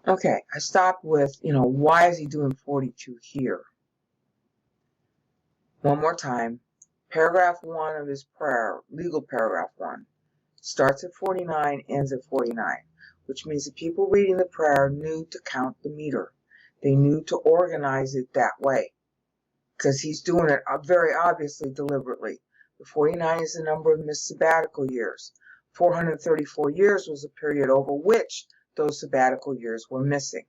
Okay, I stopped with, why is he doing 42 here? One more time. Paragraph 1 of his prayer, legal paragraph 1, starts at 49, ends at 49, which means the people reading the prayer knew to count the meter. They knew to organize it that way, because he's doing it very obviously deliberately. The 49 is the number of missed sabbatical years. 434 years was a period over which those sabbatical years were missing,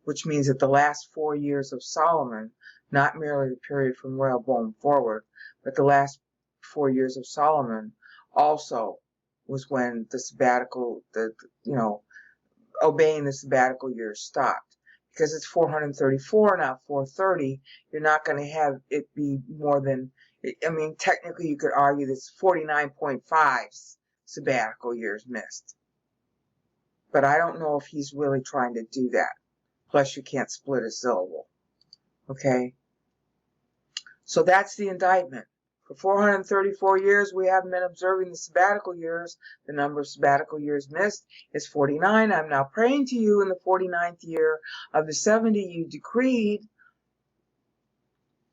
which means that the last 4 years of Solomon, not merely the period from Rehoboam forward, but the last 4 years of Solomon also was when the sabbatical, obeying the sabbatical years stopped. Because it's 434, not 430, you're not going to have it be more than, technically you could argue that it's 49.5 sabbatical years missed. But I don't know if he's really trying to do that. Plus you can't split a syllable. Okay? So that's the indictment. For 434 years, we haven't been observing the sabbatical years. The number of sabbatical years missed is 49. I'm now praying to you in the 49th year of the 70 you decreed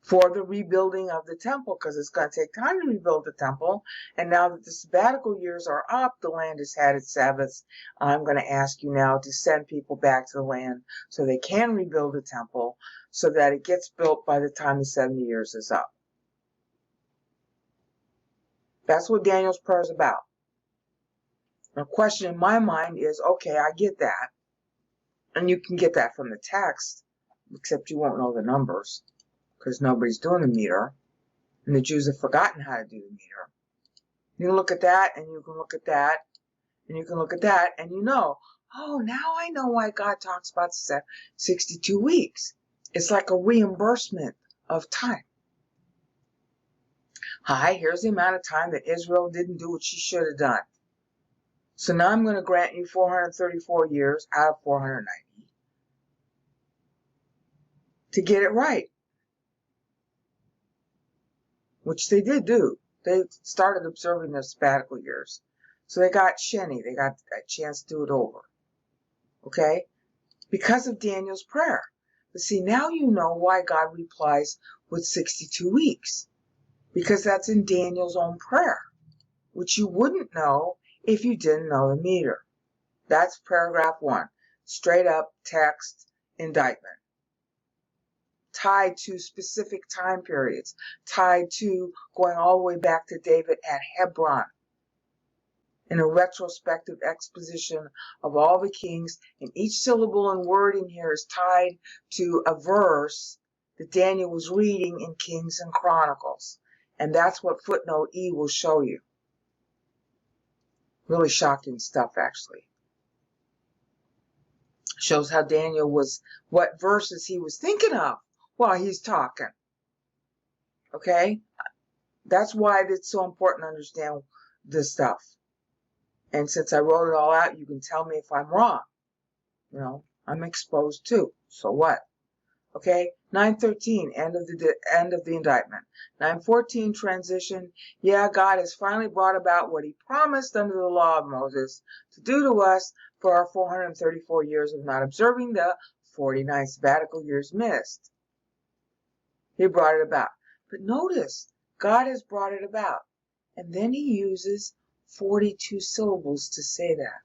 for the rebuilding of the temple, because it's going to take time to rebuild the temple. And now that the sabbatical years are up, the land has had its Sabbaths. I'm going to ask you now to send people back to the land so they can rebuild the temple, so that it gets built by the time the 70 years is up. That's what Daniel's prayer is about. The question in my mind is, okay, I get that. And you can get that from the text, except you won't know the numbers, because nobody's doing the meter. And the Jews have forgotten how to do the meter. You can look at that, and you can look at that, and you can look at that, and oh, now I know why God talks about 62 weeks. It's like a reimbursement of time. Hi, here's the amount of time that Israel didn't do what she should have done. So now I'm going to grant you 434 years out of 490 to get it right. Which they did do. They started observing their sabbatical years. So they got Sheni. They got a chance to do it over. Okay? Because of Daniel's prayer. But see, now you know why God replies with 62 weeks. Because that's in Daniel's own prayer, which you wouldn't know if you didn't know the meter. That's paragraph 1. Straight up text indictment. Tied to specific time periods. Tied to going all the way back to David at Hebron. In a retrospective exposition of all the kings. And each syllable and word in here is tied to a verse that Daniel was reading in Kings and Chronicles. And that's what footnote E will show you. Really shocking stuff, actually. Shows how Daniel was, what verses he was thinking of while he's talking. Okay? That's why it's so important to understand this stuff. And since I wrote it all out, you can tell me if I'm wrong. I'm exposed too. So what? Okay, 9:13, end of the indictment. 9:14, transition. Yeah, God has finally brought about what he promised under the law of Moses to do to us for our 434 years of not observing the 49 sabbatical years missed. He brought it about. But notice, God has brought it about. And then he uses 42 syllables to say that.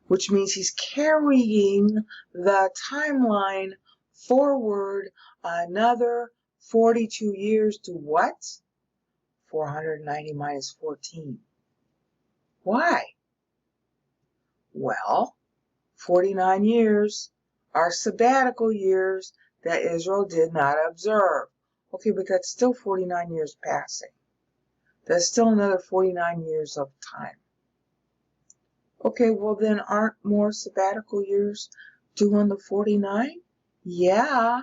Which means he's carrying the timeline forward another 42 years to what? 490 minus 14. Why? Well, 49 years are sabbatical years that Israel did not observe. Okay, but that's still 49 years passing. That's still another 49 years of time. Okay, well then aren't more sabbatical years due on the 49? Yeah.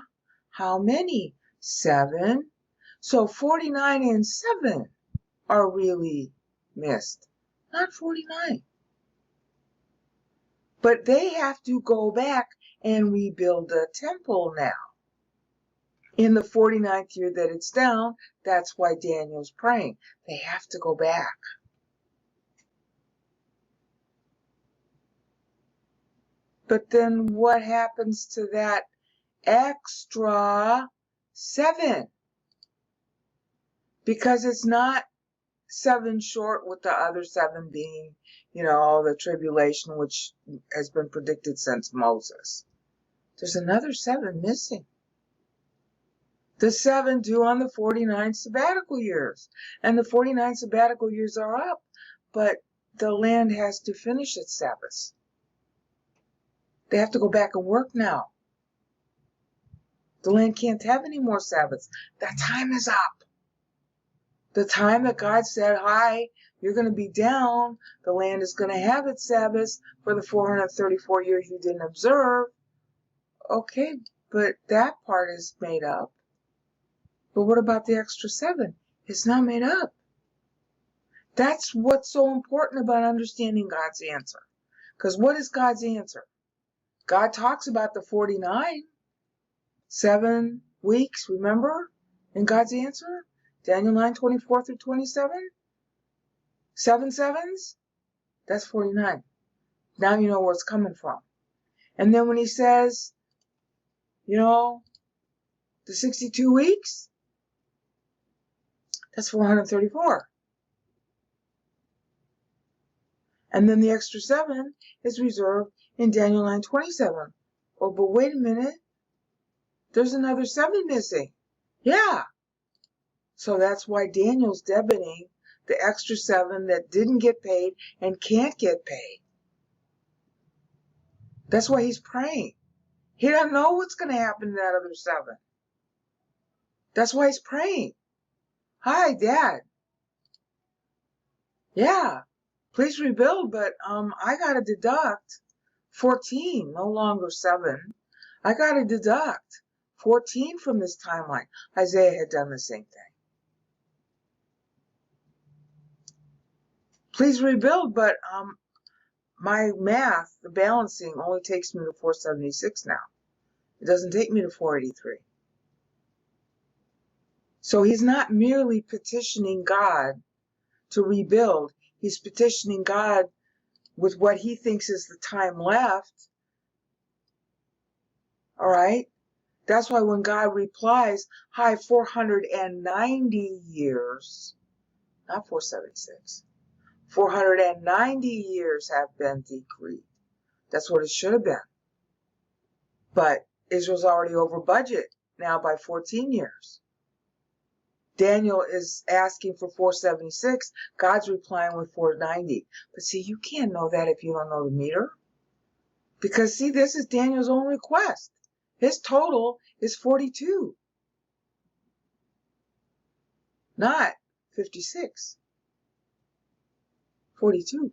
How many? 7. So 49 and 7 are really missed, not 49. But they have to go back and rebuild the temple now. In the 49th year that it's down, that's why Daniel's praying. They have to go back. But then what happens to that extra 7? Because it's not 7 short, with the other 7 being, the tribulation, which has been predicted since Moses. There's another 7 missing. The 7 due on the 49 sabbatical years. And the 49 sabbatical years are up, but the land has to finish its Sabbaths. They have to go back and work now. The land can't have any more Sabbaths. That time is up. The time that God said, hi, you're going to be down, the land is going to have its Sabbaths for the 434 years you didn't observe. Okay, but that part is made up. But what about the extra 7? It's not made up. That's what's so important about understanding God's answer. Because what is God's answer? God talks about the 49, 7 weeks, remember, in God's answer? Daniel 9:24 through 27? 7 sevens? That's 49. Now you know where it's coming from. And then when he says, the 62 weeks, that's 434. And then the extra 7 is reserved in Daniel 9:27. Oh, but wait a minute. There's another 7 missing. Yeah. So that's why Daniel's debiting the extra 7 that didn't get paid and can't get paid. That's why he's praying. He doesn't know what's going to happen to that other 7. That's why he's praying. Hi, Dad. Yeah, please rebuild, but I got to deduct 14, no longer 7. I got to deduct 14 from this timeline. Isaiah had done the same thing. Please rebuild, but my math, the balancing, only takes me to 476 now. It doesn't take me to 483. So he's not merely petitioning God to rebuild. He's petitioning God with what he thinks is the time left. All right? That's why when God replies, hi, 490 years, not 476, 490 years have been decreed. That's what it should have been. But Israel's already over budget now by 14 years. Daniel is asking for 476. God's replying with 490. But see, you can't know that if you don't know the meter. Because see, this is Daniel's own request. His total is 42. Not 56. 42.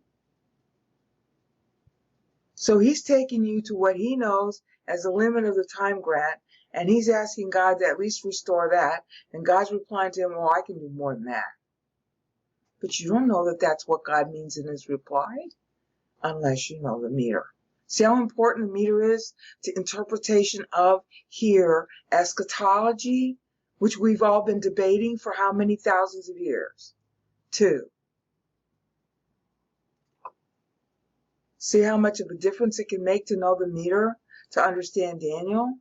So he's taking you to what he knows as the limit of the time grant, and he's asking God to at least restore that, and God's replying to him, well, I can do more than that. But you don't know that that's what God means in his reply unless you know the meter. See how important the meter is to interpretation of here eschatology, which we've all been debating for how many thousands of years? 2. See how much of a difference it can make to know the meter, to understand Daniel?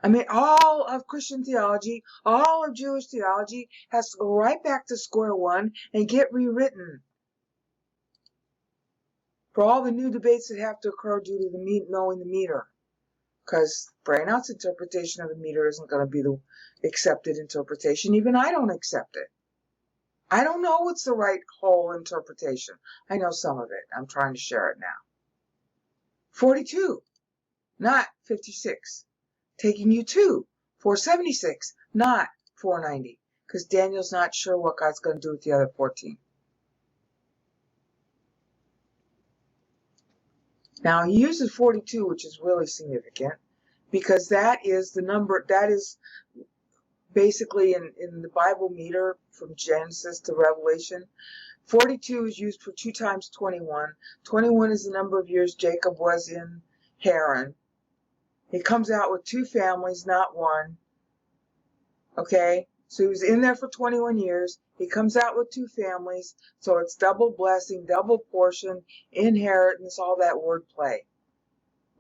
I mean, all of Christian theology, all of Jewish theology has to go right back to square one and get rewritten. For all the new debates that have to occur due to knowing the meter. Because Brainout's interpretation of the meter isn't going to be the accepted interpretation. Even I don't accept it. I don't know what's the right whole interpretation. I know some of it. I'm trying to share it now. 42, not 56. Taking you to 476, not 490. Because Daniel's not sure what God's going to do with the other 14. Now, he uses 42, which is really significant, because that is the number, that is basically in the Bible meter from Genesis to Revelation. 42 is used for 2 times 21. 21 is the number of years Jacob was in Haran. He comes out with 2 families, not 1. Okay? So he was in there for 21 years. He comes out with 2 families. So it's double blessing, double portion, inheritance, all that wordplay.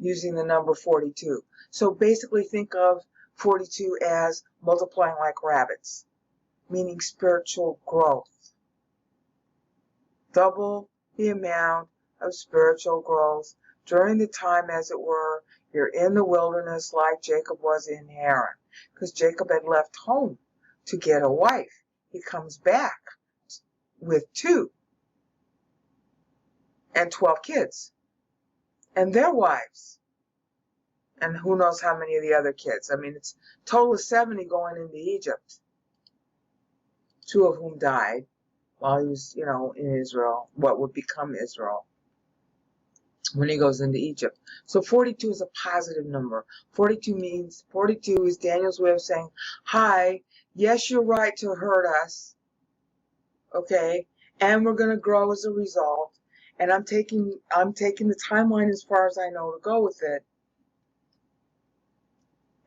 using the number 42. So basically think of 42 as multiplying like rabbits, meaning spiritual growth. Double the amount of spiritual growth during the time, as it were, you're in the wilderness like Jacob was in Haran. Because Jacob had left home to get a wife. He comes back with 2 and 12 kids and their wives. And who knows how many of the other kids. I mean, it's a total of 70 going into Egypt. 2 of whom died while he was, in Israel, what would become Israel, when he goes into Egypt. So 42 is a positive number. 42 is Daniel's way of saying, hi, yes, you're right to hurt us, okay, and we're going to grow as a result, and I'm taking the timeline as far as I know to go with it.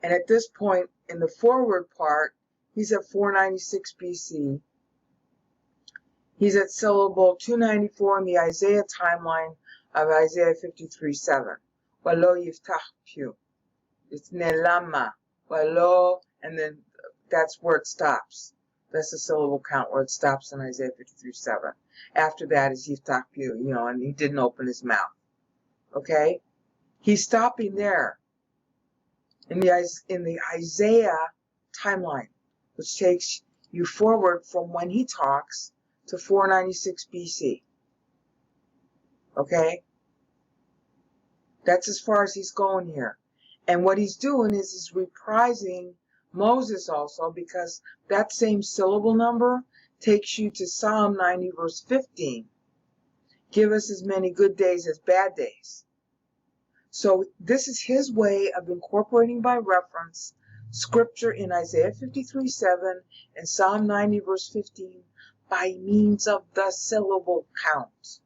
And at this point, in the forward part, he's at 496 BC. He's at syllable 294 in the Isaiah timeline of Isaiah 53:7. Walo yiftach pu. It's nelama. Walo, and then that's where it stops. That's the syllable count where it stops in Isaiah 53:7. After that is yiftach pu, and he didn't open his mouth. Okay? He's stopping there in the Isaiah timeline, which takes you forward from when he talks to 496 BC. Okay? That's as far as he's going here. And what he's doing is he's reprising Moses also, because that same syllable number takes you to Psalm 90 verse 15. Give us as many good days as bad days. So this is his way of incorporating by reference scripture in Isaiah 53:7 and Psalm 90 verse 15 by means of the syllable count.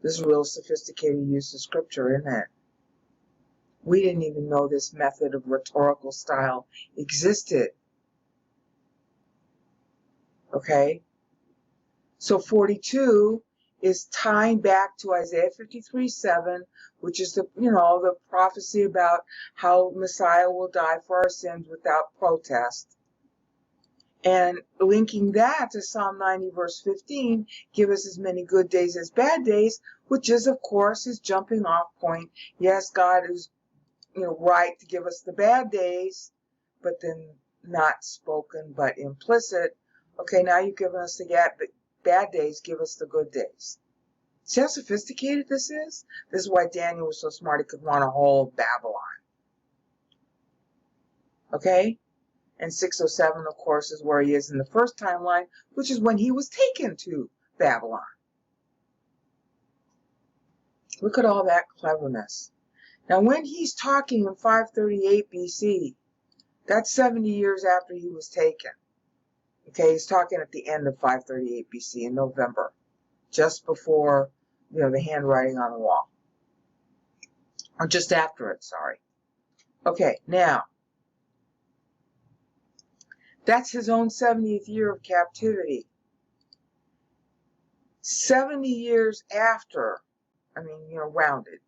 This is real sophisticated use of scripture, isn't it? We didn't even know this method of rhetorical style existed. Okay? So 42 is tying back to Isaiah 53:7, which is the prophecy about how Messiah will die for our sins without protest. And linking that to Psalm 90 verse 15, give us as many good days as bad days, which is, of course, his jumping off point. Yes, God is, right to give us the bad days, but then not spoken, but implicit. Okay, now you've given us the bad days, give us the good days. See how sophisticated this is? This is why Daniel was so smart, he could run a whole Babylon. Okay? And 607, of course, is where he is in the first timeline, which is when he was taken to Babylon. Look at all that cleverness. Now, when he's talking in 538 BC, that's 70 years after he was taken. Okay, he's talking at the end of 538 BC in November, just before, the handwriting on the wall. Or just after it, sorry. Okay, now, that's his own 70th year of captivity. 70 years after, rounded,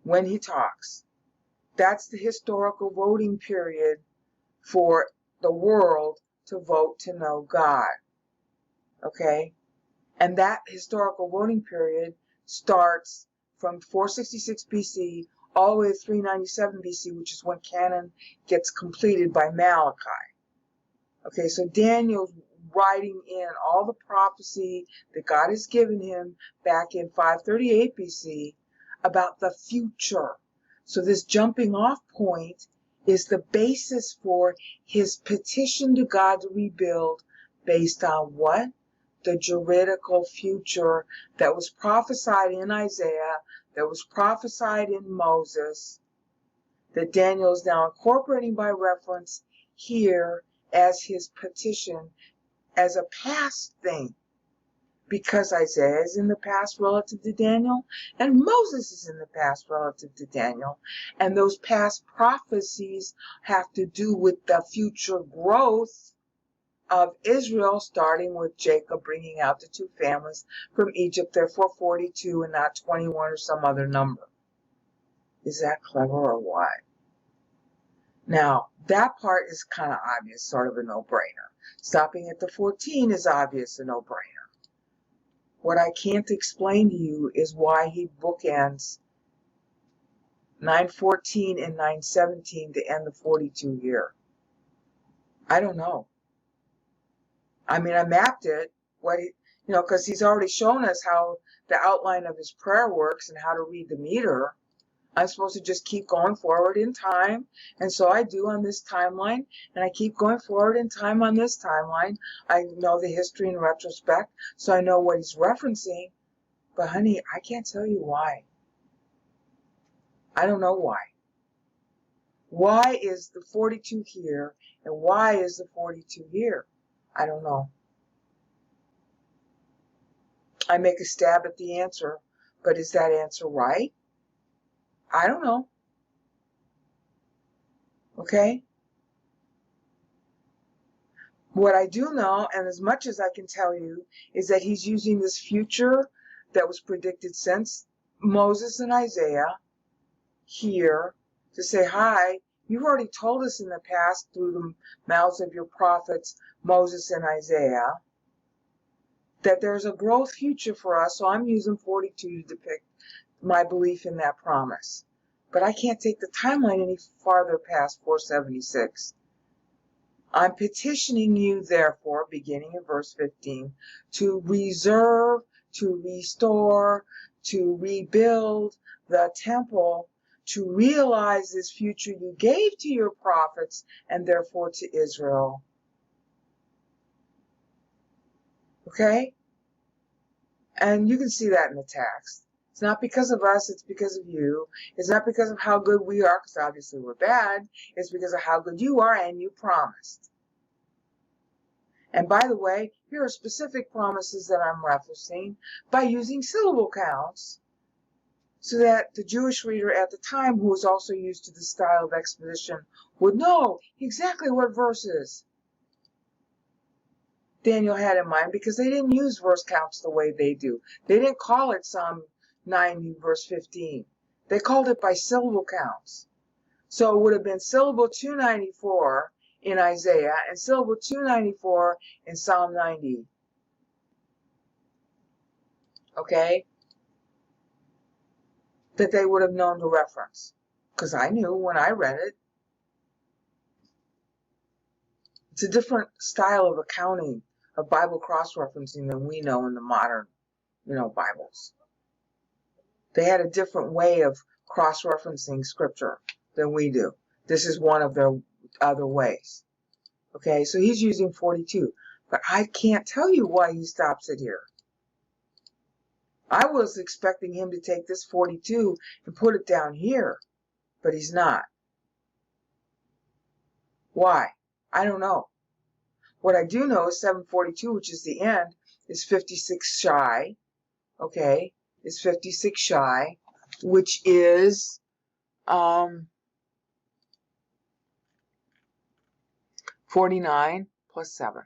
when he talks, that's the historical voting period for the world to vote to know God. Okay? And that historical voting period starts from 466 BC all the way to 397 BC, which is when canon gets completed by Malachi. Okay, so Daniel's writing in all the prophecy that God has given him back in 538 BC about the future. So this jumping off point is the basis for his petition to God to rebuild based on what? The juridical future that was prophesied in Isaiah, that was prophesied in Moses, that Daniel is now incorporating by reference here as his petition as a past thing. Because Isaiah is in the past relative to Daniel, and Moses is in the past relative to Daniel. And those past prophecies have to do with the future growth of Israel, starting with Jacob bringing out the two families from Egypt, therefore 42 and not 21 or some other number. Is that clever or what? Now, that part is kind of obvious, sort of a no-brainer. Stopping at the 14 is obvious, a no-brainer. What I can't explain to you is why he bookends 914 and 917 to end the 42 year. I don't know. I mean, I mapped it, because he's already shown us how the outline of his prayer works and how to read the meter. I'm supposed to just keep going forward in time, and so I do on this timeline, and I keep going forward in time on this timeline. I know the history in retrospect, so I know what he's referencing, but honey, I can't tell you why. I don't know why. Why is the 42 here, and why is the 42 here? I don't know. I make a stab at the answer, but is that answer right? I don't know. Okay? What I do know, and as much as I can tell you, is that he's using this future that was predicted since Moses and Isaiah here to say, hi, you've already told us in the past through the mouths of your prophets, Moses and Isaiah, that there's a growth future for us, so I'm using 42 to depict my belief in that promise. But I can't take the timeline any farther past 476. I'm petitioning you, therefore, beginning in verse 15, to reserve, to restore, to rebuild the temple, to realize this future you gave to your prophets and therefore to Israel. Okay? And you can see that in the text. It's not because of us, it's because of you. It's not because of how good we are, because obviously we're bad. It's because of how good you are and you promised. And by the way, here are specific promises that I'm referencing by using syllable counts so that the Jewish reader at the time, who was also used to this style of exposition, would know exactly what verses Daniel had in mind, because they didn't use verse counts the way they do. They didn't call it Psalm 90 verse 15. They called it by syllable counts. So it would have been syllable 294 in Isaiah and syllable 294 in Psalm 90. Okay? That they would have known to reference. Because I knew when I read it. It's a different style of accounting, of Bible cross-referencing than we know in the modern, Bibles. They had a different way of cross-referencing scripture than we do. This is one of their other ways. Okay, so he's using 42. But I can't tell you why he stops it here. I was expecting him to take this 42 and put it down here, but he's not. Why? I don't know. What I do know is 742, which is the end, is 56 shy. Okay, is 56 shy, which is 49 plus 7.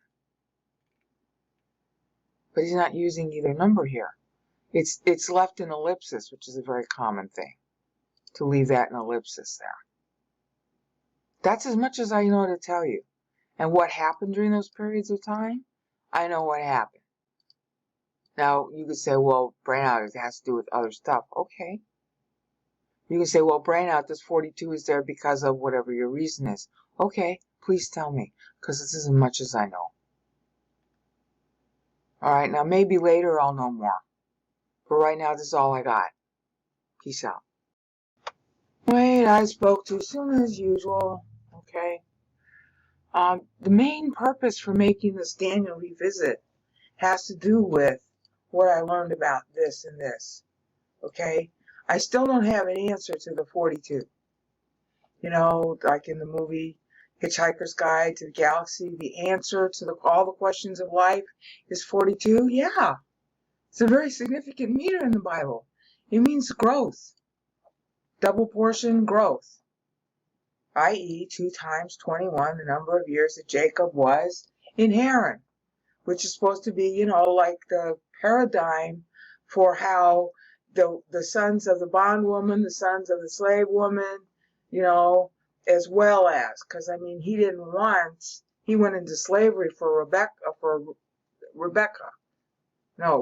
But he's not using either number here. It's left in ellipsis, which is a very common thing, to leave that in ellipsis there. That's as much as I know to tell you. And what happened during those periods of time? I know what happened. Now, you could say, well, brain out, it has to do with other stuff. Okay. You can say, well, brain out, this 42 is there because of whatever your reason is. Okay, please tell me, because this is as much as I know. All right, now maybe later I'll know more. But right now, this is all I got. Peace out. Wait, I spoke too soon as usual. Okay. The main purpose for making this Daniel revisit has to do with what I learned about this and this. Okay? I still don't have an answer to the 42. Like in the movie Hitchhiker's Guide to the Galaxy, the answer to all the questions of life is 42. Yeah. It's a very significant meter in the Bible. It means growth. Double portion growth. I.e., 2 times 21, the number of years that Jacob was in Haran, which is supposed to be, you know, like the paradigm for how the sons of the bondwoman, the sons of the slave woman, you know, as well as, because I mean, he went into slavery for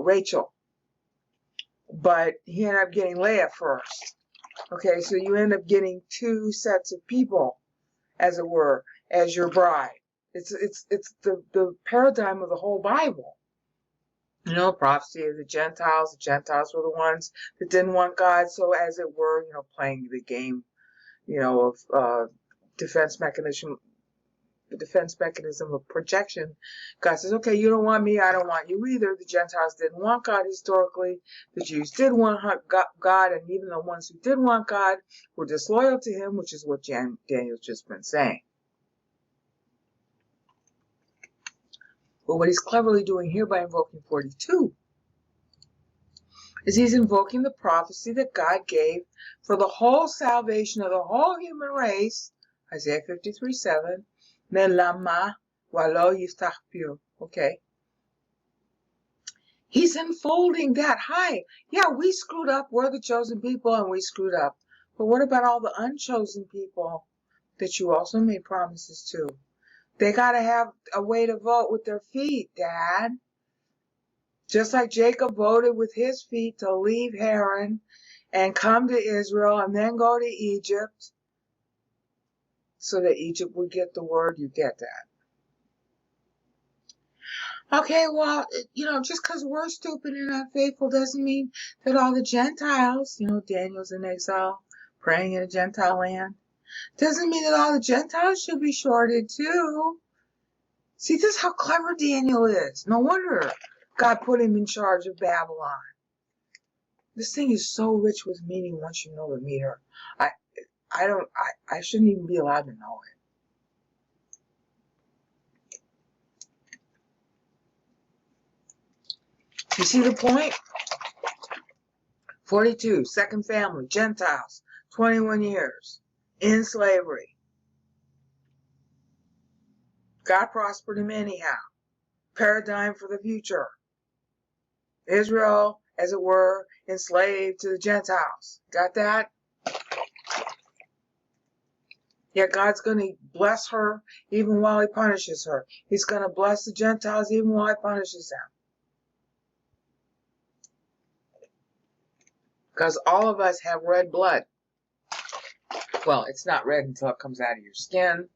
Rachel, but he ended up getting Leah first. Okay, so you end up getting two sets of people, as it were, as your bride. It's the paradigm of the whole Bible. You know, prophecy of the Gentiles. The Gentiles were the ones that didn't want God, so as it were, you know, playing the game, you know, of defense mechanism of projection. God says, okay, you don't want me, I don't want you either. The Gentiles didn't want God historically. The Jews did want God, and even the ones who did want God were disloyal to him, which is what Daniel's just been saying. But what he's cleverly doing here by invoking 42 is he's invoking the prophecy that God gave for the whole salvation of the whole human race, Isaiah 53:7, Melama walo yiftach pio. Okay. He's unfolding that. Hi, yeah, we screwed up. We're the chosen people and we screwed up. But what about all the unchosen people that you also made promises to? They got to have a way to vote with their feet, Dad. Just like Jacob voted with his feet to leave Haran and come to Israel and then go to Egypt so that Egypt would get the word. You get that. Okay, well, you know, just because we're stupid and unfaithful doesn't mean that all the Gentiles, you know, Daniel's in exile, praying in a Gentile land, doesn't mean that all the Gentiles should be shorted too. See, this is how clever Daniel is. No wonder God put him in charge of Babylon. This thing is so rich with meaning once you know the meter. I shouldn't even be allowed to know it. You see the point? 42, second family, Gentiles, 21 years, in slavery. God prospered him anyhow. Paradigm for the future. Israel, as it were, enslaved to the Gentiles. Got that? Yet God's going to bless her even while he punishes her. He's going to bless the Gentiles even while he punishes them. Because all of us have red blood. Well, it's not red until it comes out of your skin.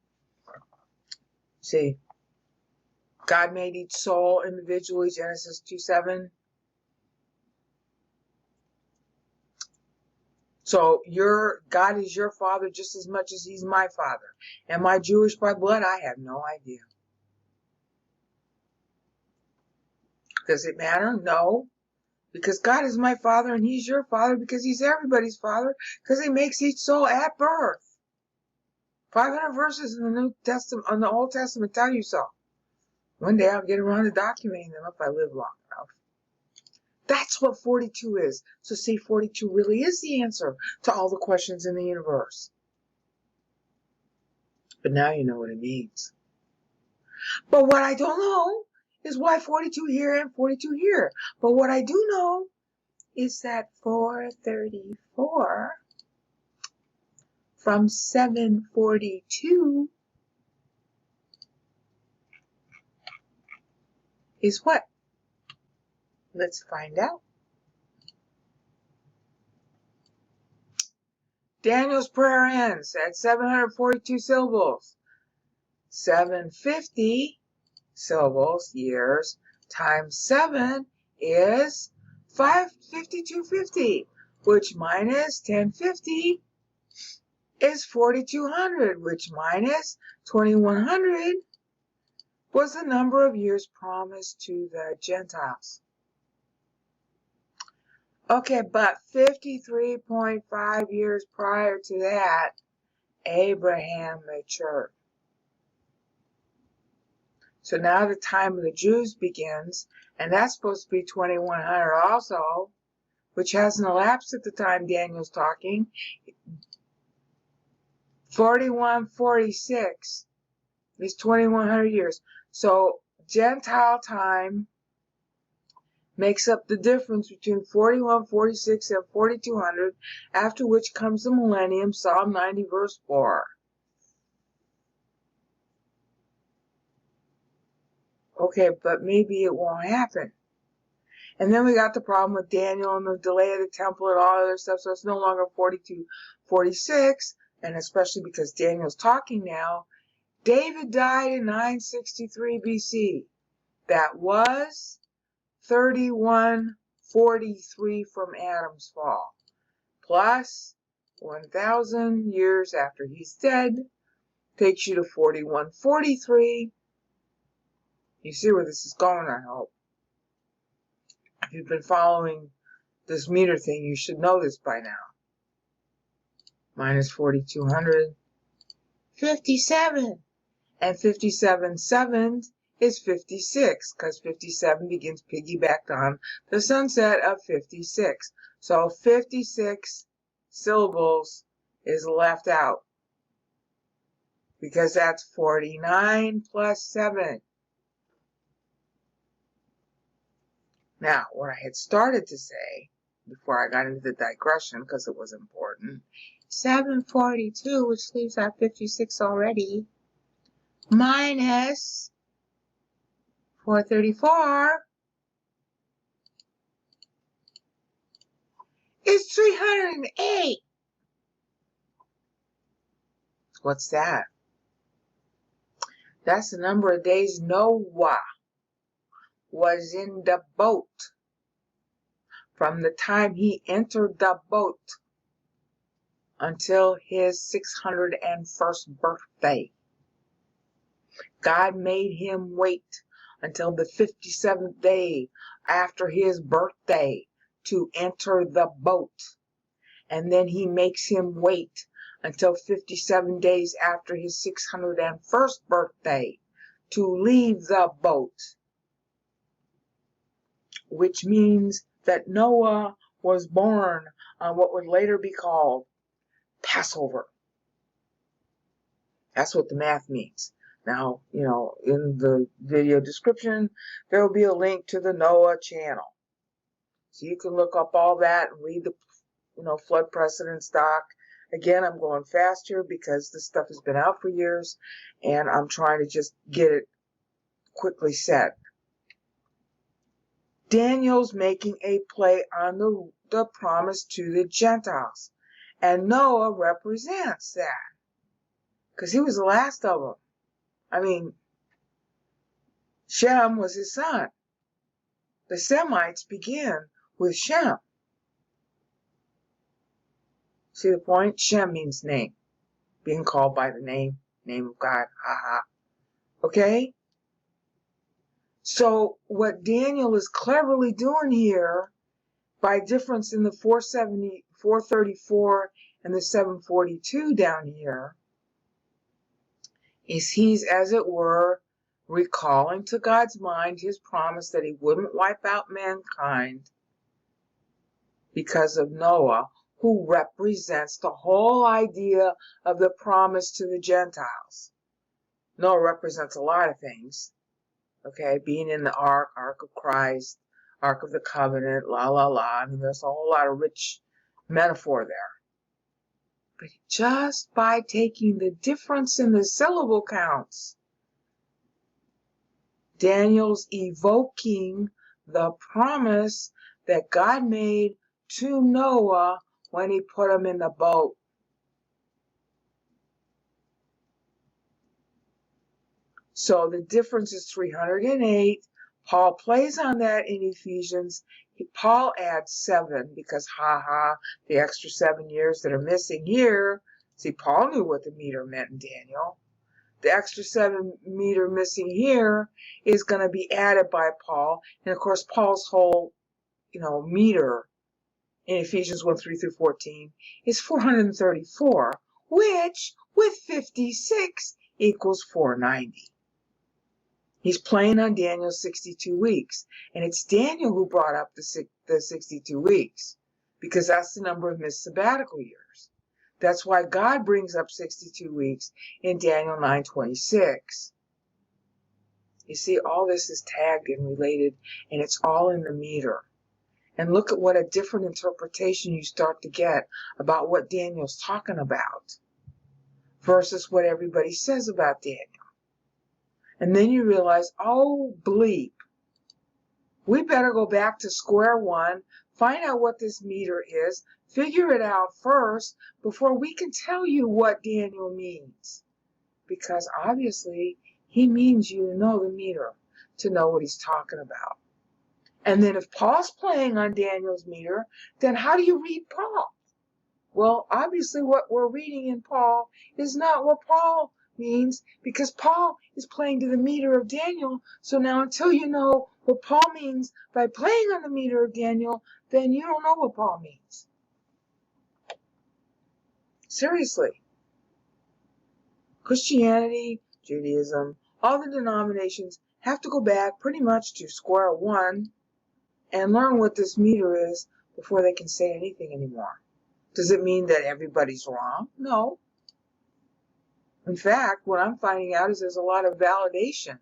See, God made each soul individually, Genesis 2:7. So God is your father just as much as he's my father. Am I Jewish by blood? I have no idea. Does it matter? No. Because God is my father and he's your father because he's everybody's father because he makes each soul at birth. 500 verses in the New Testament, on the Old Testament tell you so. One day I'll get around to documenting them if I live long enough. That's what 42 is. So see, 42 really is the answer to all the questions in the universe. But now you know what it means. But what I don't know is why 42 here and 42 here. But what I do know is that 434 from 742 is what? Let's find out. Daniel's prayer ends at 742 syllables. 750 syllables, years, times 7 is 55250, which minus 1050 is 4200, which minus 2100 was the number of years promised to the Gentiles. Okay, but 53.5 years prior to that, Abraham matured. So now the time of the Jews begins, and that's supposed to be 2100 also, which hasn't elapsed at the time Daniel's talking. 4146 is 2100 years. So Gentile time makes up the difference between 4146 and 4200, after which comes the millennium, Psalm 90 verse 4. Okay, but maybe it won't happen. And then we got the problem with Daniel and the delay of the temple and all other stuff, so it's no longer 4246, and especially because Daniel's talking now. David died in 963 BC. That was 3143 from Adam's fall, plus 1,000 years after he's dead, takes you to 4143. You see where this is going, I hope. If you've been following this meter thing, you should know this by now. Minus 4,200, 57. And 57/7 is 56, because 57 begins piggybacked on the sunset of 56. So 56 syllables is left out, because that's 49 plus 7. Now, what I had started to say before I got into the digression, because it was important, 742, which leaves out 56 already, minus 434 is 308. What's that? That's the number of days Noah was in the boat from the time he entered the boat until his 601st birthday. God made him wait until the 57th day after his birthday to enter the boat. And then he makes him wait until 57 days after his 601st birthday to leave the boat. Which means that Noah was born on what would later be called Passover. That's what the math means. Now, in the video description, there will be a link to the Noah channel. So you can look up all that and read the, flood precedence doc. Again, I'm going faster because this stuff has been out for years, and I'm trying to just get it quickly said. Daniel's making a play on the promise to the Gentiles, and Noah represents that, because he was the last of them. I mean, Shem was his son. The Semites begin with Shem. See the point? Shem means name. Being called by the name of God. Ha. Okay? So what Daniel is cleverly doing here, by difference in the 434 and the 742 down here, is he's, as it were, recalling to God's mind his promise that he wouldn't wipe out mankind because of Noah, who represents the whole idea of the promise to the Gentiles. Noah represents a lot of things, okay? Being in the ark, Ark of Christ, Ark of the Covenant, I mean, there's a whole lot of rich metaphor there. But just by taking the difference in the syllable counts, Daniel's evoking the promise that God made to Noah when he put him in the boat. So the difference is 308. Paul plays on that in Ephesians. Paul adds 7 because, the extra 7 years that are missing here. See, Paul knew what the meter meant in Daniel. The extra 7 meter missing here is going to be added by Paul. And of course, Paul's whole, meter in Ephesians 1:3-14 is 434, which with 56 equals 490. He's playing on Daniel's 62 weeks. And it's Daniel who brought up the 62 weeks, because that's the number of missed sabbatical years. That's why God brings up 62 weeks in Daniel 9:26. You see, all this is tagged and related, and it's all in the meter. And look at what a different interpretation you start to get about what Daniel's talking about versus what everybody says about Daniel. And then you realize, oh, bleep, we better go back to square one, find out what this meter is, figure it out first before we can tell you what Daniel means. Because obviously, he means you to know the meter, to know what he's talking about. And then if Paul's playing on Daniel's meter, then how do you read Paul? Well, obviously what we're reading in Paul is not what Paul means, because Paul is playing to the meter of Daniel. So now until you know what Paul means by playing on the meter of Daniel, then you don't know what Paul means. Seriously. Christianity, Judaism, all the denominations have to go back pretty much to square one and learn what this meter is before they can say anything anymore. Does it mean that everybody's wrong? No. In fact, what I'm finding out is there's a lot of validation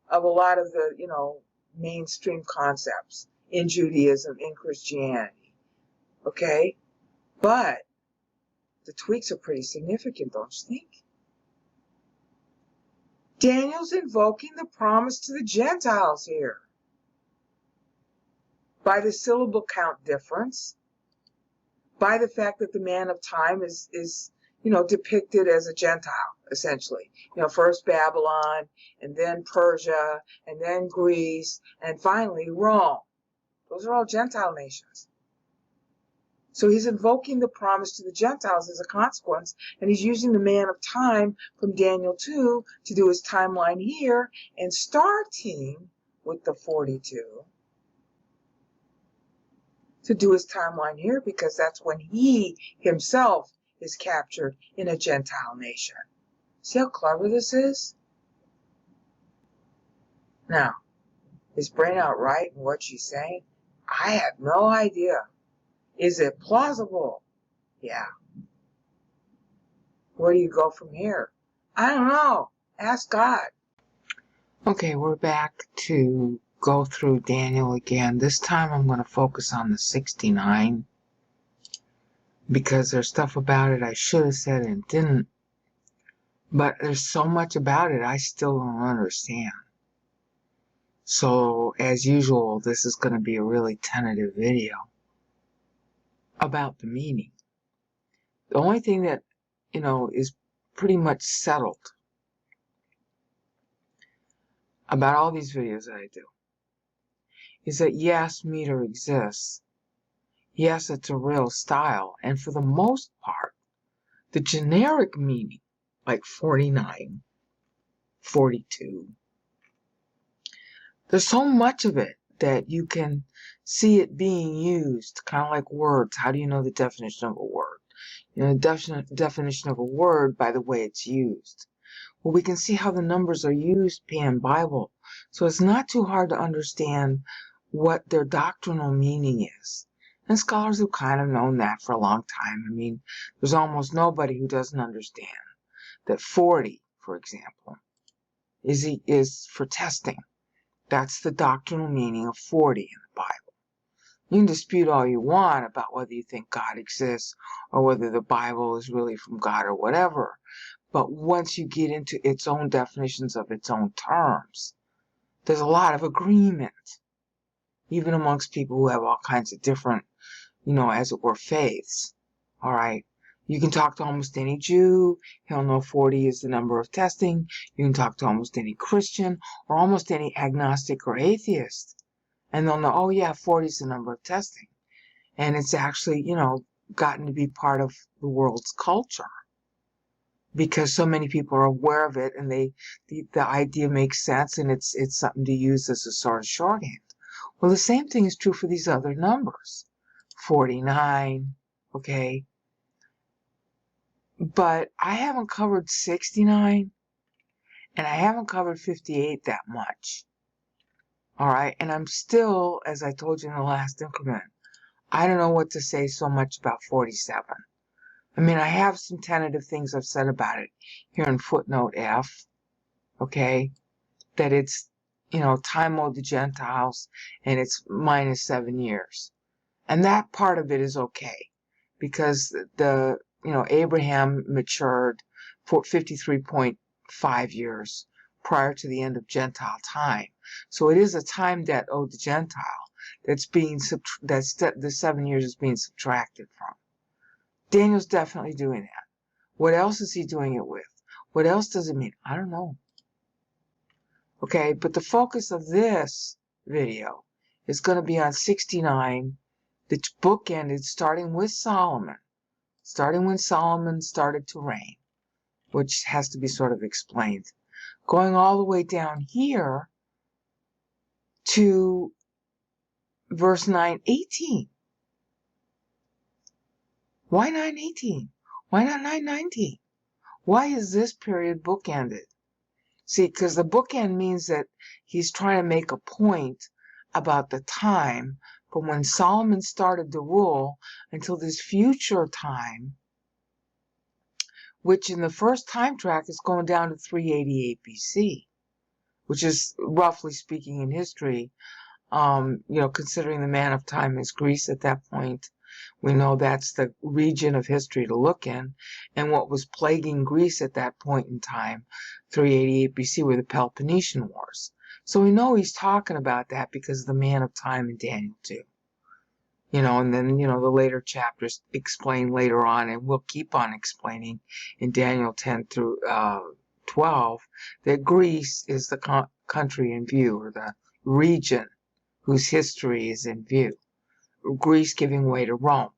of a lot of the, mainstream concepts in Judaism, in Christianity. Okay? But the tweaks are pretty significant, don't you think? Daniel's invoking the promise to the Gentiles here by the syllable count difference, by the fact that the man of time is depicted as a Gentile, essentially. First Babylon, and then Persia, and then Greece, and finally Rome. Those are all Gentile nations. So he's invoking the promise to the Gentiles as a consequence, and he's using the man of time from Daniel 2 to do his timeline here, and starting with the 42 to do his timeline here, because that's when he himself is captured in a Gentile nation. See how clever this is? Now, is brain out right in what she's saying? I have no idea. Is it plausible? Yeah. Where do you go from here? I don't know. Ask God. Okay, we're back to go through Daniel again. This time I'm going to focus on the 69 because there's stuff about it I should have said and didn't. But there's so much about it I still don't understand. So, as usual, this is going to be a really tentative video about the meaning. The only thing that, is pretty much settled about all these videos that I do is that yes, meter exists. Yes, it's a real style. And for the most part, the generic meaning, like 49, 42, there's so much of it that you can see it being used, kind of like words. How do you know the definition of a word? The definition of a word by the way it's used. Well, we can see how the numbers are used pan Bible. So it's not too hard to understand what their doctrinal meaning is. And scholars have kind of known that for a long time. I mean, there's almost nobody who doesn't understand that 40, for example, is for testing. That's the doctrinal meaning of 40 in the Bible. You can dispute all you want about whether you think God exists or whether the Bible is really from God or whatever. But once you get into its own definitions of its own terms, there's a lot of agreement, even amongst people who have all kinds of different, as it were, faiths. All right. You can talk to almost any Jew. He'll know 40 is the number of testing. You can talk to almost any Christian or almost any agnostic or atheist. And they'll know, oh yeah, 40 is the number of testing. And it's actually, gotten to be part of the world's culture because so many people are aware of it and the idea makes sense and it's something to use as a sort of shorthand. Well, the same thing is true for these other numbers. 49, okay? But I haven't covered 69 and I haven't covered 58 that much. All right, and I'm still, as I told you in the last increment, I don't know what to say so much about 47. I mean, I have some tentative things I've said about it here in footnote F, okay? that it's, time of the Gentiles, and it's -7 years. And that part of it is okay, because Abraham matured for 53.5 years prior to the end of Gentile time. So it is a time debt owed to Gentile that's the 7 years is being subtracted from. Daniel's definitely doing that. What else is he doing it with? What else does it mean? I don't know. Okay, but the focus of this video is going to be on 69. The book ended starting with Solomon, starting when Solomon started to reign, which has to be sort of explained, going all the way down here to verse 9:18. Why 9:18? Why not 9:19? Why is this period bookended? See, because the bookend means that he's trying to make a point about the time from when Solomon started to rule until this future time, which in the first time track is going down to 388 BC, which is, roughly speaking, in history, considering the man of time is Greece at that point. We know that's the region of history to look in. And what was plaguing Greece at that point in time, 388 BC, were the Peloponnesian Wars. So we know he's talking about that because of the man of time in Daniel 2. And then, the later chapters explain later on, and we'll keep on explaining in Daniel 10 through 12, that Greece is the country in view, or the region whose history is in view. Greece giving way to Rome.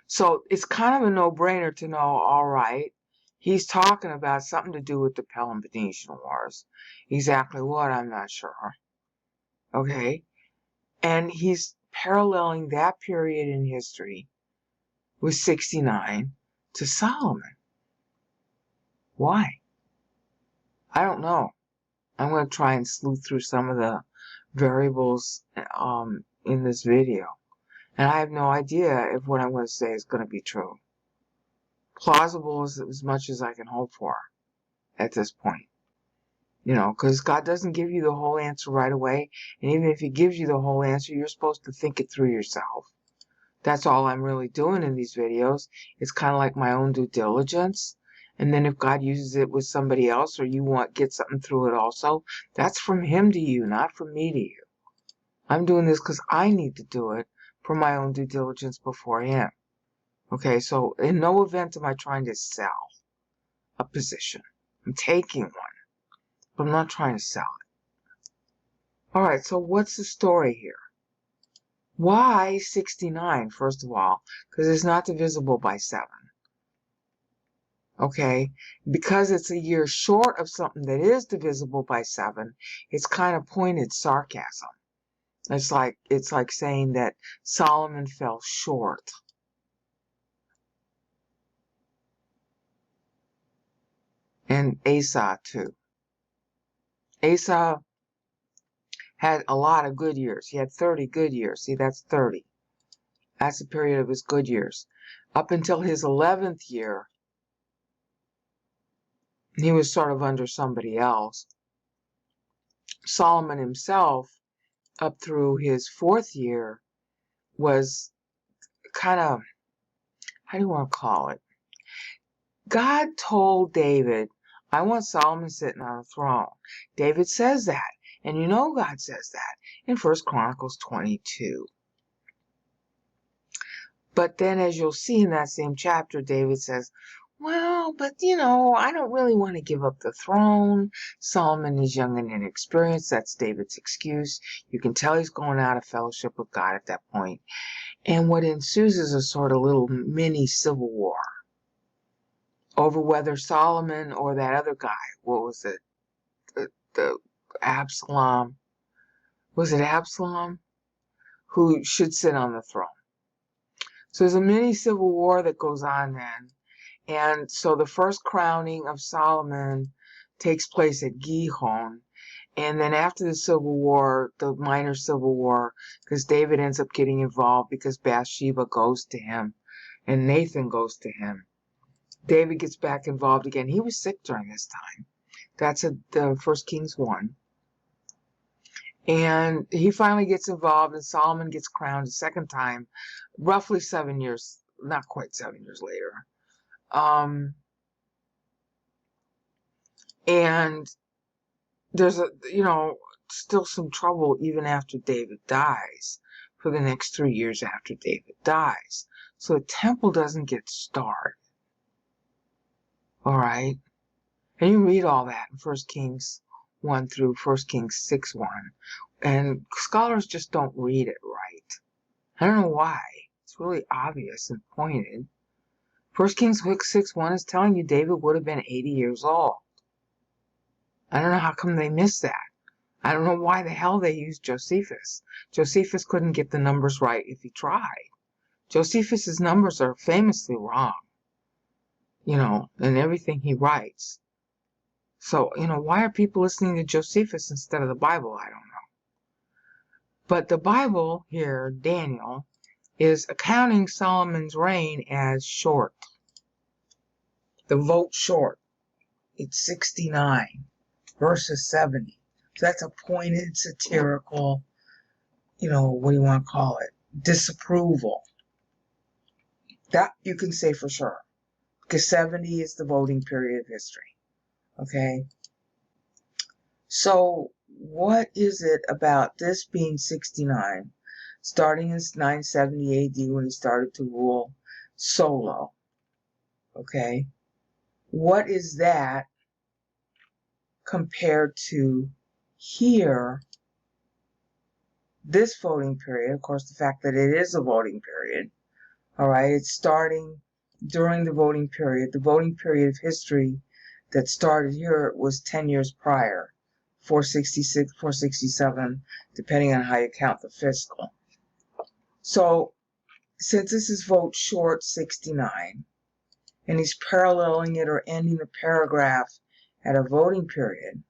So it's kind of a no-brainer to know, all right, he's talking about something to do with the Peloponnesian Wars. Exactly what, I'm not sure. Okay? And he's paralleling that period in history with 69 to Solomon. Why? I don't know. I'm going to try and sleuth through some of the variables in this video. And I have no idea if what I'm going to say is going to be true. Plausible is as much as I can hope for at this point. Because God doesn't give you the whole answer right away. And even if he gives you the whole answer, you're supposed to think it through yourself. That's all I'm really doing in these videos. It's kind of like my own due diligence. And then if God uses it with somebody else, or you get something through it also, that's from him to you, not from me to you. I'm doing this because I need to do it for my own due diligence before him. Okay, so in no event am I trying to sell a position. I'm taking one, but I'm not trying to sell it. All right, so what's the story here? Why 69, first of all? Because it's not divisible by 7. Okay, because it's a year short of something that is divisible by 7, it's kind of pointed sarcasm. It's like saying that Solomon fell short. And Asa too. Asa had a lot of good years. He had 30 good years. See, that's 30. That's the period of his good years. Up until his 11th year, he was sort of under somebody else. Solomon himself, up through his 4th year, was kind of, how do you want to call it? God told David, I want Solomon sitting on the throne. David says that. And God says that in 1 Chronicles 22. But then, as you'll see in that same chapter, David says, well, but I don't really want to give up the throne. Solomon is young and inexperienced. That's David's excuse. You can tell he's going out of fellowship with God at that point. And what ensues is a sort of little mini civil war over whether Solomon or that other guy, what was it? The Absalom. Was it Absalom? Who should sit on the throne. So there's a mini civil war that goes on then. And so the first crowning of Solomon takes place at Gihon. And then after the civil war, the minor civil war, because David ends up getting involved because Bathsheba goes to him and Nathan goes to him. David gets back involved again. He was sick during this time. That's the 1 Kings 1. And he finally gets involved, and Solomon gets crowned a second time, roughly 7 years, not quite 7 years later. And there's still some trouble even after David dies, for the next 3 years after David dies. So the temple doesn't get started. All right. And you read all that in 1 Kings 1 through 1 Kings 6:1. And scholars just don't read it right. I don't know why. It's really obvious and pointed. 1 Kings 6:1 is telling you David would have been 80 years old. I don't know how come they missed that. I don't know why the hell they used Josephus. Josephus couldn't get the numbers right if he tried. Josephus's numbers are famously wrong, in everything he writes. So, why are people listening to Josephus instead of the Bible? I don't know. But the Bible here, Daniel, is accounting Solomon's reign as short. The vote short. It's 69 versus 70. So that's a pointed, satirical, what do you want to call it? Disapproval. That you can say for sure. Because 70 is the voting period of history. Okay? So, what is it about this being 69, starting in 970 AD when he started to rule solo? Okay? What is that compared to here, this voting period? Of course, the fact that it is a voting period. All right? It's starting during the voting period. The voting period of history that started here was 10 years prior. 466, 467, depending on how you count the fiscal. So, since this is vote short 69, and he's paralleling it or ending the paragraph at a voting period,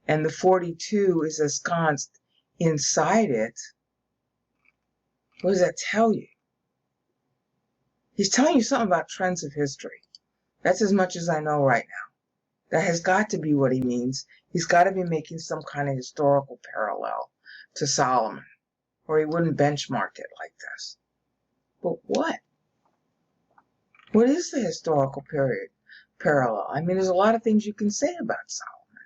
and the 42 is ensconced inside it, what does that tell you? He's telling you something about trends of history. That's as much as I know right now. That has got to be what he means. He's got to be making some kind of historical parallel to Solomon, or he wouldn't benchmark it like this. But what? What is the historical period parallel? I mean, there's a lot of things you can say about Solomon.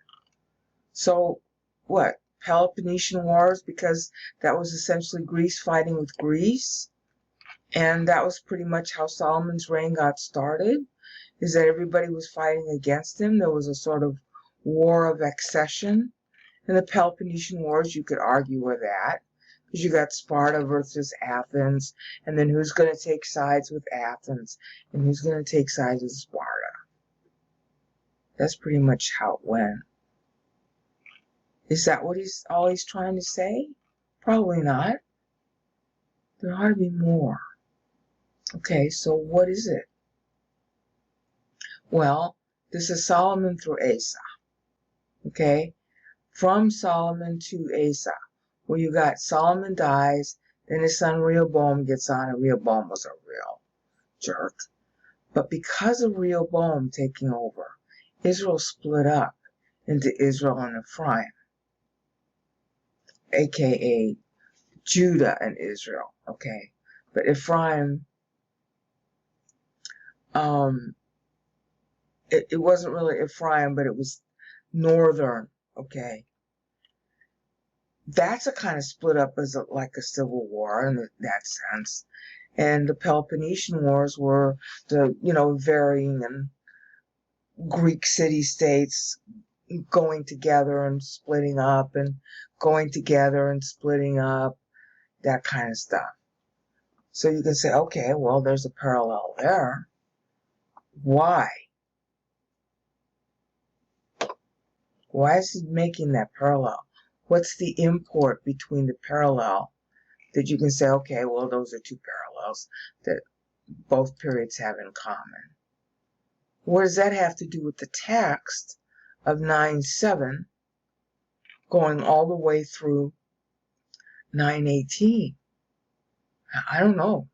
So, what? Peloponnesian Wars, because that was essentially Greece fighting with Greece, and that was pretty much how Solomon's reign got started. Is that everybody was fighting against him. There was a sort of war of accession. And the Peloponnesian Wars, you could argue with that. Because you got Sparta versus Athens. And then who's going to take sides with Athens? And who's going to take sides with Sparta? That's pretty much how it went. Is that what he's trying to say? Probably not. There ought to be more. Okay, so what is it? Well, this is Solomon through Asa, okay? From Solomon to Asa, where you got Solomon dies, then his son Rehoboam gets on, and Rehoboam was a real jerk. But because of Rehoboam taking over, Israel split up into Israel and Ephraim, aka Judah and Israel, okay? But Ephraim, it wasn't really Ephraim, but it was northern, okay? That's a kind of split up as like a civil war in that sense. And the Peloponnesian Wars were the, varying and Greek city-states going together and splitting up and going together and splitting up, that kind of stuff. So you can say, okay, well, there's a parallel there. Why? Why is he making that parallel? What's the import between the parallel that you can say, okay, well, those are two parallels that both periods have in common? What does that have to do with the text of 9:7 going all the way through 9:18? I don't know.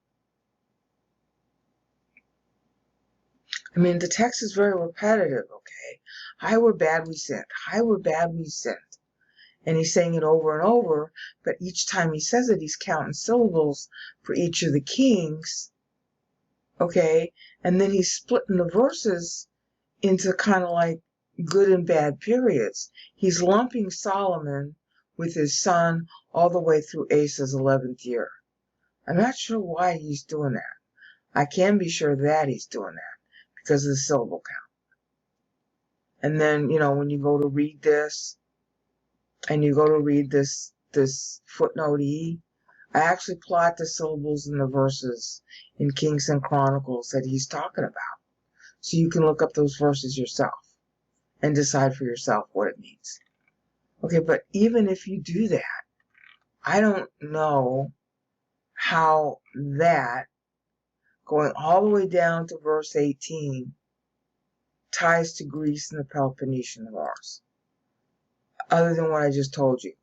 I mean, the text is very repetitive, okay? Hi, we're bad, we sinned. Hi, we're bad, we sinned. And he's saying it over and over, but each time he says it, he's counting syllables for each of the kings, okay? And then he's splitting the verses into kind of like good and bad periods. He's lumping Solomon with his son all the way through Asa's 11th year. I'm not sure why he's doing that. I can be sure that he's doing that because of the syllable count. And then, when you go to read this, and you go to read this footnote E, I actually plot the syllables in the verses in Kings and Chronicles that he's talking about. So you can look up those verses yourself and decide for yourself what it means. Okay, but even if you do that, I don't know how that, going all the way down to verse 18, ties to Greece and the Peloponnesian Wars. Other than what I just told you.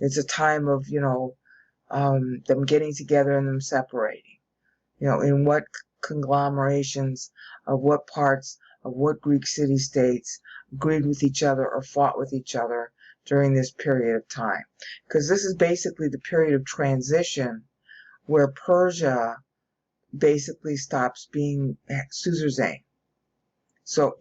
It's a time of, them getting together and them separating. In what conglomerations of what parts of what Greek city-states agreed with each other or fought with each other during this period of time. Because this is basically the period of transition where Persia basically stops being suzerain. So,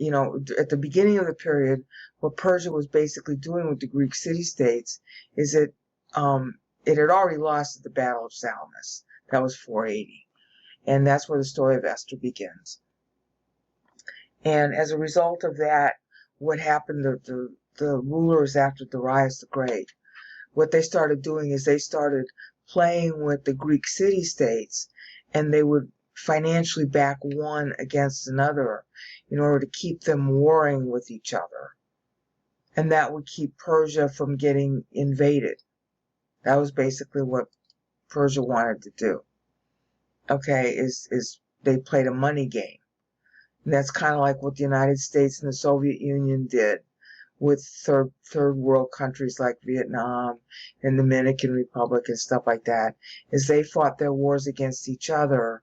at the beginning of the period, what Persia was basically doing with the Greek city-states is it had already lost at the Battle of Salamis. That was 480. And that's where the story of Esther begins. And as a result of that, what happened, the rulers after Darius the Great, what they started doing is they started playing with the Greek city-states, and they would financially back one against another in order to keep them warring with each other. And that would keep Persia from getting invaded. That was basically what Persia wanted to do. Okay, is they played a money game. And that's kind of like what the United States and the Soviet Union did with third world countries like Vietnam and the Dominican Republic and stuff like that, is they fought their wars against each other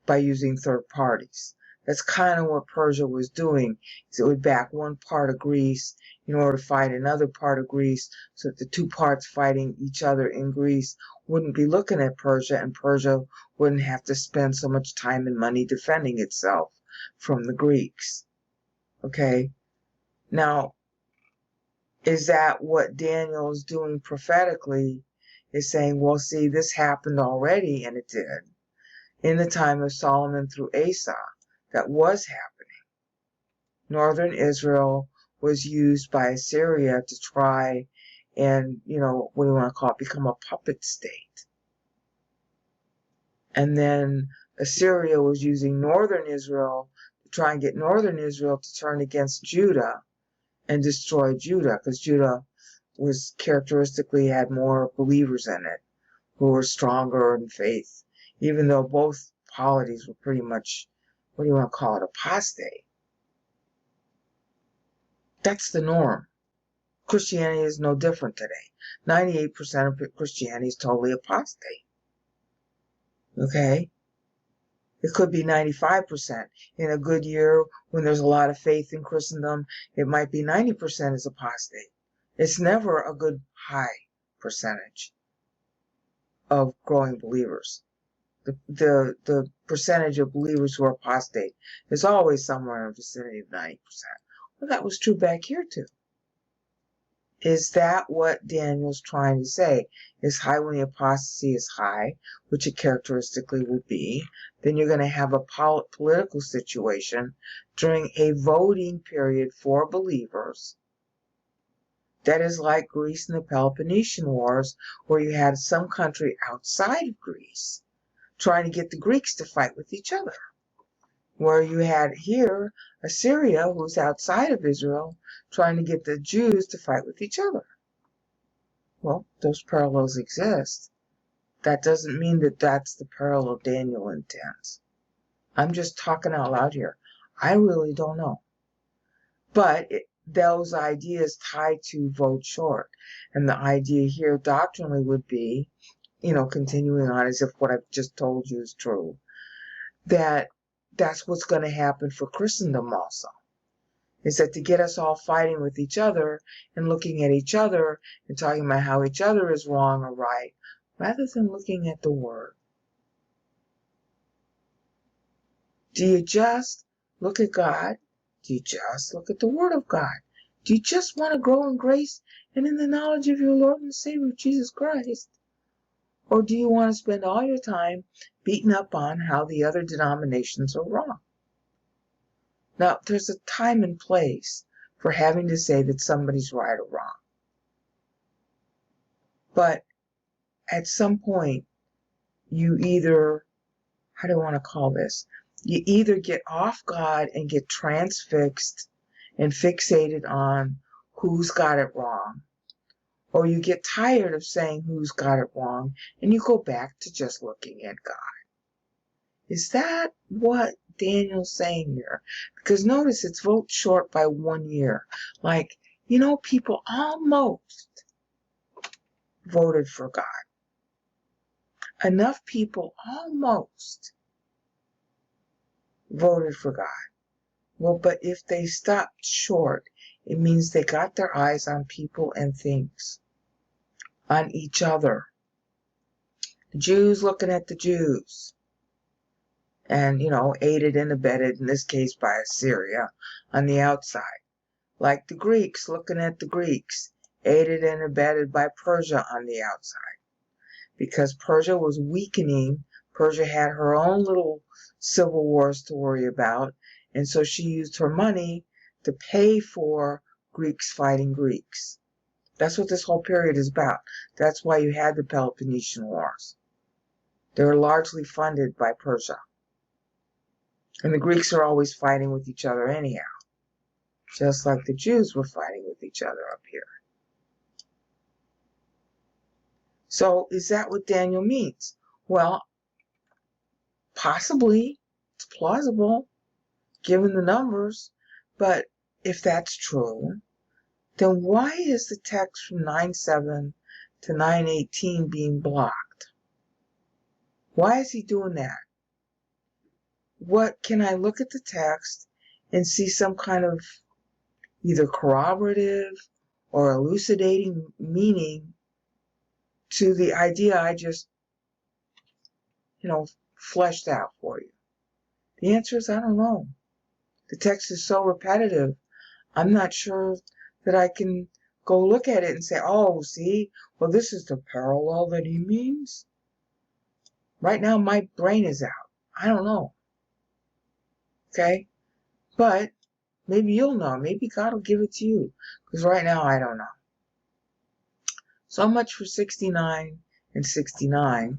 by using third parties. That's kind of what Persia was doing. Is it would back one part of Greece in order to fight another part of Greece, so that the two parts fighting each other in Greece wouldn't be looking at Persia, and Persia wouldn't have to spend so much time and money defending itself from the Greeks. Okay? Now, is that what Daniel is doing prophetically? Is saying, well, see, this happened already, and it did, in the time of Solomon through Asa. That was happening. Northern Israel was used by Assyria to try and, what do you want to call it, become a puppet state. And then Assyria was using northern Israel to try and get northern Israel to turn against Judah and destroy Judah, because Judah was characteristically had more believers in it who were stronger in faith, even though both polities were pretty much, what do you want to call it, apostate. That's the norm. Christianity is no different today. 98% of Christianity is totally apostate. Okay? It could be 95%. In a good year, when there's a lot of faith in Christendom, it might be 90% is apostate. It's never a good high percentage of growing believers. The percentage of believers who are apostate is always somewhere in the vicinity of 90%. Well, that was true back here too. Is that what Daniel's trying to say? Is high when the apostasy is high, which it characteristically will be, then you're going to have a political situation during a voting period for believers that is like Greece and the Peloponnesian Wars, where you had some country outside of Greece trying to get the Greeks to fight with each other. Where you had here Assyria, who's outside of Israel, trying to get the Jews to fight with each other. Well, those parallels exist. That doesn't mean that that's the parallel Daniel intends. I'm just talking out loud here. I really don't know. But those ideas tie to vote short. And the idea here doctrinally would be, continuing on as if what I've just told you is true, that's what's going to happen for Christendom also. is that to get us all fighting with each other and looking at each other and talking about how each other is wrong or right, rather than looking at the Word. Do you just look at God? Do you just look at the Word of God? Do you just want to grow in grace and in the knowledge of your Lord and Savior, Jesus Christ? Or do you want to spend all your time beating up on how the other denominations are wrong? Now, there's a time and place for having to say that somebody's right or wrong. But at some point, you either, how do I want to call this? You either get off God and get transfixed and fixated on who's got it wrong, or you get tired of saying who's got it wrong and you go back to just looking at God. Is that what Daniel's saying here? Because notice it's vote short by 1 year. Like, people almost voted for God. Enough people almost voted for God. Well, but if they stopped short, it means they got their eyes on people and things, on each other. The Jews looking at the Jews. And, aided and abetted, in this case by Assyria, on the outside. Like the Greeks looking at the Greeks, aided and abetted by Persia on the outside. Because Persia was weakening, Persia had her own little civil wars to worry about, and so she used her money to pay for Greeks fighting Greeks. That's what this whole period is about. That's why you had the Peloponnesian Wars. They were largely funded by Persia. And the Greeks are always fighting with each other anyhow, just like the Jews were fighting with each other up here. So is that what Daniel means? Well, possibly. It's plausible, given the numbers. But if that's true, then why is the text from 9:7 to 9:18 being blocked? Why is he doing that? What can I look at the text and see some kind of either corroborative or elucidating meaning to the idea I just, fleshed out for you? The answer is I don't know. The text is so repetitive, I'm not sure that I can go look at it and say, oh, see, well, this is the parallel that he means. Right now, my brain is out. I don't know. Okay? But maybe you'll know. Maybe God will give it to you. Because right now, I don't know. So much for 69 and 69,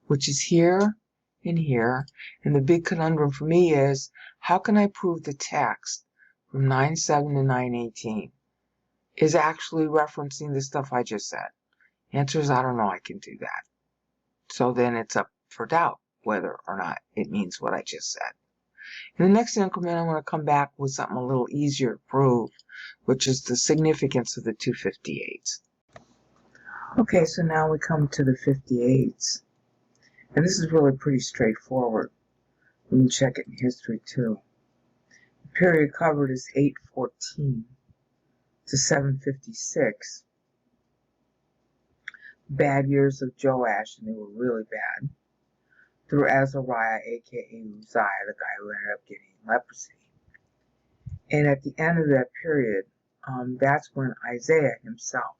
which is here and here. And the big conundrum for me is, how can I prove the text from 9:7 to 9:18 is actually referencing the stuff I just said? Answer is, I don't know I can do that. So then it's up for doubt whether or not it means what I just said. In the next increment, I'm going to come back with something a little easier to prove, which is the significance of the 258s. Okay, so now we come to the 58s. And this is really pretty straightforward. We can check it in history too. The period covered is 814 to 756. Bad years of Joash, and they were really bad, through Azariah, aka Uzziah, the guy who ended up getting leprosy. And at the end of that period, that's when Isaiah himself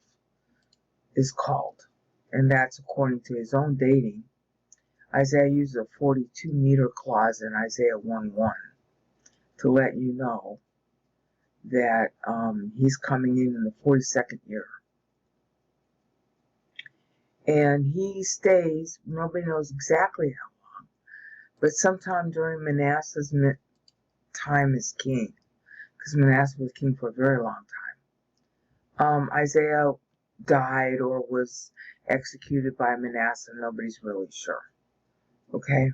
is called. And that's according to his own dating. Isaiah uses a 42-meter clause in Isaiah 1:1 to let you know that he's coming in the 42nd year. And he stays, nobody knows exactly how long, but sometime during Manasseh's time as king, because Manasseh was king for a very long time. Isaiah died or was executed by Manasseh, nobody's really sure. Okay?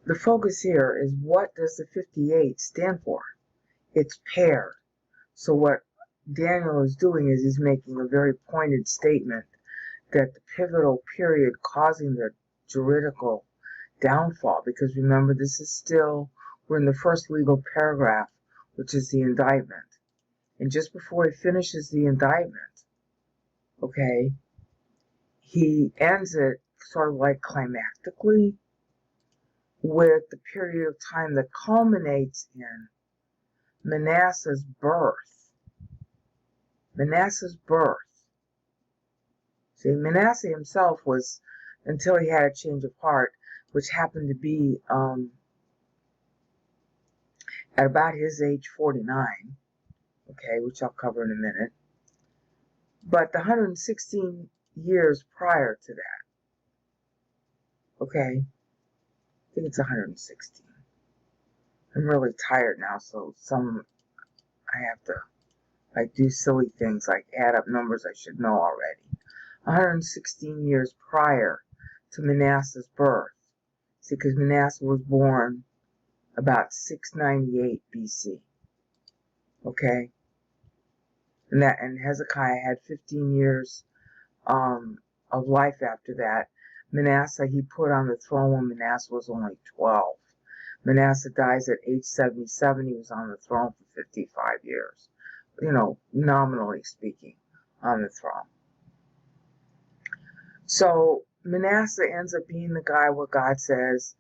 The focus here is, what does the 58 stand for? It's paired. So what Daniel is doing is he's making a very pointed statement that the pivotal period causing the juridical downfall, because remember, this is still We're in the first legal paragraph, which is the indictment. And just before he finishes the indictment, okay, he ends it sort of like climactically with the period of time that culminates in Manasseh's birth. Manasseh's birth. See, Manasseh himself was, until he had a change of heart, which happened to be at about his age 49, okay, which I'll cover in a minute. But the 116 years prior to that, okay, I think it's 116. I'm really tired now, so I have to do silly things like add up numbers I should know already. 116 years prior to Manasseh's birth. See, because Manasseh was born about 698 BC. Okay? And Hezekiah had 15 years of life after that. Manasseh, he put on the throne when Manasseh was only 12. Manasseh dies at age 77. He was on the throne for 55 years. Nominally speaking, on the throne. So Manasseh ends up being the guy where God says,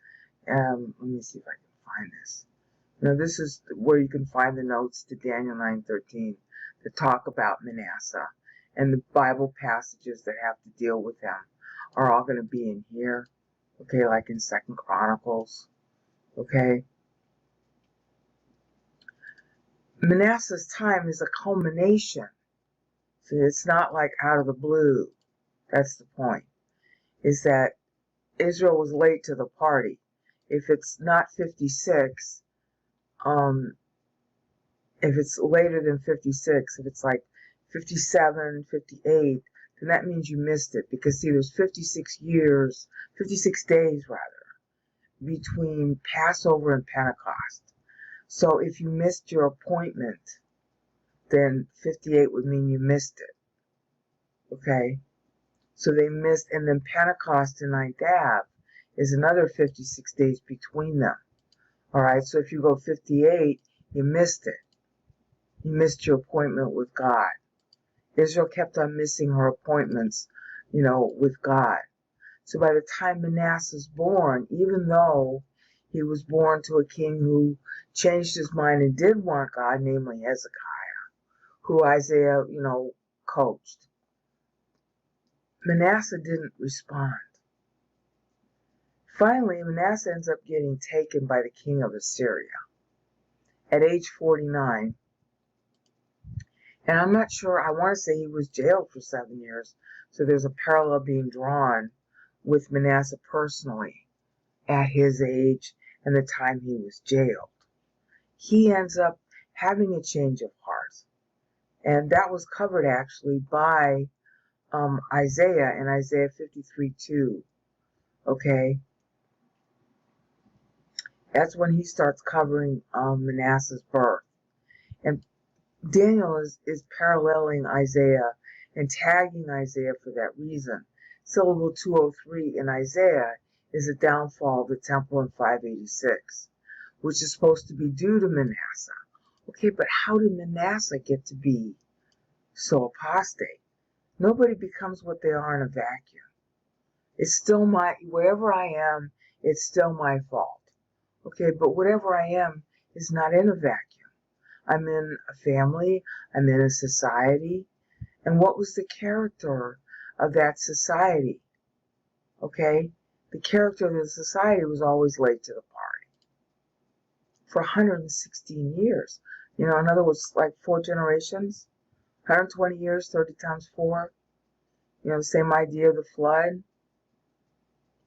let me see if I can find this. This is where you can find the notes to Daniel 9:13 that talk about Manasseh. And the Bible passages that have to deal with him are all going to be in here. Okay, like in 2 Chronicles. Okay. Manasseh's time is a culmination. See, it's not like out of the blue. That's the point. Is that Israel was late to the party. If it's not 56, if it's later than 56, if it's like 57, 58, then that means you missed it. Because see, there's 56 days between Passover and Pentecost. So if you missed your appointment, then 58 would mean you missed it. Okay? So they missed, and then Pentecost and Ninth Ave is another 56 days between them. Alright, so if you go 58, you missed it. You missed your appointment with God. Israel kept on missing her appointments, with God. So by the time Manasseh's born, even though he was born to a king who changed his mind and did want God, namely Hezekiah, who Isaiah, coached, Manasseh didn't respond. Finally, Manasseh ends up getting taken by the king of Assyria at age 49. And I'm not sure, I want to say he was jailed for 7 years. So there's a parallel being drawn with Manasseh personally at his age and the time he was jailed. He ends up having a change of heart. And that was covered actually by Isaiah in Isaiah 53:2. Okay? That's when he starts covering Manasseh's birth. And Daniel is paralleling Isaiah and tagging Isaiah for that reason. Syllable 203 in Isaiah is the downfall of the temple in 586, which is supposed to be due to Manasseh. Okay, but how did Manasseh get to be so apostate? Nobody becomes what they are in a vacuum. It's still wherever I am, it's still my fault. Okay, but whatever I am is not in a vacuum. I'm in a family, I'm in a society, and what was the character of that society? Okay, the character of the society was always late to the party. For 116 years. In other words, like 4 generations, 120 years, 30 times 4. The same idea of the flood.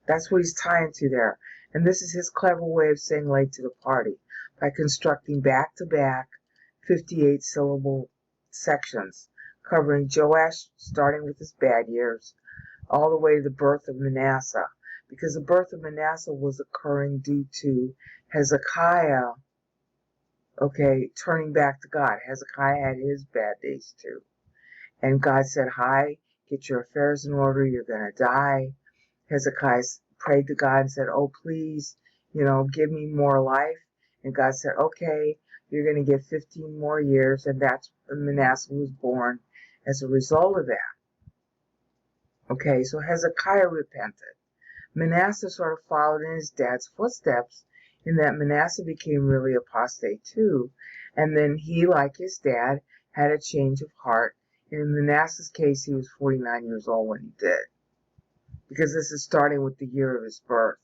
That's what he's tying to there. And this is his clever way of saying late to the party, by constructing back-to-back 58-syllable sections, covering Joash, starting with his bad years, all the way to the birth of Manasseh, because the birth of Manasseh was occurring due to Hezekiah, turning back to God. Hezekiah had his bad days too. And God said, hi, get your affairs in order, you're going to die. Hezekiah prayed to God and said, oh, please, give me more life. And God said, okay, you're going to get 15 more years. And that's when Manasseh was born as a result of that. Okay, so Hezekiah repented. Manasseh sort of followed in his dad's footsteps in that Manasseh became really apostate too. And then he, like his dad, had a change of heart. And in Manasseh's case, he was 49 years old when he did. Because this is starting with the year of his birth.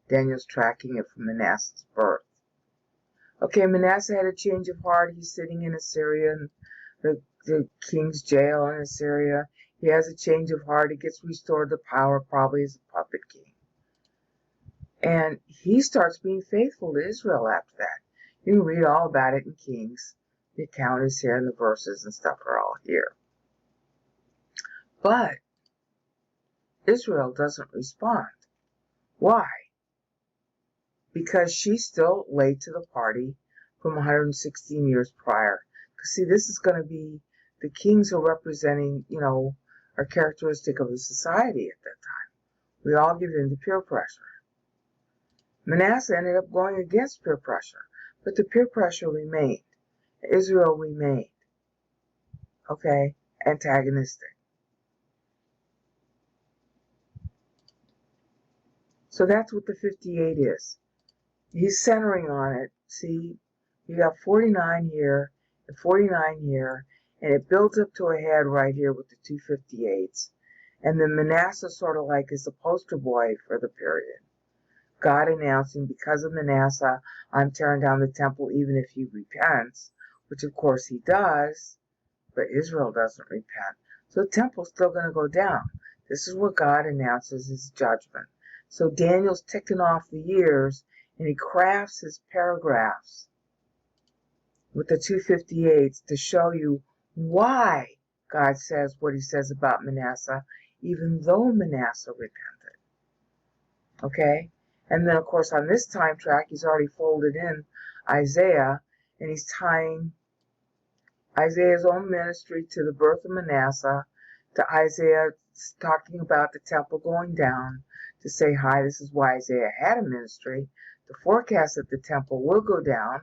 Daniel's tracking it from Manasseh's birth. Okay, Manasseh had a change of heart. He's sitting in Assyria, in the king's jail in Assyria. He has a change of heart. He gets restored to power, probably as a puppet king. And he starts being faithful to Israel after that. You can read all about it in Kings. The account is here, and the verses and stuff are all here. But Israel doesn't respond. Why? Because she's still late to the party from 116 years prior. Because, see, this is going to be, the kings are representing, are characteristic of the society at that time. We all give in to peer pressure. Manasseh ended up going against peer pressure, but the peer pressure remained. Israel remained, antagonistic. So that's what the 58 is. He's centering on it. See, you got 49 here and 49 here, and it builds up to a head right here with the two 58s. And then Manasseh sort of like is the poster boy for the period. God announcing, because of Manasseh, I'm tearing down the temple even if he repents, which of course he does, but Israel doesn't repent. So the temple's still going to go down. This is what God announces his judgment. So Daniel's ticking off the years, and he crafts his paragraphs with the 258s to show you why God says what he says about Manasseh, even though Manasseh repented. Okay? And then, of course, on this time track, he's already folded in Isaiah, and he's tying Isaiah's own ministry to the birth of Manasseh, to Isaiah talking about the temple going down, to say, hi, this is why Isaiah had a ministry, to forecast that the temple will go down.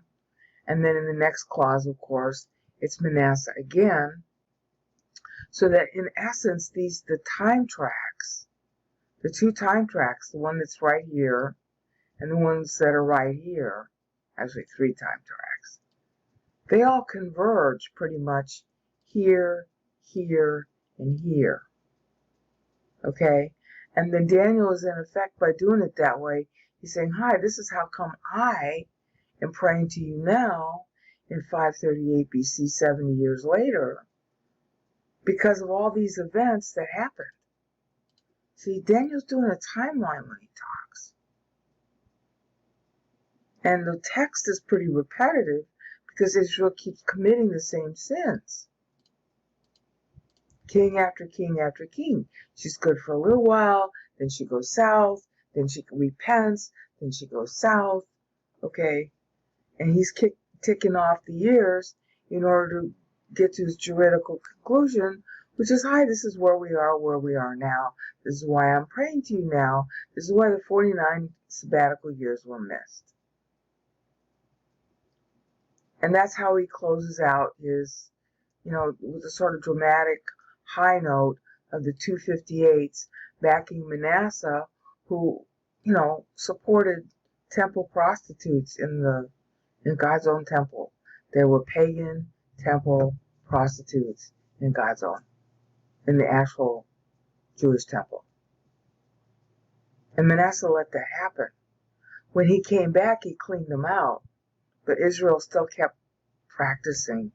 And then in the next clause, of course, it's Manasseh again. So that in essence, the time tracks, the two time tracks, the one that's right here and the ones that are right here, actually three time tracks, they all converge pretty much here, here, and here. Okay? And then Daniel is in effect, by doing it that way, he's saying, hi, this is how come I am praying to you now in 538 BC, 70 years later, because of all these events that happened. See, Daniel's doing a timeline when he talks. And the text is pretty repetitive because Israel keeps committing the same sins. King after king after king. She's good for a little while, then she goes south, then she repents, then she goes south, okay? And he's ticking off the years in order to get to his juridical conclusion, which is, hi, this is where we are now. This is why I'm praying to you now. This is why the 49 sabbatical years were missed. And that's how he closes out his, with a sort of dramatic high note of the 258s backing Manasseh, who, supported temple prostitutes in God's own temple. There were pagan temple prostitutes in the actual Jewish temple. And Manasseh let that happen. When he came back, he cleaned them out. But Israel still kept practicing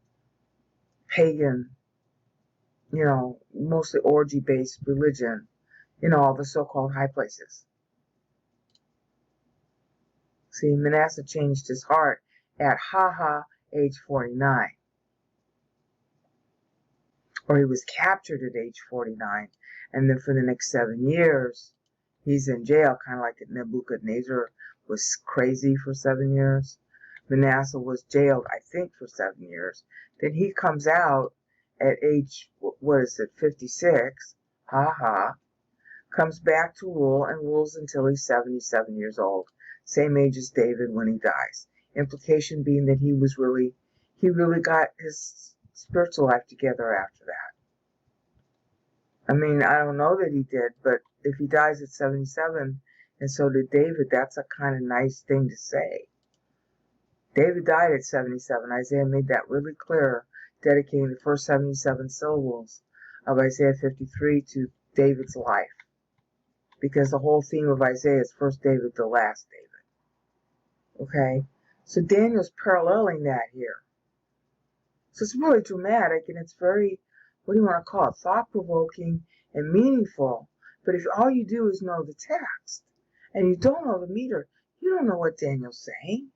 pagan, mostly orgy-based religion in all the so-called high places. See, Manasseh changed his heart at age 49. Or he was captured at age 49. And then for the next 7 years, he's in jail, kind of like Nebuchadnezzar was crazy for 7 years. Manasseh was jailed, I think, for 7 years. Then he comes out at age, 56, comes back to rule and rules until he's 77 years old. Same age as David when he dies. Implication being that he really got his spiritual life together after that. I mean, I don't know that he did, but if he dies at 77, and so did David, that's a kind of nice thing to say. David died at 77. Isaiah made that really clear, dedicating the first 77 syllables of Isaiah 53 to David's life. Because the whole theme of Isaiah is first David to last David. Okay? So Daniel's paralleling that here. So it's really dramatic, and it's very, what do you want to call it, thought-provoking and meaningful. But if all you do is know the text, and you don't know the meter, you don't know what Daniel's saying.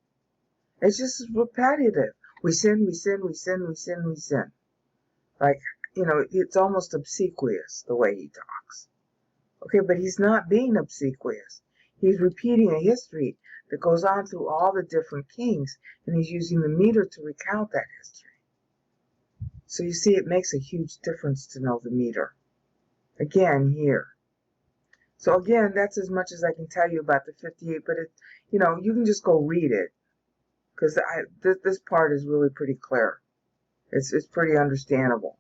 It's just repetitive. We sin, we sin, we sin, we sin, we sin. Like, it's almost obsequious the way he talks. Okay, but he's not being obsequious. He's repeating a history that goes on through all the different kings, and he's using the meter to recount that history. So you see, it makes a huge difference to know the meter. Again, here. So again, that's as much as I can tell you about the 58, but you can just go read it. Because this part is really pretty clear. It's pretty understandable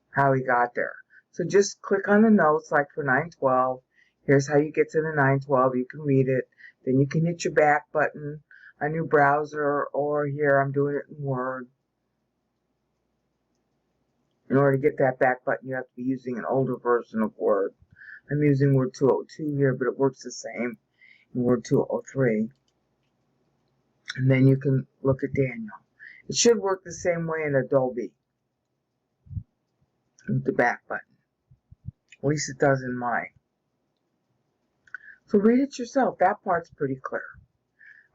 how he got there. So just click on the notes, like for 912. Here's how you get to the 912. You can read it. Then you can hit your back button on your browser, or here I'm doing it in Word. In order to get that back button, you have to be using an older version of Word. I'm using Word 202 here, but it works the same in Word 203. And then you can look at Daniel. It should work the same way in Adobe with the back button. At least it does in mine. So read it yourself. That part's pretty clear.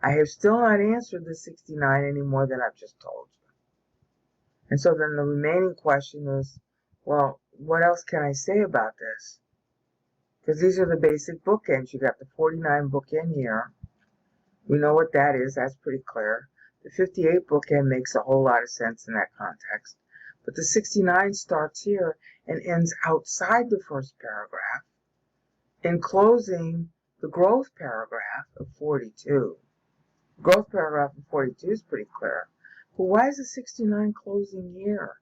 I have still not answered the 69 any more than I've just told you. And so then the remaining question is, well, what else can I say about this? Because these are the basic bookends. You got the 49 bookend here. We know what that is. That's pretty clear. The 58 bookend makes a whole lot of sense in that context. But the 69 starts here and ends outside the first paragraph, enclosing the growth paragraph of 42. The growth paragraph of 42 is pretty clear. But why is the 69 closing here?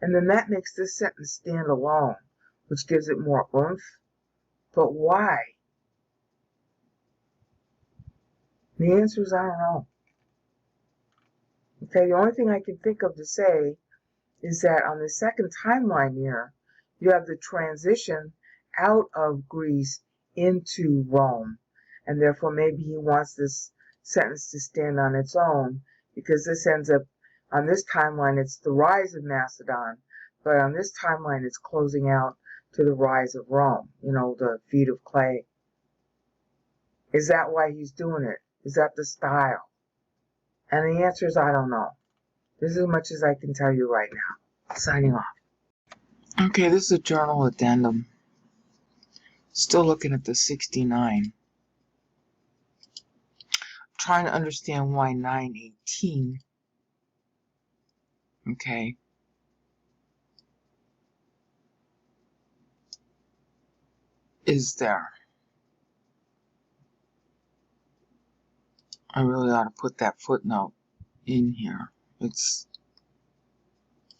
And then that makes this sentence stand alone, which gives it more oomph. But why? The answer is I don't know. Okay, the only thing I can think of to say is that on the second timeline here, you have the transition out of Greece into Rome. And therefore maybe he wants this sentence to stand on its own, because this ends up, on this timeline, it's the rise of Macedon, but on this timeline, it's closing out to the rise of Rome, the feet of clay. Is that why he's doing it? Is that the style? And the answer is I don't know. This is as much as I can tell you right now. Signing off. Okay, this is a journal addendum. Still looking at the 69. Trying to understand why 918, okay, is there. I really ought to put that footnote in here. It's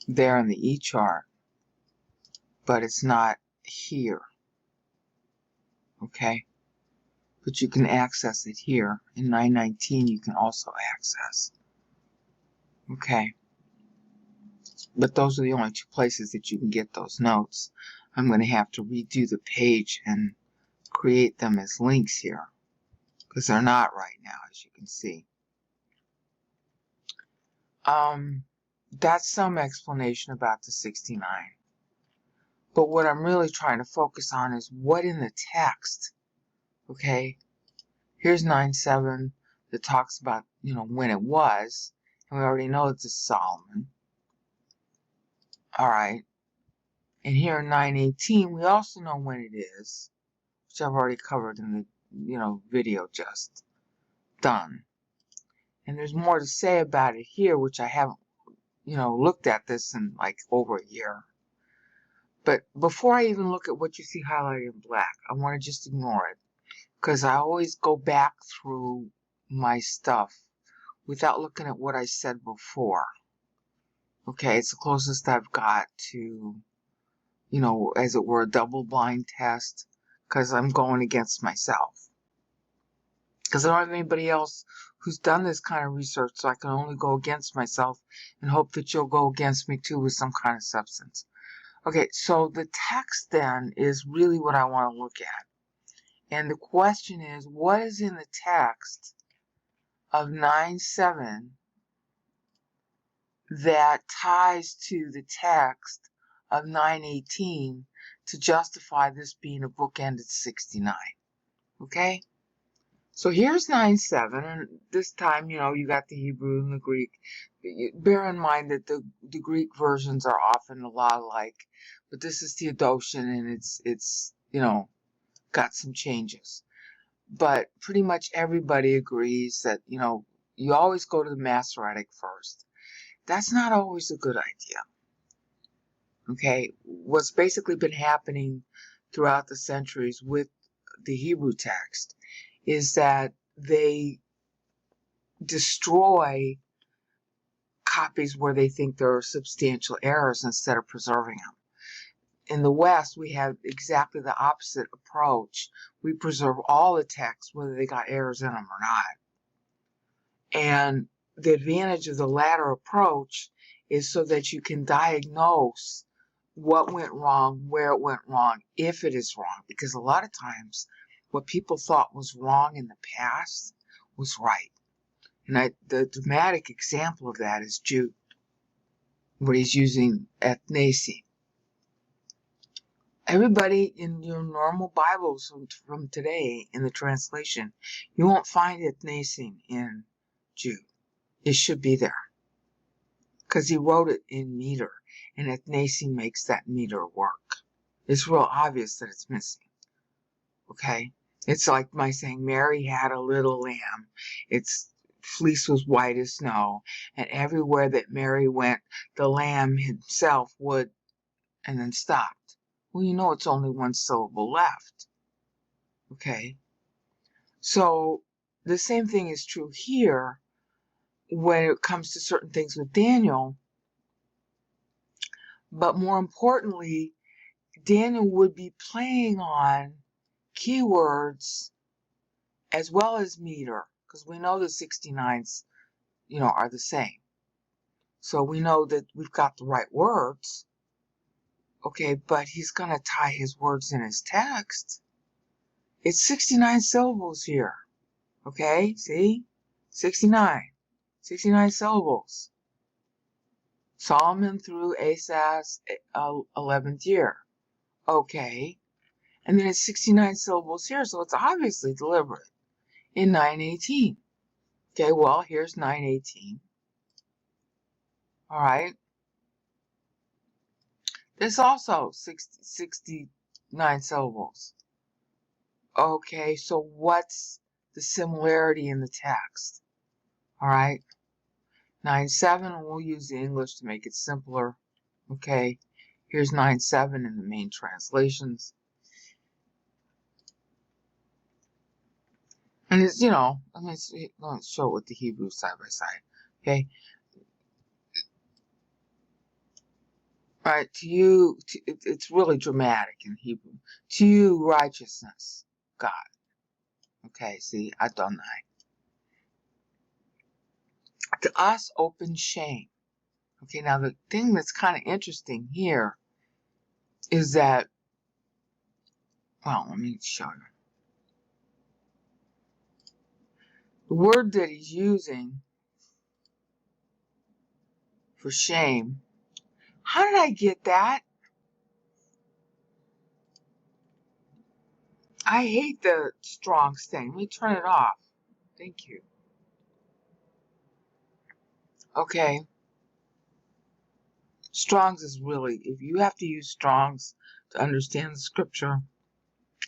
there in the E-chart, but it's not here. Okay? But you can access it here. In 919, you can also access. Okay? But those are the only two places that you can get those notes. I'm going to have to redo the page and create them as links here, because they're not right now, as you can see. That's some explanation about the 69. But what I'm really trying to focus on is what in the text. Okay? Here's 9:7 that talks about, when it was. And we already know it's Solomon. Alright. And here in 9:18, we also know when it is, which I've already covered in the, video just done. And there's more to say about it here, which I haven't, looked at this in like over a year. But before I even look at what you see highlighted in black, I want to just ignore it. Because I always go back through my stuff without looking at what I said before. Okay, it's the closest I've got to, you know, as it were, a double-blind test, because I'm going against myself. Because I don't have anybody else who's done this kind of research, so I can only go against myself and hope that you'll go against me too with some kind of substance. Okay, so the text then is really what I want to look at. And the question is, what is in the text of 9.7 that ties to the text of 9.18 to justify this being a bookended 69? Okay? So here's 9.7, and this time, you know, you got the Hebrew and the Greek. Bear in mind that the Greek versions are often a lot alike, but this is Theodotion, and it's you know, got some changes. But pretty much everybody agrees that, you know, you always go to the Masoretic first. That's not always a good idea. Okay? What's basically been happening throughout the centuries with the Hebrew text is that they destroy copies where they think there are substantial errors instead of preserving them. In the West, we have exactly the opposite approach. We preserve all the texts, whether they got errors in them or not. And the advantage of the latter approach is so that you can diagnose what went wrong, where it went wrong, if it is wrong. Because a lot of times, what people thought was wrong in the past was right. And the dramatic example of that is Jude, where he's using ethnicene. Everybody in your normal Bibles from today, in the translation, you won't find ethnicene in Jude. It should be there, because he wrote it in meter, and ethnicene makes that meter work. It's real obvious that it's missing. Okay? It's like my saying, Mary had a little lamb. Its fleece was white as snow, and everywhere that Mary went, the lamb himself would, and then stopped. Well, you know it's only one syllable left. Okay? So the same thing is true here when it comes to certain things with Daniel. But more importantly, Daniel would be playing on keywords as well as meter, because we know the 69s, you know, are the same. So we know that we've got the right words. Okay, but he's going to tie his words in his text. It's 69 syllables here. Okay, see? 69 syllables. Solomon through Asa's 11th year. Okay. And then it's 69 syllables here, so it's obviously deliberate. In 9.18. Okay, well, here's 9.18. All right. This also 69 syllables. Okay, so what's the similarity in the text? All right. 9.7, we'll use the English to make it simpler. Okay, here's 9.7 in the main translations. And it's, you know, let's show it with the Hebrew side by side. Okay. All right, to you, it's really dramatic in Hebrew. To you, righteousness, God. Okay, see, I've done that. To us, open shame. Okay, now the thing that's kind of interesting here is that, well, let me show you. The word that he's using for shame, how did I get that? I hate the Strong's thing. Let me turn it off. Thank you. Okay. Strong's is really, if you have to use Strong's to understand the scripture,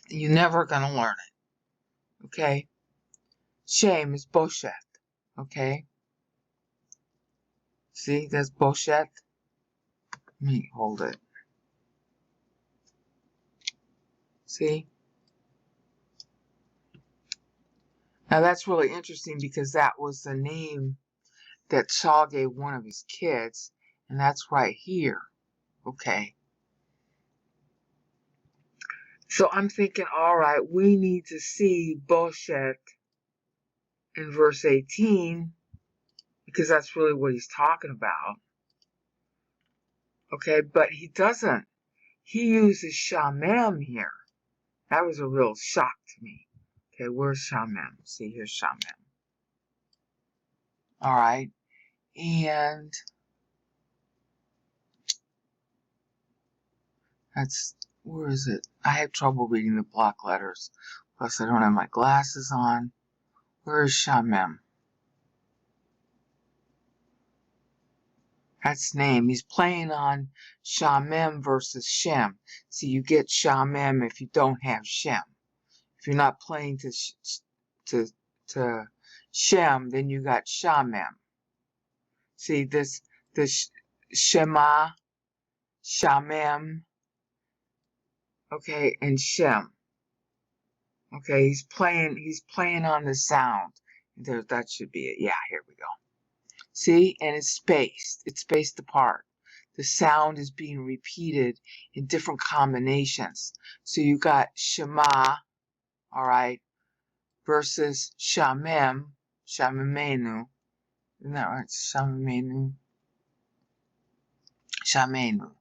you're never going to learn it. Okay? Shame is boshet. Okay? See, that's boshet. Let me hold it. See? Now that's really interesting because that was the name that Saul gave one of his kids, and that's right here. Okay. So I'm thinking, all right, we need to see Boshet in verse 18, because that's really what he's talking about. Okay, but he doesn't. He uses Shamem here. That was a real shock to me. Okay, where's Shamem? See, here's Shamem. All right, and that's, where is it? I have trouble reading the block letters. Plus, I don't have my glasses on. Where is Shamem? That's name. He's playing on Shamem versus Shem. See, you get Shamem if you don't have Shem. If you're not playing to Shem, then you got Shamem. See, this Shema, Shamem, okay, and Shem. Okay, he's playing on the sound. There, that should be it. Yeah, here we go. See, and it's spaced apart. The sound is being repeated in different combinations. So you got Shema, all right, versus Shamem, Shamemenu. Isn't that right? Shamemenu. Shamenu.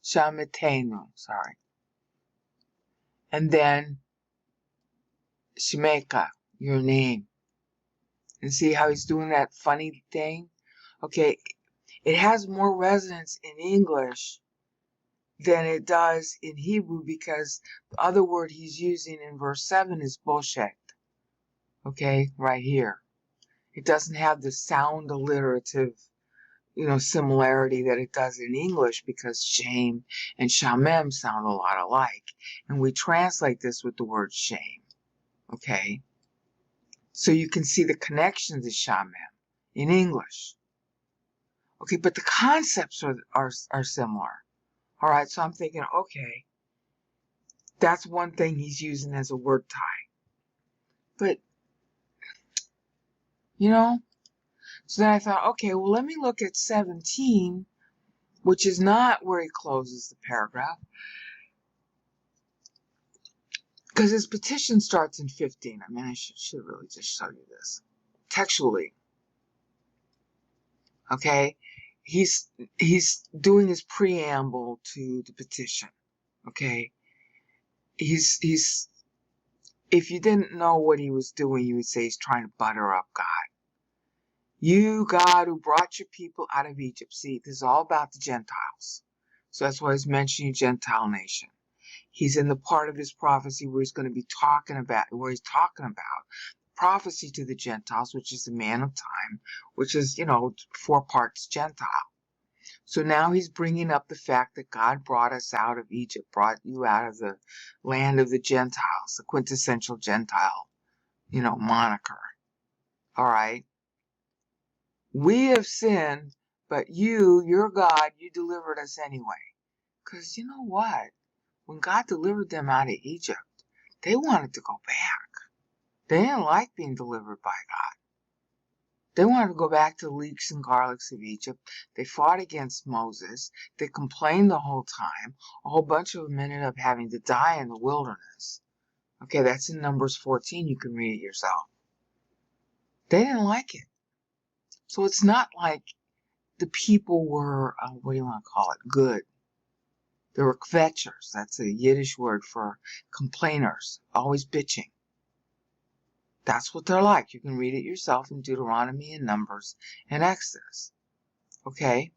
Shametenu, sorry. And then Shemeka, your name. And see how he's doing that funny thing? Okay, it has more resonance in English than it does in Hebrew, because the other word he's using in verse 7 is Boshet. Okay, right here. It doesn't have the sound alliterative, similarity that it does in English, because shame and shamem sound a lot alike. And we translate this with the word shame. Okay? So you can see the connection to shamem in English. Okay, but the concepts are similar. All right, so I'm thinking, okay, that's one thing he's using as a word tie. But, so then I thought, okay, well, let me look at 17, which is not where he closes the paragraph, because his petition starts in 15. I mean, I should really just show you this textually. Okay, he's doing his preamble to the petition. Okay, he's if you didn't know what he was doing, you would say he's trying to butter up God. You, God, who brought your people out of Egypt. See, this is all about the Gentiles. So that's why he's mentioning Gentile nation. He's in the part of his prophecy where he's talking about prophecy to the Gentiles, which is the man of time, which is, 4 parts Gentile. So now he's bringing up the fact that God brought us out of Egypt, brought you out of the land of the Gentiles, the quintessential Gentile, moniker. All right. We have sinned, but your God, you delivered us anyway. Because you know what? When God delivered them out of Egypt, they wanted to go back. They didn't like being delivered by God. They wanted to go back to the leeks and garlics of Egypt. They fought against Moses. They complained the whole time. A whole bunch of them ended up having to die in the wilderness. Okay, that's in Numbers 14. You can read it yourself. They didn't like it. So it's not like the people were, good. They were kvetchers. That's a Yiddish word for complainers, always bitching. That's what they're like. You can read it yourself in Deuteronomy and Numbers and Exodus. Okay?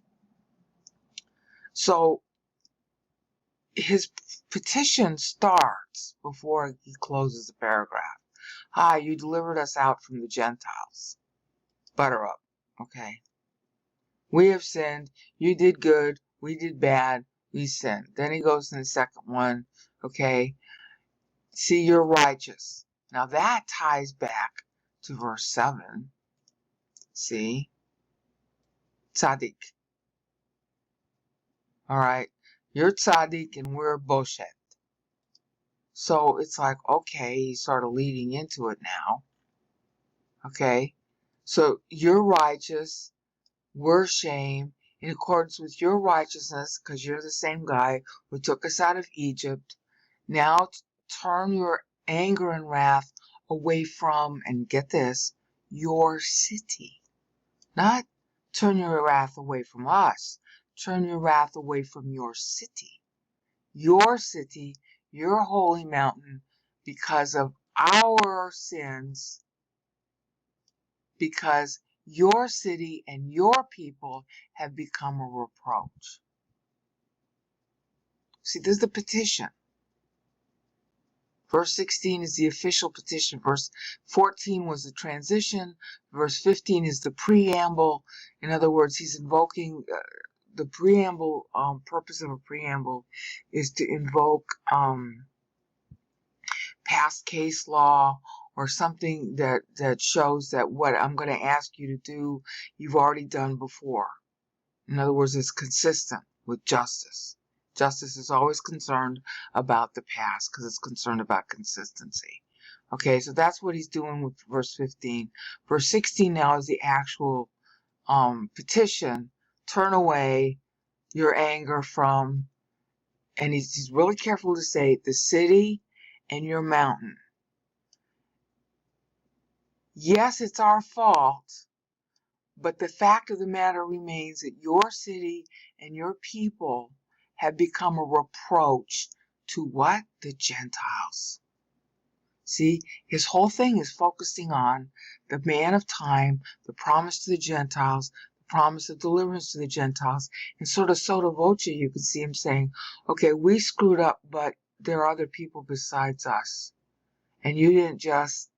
So his petition starts before he closes the paragraph. Hi, you delivered us out from the Gentiles. Butter up. Okay? We have sinned. You did good. We did bad. We sinned. Then he goes in the second one. Okay? See, you're righteous. Now that ties back to verse 7. See? Tzaddik. All right? You're tzaddik and we're boshet. So it's like, okay, he's sort of leading into it now. Okay? So you're righteous we're shame in accordance with your righteousness, because you're the same guy who took us out of Egypt. Now turn your anger and wrath away from, and get this, your city. Not turn your wrath away from us. Turn your wrath away from your city. Your city, your holy mountain, because of our sins, because your city and your people have become a reproach. See, this is the petition. Verse 16 is the official petition. Verse 14 was the transition. Verse 15 is the preamble. In other words, he's invoking the preamble. Purpose of a preamble is to invoke past case law or something that shows that what I'm going to ask you to do, you've already done before. In other words, it's consistent with justice. Justice is always concerned about the past because it's concerned about consistency. Okay, so that's what he's doing with verse 15. Verse 16 now is the actual petition. Turn away your anger from, and he's really careful to say, the city and your mountain. Yes, it's our fault, but the fact of the matter remains that your city and your people have become a reproach to what? The Gentiles. See, his whole thing is focusing on the man of time, the promise to the Gentiles, the promise of deliverance to the Gentiles, and sort of sotto voce, you can see him saying, okay, we screwed up, but there are other people besides us. And you didn't just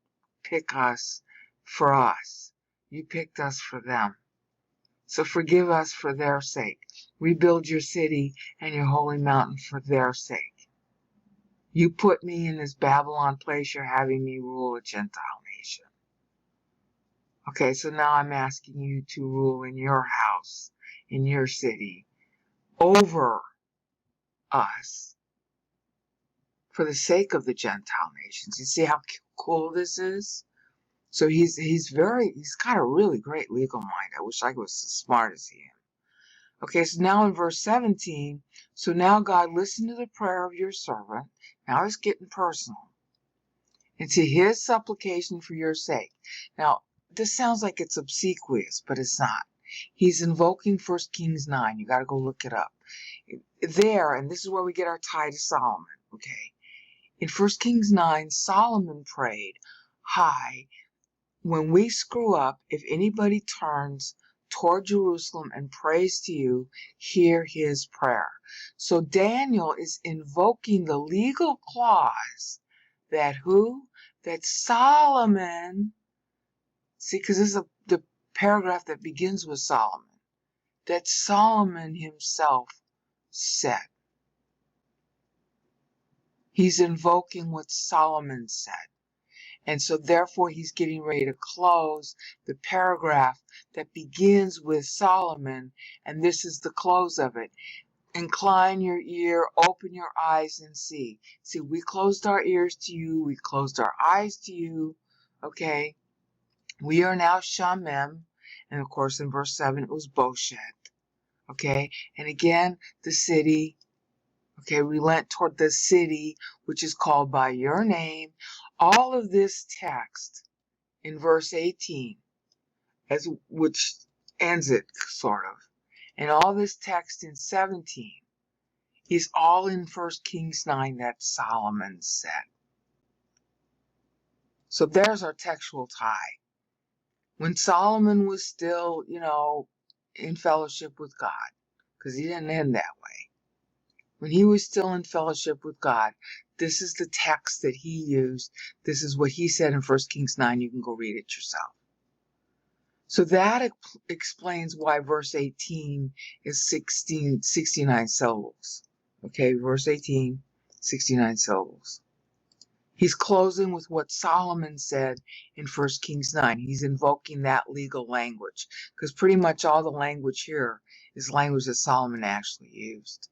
pick us for us. You picked us for them. So forgive us for their sake. Rebuild your city and your holy mountain for their sake. You put me in this Babylon place, you're having me rule a Gentile nation. Okay, so now I'm asking you to rule in your house, in your city, over us, for the sake of the Gentile nations. You see how cool this is? So he's got a really great legal mind. I wish I was as smart as he is. Okay, so now in verse 17, so now God, listen to the prayer of your servant. Now he's getting personal. And to his supplication for your sake. Now, this sounds like it's obsequious, but it's not. He's invoking 1 Kings 9. You got to go look it up. There, and this is where we get our tie to Solomon, okay? In 1 Kings 9, Solomon prayed, hi, when we screw up, if anybody turns toward Jerusalem and prays to you, hear his prayer. So Daniel is invoking the legal clause that who? That Solomon, see, because this is the paragraph that begins with Solomon, that Solomon himself said. He's invoking what Solomon said. And so therefore he's getting ready to close the paragraph that begins with Solomon, and this is the close of it. Incline your ear, open your eyes, and see. See, we closed our ears to you, we closed our eyes to you, okay? We are now Shamem, and of course in verse 7 it was Boshet, okay? And again, the city, okay, relent toward the city, which is called by your name. All of this text in verse 18, which ends it, sort of, and all this text in 17 is all in 1 Kings 9 that Solomon said. So there's our textual tie. When Solomon was still, in fellowship with God, because he didn't end that way. When he was still in fellowship with God, this is the text that he used. This is what he said in 1 Kings 9. You can go read it yourself. So that explains why verse 18 is 69 syllables. Okay, verse 18, 69 syllables. He's closing with what Solomon said in 1 Kings 9. He's invoking that legal language, because pretty much all the language here is language that Solomon actually used.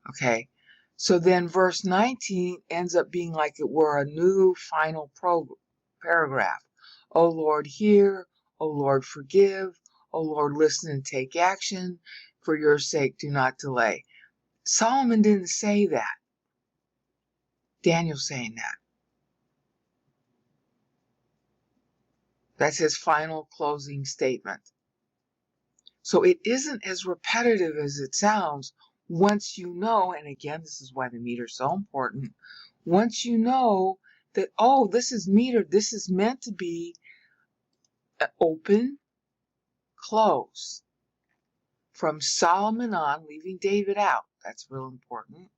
Okay, so then verse 19 ends up being like it were a new final paragraph. O Lord, hear. O Lord, forgive. O Lord, listen and take action. For your sake, do not delay. Solomon didn't say that. Daniel's saying that. That's his final closing statement. So it isn't as repetitive as it sounds once you know, and again, this is why the meter is so important. Once you know that, oh, this is metered, this is meant to be open, close. From Solomon on, leaving David out, that's real important.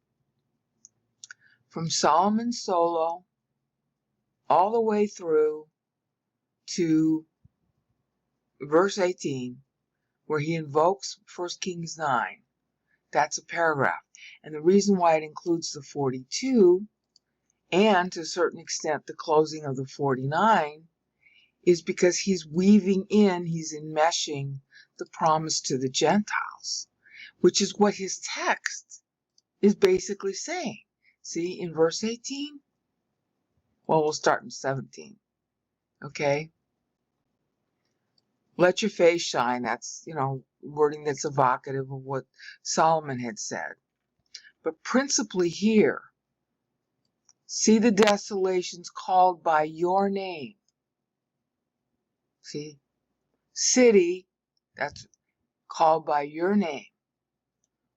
From Solomon solo, all the way through to verse 18, where he invokes 1 Kings 9. That's a paragraph. And the reason why it includes the 42, and to a certain extent the closing of the 49, is because he's weaving in, he's enmeshing the promise to the Gentiles, which is what his text is basically saying. See, in verse 18? Well, we'll start in 17. Okay? Let your face shine. That's, wording that's evocative of what Solomon had said. But principally here, see the desolations called by your name. See? City, that's called by your name.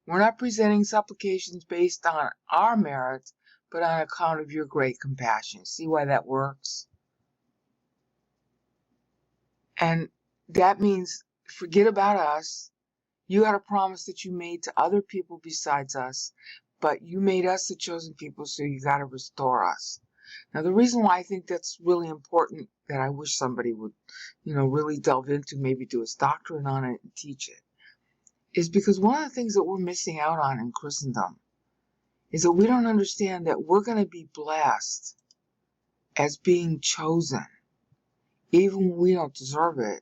We're not presenting supplications based on our merits, but on account of your great compassion. See why that works? And that means forget about us. You got a promise that you made to other people besides us, but you made us the chosen people, so you got to restore us. Now, the reason why I think that's really important, that I wish somebody would, really delve into, maybe do his doctorate on it and teach it, is because one of the things that we're missing out on in Christendom is that we don't understand that we're going to be blessed as being chosen, even when we don't deserve it.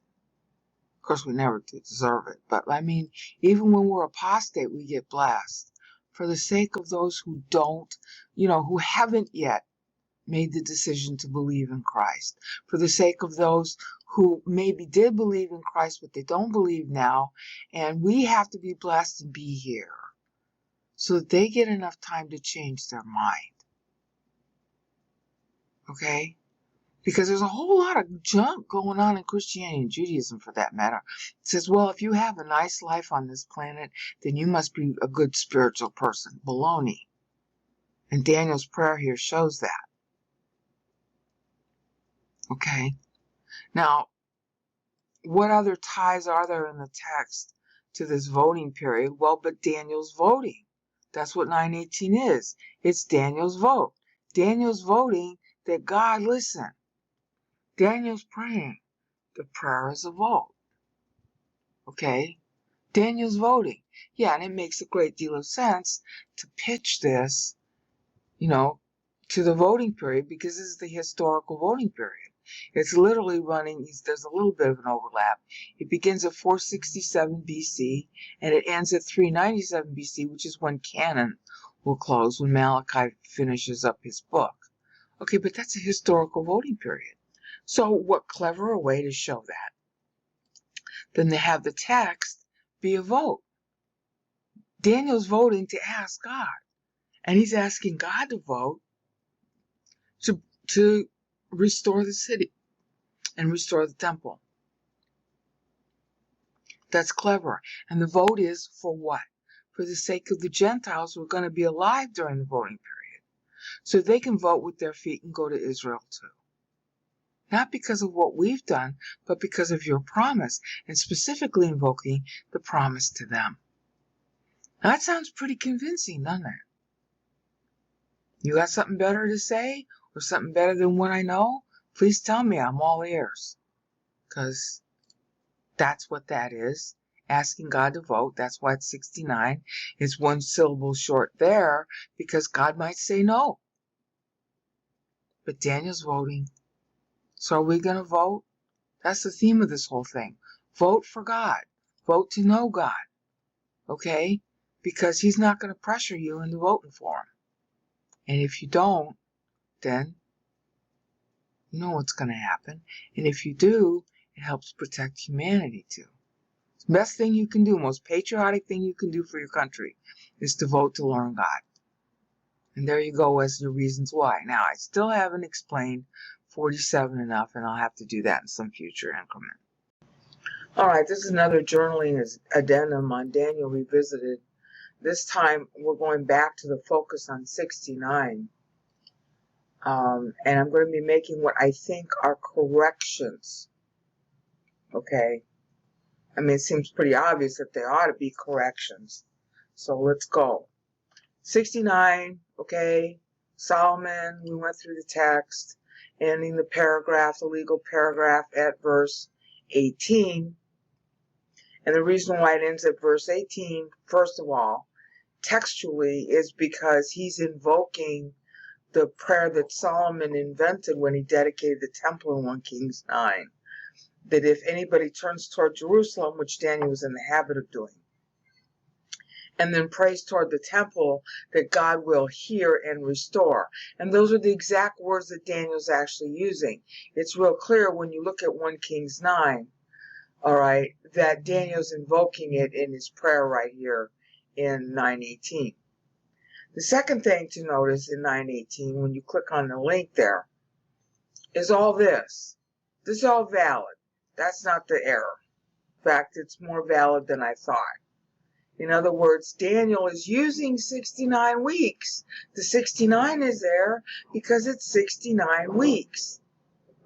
Of course, we never do deserve it, but I mean, even when we're apostate, we get blessed for the sake of those who don't, who haven't yet made the decision to believe in Christ, for the sake of those who maybe did believe in Christ, but they don't believe now, and we have to be blessed and be here so that they get enough time to change their mind. Okay? Because there's a whole lot of junk going on in Christianity and Judaism, for that matter. It says, well, if you have a nice life on this planet, then you must be a good spiritual person. Baloney. And Daniel's prayer here shows that. Okay? Now, what other ties are there in the text to this voting period? Well, but Daniel's voting. That's what 9:18 is. It's Daniel's vote. Daniel's voting that God listen. Daniel's praying. The prayer is a vote. Okay? Daniel's voting. Yeah, and it makes a great deal of sense to pitch this, to the voting period, because this is the historical voting period. It's literally running, there's a little bit of an overlap. It begins at 467 BC, and it ends at 397 BC, which is when canon will close, when Malachi finishes up his book. Okay, but that's a historical voting period. So what cleverer way to show that than to have the text be a vote? Daniel's voting to ask God, and he's asking God to vote to restore the city and restore the temple. That's clever. And the vote is for what? For the sake of the Gentiles who are going to be alive during the voting period, so they can vote with their feet and go to Israel too. Not because of what we've done, but because of your promise, and specifically invoking the promise to them. Now, that sounds pretty convincing, doesn't it? You got something better to say, or something better than what I know? Please tell me. I'm all ears. Because that's what that is. Asking God to vote. That's why it's 69. It's one syllable short there, because God might say no. But Daniel's voting. So are we going to vote? That's the theme of this whole thing. Vote for God. Vote to know God. Okay? Because he's not going to pressure you into voting for him. And if you don't, then you know what's going to happen. And if you do, it helps protect humanity too. Best thing you can do, most patriotic thing you can do for your country is to vote to learn God. And there you go as your reasons why. Now, I still haven't explained 47 enough, and I'll have to do that in some future increment. All right, this is another journaling addendum on Daniel Revisited. This time, we're going back to the focus on 69. And I'm going to be making what I think are corrections. Okay? I mean, it seems pretty obvious that there ought to be corrections. So let's go. 69, okay, Solomon, we went through the text, ending the paragraph, the legal paragraph at verse 18. And the reason why it ends at verse 18, first of all, textually, is because he's invoking the prayer that Solomon invented when he dedicated the temple in 1 Kings 9. That if anybody turns toward Jerusalem, which Daniel was in the habit of doing, and then prays toward the temple, that God will hear and restore. And those are the exact words that Daniel's actually using. It's real clear when you look at 1 Kings 9, all right, that Daniel's invoking it in his prayer right here in 9:18. The second thing to notice in 9:18, when you click on the link there, is all this. This is all valid. That's not the error. In fact, it's more valid than I thought. In other words, Daniel is using 69 weeks. The 69 is there because it's 69 weeks.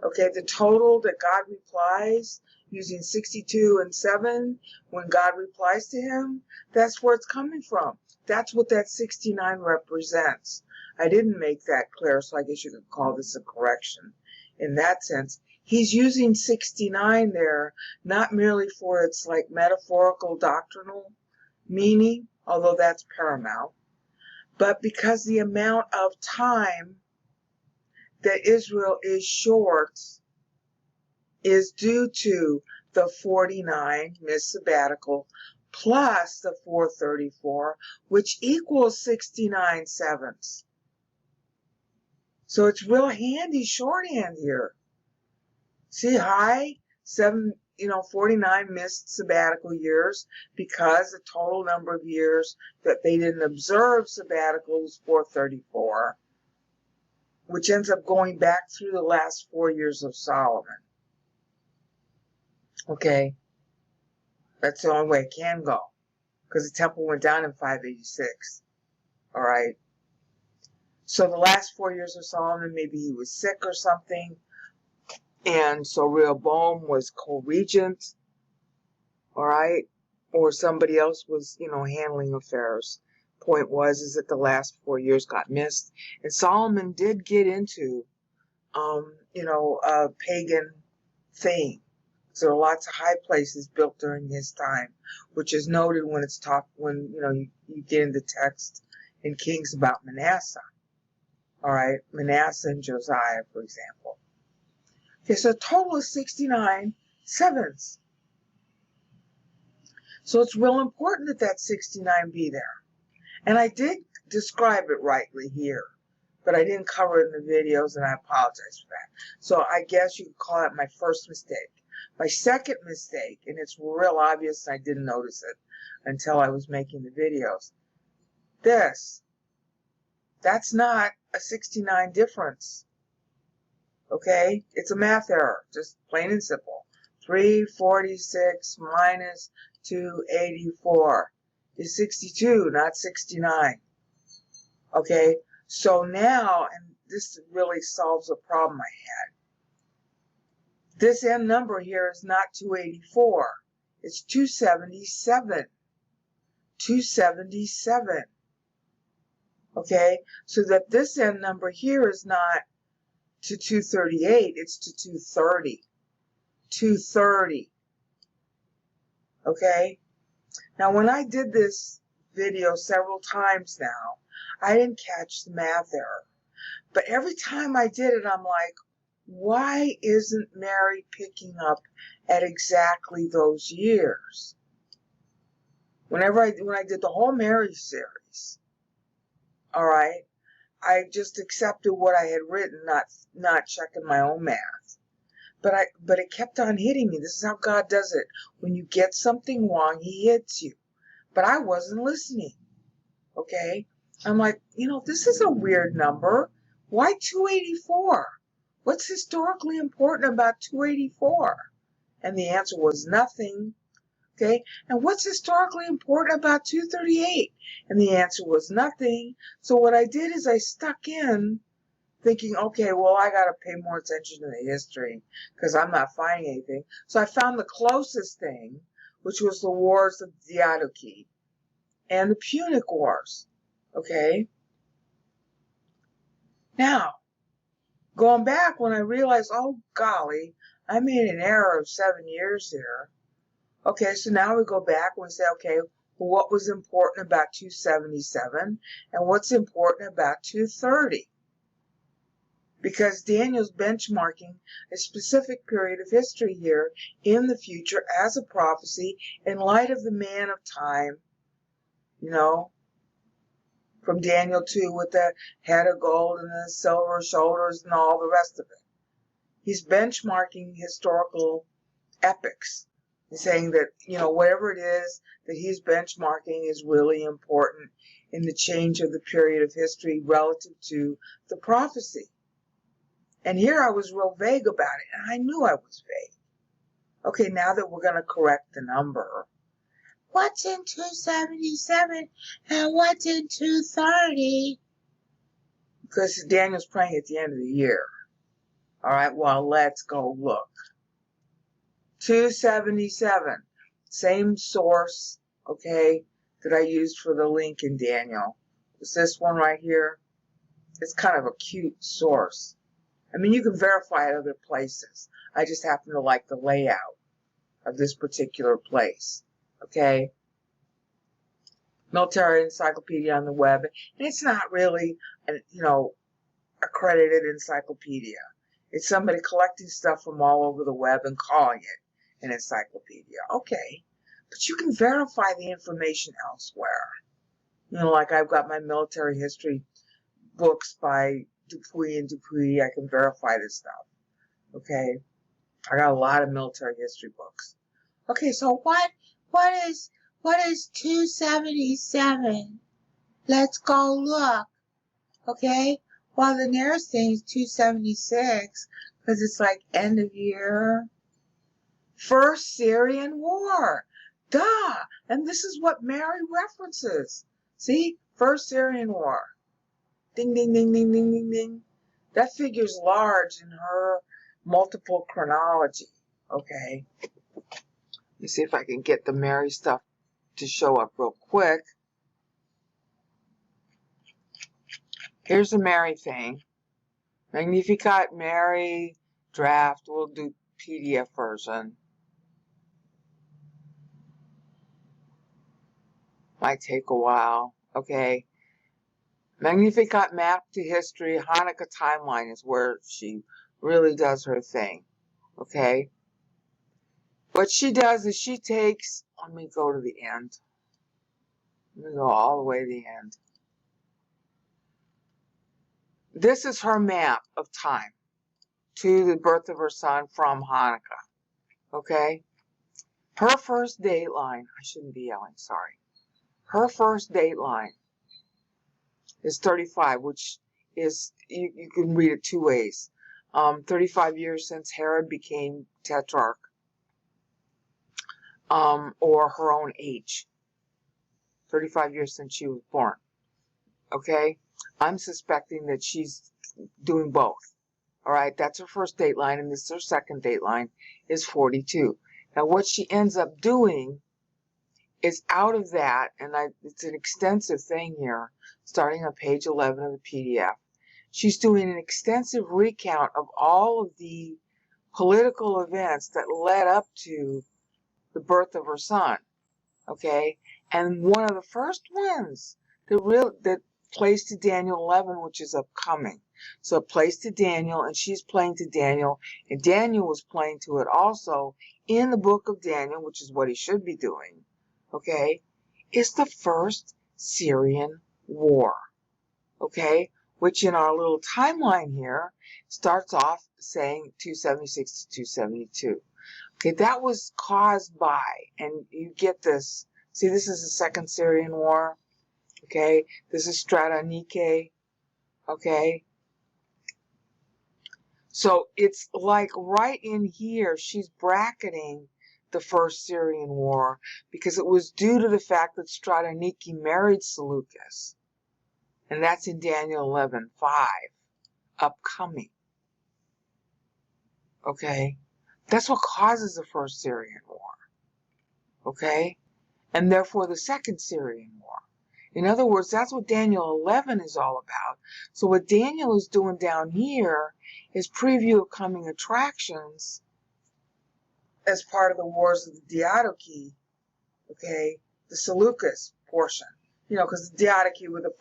Okay, the total that God replies using 62 and 7, when God replies to him, that's where it's coming from. That's what that 69 represents. I didn't make that clear, so I guess you could call this a correction. In that sense, he's using 69 there, not merely for its like metaphorical doctrinal meaning, although that's paramount, but because the amount of time that Israel is short is due to the 49 missed sabbatical plus the 434, which equals 69 sevenths. So it's real handy shorthand here. See, high 49 missed sabbatical years because the total number of years that they didn't observe sabbatical was 434, which ends up going back through the last 4 years of Solomon. Okay, that's the only way it can go, because the temple went down in 586. All right, so the last 4 years of Solomon, maybe he was sick or something, and so Rehoboam was co-regent, all right, or somebody else was, handling affairs. Point is that the last 4 years got missed, and Solomon did get into, a pagan thing. So there are lots of high places built during his time, which is noted when it's talked, when, you get into text in Kings about Manasseh. All right, Manasseh and Josiah, for example. Okay, so a total of 69 sevens. So it's real important that that 69 be there. And I did describe it rightly here, but I didn't cover it in the videos, and I apologize for that. So I guess you could call that my first mistake. My second mistake, and it's real obvious, and I didn't notice it until I was making the videos. That's not a 69 difference. Okay? It's a math error, just plain and simple. 346 minus 284 is 62, not 69. Okay? So now, and this really solves a problem I had. This end number here is not 284. It's 277. 277. Okay? So that this end number here is not to 238, it's to 230. 230. Okay? Now, when I did this video several times now, I didn't catch the math error. But every time I did it, I'm like, why isn't Mary picking up at exactly those years? When I did the whole Mary series, all right, I just accepted what I had written, not checking my own math. but it kept on hitting me. This is how God does it. When you get something wrong, he hits you. But I wasn't listening. Okay? I'm like, this is a weird number. Why 284? What's historically important about 284? And the answer was nothing. Okay? And what's historically important about 238? And the answer was nothing. So what I did is I stuck in thinking, okay, well, I got to pay more attention to the history because I'm not finding anything. So I found the closest thing, which was the Wars of Diadochi and the Punic Wars. Okay? Now, going back when I realized, oh, golly, I made an error of 7 years here. Okay, so now we go back and we say, okay, well, what was important about 277 and what's important about 230? Because Daniel's benchmarking a specific period of history here in the future as a prophecy in light of the man of time, from Daniel 2 with the head of gold and the silver shoulders and all the rest of it. He's benchmarking historical epics. He's saying that, whatever it is that he's benchmarking is really important in the change of the period of history relative to the prophecy. And here I was real vague about it, and I knew I was vague. Okay, now that we're going to correct the number, what's in 277 and what's in 230? Because Daniel's praying at the end of the year. All right, well, let's go look. 277, same source, okay, that I used for the link in Daniel. It's this one right here. It's kind of a cute source. I mean, you can verify it other places. I just happen to like the layout of this particular place, okay? Military encyclopedia on the web, and it's not really, accredited encyclopedia. It's somebody collecting stuff from all over the web and calling it an encyclopedia. Okay, but you can verify the information elsewhere. Like I've got my military history books by Dupuy and Dupuy. I can verify this stuff. Okay, I got a lot of military history books. Okay, so what is 277? Let's go look. Okay, well, the nearest thing is 276 because it's like end of year. First Syrian War. Duh! And this is what Mary references. See? First Syrian War. Ding, ding, ding, ding, ding, ding, ding. That figure's large in her multiple chronology. Okay. Let me see if I can get the Mary stuff to show up real quick. Here's the Mary thing. Magnificat Mary draft. We'll do PDF version. Might take a while. Okay. Magnificat map to history. Hanukkah timeline is where she really does her thing. Okay. What she does is she takes, let me go to the end. Let me go all the way to the end. This is her map of time to the birth of her son from Hanukkah. Okay? Her first date line, I shouldn't be yelling, sorry. Her first date line is 35, which is, you can read it two ways. 35 years since Herod became tetrarch, or her own age. 35 years since she was born. Okay? I'm suspecting that she's doing both. All right? That's her first date line, and this is her second date line, is 42. Now, what she ends up doing is out of that, and it's an extensive thing here, starting on page 11 of the PDF. She's doing an extensive recount of all of the political events that led up to the birth of her son. Okay? And one of the first ones that plays to Daniel 11, which is upcoming. So it plays to Daniel, and she's playing to Daniel, and Daniel was playing to it also in the book of Daniel, which is what he should be doing. Okay, is the first Syrian War, okay, which in our little timeline here starts off saying 276 to 272. Okay, that was caused by, and you get this. See, this is the Second Syrian War. Okay, this is Strata Nike. Okay, so it's like right in here, she's bracketing the First Syrian War because it was due to the fact that Strata Nike married Seleucus. And that's in Daniel 11:5, upcoming. Okay? That's what causes the First Syrian War. Okay? And therefore the Second Syrian War. In other words, that's what Daniel 11 is all about. So what Daniel is doing down here is preview of coming attractions as part of the Wars of the Diadochi, okay, the Seleucus portion. You know, because the Diadochi were the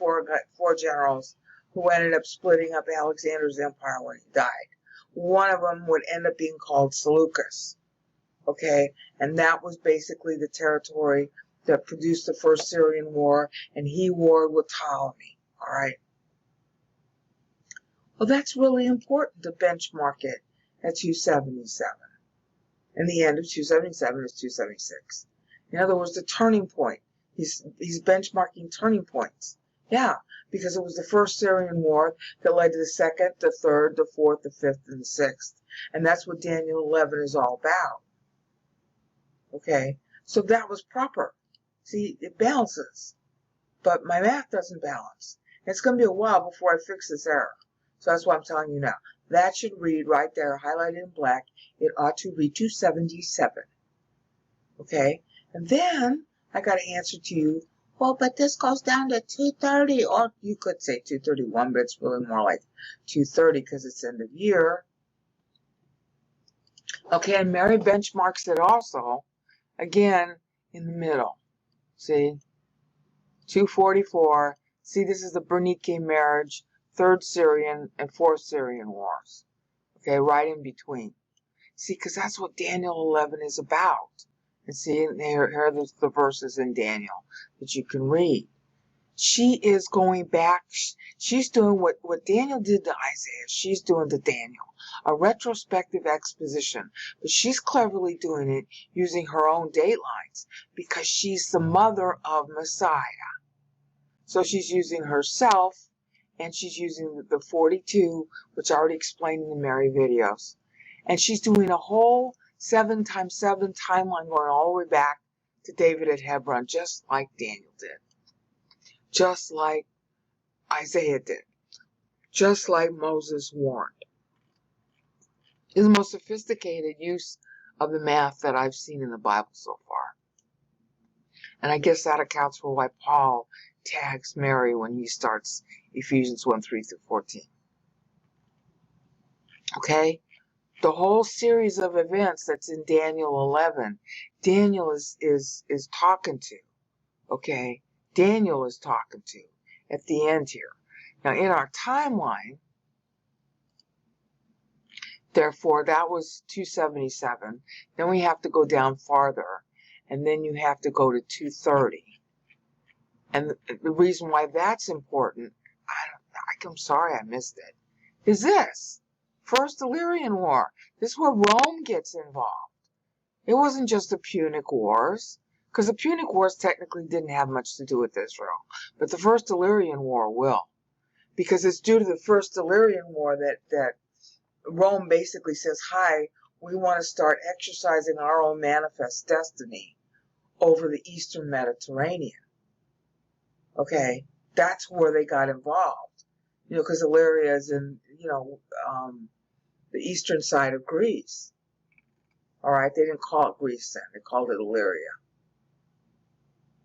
four generals who ended up splitting up Alexander's empire when he died. One of them would end up being called Seleucus, okay, and that was basically the territory that produced the First Syrian War, and he warred with Ptolemy, all right? Well, that's really important to benchmark it at 277. And the end of 277 is 276. In other words, the turning point. He's benchmarking turning points. Yeah, because it was the First Syrian War that led to the second, the third, the fourth, the fifth, and the sixth. And that's what Daniel 11 is all about. Okay, so that was proper. See, it balances. But my math doesn't balance. And it's going to be a while before I fix this error. So that's why I'm telling you now. That should read right there, highlighted in black. It ought to read 277. Okay? And then I got to answer to you, well, but this goes down to 230. Or you could say 231, but it's really more like 230 because it's end of year. Okay, and Mary benchmarks it also, again, in the middle. See? 244. See, this is the Bernike marriage, Third Syrian and Fourth Syrian Wars. Okay, right in between. See, because that's what Daniel 11 is about. And see, here are the verses in Daniel that you can read. She is going back. She's doing what Daniel did to Isaiah. She's doing to Daniel. A retrospective exposition. But she's cleverly doing it using her own datelines because she's the mother of Messiah. So she's using herself, and she's using the 42, which I already explained in the Mary videos. And she's doing a whole 7x7 timeline going all the way back to David at Hebron, just like Daniel did. Just like Isaiah did. Just like Moses warned. It's the most sophisticated use of the math that I've seen in the Bible so far. And I guess that accounts for why Paul tags Mary when he starts Ephesians 1:3-14. Okay? The whole series of events that's in Daniel 11, Daniel is talking to. Okay? Daniel is talking to at the end here. Now, in our timeline, therefore, that was 277. Then we have to go down farther, and then you have to go to 230. And the reason why that's important, I'm sorry I missed it, is this. First Illyrian War. This is where Rome gets involved. It wasn't just the Punic Wars, because the Punic Wars technically didn't have much to do with Israel. But the First Illyrian War will. Because it's due to the First Illyrian War that Rome basically says, hi, we want to start exercising our own manifest destiny over the Eastern Mediterranean. Okay, that's where they got involved. You know, because Illyria is in, the eastern side of Greece. All right, they didn't call it Greece then. They called it Illyria.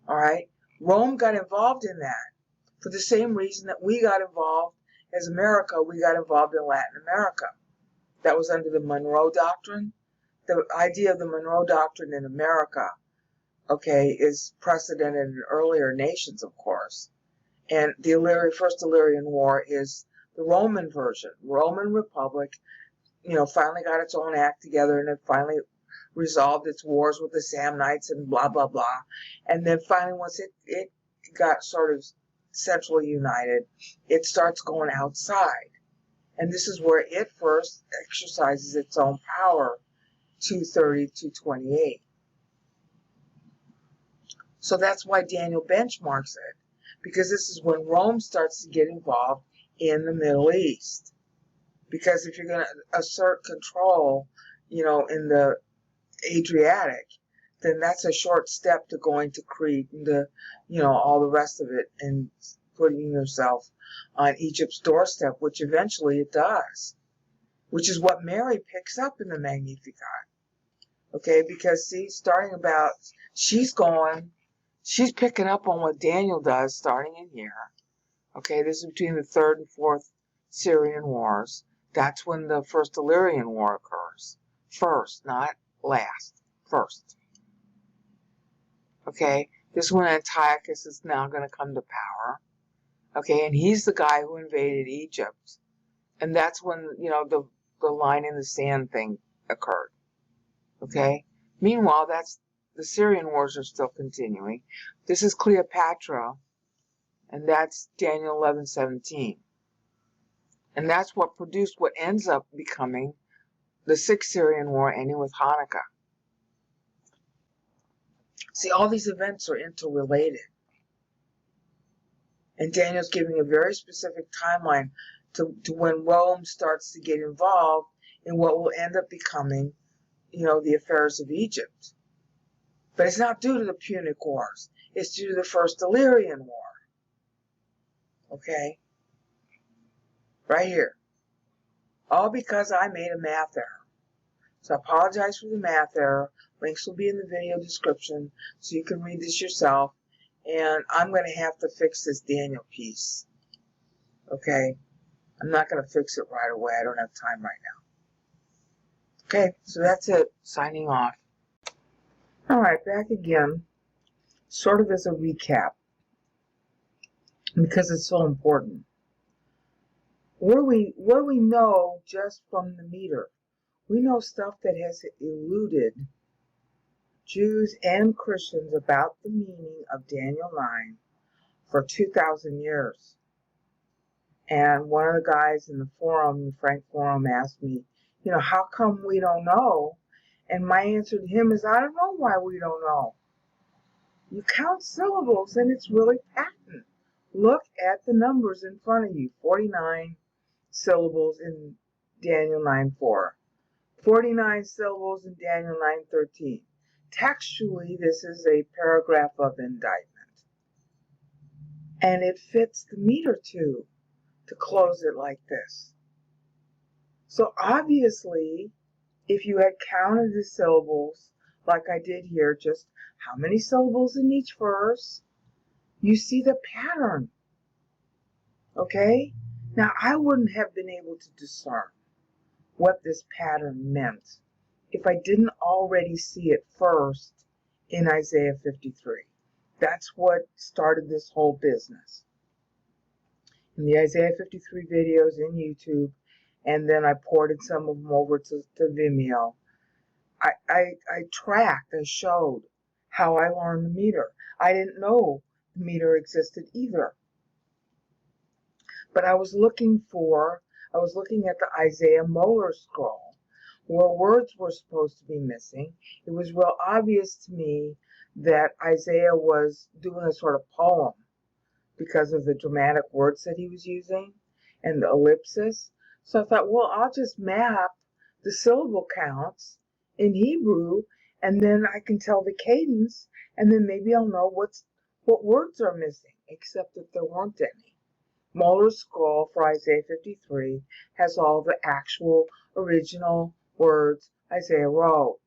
All right, Rome got involved in that for the same reason that we got involved as America. We got involved in Latin America. That was under the Monroe Doctrine. The idea of the Monroe Doctrine in America, okay, is precedented in earlier nations, of course. And the First Illyrian War is the Roman version. Roman Republic, finally got its own act together, and it finally resolved its wars with the Samnites and blah, blah, blah. And then finally, once it got sort of centrally united, it starts going outside. And this is where it first exercises its own power, 230 to 28. So that's why Daniel benchmarks it, because this is when Rome starts to get involved in the Middle East. Because if you're going to assert control, in the Adriatic, then that's a short step to going to Crete and all the rest of it, and putting yourself on Egypt's doorstep, which eventually it does, which is what Mary picks up in the Magnificat. Okay, because see, she's picking up on what Daniel does starting in here. Okay, this is between the 3rd and 4th Syrian Wars. That's when the First Illyrian War occurs. First, not last. First. Okay, this is when Antiochus is now going to come to power. Okay, and he's the guy who invaded Egypt. And that's when, the line in the sand thing occurred. Okay? Meanwhile, the Syrian wars are still continuing. This is Cleopatra, and that's Daniel 11:17. And that's what produced what ends up becoming the 6th Syrian War, ending with Hanukkah. See, all these events are interrelated. And Daniel's giving a very specific timeline to when Rome starts to get involved in what will end up becoming, the affairs of Egypt. But it's not due to the Punic Wars. It's due to the First Illyrian War. Okay? Right here. All because I made a math error. So I apologize for the math error. Links will be in the video description so you can read this yourself. And I'm going to have to fix this Daniel piece. Okay? I'm not going to fix it right away. I don't have time right now. Okay, so that's it. Signing off. Alright, back again. Sort of as a recap. Because it's so important. What do we know just from the meter? We know stuff that has eluded Jews and Christians about the meaning of Daniel 9 for 2,000 years. And one of the guys in the forum, the Frank forum, asked me, how come we don't know? And my answer to him is, I don't know why we don't know. You count syllables and it's really patent. Look at the numbers in front of you. 49 syllables in Daniel 9:4. 49 syllables in Daniel 9:13. Textually, this is a paragraph of indictment. And it fits the meter too, to close it like this. So obviously, if you had counted the syllables, like I did here, just how many syllables in each verse, you see the pattern. Okay? Now, I wouldn't have been able to discern what this pattern meant if I didn't already see it first in Isaiah 53. That's what started this whole business. In the Isaiah 53 videos in YouTube, and then I ported some of them over to Vimeo, I tracked, I showed how I learned the meter. I didn't know the meter existed either. But I was looking at the Isaiah Molar scroll, where words were supposed to be missing. It was real obvious to me that Isaiah was doing a sort of poem because of the dramatic words that he was using and the ellipsis. So I thought, well, I'll just map the syllable counts in Hebrew, and then I can tell the cadence, and then maybe I'll know what words are missing, except that there weren't any. Molar's scroll for Isaiah 53 has all the actual original words Isaiah wrote.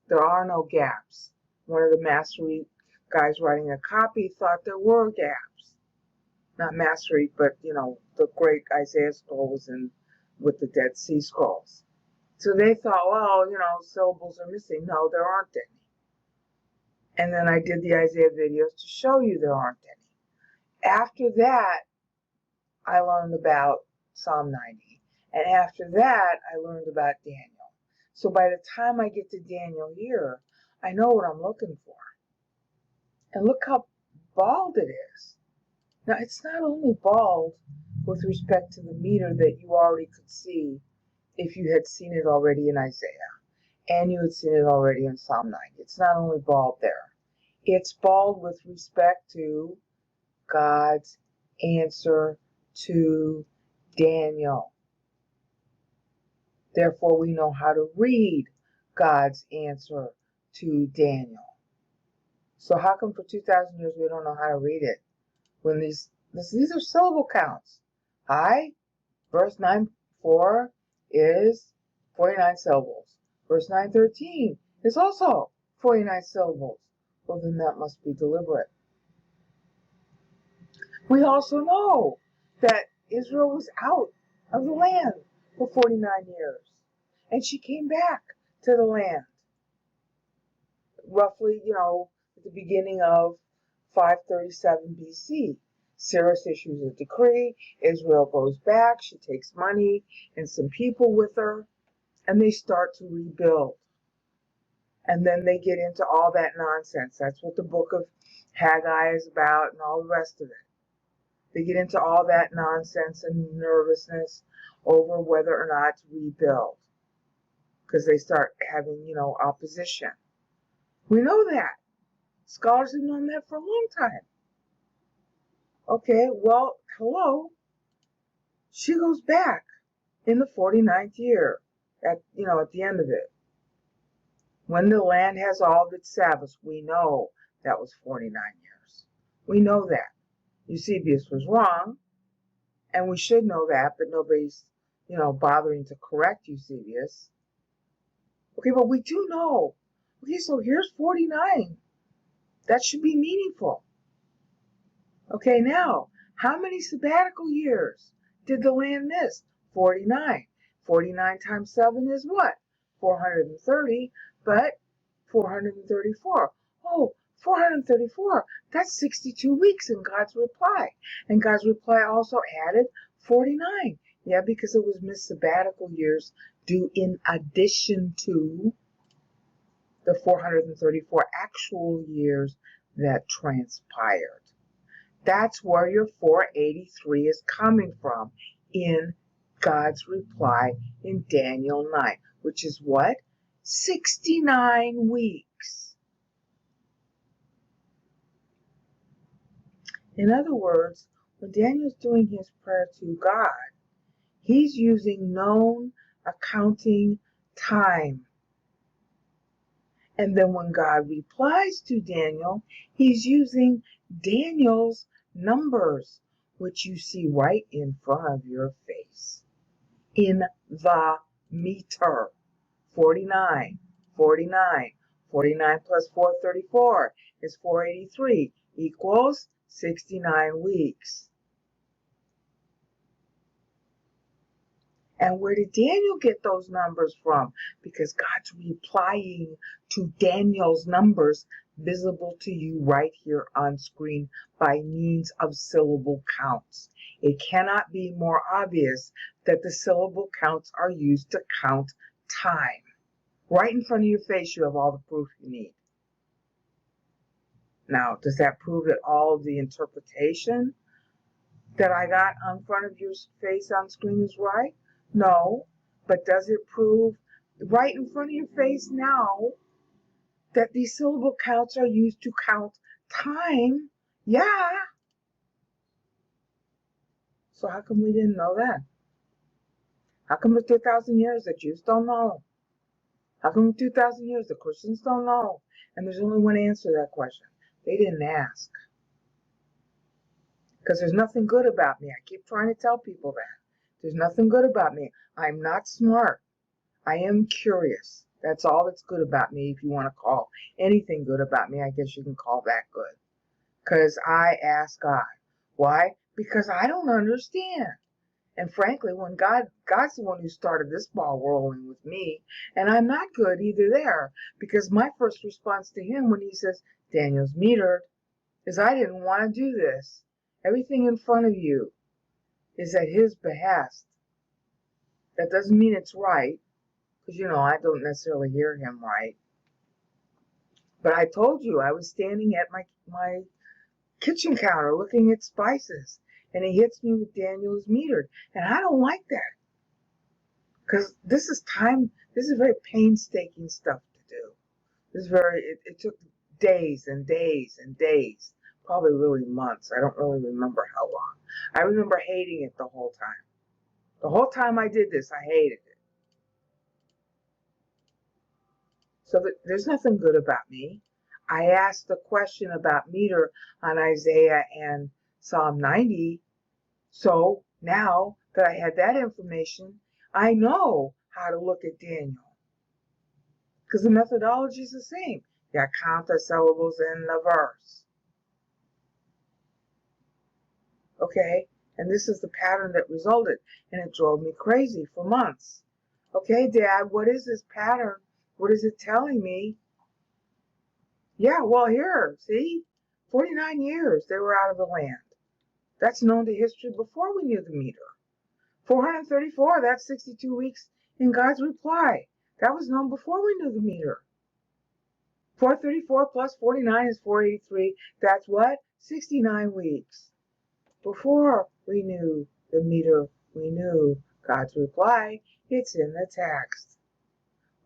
There are no gaps. One of the Mastery guys writing a copy thought there were gaps. Not Mastery, but the great Isaiah scroll was in with the Dead Sea Scrolls. So they thought, well, syllables are missing. No, there aren't any. And then I did the Isaiah videos to show you there aren't any. After that, I learned about Psalm 90. And after that, I learned about Daniel. So by the time I get to Daniel here, I know what I'm looking for. And look how bald it is. Now, it's not only bald with respect to the meter that you already could see if you had seen it already in Isaiah and you had seen it already in Psalm 90. It's not only bald there. It's bald with respect to God's answer to Daniel. Therefore, we know how to read God's answer to Daniel. So how come for 2,000 years we don't know how to read it? When these are syllable counts. Hi, verse 9:4 is 49 syllables. Verse 9:13 is also 49 syllables. Well, then that must be deliberate. We also know that Israel was out of the land for 49 years. And she came back to the land. Roughly, at the beginning of 537 BC. Cyrus issues a decree. Israel goes back. She takes money and some people with her. And they start to rebuild. And then they get into all that nonsense. That's what the book of Haggai is about and all the rest of it. They get into all that nonsense and nervousness over whether or not to rebuild. Because they start having, opposition. We know that. Scholars have known that for a long time. Okay, well, hello. She goes back in the 49th year, at the end of it. When the land has all of its Sabbaths, we know that was 49 years. We know that. Eusebius was wrong, and we should know that, but nobody's, bothering to correct Eusebius. Okay, but we do know. Okay, so here's 49. That should be meaningful. Okay, now, how many sabbatical years did the land miss? 49. 49 times 7 is what? 430, but 434. Oh, 434. That's 62 weeks in God's reply. And God's reply also added 49. Yeah, because it was missed sabbatical years due in addition to the 434 actual years that transpired. That's where your 483 is coming from in God's reply in Daniel 9, which is what? 69 weeks. In other words, when Daniel's doing his prayer to God, he's using known accounting time. And then when God replies to Daniel, he's using Daniel's numbers, which you see right in front of your face. In the meter. 49, 49. 49 plus 434 is 483 equals 69 weeks. And where did Daniel get those numbers from? Because God's replying to Daniel's numbers visible to you right here on screen by means of syllable counts. It cannot be more obvious that the syllable counts are used to count time. Right in front of your face, you have all the proof you need. Now, does that prove that all of the interpretation that I got on front of your face on screen is right? No, but does it prove right in front of your face now that these syllable counts are used to count time? Yeah. So how come we didn't know that? How come for 2,000 years the Jews don't know? How come for 2,000 years the Christians don't know? And there's only one answer to that question. They didn't ask. Because there's nothing good about me. I keep trying to tell people that. There's nothing good about me. I'm not smart. I am curious. That's all that's good about me. If you want to call anything good about me, I guess you can call that good. Because I ask God. Why? Because I don't understand. And frankly, when God's the one who started this ball rolling with me, and I'm not good either there. Because my first response to him when he says, Daniel's metered, is I didn't want to do this. Everything in front of you is at his behest. That doesn't mean it's right, because, I don't necessarily hear him right. But I told you I was standing at my kitchen counter looking at spices, and he hits me with Daniel's meter. And I don't like that, because this is very painstaking stuff to do. It took days and days and days, probably really months. I don't really remember how long. I remember hating it the whole time. The whole time I did this, I hated it. So there's nothing good about me. I asked a question about meter on Isaiah and Psalm 90. So now that I had that information, I know how to look at Daniel, because the methodology is the same. You got to count the syllables in the verse. Okay, and this is the pattern that resulted, and it drove me crazy for months. Okay, Dad, what is this pattern? What is it telling me? Yeah, well, here, see? 49 years they were out of the land. That's known to history before we knew the meter. 434, that's 62 weeks in God's reply. That was known before we knew the meter. 434 plus 49 is 483. That's what? 69 weeks. Before we knew the meter, we knew God's reply. It's in the text.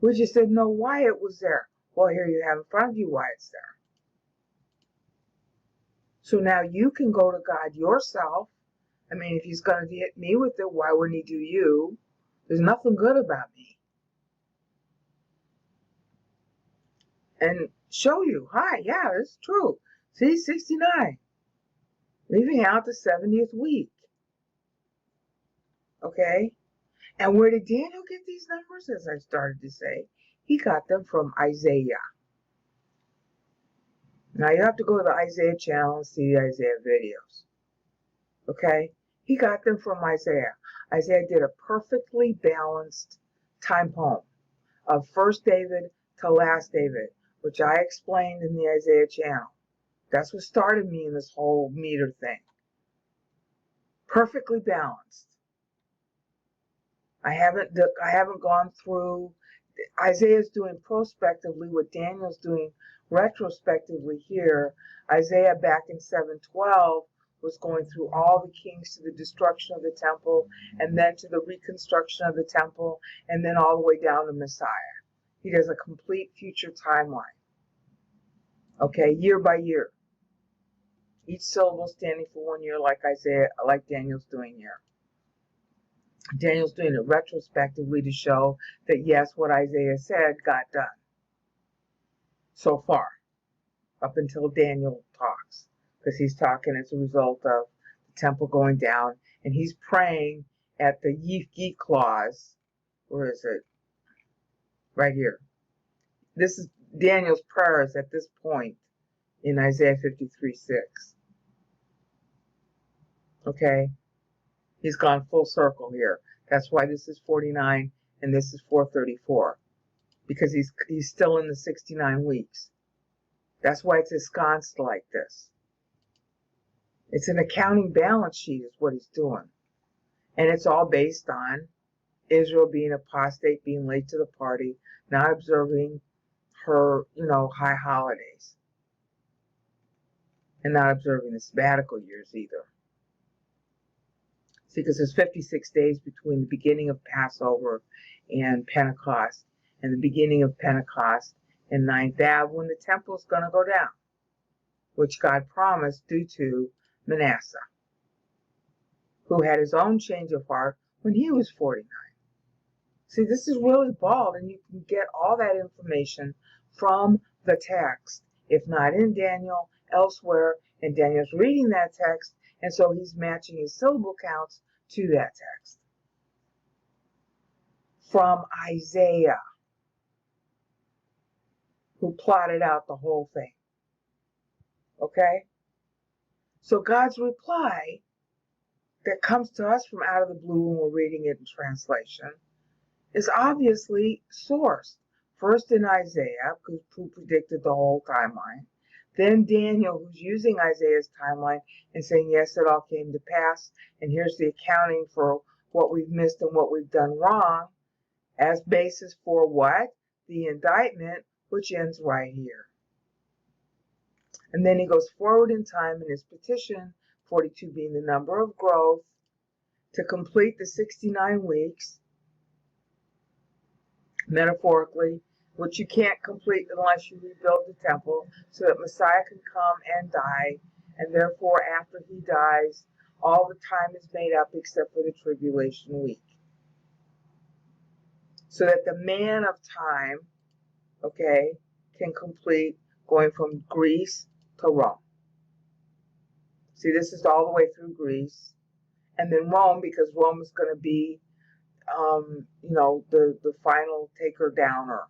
We just didn't know why it was there. Well, here you have in front of you why it's there. So now you can go to God yourself. I mean, if he's going to hit me with it, why wouldn't he do you? There's nothing good about me. And show you, hi, yeah, it's true. See, 69. Leaving out the 70th week. Okay? And where did Daniel get these numbers? As I started to say, he got them from Isaiah. Now you have to go to the Isaiah channel and see the Isaiah videos. Okay? He got them from Isaiah. Isaiah did a perfectly balanced time poem of first David to last David, which I explained in the Isaiah channel. That's what started me in this whole meter thing. Perfectly balanced. I haven't gone through. Isaiah's doing prospectively what Daniel's doing retrospectively here. Isaiah back in 7:12 was going through all the kings to the destruction of the temple, and then to the reconstruction of the temple, and then all the way down to Messiah. He does a complete future timeline. Okay, year by year. Each syllable standing for 1 year, like Daniel's doing here. Daniel's doing it retrospectively to show that yes, what Isaiah said got done so far, up until Daniel talks, because he's talking as a result of the temple going down, and he's praying at the Geek clause. Where is it? Right here. This is Daniel's prayers at this point in Isaiah 53:6. Okay? He's gone full circle here. That's why this is 49 and this is 434. Because he's still in the 69 weeks. That's why it's ensconced like this. It's an accounting balance sheet is what he's doing. And it's all based on Israel being apostate, being late to the party, not observing her, high holidays. And not observing the sabbatical years either. See, because there's 56 days between the beginning of Passover and Pentecost, and the beginning of Pentecost and Ninth Ave, when the temple is going to go down, which God promised due to Manasseh, who had his own change of heart when he was 49. See, this is really bald, and you can get all that information from the text, if not in Daniel, elsewhere, and Daniel's reading that text, and so he's matching his syllable counts to that text. From Isaiah, who plotted out the whole thing. Okay? So God's reply that comes to us from out of the blue when we're reading it in translation is obviously sourced. First in Isaiah, who predicted the whole timeline. Then Daniel, who's using Isaiah's timeline and saying, yes, it all came to pass, and here's the accounting for what we've missed and what we've done wrong, as basis for what? The indictment, which ends right here. And then he goes forward in time in his petition, 42 being the number of growth, to complete the 69 weeks, metaphorically, which you can't complete unless you rebuild the temple, so that Messiah can come and die, and therefore after he dies, all the time is made up except for the tribulation week. So that the man of time, okay, can complete going from Greece to Rome. See, this is all the way through Greece. And then Rome, because Rome is going to be, the final taker downer.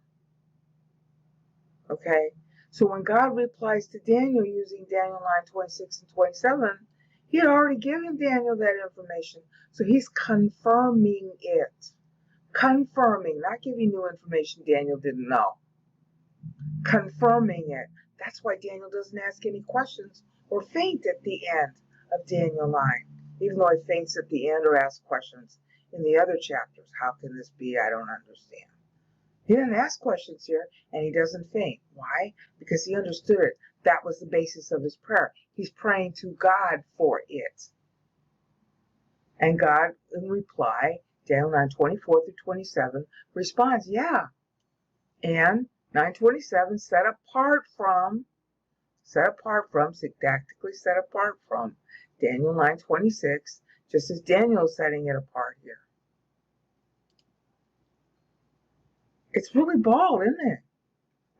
Okay? So when God replies to Daniel using Daniel 9:26 and 27, he had already given Daniel that information. So he's confirming it. Confirming, not giving new information Daniel didn't know. Confirming it. That's why Daniel doesn't ask any questions or faint at the end of Daniel 9. Even though he faints at the end or asks questions in the other chapters. How can this be? I don't understand. He didn't ask questions here, and he doesn't faint. Why? Because he understood it. That was the basis of his prayer. He's praying to God for it. And God, in reply, Daniel 9:24 through 27, responds, yeah. And 9:27, set apart from, syntactically set apart from Daniel 9:26, just as Daniel is setting it apart here. It's really bald, isn't it?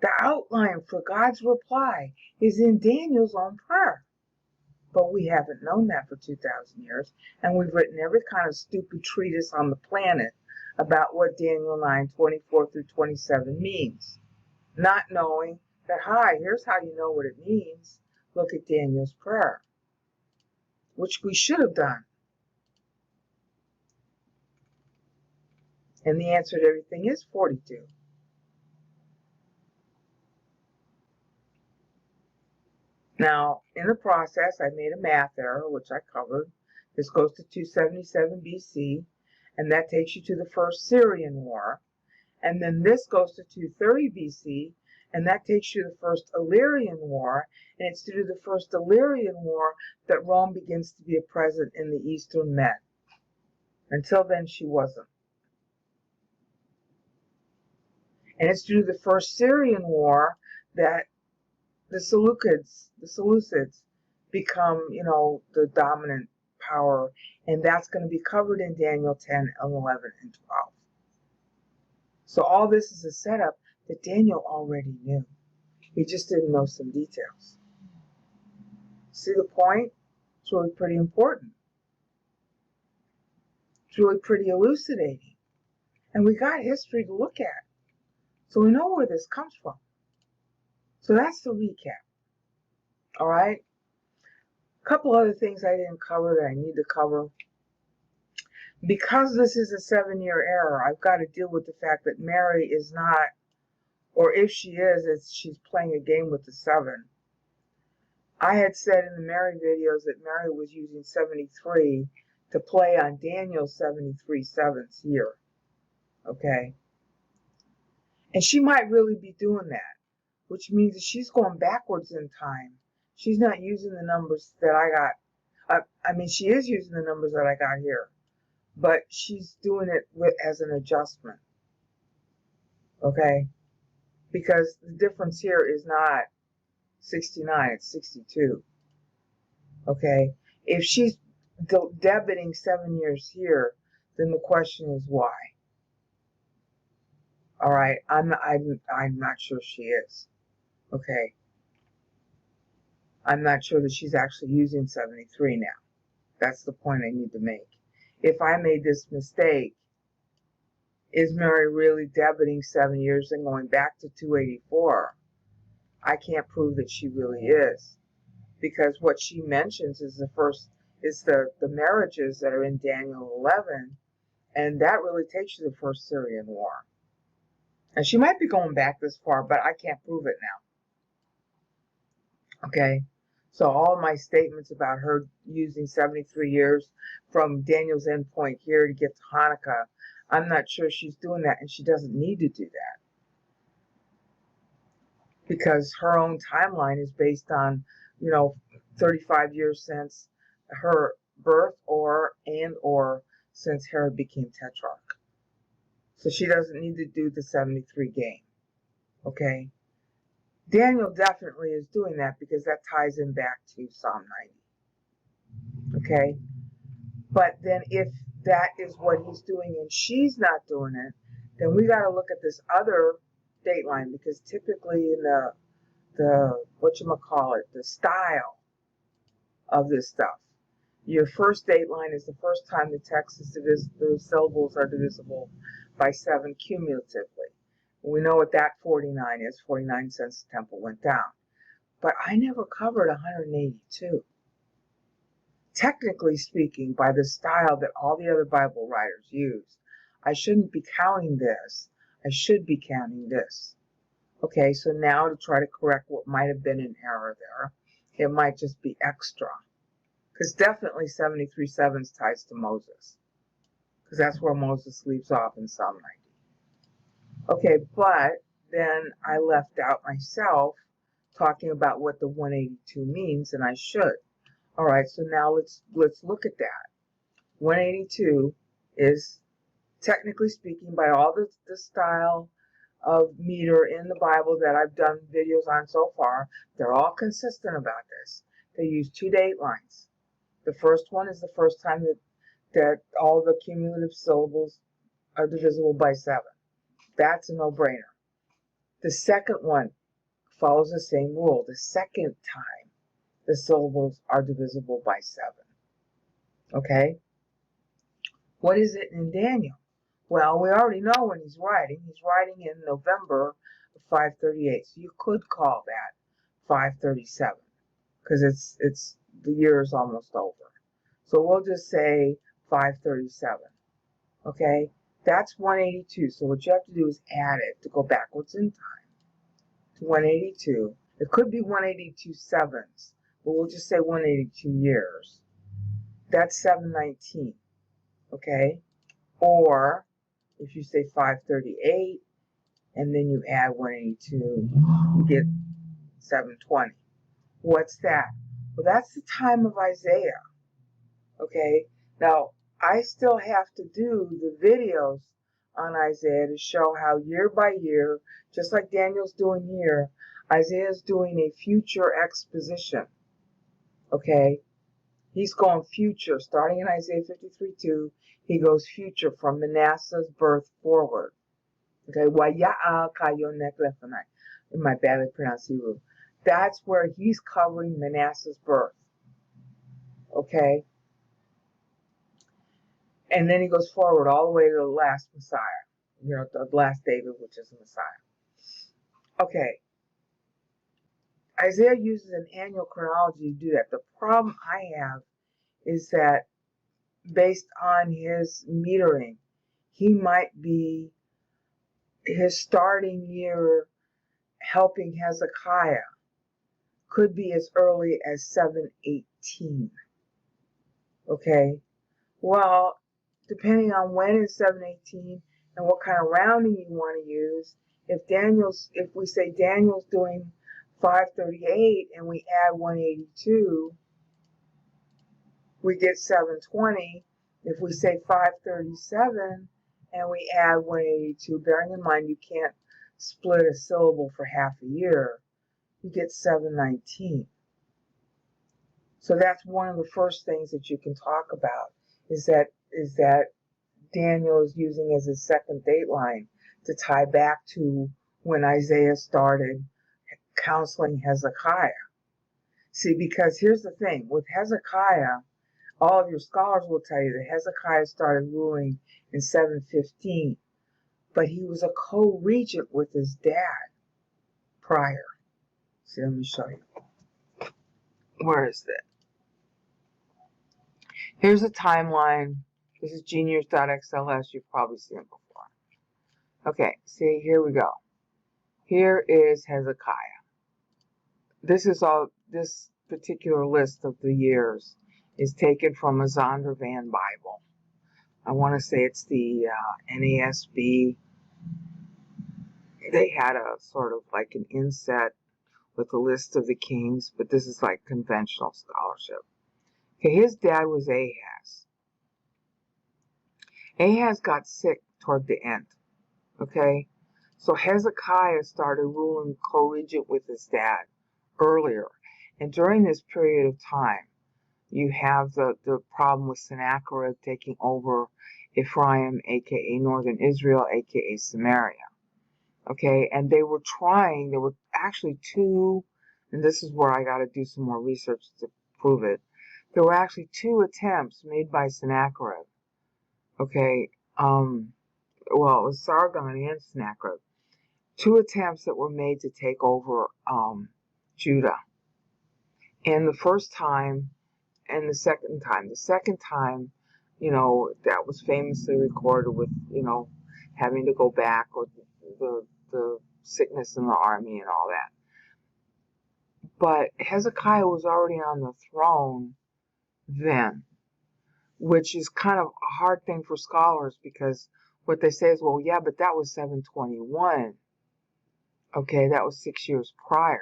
The outline for God's reply is in Daniel's own prayer. But we haven't known that for 2,000 years, and we've written every kind of stupid treatise on the planet about what Daniel 9:24 through 27 means, not knowing that, here's how you know what it means. Look at Daniel's prayer, which we should have done. And the answer to everything is 42. Now, in the process, I made a math error, which I covered. This goes to 277 BC, and that takes you to the First Syrian War. And then this goes to 230 BC, and that takes you to the First Illyrian War. And it's due to the First Illyrian War that Rome begins to be a presence in the Eastern Med. Until then, she wasn't. And it's due to the First Syrian War that the Seleucids become, the dominant power. And that's going to be covered in Daniel 10, 11, and 12. So all this is a setup that Daniel already knew. He just didn't know some details. See the point? It's really pretty important. It's really pretty elucidating. And we got history to look at. So we know where this comes from. So that's the recap. All right? A couple other things I didn't cover that I need to cover. Because this is a 7-year error, I've got to deal with the fact that Mary is not, or if she is, she's playing a game with the 7. I had said in the Mary videos that Mary was using 73 to play on Daniel's 73 7th year. Okay? And she might really be doing that, which means that she's going backwards in time. She's not using the numbers that I got. She is using the numbers that I got here, but she's doing it as an adjustment. Okay? Because the difference here is not 69, it's 62. Okay? If she's debiting 7 years here, then the question is why? All right, I'm not sure she is. Okay. I'm not sure that she's actually using 73 now. That's the point I need to make. If I made this mistake, is Mary really debiting 7 years and going back to 284? I can't prove that she really is, because what she mentions is the marriages that are in Daniel 11, and that really takes you to the First Syrian War. And she might be going back this far, but I can't prove it now. Okay? So all my statements about her using 73 years from Daniel's end point here to get to Hanukkah, I'm not sure she's doing that, and she doesn't need to do because her own timeline is based on, 35 years since her birth or since Herod became tetrarch. So she doesn't need to do the 73 game. Okay? Daniel definitely is doing that because that ties in back to Psalm 90. Okay? But then if that is what he's doing and she's not doing it, then we got to look at this other dateline, because typically in the the style of this stuff, your first dateline is the first time the text is the syllables are divisible by 7 cumulatively. We know what that 49 is, 49 since the temple went down. But I never covered 182. Technically speaking, by the style that all the other Bible writers use, I shouldn't be counting this. I should be counting this. Okay, so now to try to correct what might have been an error there, it might just be extra. Because definitely 73/7 ties to Moses. Because that's where Moses leaves off in Psalm 90. Okay, but then I left out myself talking about what the 182 means, and I should. All right, so now let's look at that. 182 is, technically speaking, by all the style of meter in the Bible that I've done videos on so far, they're all consistent about this. They use 2 date lines. The first one is the first time that all the cumulative syllables are divisible by 7. That's a no-brainer. The second one follows the same rule. The second time the syllables are divisible by 7. Okay? What is it in Daniel? Well, we already know when he's writing. He's writing in November of 538. So you could call that 537 because it's the year is almost over. So we'll just say 537. Okay? That's 182. So what you have to do is add it to go backwards in time to 182. It could be 182 sevens, but we'll just say 182 years. That's 719. Okay? Or if you say 538 and then you add 182, you get 720. What's that? Well, that's the time of Isaiah. Okay? Now, I still have to do the videos on Isaiah to show how year by year, just like Daniel's doing here, Isaiah's doing a future exposition. Okay? He's going future, starting in Isaiah 53:2. He goes future from Manasseh's birth forward. Okay, in my badly pronounced Hebrew. That's where he's covering Manasseh's birth. Okay? And then he goes forward all the way to the last Messiah. The last David, which is the Messiah. Okay. Isaiah uses an annual chronology to do that. The problem I have is that based on his metering, he might be his starting year helping Hezekiah could be as early as 718. Okay? Well, depending on when in 718 and what kind of rounding you want to use, if we say Daniel's doing 538 and we add 182, we get 720. If we say 537 and we add 182, bearing in mind you can't split a syllable for half a year, you get 719. So that's one of the first things that you can talk about is that Daniel is using as his second dateline to tie back to when Isaiah started counseling Hezekiah. See, because here's the thing, with Hezekiah, all of your scholars will tell you that Hezekiah started ruling in 715, but he was a co-regent with his dad prior. See, let me show you. Where is that? Here's a timeline. This is genius.xls. You've probably seen it before. Okay, see, here we go. Here is Hezekiah. This particular list of the years is taken from a Zondervan Bible. I want to say it's the NASB. They had a sort of like an inset with a list of the kings, but this is like conventional scholarship. Okay, his dad was Ahaz. Ahaz got sick toward the end. Okay, so Hezekiah started ruling co-regent with his dad earlier. And during this period of time, you have the problem with Sennacherib taking over Ephraim, aka northern Israel, aka Samaria. Okay, and there were actually two, and this is where I got to do some more research to prove it. There were actually two attempts made by Sennacherib. Okay, well, it was Sargon and Sennacherib. Two attempts that were made to take over Judah. And the first time and the second time. The second time, that was famously recorded with, having to go back with the sickness in the army and all that. But Hezekiah was already on the throne then, which is kind of a hard thing for scholars because what they say is, well, yeah, but that was 721. Okay, that was 6 years prior.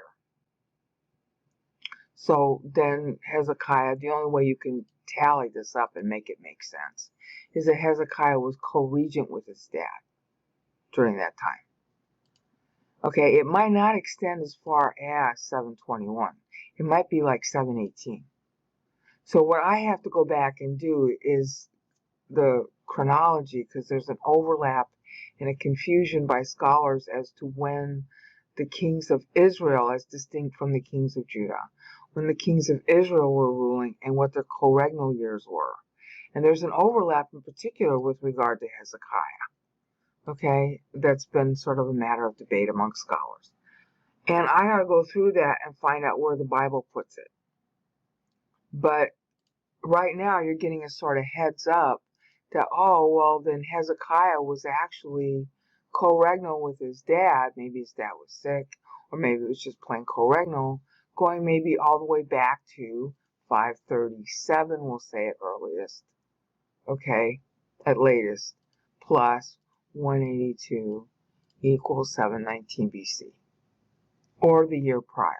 So then Hezekiah, the only way you can tally this up and make it make sense is that Hezekiah was co-regent with his dad during that time. Okay, it might not extend as far as 721. It might be like 718. So what I have to go back and do is the chronology, because there's an overlap and a confusion by scholars as to when the kings of Israel, as distinct from the kings of Judah, when the kings of Israel were ruling and what their co-regnal years were. And there's an overlap in particular with regard to Hezekiah. Okay, that's been sort of a matter of debate among scholars. And I got to go through that and find out where the Bible puts it. But right now you're getting a sort of heads up that, oh, well, then Hezekiah was actually co-regnal with his dad. Maybe his dad was sick, or maybe it was just plain co-regnal, going maybe all the way back to 537, we'll say at earliest, okay, at latest, plus 182 equals 719 BC, or the year prior.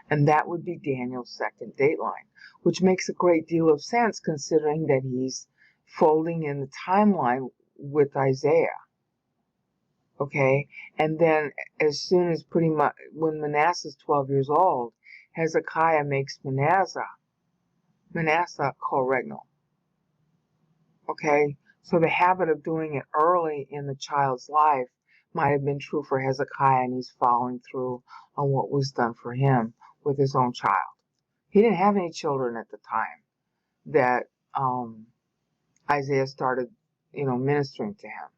And that would be Daniel's second dateline, which makes a great deal of sense considering that he's folding in the timeline with Isaiah. Okay, and then as soon as pretty much when Manasseh's 12 years old, Hezekiah makes Manasseh co-regnal. Okay, so the habit of doing it early in the child's life might have been true for Hezekiah, and he's following through on what was done for him with his own child. He didn't have any children at the time that Isaiah started, ministering to him.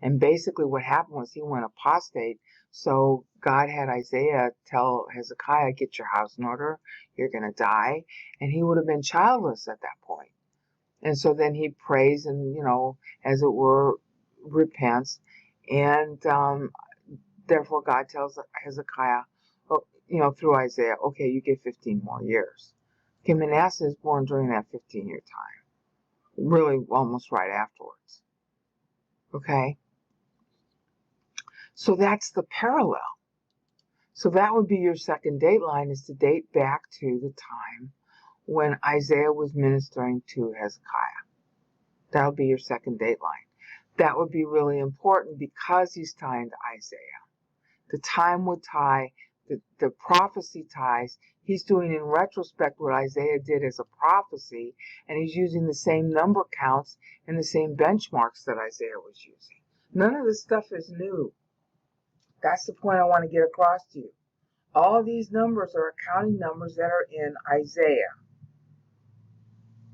And basically what happened was he went apostate, so God had Isaiah tell Hezekiah, get your house in order, you're going to die, and he would have been childless at that point. And so then he prays and, as it were, repents, and therefore God tells Hezekiah, through Isaiah, okay, you get 15 more years. Okay, Manasseh is born during that 15-year time, really almost right afterwards. Okay, so that's the parallel. So that would be your second dateline, is to date back to the time when Isaiah was ministering to Hezekiah. That would be your second dateline. That would be really important because he's tying to Isaiah. The time would tie, the prophecy ties. He's doing in retrospect what Isaiah did as a prophecy, and he's using the same number counts and the same benchmarks that Isaiah was using. None of this stuff is new. That's the point I want to get across to you. All these numbers are accounting numbers that are in Isaiah.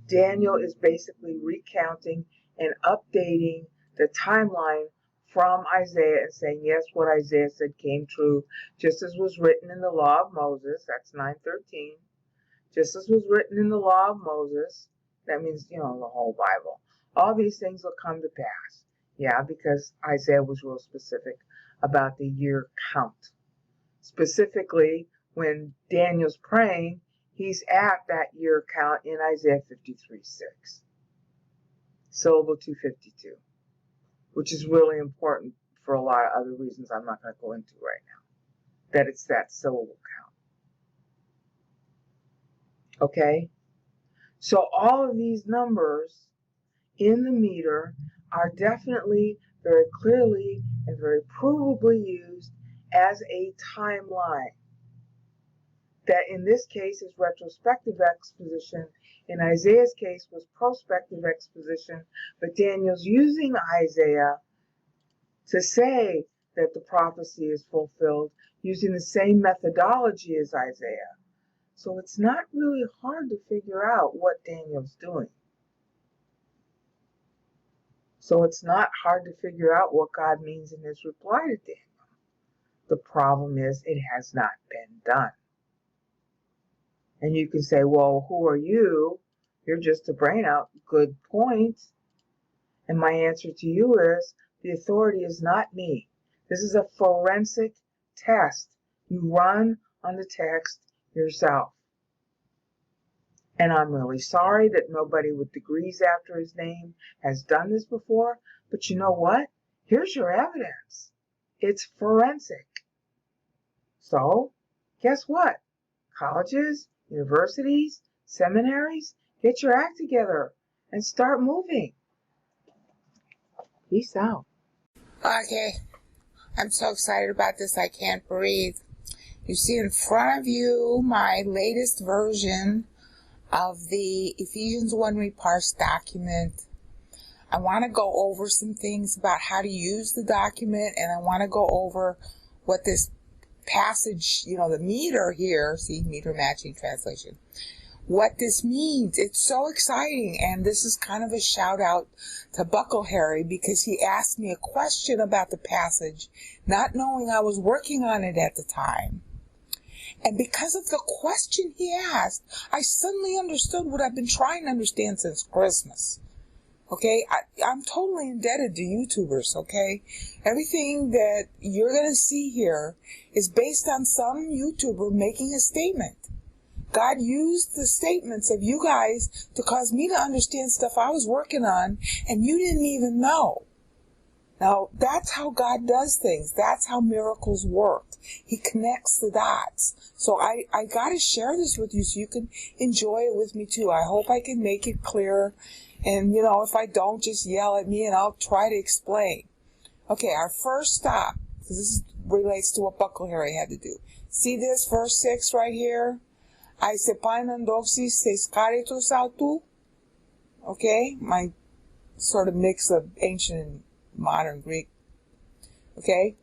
Daniel is basically recounting and updating the timeline from Isaiah and saying, yes, what Isaiah said came true, just as was written in the law of Moses, that's 9:13, just as was written in the law of Moses, that means, the whole Bible. All these things will come to pass. Yeah, because Isaiah was real specific about the year count. Specifically, when Daniel's praying, he's at that year count in Isaiah 53:6, syllable 252. Which is really important for a lot of other reasons I'm not going to go into right now. that it's that syllable count. Okay? So all of these numbers in the meter are definitely very clearly and very provably used as a timeline. That in this case is retrospective exposition. In Isaiah's case was prospective exposition, but Daniel's using Isaiah to say that the prophecy is fulfilled using the same methodology as Isaiah. So it's not really hard to figure out what Daniel's doing. So it's not hard to figure out what God means in his reply to Daniel. The problem is it has not been done. And you can say, well, who are you? You're just a brain out. Good point. And my answer to you is, the authority is not me. This is a forensic test. You run on the text yourself. And I'm really sorry that nobody with degrees after his name has done this before. But you know what? Here's your evidence. It's forensic. So, guess what? Colleges, universities, seminaries, get your act together and start moving. Peace out. Okay, I'm so excited about this, I can't breathe. You see in front of you my latest version of the Ephesians 1 reparsed document. I want to go over some things about how to use the document, and I want to go over what this passage, the meter here, see, meter matching translation, what this means. It's so exciting, and this is kind of a shout out to Buckle Harry, because he asked me a question about the passage, not knowing I was working on it at the time. And because of the question he asked, I suddenly understood what I've been trying to understand since Christmas. Okay, I'm totally indebted to YouTubers, okay? Everything that you're going to see here is based on some YouTuber making a statement. God used the statements of you guys to cause me to understand stuff I was working on and you didn't even know. Now, that's how God does things. That's how miracles work. He connects the dots. So I got to share this with you so you can enjoy it with me too. I hope I can make it clear. And, if I don't, just yell at me and I'll try to explain. Okay, our first stop, because this relates to what Buckle Harry had to do. See this, verse 6 right here? I se painan doxis seis caritos autou. Okay, my sort of mix of ancient and modern Greek. Okay,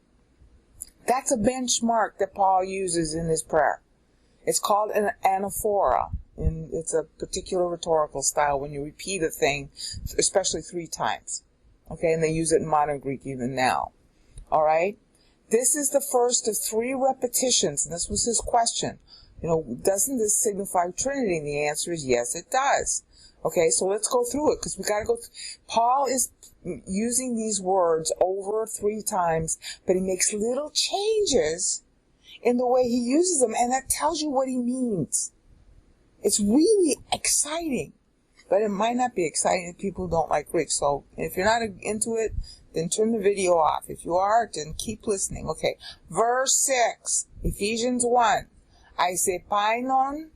that's a benchmark that Paul uses in his prayer. It's called an anaphora, and it's a particular rhetorical style when you repeat a thing, especially 3 times. Okay, and they use it in modern Greek even now. All right, this is the first of 3 repetitions, and this was his question. Doesn't this signify Trinity? And the answer is yes, it does. Okay, so let's go through it, because we got to go. Paul is using these words over 3 times, but he makes little changes in the way he uses them, and that tells you what he means. It's really exciting, but it might not be exciting to people who don't like Greek. So if you're not into it, then turn the video off. If you are, then keep listening. Okay, verse 6, Ephesians 1. I se painon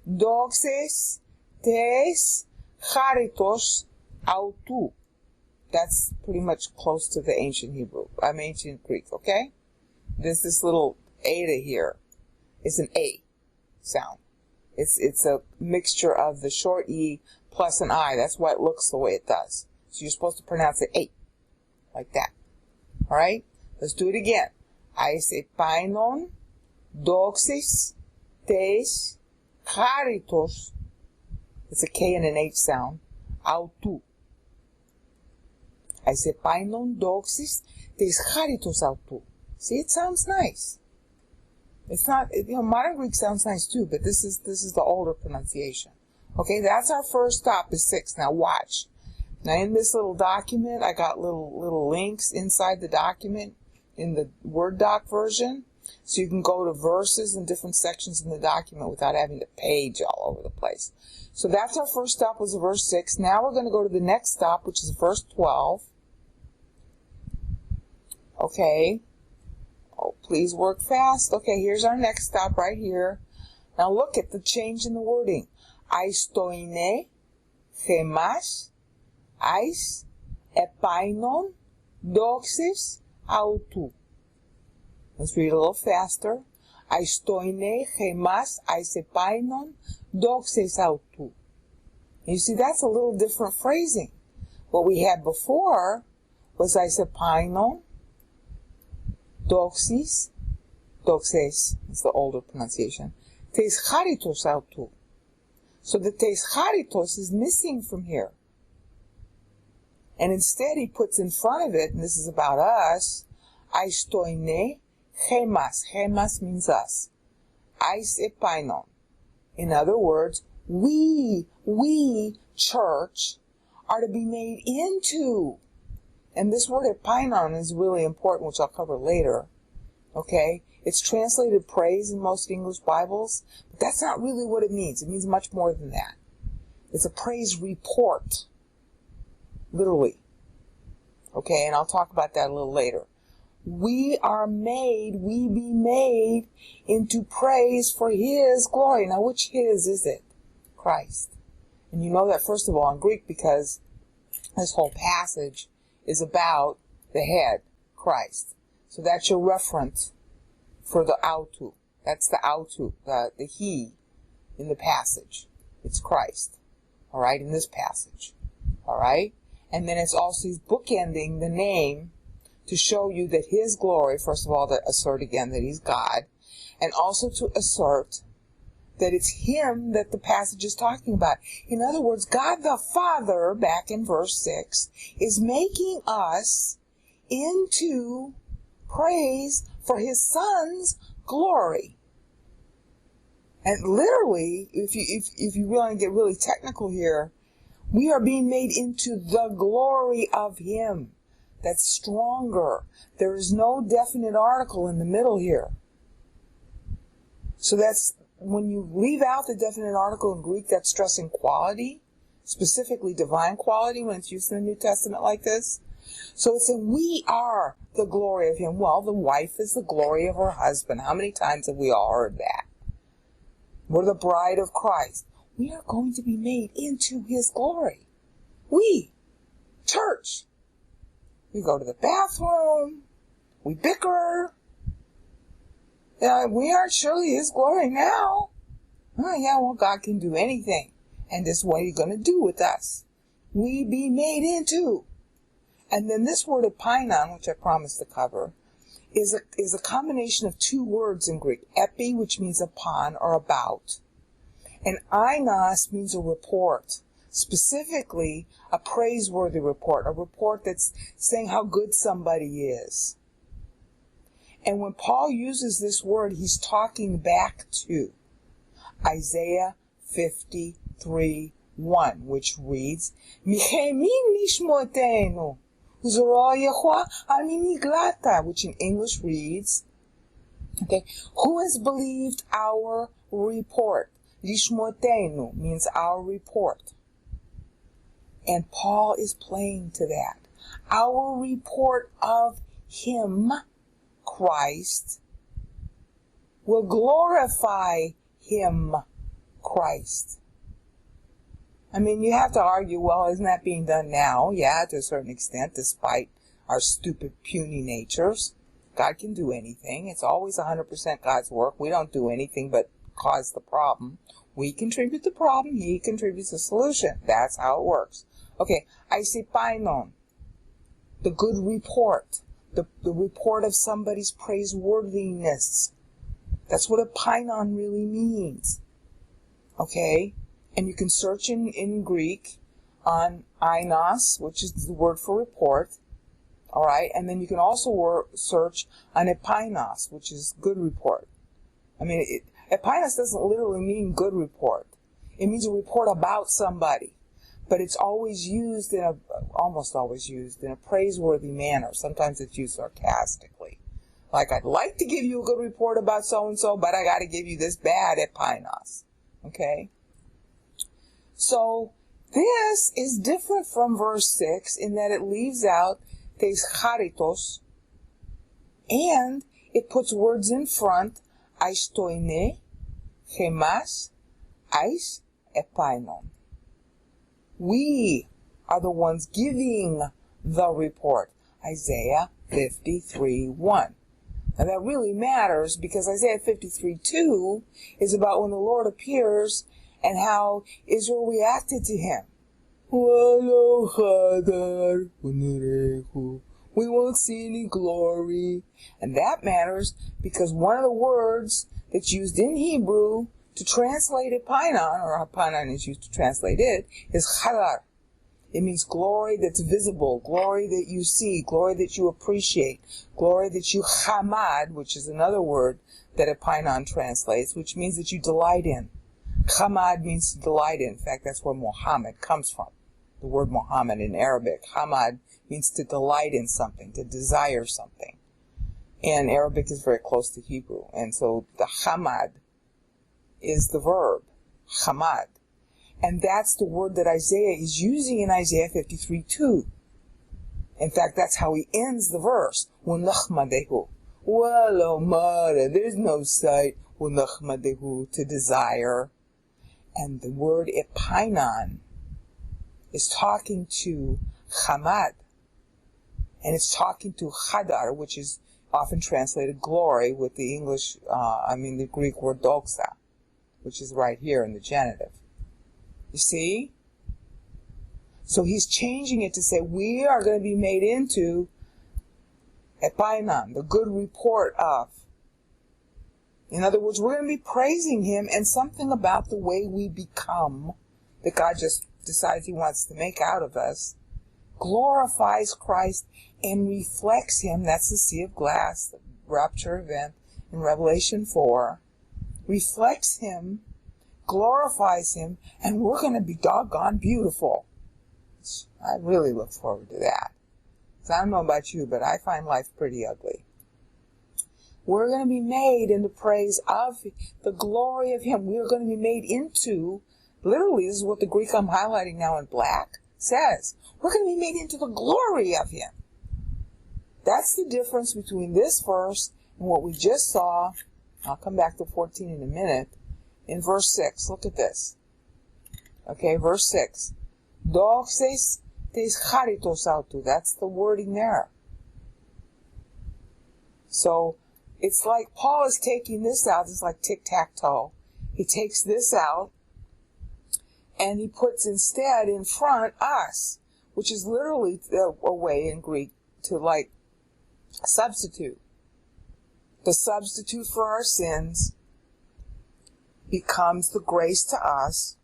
doxes tes charitos autou. That's pretty much close to the ancient ancient Greek, okay? There's this little eta here. It's an A sound. It's a mixture of the short E plus an I. That's why it looks the way it does. So you're supposed to pronounce it A, like that. All right? Let's do it again. I se painon doxis tes charitos. It's a K and an H sound. Autou. I se painon doxis tes charitos autou. See, it sounds nice. It's not, modern Greek sounds nice too, but this is the older pronunciation. Okay, that's our first stop, is 6. Now watch. Now in this little document, I got little links inside the document in the Word doc version. So you can go to verses and different sections in the document without having to page all over the place. So that's our first stop, was verse 6. Now we're going to go to the next stop, which is verse 12. Okay. please work fast. Okay, here's our next stop right here. Now look at the change in the wording. Aistoine, gemas, ais, epainon, doxis, autu. Let's read a little faster. Aistoine, gemas, ais, epainon, doxis, autu. You see, that's a little different phrasing. What we had before was ais, epainon, doxis, doxes is the older pronunciation, tes charitos autu. So the tes charitos is missing from here. And instead he puts in front of it, and this is about us, aistoine gemas. Gemas means us. Ais epainon. In other words, we, church, are to be made into. And this word epainon is really important, which I'll cover later. Okay? It's translated praise in most English Bibles, but that's not really what it means. It means much more than that. It's a praise report. Literally. Okay, and I'll talk about that a little later. We be made into praise for His glory. Now, which His is it? Christ. And you know that, first of all, in Greek, because this whole passage is about the head, Christ. So that's your reference for the autu. That's the autu, the he in the passage. It's Christ. All right, in this passage. All right? And then it's also, he's bookending the name to show you that His glory, first of all, to assert again that He's God, and also to assert that it's Him that the passage is talking about. In other words, God the Father, back in verse 6, is making us into praise for His Son's glory. And literally, if you want to get really technical here, we are being made into the glory of Him. That's stronger. There is no definite article in the middle here. So that's, when you leave out the definite article in Greek, that's stressing quality, specifically divine quality when it's used in the New Testament like this. So it's saying we are the glory of Him. Well, the wife is the glory of her husband. How many times have we all heard that? We're the bride of Christ. We are going to be made into His glory. We, church. We go to the bathroom. We bicker. We aren't surely His glory now. Oh yeah, well, God can do anything. And this is what He's going to do with us. We be made into. And then this word epainon, which I promised to cover, is a combination of two words in Greek. Epi, which means upon or about. And ainos means a report. Specifically, a praiseworthy report. A report that's saying how good somebody is. And when Paul uses this word, he's talking back to Isaiah 53:1, which reads, Michemin nishmotenu, uzoroyehu aminiglata, which in English reads, okay, who has believed our report? Lishmotenu means our report. And Paul is playing to that. Our report of Him, Christ, will glorify Him, Christ. I mean, you have to argue, well, isn't that being done now? Yeah, to a certain extent, despite our stupid, puny natures. God can do anything. It's always 100% God's work. We don't do anything but cause the problem. We contribute the problem. He contributes the solution. That's how it works. Okay, aisipainon, the good report. The report of somebody's praiseworthiness. That's what epainon really means. Okay? And you can search in Greek on ainos, which is the word for report. Alright? And then you can also search on epainos, which is good report. I mean, epainos doesn't literally mean good report. It means a report about somebody. But it's always used almost always used in a praiseworthy manner. Sometimes it's used sarcastically. Like, I'd like to give you a good report about so-and-so, but I got to give you this bad epainos. Okay? So, this is different from verse 6 in that it leaves out tes charitos, and it puts words in front. Aistoine, gemas, ais, epainon. We are the ones giving the report. Isaiah 53:1. Now that really matters because Isaiah 53:2 is about when the Lord appears and how Israel reacted to him. We won't see any glory. And that matters because one of the words that's used in Hebrew to translate Epainon, or Epainon is used to translate it, is chadar. It means glory that's visible, glory that you see, glory that you appreciate, glory that you chamad, which is another word that Epainon translates, which means that you delight in. Chamad means to delight in. In fact, that's where Muhammad comes from. The word Muhammad in Arabic. Hamad means to delight in something, to desire something. And Arabic is very close to Hebrew. And so the hamad is the verb, hamad. And that's the word that Isaiah is using in Isaiah 53:2. In fact, that's how he ends the verse. Unachmadehu. There's no sight. Unachmadehu, to desire. And the word epainon is talking to chamad. And it's talking to chadar, which is often translated glory with the the Greek word doxa, which is right here in the genitive. You see? So he's changing it to say we are going to be made into epainon, the good report of. In other words, we're going to be praising him, and something about the way we become, that God just decides he wants to make out of us, glorifies Christ and reflects him. That's the sea of glass, the rapture event in Revelation 4. Reflects him, glorifies him, and we're going to be doggone beautiful. I really look forward to that. So I don't know about you, but I find life pretty ugly. We're going to be made in the praise of the glory of him. We are going to be made into, literally, this is what the Greek I'm highlighting now in black says. We're going to be made into the glory of him. That's the difference between this verse and what we just saw. I'll come back to 14 in a minute. In verse 6, look at this. Okay, verse 6. Doxes tes charitos autu. That's the wording there. So, it's like Paul is taking this out. It's like tic-tac-toe. He takes this out, and he puts instead in front us, which is literally a way in Greek to like substitute. The substitute for our sins becomes the grace to us,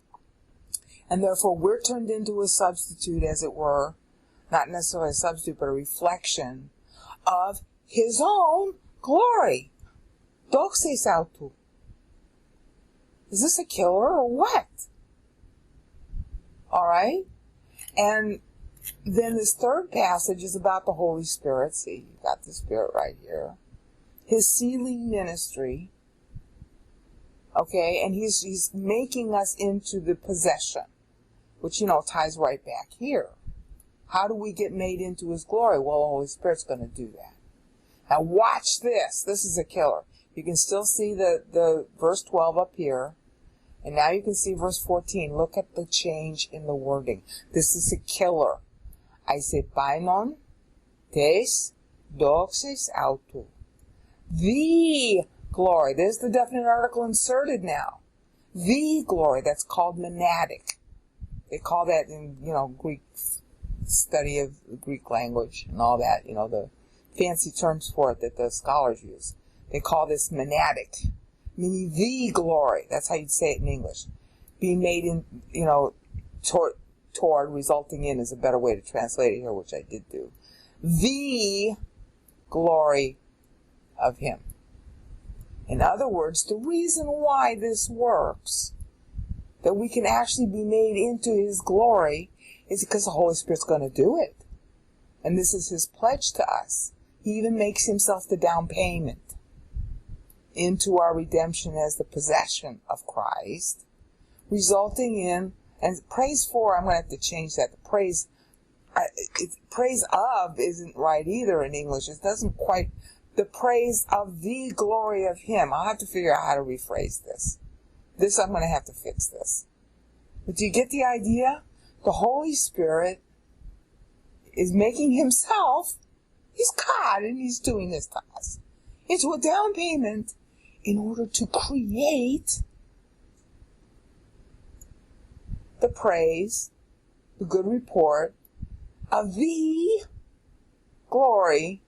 and therefore we're turned into a substitute, as it were, not necessarily a substitute, but a reflection of his own glory. Doxes autu. Is this a killer or what? Alright? And then this third passage is about the Holy Spirit. See, you got the Spirit right here. His sealing ministry. Okay, and he's making us into the possession, which, ties right back here. How do we get made into his glory? Well, the Holy Spirit's going to do that. Now watch this. This is a killer. You can still see the verse 12 up here. And now you can see verse 14. Look at the change in the wording. This is a killer. Aisepainon tes doxes autu. The glory. There's the definite article inserted now. The glory. That's called monadic. They call that in, Greek study of the Greek language and all that, the fancy terms for it that the scholars use. They call this monadic, meaning the glory. That's how you'd say it in English. Being made in, toward, resulting in is a better way to translate it here, which I did do. The glory of him. In other words, the reason why this works, that we can actually be made into his glory, is because the Holy Spirit's going to do it. And this is his pledge to us. He even makes himself the down payment into our redemption as the possession of Christ, resulting in, and praise for, I'm going to have to change that. The praise of isn't right either in English. It doesn't quite the praise of the glory of him. I'll have to figure out how to rephrase this. I'm going to have to fix this. But do you get the idea? The Holy Spirit is making himself, he's God, and he's doing this to us, into a down payment in order to create the praise, the good report of the glory,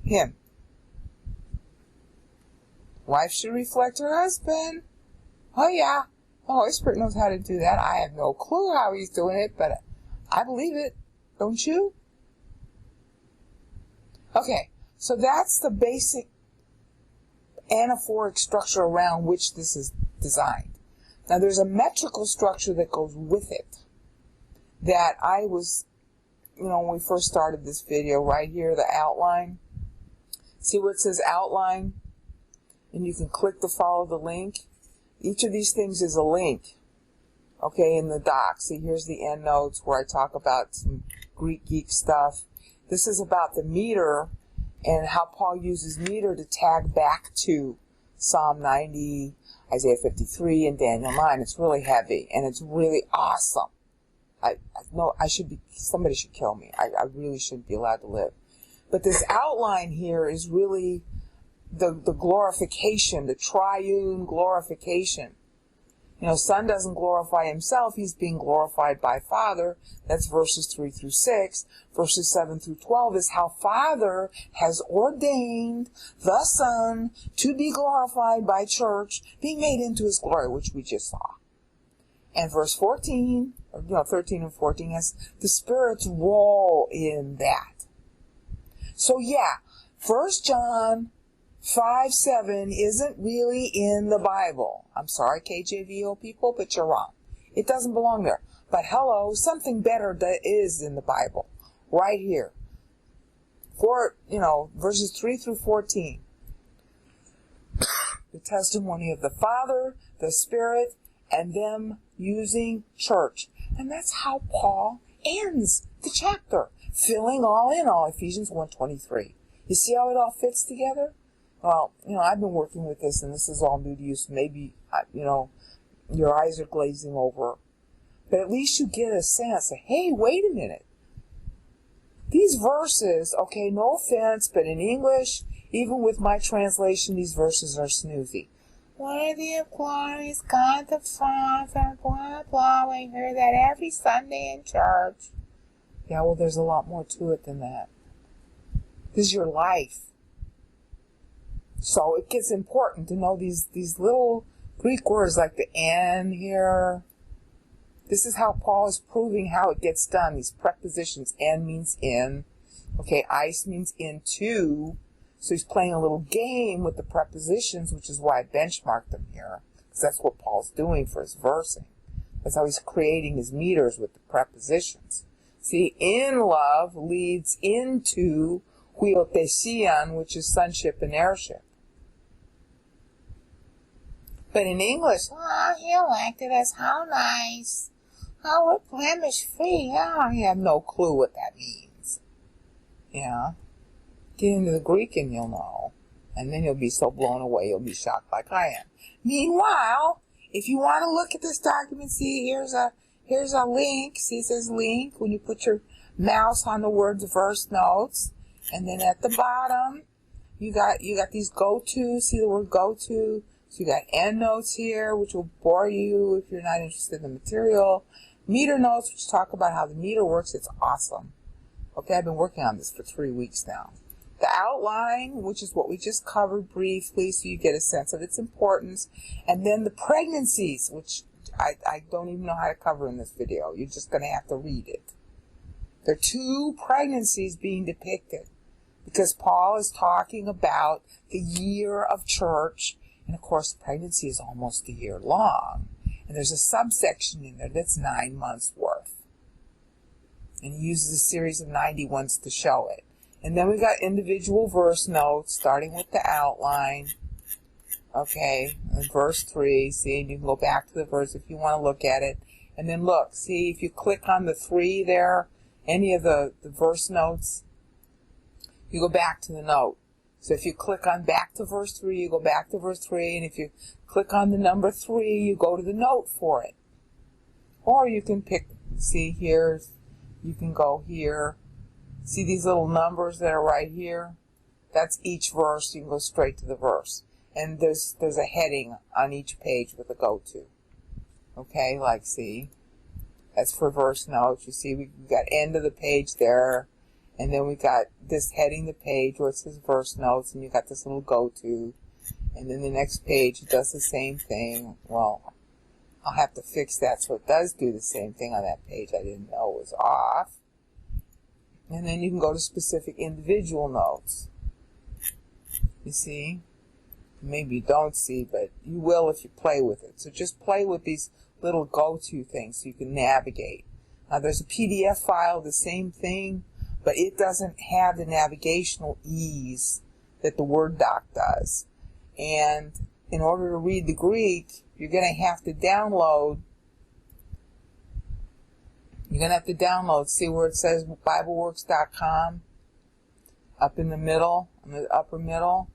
him. Wife should reflect her husband. Oh yeah, the Holy Spirit knows how to do that. I have no clue how he's doing it, but I believe it. Don't you? Okay, so that's the basic anaphoric structure around which this is designed. Now there's a metrical structure that goes with it that I was, when we first started this video, right here, the outline. See where it says outline? And you can click to follow the link. Each of these things is a link, okay, in the doc. See, here's the end notes where I talk about some Greek geek stuff. This is about the meter and how Paul uses meter to tag back to Psalm 90, Isaiah 53, and Daniel 9. It's really heavy, and it's really awesome. Somebody should kill me. I really shouldn't be allowed to live. But this outline here is really the glorification, the triune glorification. Son doesn't glorify himself. He's being glorified by Father. That's verses 3 through 6. Verses 7 through 12 is how Father has ordained the Son to be glorified by church, being made into his glory, which we just saw. And verse 14, 13 and 14 has the Spirit's role in that. So yeah, 1 John 5:7 isn't really in the Bible. I'm sorry, KJVO people, but you're wrong. It doesn't belong there. But hello, something better that is in the Bible. Right here. Verses 3 through 14. The testimony of the Father, the Spirit, and them using church. And that's how Paul ends the chapter. Filling all in all, Ephesians 1:23. You see how it all fits together? Well, I've been working with this, and this is all new to you, so maybe, your eyes are glazing over. But at least you get a sense of, hey, wait a minute. These verses, okay, no offense, but in English, even with my translation, these verses are snoozy. Worthy of glory is God the Father, blah, blah. We hear that every Sunday in church. Yeah, well, there's a lot more to it than that. This is your life. So it gets important to know these little Greek words like the "and" here. This is how Paul is proving how it gets done. These prepositions. "And" means in. Okay, "ice" means into. So he's playing a little game with the prepositions, which is why I benchmarked them here. Because that's what Paul's doing for his versing. That's how he's creating his meters with the prepositions. See, in love leads into huiothesion, which is sonship and heirship. But in English, he elected us, how nice. Oh, we're blemish free. Oh, you have no clue what that means. Yeah. Get into the Greek and you'll know. And then you'll be so blown away, you'll be shocked like I am. Meanwhile, if you want to look at this document, see, here's a link. See, it says link when you put your mouse on the words verse notes. And then at the bottom, you got these go-to. See the word go-to? So you got end notes here, which will bore you if you're not interested in the material. Meter notes, which talk about how the meter works. It's awesome. Okay, I've been working on this for 3 weeks now. The outline, which is what we just covered briefly, so you get a sense of its importance. And then the pregnancies, which I don't even know how to cover in this video. You're just going to have to read it. There are 2 pregnancies being depicted because Paul is talking about the year of church. And of course, pregnancy is almost a year long. And there's a subsection in there that's 9 months worth. And he uses a series of 90 ones to show it. And then we got individual verse notes, starting with the outline. Okay, and verse 3. See, and you can go back to the verse if you want to look at it. And then look, see, if you click on the 3 there, any of the verse notes, you go back to the note. So if you click on back to verse 3, you go back to verse 3, and if you click on the number 3, you go to the note for it. Or you can pick, see here, you can go here. See these little numbers that are right here? That's each verse. You can go straight to the verse. And there's a heading on each page with a go-to. Okay, like see, that's for verse notes. You see, we've got end of the page there. And then we got this heading the page where it says verse notes, and you got this little go-to. And then the next page does the same thing. Well, I'll have to fix that so it does do the same thing on that page. I didn't know it was off. And then you can go to specific individual notes. You see? Maybe you don't see, but you will if you play with it. So just play with these little go-to things so you can navigate. Now there's a PDF file, the same thing, but it doesn't have the navigational ease that the Word doc does. And in order to read the Greek, you're going to have to download. See where it says BibleWorks.com? Up in the middle, in the upper middle.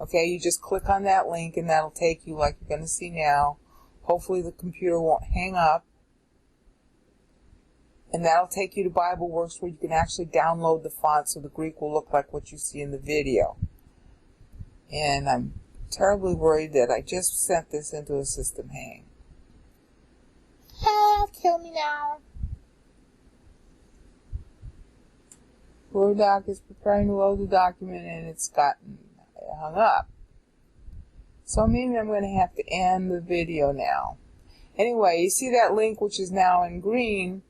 Okay, you just click on that link and that'll take you like you're going to see now. Hopefully the computer won't hang up. And that'll take you to BibleWorks where you can actually download the font so the Greek will look like what you see in the video. And I'm terribly worried that I just sent this into a system hang. Ah, kill me now. Word doc is preparing to load the document and it's gotten hung up. So maybe I'm going to have to end the video now. Anyway, you see that link which is now in green?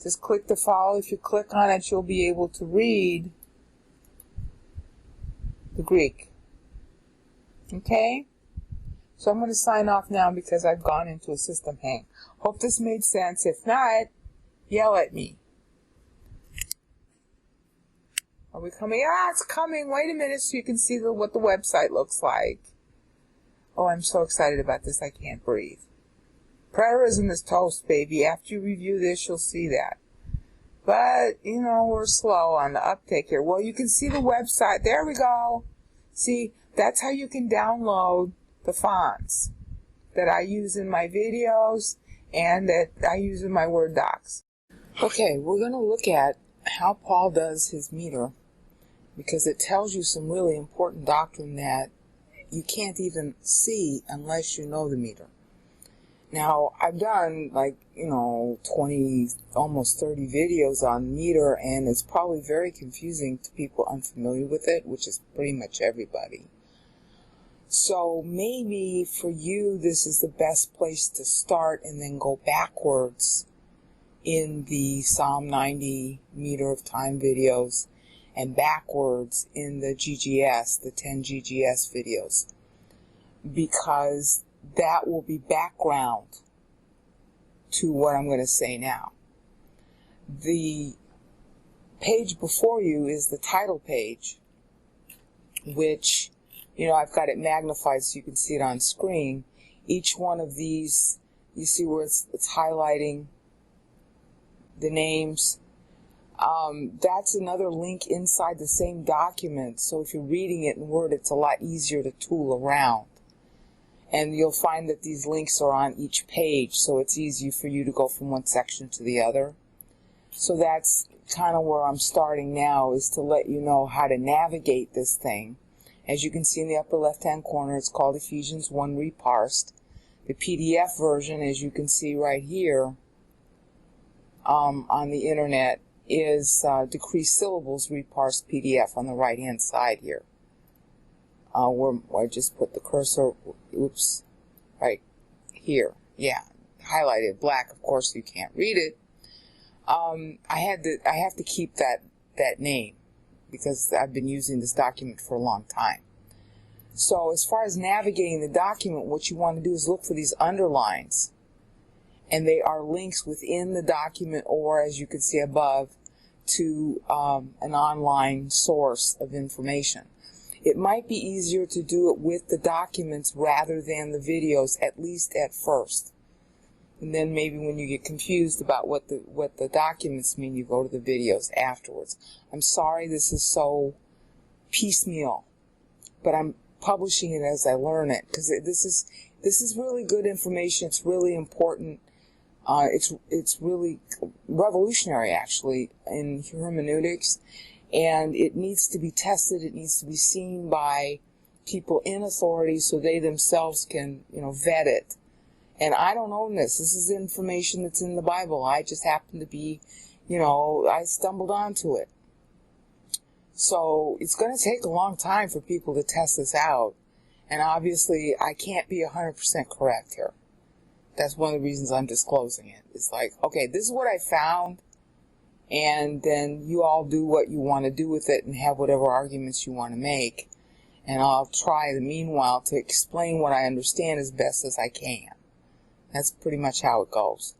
Just click to follow. If you click on it, you'll be able to read the Greek. Okay? So I'm going to sign off now because I've gone into a system hang. Hope this made sense. If not, yell at me. Are we coming? Ah, it's coming. Wait a minute so you can see what the website looks like. Oh, I'm so excited about this. I can't breathe. Preterism is toast, baby. After you review this, you'll see that. But, you know, we're slow on the uptake here. Well, you can see the website. There we go. See, that's how you can download the fonts that I use in my videos and that I use in my Word docs. Okay, we're going to look at how Paul does his meter, because it tells you some really important doctrine that you can't even see unless you know the meter. Now, I've done 20, almost 30 videos on meter, and it's probably very confusing to people unfamiliar with it, which is pretty much everybody. So maybe for you, this is the best place to start and then go backwards in the Psalm 90 meter of time videos and backwards in the GGS, the 10 GGS videos, because that will be background to what I'm going to say now. The page before you is the title page, which, I've got it magnified so you can see it on screen. Each one of these, you see where it's highlighting the names. That's another link inside the same document, so if you're reading it in Word, it's a lot easier to tool around. And you'll find that these links are on each page, so it's easy for you to go from one section to the other. So that's kind of where I'm starting now, is to let you know how to navigate this thing. As you can see in the upper left-hand corner, it's called Ephesians 1 Reparsed. The PDF version, as you can see right here on the internet, is Decreased Syllables Reparsed PDF on the right-hand side here. Where I just put the cursor, right here. Yeah, highlighted black. Of course, you can't read it. I have to keep that name because I've been using this document for a long time. So as far as navigating the document, what you want to do is look for these underlines, and they are links within the document, or as you can see above, to an online source of information. It might be easier to do it with the documents rather than the videos, at least at first. And then maybe when you get confused about what the documents mean, you go to the videos afterwards. I'm sorry this is so piecemeal, but I'm publishing it as I learn it, because this is really good information. It's really important. It's really revolutionary, actually, in hermeneutics, and it needs to be tested. It needs to be seen by people in authority so they themselves can, vet it. And I don't own this. This is information that's in the Bible. I just happen to be, I stumbled onto it. So it's going to take a long time for people to test this out. And obviously, I can't be 100% correct here. That's one of the reasons I'm disclosing it. It's like, okay, this is what I found, and then you all do what you want to do with it and have whatever arguments you want to make. And I'll try, meanwhile, to explain what I understand as best as I can. That's pretty much how it goes.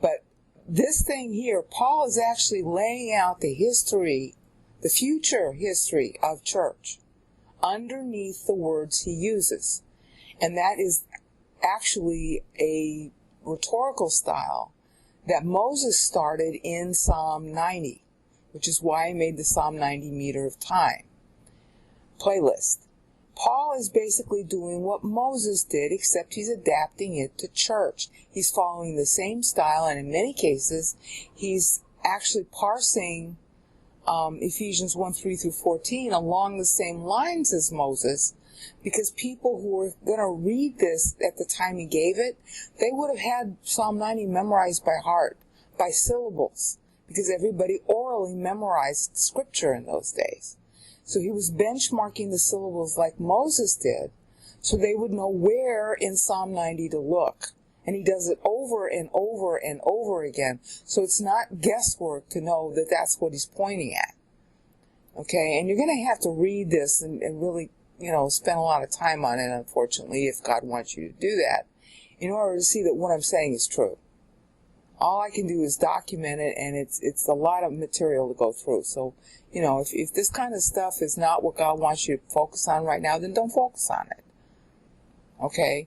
But this thing here, Paul is actually laying out the history, the future history of church underneath the words he uses. And that is actually a rhetorical style that Moses started in Psalm 90, which is why I made the Psalm 90 meter of time playlist. Paul is basically doing what Moses did, except he's adapting it to church. He's following the same style, and in many cases, he's actually parsing Ephesians 1:3-14 along the same lines as Moses, because people who were going to read this at the time he gave it, they would have had Psalm 90 memorized by heart, by syllables, because everybody orally memorized scripture in those days. So he was benchmarking the syllables like Moses did, so they would know where in Psalm 90 to look. And he does it over and over and over again, so it's not guesswork to know that that's what he's pointing at. Okay, and you're going to have to read this and really, spend a lot of time on it, unfortunately, if God wants you to do that, in order to see that what I'm saying is true. All I can do is document it, and it's a lot of material to go through. So, if this kind of stuff is not what God wants you to focus on right now, then don't focus on it. Okay?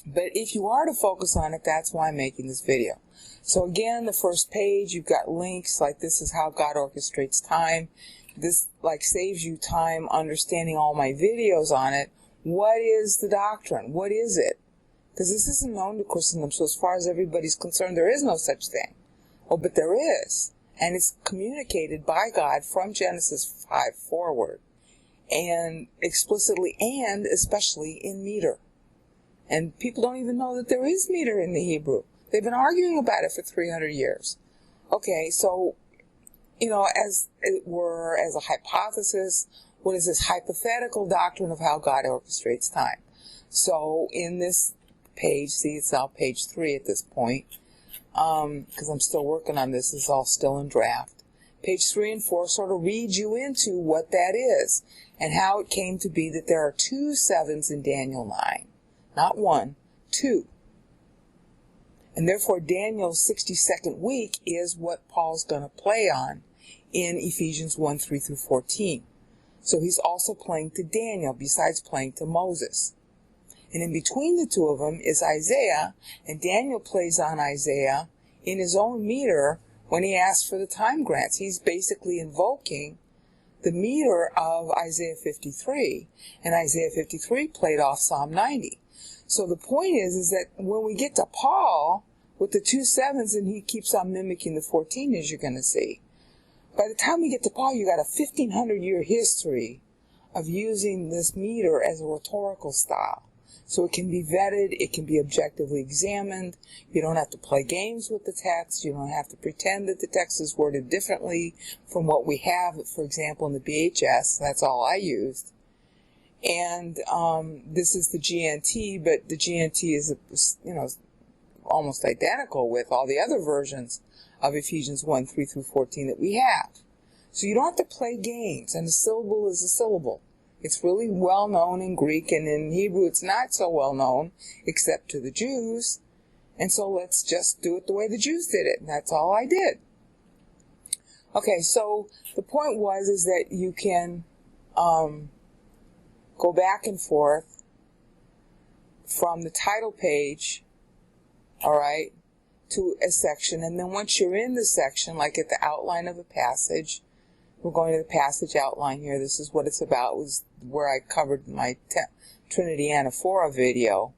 But if you are to focus on it, that's why I'm making this video. So again, the first page, you've got links like this is how God orchestrates time. This saves you time understanding all my videos on it. What is the doctrine? What is it? Because this isn't known to Christendom, so as far as everybody's concerned, there is no such thing. Oh, but there is. And it's communicated by God from Genesis 5 forward. And explicitly and especially in meter. And people don't even know that there is meter in the Hebrew. They've been arguing about it for 300 years. Okay, so, as it were, as a hypothesis, what is this hypothetical doctrine of how God orchestrates time? So in this page, see, it's now page 3 at this point, because I'm still working on this. It's all still in draft. Page 3 and 4 sort of read you into what that is and how it came to be that there are 2 sevens in Daniel 9. Not 1, 2. And therefore Daniel's 62nd week is what Paul's going to play on in Ephesians 1:3-14. So he's also playing to Daniel besides playing to Moses. And in between the two of them is Isaiah, and Daniel plays on Isaiah in his own meter when he asks for the time grants. He's basically invoking the meter of Isaiah 53, and Isaiah 53 played off Psalm 90. So the point is that when we get to Paul with the 2 sevens, and he keeps on mimicking the 14, as you're going to see, by the time we get to Paul, you got a 1,500-year history of using this meter as a rhetorical style. So it can be vetted, it can be objectively examined. You don't have to play games with the text. You don't have to pretend that the text is worded differently from what we have, for example, in the BHS. That's all I used. And this is the GNT, but the GNT is, almost identical with all the other versions of Ephesians 1:3-14 that we have. So you don't have to play games, and a syllable is a syllable. It's really well known in Greek, and in Hebrew it's not so well known, except to the Jews. And so let's just do it the way the Jews did it, and that's all I did. Okay, so the point is that you can go back and forth from the title page, all right, to a section, and then once you're in the section, like at the outline of a passage, We're going to the passage outline here. This is what it's about. It was where I covered my Trinity Anaphora video.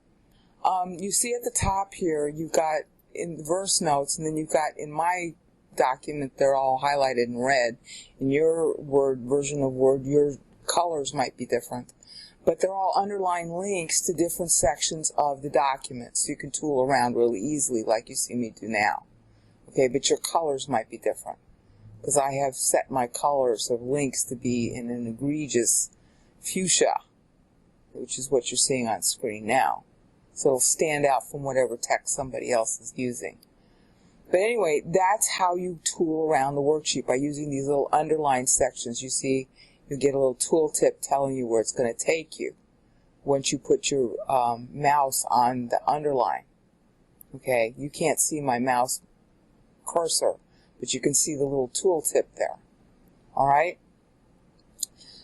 You see at the top here, you've got in the verse notes, and then you've got in my document, they're all highlighted in red. In your version of Word, your colors might be different. But they're all underlined links to different sections of the document, so you can tool around really easily like you see me do now. Okay, but your colors might be different, because I have set my colors of links to be in an egregious fuchsia, which is what you're seeing on screen now. So it'll stand out from whatever text somebody else is using. But anyway, that's how you tool around the worksheet, by using these little underlined sections. You see, you get a little tooltip telling you where it's going to take you once you put your mouse on the underline. Okay, you can't see my mouse cursor, but you can see the little tooltip there. All right?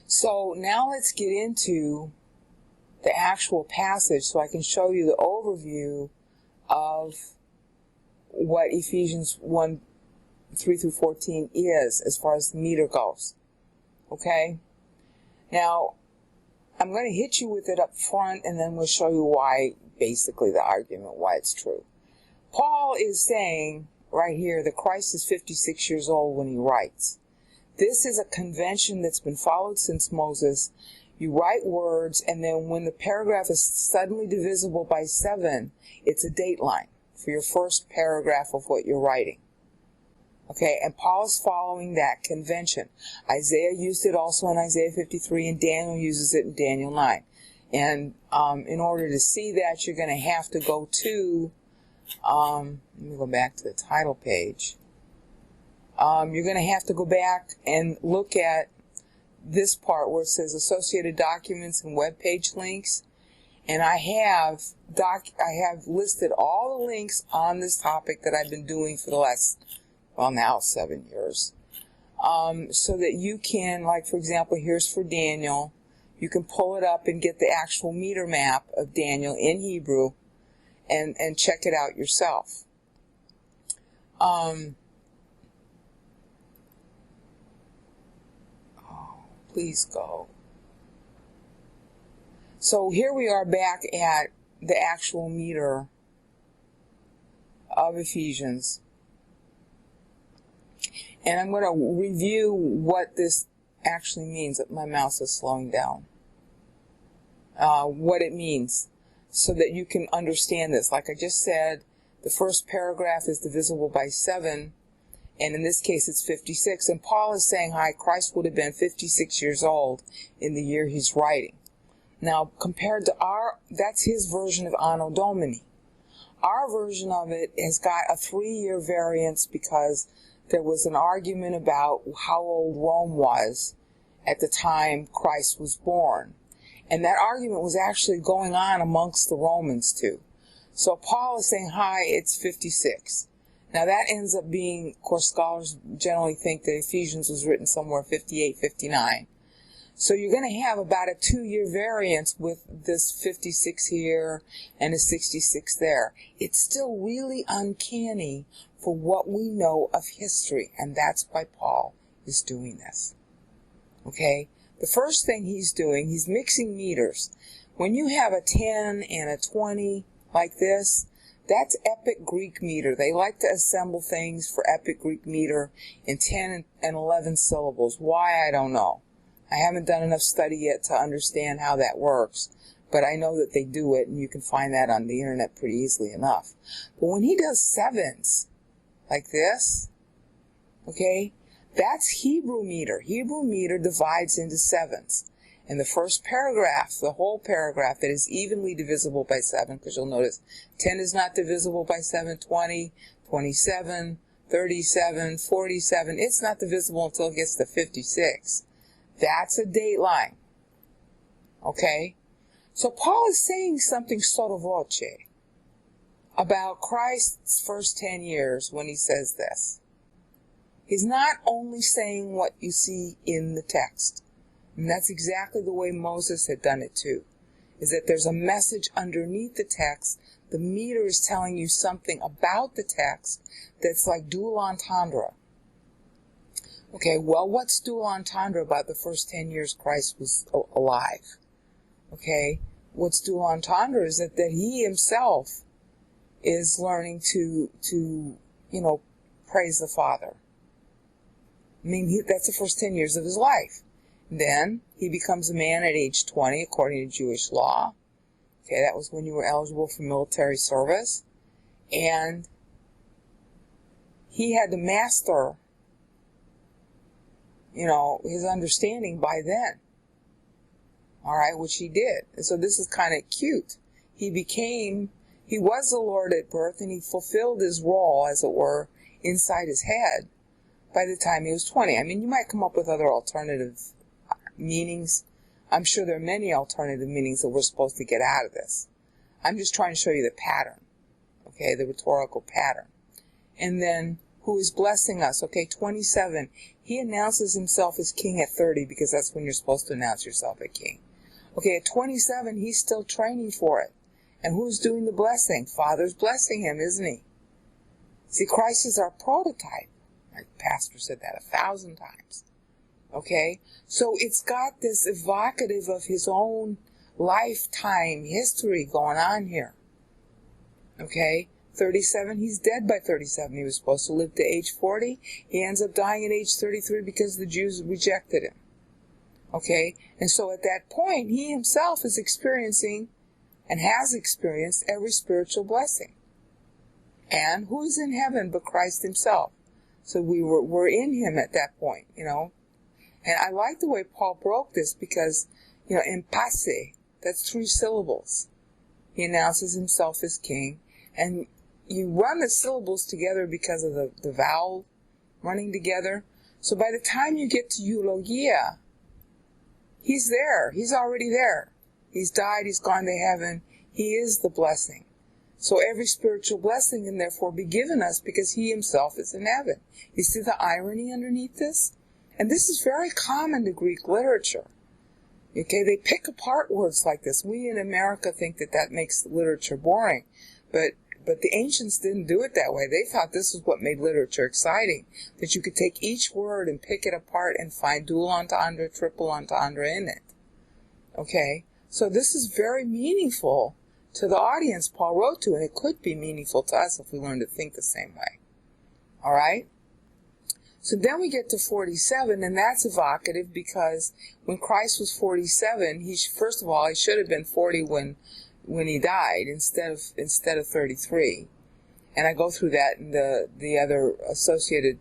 So now let's get into the actual passage so I can show you the overview of what Ephesians 1, 3 through 14 is as far as the meter goes. Okay? Now, I'm going to hit you with it up front, and then we'll show you why, basically the argument, why it's true. Paul is saying right here that Christ is 56 years old when he writes. This is a convention that's been followed since Moses. You write words, and then when the paragraph is suddenly divisible by 7, it's a date line for your first paragraph of what you're writing. Okay, and Paul is following that convention. Isaiah used it also in Isaiah 53, and Daniel uses it in Daniel 9. And in order to see that, you're going to have to go to, let me go back to the title page. You're going to have to go back and look at this part where it says associated documents and web page links. And I have listed all the links on this topic that I've been doing for the last, well, now 7 years. So that you can, like, for example, here's for Daniel. You can pull it up and get the actual meter map of Daniel in Hebrew and check it out yourself. Please go. So here we are back at the actual meter of Ephesians. And I'm going to review what this actually means. My mouse is slowing down. What it means, so that you can understand this. Like I just said, the first paragraph is divisible by 7, and in this case it's 56. And Paul is saying, hi, Christ would have been 56 years old in the year he's writing. Now, compared to that's his version of Anno Domini. Our version of it has got a 3-year variance because there was an argument about how old Rome was at the time Christ was born. And that argument was actually going on amongst the Romans too. So Paul is saying, hi, it's 56. Now that ends up being, of course, scholars generally think that Ephesians was written somewhere 58, 59. So you're going to have about a 2-year variance with this 56 here and a 66 there. It's still really uncanny for what we know of history, and that's why Paul is doing this. Okay? The first thing he's doing, he's mixing meters. When you have a 10 and a 20 like this, that's epic Greek meter. They like to assemble things for epic Greek meter in 10 and 11 syllables. Why, I don't know. I haven't done enough study yet to understand how that works, but I know that they do it, and you can find that on the internet pretty easily enough. But when he does 7s, like this, okay, that's Hebrew meter. Hebrew meter divides into 7s. And the first paragraph, the whole paragraph, that is evenly divisible by 7, because you'll notice 10 is not divisible by 7, 20, 27, 37, 47. It's not divisible until it gets to 56. That's a date line. Okay? So Paul is saying something sotto voce about Christ's first 10 years when he says this. He's not only saying what you see in the text, and that's exactly the way Moses had done it too, is that there's a message underneath the text. The meter is telling you something about the text that's like dual entendre. Okay, well, what's dual entendre about the first 10 years Christ was alive? Okay, what's dual entendre is that he himself is learning to praise the Father. I mean, that's the first 10 years of his life. Then he becomes a man at age 20, according to Jewish law. Okay, that was when you were eligible for military service. And he had to master, his understanding by then. All right, which he did. And so this is kind of cute. He was the Lord at birth, and he fulfilled his role, as it were, inside his head by the time he was 20. I mean, you might come up with other alternative meanings. I'm sure there are many alternative meanings that we're supposed to get out of this. I'm just trying to show you the pattern, okay, the rhetorical pattern. And then, who is blessing us? Okay, 27. He announces himself as king at 30 because that's when you're supposed to announce yourself as king. Okay, at 27, he's still training for it. And who's doing the blessing? Father's blessing him, isn't he? See, Christ is our prototype. My pastor said that 1,000 times. Okay, so it's got this evocative of his own lifetime history going on here. Okay, 37, he's dead by 37. He was supposed to live to age 40. He ends up dying at age 33 because the Jews rejected him. Okay, and so at that point, he himself is experiencing and has experienced every spiritual blessing. And who's in heaven but Christ himself? So we're in him at that point, And I like the way Paul broke this because, in passe, that's 3 syllables. He announces himself as king. And you run the syllables together because of the vowel running together. So by the time you get to eulogia, he's there. He's already there. He's died. He's gone to heaven. He is the blessing. So every spiritual blessing can therefore be given us because he himself is in heaven. You see the irony underneath this? And this is very common to Greek literature. Okay, they pick apart words like this. We in America think that makes literature boring. But the ancients didn't do it that way. They thought this is what made literature exciting. That you could take each word and pick it apart and find dual entendre, triple entendre in it. Okay, so this is very meaningful to the audience Paul wrote to, and it could be meaningful to us if we learn to think the same way. All right? So then we get to 47, and that's evocative because when Christ was 47, first of all, he should have been 40 when he died instead of 33. And I go through that in the other associated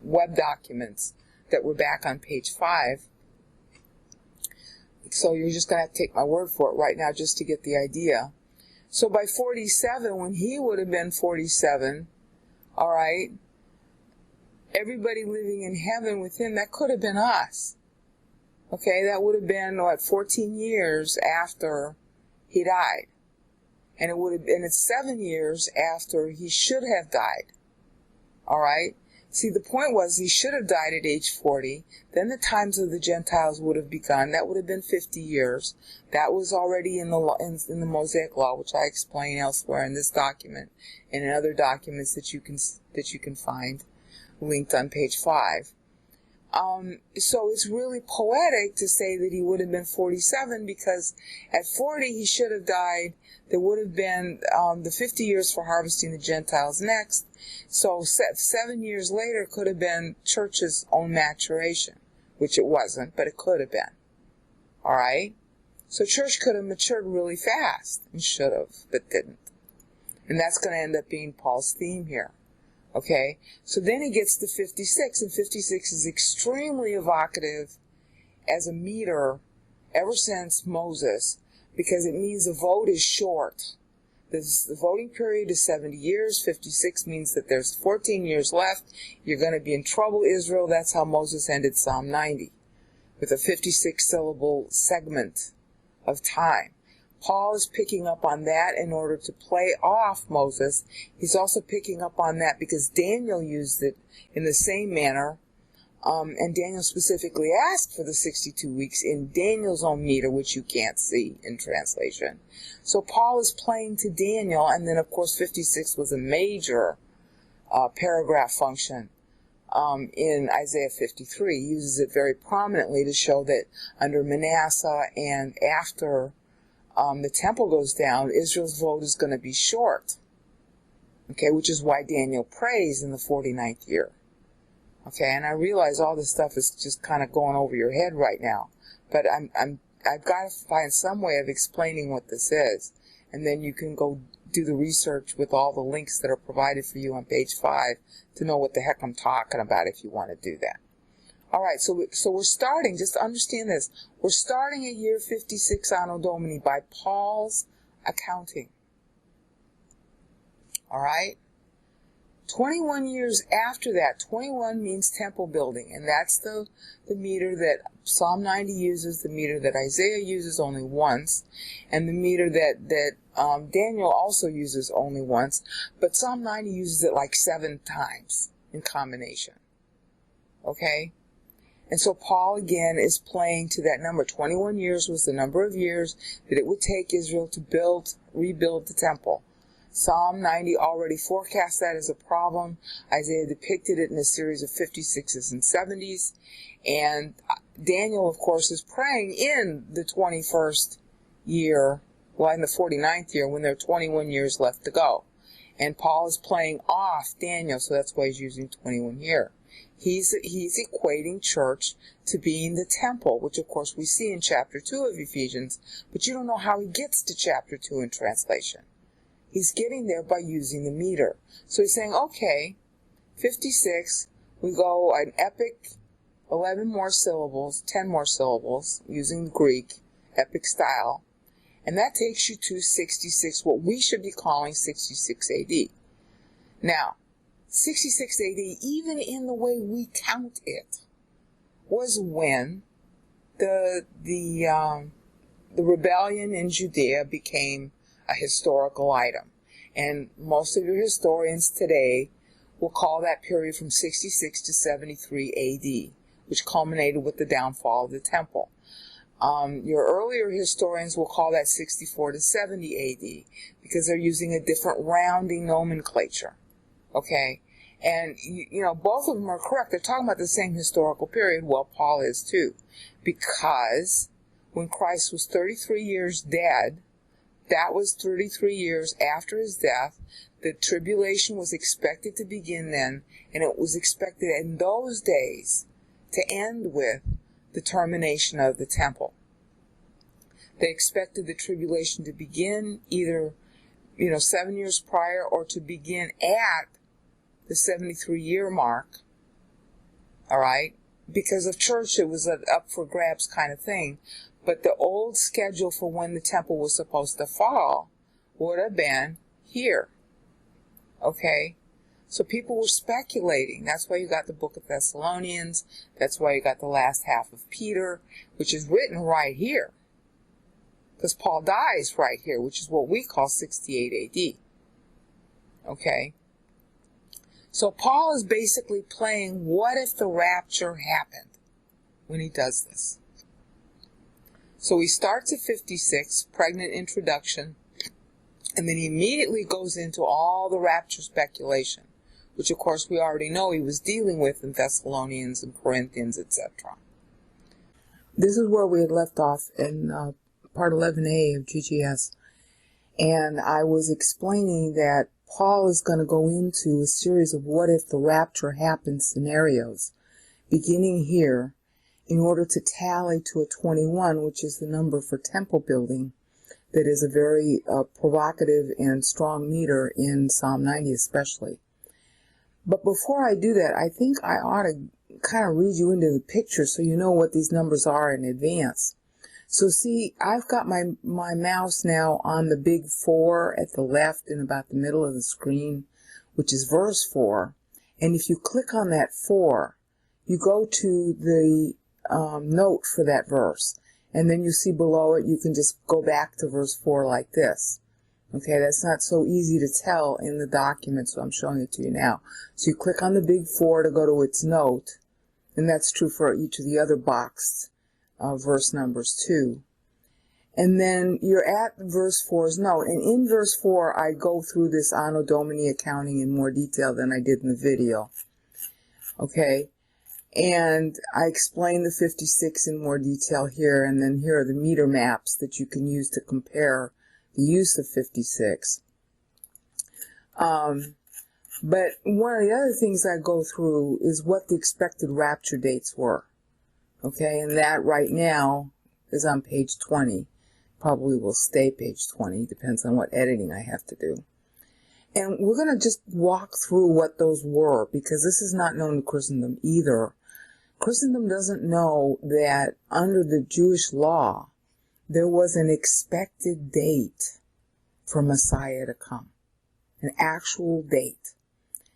web documents that were back on page 5. So you're just going to have to take my word for it right now just to get the idea. So by 47, when he would have been 47, all right, everybody living in heaven with him, that could have been us. Okay, that would have been, 14 years after he died. And it's 7 years after he should have died. All right? See, the point was he should have died at age 40. Then the times of the Gentiles would have begun. That would have been 50 years. That was already in the Mosaic Law, which I explain elsewhere in this document and in other documents that you can find linked on page 5. So it's really poetic to say that he would have been 47 because at 40 he should have died. There would have been the 50 years for harvesting the Gentiles next. So 7 years later could have been church's own maturation, which it wasn't, but it could have been. All right? So church could have matured really fast and should have, but didn't. And that's going to end up being Paul's theme here. Okay, so then he gets to 56, and 56 is extremely evocative as a meter ever since Moses, because it means the vote is short. The voting period is 70 years. 56 means that there's 14 years left. You're going to be in trouble, Israel. That's how Moses ended Psalm 90, with a 56-syllable segment of time. Paul is picking up on that in order to play off Moses. He's also picking up on that because Daniel used it in the same manner. And Daniel specifically asked for the 62 weeks in Daniel's own meter, which you can't see in translation. So Paul is playing to Daniel, and then of course 56 was a major paragraph function in Isaiah 53. He uses it very prominently to show that under Manasseh and after the temple goes down, Israel's vote is going to be short. Okay, which is why Daniel prays in the 49th year. Okay, and I realize all this stuff is just kind of going over your head right now, but I've got to find some way of explaining what this is, and then you can go do the research with all the links that are provided for you on page 5 to know what the heck I'm talking about if you want to do that. All right, so we're starting, just to understand this, we're starting at year 56 Anno Domini by Paul's accounting. All right? 21 years after that, 21 means temple building, and that's the meter that Psalm 90 uses, the meter that Isaiah uses only once, and the meter that Daniel also uses only once, but Psalm 90 uses it like 7 times in combination. Okay? And so Paul again is playing to that number. 21 years was the number of years that it would take Israel to rebuild the temple. Psalm 90 already forecast that as a problem. Isaiah depicted it in a series of 56s and 70s. And Daniel, of course, is praying in the 21st year, well, in the 49th year, when there are 21 years left to go. And Paul is playing off Daniel, so that's why he's using 21 here. He's equating church to being the temple, which, of course, we see in chapter 2 of Ephesians, but you don't know how he gets to chapter 2 in translation. He's getting there by using the meter. So he's saying, okay, 56, we go an epic 11 more syllables, 10 more syllables, using Greek, epic style, and that takes you to 66, what we should be calling 66 AD. Now, 66 AD, even in the way we count it, was when the rebellion in Judea became a historical item. And most of your historians today will call that period from 66 to 73 AD, which culminated with the downfall of the temple. Your earlier historians will call that 64 to 70 AD, because they're using a different rounding nomenclature. Okay? And, you know, both of them are correct. They're talking about the same historical period. Well, Paul is too. Because when Christ was 33 years dead, that was 33 years after his death. The tribulation was expected to begin then, and it was expected in those days to end with the termination of the temple. They expected the tribulation to begin either, 7 years prior, or to begin at the 73-year mark, all right? Because of church, it was an up for grabs kind of thing. But the old schedule for when the temple was supposed to fall would have been here. Okay? So people were speculating. That's why you got the book of Thessalonians. That's why you got the last half of Peter, which is written right here. Because Paul dies right here, which is what we call 68 AD. Okay? So Paul is basically playing what if the rapture happened when he does this. So he starts at 56, pregnant introduction, and then he immediately goes into all the rapture speculation, which of course we already know he was dealing with in Thessalonians and Corinthians, etc. This is where we had left off in part 11a of GGS, and I was explaining that Paul is going to go into a series of what if the rapture happened scenarios, beginning here, in order to tally to a 21, which is the number for temple building, that is a very provocative and strong meter in Psalm 90 especially. But before I do that, I think I ought to kind of read you into the picture so you know what these numbers are in advance. So see, I've got my mouse now on the big 4 at the left in about the middle of the screen, which is verse 4. And if you click on that 4, you go to the note for that verse, and then you see below it, you can just go back to verse 4 like this. Okay, that's not so easy to tell in the document, so I'm showing it to you now. So you click on the big 4 to go to its note, and that's true for each of the other boxed verse numbers too. And then you're at verse 4's note, and in verse 4 I go through this Anno Domini accounting in more detail than I did in the video. Okay, and I explain the 56 in more detail here, and then here are the meter maps that you can use to compare the use of 56. But one of the other things I go through is what the expected rapture dates were. Okay, and that right now is on page 20. Probably will stay page 20, depends on what editing I have to do. And we're going to just walk through what those were, because this is not known to Christendom either. Christendom doesn't know that under the Jewish law, there was an expected date for Messiah to come, an actual date.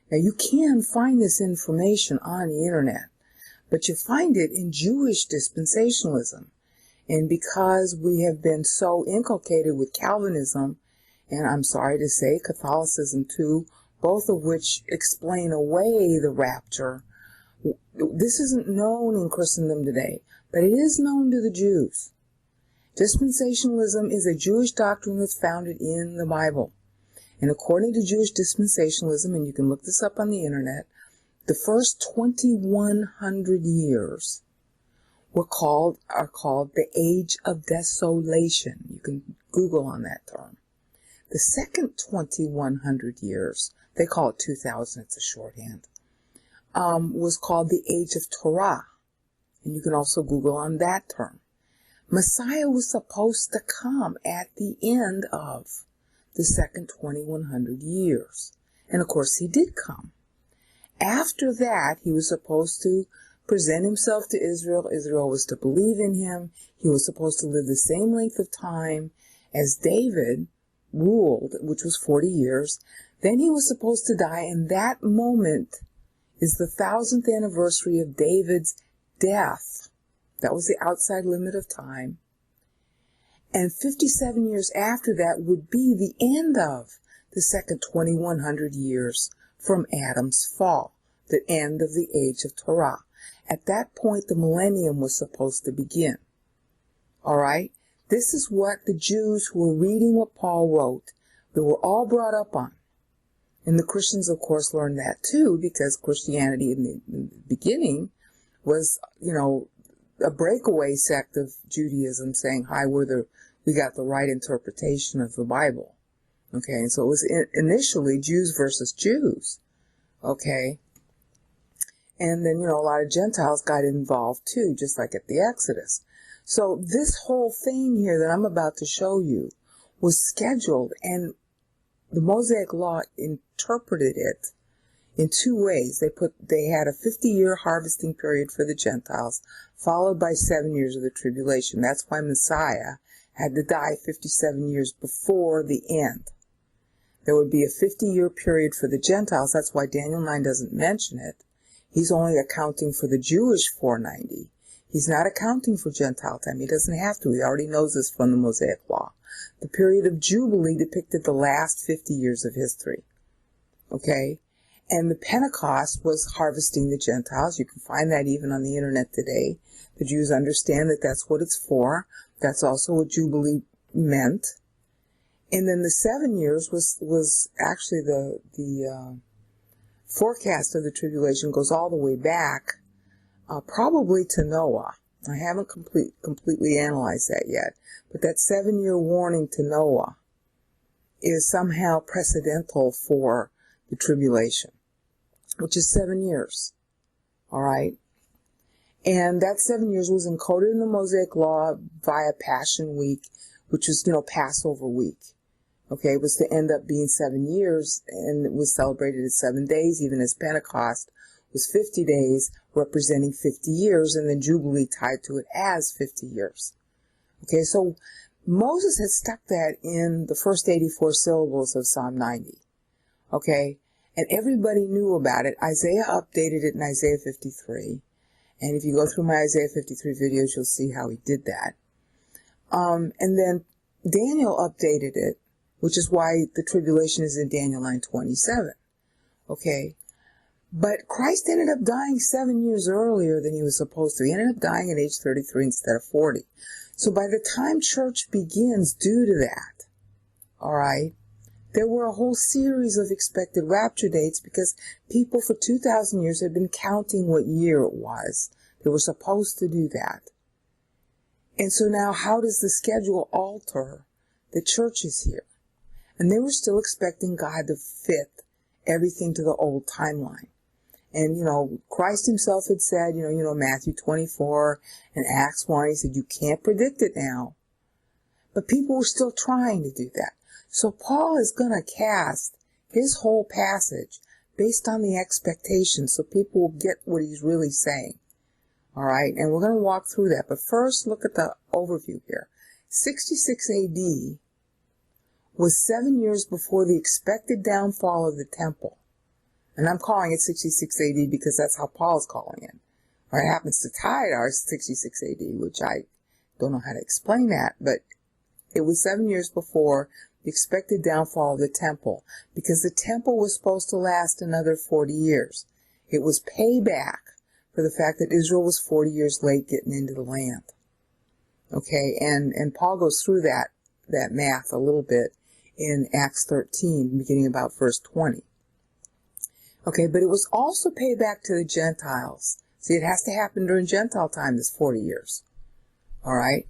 Now, you can find this information on the internet, but you find it in Jewish dispensationalism. And because we have been so inculcated with Calvinism, and I'm sorry to say Catholicism too, both of which explain away the rapture, this isn't known in Christendom today, but it is known to the Jews. Dispensationalism is a Jewish doctrine that's founded in the Bible. And according to Jewish dispensationalism, and you can look this up on the internet, the first 2,100 years are called the Age of Desolation. You can Google on that term. The second 2,100 years, they call it 2,000, it's a shorthand, was called the Age of Torah. And you can also Google on that term. Messiah was supposed to come at the end of the second 2,100 years. And of course he did come. After that, he was supposed to present himself to Israel. Israel was to believe in him. He was supposed to live the same length of time as David ruled, which was 40 years. Then he was supposed to die, and that moment is the 1,000th anniversary of David's death. That was the outside limit of time. And 57 years after that would be the end of the second 2,100 years from Adam's fall, the end of the Age of Torah. At that point, the millennium was supposed to begin. All right? This is what the Jews who were reading what Paul wrote, they were all brought up on. And the Christians, of course, learned that too, because Christianity in the beginning was, a breakaway sect of Judaism saying, hi, we got the right interpretation of the Bible. Okay, and so it was initially Jews versus Jews. Okay, and then, a lot of Gentiles got involved too, just like at the Exodus. So this whole thing here that I'm about to show you was scheduled, and the Mosaic Law interpreted it in two ways. They had a 50-year harvesting period for the Gentiles, followed by 7 years of the tribulation. That's why Messiah had to die 57 years before the end. There would be a 50-year period for the Gentiles. That's why Daniel 9 doesn't mention it. He's only accounting for the Jewish 490. He's not accounting for Gentile time. He doesn't have to. He already knows this from the Mosaic Law. The period of Jubilee depicted the last 50 years of history. Okay? And the Pentecost was harvesting the Gentiles. You can find that even on the internet today. The Jews understand that that's what it's for. That's also what Jubilee meant. And then the 7 years was actually the forecast of the tribulation goes all the way back, probably to Noah. I haven't completely analyzed that yet. But that 7-year warning to Noah is somehow precedental for the tribulation, which is 7 years. All right? And that 7 years was encoded in the Mosaic Law via Passion Week, which was, Passover week. Okay, it was to end up being 7 years, and it was celebrated at 7 days, even as Pentecost was 50 days, representing 50 years, and then Jubilee tied to it as 50 years. Okay, so Moses had stuck that in the first 84 syllables of Psalm 90. Okay, and everybody knew about it. Isaiah updated it in Isaiah 53. And if you go through my Isaiah 53 videos, you'll see how he did that. And then Daniel updated it, which is why the tribulation is in Daniel 9:27. Okay? But Christ ended up dying 7 years earlier than he was supposed to. He ended up dying at age 33 instead of 40. So by the time church begins due to that, all right, there were a whole series of expected rapture dates because people for 2,000 years had been counting what year it was. They were supposed to do that. And so now how does the schedule alter the churches here? And they were still expecting God to fit everything to the old timeline. And, Christ himself had said, Matthew 24 and Acts 1, he said, you can't predict it now. But people were still trying to do that. So Paul is going to cast his whole passage based on the expectations so people will get what he's really saying. All right, and we're going to walk through that. But first, look at the overview here. 66 AD was 7 years before the expected downfall of the temple. And I'm calling it 66 AD because that's how Paul's calling it. Or it happens to tie to our 66 AD, which I don't know how to explain that. But it was 7 years before the expected downfall of the temple, because the temple was supposed to last another 40 years. It was payback for the fact that Israel was 40 years late getting into the land. Okay, and Paul goes through that math a little bit in Acts 13, beginning about verse 20. Okay, but it was also payback to the Gentiles. See, it has to happen during Gentile time, this 40 years. All right?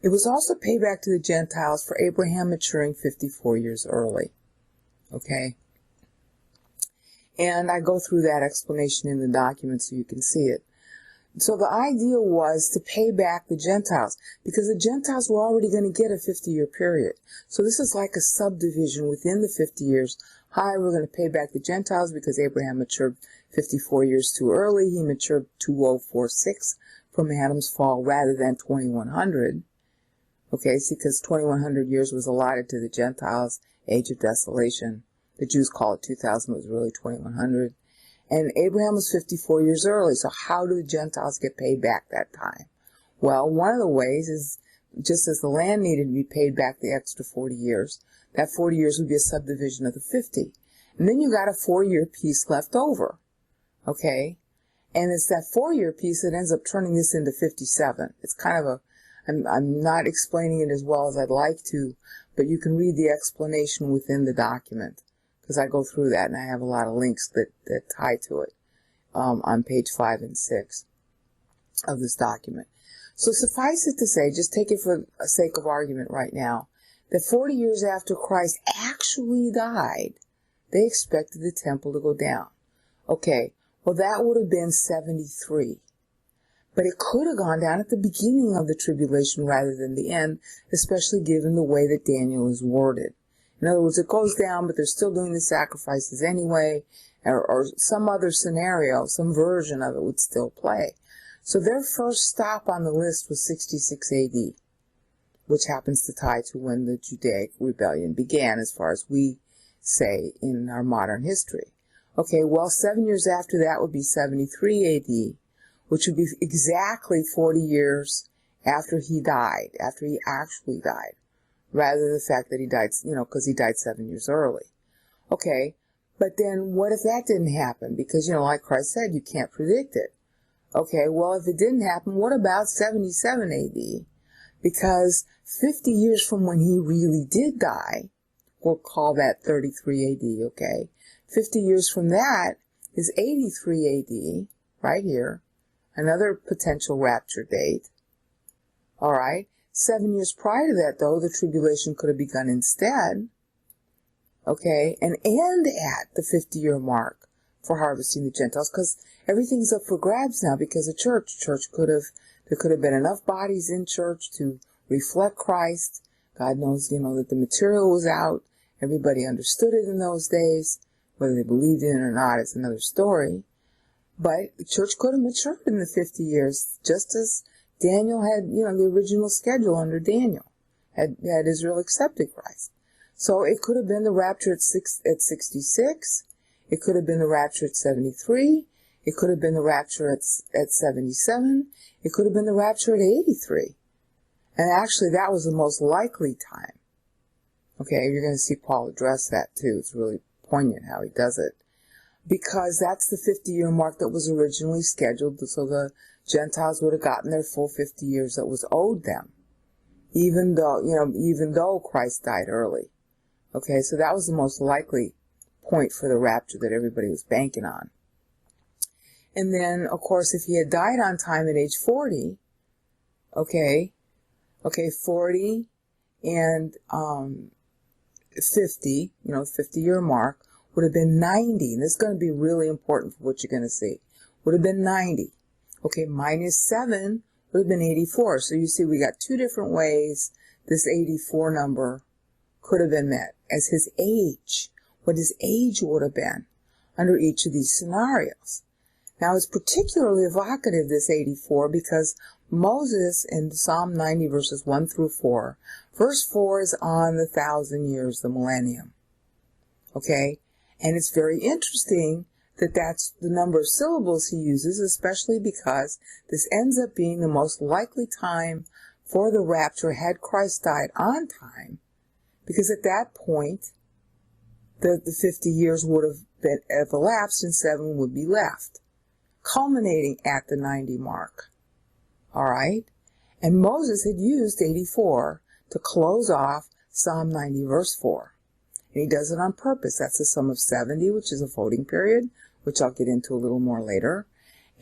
It was also payback to the Gentiles for Abraham maturing 54 years early. Okay? And I go through that explanation in the document so you can see it. So the idea was to pay back the Gentiles, because the Gentiles were already going to get a 50-year period. So this is like a subdivision within the 50 years. Hi, we're going to pay back the Gentiles because Abraham matured 54 years too early. He matured 2046 from Adam's fall rather than 2100. Okay, see, because 2100 years was allotted to the Gentiles, age of desolation. The Jews call it 2000, it was really 2100. And Abraham was 54 years early, so how do the Gentiles get paid back that time? Well, one of the ways is, just as the land needed to be paid back the extra 40 years, that 40 years would be a subdivision of the 50. And then you got a 4-year piece left over, okay? And it's that 4-year piece that ends up turning this into 57. It's kind of I'm not explaining it as well as I'd like to, but you can read the explanation within the document, because I go through that and I have a lot of links that tie to it on page 5 and 6 of this document. So suffice it to say, just take it for the sake of argument right now, that 40 years after Christ actually died, they expected the temple to go down. Okay, well that would have been 73. But it could have gone down at the beginning of the tribulation rather than the end, especially given the way that Daniel is worded. In other words, it goes down, but they're still doing the sacrifices anyway, or some other scenario, some version of it would still play. So their first stop on the list was 66 AD, which happens to tie to when the Judaic rebellion began, as far as we say in our modern history. Okay, well, 7 years after that would be 73 AD, which would be exactly 40 years after he died, after he actually died, rather than the fact that he died, because he died 7 years early. Okay, but then what if that didn't happen? Because, like Christ said, you can't predict it. Okay, well, if it didn't happen, what about 77 AD? Because 50 years from when he really did die, we'll call that 33 AD, okay? 50 years from that is 83 AD, right here, another potential rapture date. All right, 7 years prior to that, though, the tribulation could have begun instead, okay, and end at the 50-year mark for harvesting the Gentiles, because everything's up for grabs now because of church. There could have been enough bodies in church to reflect Christ. God knows, that the material was out. Everybody understood it in those days. Whether they believed in it or not is another story. But the church could have matured in the 50 years, just as Daniel had, the original schedule under Daniel, had Israel accepted Christ. So it could have been the rapture at 66. It could have been the rapture at 73. It could have been the rapture at 77. It could have been the rapture at 83. And actually, that was the most likely time. Okay, you're going to see Paul address that too. It's really poignant how he does it. Because that's the 50-year mark that was originally scheduled, so the Gentiles would have gotten their full 50 years that was owed them, even though Christ died early. Okay, so that was the most likely point for the rapture that everybody was banking on. And then, of course, if he had died on time at age 40, okay, 40 and 50, 50-year mark, would have been 90. And this is going to be really important for what you're going to see. Would have been 90. Okay, minus 7 would have been 84. So you see we got two different ways this 84 number could have been met as his age, what his age would have been under each of these scenarios. Now it's particularly evocative, this 84, because Moses in Psalm 90 verses 1 through 4, verse 4 is on the 1,000 years, the millennium. Okay? And it's very interesting that that's the number of syllables he uses, especially because this ends up being the most likely time for the rapture had Christ died on time, because at that point, the 50 years would have elapsed and 7 would be left, culminating at the 90 mark. All right? And Moses had used 84 to close off Psalm 90 verse 4. And he does it on purpose. That's the sum of 70, which is a voting period, which I'll get into a little more later,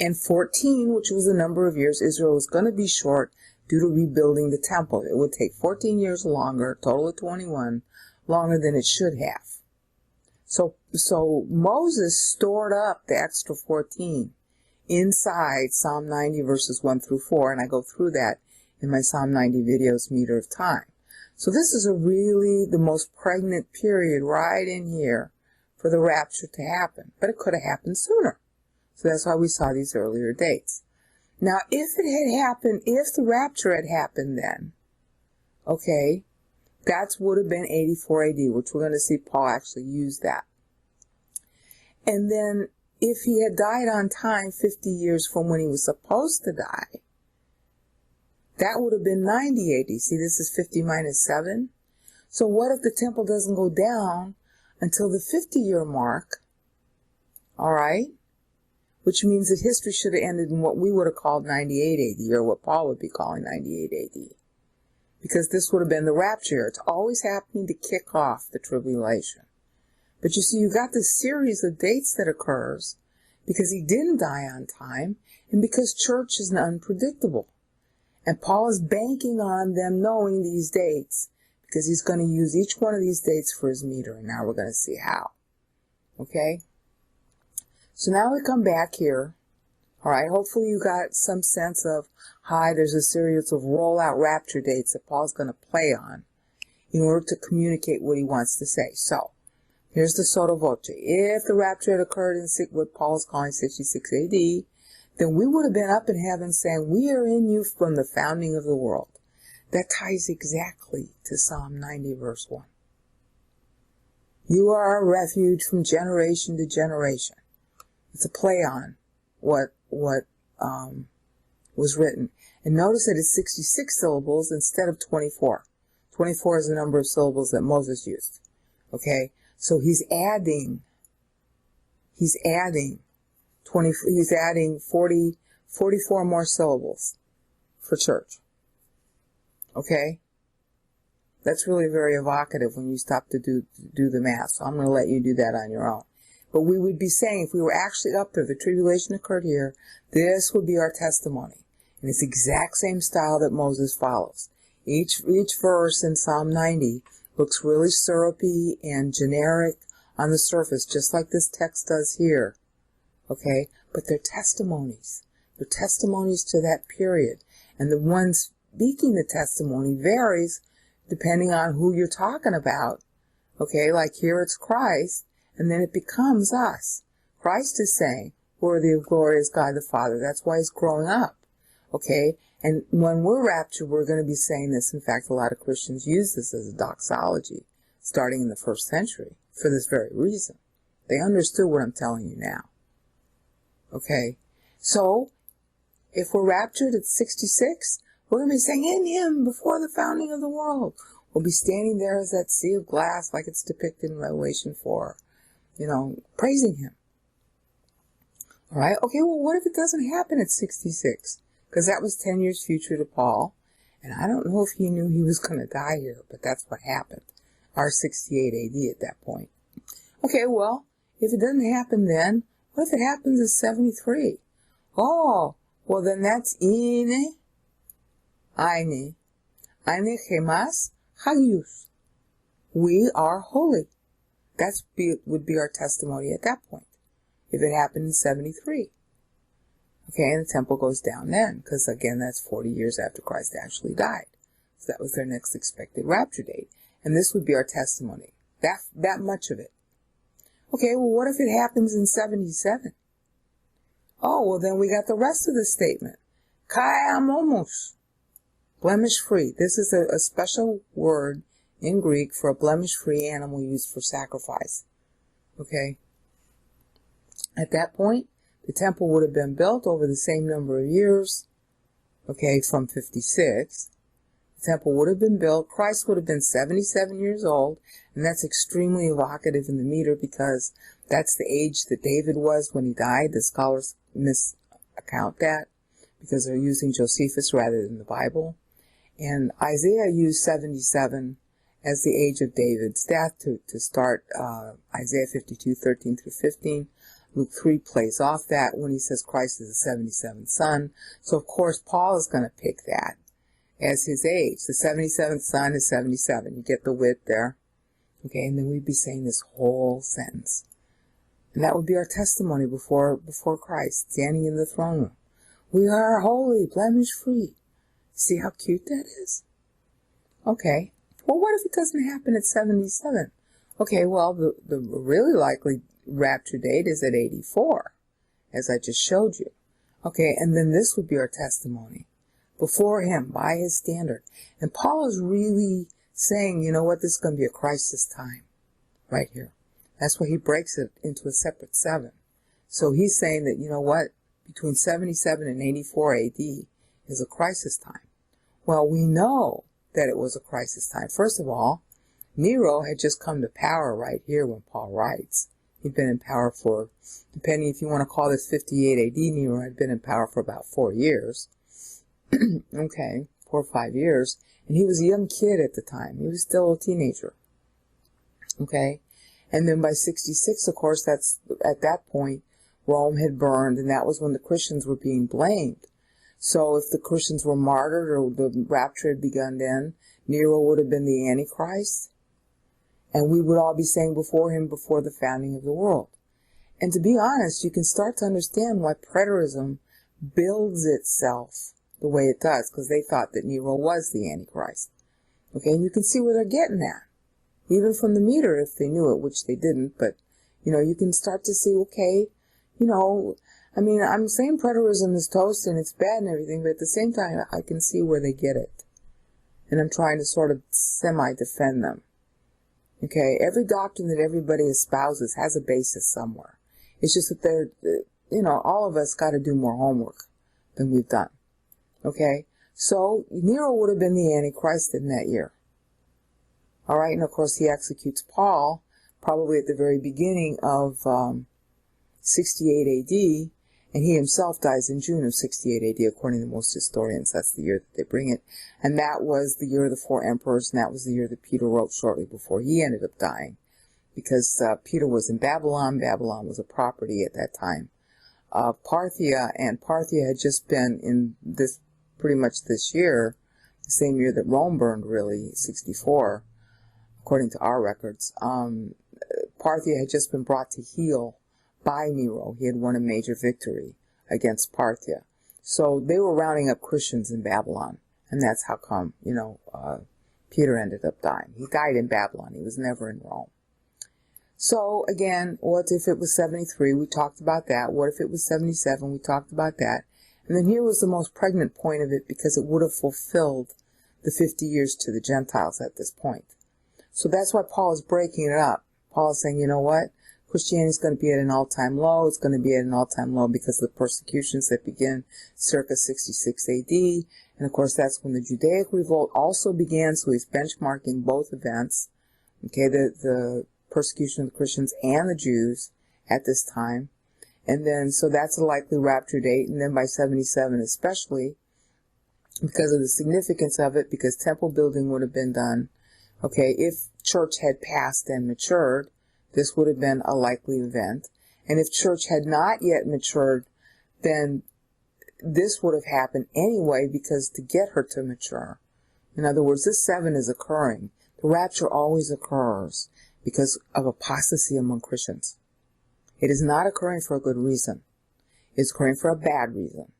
and 14, which was the number of years Israel was going to be short due to rebuilding the temple. It would take 14 years longer, total of 21, longer than it should have. So Moses stored up the extra 14 inside Psalm 90 verses 1 through 4, and I go through that in my Psalm 90 videos, Meter of Time. So this is the most pregnant period right in here for the rapture to happen. But it could have happened sooner. So that's why we saw these earlier dates. Now, if the rapture had happened then, okay, that would have been 84 AD, which we're going to see Paul actually use that. And then if he had died on time 50 years from when he was supposed to die, that would have been 90 AD. See, this is 50 minus 7. So what if the temple doesn't go down until the 50-year mark? All right? Which means that history should have ended in what we would have called 98 AD, or what Paul would be calling 98 AD. Because this would have been the rapture. It's always happening to kick off the tribulation. But you see, you got this series of dates that occurs because he didn't die on time and because church is unpredictable. And Paul is banking on them knowing these dates because he's going to use each one of these dates for his meter. And now we're going to see how. Okay? So now we come back here. All right, hopefully you got some sense of, there's a series of rollout rapture dates that Paul's going to play on in order to communicate what he wants to say. So, here's the sotto voce. If the rapture had occurred in what Paul is calling 66 AD, then we would have been up in heaven saying, we are in you from the founding of the world. That ties exactly to Psalm 90 verse 1. You are a refuge from generation to generation. It's a play on what was written. And notice that it's 66 syllables instead of 24. 24 is the number of syllables that Moses used. Okay? So he's adding 44 more syllables for church. Okay? That's really very evocative when you stop to do the math. So I'm going to let you do that on your own. But we would be saying, if we were actually up there, the tribulation occurred here, this would be our testimony. And it's the exact same style that Moses follows. Each verse in Psalm 90 looks really syrupy and generic on the surface, just like this text does here. Okay? But they're testimonies. They're testimonies to that period. And the one speaking the testimony varies depending on who you're talking about. Okay? Like here it's Christ, and then it becomes us. Christ is saying, worthy of glory is God the Father. That's why he's growing up. Okay? And when we're raptured, we're going to be saying this. In fact, a lot of Christians use this as a doxology, starting in the 1st century, for this very reason. They understood what I'm telling you now. Okay? So, if we're raptured at 66, we're going to be saying, in him, before the founding of the world. We'll be standing there as that sea of glass, like it's depicted in Revelation 4, praising him. All right? Okay, well, what if it doesn't happen at 66? Because that was 10 years future to Paul. And I don't know if he knew he was going to die here, but that's what happened. or 68 AD at that point. Okay, well, if it doesn't happen then, what if it happens in 73? Oh, well then that's eine gemas hagios. We are holy. That would be our testimony at that point, if it happened in 73. Okay, and the temple goes down then, because again, that's 40 years after Christ actually died. So that was their next expected rapture date. And this would be our testimony. That much of it. Okay, well, what if it happens in 77? Oh, well, then we got the rest of the statement. Kai amomos. Blemish-free. This is a special word in Greek for a blemish-free animal used for sacrifice. Okay? At that point, the temple would have been built over the same number of years, okay, from 56. The temple would have been built. Christ would have been 77 years old, and that's extremely evocative in the meter because that's the age that David was when he died. The scholars misaccount that because they're using Josephus rather than the Bible. And Isaiah used 77 as the age of David's death to start Isaiah 52:13 through 15. Luke 3 plays off that when he says Christ is the 77th son. So, of course, Paul is going to pick that as his age. The 77th son is 77. You get the width there. Okay, and then we'd be saying this whole sentence. And that would be our testimony before Christ, standing in the throne room. We are holy, blemish-free. See how cute that is? Okay. Well, what if it doesn't happen at 77? Okay, well, the really likely rapture date is at 84, as I just showed you. Okay, and then this would be our testimony before him by his standard. And Paul is really saying, you know what, this is going to be a crisis time right here. That's why he breaks it into a separate 7. So he's saying that, you know what, between 77 and 84 AD is a crisis time. Well, we know that it was a crisis time. First of all, Nero had just come to power right here when Paul writes. He'd been in power for, depending if you want to call this 58 AD, Nero had been in power for about 4 years. Okay, 4 or 5 years. And he was a young kid at the time. He was still a teenager. Okay, and then by 66, of course, that's at that point, Rome had burned, and that was when the Christians were being blamed. So if the Christians were martyred or the rapture had begun then, Nero would have been the Antichrist. And we would all be saying before him before the founding of the world. And to be honest, you can start to understand why preterism builds itself the way it does, because they thought that Nero was the Antichrist. Okay, and you can see where they're getting at. Even from the meter, if they knew it, which they didn't, but, you know, you can start to see, okay, you know, I mean, I'm saying preterism is toast and it's bad and everything, but at the same time, I can see where they get it. And I'm trying to sort of semi-defend them. Okay, every doctrine that everybody espouses has a basis somewhere. It's just that they're, you know, all of us got to do more homework than we've done. Okay, so Nero would have been the Antichrist in that year. All right, and of course he executes Paul probably at the very beginning of 68 AD, and he himself dies in June of 68 AD, according to most historians. That's the year that they bring it. And that was the year of the 4 emperors, and that was the year that Peter wrote shortly before he ended up dying. Because Peter was in Babylon. Babylon was a property at that time of Parthia, and Parthia had just been in this, pretty much this year, the same year that Rome burned, really, 64, according to our records. Parthia had just been brought to heel by Nero. He had won a major victory against Parthia. So they were rounding up Christians in Babylon. And that's how come, you know, Peter ended up dying. He died in Babylon. He was never in Rome. So again, what if it was 73? We talked about that. What if it was 77? We talked about that. And then here was the most pregnant point of it, because it would have fulfilled the 50 years to the Gentiles at this point. So that's why Paul is breaking it up. Paul is saying, you know what? Christianity is going to be at an all-time low. It's going to be at an all-time low because of the persecutions that begin circa 66 AD. And of course, that's when the Judaic revolt also began. So he's benchmarking both events. Okay, the persecution of the Christians and the Jews at this time. And then, so that's a likely rapture date. And then by 77 especially, because of the significance of it, because temple building would have been done. Okay, if church had passed and matured, this would have been a likely event. And if church had not yet matured, then this would have happened anyway, because to get her to mature. In other words, this 7 is occurring. The rapture always occurs because of apostasy among Christians. It is not occurring for a good reason. It's occurring for a bad reason.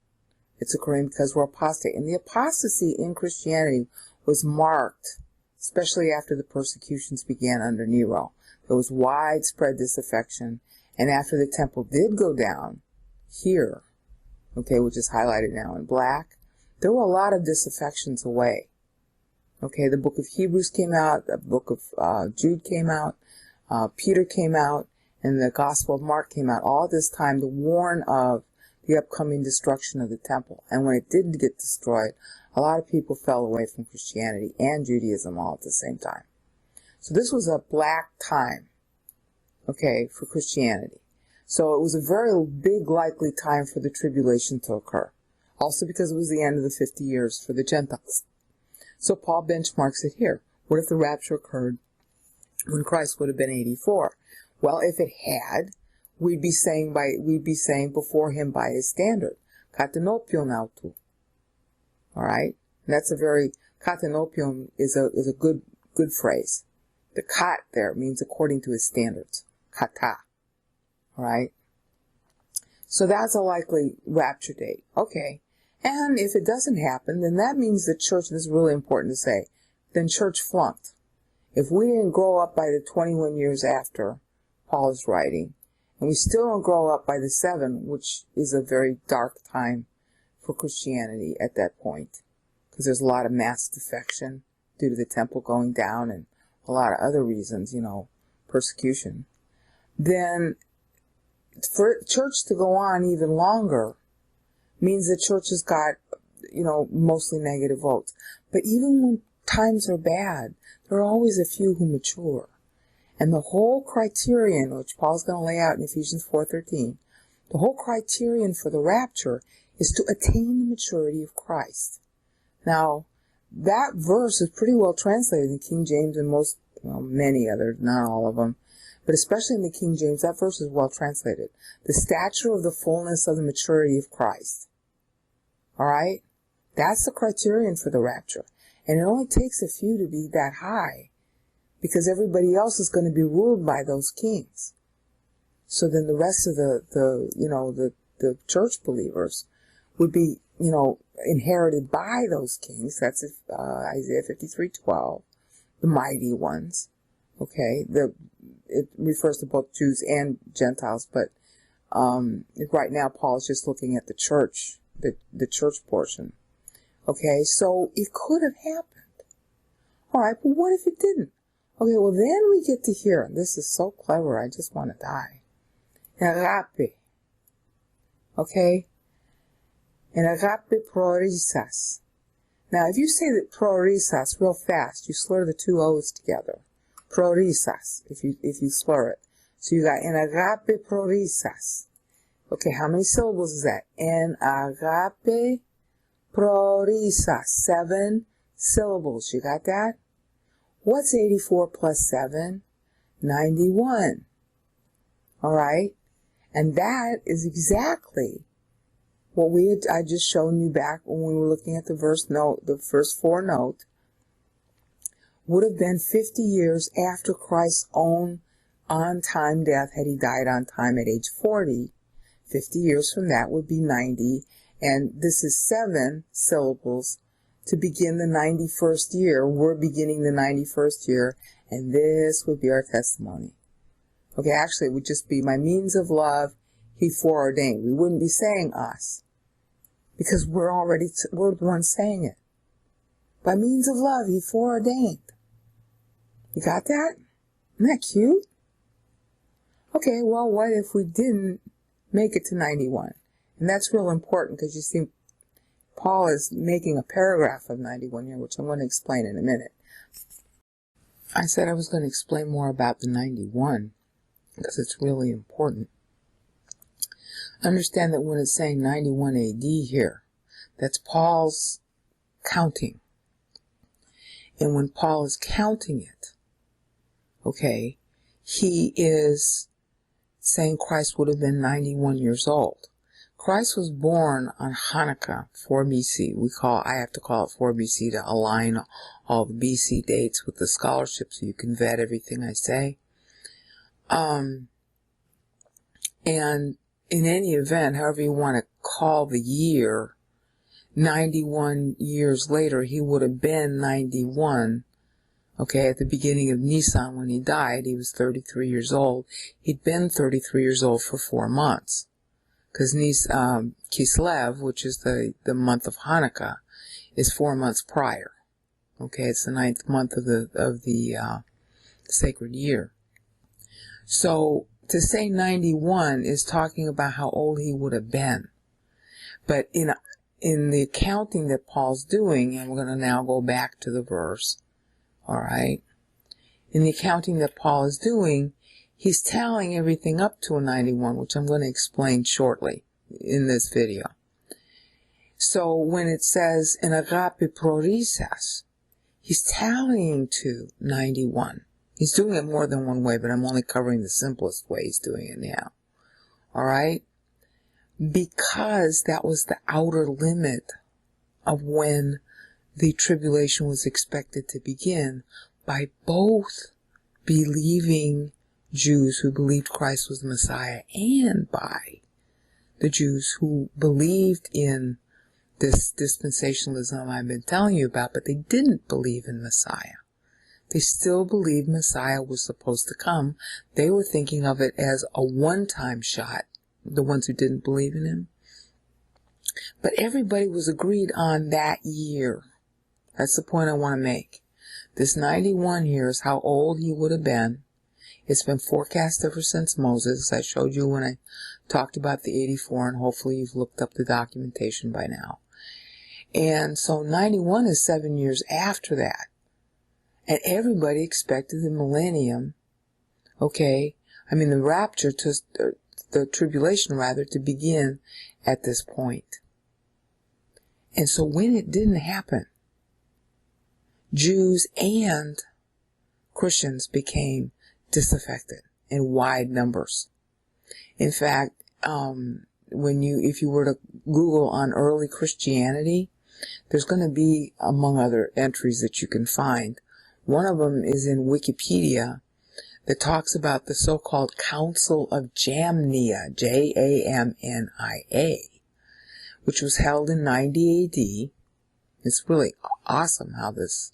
It's occurring because we're apostate. And the apostasy in Christianity was marked, especially after the persecutions began under Nero. There was widespread disaffection. And after the temple did go down here, okay, which is highlighted now in black, there were a lot of disaffections away. Okay, the book of Hebrews came out, the book of Jude came out, Peter came out, and the Gospel of Mark came out, all this time to warn of the upcoming destruction of the temple. And when it did get destroyed, a lot of people fell away from Christianity and Judaism all at the same time. So this was a black time, okay, for Christianity. So it was a very big likely time for the tribulation to occur. Also because it was the end of the 50 years for the Gentiles. So Paul benchmarks it here. What if the rapture occurred when Christ would have been 84? Well, if it had, we'd be saying before him by his standard. Katanopion autou. All right? And that's a very, katanopion is a good phrase. The kat there means according to his standards. Kata. All right? So that's a likely rapture date. Okay. And if it doesn't happen, then that means the church, this is really important to say, then church flunked. If we didn't grow up by the 21 years after Paul is writing, and we still don't grow up by the 7, which is a very dark time for Christianity at that point, because there's a lot of mass defection due to the temple going down and a lot of other reasons, persecution, then for church to go on even longer means the church has got, mostly negative votes. But even when times are bad, there are always a few who mature. And the whole criterion, which Paul's going to lay out in Ephesians 4:13, the whole criterion for the rapture is to attain the maturity of Christ. Now, that verse is pretty well translated in King James and many others, not all of them, but especially in the King James, that verse is well translated. The stature of the fullness of the maturity of Christ. All right? That's the criterion for the rapture. And it only takes a few to be that high, because everybody else is going to be ruled by those kings. So then the rest of the church believers would be, inherited by those kings. That's Isaiah 53:12, the mighty ones. Okay, it refers to both Jews and Gentiles, but right now Paul is just looking at the church, the church portion. Okay, so it could have happened. All right, but what if it didn't? Okay, well then we get to hear, this is so clever, I just want to die. Agape. Okay? And agape prorisas. Now, if you say that prorisas real fast, you slur the two O's together. Prorisas, if you slur it. So you got en agape prorisas. Okay, how many syllables is that? En agape prorisas. 7 syllables. You got that? What's 84 plus 7? 91. All right? And that is exactly what I just shown you back when we were looking at the verse 4 note, would have been 50 years after Christ's own on-time death, had he died on time at age 40. 50 years from that would be 90. And this is 7 syllables to begin the 91st year. We're beginning the 91st year, and this would be our testimony. Okay, actually, it would just be my means of love, he foreordained. We wouldn't be saying us, because we're the ones saying it. By means of love, he foreordained. You got that? Isn't that cute? Okay, well, what if we didn't make it to 91? And that's real important, because you see, Paul is making a paragraph of 91 here, which I'm going to explain in a minute. I said I was going to explain more about the 91, because it's really important. Understand that when it's saying 91 AD here, that's Paul's counting. And when Paul is counting it, okay, he is saying Christ would have been 91 years old. Christ was born on Hanukkah, 4 BC. I have to call it 4 BC to align all the BC dates with the scholarship so you can vet everything I say. And in any event, however you want to call the year, 91 years later, he would have been 91. Okay, at the beginning of Nisan when he died, he was 33 years old. He'd been 33 years old for 4 months. Because Kislev, which is the month of Hanukkah, is 4 months prior. Okay, it's the 9th month of the sacred year. So to say 91 is talking about how old he would have been. But in the accounting that Paul's doing, and we're going to now go back to the verse, all right? In the accounting that Paul is doing, he's tallying everything up to a 91, which I'm going to explain shortly in this video. So when it says in agape prorisas, he's tallying to 91. He's doing it more than one way, but I'm only covering the simplest way he's doing it now. All right? Because that was the outer limit of when the tribulation was expected to begin by both believing Jews who believed Christ was the Messiah and by the Jews who believed in this dispensationalism I've been telling you about, but they didn't believe in Messiah. They still believed Messiah was supposed to come. They were thinking of it as a one-time shot, the ones who didn't believe in him. But everybody was agreed on that year. That's the point I want to make. This 91 here is how old he would have been. It's been forecast ever since Moses. I showed you when I talked about the 84, and hopefully you've looked up the documentation by now. And so 91 is 7 years after that. And everybody expected the millennium, the rapture, the tribulation rather, to begin at this point. And so when it didn't happen, Jews and Christians became disaffected in wide numbers. In fact, if you were to Google on early Christianity, there's going to be, among other entries that you can find, one of them is in Wikipedia that talks about the so-called Council of Jamnia, Jamnia, which was held in 90 AD. It's really awesome how this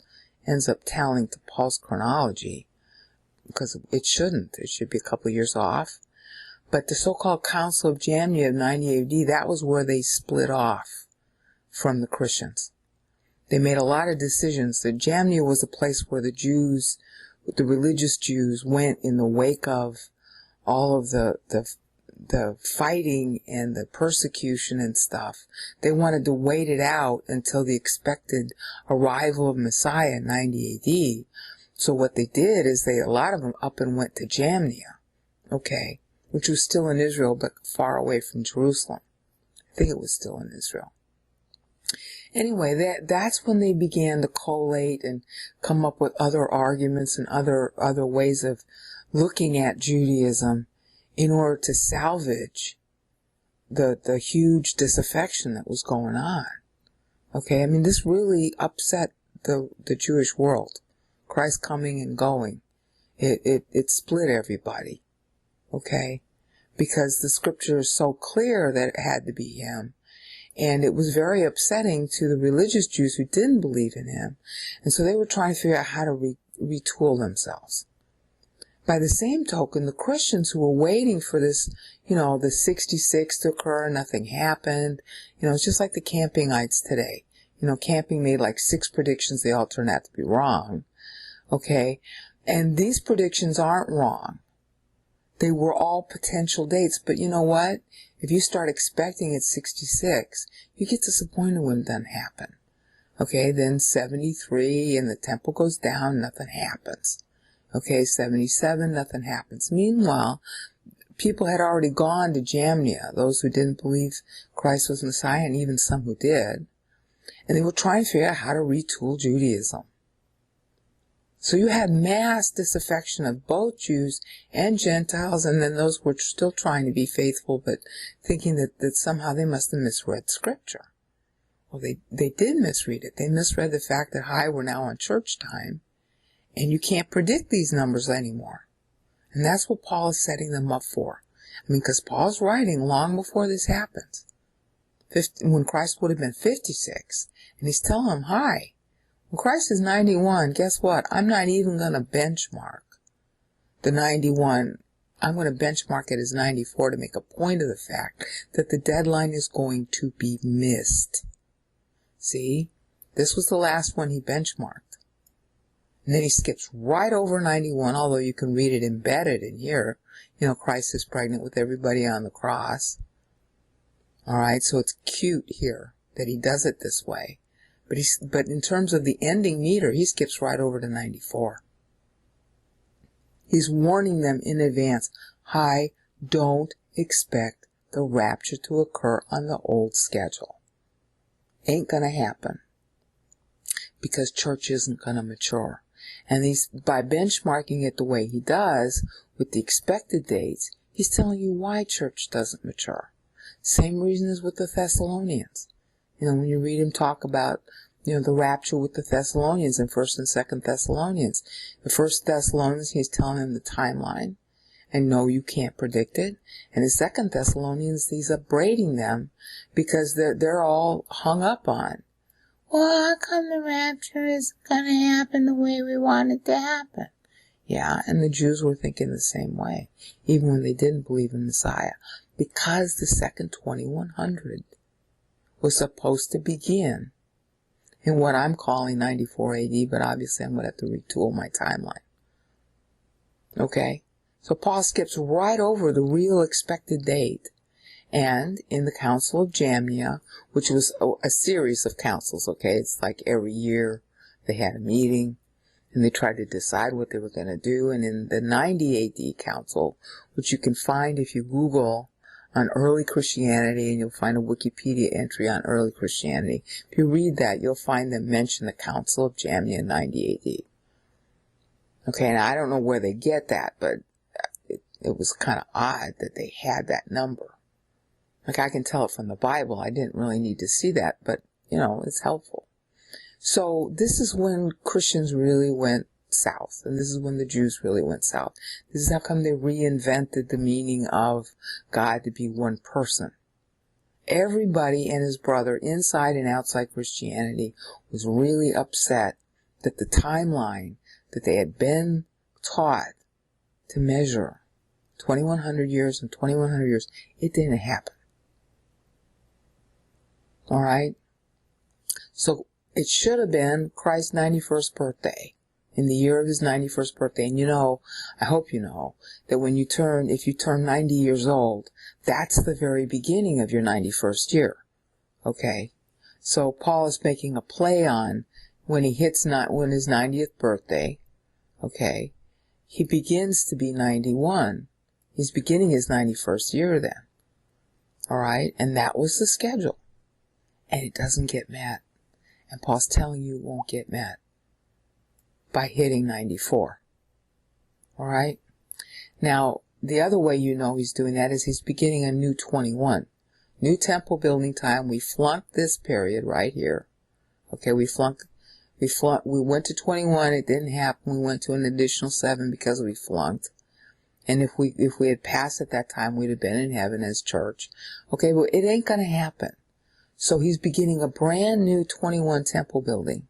ends up tallying to Paul's chronology, because it shouldn't. It should be a couple of years off. But the so-called Council of Jamnia of 90 AD, that was where they split off from the Christians. They made a lot of decisions. The Jamnia was a place where the Jews, the religious Jews, went in the wake of all of the fighting and the persecution and stuff. They wanted to wait it out until the expected arrival of Messiah in 90 AD. So what they did is a lot of them up and went to Jamnia, which was still in Israel but far away from Jerusalem. I think it was still in Israel. Anyway, that's when they began to collate and come up with other arguments and other ways of looking at Judaism in order to salvage the huge disaffection that was going on. This really upset the Jewish world. Christ coming and going. It split everybody. Because the scripture is so clear that it had to be him. And it was very upsetting to the religious Jews who didn't believe in him. And so they were trying to figure out how to retool themselves. By the same token, the Christians who were waiting for this, the 66 to occur, nothing happened. It's just like the Campingites today. Camping made like 6 predictions. They all turned out to be wrong. And these predictions aren't wrong. They were all potential dates. But you know what? If you start expecting it's 66, you get disappointed when it doesn't happen. Then 73 and the temple goes down, nothing happens. 77, nothing happens. Meanwhile, people had already gone to Jamnia, those who didn't believe Christ was Messiah, and even some who did. And they were trying to figure out how to retool Judaism. So you had mass disaffection of both Jews and Gentiles, and then those who were still trying to be faithful, but thinking that somehow they must have misread Scripture. Well, they did misread it. They misread the fact that, hi, we're now on church time, and you can't predict these numbers anymore. And that's what Paul is setting them up for. I mean, because Paul's writing long before this happens. When Christ would have been 56, and he's telling them, hi, when Christ is 91, guess what? I'm not even going to benchmark the 91. I'm going to benchmark it as 94 to make a point of the fact that the deadline is going to be missed. See? This was the last one he benchmarked. And then he skips right over 91, although you can read it embedded in here. Christ is pregnant with everybody on the cross. Alright, so it's cute here that he does it this way. But in terms of the ending meter, he skips right over to 94. He's warning them in advance, hi, don't expect the rapture to occur on the old schedule. Ain't gonna happen. Because church isn't gonna mature. And by benchmarking it the way he does, with the expected dates, he's telling you why church doesn't mature. Same reason as with the Thessalonians. When you read him talk about, the rapture with the Thessalonians in 1st and 2nd Thessalonians. The 1st Thessalonians, he's telling them the timeline. And no, you can't predict it. And the 2nd Thessalonians, he's upbraiding them because they're all hung up on, well, how come the rapture is going to happen the way we want it to happen? Yeah, and the Jews were thinking the same way, even when they didn't believe in Messiah, because the second 2100 was supposed to begin in what I'm calling 94 AD, but obviously I'm going to have to retool my timeline. Okay? So Paul skips right over the real expected date. And in the Council of Jamnia, which was a series of councils, okay? It's like every year they had a meeting and they tried to decide what they were going to do. And in the 90 AD Council, which you can find if you Google on early Christianity, and you'll find a Wikipedia entry on early Christianity. If you read that, you'll find them mention the Council of Jamnia in 90 AD. Okay, and I don't know where they get that, but it was kind of odd that they had that number. Like, I can tell it from the Bible. I didn't really need to see that, but, it's helpful. So this is when Christians really went south, and this is when the Jews really went south. This is how come they reinvented the meaning of God to be one person. Everybody and his brother, inside and outside Christianity, was really upset that the timeline that they had been taught to measure 2100 years and 2100 years, it didn't happen. Alright? So it should have been Christ's 91st birthday, in the year of his 91st birthday. And I hope you know, that if you turn 90 years old, that's the very beginning of your 91st year. Okay? So Paul is making a play on when his 90th birthday, okay, he begins to be 91. He's beginning his 91st year then. Alright? And that was the schedule. And it doesn't get met. And Paul's telling you it won't get met by hitting 94. Alright? Now, the other way he's doing that is he's beginning a new 21. New temple building time. We flunked this period right here. Okay, we went to 21, it didn't happen. We went to an additional 7 because we flunked. And if we had passed at that time, we'd have been in heaven as church. Okay, but it ain't gonna happen. So he's beginning a brand new 21 temple building,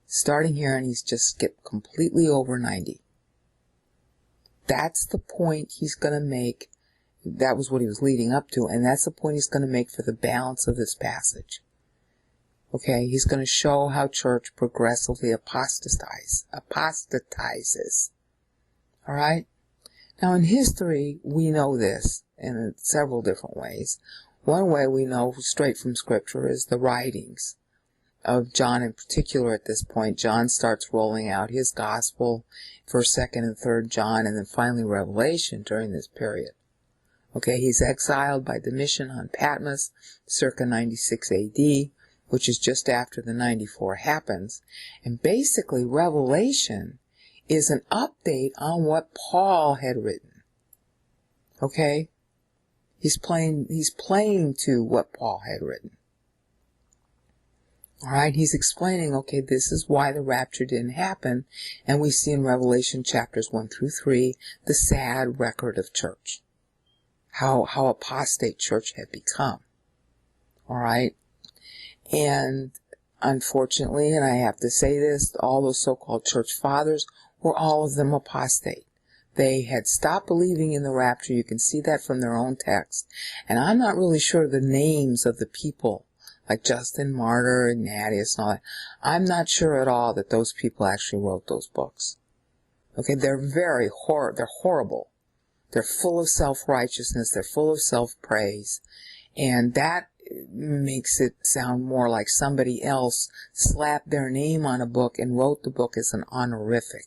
starting here, and he's just skipped completely over 90. That's the point he's going to make. That was what he was leading up to, and that's the point he's going to make for the balance of this passage. Okay, he's going to show how church progressively apostatizes. Alright? Now in history, we know this in several different ways. One way we know straight from Scripture is the writings of John in particular at this point. John starts rolling out his gospel, 1st, 2nd, and 3rd John, and then finally Revelation during this period. Okay, he's exiled by Domitian on Patmos, circa 96 AD, which is just after the 94 happens. And basically, Revelation is an update on what Paul had written. Okay? He's playing to what Paul had written. Alright, he's explaining, okay, this is why the rapture didn't happen, and we see in Revelation chapters 1 through 3 the sad record of church. How apostate church had become. Alright? And unfortunately, and I have to say this, all those so-called church fathers were all of them apostate. They had stopped believing in the rapture. You can see that from their own text. And I'm not really sure the names of the people, like Justin Martyr, Ignatius, and all that. I'm not sure at all that those people actually wrote those books. Okay, they're they're horrible. They're full of self-righteousness. They're full of self-praise. And that makes it sound more like somebody else slapped their name on a book and wrote the book as an honorific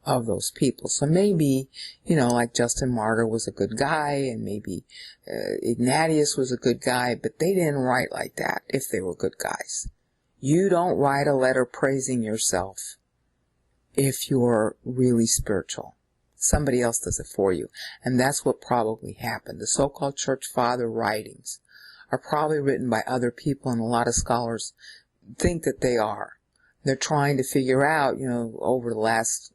of those people. So maybe, like Justin Martyr was a good guy, and maybe Ignatius was a good guy, but they didn't write like that if they were good guys. You don't write a letter praising yourself if you're really spiritual. Somebody else does it for you. And that's what probably happened. The so-called church father writings are probably written by other people, and a lot of scholars think that they are. They're trying to figure out, over the last,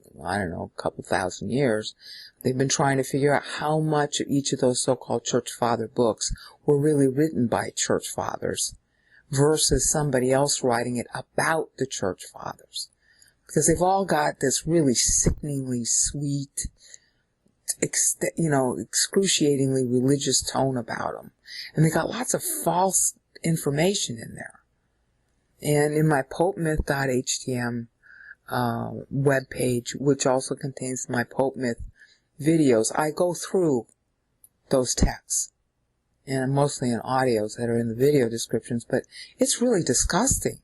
couple thousand years, they've been trying to figure out how much of each of those so-called church father books were really written by church fathers versus somebody else writing it about the church fathers. Because they've all got this really sickeningly sweet, excruciatingly religious tone about them. And they got lots of false information in there. And in my popemyth.htm webpage, which also contains my Pope Myth videos, I go through those texts. And mostly in audios that are in the video descriptions, but it's really disgusting,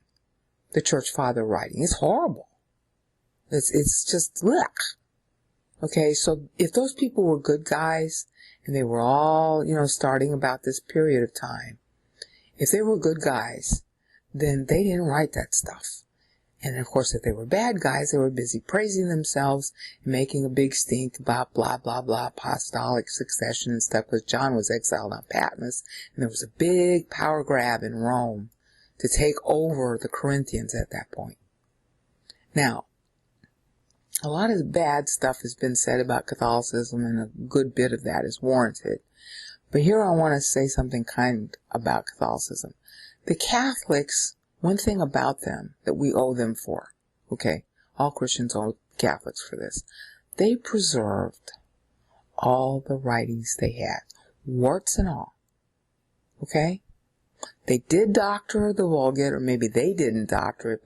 the church father writing. It's horrible. It's just, look. Okay, so if those people were good guys, and they were all, starting about this period of time, if they were good guys, then they didn't write that stuff. And of course, if they were bad guys, they were busy praising themselves and making a big stink about blah, blah, blah, apostolic succession and stuff, because John was exiled on Patmos, and there was a big power grab in Rome to take over the Corinthians at that point. Now, a lot of bad stuff has been said about Catholicism, and a good bit of that is warranted. But here I want to say something kind about Catholicism. The Catholics, one thing about them that we owe them for, okay, all Christians owe Catholics for this, they preserved all the writings they had, warts and all, okay? They did doctor the Vulgate, or maybe they didn't doctor it,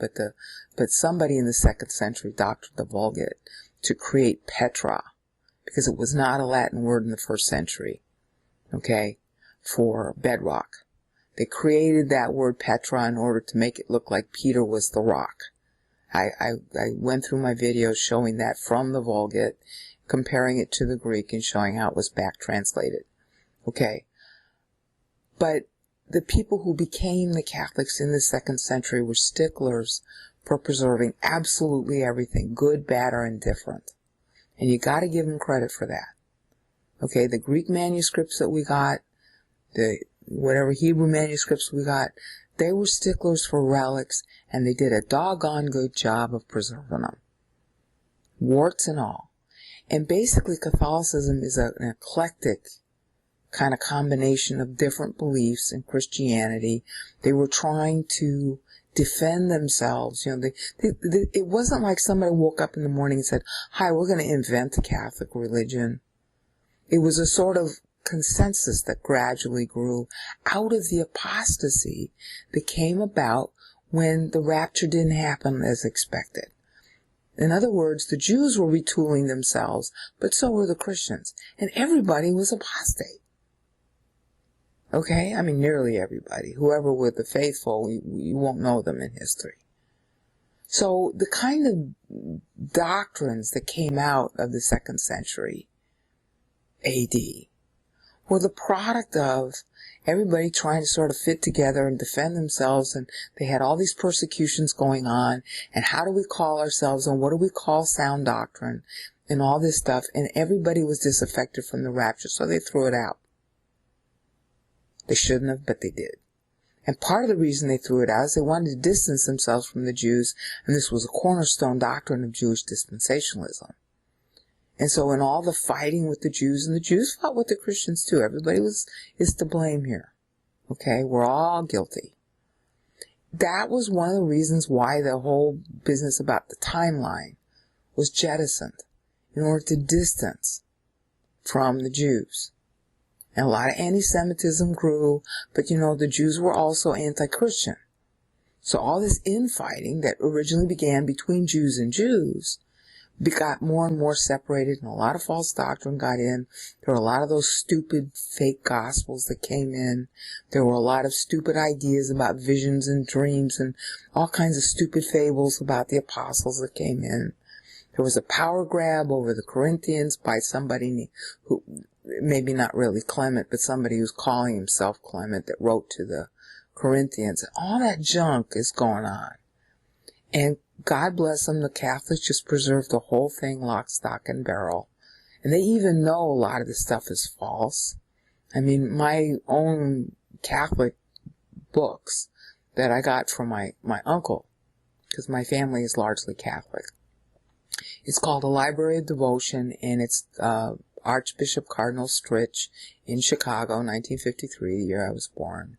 but somebody in the 2nd century doctored the Vulgate to create Petra, because it was not a Latin word in the 1st century, okay, for bedrock. They created that word Petra in order to make it look like Peter was the rock. I went through my videos showing that from the Vulgate, comparing it to the Greek and showing how it was back translated. Okay. But the people who became the Catholics in the 2nd century were sticklers for preserving absolutely everything, good, bad, or indifferent. And you got to give them credit for that. Okay, the Greek manuscripts that we got, the whatever Hebrew manuscripts we got, they were sticklers for relics, and they did a doggone good job of preserving them. Warts and all. And basically Catholicism is an eclectic kind of combination of different beliefs in Christianity. They were trying to defend themselves. It wasn't like somebody woke up in the morning and said, hi, we're going to invent the Catholic religion. It was a sort of consensus that gradually grew out of the apostasy that came about when the rapture didn't happen as expected. In other words, the Jews were retooling themselves, but so were the Christians, and everybody was apostate. Okay? I mean, nearly everybody. Whoever were the faithful, you won't know them in history. So the kind of doctrines that came out of the 2nd century AD were the product of everybody trying to sort of fit together and defend themselves, and they had all these persecutions going on, and how do we call ourselves, and what do we call sound doctrine, and all this stuff, and everybody was disaffected from the rapture, so they threw it out. They shouldn't have, but they did. And part of the reason they threw it out is they wanted to distance themselves from the Jews, and this was a cornerstone doctrine of Jewish dispensationalism. And so in all the fighting with the Jews, and the Jews fought with the Christians too, everybody is to blame here. Okay, we're all guilty. That was one of the reasons why the whole business about the timeline was jettisoned, in order to distance from the Jews. And a lot of anti-Semitism grew, but the Jews were also anti-Christian. So all this infighting that originally began between Jews and Jews got more and more separated, and a lot of false doctrine got in. There were a lot of those stupid fake gospels that came in. There were a lot of stupid ideas about visions and dreams and all kinds of stupid fables about the apostles that came in. There was a power grab over the Corinthians by somebody who, maybe not really Clement, but somebody who's calling himself Clement, that wrote to the Corinthians. All that junk is going on. And God bless them, the Catholics just preserved the whole thing lock, stock, and barrel. And they even know a lot of this stuff is false. I mean, my own Catholic books that I got from my uncle, because my family is largely Catholic. It's called A Library of Devotion, and it's Archbishop Cardinal Stritch in Chicago, 1953, the year I was born.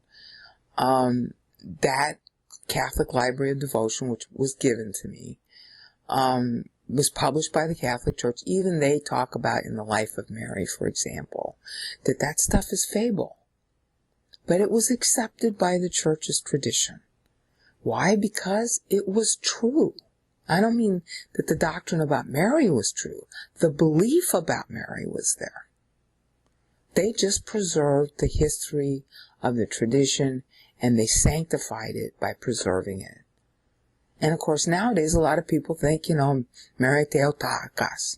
That Catholic Library of Devotion, which was given to me, was published by the Catholic Church. Even they talk about in the Life of Mary, for example, that stuff is fable. But it was accepted by the Church's tradition. Why? Because it was true. I don't mean that the doctrine about Mary was true. The belief about Mary was there. They just preserved the history of the tradition, and they sanctified it by preserving it. And of course, nowadays, a lot of people think, Mary Theotokos,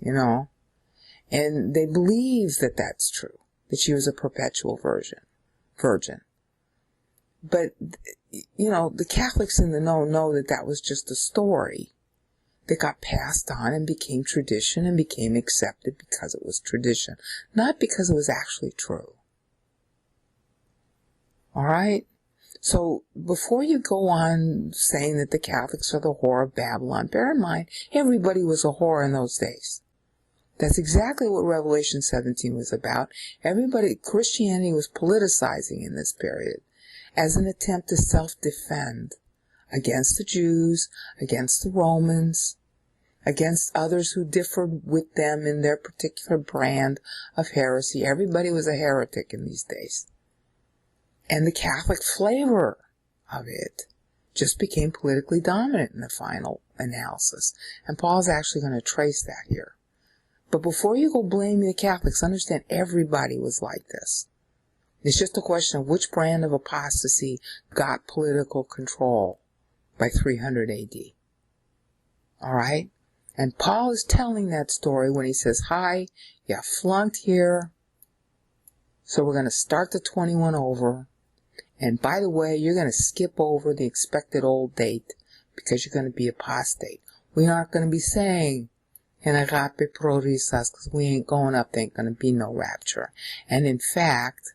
and they believe that that's true, that she was a perpetual virgin. But, the Catholics in the know that that was just a story that got passed on and became tradition and became accepted because it was tradition, not because it was actually true. All right? So before you go on saying that the Catholics are the whore of Babylon, bear in mind, everybody was a whore in those days. That's exactly what Revelation 17 was about. Christianity was politicizing in this period as an attempt to self-defend against the Jews, against the Romans, against others who differed with them in their particular brand of heresy. Everybody was a heretic in these days. And the Catholic flavor of it just became politically dominant in the final analysis. And Paul's actually going to trace that here. But before you go blaming the Catholics, understand everybody was like this. It's just a question of which brand of apostasy got political control by 300 AD. All right? And Paul is telling that story when he says, hi, you flunked here, so we're going to start the 21 over. And by the way, you're going to skip over the expected old date because you're going to be apostate. We aren't going to be saying in agape pro risas because we ain't going up. There ain't going to be no rapture. And in fact,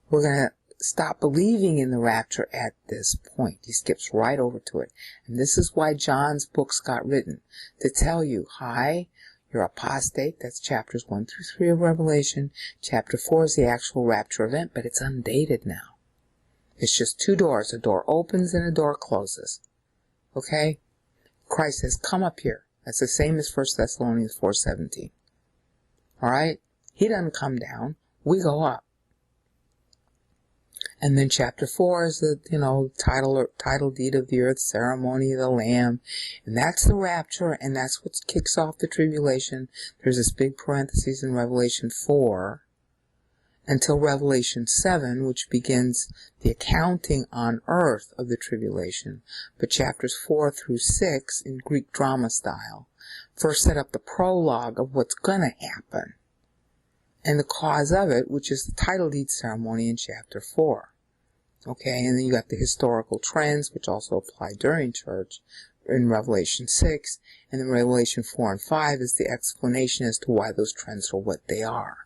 we're going to stop believing in the rapture at this point. He skips right over to it. And this is why John's books got written, to tell you, hi, you're apostate. That's chapters 1 through 3 of Revelation. Chapter 4 is the actual rapture event, but it's undated now. It's just two doors. A door opens and a door closes. Okay? Christ says, come up here. That's the same as 1 Thessalonians 4:17. All right? He doesn't come down. We go up. And then chapter 4 is the, title deed of the earth, ceremony of the Lamb. And that's the rapture, and that's what kicks off the tribulation. There's this big parenthesis in Revelation 4 until Revelation 7, which begins the accounting on earth of the tribulation. But chapters 4 through 6, in Greek drama style, first set up the prologue of what's going to happen. and the cause of it, which is the title deed ceremony in chapter 4. Okay, and then you got the historical trends, which also apply during church in Revelation 6, and then Revelation 4 and 5 is the explanation as to why those trends are what they are.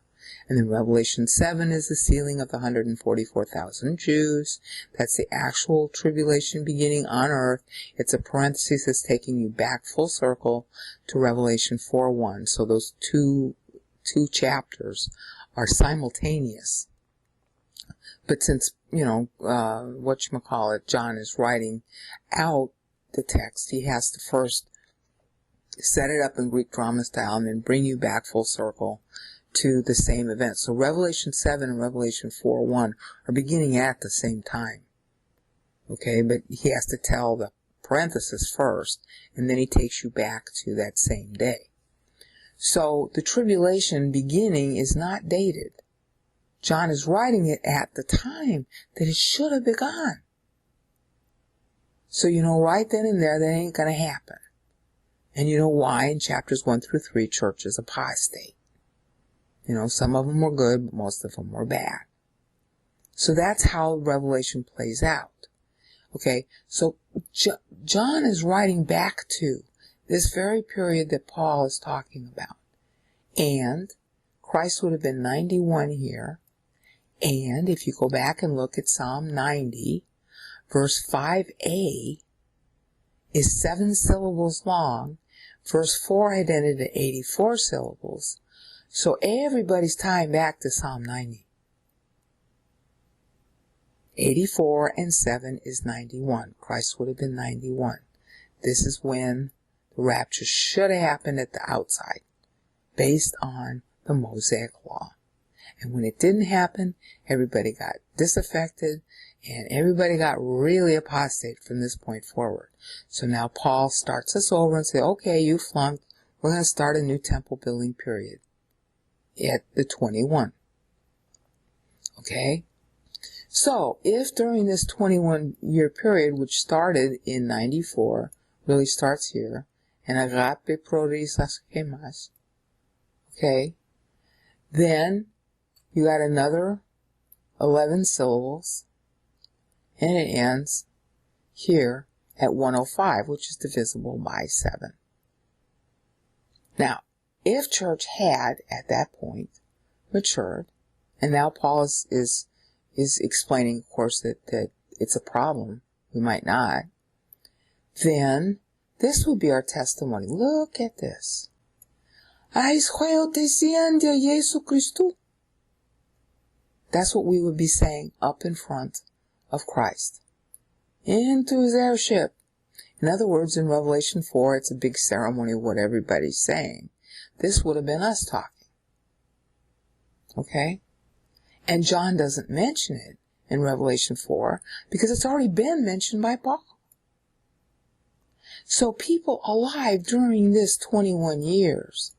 And then Revelation 7 is the sealing of the 144,000 Jews. That's the actual tribulation beginning on earth. It's a parenthesis that's taking you back full circle to Revelation 4:1. So those two chapters are simultaneous. But since, John is writing out the text, he has to first set it up in Greek drama style and then bring you back full circle to the same event. So Revelation 7 and Revelation 4:1 are beginning at the same time. Okay, but he has to tell the parenthesis first, and then he takes you back to that same day. So the tribulation beginning is not dated. John is writing it at the time that it should have begun. So right then and there, that ain't going to happen. And you know why in chapters 1 through 3, churches apostate. Some of them were good, but most of them were bad. So that's how Revelation plays out. Okay, so John is writing back to this very period that Paul is talking about. And Christ would have been 91 here. And if you go back and look at Psalm 90, verse 5a is 7 syllables long. Verse 4 had ended at 84 syllables. So everybody's tying back to Psalm 90. 84 and 7 is 91. Christ would have been 91. This is when the rapture should have happened at the outside, based on the Mosaic law. And when it didn't happen, everybody got disaffected, and everybody got really apostate from this point forward. So now Paul starts us over and says, okay, you flunked. We're going to start a new temple building period at the 21. Okay? So, if during this 21-year period, which started in 94, really starts here, and agape prorisas gemas, okay, then you got another 11 syllables, and it ends here at 105, which is divisible by 7. Now, if church had, at that point, matured, and now Paul is explaining, of course, that it's a problem, we might not, then this would be our testimony. Look at this. That's what we would be saying up in front of Christ. Into his heirship. In other words, in Revelation 4, it's a big ceremony of what everybody's saying. This would have been us talking. Okay? And John doesn't mention it in Revelation 4 because it's already been mentioned by Paul. So people alive during this 21 years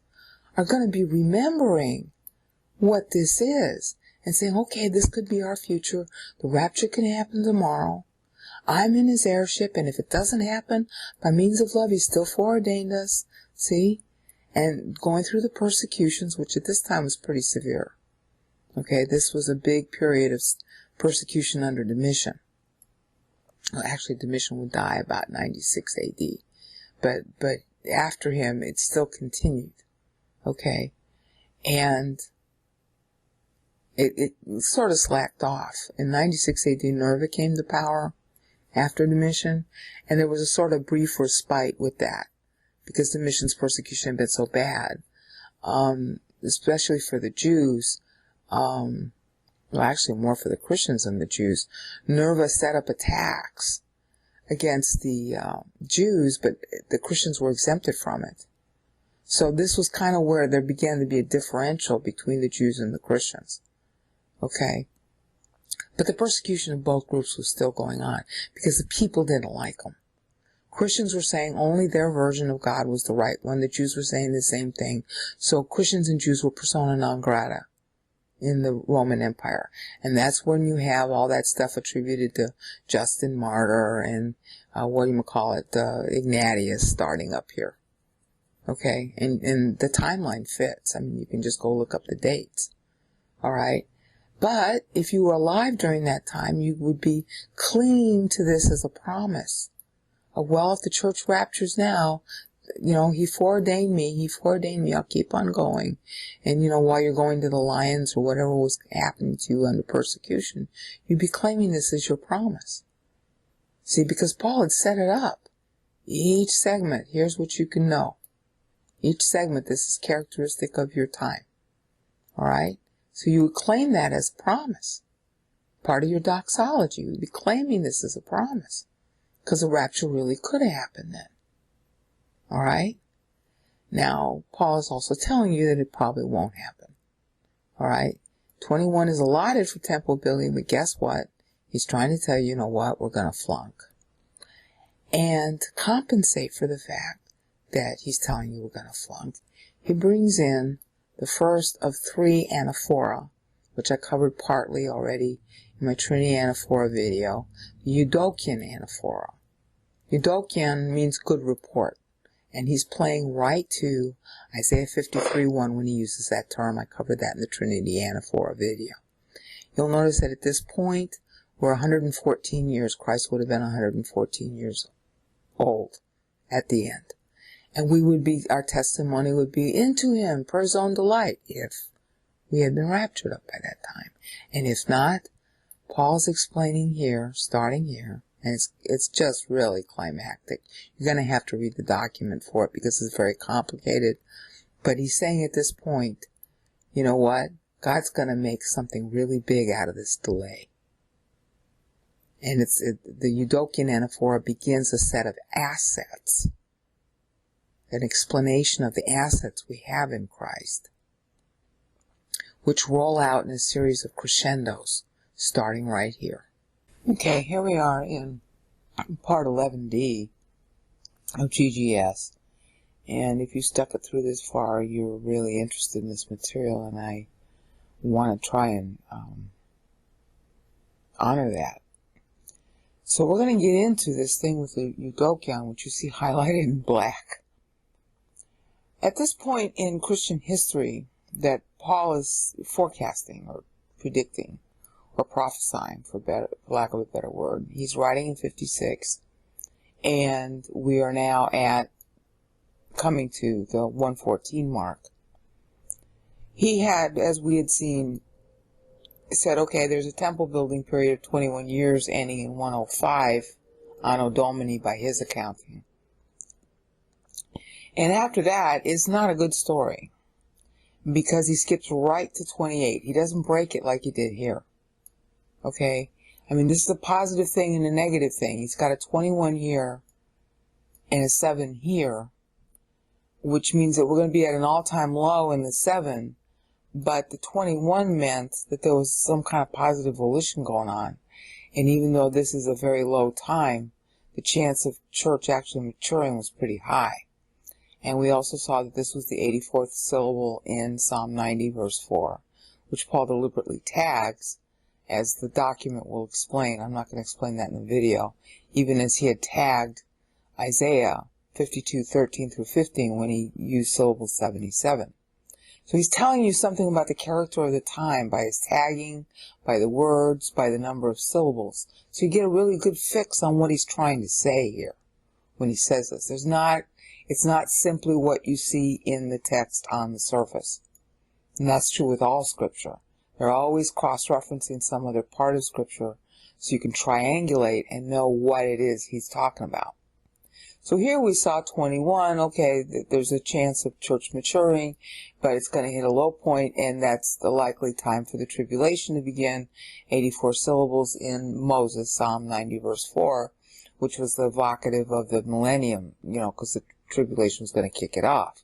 are going to be remembering what this is and saying, okay, this could be our future. The rapture can happen tomorrow. I'm in his heirship, and if it doesn't happen, by means of love, he still foreordained us. See? And going through the persecutions, which at this time was pretty severe. Okay, this was a big period of persecution under Domitian. Well, actually, Domitian would die about 96 AD. But after him, it still continued. Okay? And it sort of slacked off. In 96 AD, Nerva came to power after Domitian, and there was a sort of brief respite with that, because Domitian's persecution had been so bad, especially for the Jews, well, actually more for the Christians than the Jews. Nerva set up attacks against the Jews, but the Christians were exempted from it. So this was kind of where there began to be a differential between the Jews and the Christians. Okay? But the persecution of both groups was still going on because the people didn't like them. Christians were saying only their version of God was the right one. The Jews were saying the same thing. So Christians and Jews were persona non grata in the Roman Empire. And that's when you have all that stuff attributed to Justin Martyr and, Ignatius starting up here. Okay? And the timeline fits. I mean, you can just go look up the dates. All right. But if you were alive during that time, you would be clinging to this as a promise. Well, if the church raptures now, he foreordained me, I'll keep on going. And, while you're going to the lions or whatever was happening to you under persecution, you'd be claiming this as your promise. See, because Paul had set it up. Each segment, here's what you can know. Each segment, this is characteristic of your time. All right? So you would claim that as a promise. Part of your doxology. You would be claiming this as a promise. Because the rapture really could have happened then. All right? Now, Paul is also telling you that it probably won't happen. All right? 21 is allotted for temple building, but guess what? He's trying to tell you, what? We're going to flunk. And to compensate for the fact that he's telling you we're going to flunk, he brings in the first of 3 anaphora, which I covered partly already in my Trinity anaphora video, the Eudokian anaphora. Eudokian means good report, and he's playing right to Isaiah 53:1 when he uses that term. I covered that in the Trinity anaphora video. You'll notice that at this point, we're 114 years. Christ would have been 114 years old at the end. And our testimony would be into him for his own delight if we had been raptured up by that time. And if not, Paul's explaining here, starting here, and it's just really climactic. You're going to have to read the document for it because it's very complicated. But he's saying at this point, you know what? God's going to make something really big out of this delay. And the Eudokian anaphora begins a set of assets, an explanation of the assets we have in Christ, which roll out in a series of crescendos, starting right here. Okay, here we are in part 11D of GGS. And if you stuck it through this far, you're really interested in this material, and I want to try and honor that. So we're going to get into this thing with the Eudokion, which you see highlighted in black. At this point in Christian history that Paul is forecasting or predicting or prophesying, for lack of a better word, he's writing in 56, and we are now coming to the 114 mark. He had, as we had seen, said, okay, there's a temple building period of 21 years ending in 105 Anno Domini by his accounting. And after that, it's not a good story because he skips right to 28. He doesn't break it like he did here. Okay? I mean, this is a positive thing and a negative thing. He's got a 21 here and a 7 here, which means that we're going to be at an all-time low in the 7, but the 21 meant that there was some kind of positive volition going on. And even though this is a very low time, the chance of church actually maturing was pretty high. And we also saw that this was the 84th syllable in Psalm 90, verse 4, which Paul deliberately tags, as the document will explain. I'm not going to explain that in the video, even as he had tagged Isaiah 52:13 through 15 when he used syllable 77. So he's telling you something about the character of the time by his tagging, by the words, by the number of syllables. So you get a really good fix on what he's trying to say here when he says this. It's not simply what you see in the text on the surface. And that's true with all Scripture. They're always cross-referencing some other part of Scripture so you can triangulate and know what it is he's talking about. So here we saw 21, okay, there's a chance of church maturing, but it's going to hit a low point, and that's the likely time for the tribulation to begin. 84 syllables in Moses, Psalm 90, verse 4, which was the evocative of the millennium, because the tribulation was going to kick it off.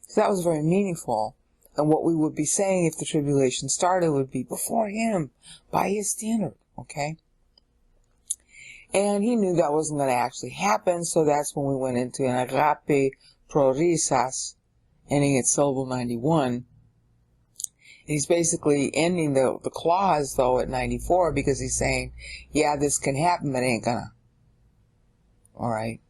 So that was very meaningful. And what we would be saying if the tribulation started would be before him, by his standard, okay? And he knew that wasn't going to actually happen, so that's when we went into an agape prorisas, ending at syllable 91. And he's basically ending the clause, though, at 94, because he's saying, yeah, this can happen, but it ain't gonna. Alright?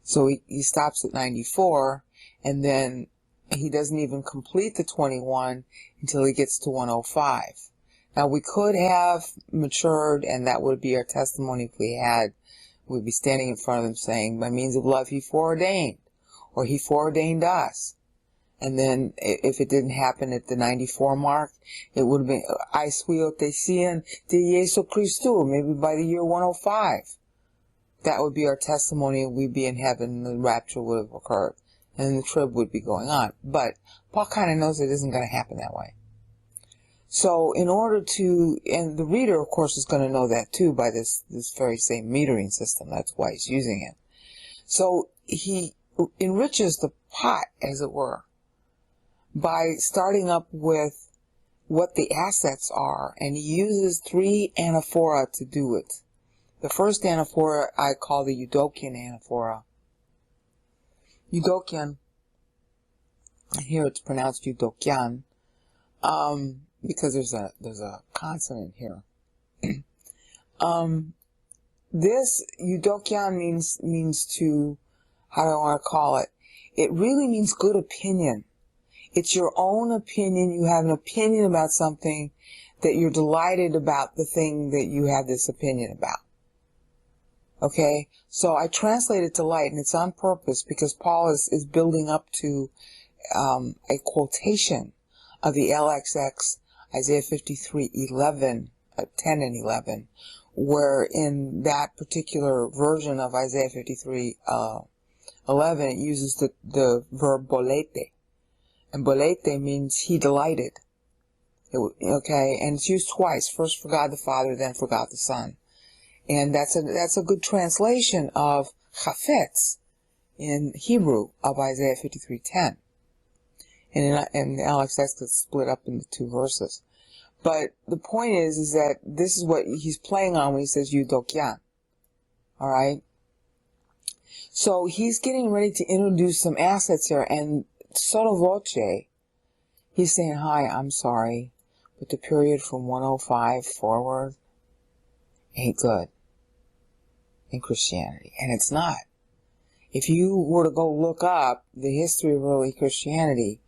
So he stops at 94, and then he doesn't even complete the 21 until he gets to 105. Now, we could have matured, and that would be our testimony if we had. We'd be standing in front of him saying, by means of love, he foreordained, or he foreordained us. And then, if it didn't happen at the 94 mark, it would have been, I suyo te sian de Jesu Christu, maybe by the year 105. That would be our testimony, and we'd be in heaven, and the rapture would have occurred. And the trib would be going on. But Paul kind of knows it isn't going to happen that way. So in order to, and the reader, of course, is going to know that too by this very same metering system. That's why he's using it. So he enriches the pot, as it were, by starting up with what the assets are. And he uses 3 anaphora to do it. The first anaphora I call the Eudokian anaphora. Eudokian, here it's pronounced Eudokian, because there's a consonant here. This Eudokian means to, how do I want to call it? It really means good opinion. It's your own opinion. You have an opinion about something that you're delighted about the thing that you have this opinion about. Okay, so I translated delight, and it's on purpose because Paul is building up to a quotation of the LXX, Isaiah 53:11, 10 and 11, where in that particular version of Isaiah 53:11, it uses the verb bolete, and bolete means he delighted. Okay, and it's used twice, first for God the Father, then for God the Son. And that's a good translation of chafetz in Hebrew of Isaiah 53:10. And the LXX gets split up into 2 verses. But the point is that this is what he's playing on when he says Eudokian. Alright? So he's getting ready to introduce some assets here, and sotto voce, he's saying, hi, I'm sorry, but the period from 105 forward ain't good in Christianity. And it's not. If you were to go look up the history of early Christianity,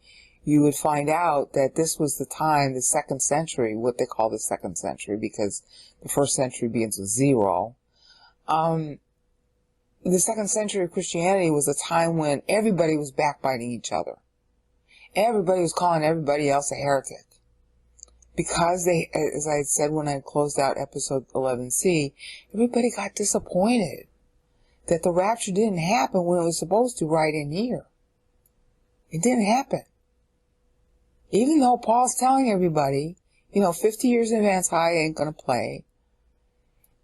you would find out that this was the time, the 2nd century, what they call the 2nd century, because the 1st century begins with 0. The 2nd century of Christianity was a time when everybody was backbiting each other. Everybody was calling everybody else a heretic. Because they, as I said when I closed out episode 11C, everybody got disappointed that the rapture didn't happen when it was supposed to right in here. It didn't happen. Even though Paul's telling everybody, 50 years in advance, I ain't gonna play,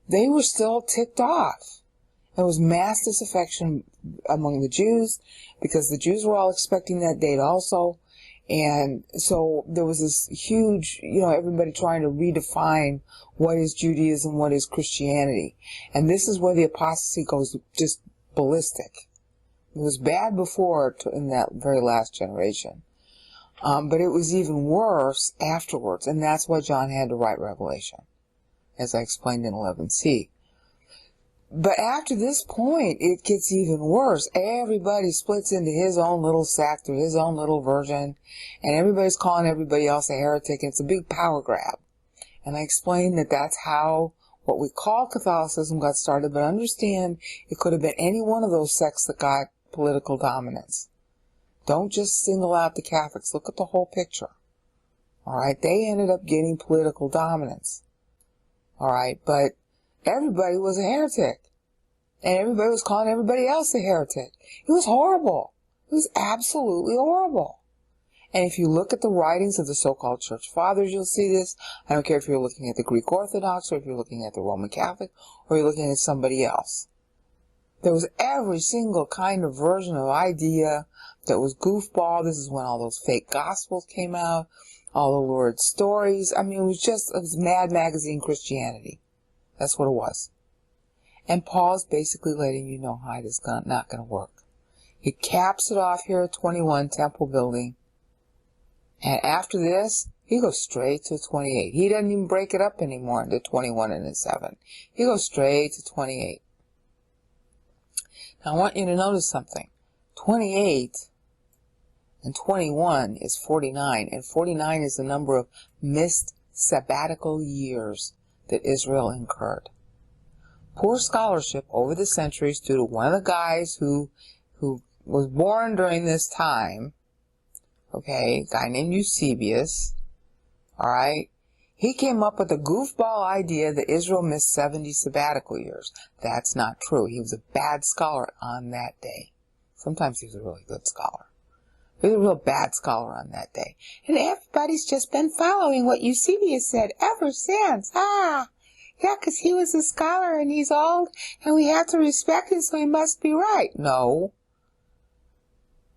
they were still ticked off. There was mass disaffection among the Jews because the Jews were all expecting that date also. And so there was this huge, everybody trying to redefine what is Judaism, what is Christianity. And this is where the apostasy goes just ballistic. It was bad before in that very last generation. But it was even worse afterwards. And that's why John had to write Revelation, as I explained in 11C. But after this point, it gets even worse. Everybody splits into his own little sect or his own little version, and everybody's calling everybody else a heretic, and it's a big power grab. And I explained that that's how what we call Catholicism got started, but understand it could have been any one of those sects that got political dominance. Don't just single out the Catholics. Look at the whole picture. Alright, they ended up getting political dominance. Alright, but everybody was a heretic. And everybody was calling everybody else a heretic. It was horrible. It was absolutely horrible. And if you look at the writings of the so-called church fathers, you'll see this. I don't care if you're looking at the Greek Orthodox, or if you're looking at the Roman Catholic, or you're looking at somebody else. There was every single kind of version of idea that was goofball. This is when all those fake gospels came out, all the lurid stories. I mean, it was Mad Magazine Christianity. That's what it was. And Paul's basically letting you know how it is not going to work. He caps it off here at 21, temple building. And after this, he goes straight to 28. He doesn't even break it up anymore into 21 and 7. He goes straight to 28. Now I want you to notice something. 28, and 21 is 49, and 49 is the number of missed sabbatical years that Israel incurred. Poor scholarship over the centuries due to one of the guys who was born during this time, okay, a guy named Eusebius, all right, he came up with a goofball idea that Israel missed 70 sabbatical years. That's not true. He was a bad scholar on that day. Sometimes he was a really good scholar. He was a real bad scholar on that day. And everybody's just been following what Eusebius said ever since. Yeah, 'cause he was a scholar and he's old and we have to respect him, so he must be right. No.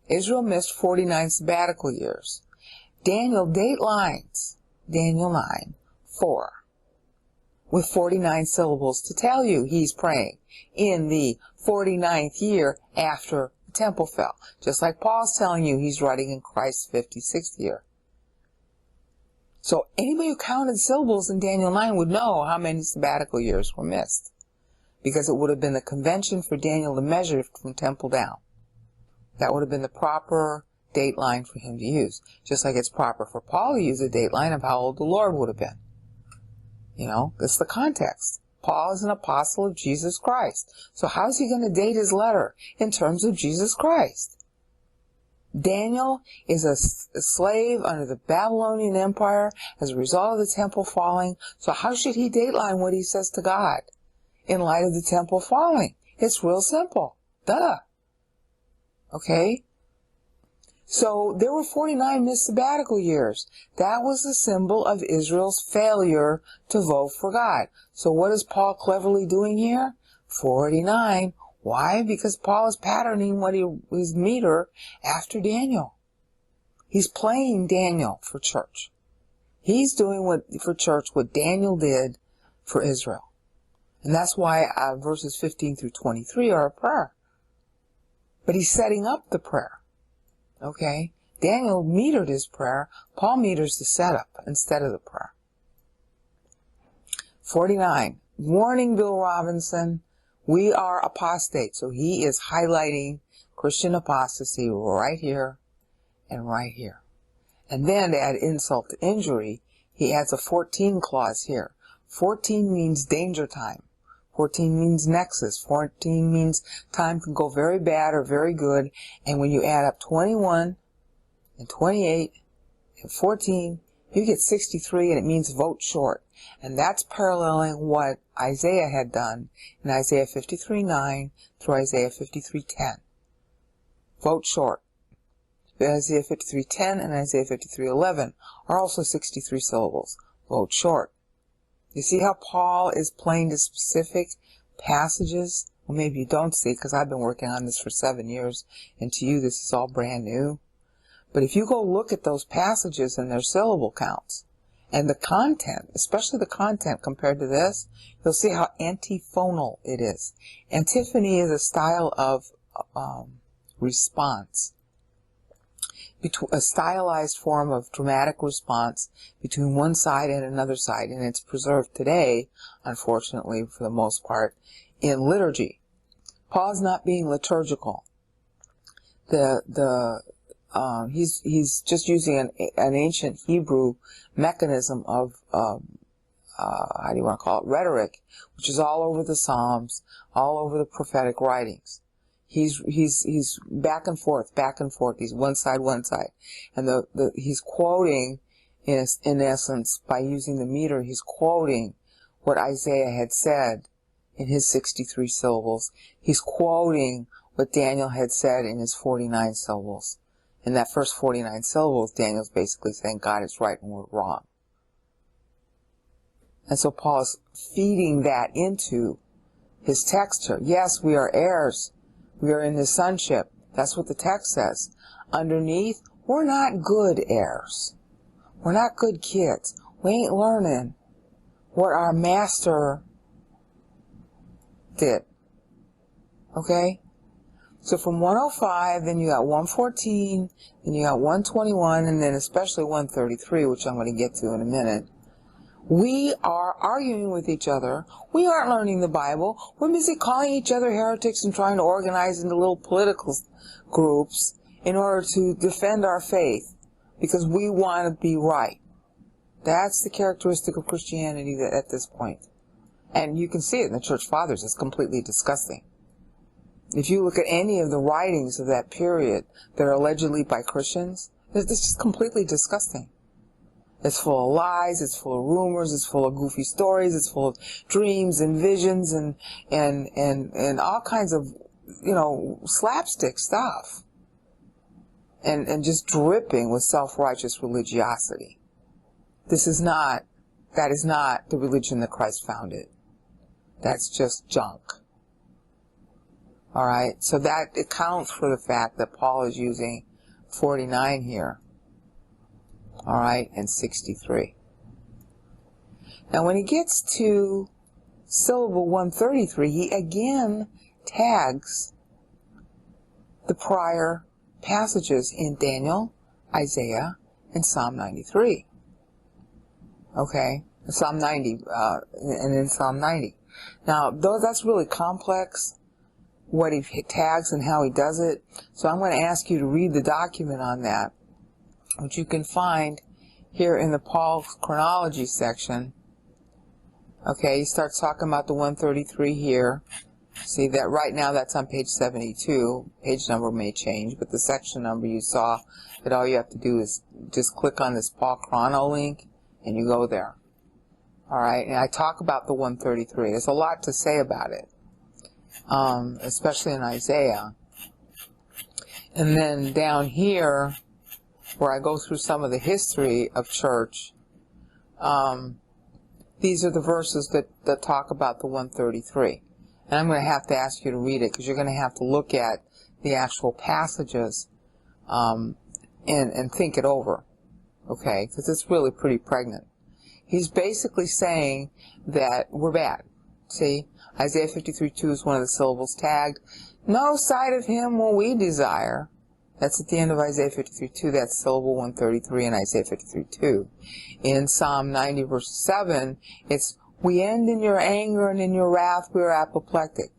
Israel missed 49 sabbatical years. Daniel date lines Daniel 9:4 with 49 syllables to tell you he's praying in the 49th year after the temple fell. Just like Paul's telling you he's writing in Christ's 56th year. So anybody who counted syllables in Daniel 9 would know how many sabbatical years were missed, because it would have been the convention for Daniel to measure from temple down. That would have been the proper date line for him to use, just like it's proper for Paul to use a date line of how old the Lord would have been. You know, that's the context. Paul is an apostle of Jesus Christ. So how is he going to date his letter in terms of Jesus Christ? Daniel is a slave under the Babylonian Empire as a result of the temple falling. So how should he dateline what he says to God in light of the temple falling? It's real simple. Duh. Okay? So there were 49 missed sabbatical years. That was the symbol of Israel's failure to vote for God. So what is Paul cleverly doing here? 49. Why? Because Paul is patterning his meter after Daniel. He's playing Daniel for church. He's doing for church what Daniel did for Israel. And that's why verses 15 through 23 are a prayer. But he's setting up the prayer. Okay? Daniel metered his prayer. Paul meters the setup instead of the prayer. 49. Warning, Bill Robinson. We are apostate. So he is highlighting Christian apostasy right here and right here. And then to add insult to injury, he adds a 14 clause here. 14 means danger time. 14 means nexus. 14 means time can go very bad or very good. And when you add up 21 and 28 and 14, you get 63, and it means vote short. And that's paralleling what Isaiah had done in Isaiah 53:9 through Isaiah 53:10. Vote short. Isaiah 53:10 and Isaiah 53:11 are also 63 syllables. Vote short. You see how Paul is playing to specific passages? Well, maybe you don't see, because I've been working on this for 7 years, and to you this is all brand new. But if you go look at those passages and their syllable counts, and the content, especially the content compared to this, you'll see how antiphonal it is. Antiphony is a style of response. A stylized form of dramatic response between one side and another side, and it's preserved today, unfortunately, for the most part, in liturgy. Paul's not being liturgical. He's just using an ancient Hebrew mechanism of how do you want to call it, rhetoric, which is all over the Psalms, all over the prophetic writings. He's back and forth. He's one side. And he's quoting, in essence, by using the meter, he's quoting what Isaiah had said in his 63 syllables. He's quoting what Daniel had said in his 49 syllables. In that first 49 syllables, Daniel's basically saying God is right and we're wrong. And so Paul is feeding that into his text here. Yes, we are heirs. We are in his sonship. That's what the text says. Underneath, we're not good heirs. We're not good kids. We ain't learning what our master did. Okay? So from 105, then you got 114, then you got 121, and then especially 133, which I'm going to get to in a minute. We are arguing with each other. We aren't learning the Bible. We're busy calling each other heretics and trying to organize into little political groups in order to defend our faith because we want to be right. That's the characteristic of Christianity at this point. And you can see it in the Church Fathers. It's completely disgusting. If you look at any of the writings of that period that are allegedly by Christians, it's just completely disgusting. It's full of lies, it's full of rumors, it's full of goofy stories, it's full of dreams and visions and all kinds of, slapstick stuff. And just dripping with self-righteous religiosity. That is not the religion that Christ founded. That's just junk. Alright, so that accounts for the fact that Paul is using 49 here. Alright, and 63. Now when he gets to syllable 133, he again tags the prior passages in Daniel, Isaiah, and Psalm 93. Okay, Psalm 90, and in Psalm 90. Now, though that's really complex, what he tags and how he does it, so I'm going to ask you to read the document on that, which you can find here in the Paul's chronology section. Okay, he starts talking about the 133 here. See that right now that's on page 72. Page number may change, but the section number you saw, that all you have to do is just click on this Paul Chrono link and you go there. Alright, and I talk about the 133. There's a lot to say about it, especially in Isaiah. And then down here, where I go through some of the history of church, these are the verses that talk about the 133. And I'm going to have to ask you to read it because you're going to have to look at the actual passages and think it over. Okay? Because it's really pretty pregnant. He's basically saying that we're bad. See? Isaiah 53:2 is one of the syllables tagged. No sight of him will we desire. That's at the end of Isaiah 53:2. That's syllable 133 in Isaiah 53:2. In Psalm 90 verse 7, it's, we end in your anger and in your wrath we are apoplectic.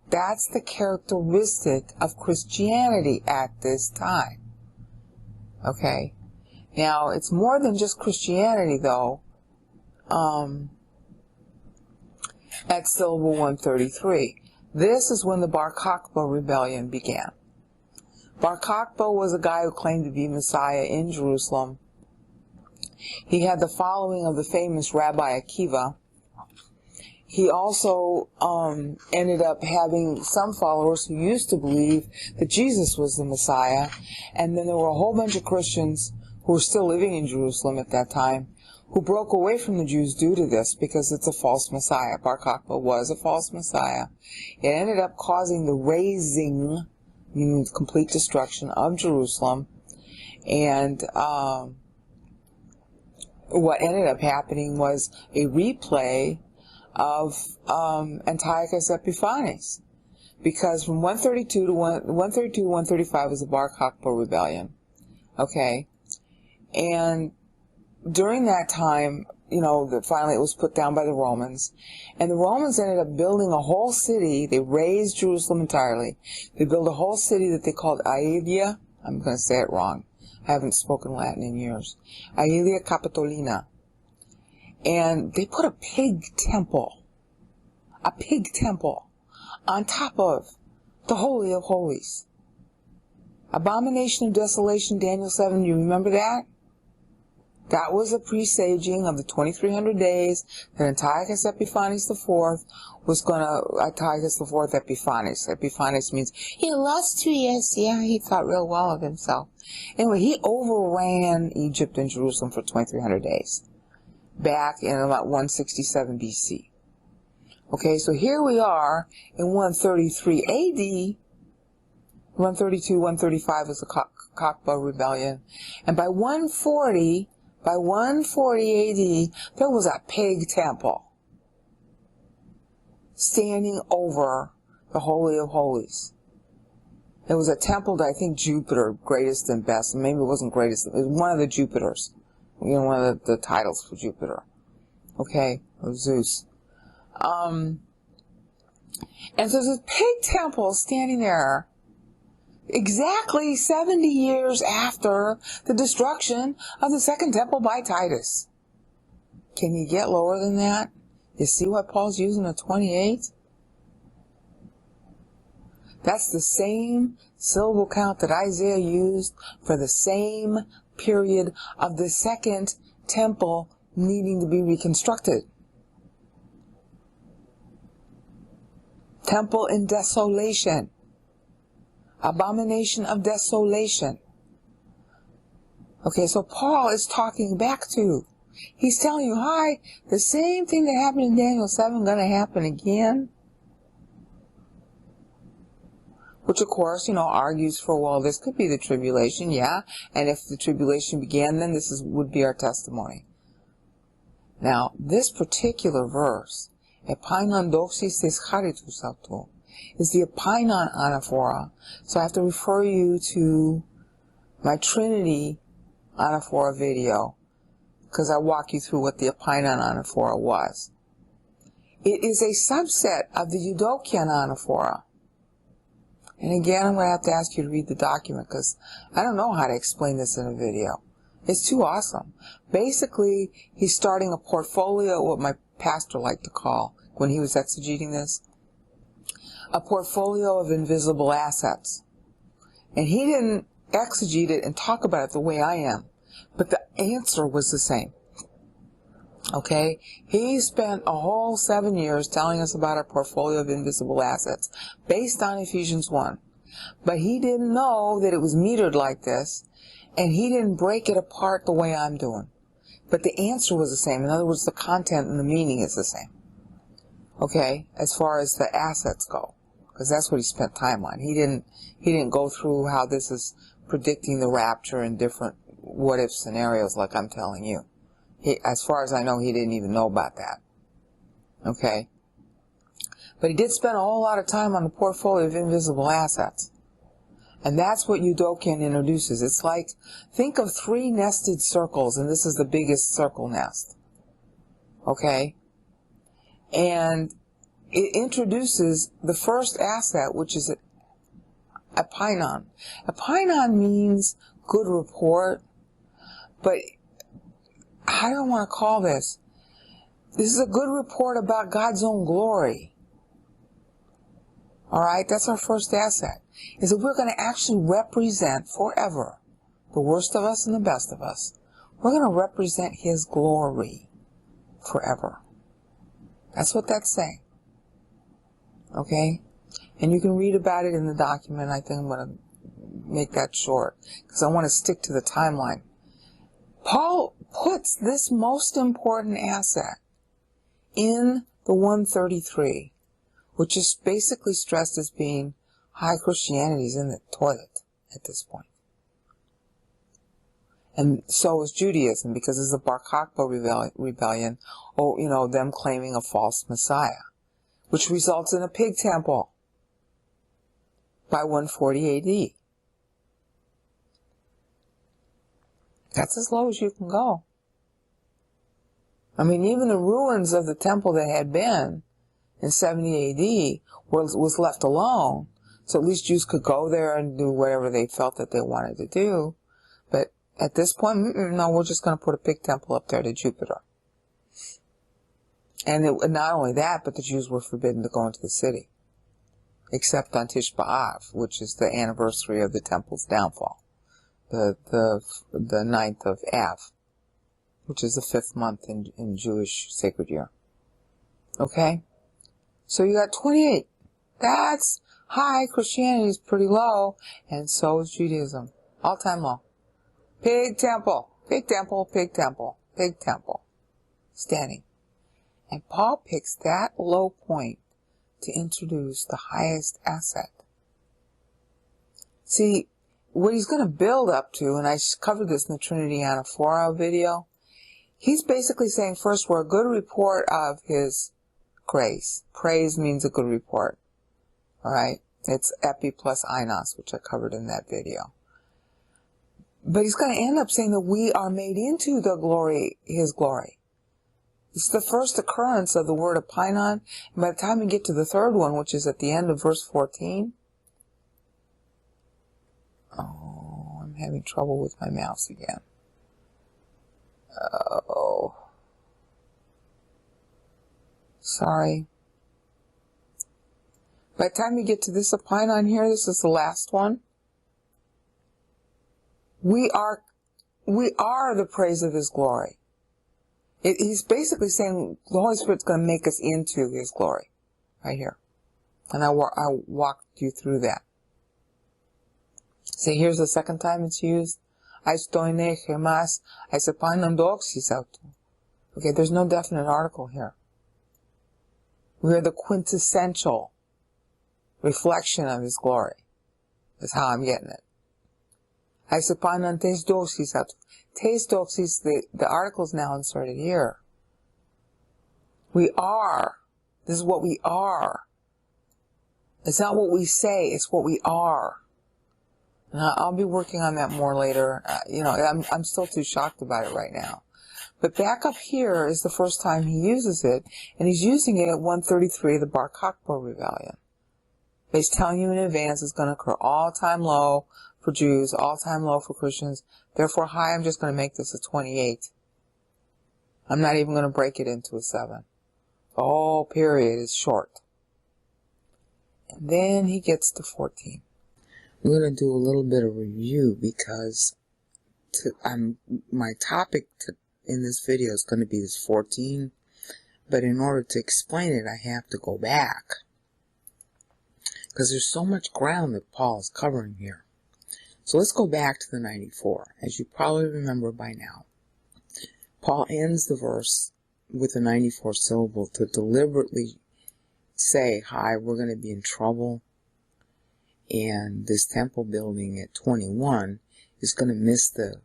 That's the characteristic of Christianity at this time. Okay? Now, it's more than just Christianity, though, at syllable 133. This is when the Bar Kokhba rebellion began. Bar Kokhba was a guy who claimed to be Messiah in Jerusalem. He had the following of the famous Rabbi Akiva. He also ended up having some followers who used to believe that Jesus was the Messiah. And then there were a whole bunch of Christians who were still living in Jerusalem at that time who broke away from the Jews due to this because it's a false Messiah. Bar Kokhba was a false Messiah. It ended up causing the razing, meaning the complete destruction of Jerusalem. And what ended up happening was a replay of Antiochus Epiphanes, because from 132 to 135 was the Bar Kokhba rebellion. Okay, and during that time, finally it was put down by the Romans, and the Romans ended up building a whole city. They razed Jerusalem entirely. They built a whole city that they called Aelia. I'm going to say it wrong. I haven't spoken Latin in years. Aelia Capitolina. And they put a pig temple on top of the Holy of Holies. Abomination of desolation, Daniel 7, you remember that? That was a presaging of the 2300 days that Antiochus Epiphanes IV was going to, Antiochus IV Epiphanes. Epiphanes means he illustrious. Yeah, he thought real well of himself. Anyway, he overran Egypt and Jerusalem for 2300 days. Back in about 167 BC. Okay, so here we are in 133 AD. 132, 135 was the Kokhba rebellion. And by 140 AD, there was a pig temple standing over the Holy of Holies. It was a temple to, I think, Jupiter, greatest and best. Maybe it wasn't greatest. It was one of the Jupiters. One of the titles for Jupiter. Okay, or Zeus. And so there's a pig temple standing there exactly 70 years after the destruction of the second temple by Titus. Can you get lower than that? You see why Paul's using a 28? That's the same syllable count that Isaiah used for the same period of the second temple needing to be reconstructed. Temple in desolation. Abomination of desolation. Okay, so Paul is talking back to. He's telling you, hi, the same thing that happened in Daniel 7 going to happen again. Which, of course, argues for, well, this could be the tribulation, yeah. And if the tribulation began, then this would be our testimony. Now, this particular verse, Epainon doxis tes charitus auto, is the Epainon anaphora. So I have to refer you to my Trinity anaphora video, because I walk you through what the Epainon anaphora was. It is a subset of the Eudokian anaphora. And again, I'm going to have to ask you to read the document, because I don't know how to explain this in a video. It's too awesome. Basically, he's starting a portfolio, what my pastor liked to call, when he was exegeting this, a portfolio of invisible assets. And he didn't exegete it and talk about it the way I am, but the answer was the same. Okay? He spent a whole 7 years telling us about our portfolio of invisible assets based on Ephesians 1. But he didn't know that it was metered like this, and he didn't break it apart the way I'm doing. But the answer was the same. In other words, the content and the meaning is the same. Okay? As far as the assets go. Because that's what he spent time on. He didn't go through how this is predicting the rapture in different what-if scenarios like I'm telling you. As far as I know, he didn't even know about that. Okay? But he did spend a whole lot of time on the portfolio of invisible assets. And that's what Eudokian introduces. It's like, think of 3 nested circles, and this is the biggest circle nest. Okay? And it introduces the first asset, which is Epainon. Epainon means good report, but how do I want to call this? This is a good report about God's own glory. Alright, that's our first asset. Is that we're going to actually represent forever the worst of us and the best of us. We're going to represent His glory forever. That's what that's saying. Okay? And you can read about it in the document. I think I'm going to make that short, because I want to stick to the timeline. Paul puts this most important asset in the 133, which is basically stressed as being high Christianity's in the toilet at this point. And so is Judaism, because it's a Bar Kokhba rebellion, or, them claiming a false Messiah, which results in a pig temple by 140 AD. That's as low as you can go. I mean, even the ruins of the temple that had been in 70 AD was left alone, so at least Jews could go there and do whatever they felt that they wanted to do. But at this point, no, we're just going to put a pig temple up there to Jupiter. And not only that, but the Jews were forbidden to go into the city, except on Tish B'Av, which is the anniversary of the temple's downfall, the 9th of Av, which is the 5th month in Jewish sacred year. Okay? So you got 28. That's high. Christianity is pretty low, and so is Judaism. All-time low. Pig temple. Pig temple, pig temple, pig temple. Standing. And Paul picks that low point to introduce the highest asset. See, what he's going to build up to, and I covered this in the Trinity Anaphora video, he's basically saying, first, we're a good report of his grace. Praise means a good report. Alright? It's epi plus ainos, which I covered in that video. But he's going to end up saying that we are made into the glory, his glory. It's the first occurrence of the word epainon, and by the time we get to the third one, which is at the end of verse 14, Oh, I'm having trouble with my mouse again. Oh. Sorry. By the time you get to this line on here, this is the last one. We are the praise of His glory. He's basically saying the Holy Spirit's going to make us into His glory. Right here. And I walked you through that. See, here's the second time it's used. Okay, there's no definite article here. We are the quintessential reflection of His glory. Is how I'm getting it. The article is now inserted here. We are. This is what we are. It's not what we say, it's what we are. And I'll be working on that more later. I'm still too shocked about it right now. But back up here is the first time he uses it, and he's using it at 133 of the Bar Kokhba Rebellion. He's telling you in advance it's going to occur all-time low for Jews, all-time low for Christians. Therefore, high, I'm just going to make this a 28. I'm not even going to break it into a 7. The whole period is short. And then he gets to 14. I'm going to do a little bit of review because my topic in this video is going to be this 14. But in order to explain it, I have to go back. Because there's so much ground that Paul is covering here. So let's go back to the 94. As you probably remember by now, Paul ends the verse with the 94 syllable to deliberately say, hi, we're going to be in trouble. And this temple building at 21 is going to miss the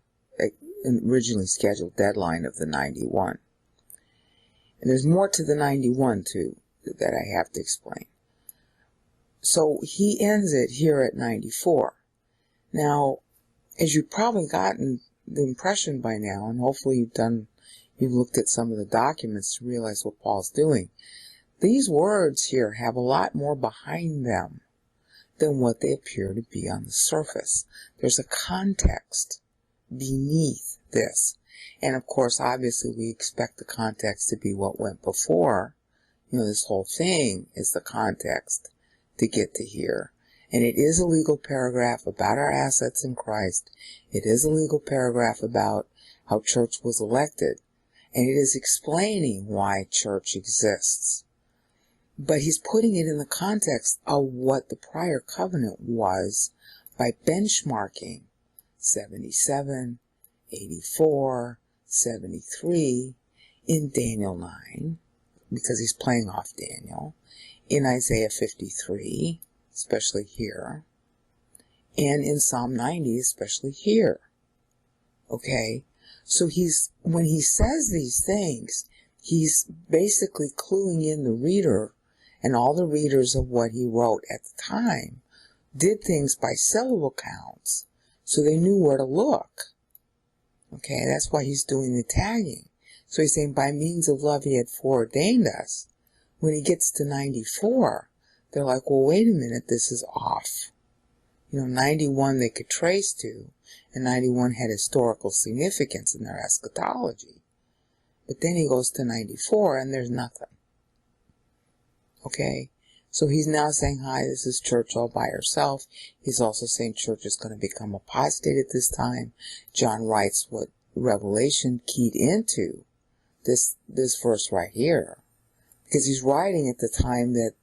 originally scheduled deadline of the 91. And there's more to the 91 too that I have to explain. So he ends it here at 94. Now, as you've probably gotten the impression by now, and hopefully you've looked at some of the documents to realize what Paul's doing, these words here have a lot more behind them than what they appear to be on the surface. There's a context beneath this. And of course, obviously, we expect the context to be what went before. This whole thing is the context to get to here. And it is a legal paragraph about our assets in Christ. It is a legal paragraph about how church was elected. And it is explaining why church exists. But he's putting it in the context of what the prior covenant was by benchmarking 77, 84, 73 in Daniel 9, because he's playing off Daniel, in Isaiah 53, especially here, and in Psalm 90, especially here. Okay? So when he says these things, he's basically cluing in the reader, and all the readers of what he wrote at the time did things by syllable counts, so they knew where to look. Okay, that's why he's doing the tagging. So he's saying, by means of love he had foreordained us. When he gets to 94, they're like, well, wait a minute, this is off. 91 they could trace to, and 91 had historical significance in their eschatology. But then he goes to 94, and there's nothing. Okay? So he's now saying, hi, this is church all by herself. He's also saying church is going to become apostate at this time. John writes what Revelation keyed into this verse right here. Because he's writing at the time that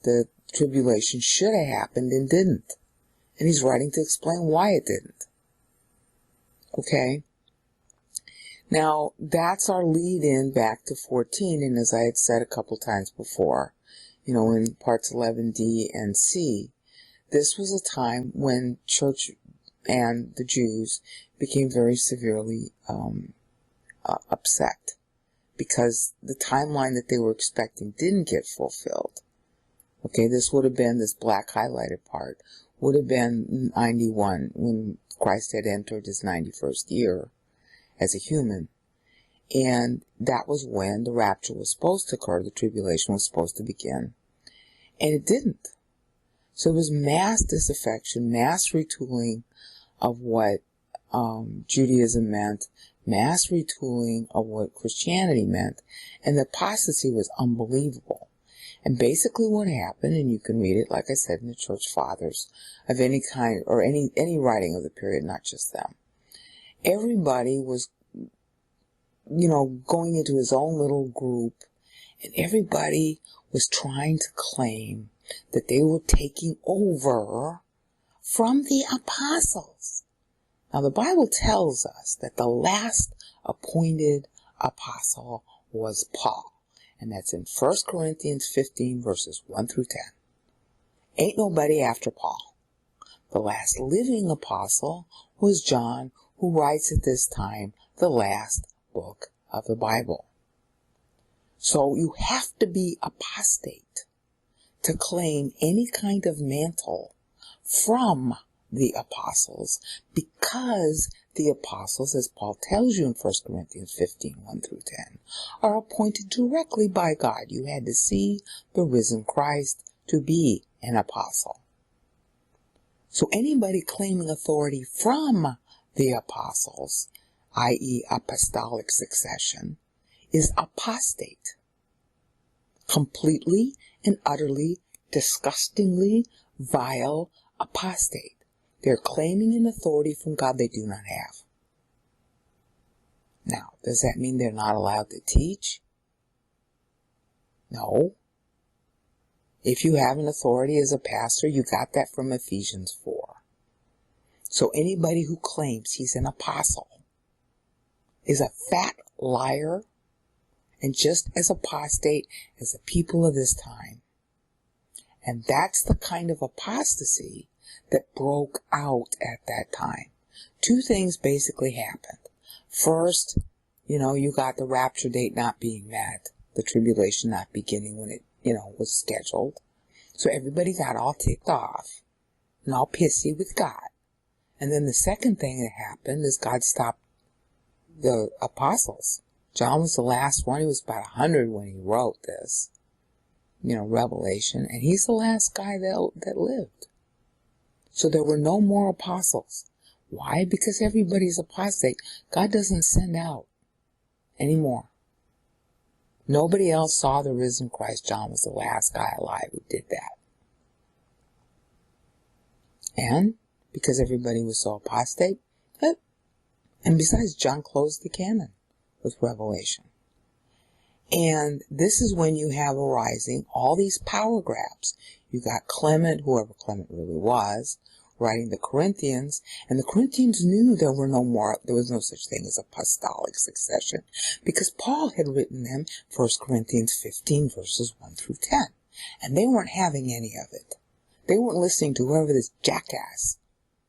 the tribulation should have happened and didn't. And he's writing to explain why it didn't. Okay? Now, that's our lead in back to 14. And as I had said a couple times before, in parts 11D and C, this was a time when church and the Jews became very severely upset because the timeline that they were expecting didn't get fulfilled. Okay, this black highlighted part would have been 91 when Christ had entered his 91st year as a human. And that was when the rapture was supposed to occur, the tribulation was supposed to begin. And it didn't. So it was mass disaffection, mass retooling of what Judaism meant, mass retooling of what Christianity meant, and the apostasy was unbelievable. And basically what happened, and you can read it, like I said, in the church fathers of any kind, or any writing of the period, not just them. Everybody was, going into his own little group, and everybody was trying to claim that they were taking over from the apostles. Now, the Bible tells us that the last appointed apostle was Paul. And that's in 1 Corinthians 15, verses 1 through 10. Ain't nobody after Paul. The last living apostle was John, who writes at this time the last book of the Bible. So you have to be apostate to claim any kind of mantle from the apostles, because the apostles, as Paul tells you in 1 Corinthians 15, 1 through 10, are appointed directly by God. You had to see the risen Christ to be an apostle. So anybody claiming authority from the apostles, i.e. apostolic succession, is apostate. Completely and utterly, disgustingly vile apostate. They're claiming an authority from God they do not have. Now, does that mean they're not allowed to teach? No. If you have an authority as a pastor, you got that from Ephesians 4. So anybody who claims he's an apostle is a fat liar and just as apostate as the people of this time. And that's the kind of apostasy that broke out at that time. Two things basically happened. First, you got the rapture date not being met, the tribulation not beginning when it, was scheduled. So everybody got all ticked off and all pissy with God. And then the second thing that happened is God stopped the apostles. John was the last one. He was about 100 when he wrote this, Revelation. And he's the last guy that lived. So there were no more apostles. Why? Because everybody's apostate. God doesn't send out anymore. Nobody else saw the risen Christ. John was the last guy alive who did that. And because everybody was so apostate, and besides, John closed the canon with Revelation. And this is when you have arising all these power grabs. You got Clement, whoever Clement really was, writing the Corinthians, and the Corinthians knew there was no such thing as apostolic succession, because Paul had written them 1 Corinthians 15, verses 1 through 10, and they weren't having any of it. They weren't listening to whoever this jackass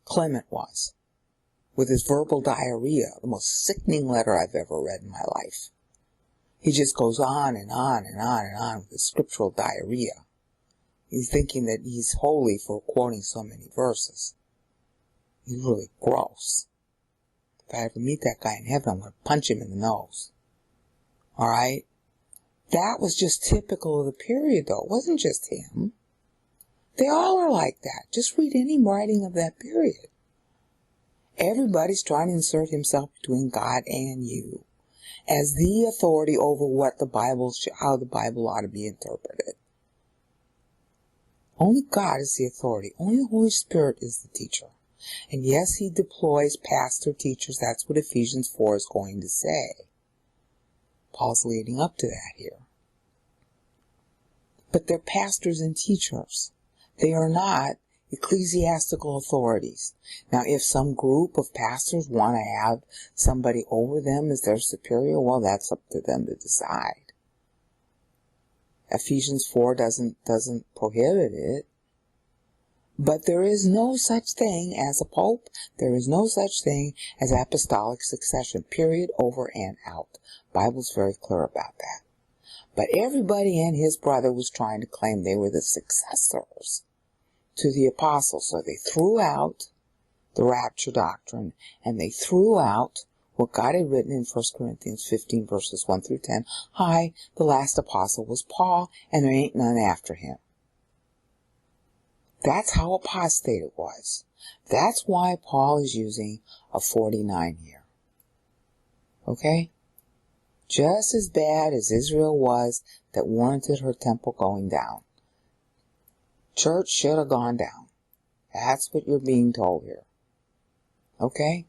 Clement was, with his verbal diarrhea, the most sickening letter I've ever read in my life. He just goes on and on and on and on with his scriptural diarrhea. He's thinking that he's holy for quoting so many verses. He's really gross. If I ever meet that guy in heaven, I'm going to punch him in the nose. Alright? That was just typical of the period, though. It wasn't just him. They all are like that. Just read any writing of that period. Everybody's trying to insert himself between God and you as the authority over what the Bible, how the Bible ought to be interpreted. Only God is the authority. Only the Holy Spirit is the teacher. And yes, he deploys pastor teachers. That's what Ephesians 4 is going to say. Paul's leading up to that here. But they're pastors and teachers. They are not ecclesiastical authorities. Now, if some group of pastors want to have somebody over them as their superior, well, that's up to them to decide. Ephesians 4 doesn't prohibit it. But there is no such thing as a pope. There is no such thing as apostolic succession, period, over and out. Bible's very clear about that. But everybody and his brother was trying to claim they were the successors to the apostles. So they threw out the rapture doctrine, and they threw out what God had written in 1 Corinthians 15, verses 1 through 10. Hi, the last apostle was Paul, and there ain't none after him. That's how apostate it was. That's why Paul is using a 49 here. Okay? Just as bad as Israel was that warranted her temple going down. Church should have gone down. That's what you're being told here. Okay?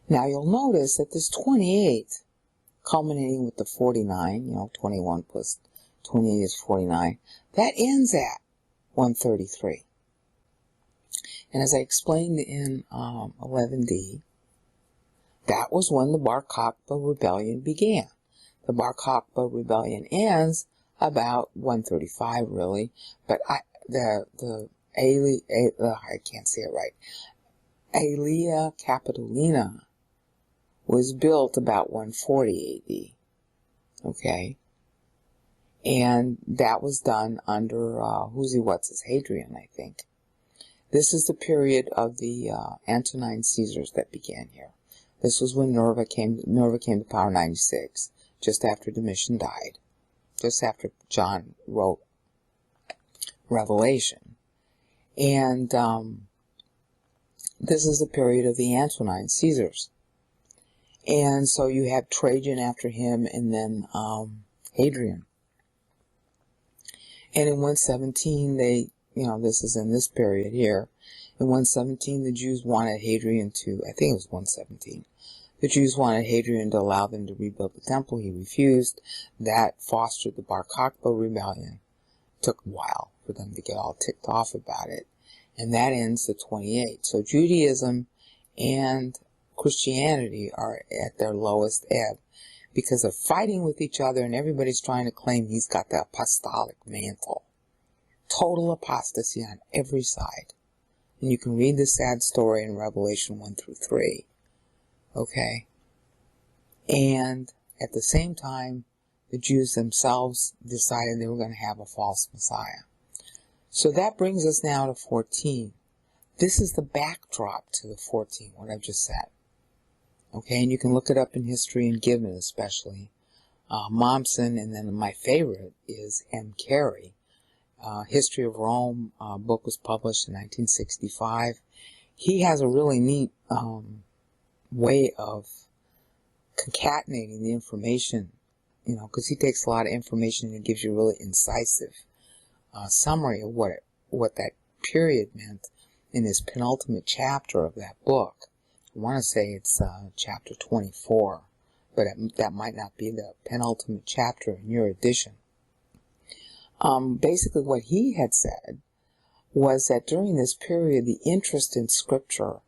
Now you'll notice that this 28, culminating with the 49, 21 plus 28 is 49, that ends at 133. And as I explained in 11D, that was when the Bar Kokhba rebellion began. The Bar Kokhba rebellion ends about 135, really, but I can't say it right. Aelia Capitolina was built about 140 AD. Okay? And that was done under Hadrian, I think. This is the period of the Antonine Caesars that began here. This was when Nerva came to power 96, just after Domitian died, just after John wrote Revelation. And this is the period of the Antonine Caesars. And so you have Trajan after him, and then Hadrian. And in 117, this is in this period here. In 117, the Jews wanted Hadrian to, I think it was 117, the Jews wanted Hadrian to allow them to rebuild the temple. He refused. That fostered the Bar Kokhba rebellion. It took a while for them to get all ticked off about it. And that ends the 28. So Judaism and Christianity are at their lowest ebb because they're fighting with each other, and everybody's trying to claim he's got the apostolic mantle. Total apostasy on every side. And you can read the sad story in Revelation 1 through 3. Okay? And at the same time, the Jews themselves decided they were going to have a false Messiah. So that brings us now to 14. This is the backdrop to the 14, what I've just said. Okay, and you can look it up in history and Gibbon especially. Mommsen, and then my favorite is M. Carey. History of Rome book was published in 1965. He has a really neat way of concatenating the information, because he takes a lot of information and gives you a really incisive summary of what that period meant in his penultimate chapter of that book. I want to say it's chapter 24, but that might not be the penultimate chapter in your edition. Basically what he had said was that during this period, the interest in scripture,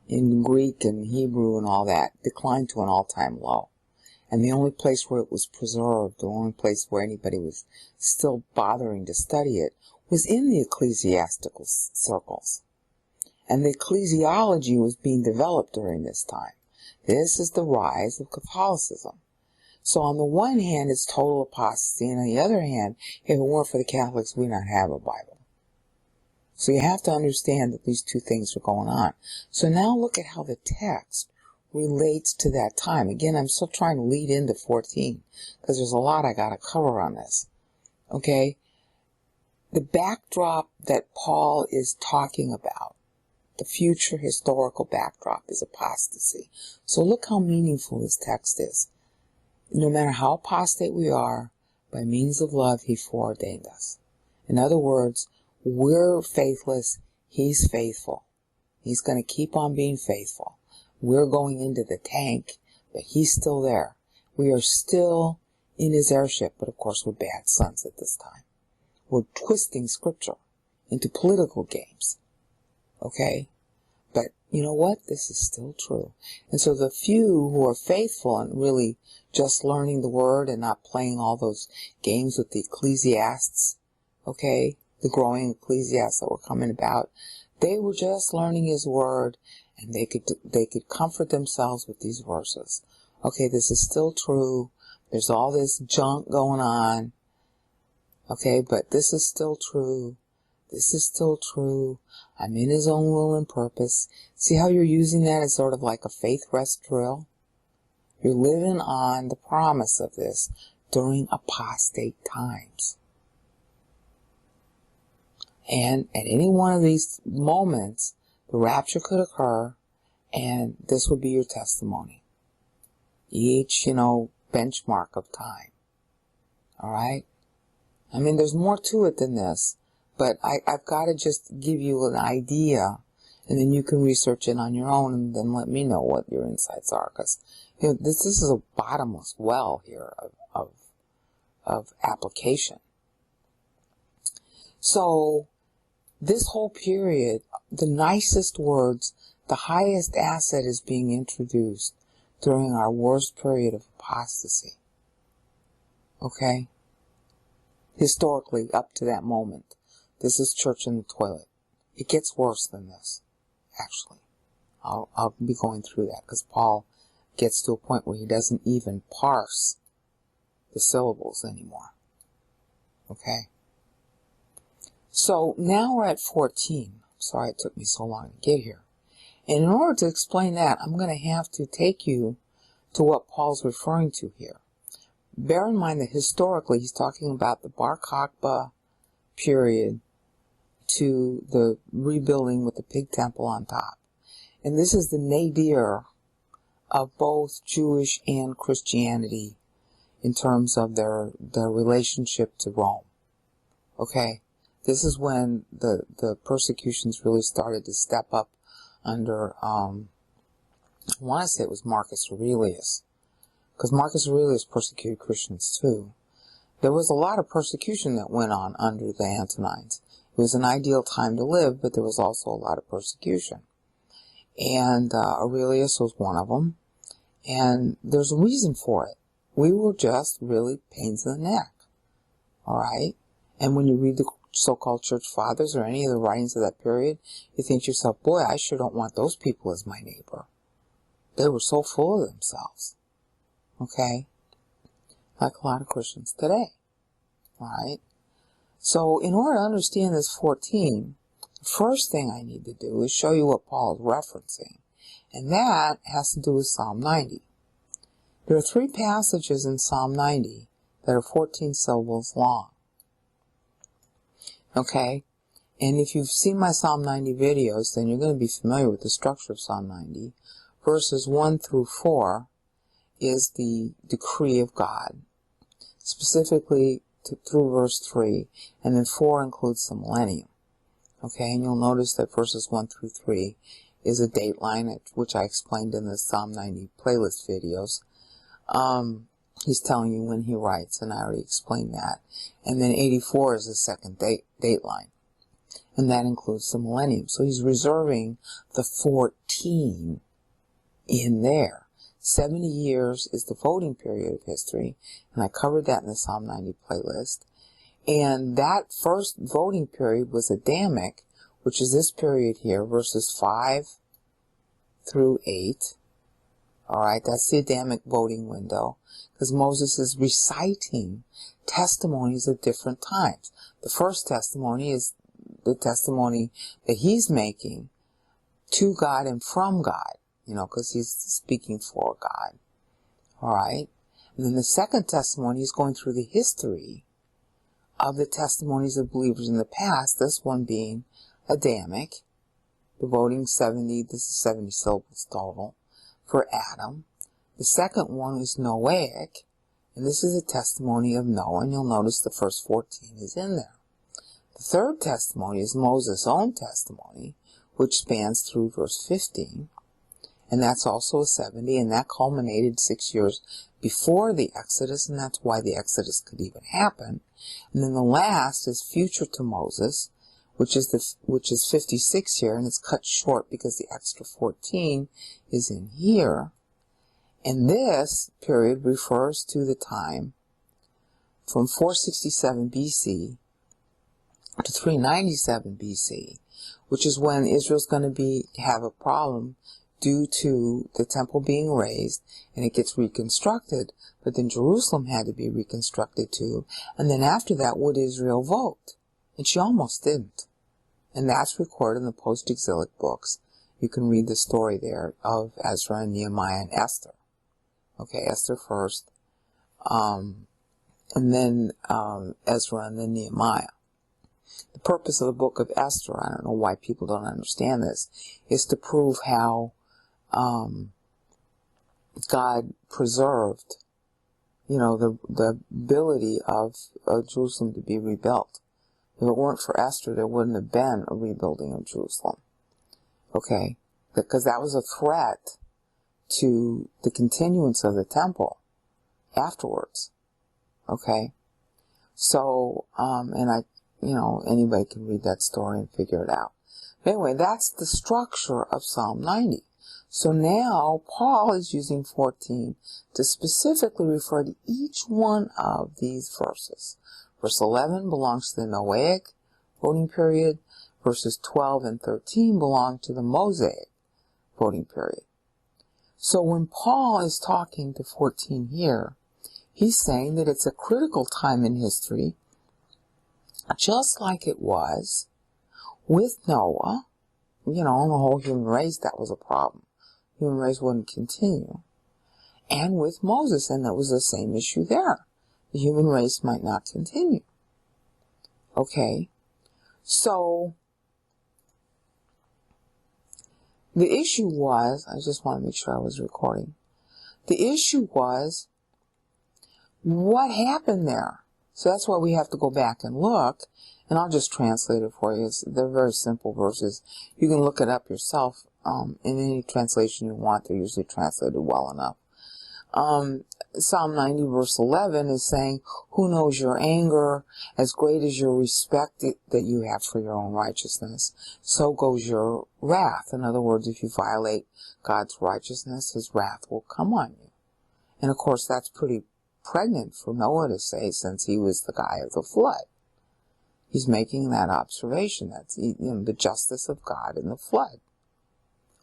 in Greek and Hebrew and all that, declined to an all-time low. And the only place where it was preserved, the only place where anybody was still bothering to study it, was in the ecclesiastical circles. And the ecclesiology was being developed during this time. This is the rise of Catholicism. So on the one hand, it's total apostasy, and on the other hand, if it weren't for the Catholics, we'd not have a Bible. So you have to understand that these two things are going on. So now look at how the text relates to that time. Again, I'm still trying to lead into 14, because there's a lot I got to cover on this. Okay? The backdrop that Paul is talking about, the future historical backdrop, is apostasy. So look how meaningful this text is. No matter how apostate we are, by means of love, he foreordained us. In other words, we're faithless, he's faithful. He's going to keep on being faithful. We're going into the tank, but he's still there. We are still in his airship, but of course we're bad sons at this time. We're twisting scripture into political games. Okay? But you know what? This is still true. And so the few who are faithful and really just learning the word and not playing all those games with the ecclesiasts, okay, the growing ecclesiasts that were coming about, they were just learning his word, and they could comfort themselves with these verses. Okay, this is still true. There's all this junk going on. Okay, but this is still true. This is still true. I'm in his own will and purpose. See how you're using that as sort of like a faith rest drill? You're living on the promise of this during apostate times. And at any one of these moments, the rapture could occur, and this would be your testimony. Each, benchmark of time. Alright? I mean, there's more to it than this, but I've got to just give you an idea, and then you can research it on your own, and then let me know what your insights are, because this is a bottomless well here of application. So, this whole period, the nicest words, the highest asset is being introduced during our worst period of apostasy. Okay? Historically, up to that moment. This is church in the toilet. It gets worse than this, actually. I'll be going through that, because Paul gets to a point where he doesn't even parse the syllables anymore. Okay? So, now we're at 14. Sorry it took me so long to get here. And in order to explain that, I'm going to have to take you to what Paul's referring to here. Bear in mind that historically he's talking about the Bar Kokhba period to the rebuilding with the pig temple on top. And this is the nadir of both Jewish and Christianity in terms of their relationship to Rome. Okay? This is when the persecutions really started to step up under, I want to say it was Marcus Aurelius, because Marcus Aurelius persecuted Christians too. There was a lot of persecution that went on under the Antonines. It was an ideal time to live, but there was also a lot of persecution. And Aurelius was one of them, and there's a reason for it. We were just really pains in the neck, alright? And when you read the so-called church fathers or any of the writings of that period, you think to yourself, boy, I sure don't want those people as my neighbor. They were so full of themselves. Okay? Like a lot of Christians today. Alright? So, in order to understand this 14, the first thing I need to do is show you what Paul is referencing. And that has to do with Psalm 90. There are 3 passages in Psalm 90 that are 14 syllables long. Okay? And if you've seen my Psalm 90 videos, then you're going to be familiar with the structure of Psalm 90. Verses 1 through 4 is the decree of God, specifically through verse 3, and then 4 includes the millennium. Okay, and you'll notice that verses 1 through 3 is a date line, which I explained in the Psalm 90 playlist videos. He's telling you when he writes, and I already explained that. And then 84 is the second date line, and that includes the millennium. So he's reserving the 14 in there. 70 years is the voting period of history, and I covered that in the Psalm 90 playlist. And that first voting period was Adamic, which is this period here, verses 5 through 8. Alright, that's the Adamic voting window, because Moses is reciting testimonies of different times. The first testimony is the testimony that he's making to God and from God, because he's speaking for God. Alright? And then the second testimony is going through the history of the testimonies of believers in the past, this one being Adamic, devoting 70, this is 70 syllables total, for Adam. The second one is Noahic, and this is a testimony of Noah, and you'll notice the first 14 is in there. The third testimony is Moses' own testimony, which spans through verse 15, and that's also a 70, and that culminated 6 years before the Exodus, and that's why the Exodus could even happen. And then the last is future to Moses, which is 56 here, and it's cut short because the extra 14 is in here. And this period refers to the time from 467 BC to 397 BC, which is when Israel's going to have a problem due to the temple being razed, and it gets reconstructed, but then Jerusalem had to be reconstructed too, and then after that, would Israel vote? And she almost didn't. And that's recorded in the post-exilic books. You can read the story there of Ezra and Nehemiah and Esther. Okay, Esther first, and then Ezra and then Nehemiah. the purpose of the book of Esther, I don't know why people don't understand this, is to prove how God preserved, the ability of Jerusalem to be rebuilt. If it weren't for Esther, there wouldn't have been a rebuilding of Jerusalem. Okay? Because that was a threat to the continuance of the temple afterwards. Okay? So, anybody can read that story and figure it out. But anyway, that's the structure of Psalm 90. So now, Paul is using 14 to specifically refer to each one of these verses. Verse 11 belongs to the Noahic voting period. Verses 12 and 13 belong to the Mosaic voting period. So when Paul is talking to 14 here, he's saying that it's a critical time in history, just like it was with Noah, and the whole human race, that was a problem. Human race wouldn't continue. And with Moses, and that was the same issue there. The human race might not continue. Okay? So, the issue was, I just want to make sure I was recording. The issue was, what happened there? So that's why we have to go back and look, and I'll just translate it for you. They're very simple verses. You can look it up yourself in any translation you want. They're usually translated well enough. Psalm 90 verse 11 is saying, who knows your anger, as great as your respect that you have for your own righteousness, so goes your wrath. In other words, if you violate God's righteousness, his wrath will come on you. And of course, that's pretty pregnant for Noah to say, since he was the guy of the flood. He's making that observation. That's the justice of God in the flood.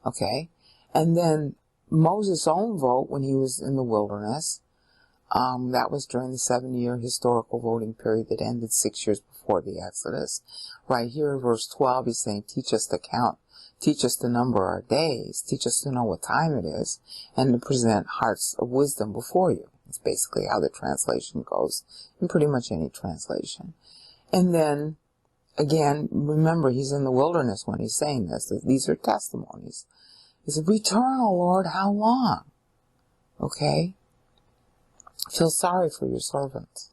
Okay? And then Moses' own vote when he was in the wilderness, that was during the 7-year historical voting period that ended 6 years before the Exodus. Right here, verse 12, he's saying, teach us to count, teach us to number our days, teach us to know what time it is, and to present hearts of wisdom before you. That's basically how the translation goes, in pretty much any translation. And then, again, remember, he's in the wilderness when he's saying this. These are testimonies. He said, return, O Lord, how long? Okay? Feel sorry for your servants.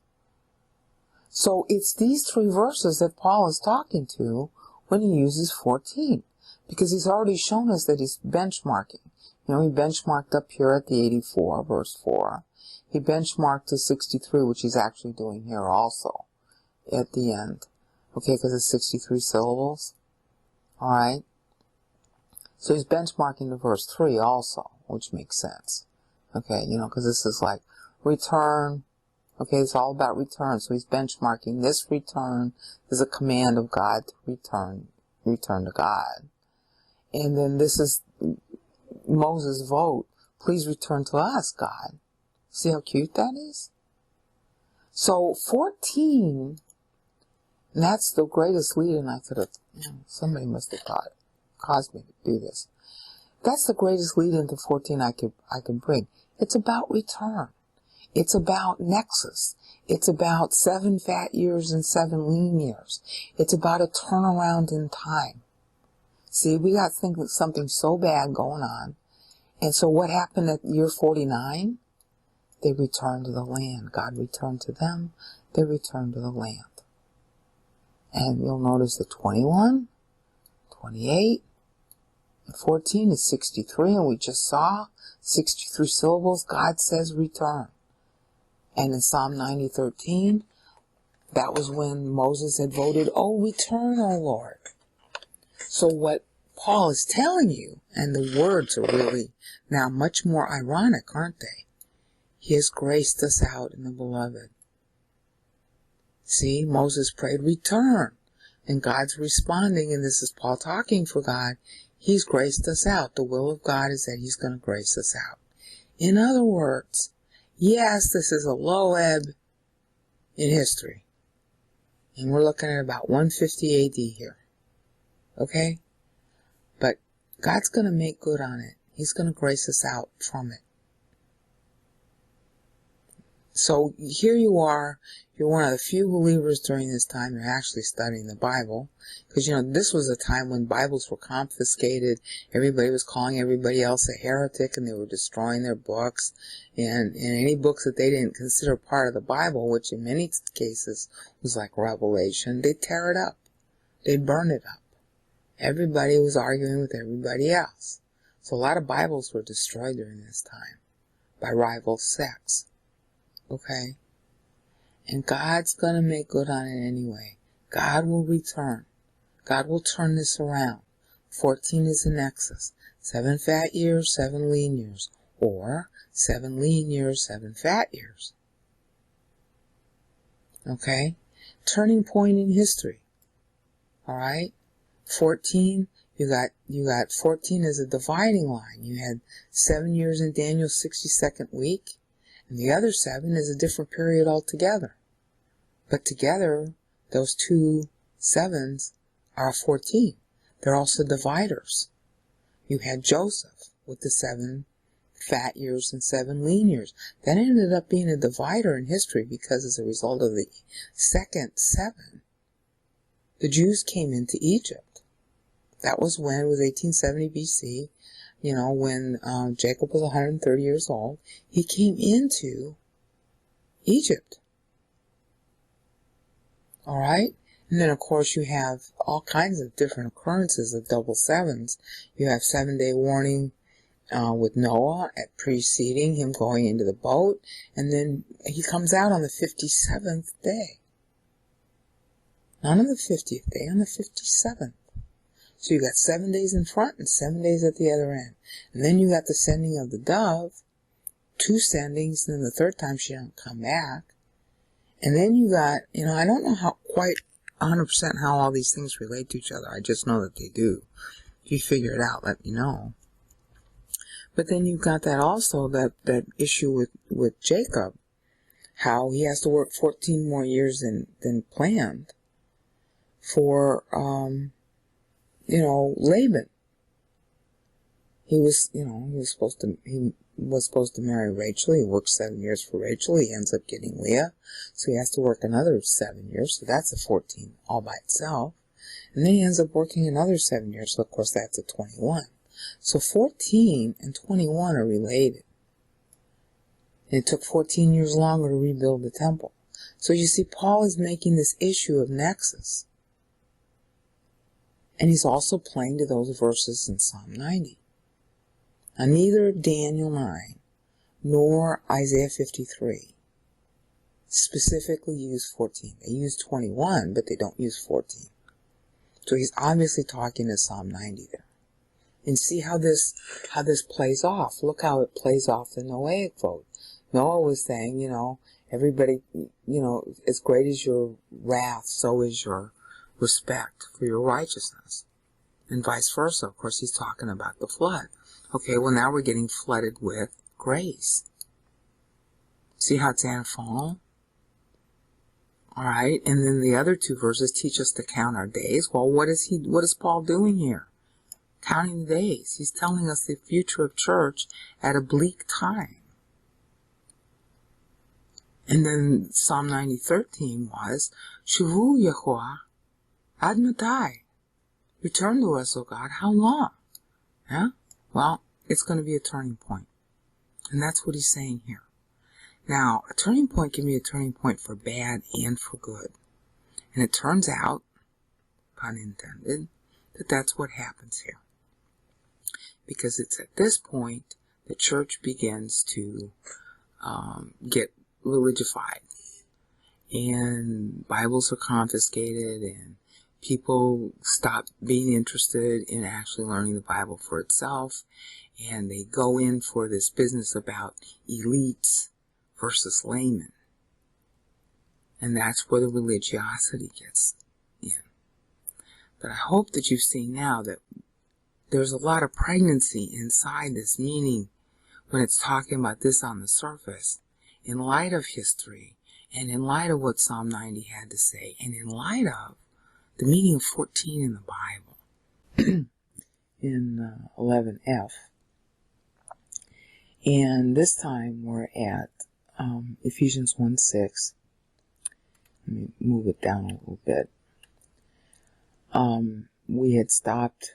So it's these 3 verses that Paul is talking to when he uses 14. Because he's already shown us that he's benchmarking. He benchmarked up here at the 84, verse 4. He benchmarked to 63, which he's actually doing here also, at the end. Okay, because it's 63 syllables. Alright? So he's benchmarking to verse 3 also, which makes sense. Okay, because this is like return. Okay, it's all about return. So he's benchmarking this return is a command of God to return to God. And then this is Moses' vote. Please return to us, God. See how cute that is? So 14, and that's the greatest lead-in I could have, somebody must have caused me to do this. That's the greatest lead-in to 14 I could bring. It's about return. It's about nexus. It's about 7 fat years and 7 lean years. It's about a turnaround in time. See, we got something so bad going on. And so what happened at year 49? They returned to the land. God returned to them. They returned to the land. And you'll notice that 21, 28, and 14 is 63. And we just saw 63 syllables. God says return. And in Psalm 90:13, that was when Moses had voted, oh, return, O Lord. So what Paul is telling you, and the words are really now much more ironic, aren't they? He has graced us out in the beloved. See, Moses prayed, return. And God's responding, and this is Paul talking for God. He's graced us out. The will of God is that he's going to grace us out. In other words, yes, this is a low ebb in history. And we're looking at about 150 AD here. Okay? But God's going to make good on it. He's going to grace us out from it. So here you are, you're one of the few believers during this time you're actually studying the Bible. Because, this was a time when Bibles were confiscated. Everybody was calling everybody else a heretic, and they were destroying their books. And any books that they didn't consider part of the Bible, which in many cases was like Revelation, they'd tear it up. They'd burn it up. Everybody was arguing with everybody else. So a lot of Bibles were destroyed during this time by rival sects. Okay? And God's going to make good on it anyway. God will return. God will turn this around. 14 is the nexus. 7 fat years, 7 lean years. Or 7 lean years, 7 fat years. Okay? Turning point in history. Alright? 14, you got 14 as a dividing line. You had 7 years in Daniel's 62nd week. And the other 7 is a different period altogether. But together, those two 7s are 14. They're also dividers. You had Joseph with the 7 fat years and 7 lean years. That ended up being a divider in history because as a result of the second 7, the Jews came into Egypt. That was when, it was 1870 BC, when Jacob was 130 years old, he came into Egypt. Alright? And then, of course, you have all kinds of different occurrences of double 7s. You have 7-day warning with Noah preceding him going into the boat, and then he comes out on the 57th day. Not on the 50th day, on the 57th. So you got 7 days in front and 7 days at the other end. And then you got the sending of the dove, 2 sendings, and then the third time she don't come back. And then you got, I don't know how quite 100% how all these things relate to each other. I just know that they do. If you figure it out, let me know. But then you've got that also, that issue with Jacob, how he has to work 14 more years than planned for, Laban. He was supposed to marry Rachel. He worked 7 years for Rachel. He ends up getting Leah. So he has to work another 7 years. So that's a 14 all by itself. And then he ends up working another 7 years. So of course that's a 21. So 14 and 21 are related. And it took 14 years longer to rebuild the temple. So you see, Paul is making this issue of nexus. And he's also playing to those verses in Psalm 90. Now, neither Daniel 9 nor Isaiah 53 specifically use 14. They use 21, but they don't use 14. So he's obviously talking to Psalm 90 there. And see how this plays off. Look how it plays off the Noahic vote. Noah was saying, everybody, as great as your wrath, so is your respect for your righteousness. And vice versa. Of course, he's talking about the flood. Okay, well now we're getting flooded with grace. See how it's antiphonal? Alright, and then the other 2 verses teach us to count our days. Well, what is Paul doing here? Counting the days. He's telling us the future of church at a bleak time. And then Psalm 90:13 was, Shuvu Yahuwah ad matai. Return to us, O God. How long? Yeah? Well, it's going to be a turning point. And that's what he's saying here. Now, a turning point can be a turning point for bad and for good. And it turns out, pun intended, that that's what happens here. Because it's at this point the church begins to get religified. And Bibles are confiscated, and people stop being interested in actually learning the Bible for itself, and they go in for this business about elites versus laymen. And that's where the religiosity gets in. But I hope that you see now that there's a lot of pregnancy inside this meaning when it's talking about this on the surface, in light of history, and in light of what Psalm 90 had to say, and in light of the meaning of 14 in the Bible, in 11F. And this time we're at Ephesians 1:6. Let me move it down a little bit. We had stopped.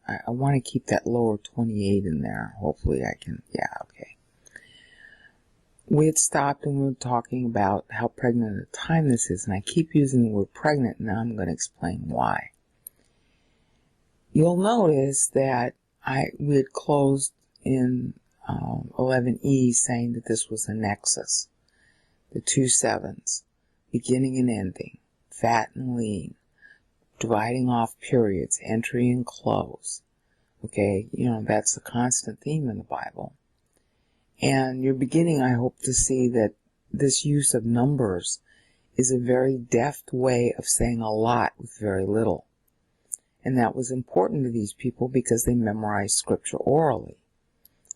I want to keep that lower 28 in there. Hopefully I can. Yeah, okay. We had stopped and we were talking about how pregnant a time this is. And I keep using the word pregnant, and now I'm going to explain why. You'll notice that we had closed in 11e saying that this was a nexus. The two sevens, beginning and ending, fat and lean, dividing off periods, entry and close. Okay, that's a constant theme in the Bible. And you're beginning, I hope, to see that this use of numbers is a very deft way of saying a lot with very little. And that was important to these people because they memorized scripture orally.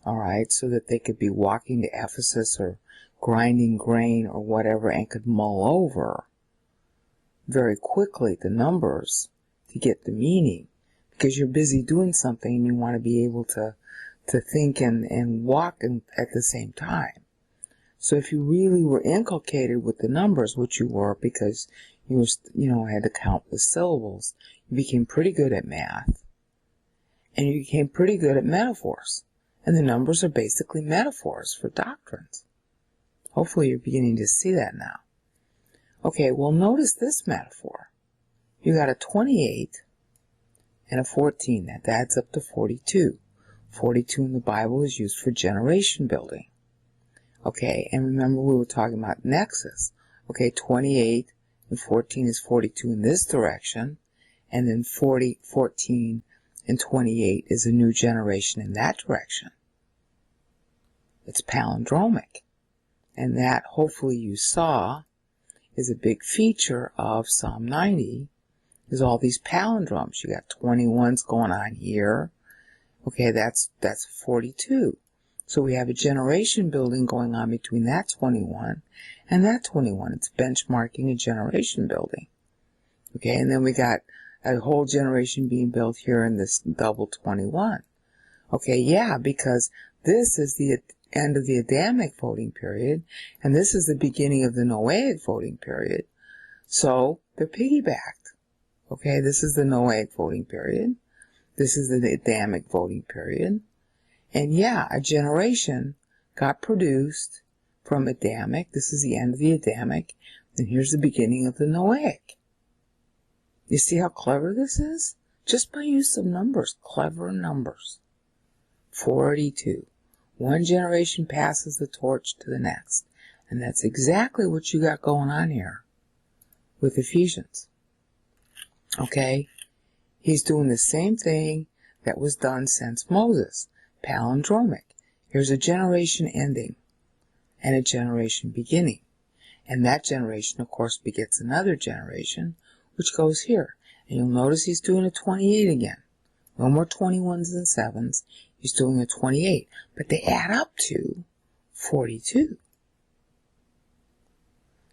All right, so that they could be walking to Ephesus or grinding grain or whatever and could mull over very quickly the numbers to get the meaning, because you're busy doing something and you want to be able to think and walk at the same time. So if you really were inculcated with the numbers, which you were because you were, had to count the syllables, you became pretty good at math and you became pretty good at metaphors. And the numbers are basically metaphors for doctrines. Hopefully you're beginning to see that now. Okay, well, notice this metaphor. You got a 28 and a 14. That adds up to 42. 42 in the Bible is used for generation building. Okay, and remember we were talking about nexus. Okay, 28 and 14 is 42 in this direction. And then 14 and 28 is a new generation in that direction. It's palindromic. And that, hopefully you saw, is a big feature of Psalm 90, is all these palindromes. You got 21s going on here. Okay, that's 42. So we have a generation building going on between that 21 and that 21. It's benchmarking a generation building. Okay, and then we got a whole generation being built here in this double 21. Okay, yeah, because this is the end of the Adamic voting period, and this is the beginning of the Noahic voting period. So they're piggybacked. Okay, this is the Noahic voting period. This is the Adamic voting period. And yeah, a generation got produced from Adamic. This is the end of the Adamic. And here's the beginning of the Noahic. You see how clever this is? Just by use of numbers. Clever numbers. 42. One generation passes the torch to the next. And that's exactly what you got going on here with Ephesians. Okay? He's doing the same thing that was done since Moses. Palindromic. Here's a generation ending and a generation beginning. And that generation, of course, begets another generation, which goes here. And you'll notice he's doing a 28 again. No more 21s and 7s. He's doing a 28. But they add up to 42.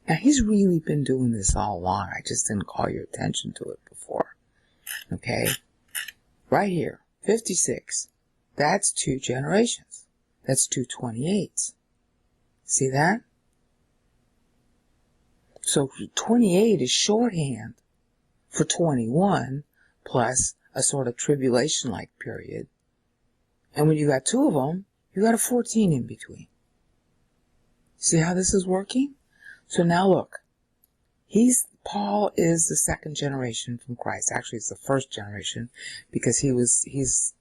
Now, he's really been doing this all along. I just didn't call your attention to it before. Okay? Right here. 56. That's 2 generations. That's 2 28s. See that? So 28 is shorthand for 21 plus a sort of tribulation-like period. And when you got 2 of them, you got a 14 in between. See how this is working? So now look. Paul is the second generation from Christ. Actually, it's the first generation because he's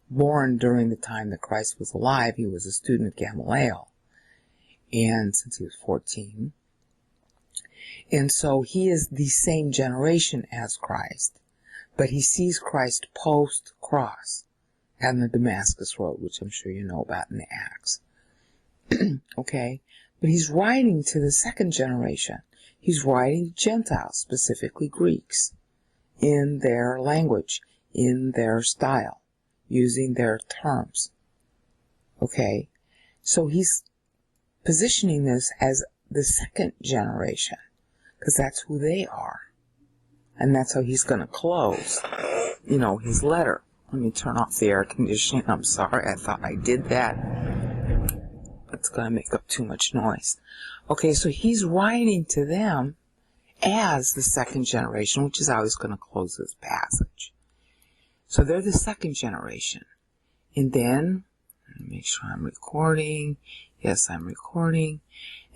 born during the time that Christ was alive. He was a student of Gamaliel. And since he was 14. And so he is the same generation as Christ. But he sees Christ post-cross on the Damascus Road, which I'm sure you know about in the Acts. Okay? But he's writing to the second generation. He's writing to Gentiles, specifically Greeks, in their language, in their style, using their terms. Okay? So he's positioning this as the second generation, because that's who they are. And that's how he's going to close, his letter. Let me turn off the air conditioning. I'm sorry, I thought I did that. It's going to make up too much noise. Okay, so he's writing to them as the second generation, which is how he's going to close this passage. So they're the second generation. And then, let me make sure I'm recording. Yes, I'm recording.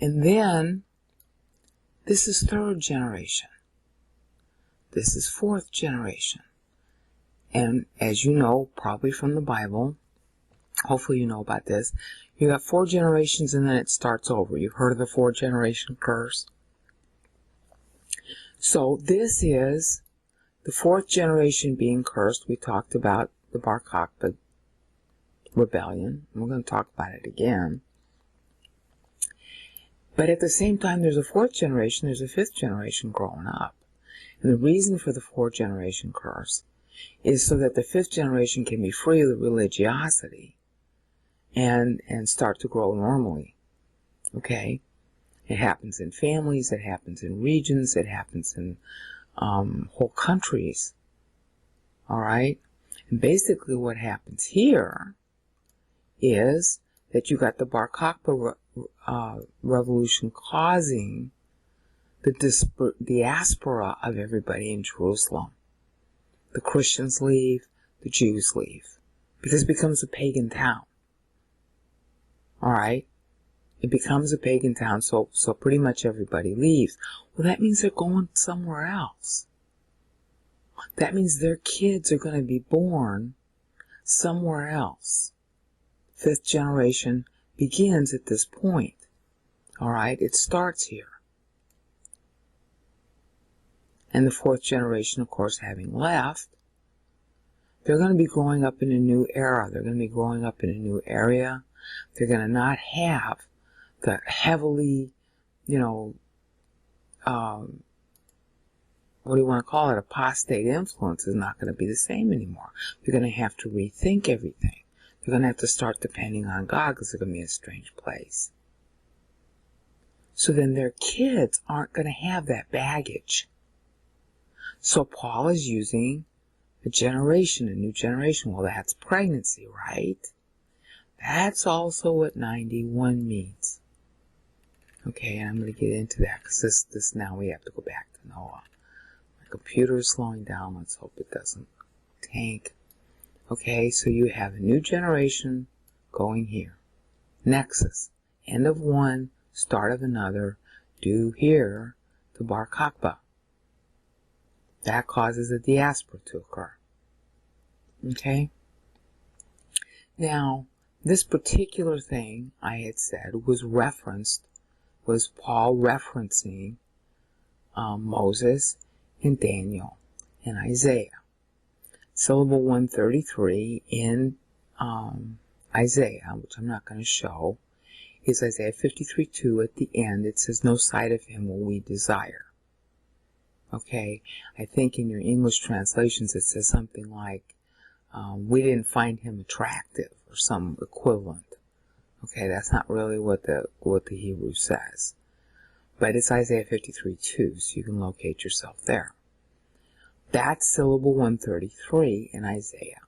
And then, this is third generation. This is fourth generation. And as you know, probably from the Bible, hopefully you know about this, you got 4 generations and then it starts over. You've heard of the 4-generation curse? So this is the 4th generation being cursed. We talked about the Bar Kokhba rebellion. We're going to talk about it again. But at the same time, there's a 4th generation, there's a 5th generation growing up. And the reason for the 4th generation curse is so that the 5th generation can be free of the religiosity and start to grow normally. Okay? It happens in families, it happens in regions, it happens in whole countries. Alright? And basically what happens here is that you got the Bar Kokhba revolution causing the diaspora of everybody in Jerusalem. The Christians leave, the Jews leave, because it becomes a pagan town. Alright? It becomes a pagan town, so pretty much everybody leaves. Well, that means they're going somewhere else. That means their kids are going to be born somewhere else. 5th generation begins at this point. Alright? It starts here. And the 4th generation, of course, having left, they're going to be growing up in a new era. They're going to be growing up in a new area. They're going to not have the heavily, what do you want to call it? Apostate influence is not going to be the same anymore. They're going to have to rethink everything. They're going to have to start depending on God because they're going to be in a strange place. So then their kids aren't going to have that baggage. So Paul is using a new generation. Well, that's pregnancy, right? That's also what 91 means. Okay, and I'm going to get into that because this now we have to go back to Noah. My computer is slowing down. Let's hope it doesn't tank. Okay, so you have a new generation going here. Nexus. End of one, start of another, due here to Bar Kokhba. That causes a diaspora to occur. Okay? Now, this particular thing I had said was Paul referencing Moses and Daniel and Isaiah. Syllable 133 in Isaiah, which I'm not going to show, is Isaiah 53:2. At the end, it says, "No sight of him will we desire." Okay, I think in your English translations it says something like, "We didn't find him attractive," or some equivalent. Okay, that's not really what the Hebrew says. But it's Isaiah 53:2, so you can locate yourself there. That's syllable 133 in Isaiah.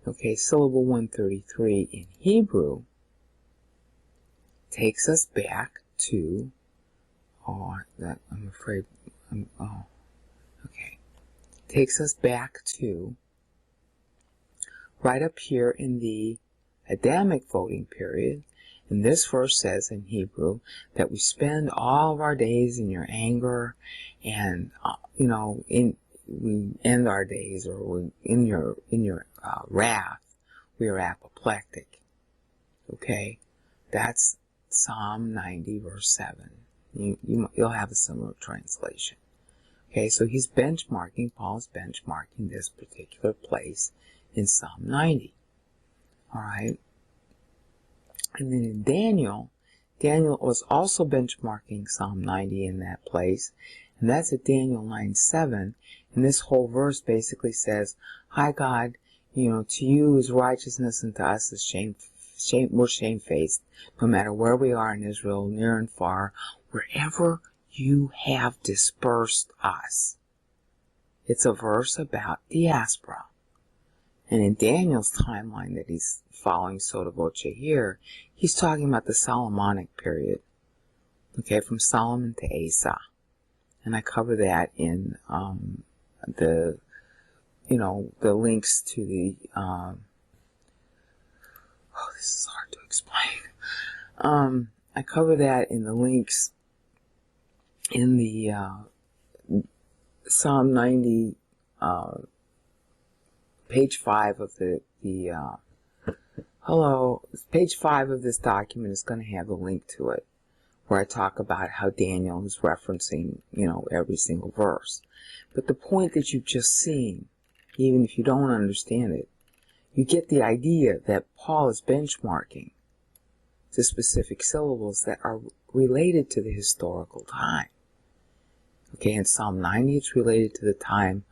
Okay, syllable 133 in Hebrew takes us back to, takes us back to right up here in the Adamic voting period. And this verse says in Hebrew that we spend all of our days in your anger, and we end our days, or in your wrath. We are apoplectic. Okay, that's Psalm 90 verse 7. You'll have a similar translation. Okay, so Paul's benchmarking this particular place in Psalm 90. Alright. And then in Daniel was also benchmarking Psalm 90 in that place. And that's at Daniel 9:7. And this whole verse basically says, "Hi God, to you is righteousness, and to us is we're shamefaced, no matter where we are in Israel, near and far, wherever you have dispersed us." It's a verse about diaspora. And in Daniel's timeline that he's following sotto voce here, he's talking about the Solomonic period. Okay, from Solomon to Asa. And I cover that in the links to the, this is hard to explain. I cover that in the links in the Psalm 90, page 5 of page 5 of this document is going to have a link to it, where I talk about how Daniel is referencing, every single verse. But the point that you've just seen, even if you don't understand it, you get the idea that Paul is benchmarking to specific syllables that are related to the historical time. Okay, in Psalm 90, it's related to the time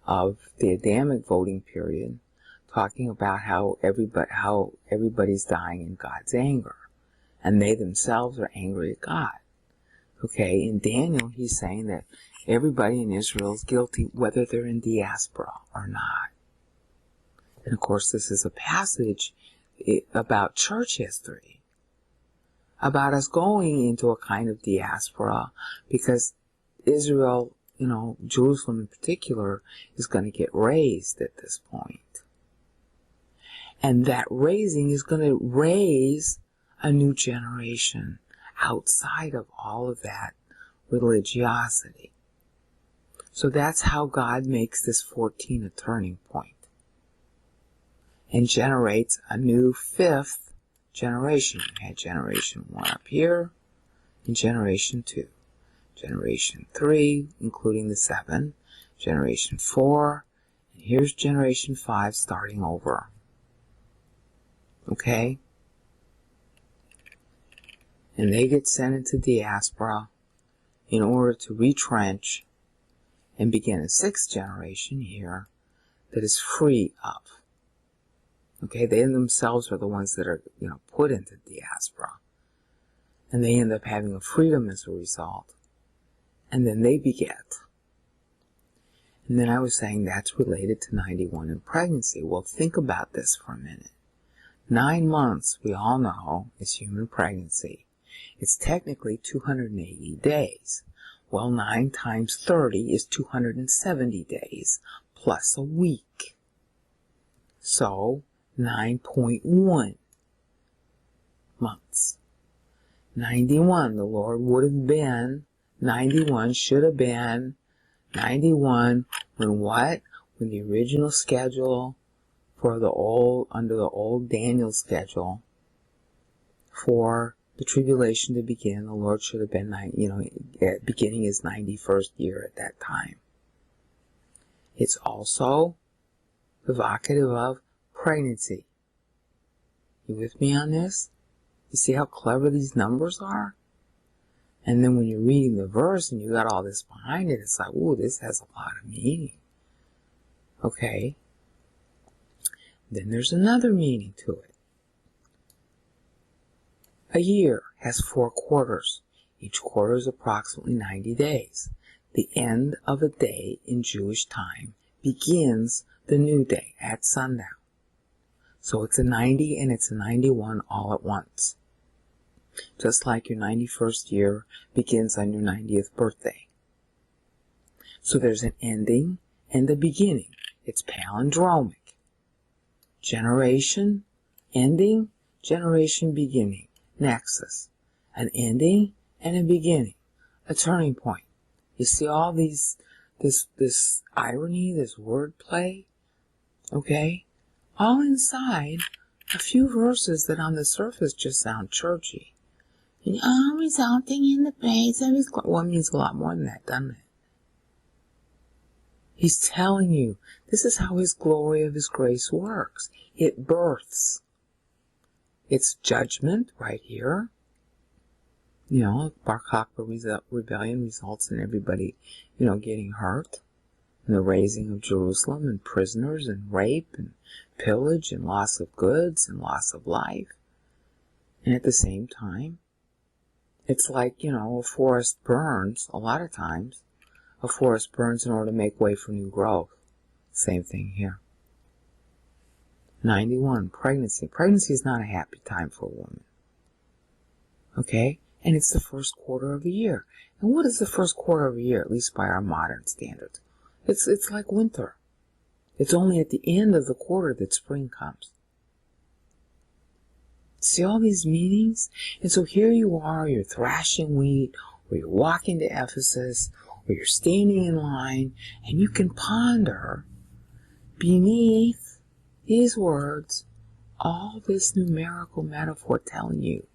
of the Adamic voting period, talking about how everybody's dying in God's anger, and they themselves are angry at God. Okay, in Daniel, he's saying that everybody in Israel is guilty, whether they're in diaspora or not. And of course, this is a passage about church history, about us going into a kind of diaspora, because Israel, Jerusalem in particular, is going to get raised at this point. And that raising is going to raise a new generation outside of all of that religiosity. So that's how God makes this 14 a turning point and generates a new 5th generation. You had generation 1 up here and generation 2. Generation 3, including the 7. Generation 4. And here's generation 5 starting over. Okay? And they get sent into diaspora in order to retrench and begin a 6th generation here that is free of. Okay, they themselves are the ones that are, put into diaspora. And they end up having a freedom as a result. And then they beget. And then I was saying that's related to 91 in pregnancy. Well, think about this for a minute. 9 months, we all know, is human pregnancy. It's technically 280 days. Well, 9 times 30 is 270 days, plus a week. So, 9.1 months. 91, the Lord would have been, 91 should have been, 91 when what? When the original schedule for under the old Daniel schedule for the tribulation to begin, the Lord should have been, beginning his 91st year at that time. It's also evocative of pregnancy. You with me on this? You see how clever these numbers are? And then when you're reading the verse and you got all this behind it, it's like, ooh, this has a lot of meaning. Okay? Then there's another meaning to it. A year has 4 quarters. Each quarter is approximately 90 days. The end of a day in Jewish time begins the new day at sundown. So it's a 90 and it's a 91 all at once. Just like your 91st year begins on your 90th birthday. So there's an ending and a beginning. It's palindromic. Generation, ending, generation, beginning. Nexus. An ending and a beginning. A turning point. You see all this irony, this wordplay? Okay? All inside a few verses that on the surface just sound churchy. Resulting in the praise of his glory. Well, it means a lot more than that, doesn't it? He's telling you, this is how his glory of his grace works. It births. It's judgment right here. Bar Kokhba rebellion results in everybody, getting hurt. And the raising of Jerusalem and prisoners and rape and pillage and loss of goods and loss of life. And at the same time, it's like, a forest burns, a lot of times, a forest burns in order to make way for new growth. Same thing here. 91, pregnancy. Pregnancy is not a happy time for a woman. Okay? And it's the first quarter of the year. And what is the first quarter of a year, at least by our modern standards? It's like winter. It's only at the end of the quarter that spring comes. See all these meanings? And so here you are, you're thrashing wheat, or you're walking to Ephesus, or you're standing in line, and you can ponder beneath these words all this numerical metaphor telling you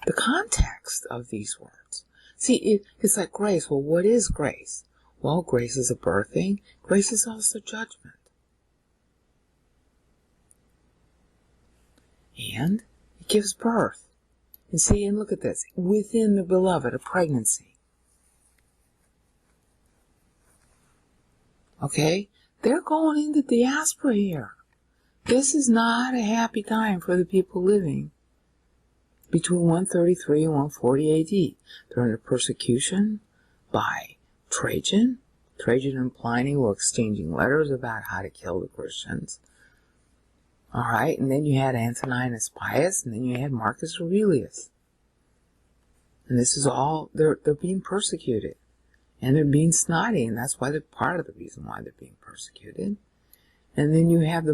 the context of these words. See, it's like grace. Well, what is grace? Well, grace is a birthing. Grace is also judgment. And it gives birth. And see, and look at this. Within the beloved, a pregnancy. Okay? They're going into diaspora here. This is not a happy time for the people living between 133 and 140 AD. They're under persecution by Trajan. Trajan and Pliny were exchanging letters about how to kill the Christians. Alright, and then you had Antoninus Pius, and then you had Marcus Aurelius. And this is all, they're being persecuted. And they're being snotty, and that's why they're part of the reason why they're being persecuted. And then you have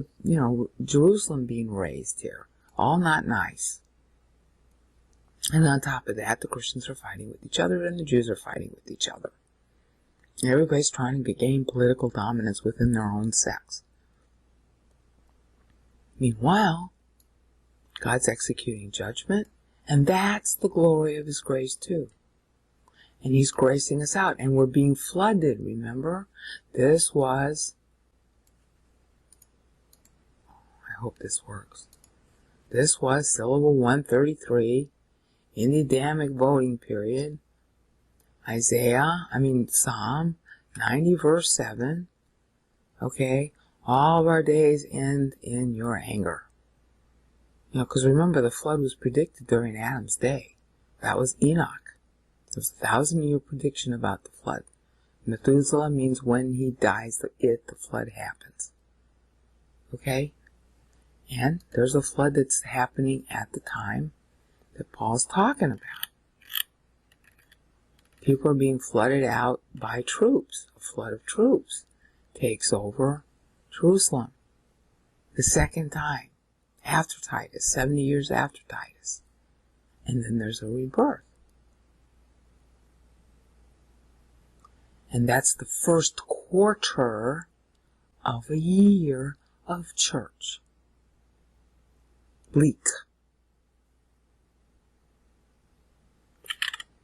Jerusalem being raised here. All not nice. And on top of that, the Christians are fighting with each other, and the Jews are fighting with each other. And everybody's trying to gain political dominance within their own sects. Meanwhile, God's executing judgment, and that's the glory of His grace too. And He's gracing us out, and we're being flooded, remember? This was, I hope this works. This was syllable 133 in the Adamic voting period. Psalm 90 verse 7. Okay, all of our days end in your anger. Because remember, the flood was predicted during Adam's day. That was Enoch. So it's a 1,000-year prediction about the flood. Methuselah means when he dies, the flood happens. Okay? And there's a flood that's happening at the time that Paul's talking about. People are being flooded out by troops. A flood of troops takes over Jerusalem. The second time, after Titus, 70 years after Titus. And then there's a rebirth. And that's the first quarter of a year of church. Bleak.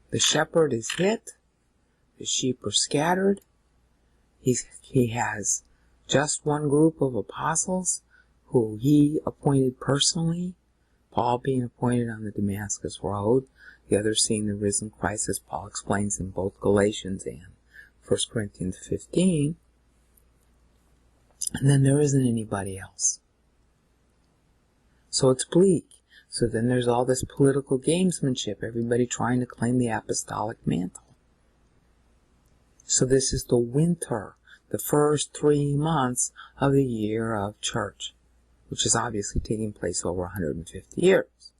The shepherd is hit. The sheep are scattered. He has just one group of apostles who he appointed personally, Paul being appointed on the Damascus Road, the others seeing the risen Christ, as Paul explains in both Galatians and 1 Corinthians 15. And then there isn't anybody else. So it's bleak. So then there's all this political gamesmanship, everybody trying to claim the apostolic mantle. So this is the winter, the first 3 months of the year of church, which is obviously taking place over 150 years.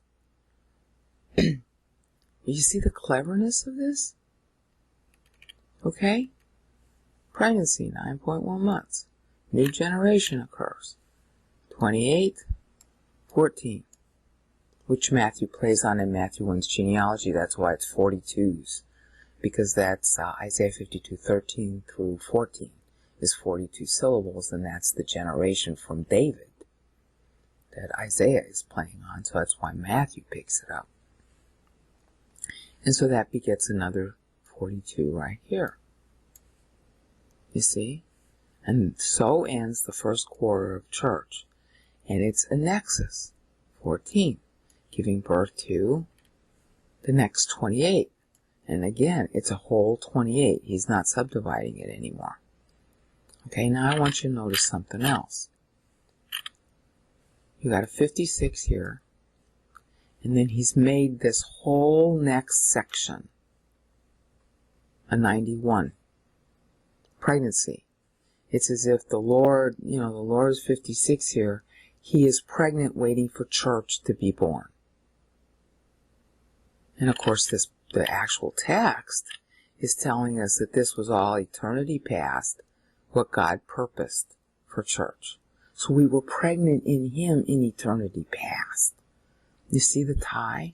You see the cleverness of this? Okay? Pregnancy, 9.1 months. New generation occurs. 28:14. Which Matthew plays on in Matthew 1's genealogy. That's why it's 42s. Because that's Isaiah 52:13 through 14 is 42 syllables, and that's the generation from David that Isaiah is playing on. So that's why Matthew picks it up. And so that begets another 42 right here. You see? And so ends the first quarter of church. And it's a nexus, 14. Giving birth to the next 28. And again, it's a whole 28. He's not subdividing it anymore. Okay, now I want you to notice something else. You got a 56 here, and then he's made this whole next section a 91. Pregnancy. It's as if the Lord, the Lord is 56 here. He is pregnant waiting for church to be born. And of course, the actual text is telling us that this was all eternity past, what God purposed for church. So we were pregnant in Him in eternity past. You see the tie?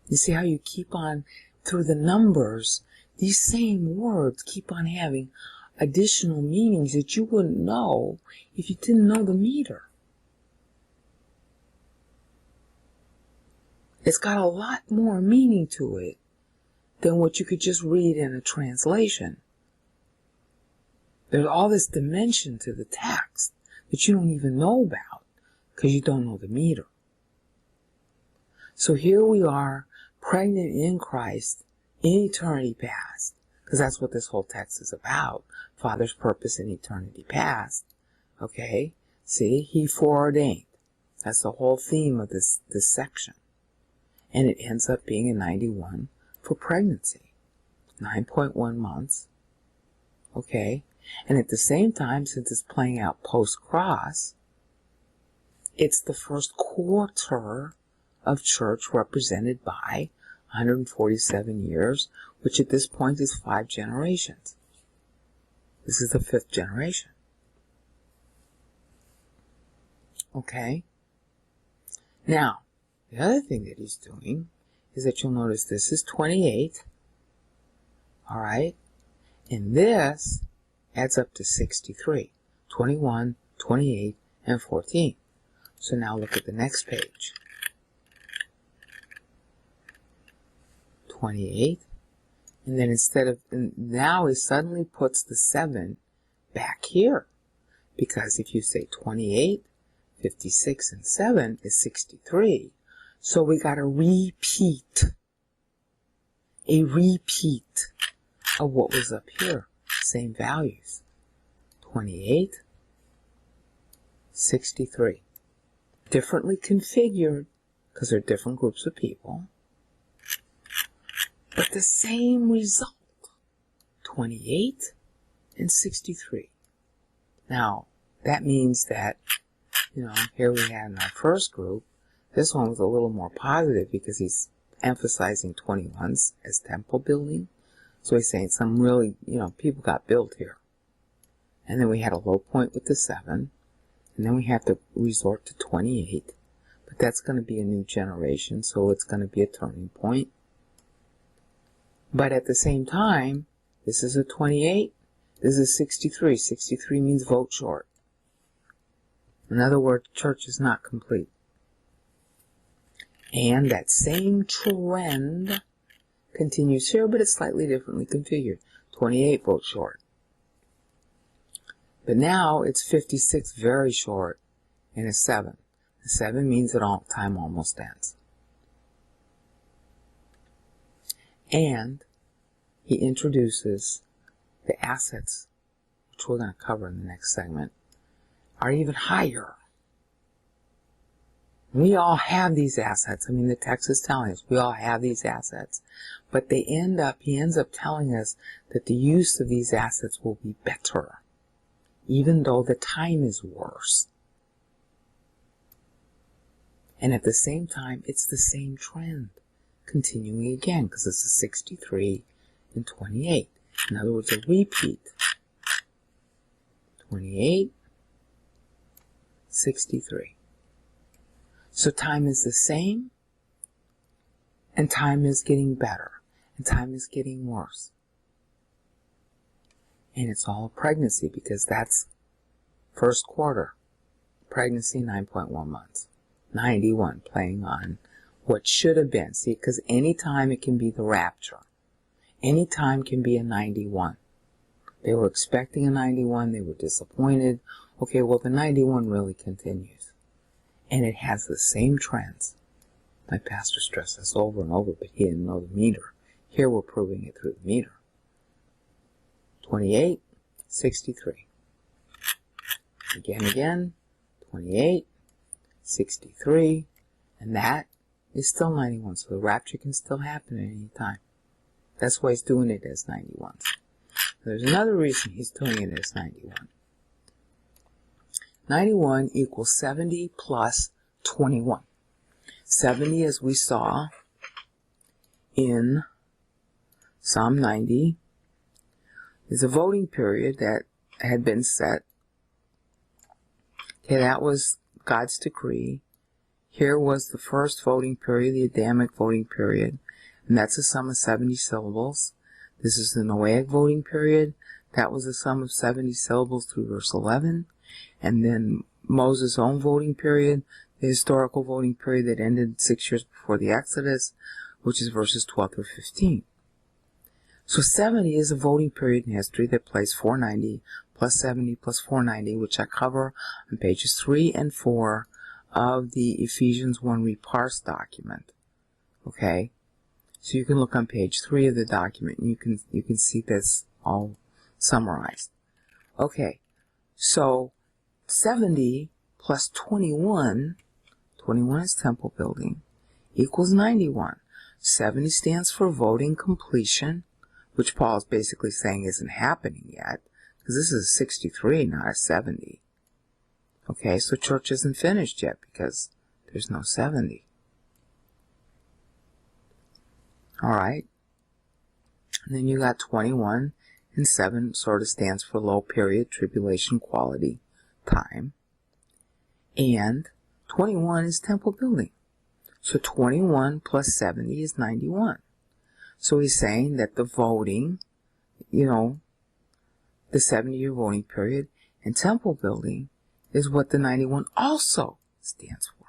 You see how you keep on, through the numbers, these same words keep on having additional meanings that you wouldn't know if you didn't know the meter. It's got a lot more meaning to it than what you could just read in a translation. There's all this dimension to the text that you don't even know about because you don't know the meter. So here we are, pregnant in Christ in eternity past, because that's what this whole text is about, Father's purpose in eternity past. Okay? See, He foreordained. That's the whole theme of this section. And it ends up being a 91 for pregnancy. 9.1 months. Okay? And at the same time, since it's playing out post-cross, it's the first quarter of church represented by 147 years, which at this point is 5 generations. This is the 5th generation. Okay? Now, the other thing that He's doing is that you'll notice this is 28. Alright? And this adds up to 63. 21, 28, and 14. So now look at the next page. 28. And then now He suddenly puts the 7 back here. Because if you say 28, 56, and 7 is 63. So we got a repeat of what was up here. Same values. 28, 63. Differently configured, because they're different groups of people. But the same result. 28 and 63. Now, that means that, here we had in our first group, this one was a little more positive because he's emphasizing 21s as temple building. So he's saying some really, people got built here. And then we had a low point with the 7. And then we have to resort to 28. But that's going to be a new generation, so it's going to be a turning point. But at the same time, this is a 28. This is 63. 63 means vote short. In other words, church is not complete. And that same trend continues here, but it's slightly differently configured. 28 vote short. But now it's 56 very short and a 7. The 7 means that time almost ends. And He introduces the assets, which we're going to cover in the next segment, are even higher. We all have these assets. The text is telling us we all have these assets. But He ends up telling us that the use of these assets will be better, even though the time is worse. And at the same time, it's the same trend, continuing again, because it's a 63 and 28. In other words, a repeat. 28, 63. So time is the same, and time is getting better, and time is getting worse. And it's all pregnancy, because that's first quarter. Pregnancy, 9.1 months. 91, playing on what should have been. See, because any time it can be the rapture. Any time can be a 91. They were expecting a 91, they were disappointed. Okay, well, the 91 really continues. And it has the same trends. My pastor stressed this over and over, but he didn't know the meter. Here we're proving it through the meter. 28, 63. Again, 28, 63, and that is still 91, so the rapture can still happen at any time. That's why He's doing it as 91s. There's another reason he's doing it as 91. 91 equals 70 plus 21. 70, as we saw in Psalm 90, is a voting period that had been set. Okay, that was God's decree. Here was the first voting period, the Adamic voting period, and that's a sum of 70 syllables. This is the Noahic voting period. That was a sum of 70 syllables through verse 11. And then Moses' own voting period, the historical voting period that ended 6 years before the Exodus, which is verses 12 through 15. So 70 is a voting period in history that plays 490 plus 70 plus 490, which I cover on pages 3 and 4 of the Ephesians 1 Reparsed document. Okay? So you can look on page 3 of the document and you can see this all summarized. Okay, so 70 plus 21, 21 is temple building, equals 91. 70 stands for voting completion, which Paul is basically saying isn't happening yet, because this is a 63, not a 70. Okay, so church isn't finished yet because there's no 70. Alright, and then you got 21, and 7 sort of stands for low period, tribulation, quality, time. And 21 is temple building. So 21 plus 70 is 91. So he's saying that the voting, the 70-year voting period and temple building is what the 91 also stands for.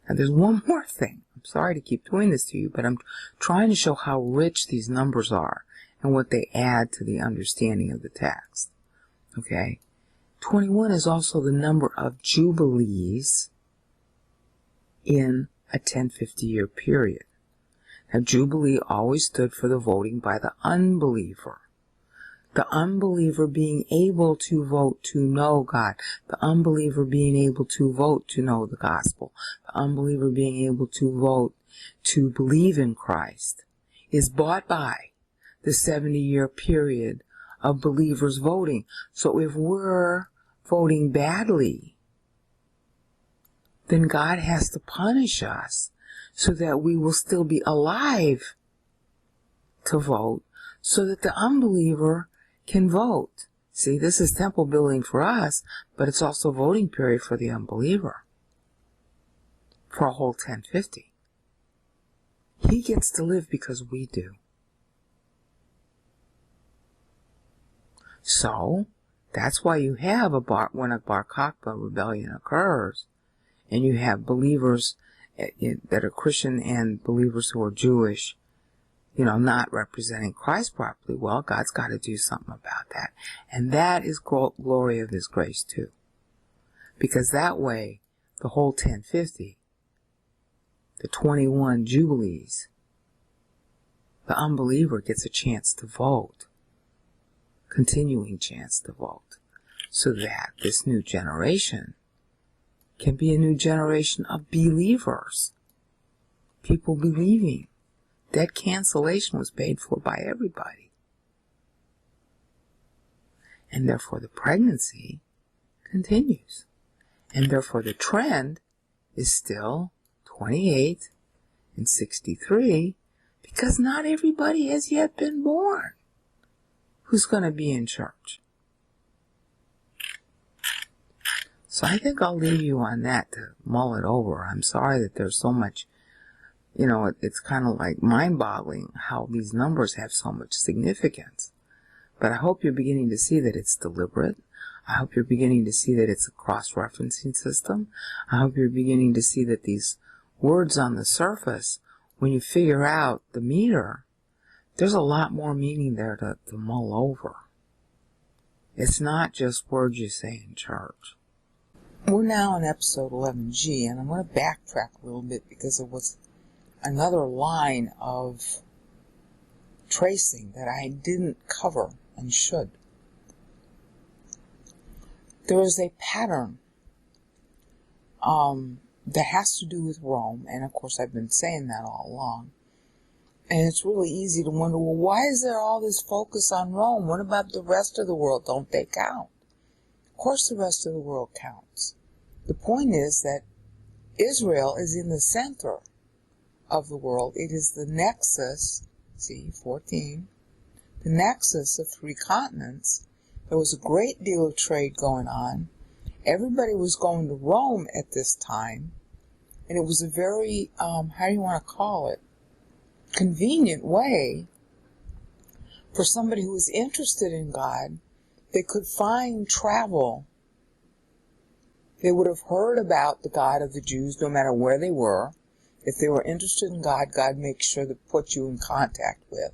Now there's one more thing. I'm sorry to keep doing this to you, but I'm trying to show how rich these numbers are and what they add to the understanding of the text. Okay? 21 is also the number of jubilees in a 1050-year period. Now, Jubilee always stood for the voting by the unbeliever. The unbeliever being able to vote to know God. The unbeliever being able to vote to know the gospel. The unbeliever being able to vote to believe in Christ is bought by the 70-year period of believers voting. So if we're voting badly, then God has to punish us so that we will still be alive to vote, so that the unbeliever can vote. See, this is temple building for us, but it's also voting period for the unbeliever for a whole 1050. He gets to live because we do. So, that's why you have when a Bar Kokhba rebellion occurs, and you have believers that are Christian and believers who are Jewish, not representing Christ properly. Well, God's got to do something about that. And that is glory of His grace too. Because that way, the whole 1050, the 21 Jubilees, the unbeliever gets a chance to vote. Continuing chance to vote. So that this new generation can be a new generation of believers. People believing. Debt cancellation was paid for by everybody. And therefore the pregnancy continues. And therefore the trend is still 28 and 63, because not everybody has yet been born who's going to be in church. So I think I'll leave you on that to mull it over. I'm sorry that there's so much, it's kind of like mind-boggling how these numbers have so much significance. But I hope you're beginning to see that it's deliberate. I hope you're beginning to see that it's a cross-referencing system. I hope you're beginning to see that these words on the surface, when you figure out the meter, there's a lot more meaning there to mull over. It's not just words you say in church. We're now on episode 11G, and I'm going to backtrack a little bit because it was another line of tracing that I didn't cover and should. There is a pattern that has to do with Rome, and of course I've been saying that all along, And it's really easy to wonder, well, why is there all this focus on Rome? What about the rest of the world? Don't they count? Of course the rest of the world counts. The point is that Israel is in the center of the world. It is the nexus, see, 14, the nexus of 3 continents. There was a great deal of trade going on. Everybody was going to Rome at this time. And it was a very, how do you want to call it, convenient way for somebody who was interested in God. They could find travel. They would have heard about the God of the Jews no matter where they were. If they were interested in God, God makes sure to put you in contact with.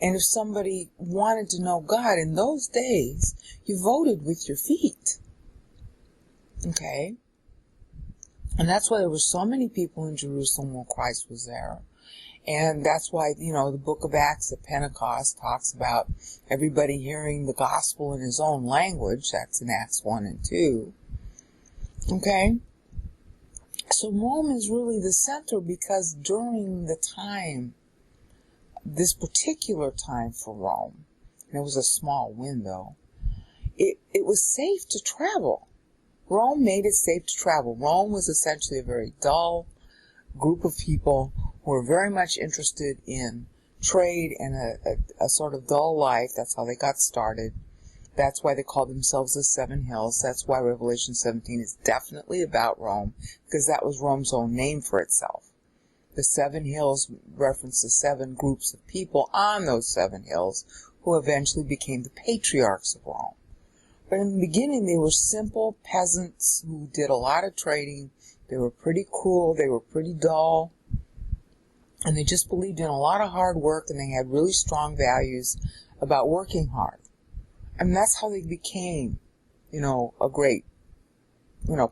And if somebody wanted to know God in those days, you voted with your feet. Okay? And that's why there were so many people in Jerusalem when Christ was there. And that's why, the book of Acts at Pentecost talks about everybody hearing the gospel in his own language. That's in Acts 1 and 2. Okay? So Rome is really the center because during the time, this particular time for Rome, and it was a small window, it was safe to travel. Rome made it safe to travel. Rome was essentially a very dull group of people who were very much interested in trade and a sort of dull life. That's how they got started. That's why they call themselves the Seven Hills. That's why Revelation 17 is definitely about Rome, because that was Rome's own name for itself. The 7 hills reference the 7 groups of people on those 7 hills who eventually became the patriarchs of Rome. But in the beginning, they were simple peasants who did a lot of trading. They were pretty cruel. They were pretty dull. And they just believed in a lot of hard work, and they had really strong values about working hard. And that's how they became, a great,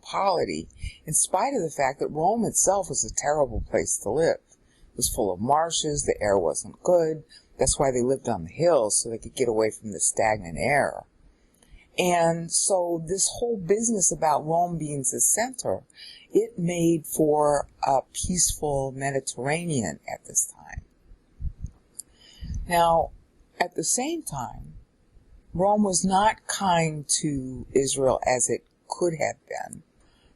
polity, in spite of the fact that Rome itself was a terrible place to live. It was full of marshes. The air wasn't good. That's why they lived on the hills, so they could get away from the stagnant air. And so this whole business about Rome being the center, it made for a peaceful Mediterranean at this time. Now, at the same time, Rome was not kind to Israel as it could have been,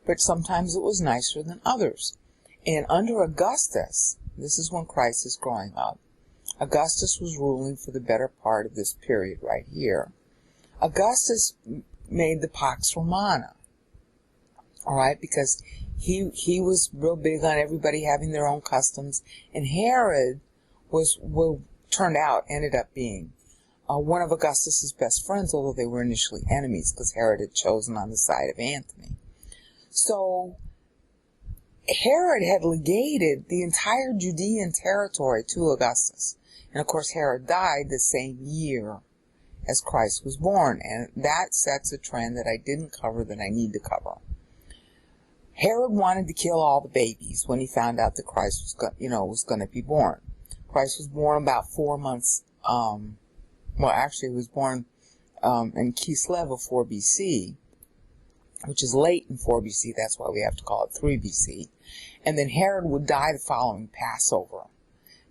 but sometimes it was nicer than others. And under Augustus, this is when Christ is growing up, Augustus was ruling for the better part of this period right here. Augustus made the Pax Romana, all right, because he was real big on everybody having their own customs, and Herod ended up being one of Augustus's best friends, although they were initially enemies because Herod had chosen on the side of Antony. So Herod had legated the entire Judean territory to Augustus, and of course Herod died the same year as Christ was born, and that sets a trend that I didn't cover that I need to cover. Herod wanted to kill all the babies when he found out that Christ was going to be born. Christ was born about 4 months. He was born in Kislev of 4 BC, which is late in 4 BC. That's why we have to call it 3 BC. And then Herod would die the following Passover.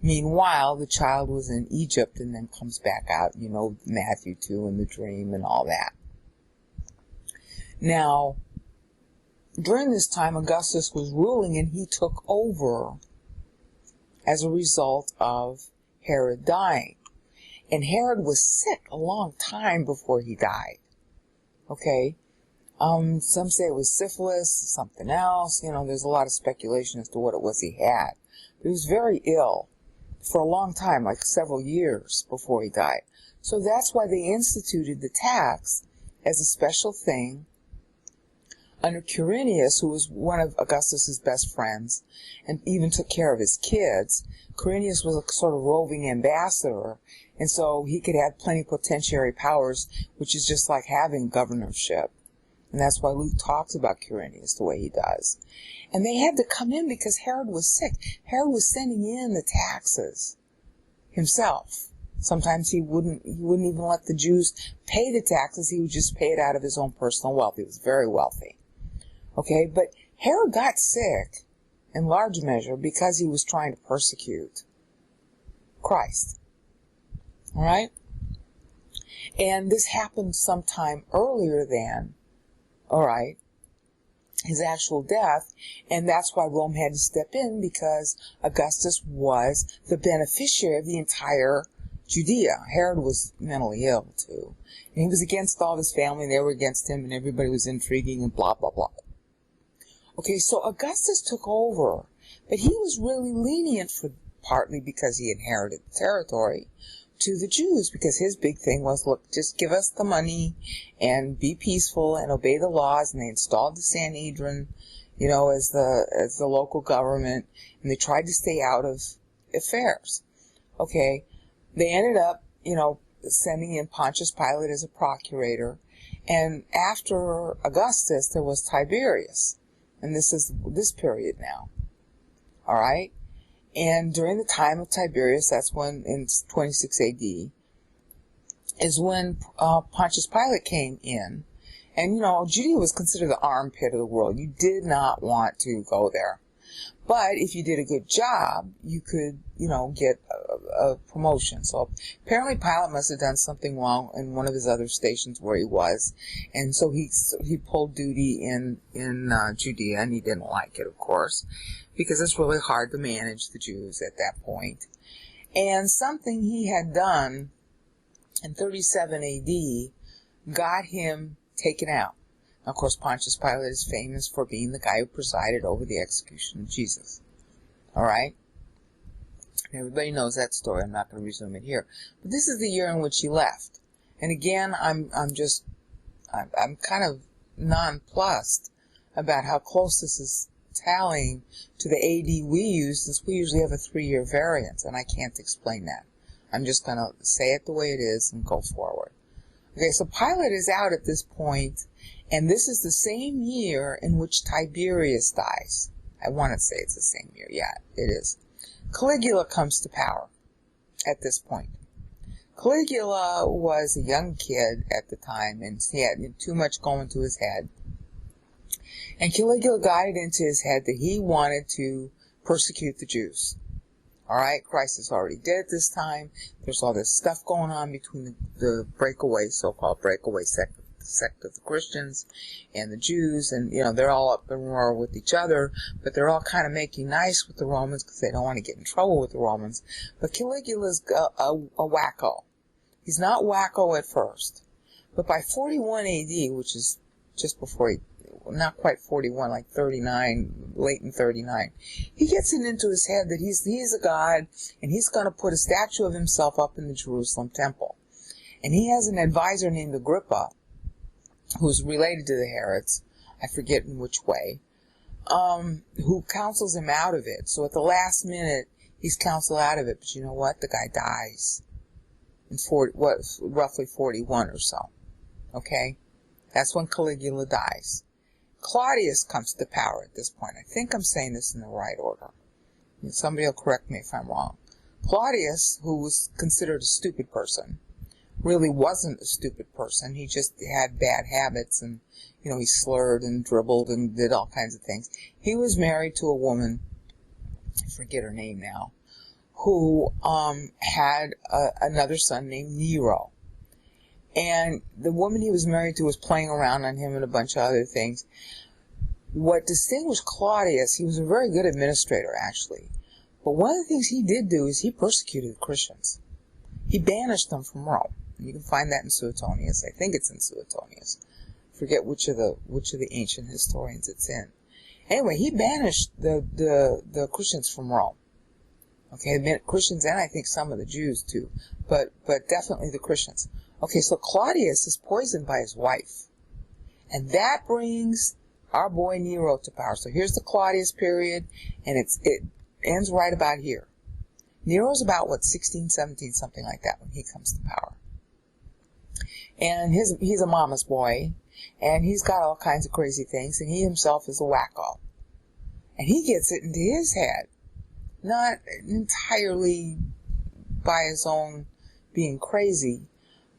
Meanwhile, the child was in Egypt and then comes back out, Matthew 2 and the dream and all that. Now, during this time, Augustus was ruling, and he took over as a result of Herod dying. And Herod was sick a long time before he died. Okay? Some say it was syphilis, something else. There's a lot of speculation as to what it was he had. But he was very ill for a long time, like several years before he died. So that's why they instituted the tax as a special thing under Quirinius, who was one of Augustus's best friends and even took care of his kids. Quirinius was a sort of roving ambassador, and so he could have plenipotentiary powers, which is just like having governorship. And that's why Luke talks about Quirinius the way he does. And they had to come in because Herod was sick. Herod was sending in the taxes himself. Sometimes he wouldn't even let the Jews pay the taxes. He would just pay it out of his own personal wealth. He was very wealthy. Okay, but Herod got sick in large measure because he was trying to persecute Christ. All right? And this happened sometime earlier than, all right, his actual death, and that's why Rome had to step in, because Augustus was the beneficiary of the entire Judea. Herod was mentally ill too, and he was against all his family, and they were against him, and everybody was intriguing and blah blah blah. Okay, so Augustus took over, but he was really lenient, for partly because he inherited the territory, to the Jews, because his big thing was, look, just give us the money and be peaceful and obey the laws. And they installed the Sanhedrin, as the local government, and they tried to stay out of affairs. Okay, they ended up, sending in Pontius Pilate as a procurator, and after Augustus there was Tiberius, and this is this period now. All right. And during the time of Tiberius, that's when, in 26 AD, is when Pontius Pilate came in. And, Judea was considered the armpit of the world. You did not want to go there. But if you did a good job, you could, get a promotion. So apparently Pilate must have done something wrong in one of his other stations where he was. And so he pulled duty in Judea, and he didn't like it, of course, because it's really hard to manage the Jews at that point. And something he had done in 37 AD got him taken out. Now, of course, Pontius Pilate is famous for being the guy who presided over the execution of Jesus. All right? Everybody knows that story. I'm not going to resume it here. But this is the year in which he left. And again, I'm kind of nonplussed about how close this is tallying to the AD we use, since we usually have a 3-year variance, and I can't explain that. I'm just going to say it the way it is and go forward. Okay, so Pilate is out at this point, and this is the same year in which Tiberius dies. I want to say it's the same year. Yeah, it is. Caligula comes to power at this point. Caligula was a young kid at the time, and he had too much going to his head. And Caligula got it into his head that he wanted to persecute the Jews. All right, Christ is already dead at this time. There's all this stuff going on between the breakaway, so-called breakaway sect of the Christians and the Jews, and they're all up in war with each other, but they're all kind of making nice with the Romans because they don't want to get in trouble with the Romans. But Caligula's a wacko. He's not wacko at first, but by 41 AD, which is just before he, not quite 41, like 39, late in 39, he gets it into his head that he's a god, and he's going to put a statue of himself up in the Jerusalem temple. And he has an advisor named Agrippa, who's related to the Herods, I forget in which way, who counsels him out of it. So at the last minute, he's counseled out of it. But you know what? The guy dies in roughly 41 or so. Okay? That's when Caligula dies. Claudius comes to power at this point. I think I'm saying this in the right order. Somebody will correct me if I'm wrong. Claudius, who was considered a stupid person, really wasn't a stupid person. He just had bad habits, and he slurred and dribbled and did all kinds of things. He was married to a woman, I forget her name now, who had another son named Nero. And the woman he was married to was playing around on him and a bunch of other things. What distinguished Claudius, he was a very good administrator, actually. But one of the things he did do is he persecuted the Christians. He banished them from Rome. You can find that in Suetonius. I think it's in Suetonius. I forget which of the ancient historians it's in. Anyway, he banished the Christians from Rome. Okay, Christians, and I think some of the Jews too, but definitely the Christians. Okay, so Claudius is poisoned by his wife, and that brings our boy Nero to power. So here's the Claudius period, and it ends right about here. Nero's about 16, 17, something like that when he comes to power. And he's a mama's boy, and he's got all kinds of crazy things, and he himself is a wacko. And he gets it into his head, not entirely by his own being crazy,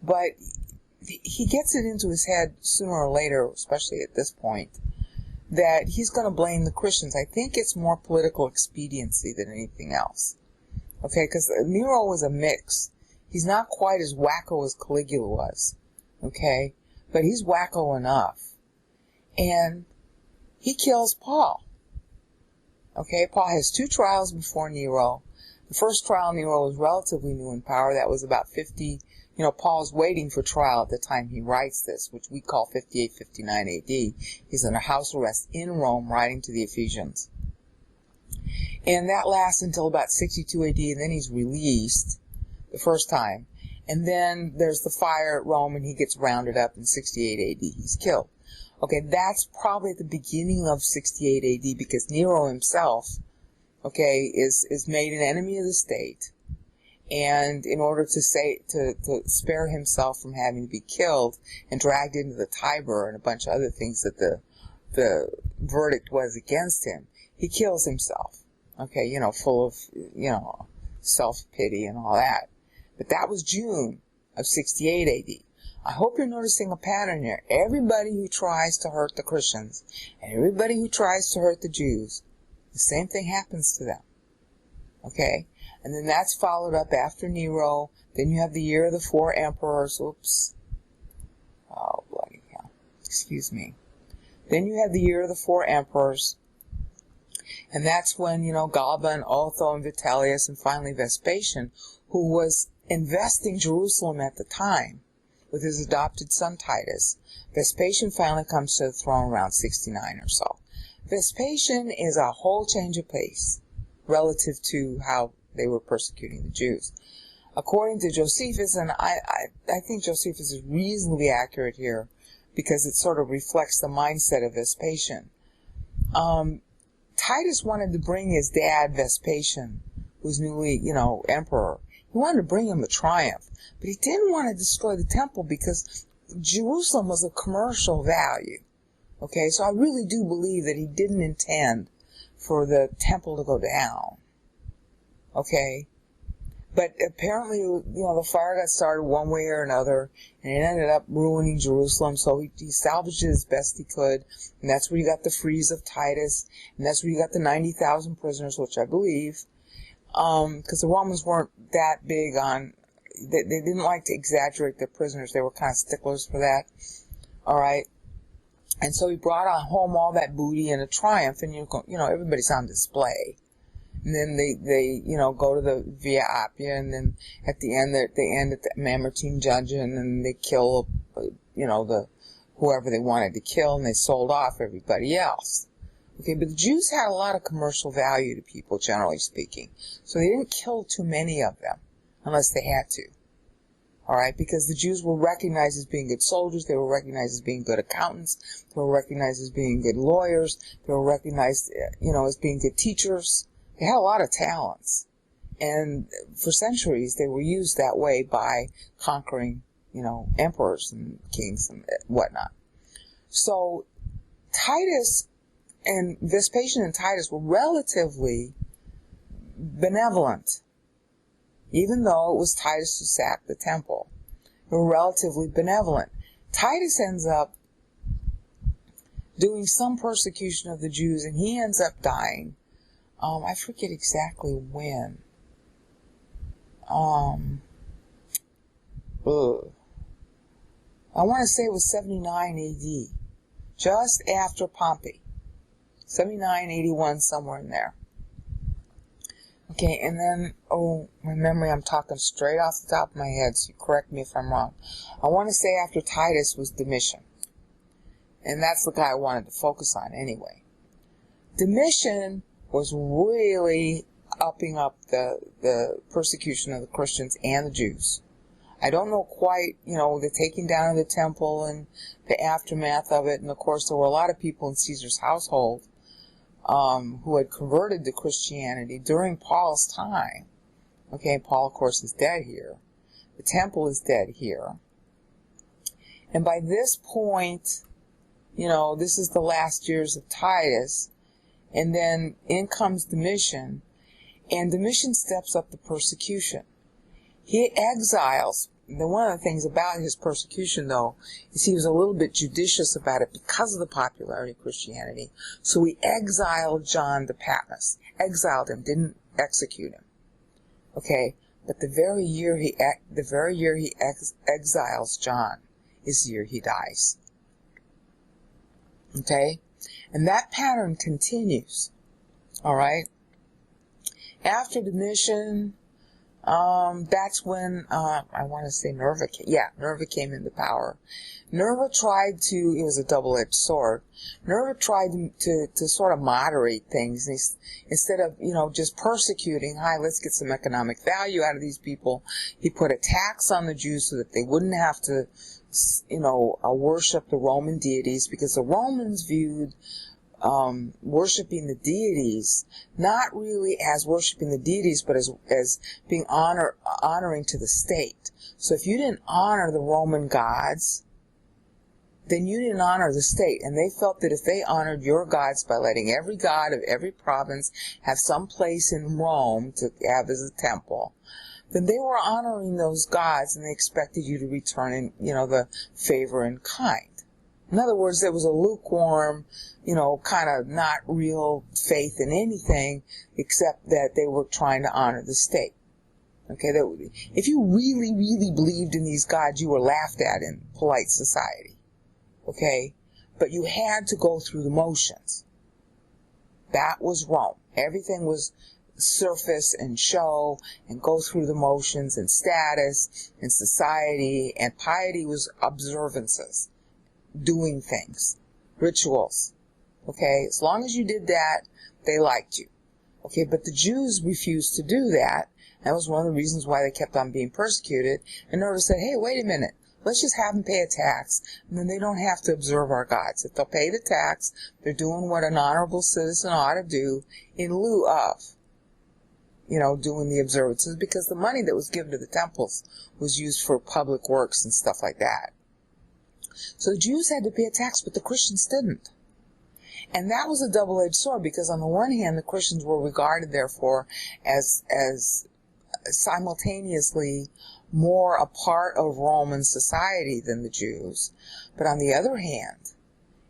but he gets it into his head sooner or later, especially at this point, that he's going to blame the Christians. I think it's more political expediency than anything else. Okay, because Nero was a mix. He's not quite as wacko as Caligula was. Okay, but he's wacko enough. And he kills Paul. Okay, Paul has 2 trials before Nero. The first trial, Nero was relatively new in power. That was about 50. Paul's waiting for trial at the time he writes this, which we call 58-59 AD. He's under house arrest in Rome, writing to the Ephesians. And that lasts until about 62 AD, and then he's released the first time. And then there's the fire at Rome, and he gets rounded up in 68 AD. He's killed. Okay, that's probably at the beginning of 68 AD, because Nero himself, okay, is made an enemy of the state. And in order to spare himself from having to be killed and dragged into the Tiber and a bunch of other things that the verdict was against him, he kills himself. Okay, full of, self-pity and all that. But that was June of 68 AD. I hope you're noticing a pattern here. Everybody who tries to hurt the Christians and everybody who tries to hurt the Jews, the same thing happens to them. Okay? And then that's followed up after Nero. Then you have the year of the 4 emperors. Oops. Oh, bloody hell. Excuse me. Then you have the year of the 4 emperors. And that's when, Galba and Otho and Vitellius and finally Vespasian, who was investing Jerusalem at the time with his adopted son Titus. Vespasian finally comes to the throne around 69 or so. Vespasian is a whole change of pace relative to how they were persecuting the Jews. According to Josephus, and I think Josephus is reasonably accurate here because it sort of reflects the mindset of Vespasian. Titus wanted to bring his dad, Vespasian, who's newly, emperor. He wanted to bring him a triumph, but he didn't want to destroy the temple because Jerusalem was of commercial value. Okay, so I really do believe that he didn't intend for the temple to go down. Okay, but apparently, the fire got started one way or another, and it ended up ruining Jerusalem, so he salvaged it as best he could, and that's where you got the freeze of Titus, and that's where you got the 90,000 prisoners, which I believe, because the Romans weren't that big on, they didn't like to exaggerate their prisoners, they were kind of sticklers for that, alright, and so he brought home all that booty in a triumph, and everybody's on display. And then they go to the Via Appia, and then at the end, they end at the Mamertine Dungeon, and they kill, the whoever they wanted to kill, and they sold off everybody else. Okay, but the Jews had a lot of commercial value to people, generally speaking. So they didn't kill too many of them, unless they had to. Alright, because the Jews were recognized as being good soldiers, they were recognized as being good accountants, they were recognized as being good lawyers, they were recognized, as being good teachers. They had a lot of talents, and for centuries they were used that way by conquering, emperors and kings and whatnot. So Titus and Vespasian and Titus were relatively benevolent, even though it was Titus who sacked the temple. They were relatively benevolent. Titus ends up doing some persecution of the Jews, and he ends up dying. I forget exactly when. I want to say it was 79 AD. Just after Pompey. 79, 81, somewhere in there. Okay, and then, my memory, I'm talking straight off the top of my head, so you correct me if I'm wrong. I want to say after Titus was Domitian. And that's the guy I wanted to focus on anyway. Domitian was really upping up the persecution of the Christians and the Jews. I don't know quite, the taking down of the temple and the aftermath of it. And of course, there were a lot of people in Caesar's household who had converted to Christianity during Paul's time. Okay, Paul, of course, is dead here. The temple is dead here. And by this point, this is the last years of Titus. And then in comes Domitian, and Domitian steps up the persecution. He exiles. One of the things about his persecution, though, is he was a little bit judicious about it because of the popularity of Christianity. So he exiled John to Patmos. Exiled him, didn't execute him. Okay, but the very year he exiles John is the year he dies. Okay, and that pattern continues. All right. After the mission, that's when I want to say Nerva came into power. Nerva tried to, it was a double-edged sword. Nerva tried to sort of moderate things. Instead of, just persecuting, let's get some economic value out of these people, he put a tax on the Jews so that they wouldn't have to, worship the Roman deities, because the Romans viewed worshiping the deities not really as worshiping the deities, but as being honoring to the state. So if you didn't honor the Roman gods, then you didn't honor the state. And they felt that if they honored your gods by letting every god of every province have some place in Rome to have as a temple, then they were honoring those gods, and they expected you to return in, the favor in kind. In other words, there was a lukewarm, kind of not real faith in anything except that they were trying to honor the state. Okay, if you really, really believed in these gods, you were laughed at in polite society. Okay, but you had to go through the motions. That was Rome. Everything was surface and show and go through the motions and status and society, and piety was observances, doing things, rituals. Okay, as long as you did that, they liked you. Okay, but the Jews refused to do that. That was one of the reasons why they kept on being persecuted. And Nerva said, hey, wait a minute. Let's just have them pay a tax, and then they don't have to observe our gods. If they'll pay the tax, they're doing what an honorable citizen ought to do in lieu of, doing the observances, because the money that was given to the temples was used for public works and stuff like that. So the Jews had to pay a tax, but the Christians didn't. And that was a double-edged sword, because on the one hand, the Christians were regarded, therefore, as simultaneously more a part of Roman society than the Jews. But on the other hand,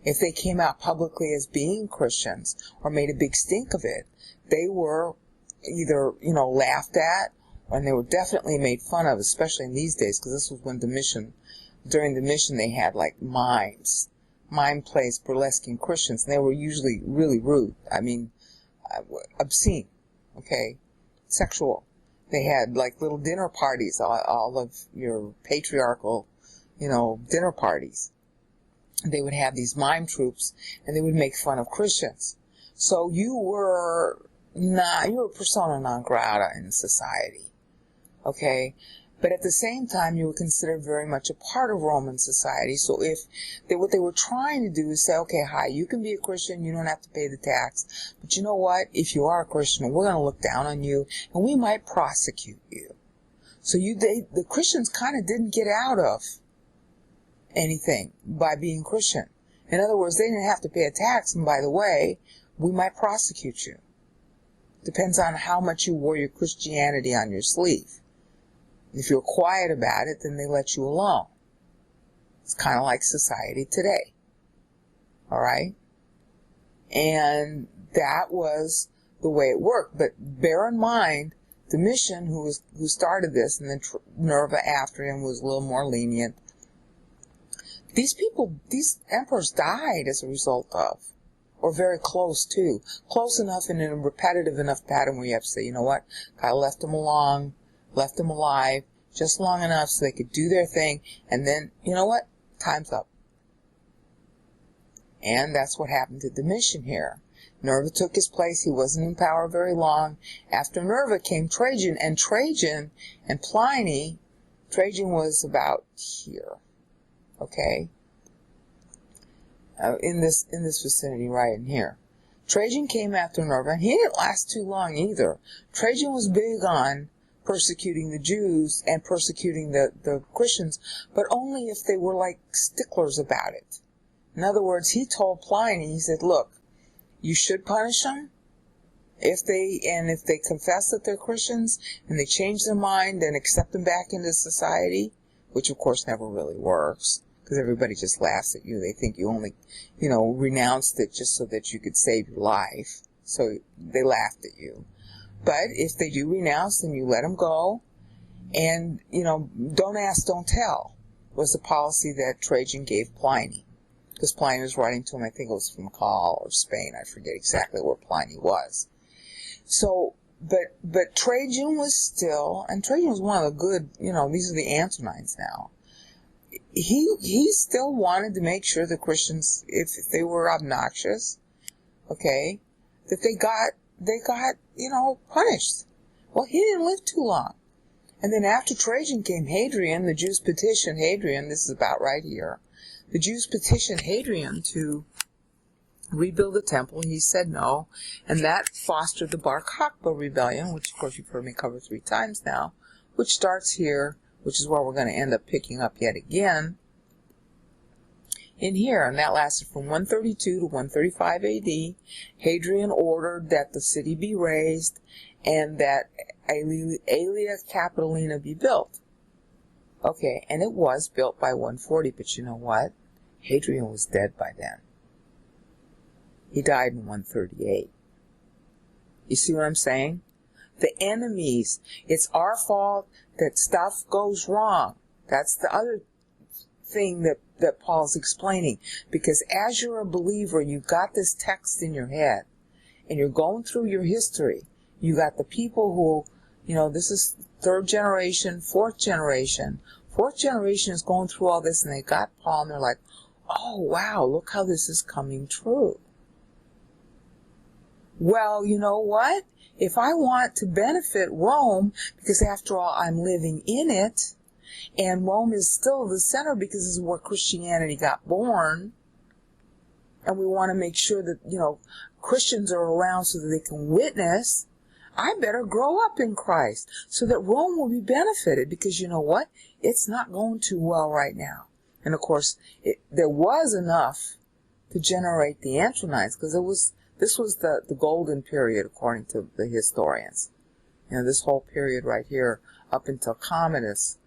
if they came out publicly as being Christians or made a big stink of it, they were either, laughed at, and they were definitely made fun of, especially in these days, because this was when during the mission they had like mime plays burlesquing Christians, and they were usually really rude. I mean, obscene, okay, sexual. They had like little dinner parties, all of your patriarchal, dinner parties. They would have these mime troupes, and they would make fun of Christians. So you were persona non grata in society, okay? But at the same time, you were considered very much a part of Roman society. So what they were trying to do is say, okay, you can be a Christian, you don't have to pay the tax. But you know what? If you are a Christian, we're going to look down on you, and we might prosecute you. So the Christians kind of didn't get out of anything by being Christian. In other words, they didn't have to pay a tax, and by the way, we might prosecute you. Depends on how much you wore your Christianity on your sleeve. If you're quiet about it, then they let you alone. It's kind of like society today. All right? And that was the way it worked. But bear in mind, Domitian, who started this, and then Nerva after him was a little more lenient. These emperors died as a result of, or very close to. Close enough and in a repetitive enough pattern where you have to say, you know what, I left them alive, just long enough so they could do their thing, and then, you know what, time's up. And that's what happened to Domitian here. Nerva took his place. He wasn't in power very long. After Nerva came Trajan, and Trajan and Pliny, Trajan was about here, okay, in this vicinity right in here. Trajan came after Nerva, and he didn't last too long either. Trajan was big on persecuting the Jews and persecuting the Christians, but only if they were like sticklers about it. In other words, he told Pliny, he said, look, you should punish them if they confess that they're Christians and they change their mind and accept them back into society, which of course never really works, because everybody just laughs at you. They think you only, renounced it just so that you could save your life. So they laughed at you. But if they do renounce, then you let them go. And, don't ask, don't tell was the policy that Trajan gave Pliny. Because Pliny was writing to him, I think it was from Gaul or Spain. I forget exactly where Pliny was. So, but Trajan was still, and Trajan was one of the good, these are the Antonines now. He still wanted to make sure the Christians, if they were obnoxious, okay, that they got, punished. Well, he didn't live too long. And then after Trajan came Hadrian, the Jews petitioned Hadrian, this is about right here, the Jews petitioned Hadrian to rebuild the temple. He said no, and that fostered the Bar Kokhba rebellion, which of course you've heard me cover 3 times now, which starts here, which is where we're going to end up picking up yet again in here. And that lasted from 132 to 135 AD. Hadrian ordered that the city be razed and that Aelia Capitolina be built. Okay, and it was built by 140, but you know what? Hadrian was dead by then. He died in 138. You see what I'm saying? The enemies, it's our fault that stuff goes wrong. That's the other thing that Paul's explaining. Because as you're a believer, you've got this text in your head, and you're going through your history. You got the people who, this is 3rd generation, 4th generation. 4th generation is going through all this, and they got Paul, and they're like, oh, wow, look how this is coming true. Well, you know what? If I want to benefit Rome, because after all, I'm living in it, and Rome is still the center because this is where Christianity got born, and we want to make sure that, Christians are around so that they can witness, I better grow up in Christ so that Rome will be benefited, because you know what? It's not going too well right now. And of course, there was enough to generate the Antonines, because this was the golden period, according to the historians. This whole period right here, up until Commodus,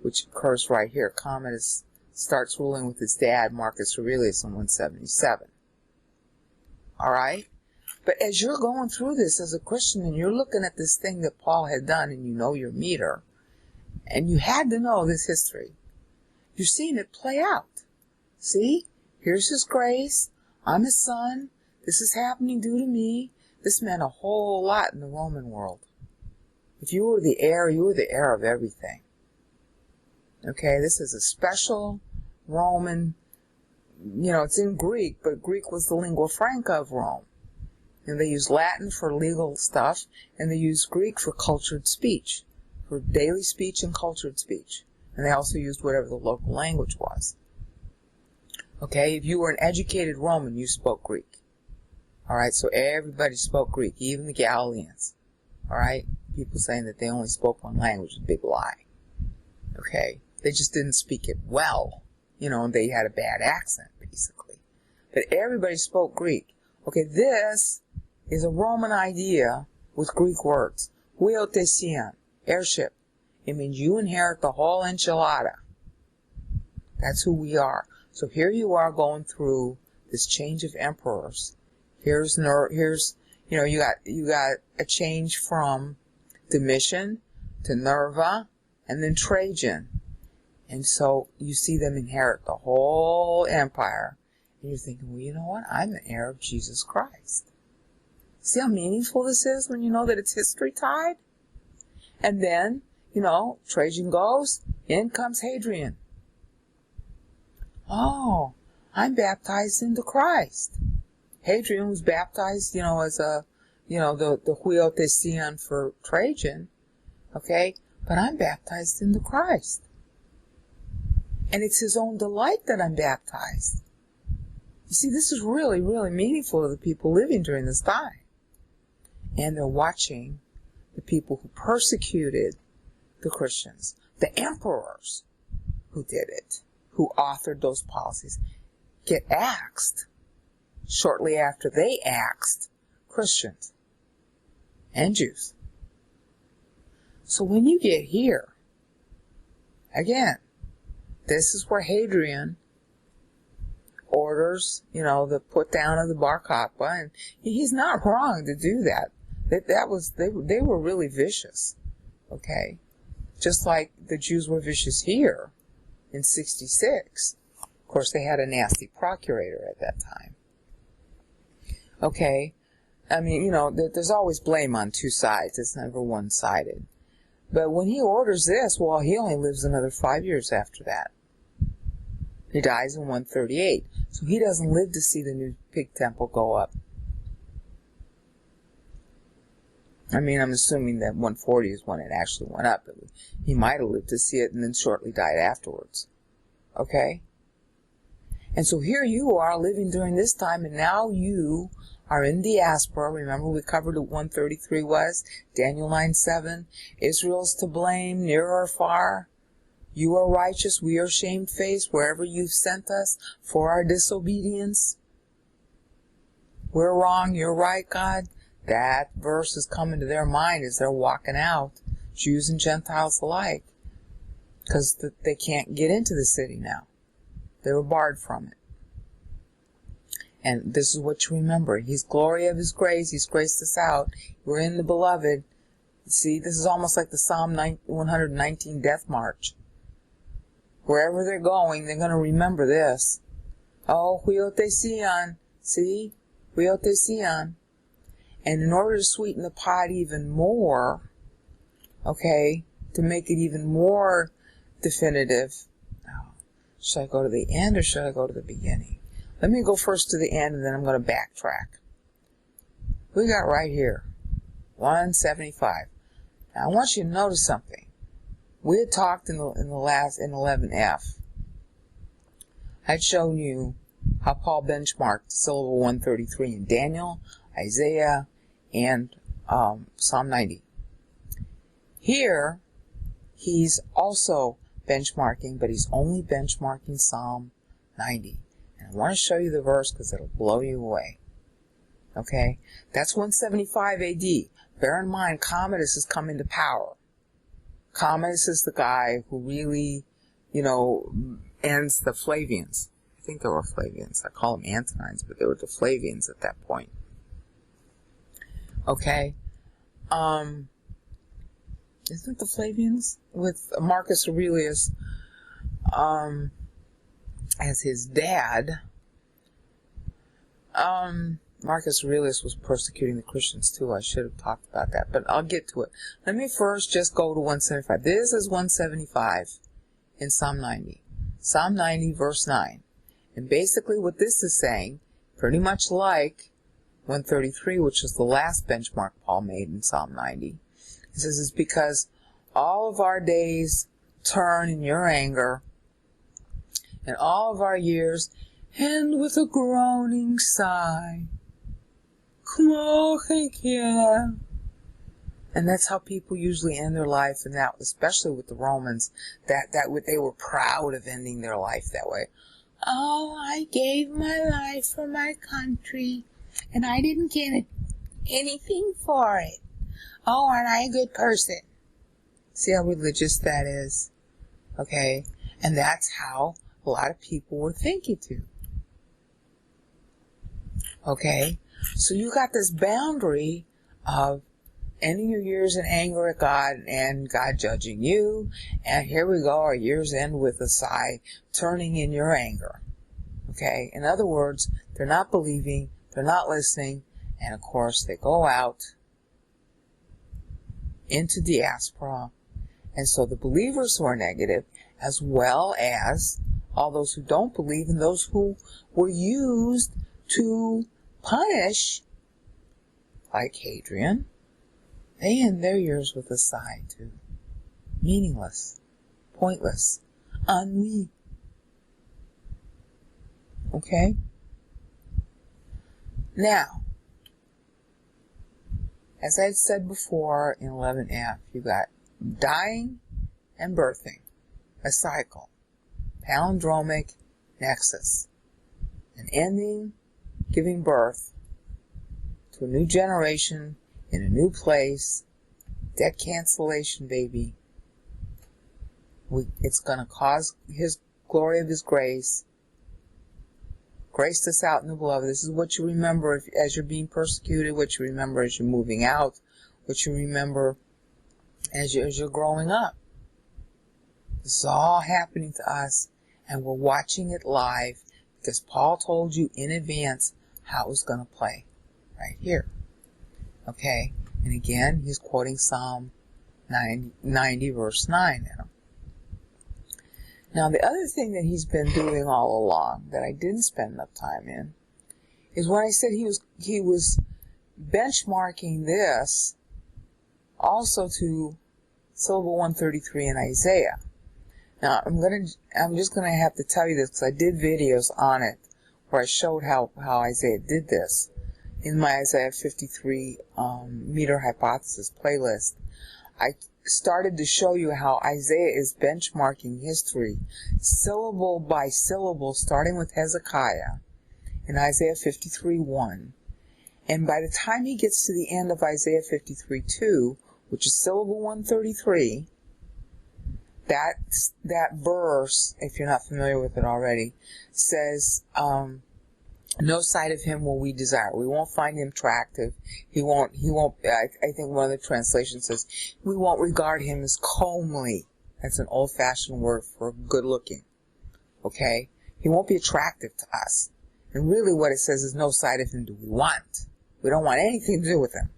which occurs right here. Commodus starts ruling with his dad, Marcus Aurelius, in 177. All right? But as you're going through this as a Christian, and you're looking at this thing that Paul had done, and you know your meter, and you had to know this history, you're seeing it play out. See? Here's his grace. I'm his son. This is happening due to me. This meant a whole lot in the Roman world. If you were the heir, you were the heir of everything. Okay, this is a special Roman, it's in Greek, but Greek was the lingua franca of Rome. And they used Latin for legal stuff, and they used Greek for cultured speech, for daily speech and cultured speech. And they also used whatever the local language was. Okay, if you were an educated Roman, you spoke Greek. All right, so everybody spoke Greek, even the Galileans. All right, people saying that they only spoke one language is a big lie. Okay, they just didn't speak it well, and they had a bad accent, basically. But everybody spoke Greek. Okay, this is a Roman idea with Greek words. Huiotesian, heirship. It means you inherit the whole enchilada. That's who we are. So here you are going through this change of emperors. Here's you got a change from Domitian to Nerva and then Trajan. And so you see them inherit the whole empire. And you're thinking, well, you know what? I'm the heir of Jesus Christ. See how meaningful this is when you know that it's history tied? And then, Trajan goes, in comes Hadrian. Oh, I'm baptized into Christ. Hadrian was baptized, as the Huiotesian for Trajan, okay? But I'm baptized into Christ. And it's his own delight that I'm baptized. You see, this is really, really meaningful to the people living during this time. And they're watching the people who persecuted the Christians, the emperors who did it, who authored those policies, get axed shortly after they axed Christians and Jews. So when you get here, again, this is where Hadrian orders, the put down of the Bar Kokhba, and he's not wrong to do that. They were really vicious. Okay, just like the Jews were vicious here in 66. Of course, they had a nasty procurator at that time. Okay, I mean, you know, there's always blame on two sides. It's never one-sided. But when he orders this, well, he only lives another 5 years after that. He dies in 138. So he doesn't live to see the new pig temple go up. I mean, I'm assuming that 140 is when it actually went up. He might have lived to see it and then shortly died afterwards. Okay? And so here you are living during this time, and now you are in diaspora. Remember we covered what 133 was? Daniel 9:7. Israel's to blame, near or far. You are righteous, we are shamefaced, wherever you've sent us for our disobedience. We're wrong, you're right, God. That verse is coming to their mind as they're walking out, Jews and Gentiles alike, because they can't get into the city now. They were barred from it. And this is what you remember. He's glory of His grace. He's graced us out. We're in the beloved. See, this is almost like the Psalm 119 death march. Wherever they're going, they're going to remember this. Oh, Huiote Sion. See? Huiote Sion. And in order to sweeten the pot even more, okay, to make it even more definitive, should I go to the end or should I go to the beginning? Let me go first to the end and then I'm going to backtrack. We got right here, 175. Now I want you to notice something. We had talked in 11F. I'd shown you how Paul benchmarked syllable 133 in Daniel, Isaiah, and Psalm 90. Here, he's also benchmarking, but he's only benchmarking Psalm 90. And I want to show you the verse because it'll blow you away. Okay? That's 175 AD. Bear in mind, Commodus has come into power. Commodus is the guy who really, ends the Flavians. I think they were Flavians. I call them Antonines, but they were the Flavians at that point. Okay? Isn't the Flavians with Marcus Aurelius as his dad? Marcus Aurelius was persecuting the Christians too. I should have talked about that, but I'll get to it. Let me first just go to 175. This is 175 in Psalm 90. Psalm 90 verse 9. And basically what this is saying, pretty much like 133, which is the last benchmark Paul made in Psalm 90. He says it's because all of our days turn in your anger, and all of our years end with a groaning sigh. And that's how people usually end their life, and that, especially with the Romans, they were proud of ending their life that way. Oh, I gave my life for my country, and I didn't get anything for it. Oh, aren't I a good person? See how religious that is? Okay? And that's how a lot of people were thinking too. Okay? So you got this boundary of ending your years in anger at God and God judging you. And here we go, our years end with a sigh, turning in your anger. Okay? In other words, they're not believing, they're not listening, and of course they go out into diaspora. And so the believers who are negative, as well as all those who don't believe and those who were used to punish, like Hadrian, they end their years with a sigh too. Meaningless, pointless, ennui. Okay? Now, as I said before in 11F, you got dying and birthing, a cycle, palindromic nexus, an ending, giving birth to a new generation in a new place, debt cancellation, baby. It's going to cause His glory of His grace graced us out in the beloved. This is what you remember as you're being persecuted, what you remember as you're moving out, what you remember as you're growing up. This is all happening to us, and we're watching it live because Paul told you in advance how it was going to play right here. Okay? And again, he's quoting Psalm 90 verse 9 now. Now, the other thing that he's been doing all along that I didn't spend enough time in is when I said he was benchmarking this also to syllable 133 in Isaiah. Now, I'm just gonna have to tell you this because I did videos on it where I showed how Isaiah did this in my Isaiah 53 meter hypothesis playlist. I started to show you how Isaiah is benchmarking history syllable by syllable, starting with Hezekiah in Isaiah 53:1. And by the time he gets to the end of Isaiah 53:2, which is syllable 133, that verse, if you're not familiar with it already, says, no sight of him will we desire. We won't find him attractive. He won't, I think one of the translations says, we won't regard him as comely. That's an old-fashioned word for good looking. Okay? He won't be attractive to us. And really what it says is no sight of him do we want. We don't want anything to do with him.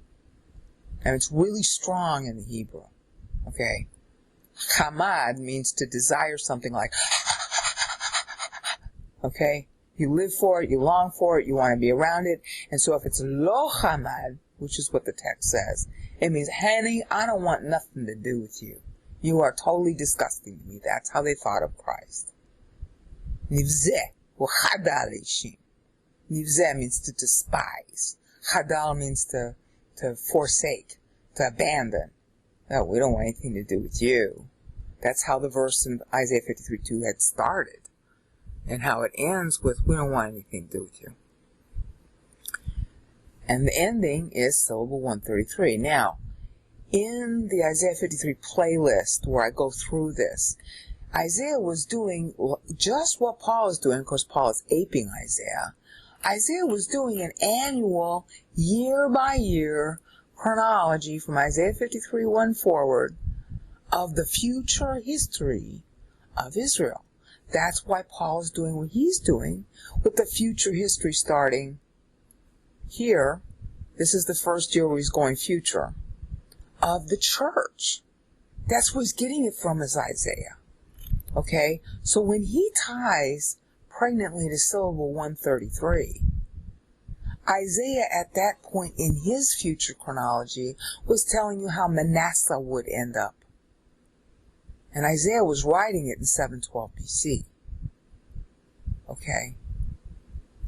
And it's really strong in the Hebrew. Okay? Hamad means to desire something like, okay? You live for it, you long for it, you want to be around it. And so if it's lo hamad, which is what the text says, it means, honey, I don't want nothing to do with you. You are totally disgusting to me. That's how they thought of Christ. Nivzeh, or hadal ishim. Nivzeh means to despise. Hadal means to forsake, to abandon. No, we don't want anything to do with you. That's how the verse in Isaiah 53:2 had started. And how it ends with, we don't want anything to do with you. And the ending is syllable 133. Now, in the Isaiah 53 playlist where I go through this, Isaiah was doing just what Paul is doing. Of course, Paul is aping Isaiah. Isaiah was doing an annual, year-by-year chronology from Isaiah 53:1 forward of the future history of Israel. That's why Paul is doing what he's doing with the future history starting here. This is the first year where he's going future of the church. That's where he's getting it from, is Isaiah. Okay? So when he ties pregnantly to syllable 133, Isaiah at that point in his future chronology was telling you how Manasseh would end up. And Isaiah was writing it in 712 BC. Okay?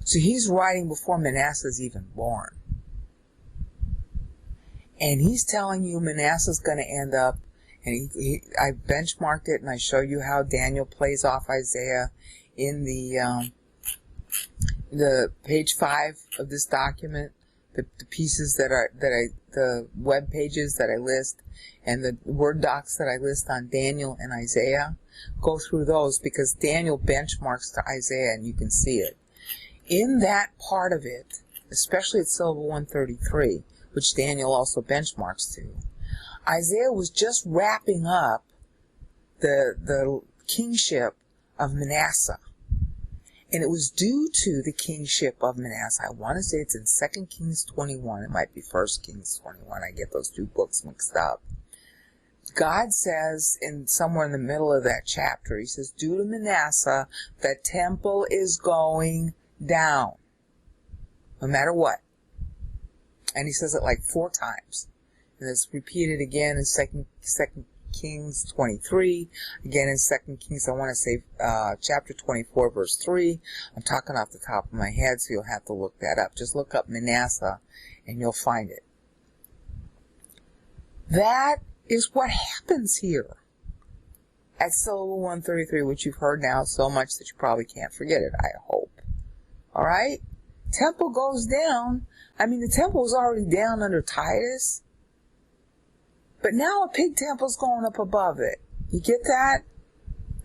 So he's writing before Manasseh's even born. And he's telling you Manasseh's going to end up, and I benchmarked it and I show you how Daniel plays off Isaiah in the page 5 of this document, the pieces the web pages that I list, and the Word docs that I list on Daniel and Isaiah. Go through those because Daniel benchmarks to Isaiah and you can see it. In that part of it, especially at syllable 133, which Daniel also benchmarks to, Isaiah was just wrapping up the kingship of Manasseh. And it was due to the kingship of Manasseh. I want to say it's in 2 Kings 21. It might be 1 Kings 21. I get those two books mixed up. God says somewhere in the middle of that chapter, he says, due to Manasseh, the temple is going down. No matter what. And he says it like 4 times. And it's repeated again in 2 Kings 23, again in 2 Kings, I want to say chapter 24, verse 3. I'm talking off the top of my head, so you'll have to look that up. Just look up Manasseh, and you'll find it. That is what happens here at syllable 133, which you've heard now so much that you probably can't forget it, I hope. All right? Temple goes down. I mean, the temple was already down under Titus. But now a pig temple's going up above it. You get that?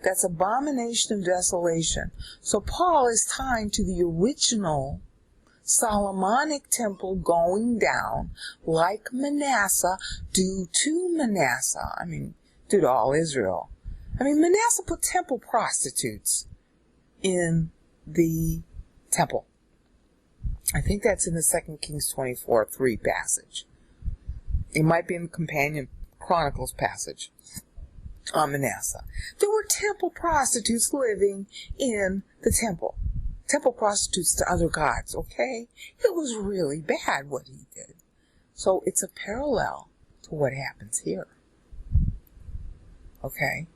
That's abomination of desolation. So Paul is tying to the original Solomonic temple going down like Manasseh, due to all Israel. Manasseh put temple prostitutes in the temple. I think that's in the 2 Kings 24:3 passage. It might be in the Companion Chronicles passage on Manasseh. There were temple prostitutes living in the temple. Temple prostitutes to other gods, okay? It was really bad what he did. So it's a parallel to what happens here. Okay?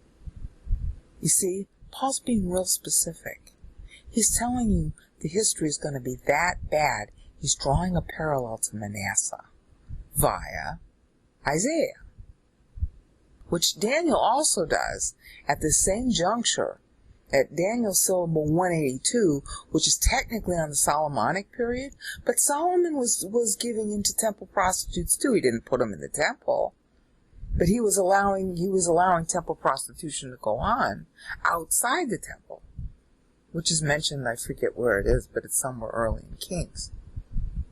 You see, Paul's being real specific. He's telling you the history is going to be that bad. He's drawing a parallel to Manasseh via Isaiah, which Daniel also does at the same juncture, at Daniel syllable 182, which is technically on the Solomonic period, but Solomon was giving into temple prostitutes too. He didn't put them in the temple, but he was allowing temple prostitution to go on outside the temple, which is mentioned, I forget where it is, but it's somewhere early in Kings.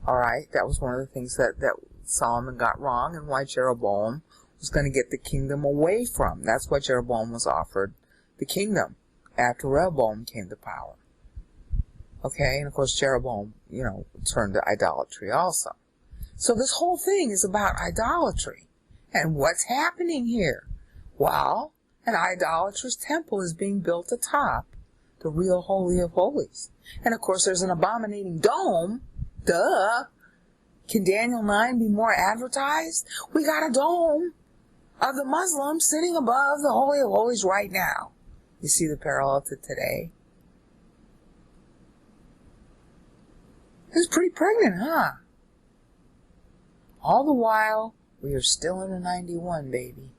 All right, that was one of the things that Solomon got wrong, and why Jeroboam was going to get the kingdom away from. That's why Jeroboam was offered the kingdom after Rehoboam came to power. Okay, and of course Jeroboam, turned to idolatry also. So this whole thing is about idolatry. And what's happening here? Well, an idolatrous temple is being built atop the real Holy of Holies. And of course there's an abominating dome. Duh! Can Daniel 9 be more advertised? We got a dome of the Muslims sitting above the Holy of Holies right now. You see the parallel to today? It's pretty pregnant, huh? All the while, we are still in the 91, baby.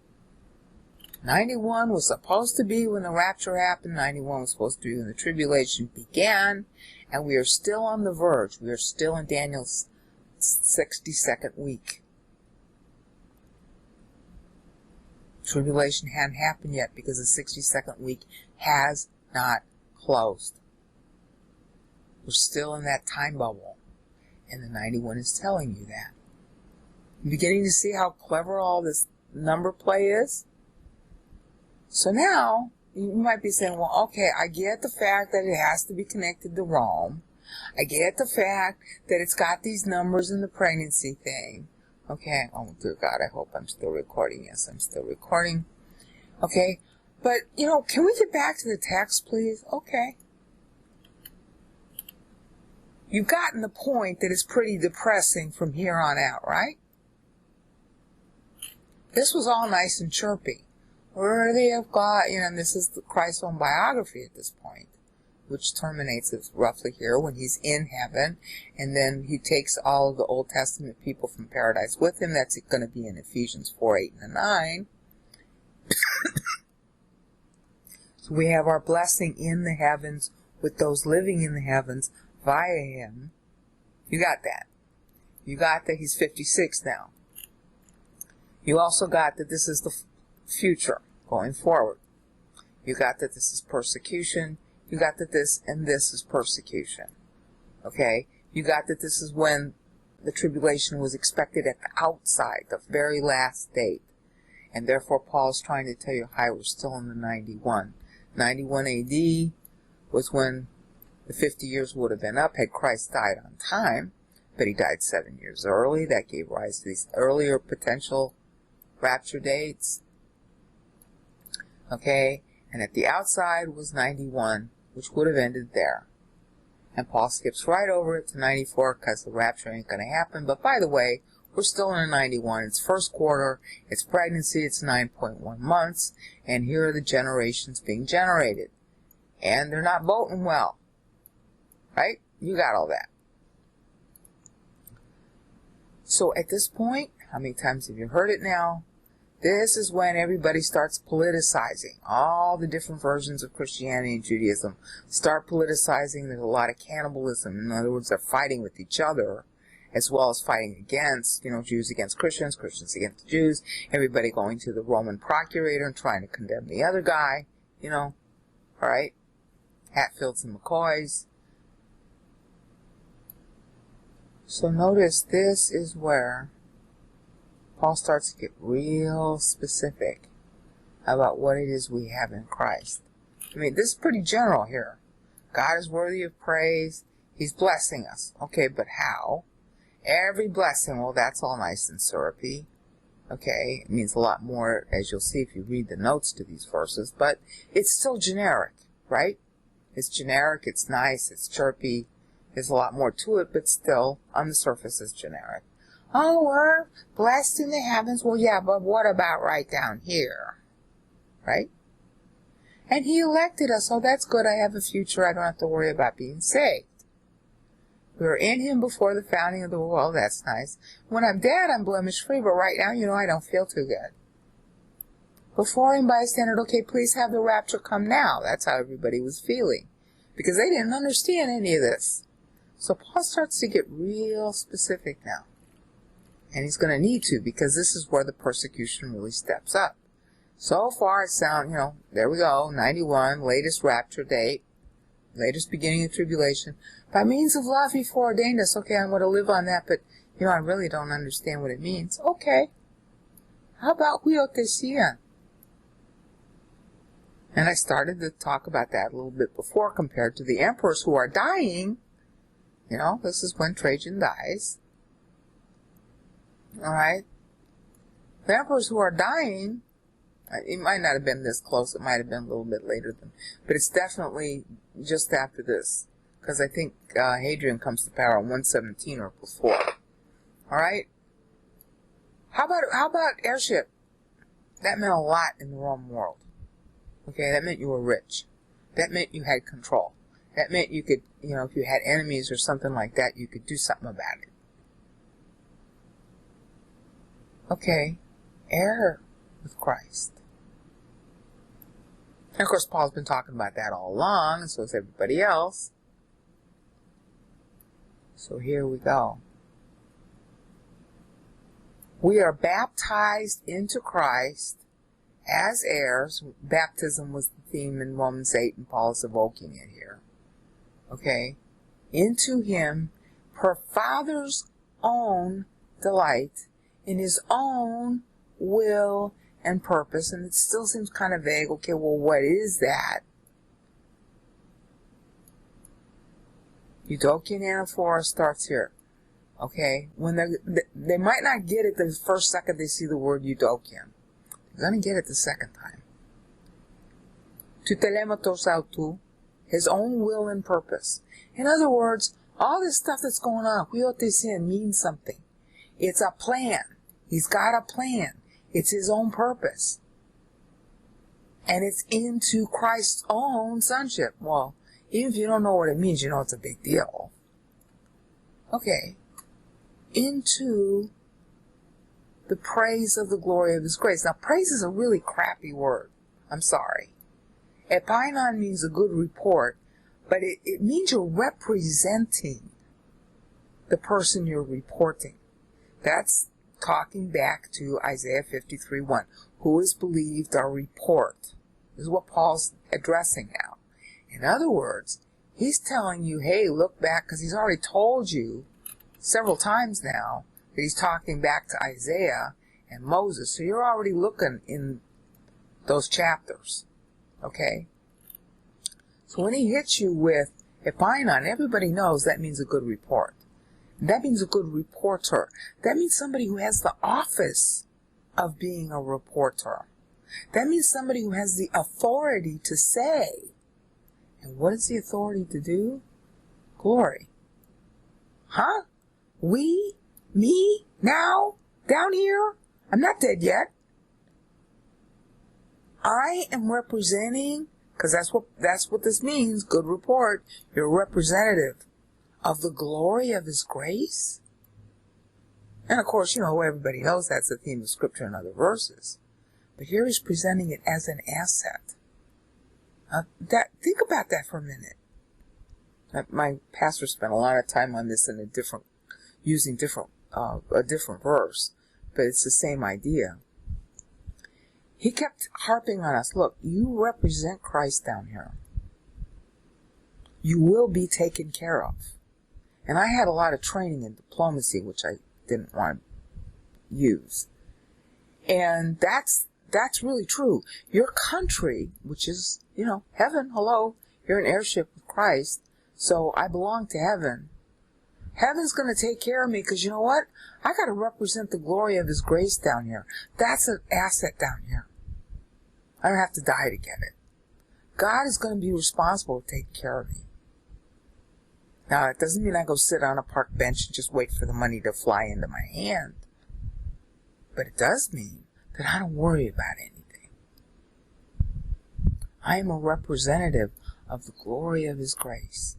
91 was supposed to be when the rapture happened. 91 was supposed to be when the tribulation began. And we are still on the verge. We are still in Daniel's 62nd week. Tribulation hadn't happened yet because the 62nd week has not closed. We're still in that time bubble. And the 91 is telling you that. You're beginning to see how clever all this number play is? So now, you might be saying, well, okay, I get the fact that it has to be connected to Rome. I get the fact that it's got these numbers in the pregnancy thing. Okay, oh dear God, I hope I'm still recording. Yes, I'm still recording. Okay, but, can we get back to the text, please? Okay. You've gotten the point that it's pretty depressing from here on out, right? This was all nice and chirpy. Worthy of God, and this is Christ's own biography at this point, which terminates roughly here when he's in heaven, and then he takes all of the Old Testament people from paradise with him. That's going to be in Ephesians 4, 8, and 9. So we have our blessing in the heavens with those living in the heavens via him. You got that. You got that he's 56 now. You also got that this is the future going forward. You got that this is persecution. You got that this and this is persecution. Okay? You got that this is when the tribulation was expected at the outside, the very last date. And therefore Paul's trying to tell you, hi, we're still in the 91. 91 AD was when the 50 years would have been up had Christ died on time, but he died 7 years early. That gave rise to these earlier potential rapture dates. Okay? And at the outside was 91, which would have ended there. And Paul skips right over it to 94 because the rapture ain't going to happen. But by the way, we're still in a 91. It's first quarter. It's pregnancy. It's 9.1 months. And here are the generations being generated. And they're not voting well. Right? You got all that. So at this point, how many times have you heard it now? This is when everybody starts politicizing. All the different versions of Christianity and Judaism start politicizing. There's a lot of cannibalism. In other words, they're fighting with each other, as well as fighting against, Jews against Christians, Christians against Jews, everybody going to the Roman procurator and trying to condemn the other guy, All right? Hatfields and McCoys. So notice this is where Paul starts to get real specific about what it is we have in Christ. I mean, this is pretty general here. God is worthy of praise. He's blessing us. Okay, but how? Every blessing, well, that's all nice and syrupy. Okay, it means a lot more, as you'll see if you read the notes to these verses, but it's still generic, right? It's generic, it's nice, it's chirpy. There's a lot more to it, but still, on the surface, it's generic. Oh, we're blessed in the heavens. Well, yeah, but what about right down here? Right? And he elected us. Oh, that's good. I have a future. I don't have to worry about being saved. We were in him before the founding of the world. That's nice. When I'm dead, I'm blemish free, but right now, I don't feel too good. Before him by a standard, okay, please have the rapture come now. That's how everybody was feeling. Because they didn't understand any of this. So Paul starts to get real specific now. And he's going to need to, because this is where the persecution really steps up. So far it sounds, there we go, 91, latest rapture date, latest beginning of tribulation. By means of love he foreordained us. Okay, I'm going to live on that, but, I really don't understand what it means. Okay. How about huiothesia? And I started to talk about that a little bit before compared to the emperors who are dying. This is when Trajan dies. All right? The emperors who are dying, it might not have been this close. It might have been a little bit later but it's definitely just after this. Because I think Hadrian comes to power in 117 or before. All right? How about airship? That meant a lot in the Roman world. Okay, that meant you were rich. That meant you had control. That meant you could, if you had enemies or something like that, you could do something about it. Okay, heir with Christ. And of course, Paul's been talking about that all along, and so has everybody else. So here we go. We are baptized into Christ as heirs. Baptism was the theme in Romans 8, and Paul is evoking it here. Okay? Into him, per Father's own delight, in his own will and purpose. And it still seems kind of vague. Okay, well, what is that? Eudokian anaphora starts here. Okay? When they might not get it the first second they see the word Eudokian. They're going to get it the second time. To telematos autou, his own will and purpose. In other words, all this stuff that's going on, huiothesia, means something. It's a plan. He's got a plan. It's his own purpose. And it's into Christ's own sonship. Well, even if you don't know what it means, it's a big deal. Okay. Into the praise of the glory of his grace. Now, praise is a really crappy word. I'm sorry. Epainon means a good report, but it means you're representing the person you're reporting. That's talking back to Isaiah 53:1. Who has believed our report? This is what Paul's addressing now. In other words, he's telling you, hey, look back, because he's already told you several times now that he's talking back to Isaiah and Moses. So you're already looking in those chapters. Okay? So when he hits you with Epainon, everybody knows that means a good report. That means a good reporter. That means somebody who has the office of being a reporter. That means somebody who has the authority to say. And what is the authority to do? Glory. Huh? We? Me? Now? Down here? I'm not dead yet. I am representing, because that's what this means, good report. You're a representative of the glory of his grace. And of course, everybody knows that's the theme of Scripture in other verses. But here he's presenting it as an asset. Think about that for a minute. My pastor spent a lot of time on this using a different verse, but it's the same idea. He kept harping on us. Look, you represent Christ down here. you will be taken care of. And I had a lot of training in diplomacy, which I didn't want to use. And that's really true. Your country, which is, heaven, hello, you're an heirship with Christ, so I belong to heaven. Heaven's going to take care of me because you know what? I got to represent the glory of His grace down here. That's an asset down here. I don't have to die to get it. God is going to be responsible for taking care of me. Now, it doesn't mean I go sit on a park bench and just wait for the money to fly into my hand. But it does mean that I don't worry about anything. I am a representative of the glory of His grace.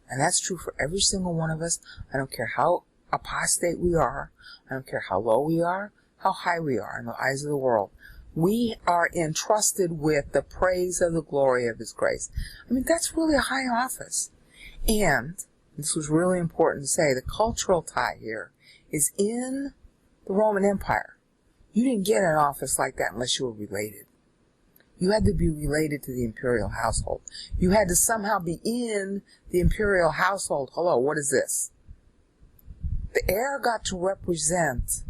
And that's true for every single one of us. I don't care how apostate we are. I don't care how low we are, how high we are in the eyes of the world. We are entrusted with the praise of the glory of His grace. I mean, that's really a high office. And, this was really important to say, the cultural tie here is in the Roman Empire. You didn't get an office like that unless you were related. You had to be related to the imperial household. You had to somehow be in the imperial household. Hello, what is this? The heir got to represent,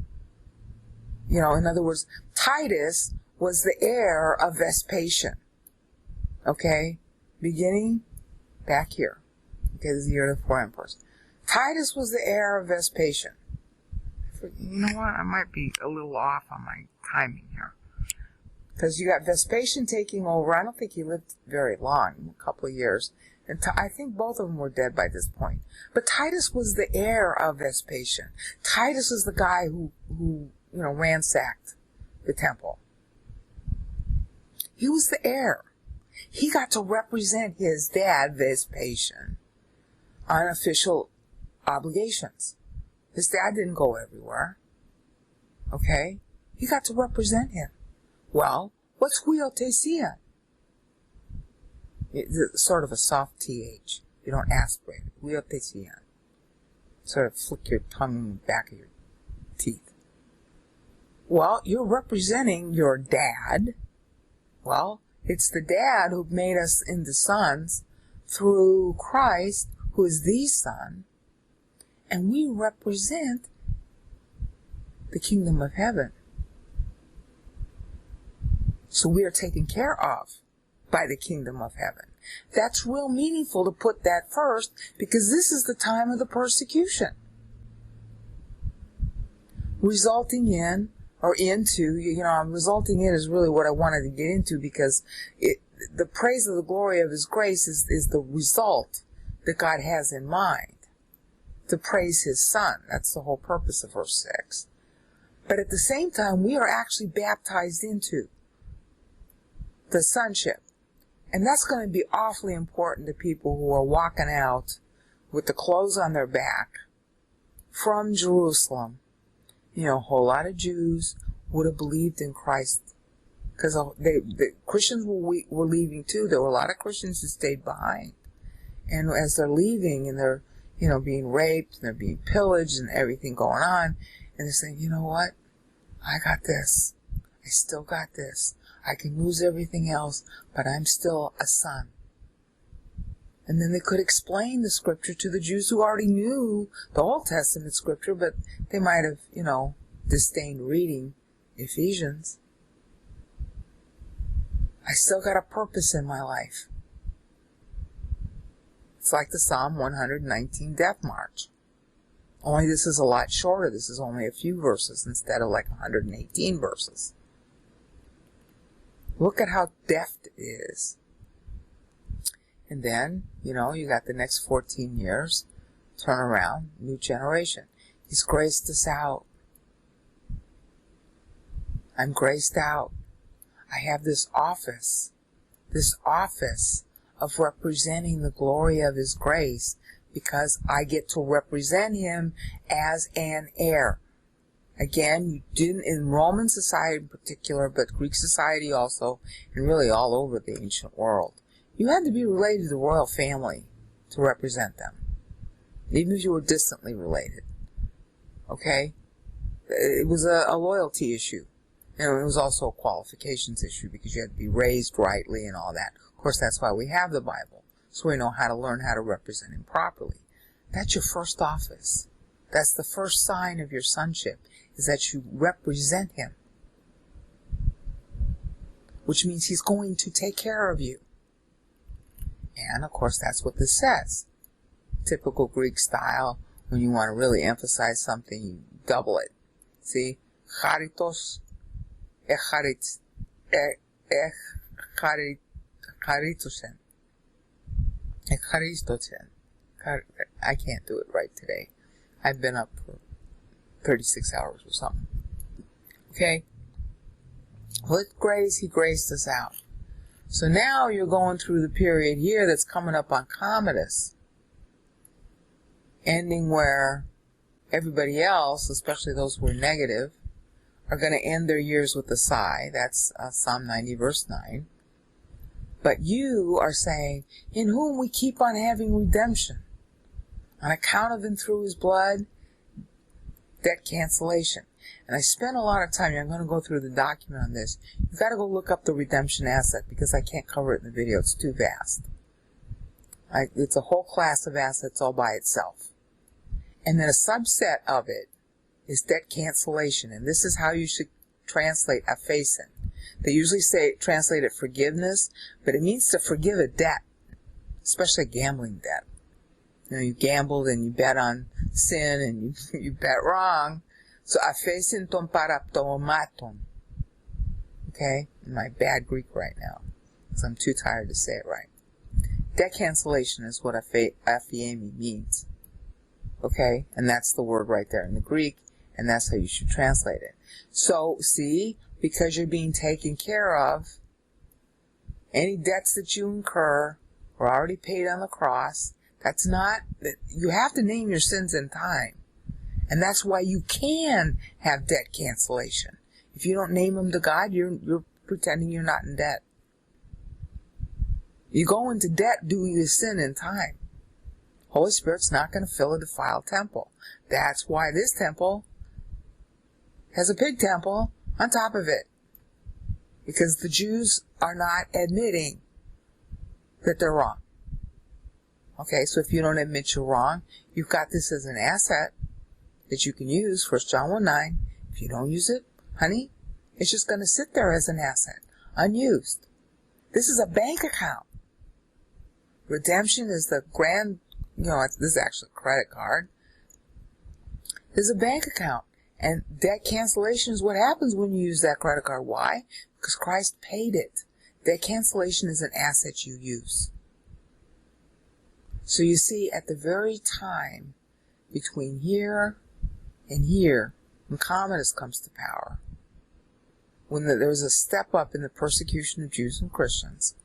in other words, Titus was the heir of Vespasian. Okay? Beginning back here. Okay, this is the year of the 4 emperors. Titus was the heir of Vespasian. You know what? I might be a little off on my timing here. Because you got Vespasian taking over. I don't think he lived very long, a couple of years. And I think both of them were dead by this point. But Titus was the heir of Vespasian. Titus was the guy who ransacked the temple. He was the heir. He got to represent his dad, Vespasian, on official obligations. His dad didn't go everywhere. Okay? He got to represent him. Well, what's huiothesia? It's sort of a soft TH. You don't aspirate it. Huiothesia. Sort of flick your tongue in the back of your teeth. Well, you're representing your dad. Well, it's the dad who made us into sons through Christ, who is the Son, and we represent the kingdom of heaven. So we are taken care of by the kingdom of heaven. That's real meaningful to put that first, because this is the time of the persecution. Resulting in is really what I wanted to get into, because the praise of the glory of His grace is the result that God has in mind to praise His Son. That's the whole purpose of verse 6. But at the same time, we are actually baptized into the sonship. And that's going to be awfully important to people who are walking out with the clothes on their back from Jerusalem. A whole lot of Jews would have believed in Christ, because the Christians were leaving too. There were a lot of Christians who stayed behind. And as they're leaving and they're, being raped and they're being pillaged and everything going on, and they're saying, you know what? I got this. I still got this. I can lose everything else, but I'm still a son. And then they could explain the scripture to the Jews who already knew the Old Testament scripture, but they might have, disdained reading Ephesians. I still got a purpose in my life. It's like the Psalm 119 Death March. Only this is a lot shorter. This is only a few verses instead of like 118 verses. Look at how deft it is. And then, you got the next 14 years, turn around, new generation. He's graced us out. I'm graced out. I have this office of representing the glory of His grace, because I get to represent Him as an heir. Again, you didn't, in Roman society in particular, but Greek society also, and really all over the ancient world, you had to be related to the royal family to represent them, even if you were distantly related. Okay? It was a loyalty issue. And it was also a qualifications issue, because you had to be raised rightly and all that. Of course, that's why we have the Bible, so we know how to learn how to represent him properly. That's your first office. That's the first sign of your sonship, is that you represent him. Which means he's going to take care of you. And, of course, that's what this says. Typical Greek style, when you want to really emphasize something, you double it. See? Charitos, charitosen. I can't do it right today. I've been up for 36 hours or something. Okay? With grace, he graced us out. So now you're going through the period here that's coming up on Commodus, ending where everybody else, especially those who are negative, are going to end their years with a sigh. That's Psalm 90, verse 9. But you are saying, in whom we keep on having redemption, on account of him through his blood, debt cancellation. And I spent a lot of time, I'm going to go through the document on this. You've got to go look up the redemption asset, because I can't cover it in the video. It's too vast. It's a whole class of assets all by itself. And then a subset of it is debt cancellation. And this is how you should translate aphasin. They usually translate it forgiveness, but it means to forgive a debt, especially a gambling debt. You know, you gambled and you bet on sin and you bet wrong. So aphasin ton paraptomaton. Okay? My bad Greek right now, because I'm too tired to say it right. Debt cancellation is what aphiemi means. Okay? And that's the word right there in the Greek, and that's how you should translate it. So, see, because you're being taken care of, any debts that you incur were already paid on the cross. That's not, you have to name your sins in time. And that's why you can have debt cancellation. If you don't name them to God, you're pretending you're not in debt. You go into debt due to sin in time. Holy Spirit's not going to fill a defiled temple. That's why this temple has a pig temple on top of it. Because the Jews are not admitting that they're wrong. Okay, so if you don't admit you're wrong, you've got this as an asset that you can use, 1 John 1:9. If you don't use it, honey, it's just going to sit there as an asset, unused. This is a bank account. Redemption is the grand, this is actually a credit card. This is a bank account. And debt cancellation is what happens when you use that credit card. Why? Because Christ paid it. Debt cancellation is an asset you use. So you see, at the very time between here and here, when Commodus comes to power, when there was a step up in the persecution of Jews and Christians,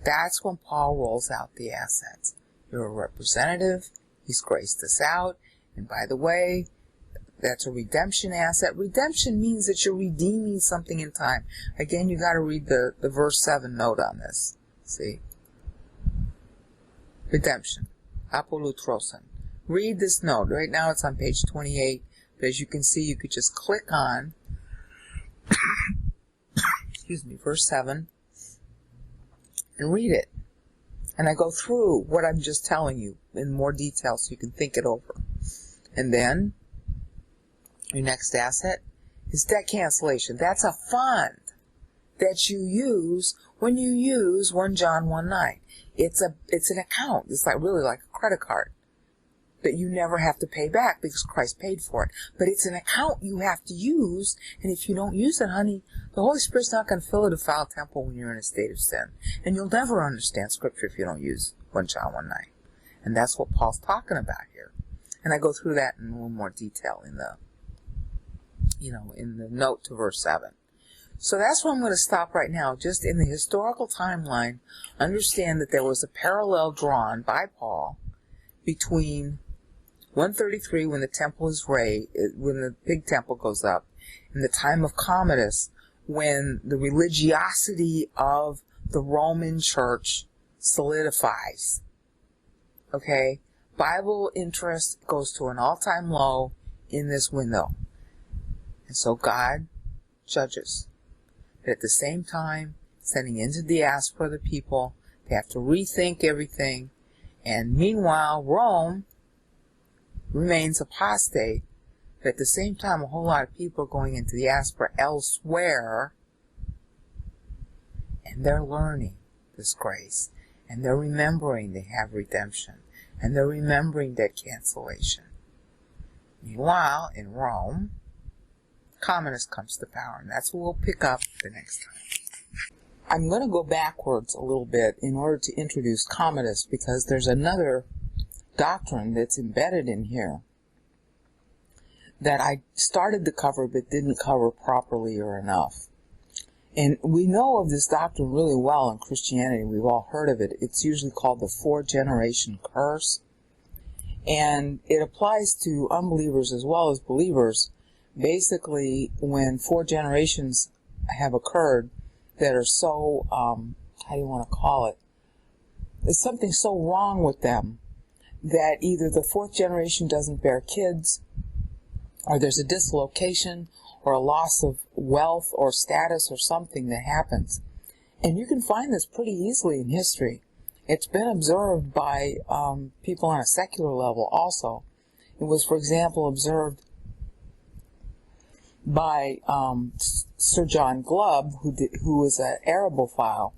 that's when Paul rolls out the assets. You're a representative. He's graced us out. And by the way, that's a redemption asset. Redemption means that you're redeeming something in time. Again, you got to read the verse 7 note on this. See? Redemption. Apolutrosen. Read this note. Right now it's on page 28. But as you can see, you could just click on verse 7 and read it. And I go through what I'm just telling you in more detail so you can think it over. And then your next asset is debt cancellation. That's a fund that you use when you use 1 John 1:9. It's an account. It's really like a credit card that you never have to pay back because Christ paid for it. But it's an account you have to use, and if you don't use it, honey, the Holy Spirit's not going to fill a defiled temple when you're in a state of sin. And you'll never understand Scripture if you don't use 1 John 1:9. And that's what Paul's talking about here. And I go through that in a little more detail in the note to verse 7. So that's where I'm going to stop right now. Just in the historical timeline, understand that there was a parallel drawn by Paul between 133, when the temple is raised, when the big temple goes up, and the time of Commodus, when the religiosity of the Roman Church solidifies. Okay? Bible interest goes to an all-time low in this window. And so God judges. But at the same time, sending into diaspora the people They have to rethink everything. And meanwhile, Rome remains apostate. But at the same time, a whole lot of people are going into the diaspora elsewhere, and they're learning this grace, and they're remembering they have redemption, and they're remembering debt cancellation. Meanwhile, in Rome, communist comes to power, and that's what we'll pick up the next time. I'm going to go backwards a little bit in order to introduce communists, because there's another doctrine that's embedded in here that I started to cover but didn't cover properly or enough. And we know of this doctrine really well in Christianity. We've all heard of it. It's usually called the 4-generation curse. And it applies to unbelievers as well as believers. Basically, when 4 generations have occurred that are so, how do you want to call it? There's something so wrong with them that either the 4th generation doesn't bear kids, or there's a dislocation, or a loss of wealth or status or something that happens. And you can find this pretty easily in history. It's been observed by people on a secular level also. It was, for example, observed by Sir John Glubb, who was an Arabophile.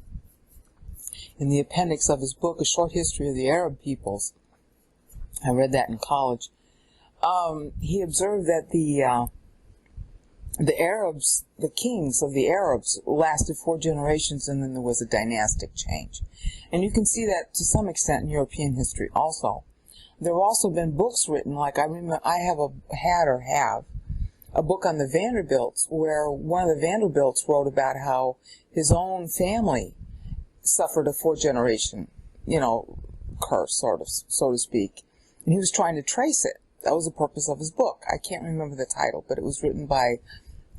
In the appendix of his book, A Short History of the Arab Peoples, I read that in college. He observed that the Arabs, the kings of the Arabs, lasted 4 generations, and then there was a dynastic change. And you can see that to some extent in European history also. There have also been books written, like I have a book on the Vanderbilts, where one of the Vanderbilts wrote about how his own family suffered a 4-generation, curse, sort of, so to speak. And he was trying to trace it. That was the purpose of his book. I can't remember the title, but it was written by,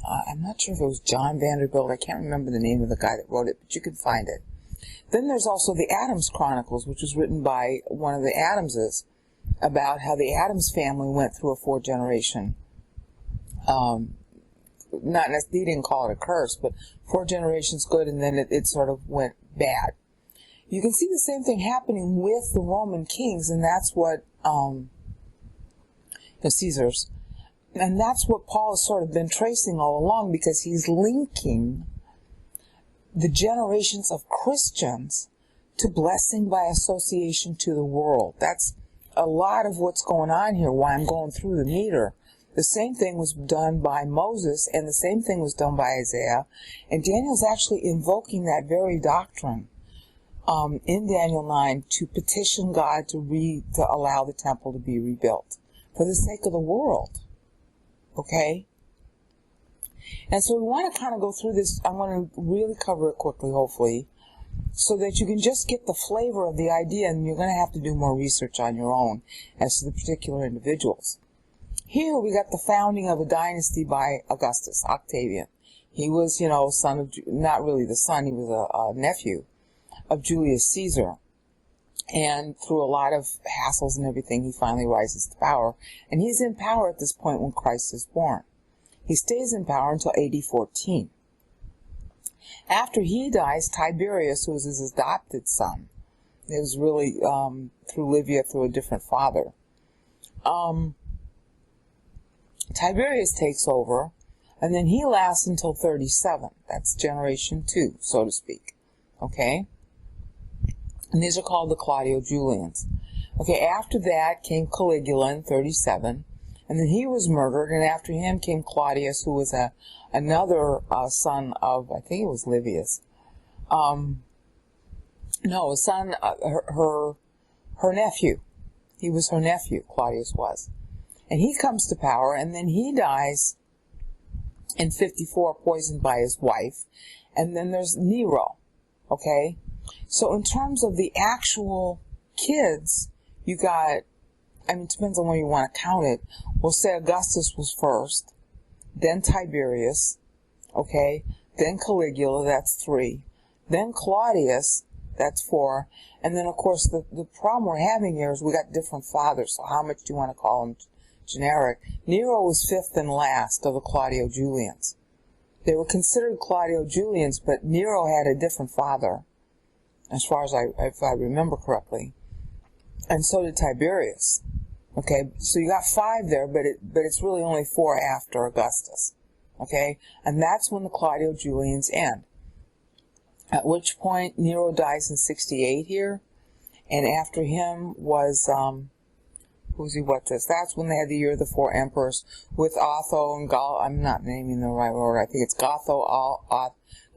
I'm not sure if it was John Vanderbilt. I can't remember the name of the guy that wrote it, but you can find it. Then there's also the Adams Chronicles, which was written by one of the Adamses, about how the Adams family went through a 4-generation, he didn't call it a curse, but 4 generations good, and then it sort of went bad. You can see the same thing happening with the Roman kings, and that's what, the Caesars, and that's what Paul has sort of been tracing all along, because he's linking the generations of Christians to blessing by association to the world. That's a lot of what's going on here, why I'm going through the meter. The same thing was done by Moses, and the same thing was done by Isaiah, and Daniel's actually invoking that very doctrine in Daniel 9 to petition God to allow the temple to be rebuilt for the sake of the world. Okay? And so we want to kind of go through this. I want to really cover it quickly, hopefully, so that you can just get the flavor of the idea, and you're going to have to do more research on your own as to the particular individuals. Here we got the founding of a dynasty by Augustus, Octavian. He was, son of, not really the son, he was a nephew of Julius Caesar. And through a lot of hassles and everything, he finally rises to power. And he's in power at this point when Christ is born. He stays in power until AD 14. After he dies, Tiberius, who was his adopted son, it was really through Livia, through a different father, Tiberius takes over, and then he lasts until 37. That's generation 2, so to speak. Okay? And these are called the Claudio Julians. Okay, after that came Caligula in 37, and then he was murdered, and after him came Claudius, who was another son of, I think it was Livius. No, son, her nephew. He was her nephew, Claudius was. And he comes to power, and then he dies in 54, poisoned by his wife. And then there's Nero, okay? So in terms of the actual kids, you got, it depends on where you want to count it. We'll say Augustus was first, then Tiberius, okay? Then Caligula, that's 3. Then Claudius, that's 4. And then, of course, the problem we're having here is we got different fathers, so how much do you want to call them generic? Nero was 5th and last of the Claudio Julians. They were considered Claudio Julians, but Nero had a different father. as far as if I remember correctly. And so did Tiberius. Okay, so you got 5 there, but it's really only 4 after Augustus. Okay, and that's when the Claudio-Julians end. At which point Nero dies in 68 here, and after him was That's when they had the year of the 4 emperors with Otho and I'm not naming the right order. I think it's Galba,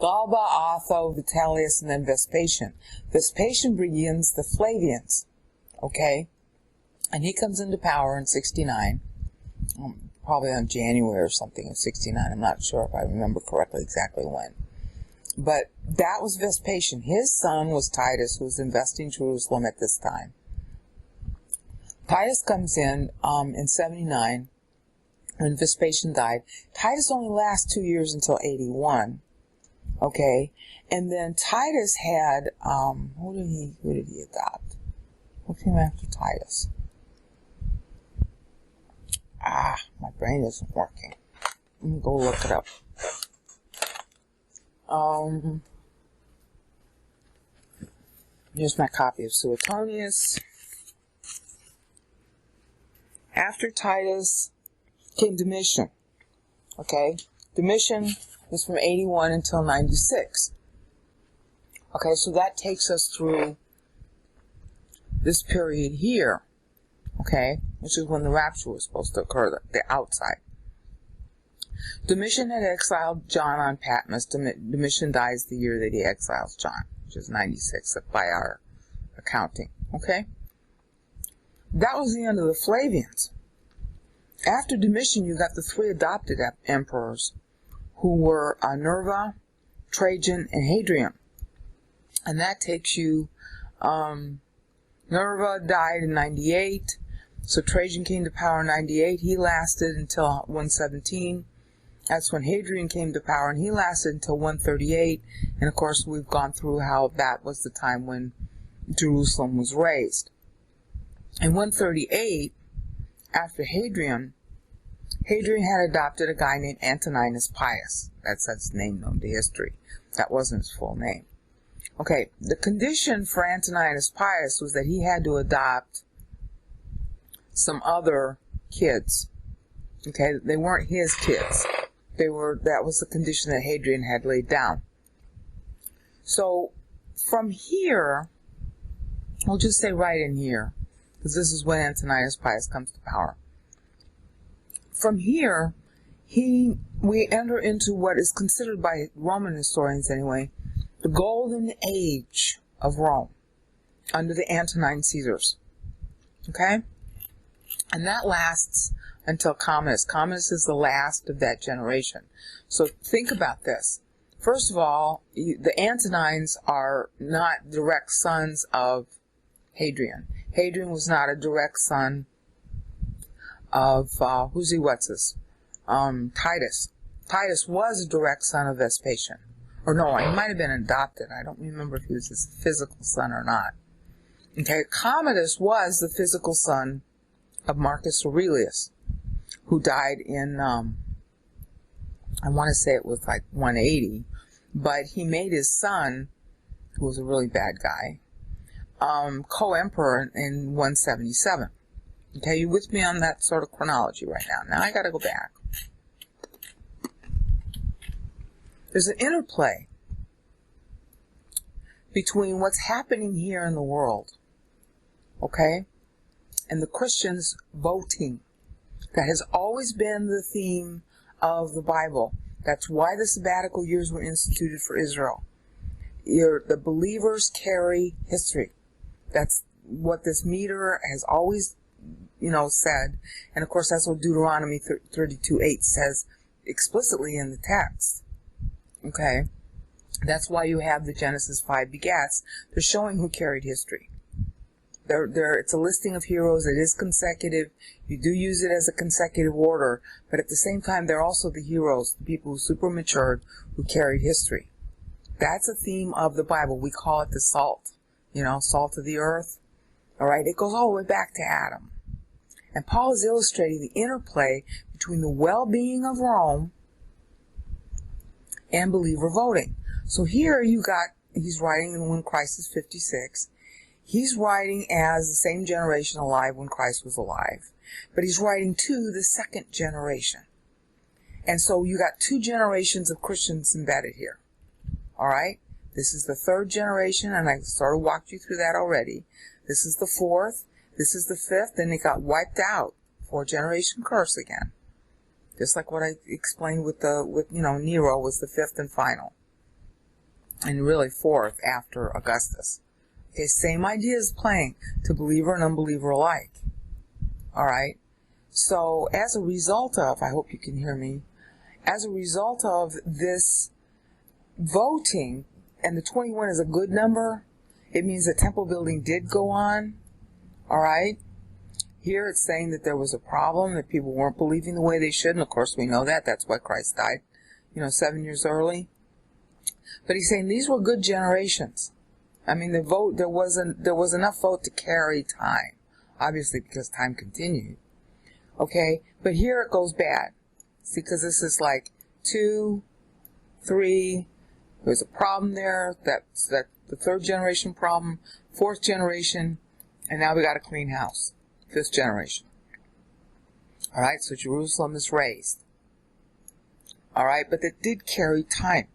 Otho, Vitellius, and then Vespasian. Vespasian begins the Flavians. Okay, and he comes into power in 69. Probably on January or something of 69. I'm not sure if I remember correctly exactly when. But that was Vespasian. His son was Titus, who was investing Jerusalem at this time. Titus comes in 79, when Vespasian died. Titus only lasts 2 years until 81. Okay, and then Titus had who did he adopt? What came after Titus? My brain isn't working. Let me go look it up. Here's my copy of Suetonius. After Titus came Domitian. Okay, Domitian was from 81 until 96. Okay, so that takes us through this period here. Okay, which is when the rapture was supposed to occur, the outside. Domitian had exiled John on Patmos. Domitian dies the year that he exiles John, which is 96 by our accounting. Okay? That was the end of the Flavians. After Domitian, you got the 3 adopted emperors, who were Nerva, Trajan, and Hadrian. And that takes you, Nerva died in 98, so Trajan came to power in 98. He lasted until 117. That's when Hadrian came to power, and he lasted until 138. And of course, we've gone through how that was the time when Jerusalem was raised. In 138, after Hadrian had adopted a guy named Antoninus Pius. That's his name known to history. That wasn't his full name. Okay, the condition for Antoninus Pius was that he had to adopt some other kids. Okay, they weren't his kids. That was the condition that Hadrian had laid down. So, from here, we'll just say right in here, because this is when Antoninus Pius comes to power. From here, we enter into what is considered by Roman historians anyway, the golden age of Rome, under the Antonine Caesars. Okay? And that lasts until Commodus. Commodus is the last of that generation. So think about this. First of all, the Antonines are not direct sons of Hadrian. Hadrian was not a direct son of, Titus. Titus was a direct son of Vespasian. Or no, he might have been adopted. I don't remember if he was his physical son or not. Okay, Commodus was the physical son of Marcus Aurelius, who died in, I want to say it was like 180, but he made his son, who was a really bad guy, co-emperor in 177. Okay, you with me on that sort of chronology right now? Now I got to go back. There's an interplay between what's happening here in the world, okay, and the Christians voting. That has always been the theme of the Bible. That's why the sabbatical years were instituted for Israel. The believers carry history. That's what this meter has always, said. And of course, that's what Deuteronomy 32:8 says explicitly in the text. Okay? That's why you have the Genesis 5 begats. They're showing who carried history. It's a listing of heroes. It is consecutive. You do use it as a consecutive order, but at the same time, they're also the heroes, the people who super matured, who carried history. That's a theme of the Bible. We call it the salt, salt of the earth. All right, it goes all the way back to Adam. And Paul is illustrating the interplay between the well-being of Rome and believer voting. So here you got he's writing when Christ is 56. He's writing as the same generation alive when Christ was alive. But he's writing to the second generation. And so you got 2 generations of Christians embedded here. All right? This is the 3rd generation, and I sort of walked you through that already. This is the 4th. This is the 5th, and it got wiped out. 4-generation curse again. Just like what I explained with Nero was the 5th and final. And really 4th after Augustus. Okay, same idea is playing to believer and unbeliever alike. Alright? So, as a result of, I hope you can hear me, as a result of this voting, and the 21 is a good number, it means that temple building did go on. Alright? Here it's saying that there was a problem, that people weren't believing the way they should, and of course we know that. That's why Christ died, 7 years early. But he's saying these were good generations. I mean, the vote, there was enough vote to carry time. Obviously, because time continued. Okay? But here it goes bad. See, because this is like 2, 3, there's a problem there, that's the 3rd generation problem, 4th generation, and now we got a clean house. 5th generation. Alright, so Jerusalem is raised. Alright, but that did carry time.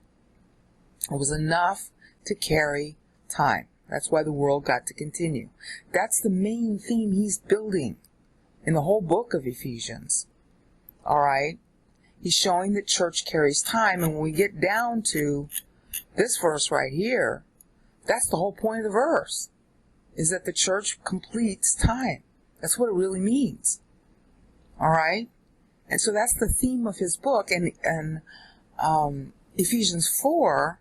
It was enough to carry time. That's why the world got to continue. That's the main theme he's building in the whole book of Ephesians. Alright? He's showing that church carries time, and when we get down to this verse right here, that's the whole point of the verse, is that the church completes time. That's what it really means. Alright? And so that's the theme of his book, and Ephesians 4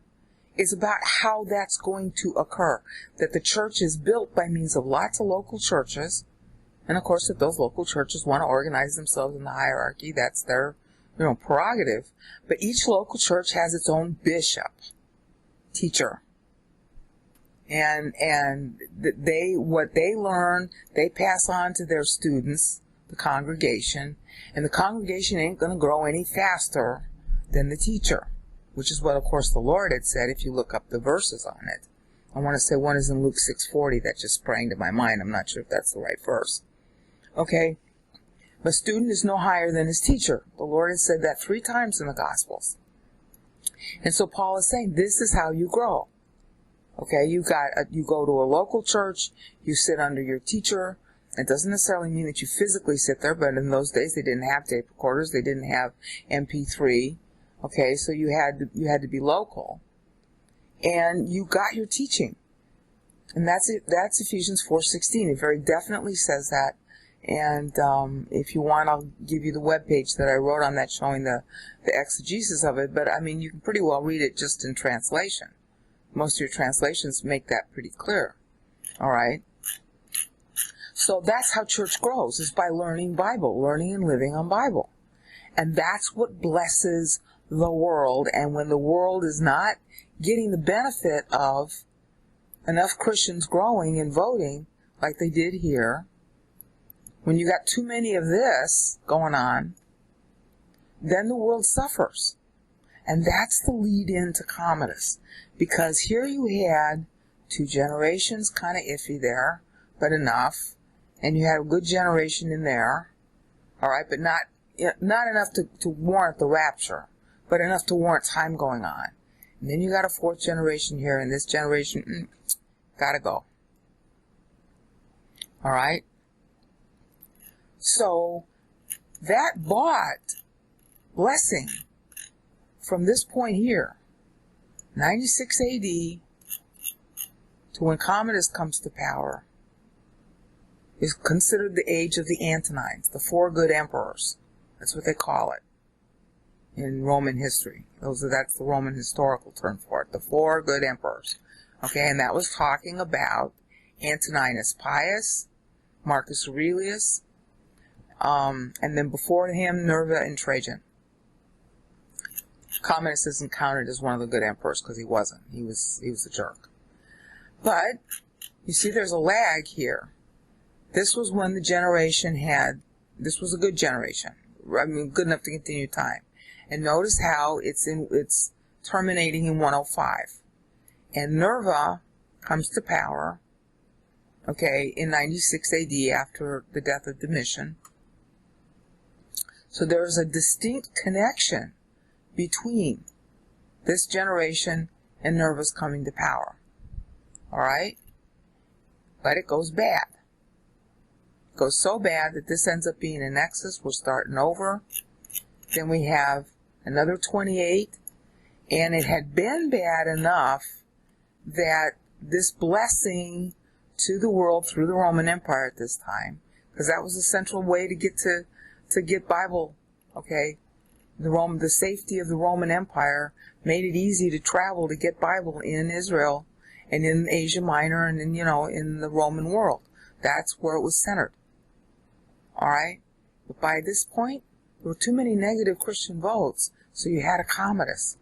is about how that's going to occur. That the church is built by means of lots of local churches, and of course if those local churches want to organize themselves in the hierarchy, that's their prerogative. But each local church has its own bishop, teacher. And what they learn, they pass on to their students, the congregation, and the congregation ain't going to grow any faster than the teacher, which is what, of course, the Lord had said if you look up the verses on it. I want to say one is in Luke 6:40, that just sprang to my mind. I'm not sure if that's the right verse. Okay? A student is no higher than his teacher. The Lord has said that 3 times in the Gospels. And so Paul is saying this is how you grow. Okay, you go to a local church, you sit under your teacher. It doesn't necessarily mean that you physically sit there, but in those days they didn't have tape recorders, they didn't have MP3. Okay, so you had to be local, and you got your teaching, and that's it. That's Ephesians 4:16. It very definitely says that. And if you want, I'll give you the webpage that I wrote on that, showing the exegesis of it. But I mean, you can pretty well read it just in translation. Most of your translations make that pretty clear. All right. So that's how church grows, is by learning Bible, learning and living on Bible. And that's what blesses the world. And when the world is not getting the benefit of enough Christians growing and voting like they did here, when you got too many of this going on, then the world suffers. And that's the lead in to Commodus. Because here you had 2 generations, kind of iffy there, but enough. And you had a good generation in there, all right, but not enough to warrant the rapture, but enough to warrant time going on. And then you got a 4th generation here, and this generation, gotta go. All right? So, that bought blessing from this point here, 96 AD, to when Commodus comes to power, is considered the age of the Antonines, the 4 good emperors. That's what they call it in Roman history. That's the Roman historical term for it, the 4 good emperors. Okay, and that was talking about Antoninus Pius, Marcus Aurelius, and then before him, Nerva and Trajan. Commodus isn't counted as one of the good emperors because he wasn't. He was a jerk. But you see, there's a lag here. This was when the generation this was a good generation. I mean, good enough to continue time. And notice how it's terminating in 105. And Nerva comes to power, okay, in 96 AD after the death of Domitian. So there's a distinct connection between this generation and Nerva's coming to power. All right? But it goes bad. It goes so bad that this ends up being a nexus. We're starting over. Then we have another 28. And it had been bad enough that this blessing to the world through the Roman Empire at this time, because that was the central way to get Bible, okay? The safety of the Roman Empire made it easy to travel to get Bible in Israel and in Asia Minor and in the Roman world. That's where it was centered. All right? But by this point, there were too many negative Christian votes, so you had a Commodus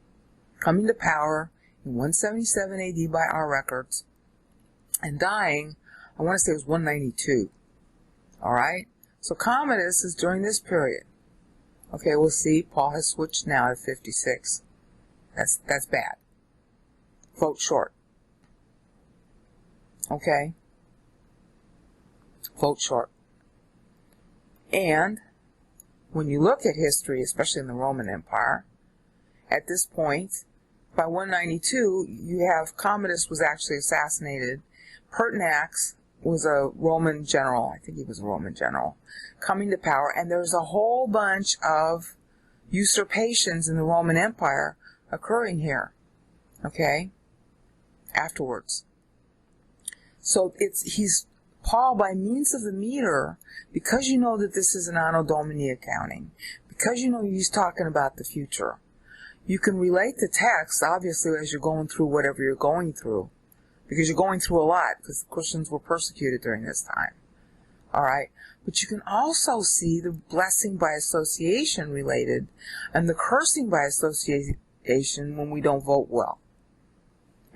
coming to power in 177 AD by our records and dying, I want to say it was 192. All right? So Commodus is during this period. Okay, we'll see. Paul has switched now to 56. That's bad. Vote short. Okay? Vote short. And when you look at history, especially in the Roman Empire, at this point, by 192, you have Commodus was actually assassinated. Pertinax was a Roman general. I think he was a Roman general coming to power. And there's a whole bunch of usurpations in the Roman Empire occurring here. Okay? Afterwards. So he's Paul, by means of the meter, because you know that this is an Anno Domini accounting, because you know he's talking about the future, you can relate the text, obviously, as you're going through whatever you're going through, because you're going through a lot, because the Christians were persecuted during this time. All right? But you can also see the blessing by association related and the cursing by association when we don't vote well.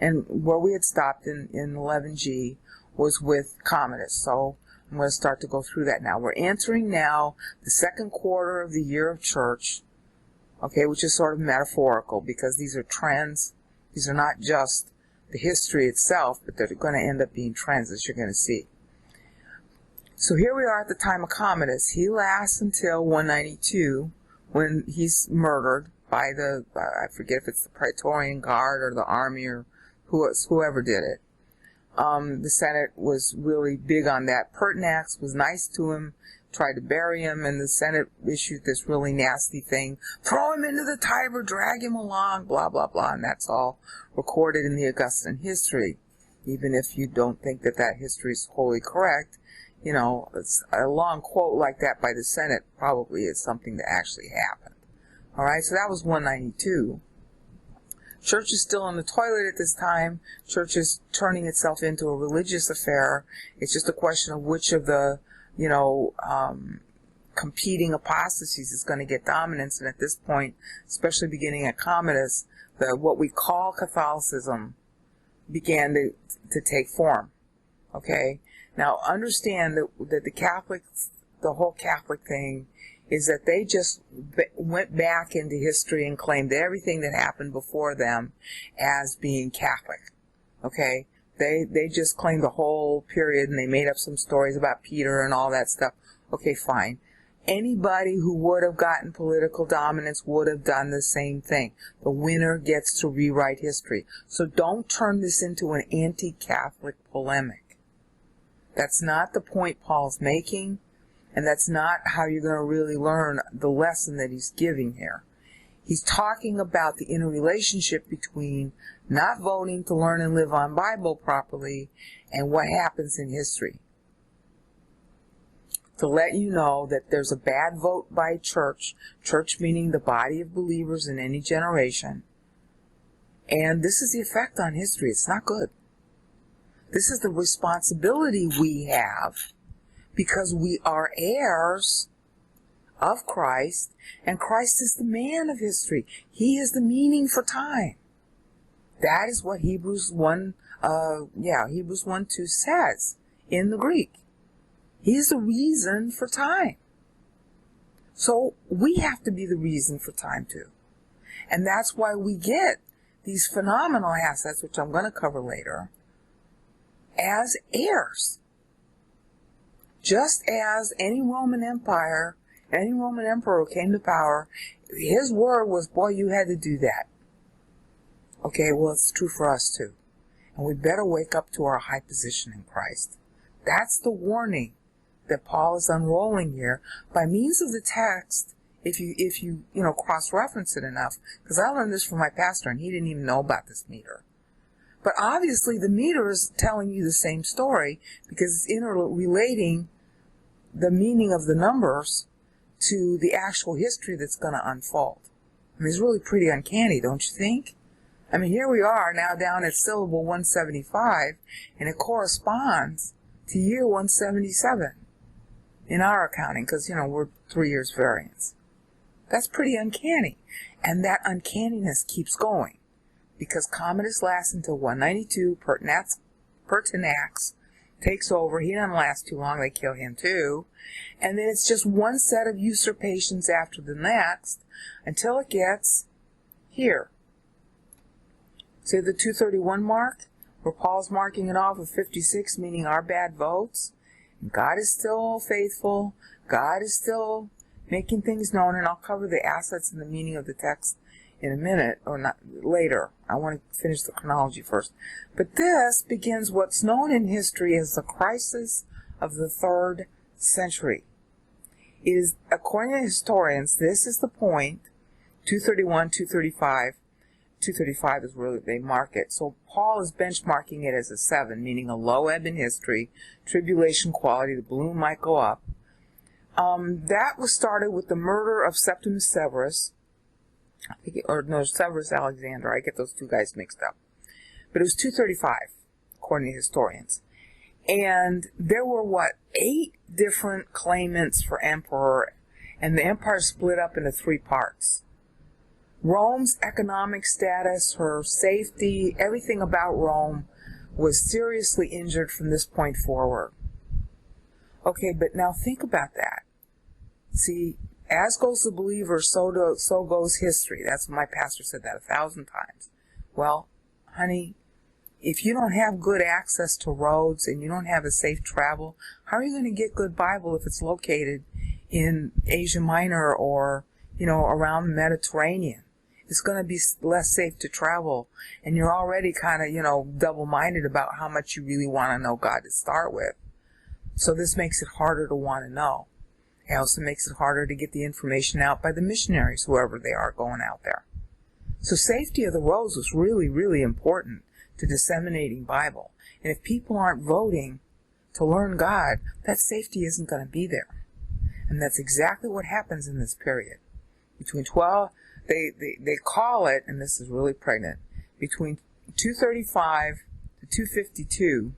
And where we had stopped in 11G was with Commodus. So I'm going to start to go through that now. We're entering now the second quarter of the year of church, okay, which is sort of metaphorical because these are trends. These are not just the history itself, but they're going to end up being trends, as you're going to see. So here we are at the time of Commodus. He lasts until 192 when he's murdered by I forget if it's the Praetorian Guard or the army or whoever did it. The Senate was really big on that. Pertinax was nice to him, tried to bury him, and the Senate issued this really nasty thing. Throw him into the Tiber, drag him along, blah, blah, blah, and that's all recorded in the Augustan history. Even if you don't think that history is wholly correct, it's a long quote like that by the Senate probably is something that actually happened. All right, so that was 192. Church is still in the toilet at this time. Church is turning itself into a religious affair. It's just a question of which of the, competing apostasies is going to get dominance. And at this point, especially beginning at Commodus, what we call Catholicism began to take form. Okay? Now, understand that the whole Catholic thing is that they just went back into history and claimed everything that happened before them as being Catholic. Okay? They just claimed the whole period and they made up some stories about Peter and all that stuff. Okay, fine. Anybody who would have gotten political dominance would have done the same thing. The winner gets to rewrite history. So don't turn this into an anti-Catholic polemic. That's not the point Paul's making. And that's not how you're going to really learn the lesson that he's giving here. He's talking about the interrelationship between not voting to learn and live on Bible properly and what happens in history. To let you know that there's a bad vote by church meaning the body of believers in any generation. And this is the effect on history. It's not good. This is the responsibility we have, because we are heirs of Christ, and Christ is the man of history. He is the meaning for time. That is what Hebrews 1:2 says in the Greek. He is the reason for time. So we have to be the reason for time too. And that's why we get these phenomenal assets, which I'm going to cover later, as heirs. Just as any Roman Empire, any Roman emperor who came to power, his word was, boy, you had to do that. Okay, well, it's true for us too. And we better wake up to our high position in Christ. That's the warning that Paul is unrolling here by means of the text. If you cross-reference it enough, because I learned this from my pastor and he didn't even know about this meter. But obviously the meter is telling you the same story because it's interrelating the meaning of the numbers to the actual history that's going to unfold. I mean, it's really pretty uncanny, don't you think? I mean, here we are now down at syllable 175, and it corresponds to year 177 in our accounting, because, we're 3 years variance. That's pretty uncanny. And that uncanniness keeps going, because Commodus lasts until 192, Pertinax takes over. He doesn't last too long, they kill him too. And then it's just one set of usurpations after the next, until it gets here. See the 231 mark, where Paul's marking it off with 56, meaning our bad votes. And God is still faithful. God is still making things known, and I'll cover the assets and the meaning of the text in a minute, or not later. I want to finish the chronology first. But this begins what's known in history as the crisis of the 3rd century. It is, according to historians, this is the point, 231, 235. 235 is where they mark it. So Paul is benchmarking it as a 7, meaning a low ebb in history, tribulation quality, the balloon might go up. That was started with the murder of Septimus Severus, Severus Alexander. I get those two guys mixed up. But it was 235, according to historians. And there were, 8 different claimants for emperor, and the empire split up into 3 parts. Rome's economic status, her safety, everything about Rome was seriously injured from this point forward. Okay, but now think about that. See, as goes the believer, so goes history. That's what my pastor said that 1,000 times. Well, honey, if you don't have good access to roads and you don't have a safe travel, how are you going to get good Bible if it's located in Asia Minor or, around the Mediterranean? It's going to be less safe to travel, and you're already kind of, double-minded about how much you really want to know God to start with. So this makes it harder to want to know. It also makes it harder to get the information out by the missionaries, whoever they are going out there. So safety of the roads was really, really important to disseminating Bible. And if people aren't voting to learn God, that safety isn't going to be there. And that's exactly what happens in this period. Between 12... They call it, and this is really pregnant, between 235 to 252,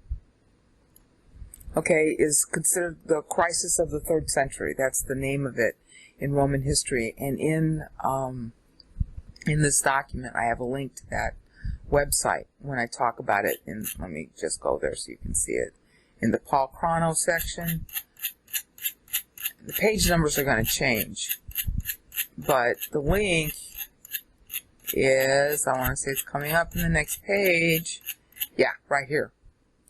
is considered the crisis of the 3rd century. That's the name of it in Roman history. And in this document, I have a link to that website when I talk about it. And let me just go there so you can see it. In the Paul Chrono section, the page numbers are going to change. But the link is, I want to say it's coming up in the next page. Yeah, right here.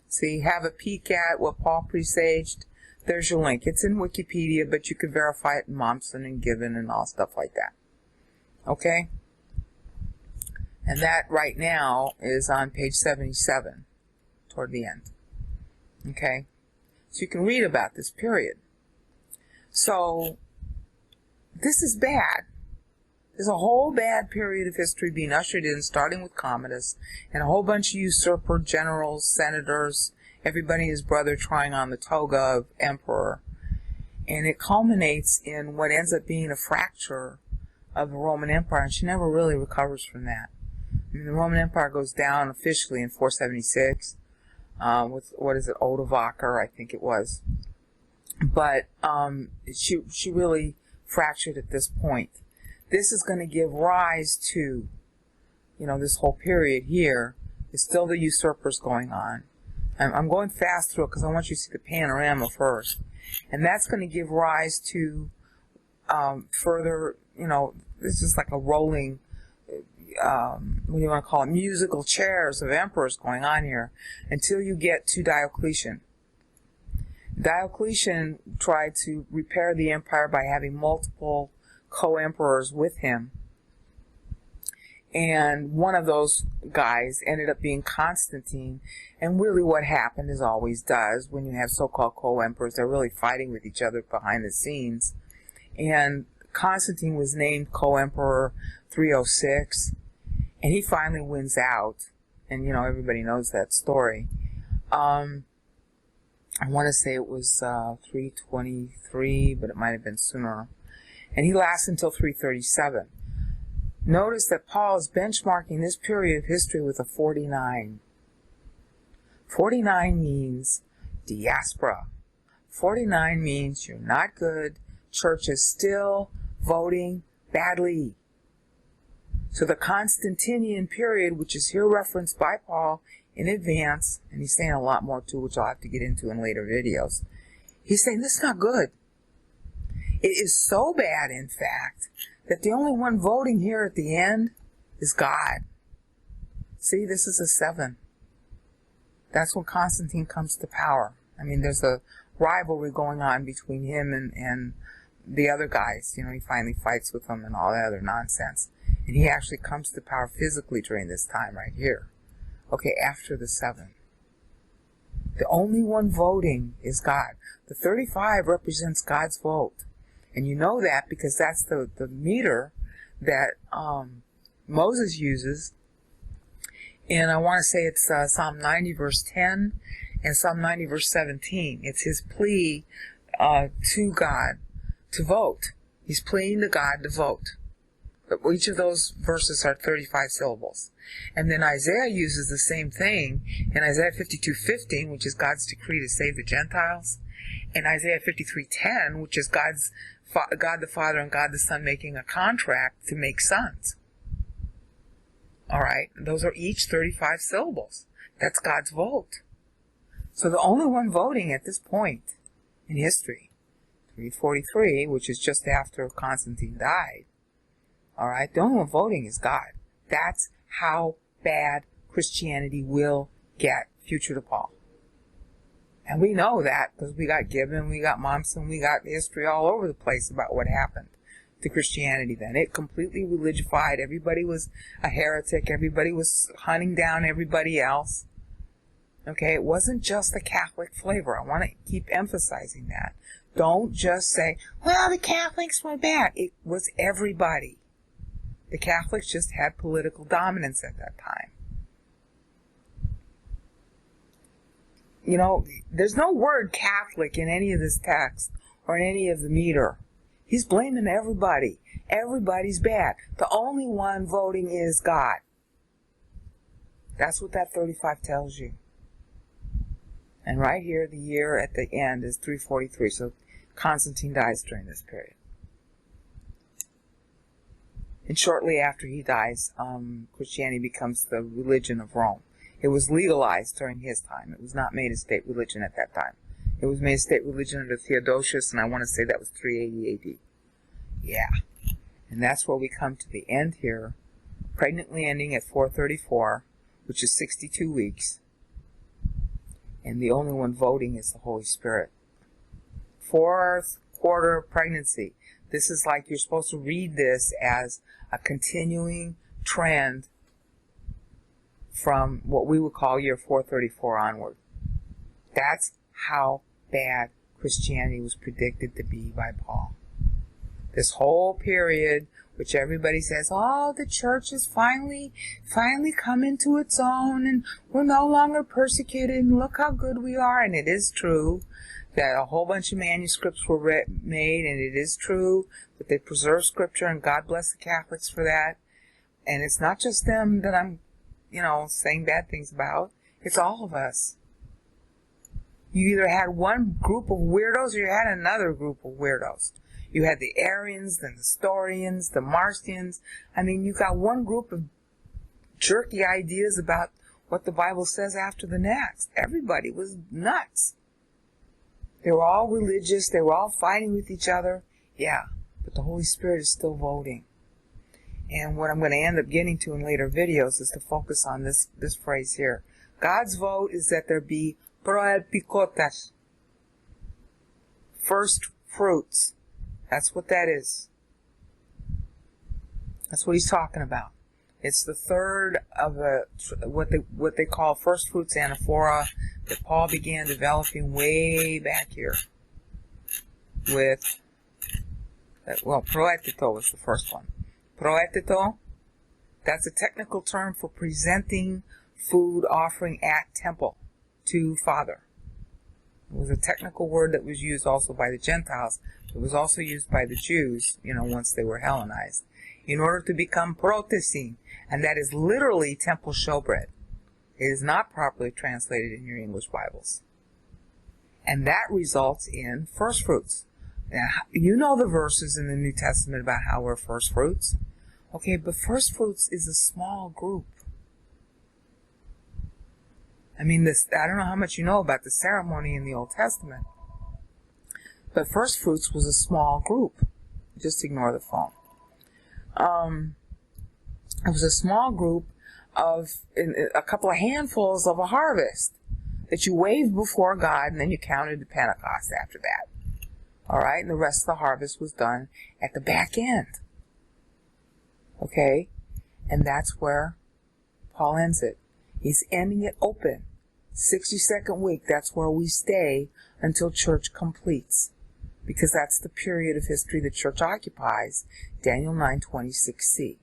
See, have a peek at what Paul presaged. There's your link. It's in Wikipedia, but you can verify it in Momsen and Given and all stuff like that. Okay? And that right now is on page 77, toward the end. Okay? So you can read about this period. So, this is bad. There's a whole bad period of history being ushered in, starting with Commodus, and a whole bunch of usurper generals, senators, everybody and his brother trying on the toga of emperor. And it culminates in what ends up being a fracture of the Roman Empire, and she never really recovers from that. I mean, the Roman Empire goes down officially in 476, with, Odovaker, I think it was. But she really fractured at this point. This is going to give rise to, this whole period here is still the usurpers going on. I'm going fast through it because I want you to see the panorama first. And that's going to give rise to further, this is like a rolling what do you want to call it, musical chairs of emperors going on here until you get to Diocletian. Diocletian tried to repair the empire by having multiple co-emperors with him. And one of those guys ended up being Constantine. And really what happened, as always does, when you have so-called co-emperors, they're really fighting with each other behind the scenes. And Constantine was named co-emperor 306. And he finally wins out. And, everybody knows that story. I want to say it was 323, but it might have been sooner. And he lasts until 337. Notice that Paul is benchmarking this period of history with a 49. 49 means diaspora. 49 means you're not good. Church is still voting badly. So the Constantinian period, which is here referenced by Paul in advance, and he's saying a lot more too, which I'll have to get into in later videos. He's saying this is not good. It is so bad, in fact, that the only one voting here at the end is God. See, this is a 7. That's when Constantine comes to power. I mean, there's a rivalry going on between him and the other guys. He finally fights with them and all that other nonsense. And he actually comes to power physically during this time right here. Okay, after the 7. The only one voting is God. The 35 represents God's vote. And you know that because that's the meter that Moses uses. And I want to say it's Psalm 90 verse 10 and Psalm 90 verse 17. It's his plea to God to vote. He's pleading to God to vote. But each of those verses are 35 syllables. And then Isaiah uses the same thing in Isaiah 52:15, which is God's decree to save the Gentiles, and Isaiah 53:10, which is God the Father and God the Son making a contract to make sons. All right, those are each 35 syllables. That's God's vote. So the only one voting at this point in history, 343, which is just after Constantine died, all right, the only one voting is God. That's how bad Christianity will get, future to Paul. And we know that because we got Gibbon, we got Mommsen, we got history all over the place about what happened to Christianity then. It completely religified. Everybody was a heretic. Everybody was hunting down everybody else. Okay, it wasn't just the Catholic flavor. I want to keep emphasizing that. Don't just say, well, the Catholics were bad. It was everybody. The Catholics just had political dominance at that time. There's no word Catholic in any of this text or in any of the meter. He's blaming everybody. Everybody's bad. The only one voting is God. That's what that 35 tells you. And right here, the year at the end is 343. So Constantine dies during this period. And shortly after he dies, Christianity becomes the religion of Rome. It was legalized during his time. It was not made a state religion at that time. It was made a state religion under Theodosius, and I want to say that was 380 AD. Yeah. And that's where we come to the end here, pregnantly ending at 434, which is 62 weeks. And the only one voting is the Holy Spirit. 4th quarter of pregnancy. This is like you're supposed to read this as a continuing trend from what we would call year 434 onward. That's how bad Christianity was predicted to be by Paul. This whole period, which everybody says, oh, the church has finally come into its own and we're no longer persecuted and look how good we are. And it is true that a whole bunch of manuscripts were made, and it is true that they preserve Scripture, and God bless the Catholics for that. And it's not just them that I'm, saying bad things about. It's all of us. You either had one group of weirdos or you had another group of weirdos. You had the Arians, the Nestorians, the Marcions. I mean, you got one group of jerky ideas about what the Bible says after the next. Everybody was nuts. They were all religious. They were all fighting with each other. Yeah, but the Holy Spirit is still voting. And what I'm going to end up getting to in later videos is to focus on this phrase here. God's vote is that there be proelpikotas, first fruits. That's what that is. That's what he's talking about. It's the third of what they call first fruits anaphora that Paul began developing way back here with, proetito was the first one. Proetito, that's a technical term for presenting food offering at temple to Father. It was a technical word that was used also by the Gentiles. It was also used by the Jews, once they were Hellenized, in order to become protesin, and that is literally temple showbread. It is not properly translated in your English Bibles. And that results in first fruits. Now, you know the verses in the New Testament about how we're first fruits. Okay, but first fruits is a small group. I don't know how much you know about the ceremony in the Old Testament, but first fruits was a small group. Just ignore the phone. It was a small group of a couple of handfuls of a harvest that you waved before God, and then you counted to Pentecost after that. All right, and the rest of the harvest was done at the back end. Okay, and that's where Paul ends it. He's ending it open. 62nd week, that's where we stay until church completes, because that's the period of history the church occupies, Daniel 9:26c.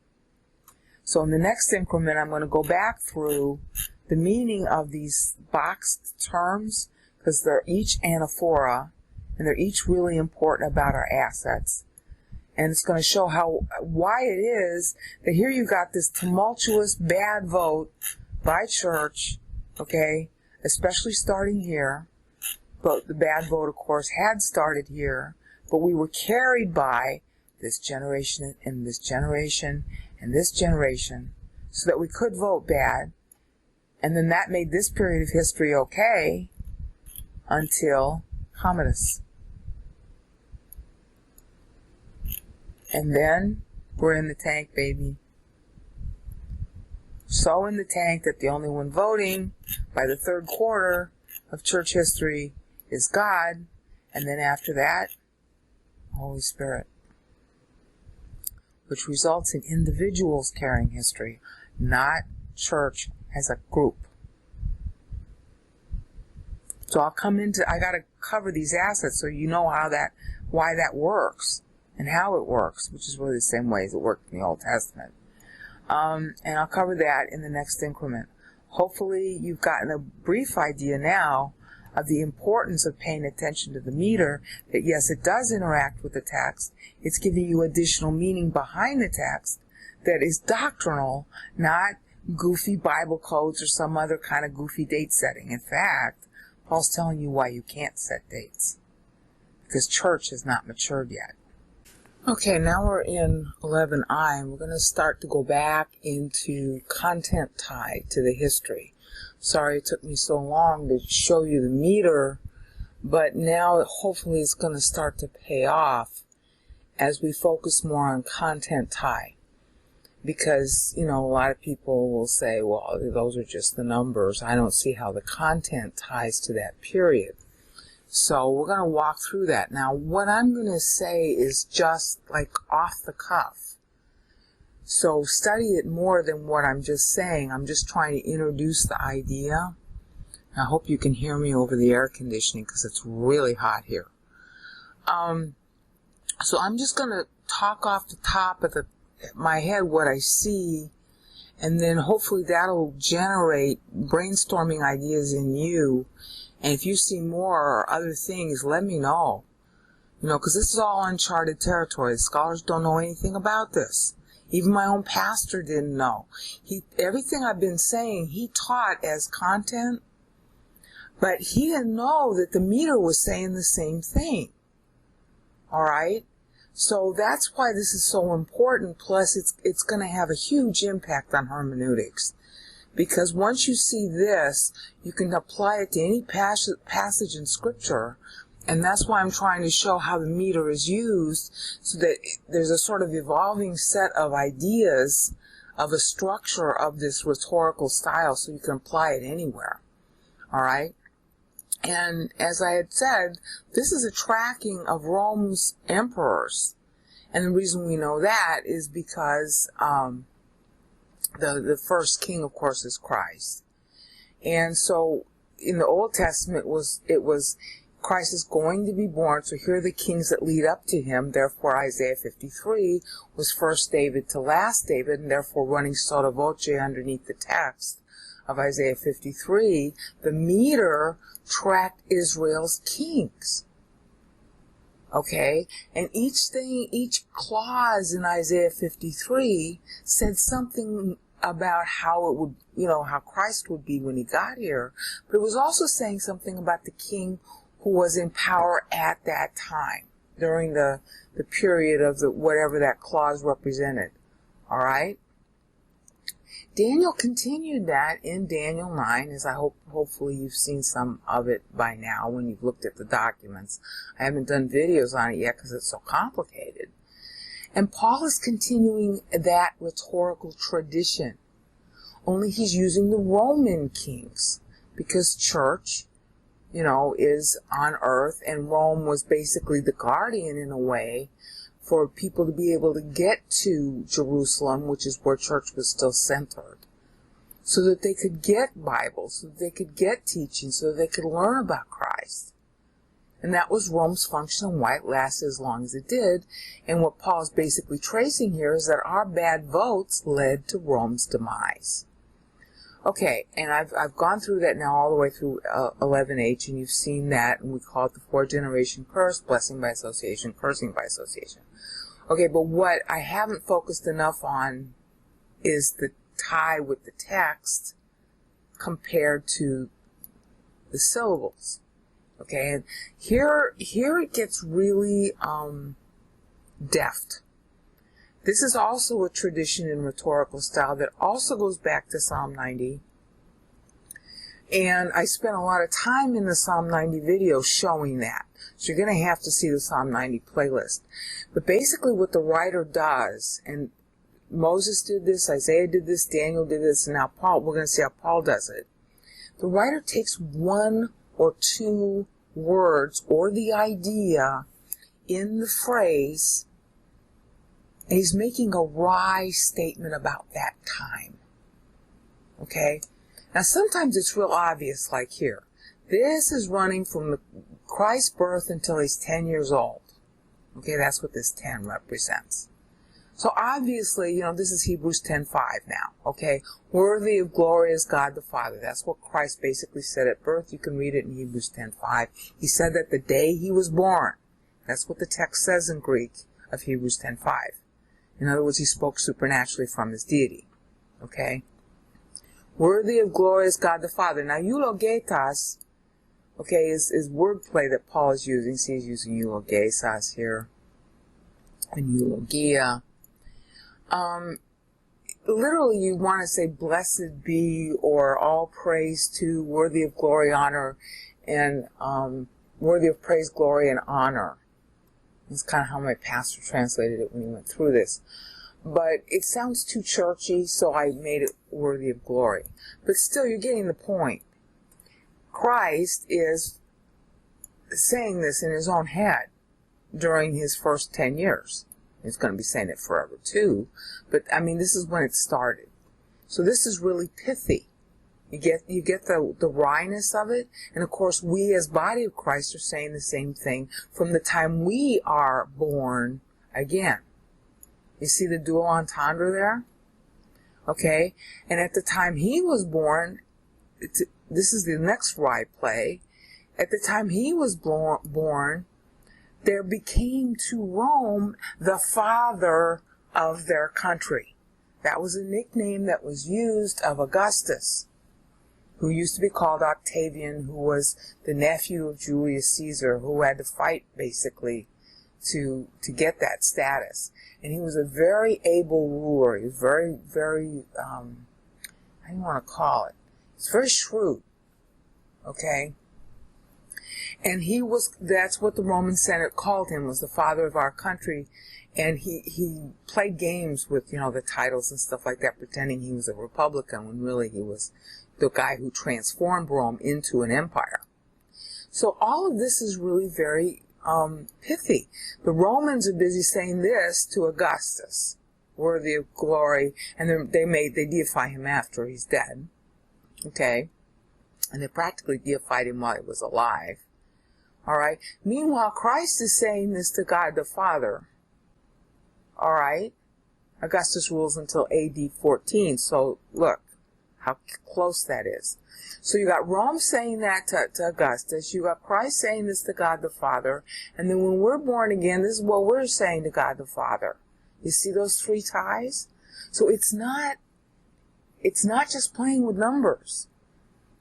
So in the next increment, I'm going to go back through the meaning of these boxed terms, because they're each anaphora, and they're each really important about our assets. And it's going to show why it is that here you got this tumultuous bad vote by church, okay, especially starting here. But the bad vote, of course, had started here, but we were carried by this generation and this generation and this generation so that we could vote bad. And then that made this period of history okay until Commodus. And then we're in the tank, baby. So in the tank that the only one voting by the third quarter of church history is God, and then after that, Holy Spirit, which results in individuals carrying history, not church as a group. So I got to cover these assets so you know why that works and how it works, which is really the same way as it worked in the Old Testament. And I'll cover that in the next increment. Hopefully you've gotten a brief idea now of the importance of paying attention to the meter, that yes, it does interact with the text. It's giving you additional meaning behind the text that is doctrinal, not goofy Bible codes or some other kind of goofy date setting. In fact, Paul's telling you why you can't set dates, because church has not matured yet. Okay, now we're in 11I, and we're going to start to go back into content tied to the history. Sorry it took me so long to show you the meter, but now hopefully it's going to start to pay off as we focus more on content tie. Because, a lot of people will say, well, those are just the numbers. I don't see how the content ties to that period. So we're going to walk through that. Now, what I'm going to say is just like off the cuff. So study it more than what I'm just saying. I'm just trying to introduce the idea. I hope you can hear me over the air conditioning because it's really hot here. So I'm just going to talk off the top of my head what I see, and then hopefully that'll generate brainstorming ideas in you. And if you see more or other things, let me know. Because this is all uncharted territory. Scholars don't know anything about this. Even my own pastor didn't know. Everything I've been saying, he taught as content, but he didn't know that the meter was saying the same thing. All right? So that's why this is so important. Plus, it's going to have a huge impact on hermeneutics. Because once you see this, you can apply it to any passage in Scripture And that's why I'm trying to show how the meter is used, so that there's a sort of evolving set of ideas of a structure of this rhetorical style, so you can apply it anywhere. All right? And as I had said, this is a tracking of Rome's emperors. And the reason we know that is because the first king, of course, is Christ. And so in the Old Testament, it was Christ is going to be born, so here are the kings that lead up to him. Therefore, Isaiah 53 was first David to last David, and therefore running sotto voce underneath the text of Isaiah 53, the meter tracked Israel's kings. Okay? And each clause in Isaiah 53 said something about how it would, how Christ would be when he got here. But it was also saying something about the king who was in power at that time, during the period of whatever that clause represented. All right? Daniel continued that in Daniel 9, as hopefully you've seen some of it by now when you've looked at the documents. I haven't done videos on it yet because it's so complicated. And Paul is continuing that rhetorical tradition, only he's using the Roman kings, because church, is on earth, and Rome was basically the guardian in a way for people to be able to get to Jerusalem, which is where church was still centered, so that they could get Bibles, so that they could get teaching, so that they could learn about Christ. And that was Rome's function, and why it lasted as long as it did. And what Paul's basically tracing here is that our bad votes led to Rome's demise. Okay, and I've gone through that now all the way through 11H, and you've seen that, and we call it the four-generation curse, blessing by association, cursing by association. Okay, but what I haven't focused enough on is the tie with the text compared to the syllables. Okay, and here it gets really deft. This is also a tradition in rhetorical style that also goes back to Psalm 90. And I spent a lot of time in the Psalm 90 video showing that. So you're going to have to see the Psalm 90 playlist. But basically what the writer does, and Moses did this, Isaiah did this, Daniel did this, and now Paul, we're going to see how Paul does it. The writer takes one or two words or the idea in the phrase, and he's making a wry statement about that time. Okay? Now sometimes it's real obvious, like here. This is running from Christ's birth until he's 10 years old. Okay, that's what this 10 represents. So obviously, this is Hebrews 10:5 now. Okay? Worthy of glory is God the Father. That's what Christ basically said at birth. You can read it in Hebrews 10:5. He said that the day he was born. That's what the text says in Greek of Hebrews 10:5. In other words, he spoke supernaturally from his deity. Okay? Worthy of glory is God the Father. Now, eulogetas, okay, is wordplay that Paul is using. See, he's using eulogesas here. And eulogia. Literally, you want to say blessed be, or all praise to, worthy of glory, honor, and worthy of praise, glory, and honor. That's kind of how my pastor translated it when he went through this. But it sounds too churchy, so I made it worthy of glory. But still, you're getting the point. Christ is saying this in his own head during his first 10 years. He's going to be saying it forever too. But, this is when it started. So this is really pithy. You get the wryness of it. And of course, we as body of Christ are saying the same thing from the time we are born again. You see the dual entendre there? Okay? And at the time he was born, this is the next wry play. At the time he was born, there became to Rome the father of their country. That was a nickname that was used of Augustus, who used to be called Octavian, who was the nephew of Julius Caesar, who had to fight, basically, to get that status. And he was a very able ruler. He was very, very, how do you want to call it? He's very shrewd. Okay? And that's what the Roman Senate called him, was the father of our country. And he played games with, the titles and stuff like that, pretending he was a Republican when really he was the guy who transformed Rome into an empire. So all of this is really very pithy. The Romans are busy saying this to Augustus, worthy of glory, and they deify him after he's dead. Okay? And they practically deified him while he was alive. All right? Meanwhile, Christ is saying this to God the Father. All right? Augustus rules until AD 14. So look how close that is. So you got Rome saying that to Augustus. You got Christ saying this to God the Father. And then when we're born again, this is what we're saying to God the Father. You see those three ties? So it's not just playing with numbers.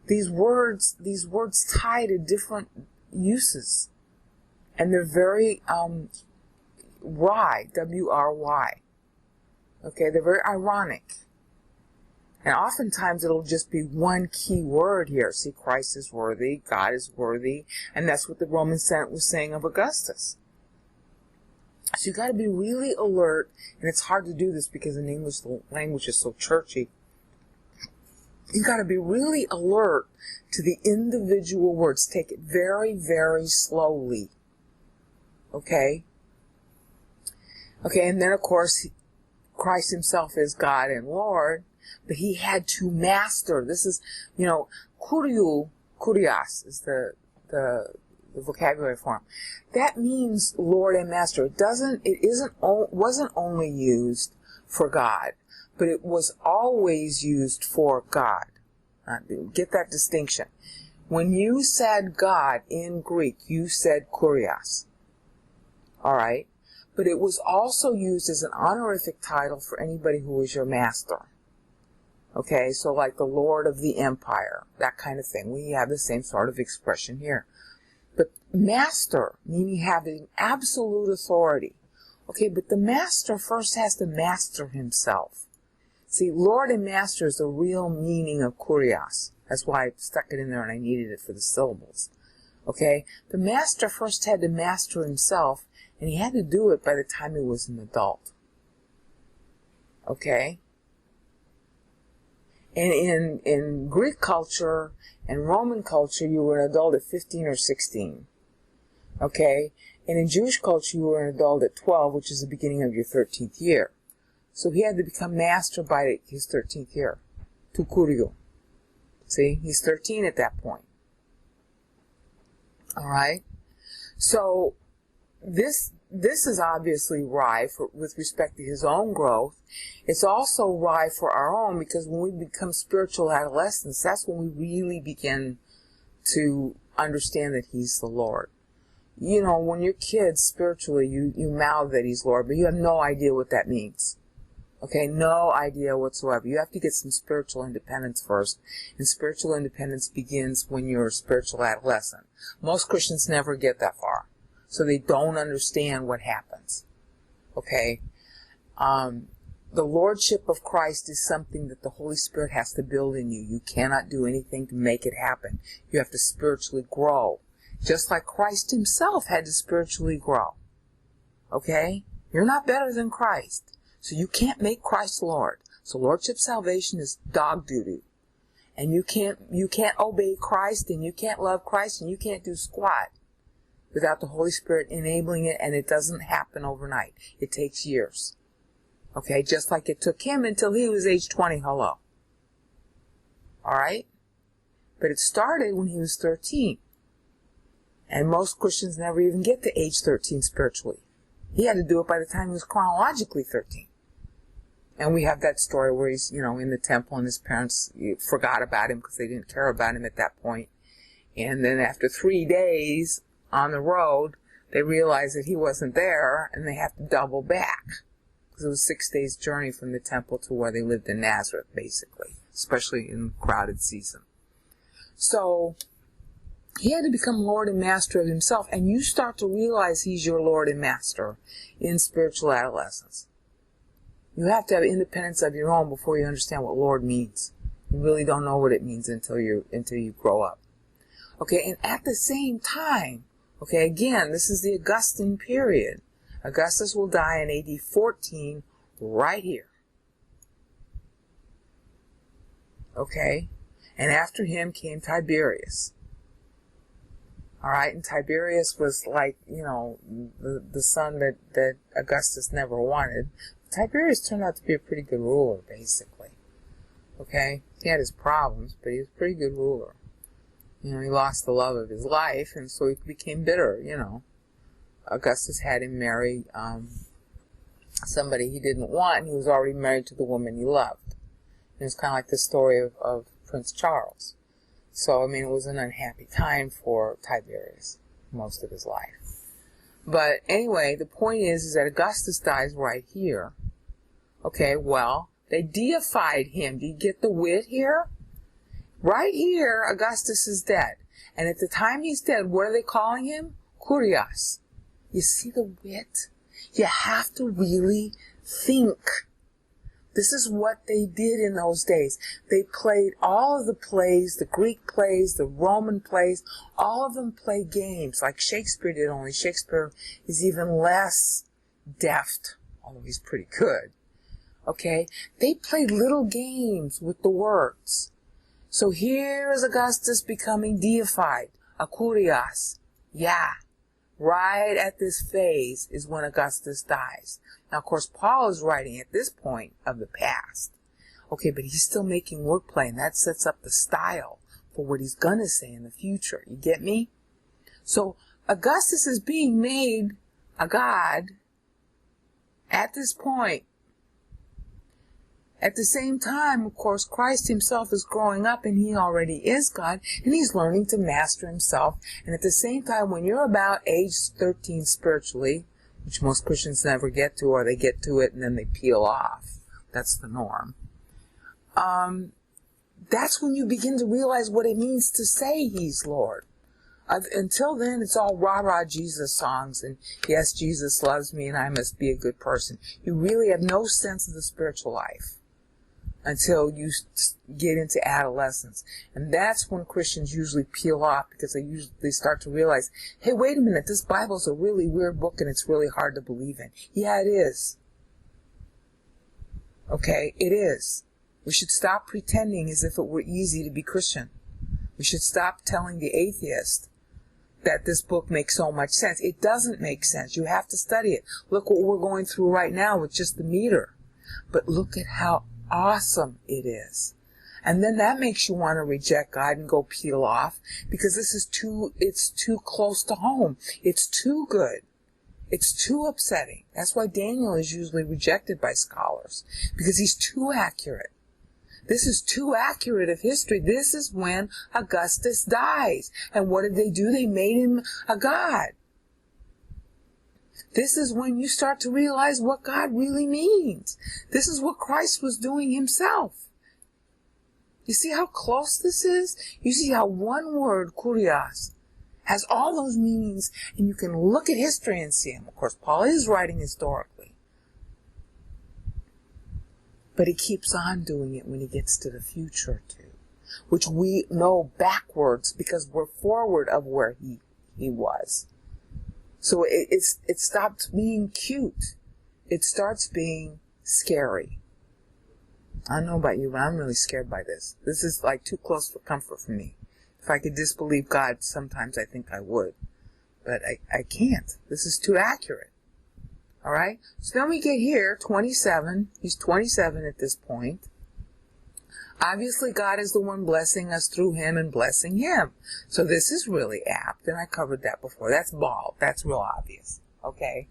These words tie to different uses. And they're very wry, W-R-Y. Okay, they're very ironic. And oftentimes it'll just be one key word here. See, Christ is worthy, God is worthy, and that's what the Roman Senate was saying of Augustus. So you got to be really alert, and it's hard to do this because in English the language is so churchy. You got to be really alert to the individual words. Take it very, very slowly. Okay? Okay, and then of course, Christ himself is God and Lord, but he had to master. This is, kurios is the vocabulary form. That means Lord and Master. Wasn't only used for God, but it was always used for God. Get that distinction. When you said God in Greek, you said kurios. All right? But it was also used as an honorific title for anybody who was your master. Okay, so like the Lord of the Empire, that kind of thing. We have the same sort of expression here. But master, meaning having absolute authority. Okay, but the master first has to master himself. See, Lord and Master is the real meaning of kurios. That's why I stuck it in there and I needed it for the syllables. Okay, the master first had to master himself, and he had to do it by the time he was an adult. Okay? And in Greek culture and Roman culture, you were an adult at 15 or 16. Okay? And in Jewish culture, you were an adult at 12, which is the beginning of your 13th year. So he had to become master by his 13th year. To kurio. See? He's 13 at that point. Alright? So, this is obviously wry with respect to his own growth. It's also wry for our own, because when we become spiritual adolescents, that's when we really begin to understand that he's the Lord. When you're kids, spiritually, you mouth that he's Lord, but you have no idea what that means. Okay, no idea whatsoever. You have to get some spiritual independence first, and spiritual independence begins when you're a spiritual adolescent. Most Christians never get that far, so they don't understand what happens. Okay? The Lordship of Christ is something that the Holy Spirit has to build in you. You cannot do anything to make it happen. You have to spiritually grow, just like Christ himself had to spiritually grow. Okay? You're not better than Christ. So you can't make Christ Lord. So Lordship salvation is dog duty. And you can't obey Christ, and you can't love Christ, and you can't do squat without the Holy Spirit enabling it, and it doesn't happen overnight. It takes years. Okay, just like it took him until he was age 20, hello. Alright? But it started when he was 13. And most Christians never even get to age 13 spiritually. He had to do it by the time he was chronologically 13. And we have that story where he's, in the temple, and his parents forgot about him because they didn't care about him at that point. And then after 3 days on the road, they realized that he wasn't there, and they have to double back. Because it was 6 days' journey from the temple to where they lived in Nazareth, basically. Especially in crowded season. So, he had to become Lord and Master of himself, and you start to realize he's your Lord and Master in spiritual adolescence. You have to have independence of your own before you understand what Lord means. You really don't know what it means until you grow up. Okay, and at the same time, okay, again, this is the Augustan period. Augustus will die in AD 14 right here. Okay, and after him came Tiberius. All right, and Tiberius was like, the son that Augustus never wanted. Tiberius turned out to be a pretty good ruler, basically. Okay, he had his problems, but he was a pretty good ruler. He lost the love of his life, and so he became bitter, Augustus had him marry somebody he didn't want, and he was already married to the woman he loved. It was kind of like the story of Prince Charles. So, it was an unhappy time for Tiberius most of his life. But anyway, the point is that Augustus dies right here. Okay, well, they deified him. Do you get the wit here? Right here, Augustus is dead. And at the time he's dead, what are they calling him? Kurios. You see the wit? You have to really think. This is what they did in those days. They played all of the plays, the Greek plays, the Roman plays, all of them play games like Shakespeare did, only Shakespeare is even less deft, although he's pretty good. Okay? They played little games with the words. So here is Augustus becoming deified, a kurios. Yeah. Right at this phase is when Augustus dies. Now, of course, Paul is writing at this point of the past. Okay, but he's still making wordplay, and that sets up the style for what he's going to say in the future. You get me? So, Augustus is being made a god at this point. At the same time, of course, Christ himself is growing up, and he already is God, and he's learning to master himself. And at the same time, when you're about age 13 spiritually, which most Christians never get to, or they get to it and then they peel off. That's the norm. That's when you begin to realize what it means to say he's Lord. Until then, it's all rah-rah Jesus songs, and yes, Jesus loves me and I must be a good person. You really have no sense of the spiritual life until you get into adolescence. And that's when Christians usually peel off, because they start to realize, hey, wait a minute, this Bible's a really weird book and it's really hard to believe in. Yeah, it is. Okay, it is. We should stop pretending as if it were easy to be Christian. We should stop telling the atheist that this book makes so much sense. It doesn't make sense. You have to study it. Look what we're going through right now with just the meter. But look at how awesome it is. And then that makes you want to reject God and go peel off, because it's too close to home. It's too good. It's too upsetting. That's why Daniel is usually rejected by scholars, because he's too accurate. This is too accurate of history. This is when Augustus dies. And what did they do? They made him a god. This is when you start to realize what God really means. This is what Christ was doing himself. You see how close this is? You see how one word, kurios, has all those meanings, and you can look at history and see them. Of course, Paul is writing historically. But he keeps on doing it when he gets to the future too, which we know backwards because we're forward of where he was. So it stops being cute. It starts being scary. I don't know about you, but I'm really scared by this. This is like too close for comfort for me. If I could disbelieve God, sometimes I think I would. But I can't. This is too accurate. All right? So then we get here, 27. He's 27 at this point. Obviously, God is the one blessing us through him and blessing him. So this is really apt, and I covered that before. That's bald. That's real obvious. Okay?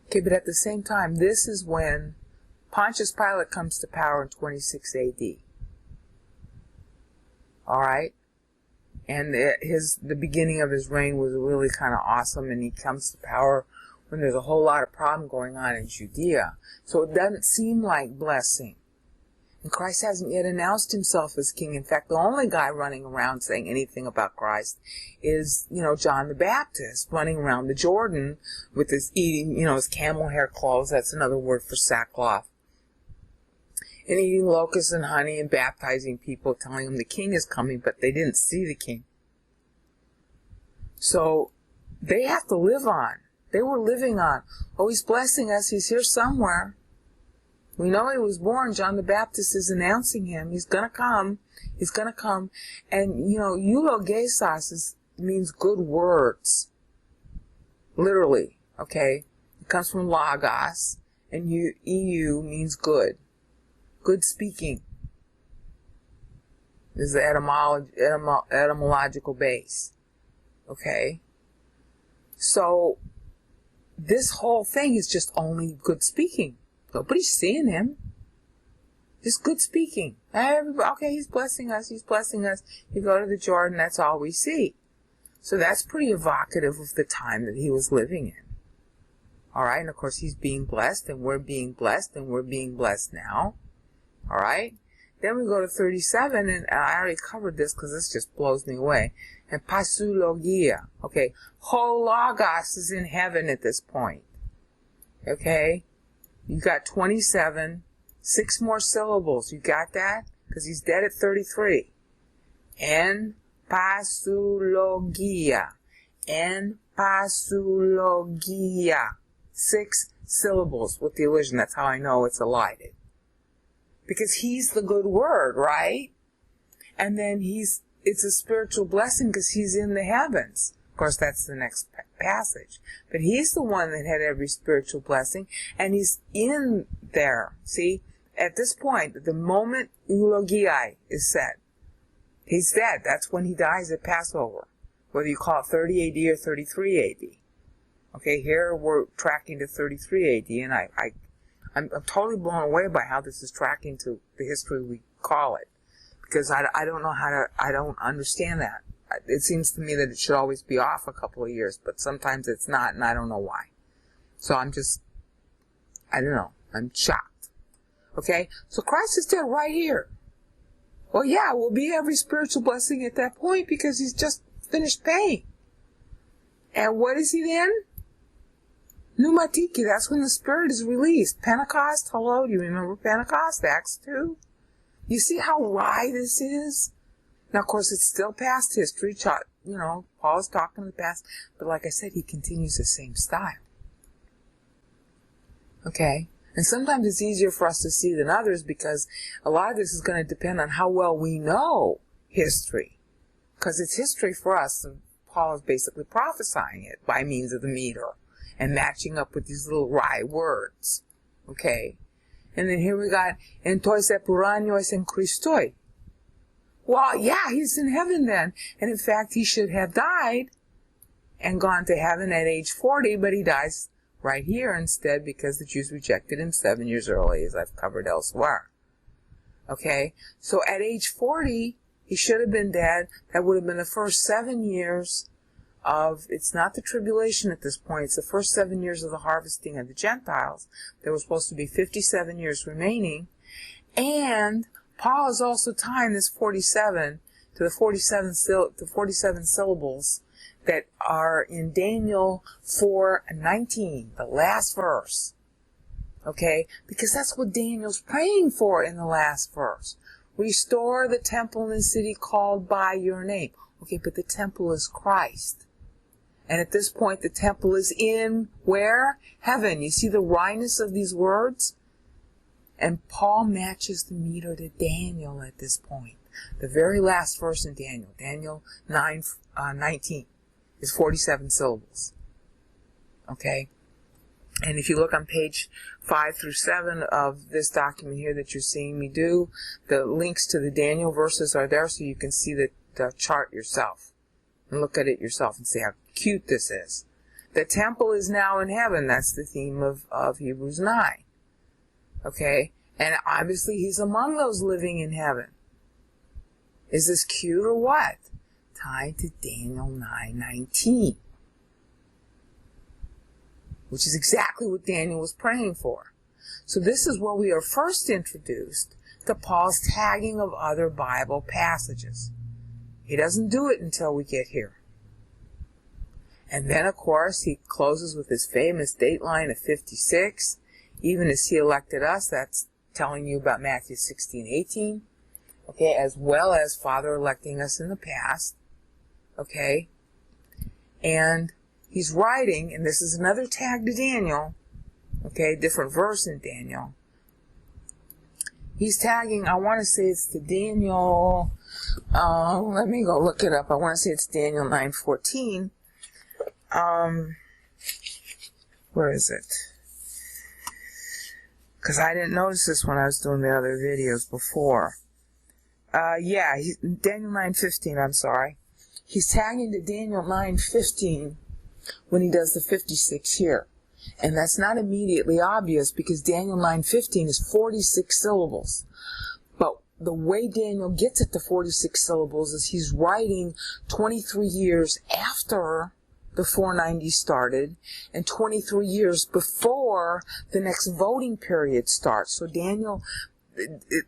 Okay, but at the same time, this is when Pontius Pilate comes to power in 26 AD. All right? And the beginning of his reign was really kind of awesome, and he comes to power when there's a whole lot of problem going on in Judea. So it doesn't seem like blessing. And Christ hasn't yet announced himself as king. In fact, the only guy running around saying anything about Christ is, John the Baptist, running around the Jordan with his camel hair clothes. That's another word for sackcloth. and eating locusts and honey and baptizing people, telling them the king is coming, but they didn't see the king. So they have to live on. They were living on, oh, he's blessing us. He's here somewhere. We know he was born. John the Baptist is announcing him. He's going to come. He's going to come. And, eulogesis means good words. Literally, okay? It comes from logos, and EU means good. Good speaking is the etymological base. Okay? So, this whole thing is just only good speaking. Nobody's seeing him. Just good speaking. Okay, he's blessing us. He's blessing us. You go to the Jordan, that's all we see. So that's pretty evocative of the time that he was living in. All right, and of course he's being blessed, and we're being blessed, and we're being blessed now. All right. Then we go to 37, and I already covered this because this just blows me away. And pasulogia. Okay, whole logos is in heaven at this point. Okay, you got 27, 6 more syllables. You got that? Because he's dead at 33. En pasulogia. En pasulogia. 6 syllables with the elision. That's how I know it's elided. Because he's the good word, right? And then it's a spiritual blessing because he's in the heavens. Of course, that's the next passage. But he's the one that had every spiritual blessing, and he's in there. See, at this point, the moment eulogiai is said, he's dead. That's when he dies at Passover, whether you call it 30 AD or 33 AD. Okay, here we're tracking to 33 AD, and I'm totally blown away by how this is tracking to the history we call it. Because I don't know I don't understand that. It seems to me that it should always be off a couple of years, but sometimes it's not, and I don't know why. So I don't know. I'm shocked. Okay? So Christ is dead right here. Well, yeah, we'll be every spiritual blessing at that point because he's just finished paying. And what is he then? Pneumatiki, that's when the Spirit is released. Pentecost, hello, do you remember Pentecost, Acts 2? You see how wry this is? Now, of course, it's still past history. Paul is talking in the past. But like I said, he continues the same style. Okay? And sometimes it's easier for us to see than others because a lot of this is going to depend on how well we know history. Because it's history for us, and Paul is basically prophesying it by means of the meter and matching up with these little wry words. Okay? And then here we got, entois epuranios en Christoi. Well, yeah, he's in heaven then. And in fact, he should have died and gone to heaven at age 40, but he dies right here instead because the Jews rejected him 7 years early, as I've covered elsewhere. Okay? So at age 40, he should have been dead. That would have been the first 7 years of, it's not the tribulation at this point, it's the first 7 years of the harvesting of the Gentiles. There was supposed to be 57 years remaining. And Paul is also tying this 47 to the 47 syllables that are in Daniel 4:19, the last verse. Okay? Because that's what Daniel's praying for in the last verse. Restore the temple in the city called by your name. Okay, but the temple is Christ. And at this point, the temple is in where? Heaven. You see the wryness of these words? And Paul matches the meter to Daniel at this point. The very last verse in Daniel 9:19, is 47 syllables. Okay? And if you look on page 5 through 7 of this document here that you're seeing me do, the links to the Daniel verses are there so you can see the chart yourself. And look at it yourself and see how cute this is. The temple is now in heaven. That's the theme of Hebrews 9. Okay? And obviously he's among those living in heaven. Is this cute or what? Tied to Daniel 9:19. Which is exactly what Daniel was praying for. So this is where we are first introduced to Paul's tagging of other Bible passages. He doesn't do it until we get here. And then, of course, he closes with his famous dateline of 56. Even as he elected us, that's telling you about Matthew 16:18, okay, as well as Father electing us in the past, okay, and he's writing, and this is another tag to Daniel, okay, different verse in Daniel. He's tagging, I want to say it's to Daniel, let me go look it up. I want to say it's Daniel 9:14. Where is it? Because I didn't notice this when I was doing the other videos before. Daniel 9:15, I'm sorry. He's tagging to Daniel 9:15 when he does the 56 here. And that's not immediately obvious because Daniel 9:15 is 46 syllables. But the way Daniel gets it to 46 syllables is he's writing 23 years after the 490 started and 23 years before the next voting period starts. So Daniel,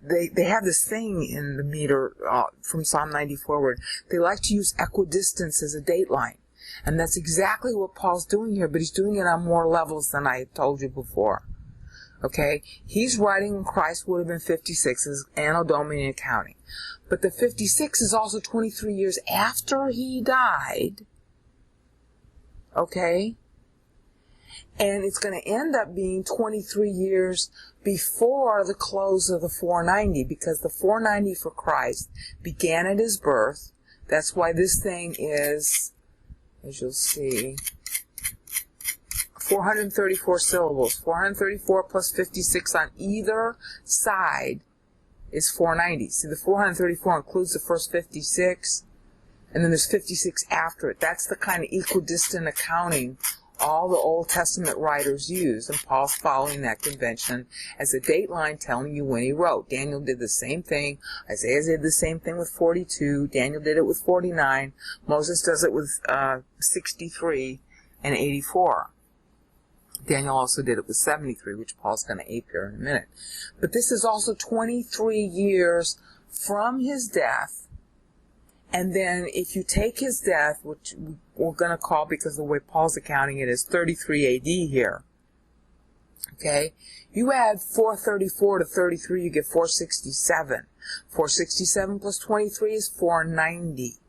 they have this thing in the meter from Psalm 90 forward. They like to use equidistance as a date line. And that's exactly what Paul's doing here, but he's doing it on more levels than I told you before. Okay? He's writing when Christ would have been 56 as Anno Domini accounting. But the 56 is also 23 years after he died. Okay? And it's going to end up being 23 years before the close of the 490, because the 490 for Christ began at his birth. That's why this thing is, as you'll see, 434 syllables. 434 plus 56 on either side is 490. See, the 434 includes the first 56, and then there's 56 after it. That's the kind of equidistant accounting all the Old Testament writers use, and Paul's following that convention as a date line telling you when he wrote. Daniel did the same thing. Isaiah did the same thing with 42. Daniel did it with 49. Moses does it with 63 and 84. Daniel also did it with 73, which Paul's going to ape here in a minute. But this is also 23 years from his death. And then if you take his death, which we're going to call, because the way Paul's accounting it is 33 AD here, okay, you add 434 to 33, you get 467. 467 plus 23 is 490.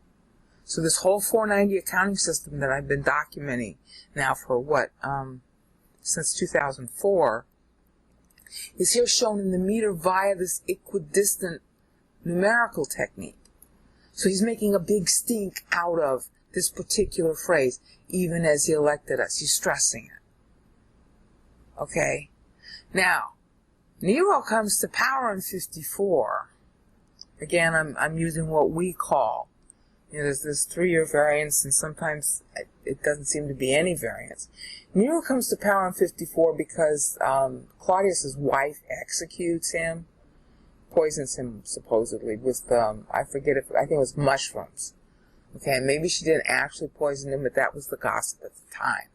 So this whole 490 accounting system that I've been documenting now for since 2004, is here shown in the meter via this equidistant numerical technique. So he's making a big stink out of this particular phrase, even as he elected us. He's stressing it. Okay? Now, Nero comes to power in 54. Again, I'm using what we call, there's this 3-year variance, and sometimes it doesn't seem to be any variance. Nero comes to power in 54 because Claudius's wife executes him. Poisons him supposedly with I think it was mushrooms. Okay, maybe she didn't actually poison him, but that was the gossip at the time.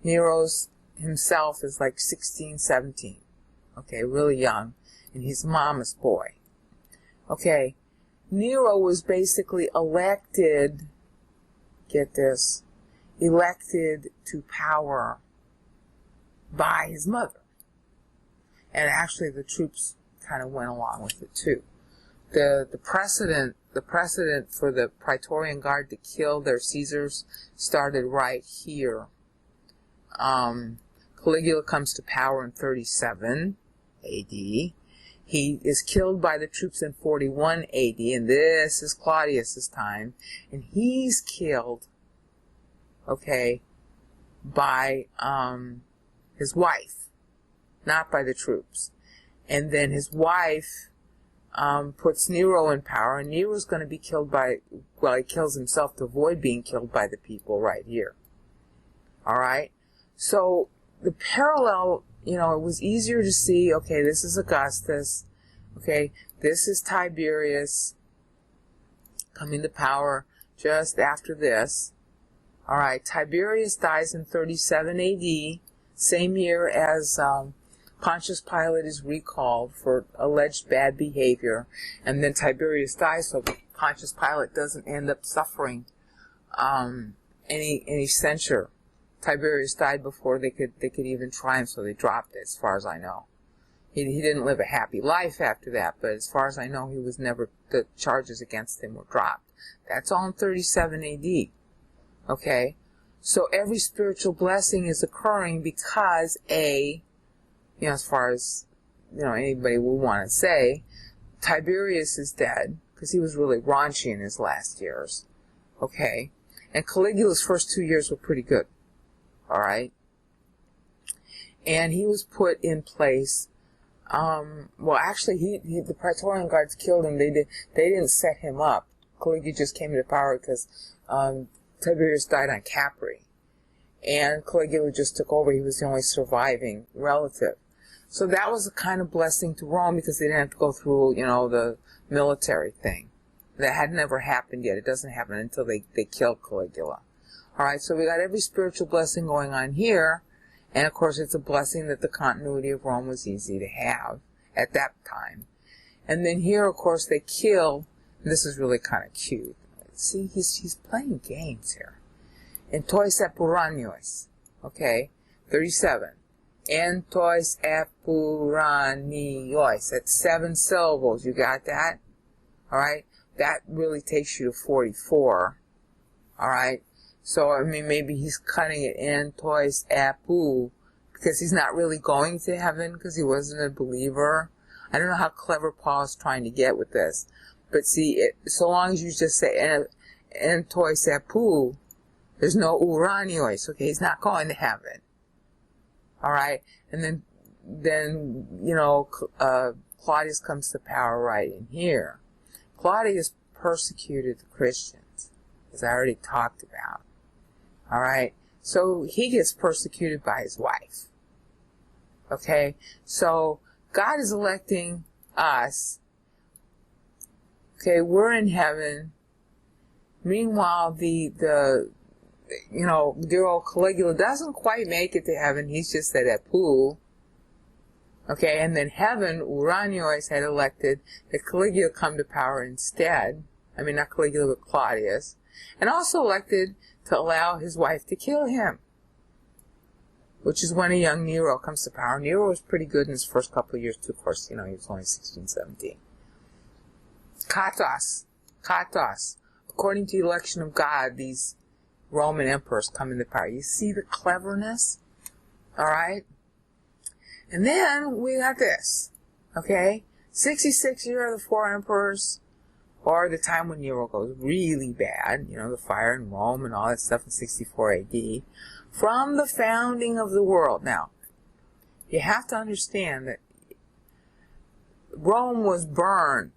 Nero's himself is like 16, 17. Okay, really young, and he's mama's boy. Okay, Nero was basically elected, get this, elected to power by his mother. And actually the troops kind of went along with it too. The precedent for the Praetorian Guard to kill their Caesars started right here. Caligula comes to power in 37 AD. He is killed by the troops in 41 AD, and this is Claudius's time, and he's killed, okay, by his wife, not by the troops. And then his wife puts Nero in power, and Nero's going to be killed he kills himself to avoid being killed by the people right here. All right? So the parallel, it was easier to see, okay, this is Augustus, okay, this is Tiberius coming to power just after this. All right, Tiberius dies in 37 AD, same year as Pontius Pilate is recalled for alleged bad behavior, and then Tiberius dies, so Pontius Pilate doesn't end up suffering any censure. Tiberius died before they could even try him, so they dropped it, as far as I know. He didn't live a happy life after that, but as far as I know, the charges against him were dropped. That's all in 37 AD. Okay? So every spiritual blessing is occurring because as far as, anybody would want to say, Tiberius is dead, because he was really raunchy in his last years. Okay? And Caligula's first 2 years were pretty good. Alright? And he was put in place. Actually, the Praetorian Guards killed him. They didn't set him up. Caligula just came into power because Tiberius died on Capri, and Caligula just took over. He was the only surviving relative. So that was a kind of blessing to Rome, because they didn't have to go through, the military thing. That had never happened yet. It doesn't happen until they kill Caligula. All right, so we got every spiritual blessing going on here. And, of course, it's a blessing that the continuity of Rome was easy to have at that time. And then here, of course, they kill. This is really kind of cute. See, he's playing games here. Entois epuranios. Okay, 37. Entois epuranios. That's 7 syllables. You got that? All right? That really takes you to 44. All right? So, maybe he's cutting it entois epu, because he's not really going to heaven, because he wasn't a believer. I don't know how clever Paul's trying to get with this. But see, so long as you just say entois epu, there's no uranios. Okay, he's not going to heaven. All right? And then Claudius comes to power right in here. Claudius persecuted the Christians, as I already talked about. All right, so he gets persecuted by his wife. Okay, so God is electing us. Okay, we're in heaven. Meanwhile, the dear old Caligula doesn't quite make it to heaven. He's just at Epu. Okay, and then heaven, Uranios had elected that Caligula come to power instead. Not Caligula, but Claudius. And also elected to allow his wife to kill him, which is when a young Nero comes to power. Nero was pretty good in his first couple of years, too. Of course, he was only 16, 17. Katos. According to the election of God, these Roman emperors come into power. You see the cleverness? All right? And then we got this. Okay? 66 year of the 4 emperors. Or the time when Nero goes really bad, the fire in Rome and all that stuff in 64 AD, from the founding of the world. Now, you have to understand that Rome was burned.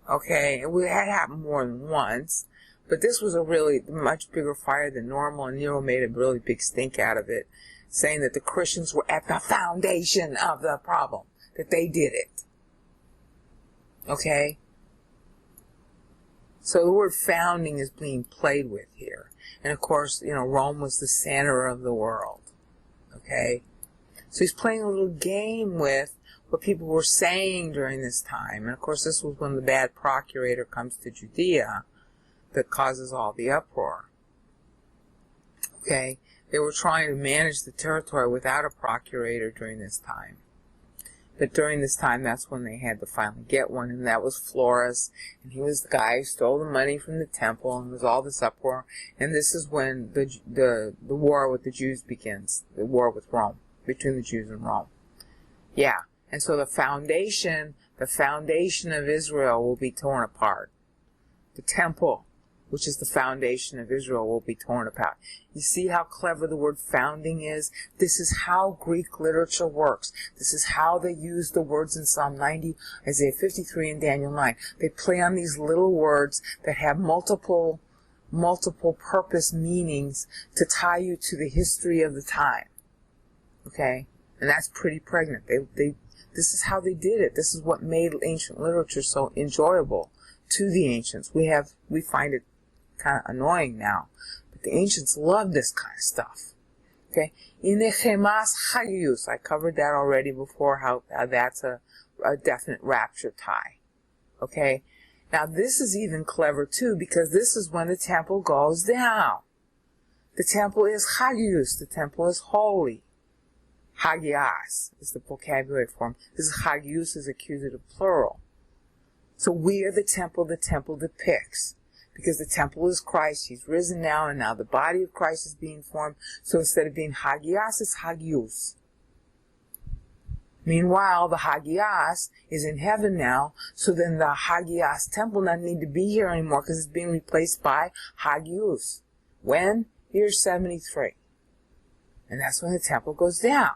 Okay, it had happened more than once, but this was a really much bigger fire than normal, and Nero made a really big stink out of it, saying that the Christians were at the foundation of the problem, that they did it. Okay? So the word founding is being played with here. And of course, Rome was the center of the world. Okay? So he's playing a little game with what people were saying during this time. And of course, this was when the bad procurator comes to Judea that causes all the uproar. Okay? They were trying to manage the territory without a procurator during this time. But during this time, that's when they had to finally get one, and that was Florus, and he was the guy who stole the money from the temple, and there was all this uproar, and this is when the war with the Jews begins, the war with Rome, between the Jews and Rome. Yeah, and so the foundation of Israel will be torn apart. The temple, which is the foundation of Israel, will be torn apart. You see how clever the word founding is? This is how Greek literature works. This is how they use the words in Psalm 90, Isaiah 53, and Daniel 9. They play on these little words that have multiple purpose meanings to tie you to the history of the time. Okay? And that's pretty pregnant. This is how they did it. This is what made ancient literature so enjoyable to the ancients. We find it kind of annoying now, but the ancients loved this kind of stuff. Okay, inechemas hagios. I covered that already before. How that's a definite rapture tie. Okay, now this is even clever too, because this is when the temple goes down. The temple is hagios. The temple is holy. Hagios is the vocabulary form. This is hagios is accusative plural. So we are the temple depicts. Because the temple is Christ, he's risen now, and now the body of Christ is being formed. So instead of being hagios, it's hagios. Meanwhile, the hagios is in heaven now, so then the hagios temple doesn't need to be here anymore because it's being replaced by hagios. When? Year 73. And that's when the temple goes down.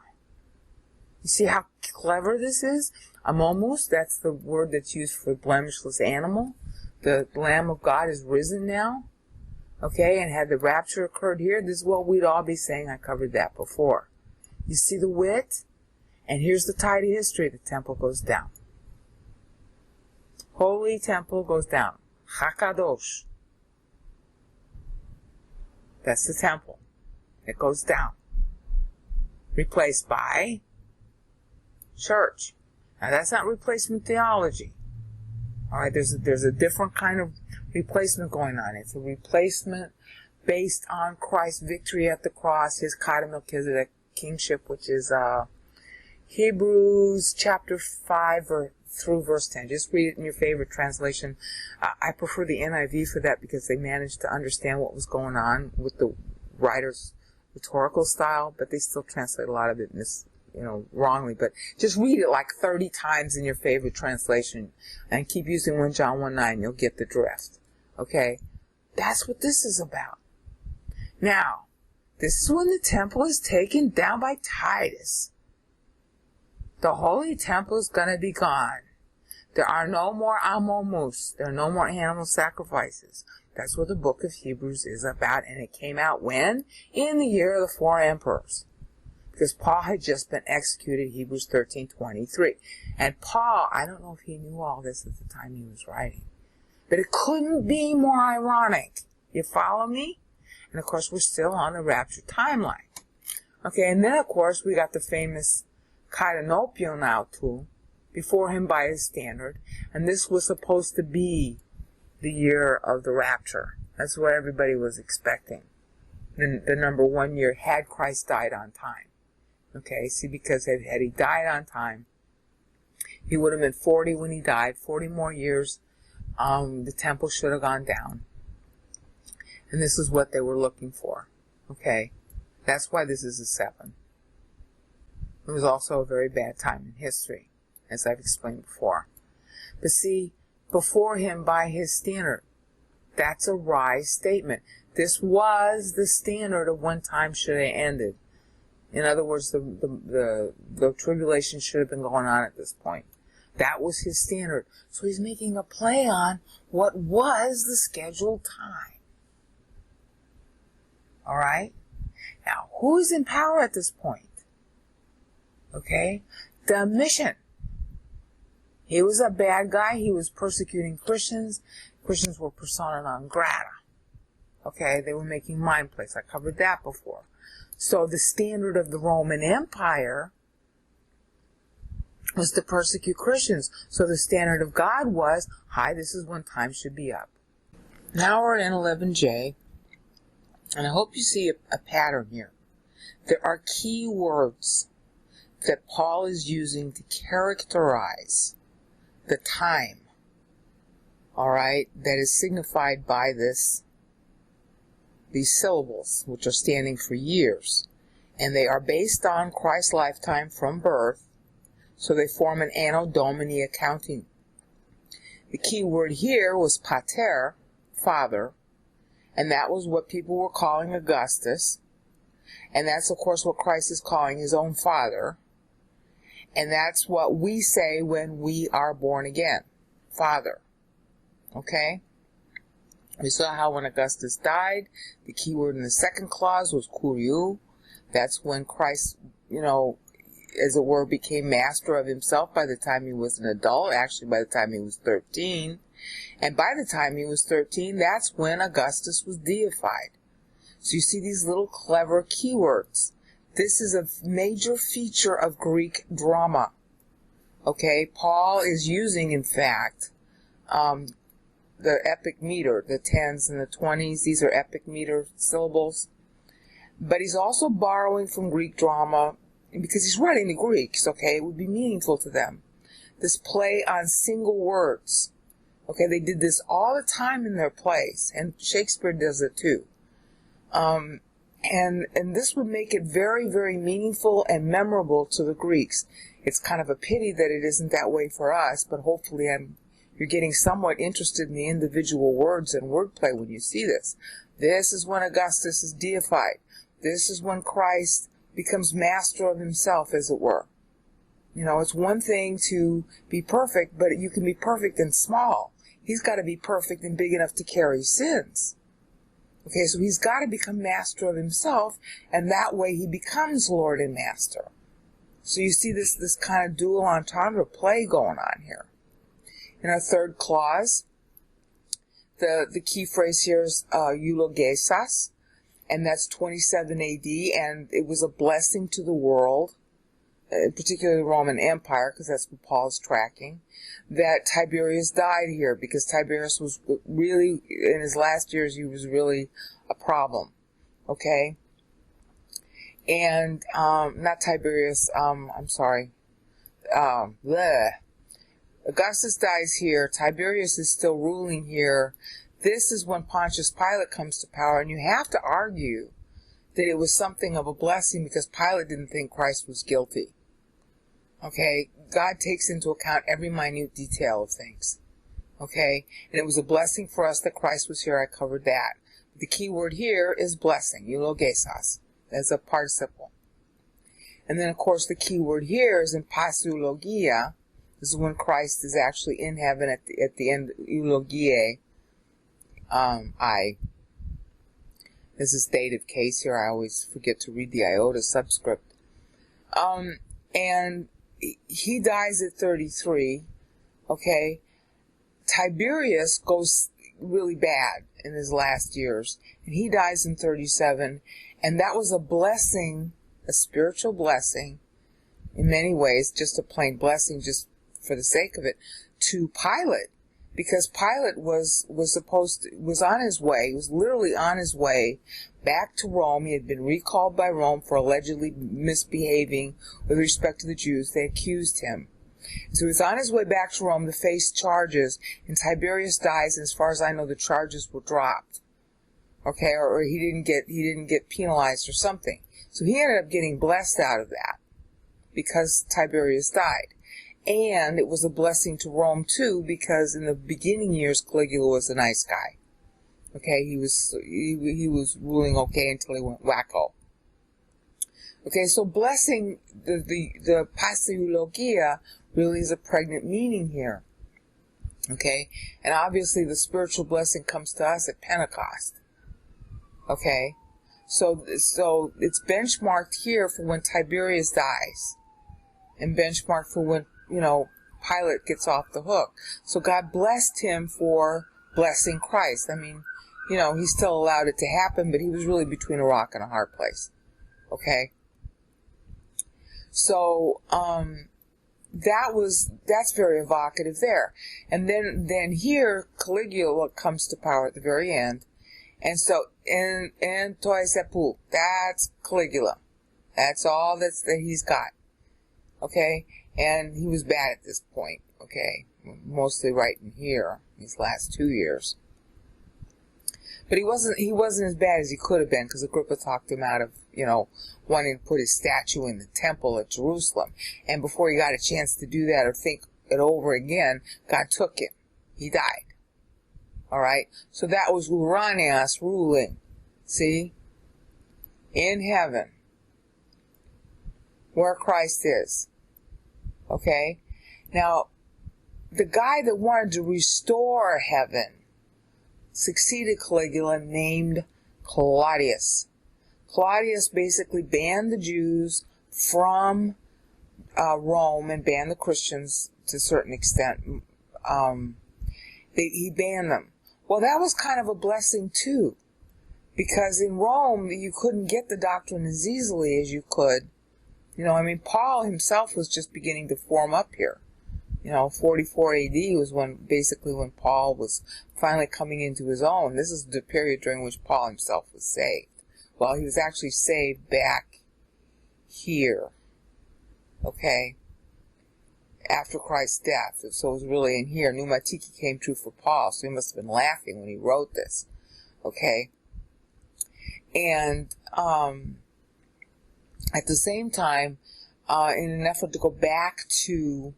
You see how clever this is? Amomus, that's the word that's used for blemishless animal. The Lamb of God is risen now. Okay, and had the rapture occurred here, this is what we'd all be saying. I covered that before. You see the wit? And here's the tie to history. The temple goes down. Holy temple goes down. Hakadosh. That's the temple. It goes down. Replaced by church. Now that's not replacement theology. Alright, there's a different kind of replacement going on. It's a replacement based on Christ's victory at the cross, his Kata Melchizedek kingship, which is Hebrews chapter 5 through verse 10. Just read it in your favorite translation. I prefer the NIV for that because they managed to understand what was going on with the writer's rhetorical style, but they still translate a lot of it wrongly. But just read it like 30 times in your favorite translation and keep using 1 John 1:9. You'll get the drift. Okay? That's what this is about. Now, this is when the temple is taken down by Titus. The holy temple is going to be gone. There are no more amomus. There are no more animal sacrifices. That's what the book of Hebrews is about. And it came out when? In the year of the 4 emperors. Because Paul had just been executed, Hebrews 13:23. And Paul, I don't know if he knew all this at the time he was writing. But it couldn't be more ironic. You follow me? And of course, we're still on the rapture timeline. Okay, and then of course, we got the famous Katanopio now too, before him by his standard. And this was supposed to be the year of the rapture. That's what everybody was expecting. The number 1 year had Christ died on time. Okay, see, because had he died on time, he would have been 40 when he died, 40 more years. The temple should have gone down. And this is what they were looking for. Okay, that's why this is a 7. It was also a very bad time in history, as I've explained before. But see, before him by his standard, that's a rise statement. This was the standard of when time should have ended. In other words, the tribulation should have been going on at this point. That was his standard. So he's making a play on what was the scheduled time. Alright? Now, who is in power at this point? Okay? Domitian. He was a bad guy. He was persecuting Christians. Christians were persona non grata. Okay? They were making mind plays. I covered that before. So the standard of the Roman Empire was to persecute Christians. So the standard of God was, hi, this is when time should be up. Now we're in 11J, and I hope you see a pattern here. There are key words that Paul is using to characterize the time, alright, that is signified by these syllables, which are standing for years. And they are based on Christ's lifetime from birth, so they form an Anno Domini accounting. The key word here was pater, father, and that was what people were calling Augustus. And that's, of course, what Christ is calling his own father. And that's what we say when we are born again. Father. Okay? We saw how when Augustus died, the key word in the second clause was kuriou. That's when Christ, as it were, became master of himself by the time he was an adult. Actually, by the time he was 13. And by the time he was 13, that's when Augustus was deified. So you see these little clever keywords. This is a major feature of Greek drama. Okay, Paul is using, in fact, the epic meter, the 10s and the 20s. These are epic meter syllables. But he's also borrowing from Greek drama because he's writing to Greeks, okay, it would be meaningful to them. This play on single words. Okay, they did this all the time in their plays, and Shakespeare does it too. And this would make it very, very meaningful and memorable to the Greeks. It's kind of a pity that it isn't that way for us, but hopefully you're getting somewhat interested in the individual words and wordplay when you see this. This is when Augustus is deified. This is when Christ becomes master of himself, as it were. You know, it's one thing to be perfect, but you can be perfect and small. He's got to be perfect and big enough to carry sins. Okay, so he's got to become master of himself, and that way he becomes Lord and Master. So you see this kind of dual entendre play going on here. In our third clause, the key phrase here is eulogesas, and that's 27 AD, and it was a blessing to the world, particularly the Roman Empire, because that's what Paul's tracking, that Tiberius died here, because Tiberius was really, in his last years, he was really a problem, okay? And, not Tiberius, I'm sorry, Augustus dies here, Tiberius is still ruling here. This is when Pontius Pilate comes to power, and you have to argue that it was something of a blessing because Pilate didn't think Christ was guilty. Okay, God takes into account every minute detail of things. Okay, and it was a blessing for us that Christ was here. I covered that. The key word here is blessing, eulogesas, as a participle. And then, of course, the key word here is in pasiologia. This is when Christ is actually in heaven at the end, eulogiae. This is dative case here. I always forget to read the iota subscript. And he dies at 33, okay? Tiberius goes really bad in his last years, and he dies in 37, and that was a blessing, a spiritual blessing, in many ways, just a plain blessing, just for the sake of it, to Pilate, because Pilate was on his way, he was literally on his way back to Rome. He had been recalled by Rome for allegedly misbehaving with respect to the Jews. They accused him. So he was on his way back to Rome to face charges, and Tiberius dies, and as far as I know, the charges were dropped. Okay, or he didn't get penalized or something. So he ended up getting blessed out of that because Tiberius died. And it was a blessing to Rome too, because in the beginning years Caligula was a nice guy. Okay, he was ruling okay until he went wacko. Okay, so blessing, the pasiologia really is a pregnant meaning here. Okay, and obviously the spiritual blessing comes to us at Pentecost. Okay, so it's benchmarked here for when Tiberius dies, and benchmarked for when, Pilate gets off the hook. So God blessed him for blessing Christ. I mean, he still allowed it to happen, but he was really between a rock and a hard place. Okay? So, that's very evocative there. And then here, Caligula comes to power at the very end. And so, in toi sepu, that's Caligula. That's all that he's got. Okay? And he was bad at this point, okay? Mostly right in here, these last 2 years. But he wasn't as bad as he could have been, because Agrippa talked him out of, wanting to put his statue in the temple at Jerusalem. And before he got a chance to do that or think it over again, God took him. He died. Alright? So that was Uranias ruling. See? In heaven. Where Christ is. Okay? Now, the guy that wanted to restore heaven succeeded Caligula, named Claudius. Claudius basically banned the Jews from Rome and banned the Christians to a certain extent. He banned them. Well, that was kind of a blessing too, because in Rome you couldn't get the doctrine as easily as you could. Paul himself was just beginning to form up here. 44 AD was when Paul was finally coming into his own. This is the period during which Paul himself was saved. Well, he was actually saved back here. okay, after Christ's death. So it was really in here. Pneumatiki came true for Paul, so he must have been laughing when he wrote this, okay? And at the same time, in an effort to go back to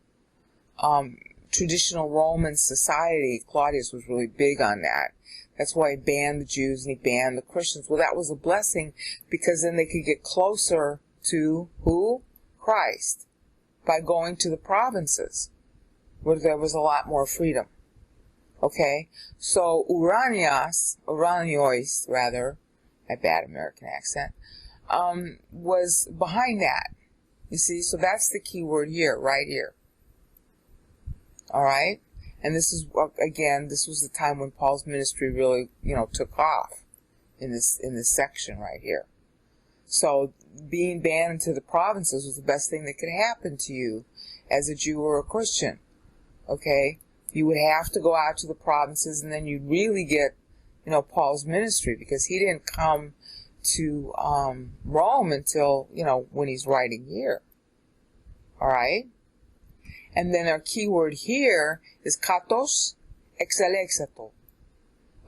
traditional Roman society, Claudius was really big on that. That's why he banned the Jews and he banned the Christians. Well, that was a blessing, because then they could get closer to who? Christ, by going to the provinces, where there was a lot more freedom. Okay? So Uranios, my bad American accent, was behind that. You see, so that's the key word here, right here. Alright? And this is, again, this was the time when Paul's ministry really, took off in this section right here. So being banned into the provinces was the best thing that could happen to you as a Jew or a Christian. Okay? You would have to go out to the provinces, and then you'd really get, Paul's ministry, because he didn't come to Rome until, when he's writing here. Alright? And then our key word here is katos exelexato.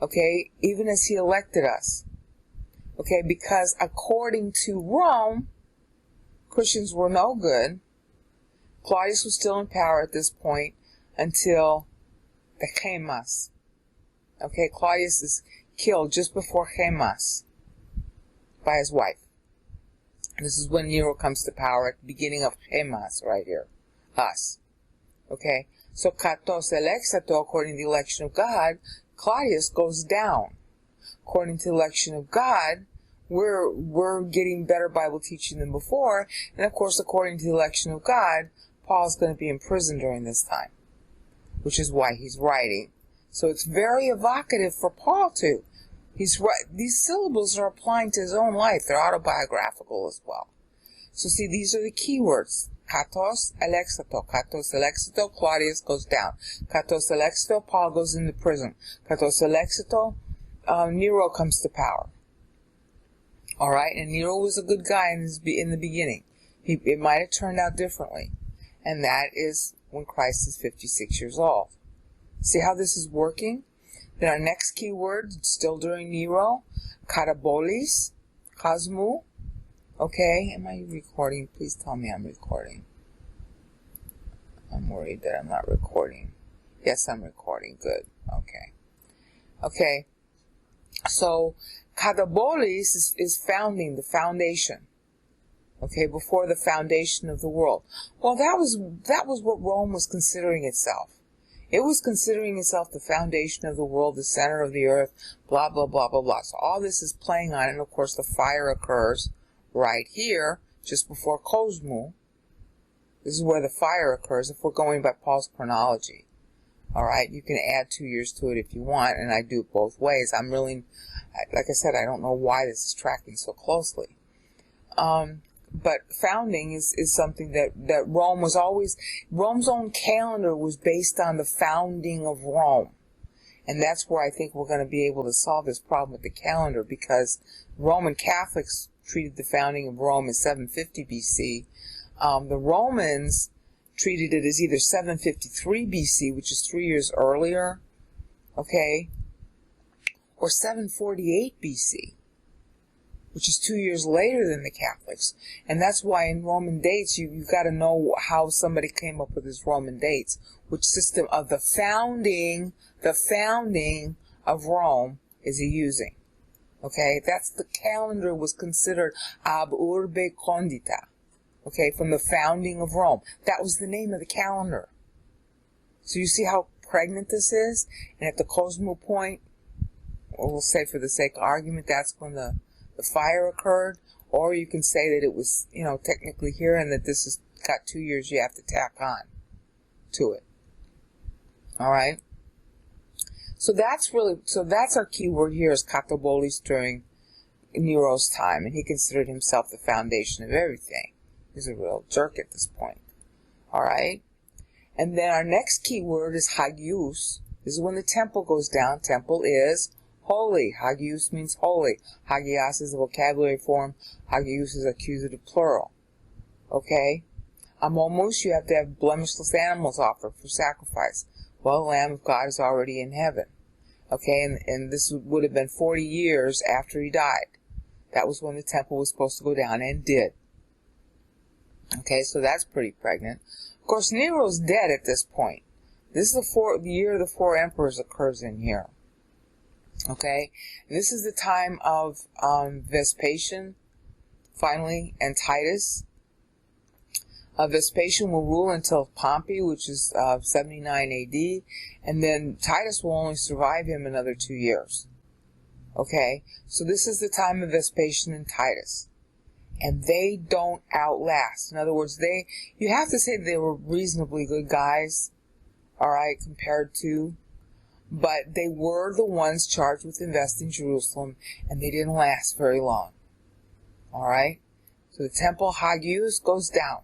Okay? Even as he elected us. Okay? Because according to Rome, Christians were no good. Claudius was still in power at this point until the Gemas. Okay? Claudius is killed just before Gemas by his wife. This is when Nero comes to power, at the beginning of Gemas right here. Us. Okay? So katos elexato, according to the election of God, Claudius goes down. According to the election of God, we're getting better Bible teaching than before. And of course, according to the election of God, Paul's going to be in prison during this time, which is why he's writing. So it's very evocative for Paul too. These syllables are applying to his own life. They're autobiographical as well. So see, these are the key words. Katos elexato. Katos elexato, Claudius goes down. Katos elexato, Paul goes into prison. Katos elexato, Nero comes to power. Alright, and Nero was a good guy in the beginning. It might have turned out differently. And that is when Christ is 56 years old. See how this is working? Then our next key word, still during Nero, katabolis, kosmou. Okay, am I recording? Please tell me I'm recording. I'm worried that I'm not recording. Yes, I'm recording. Good. Okay. Okay. So, katabolis is founding, the foundation. Okay, before the foundation of the world. Well, that was what Rome was considering itself. It was considering itself the foundation of the world, the center of the earth, blah, blah, blah, blah, blah. So all this is playing on it, and of course the fire occurs right here, just before Kosmou. This is where the fire occurs, if we're going by Paul's chronology. Alright, you can add 2 years to it if you want, and I do it both ways. I'm really, like I said, I don't know why this is tracking so closely. But founding is something that Rome was always, Rome's own calendar was based on the founding of Rome. And that's where I think we're going to be able to solve this problem with the calendar, because Roman Catholics treated the founding of Rome as 750 BC. The Romans treated it as either 753 BC, which is 3 years earlier, okay, or 748 BC. Which is 2 years later than the Catholics. And that's why in Roman dates, you've got to know how somebody came up with his Roman dates. Which system of the founding of Rome is he using? Okay, that's the calendar was considered ab urbe condita. Okay, from the founding of Rome. That was the name of the calendar. So you see how pregnant this is? And at the Kosmou point, or we'll say for the sake of argument, that's when the fire occurred, or you can say that it was, technically here, and that this has got 2 years you have to tack on to it. Alright? So that's our key word here is katabolis during Nero's time, and he considered himself the foundation of everything. He's a real jerk at this point. Alright? And then our next key word is hagios. This is when the temple goes down. Temple is holy. Hagios means holy. Hagios is a vocabulary form. Hagios is accusative plural. Okay? A momus, you have to have blemishless animals offered for sacrifice. Well, the Lamb of God is already in heaven. Okay, and this would have been 40 years after he died. That was when the temple was supposed to go down, and did. Okay, so that's pretty pregnant. Of course, Nero's dead at this point. This is the year of the 4 emperors occurs in here. Okay, this is the time of Vespasian, finally, and Titus. Vespasian will rule until Pompey, which is 79 AD, and then Titus will only survive him another 2 years. Okay, so this is the time of Vespasian and Titus. And they don't outlast. In other words, you have to say they were reasonably good guys, alright, compared to, but they were the ones charged with investing Jerusalem, and they didn't last very long. Alright, so the temple Hagios goes down.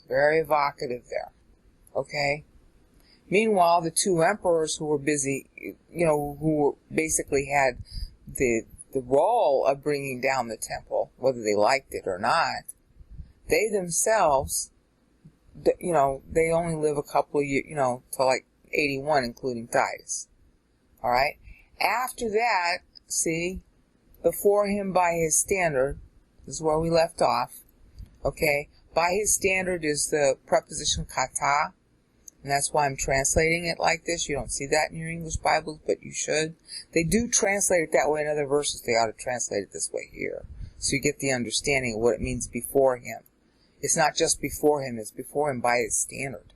Very evocative there. Okay? Meanwhile, the 2 emperors who were busy, who basically had the role of bringing down the temple, whether they liked it or not, they themselves, they only live a couple of years, till like 81, including Titus. Alright? After that, see, before him by his standard, this is where we left off, okay? By his standard is the preposition kata, and that's why I'm translating it like this. You don't see that in your English Bibles, but you should. They do translate it that way in other verses. They ought to translate it this way here, so you get the understanding of what it means before him. It's not just before him, it's before him by his standard.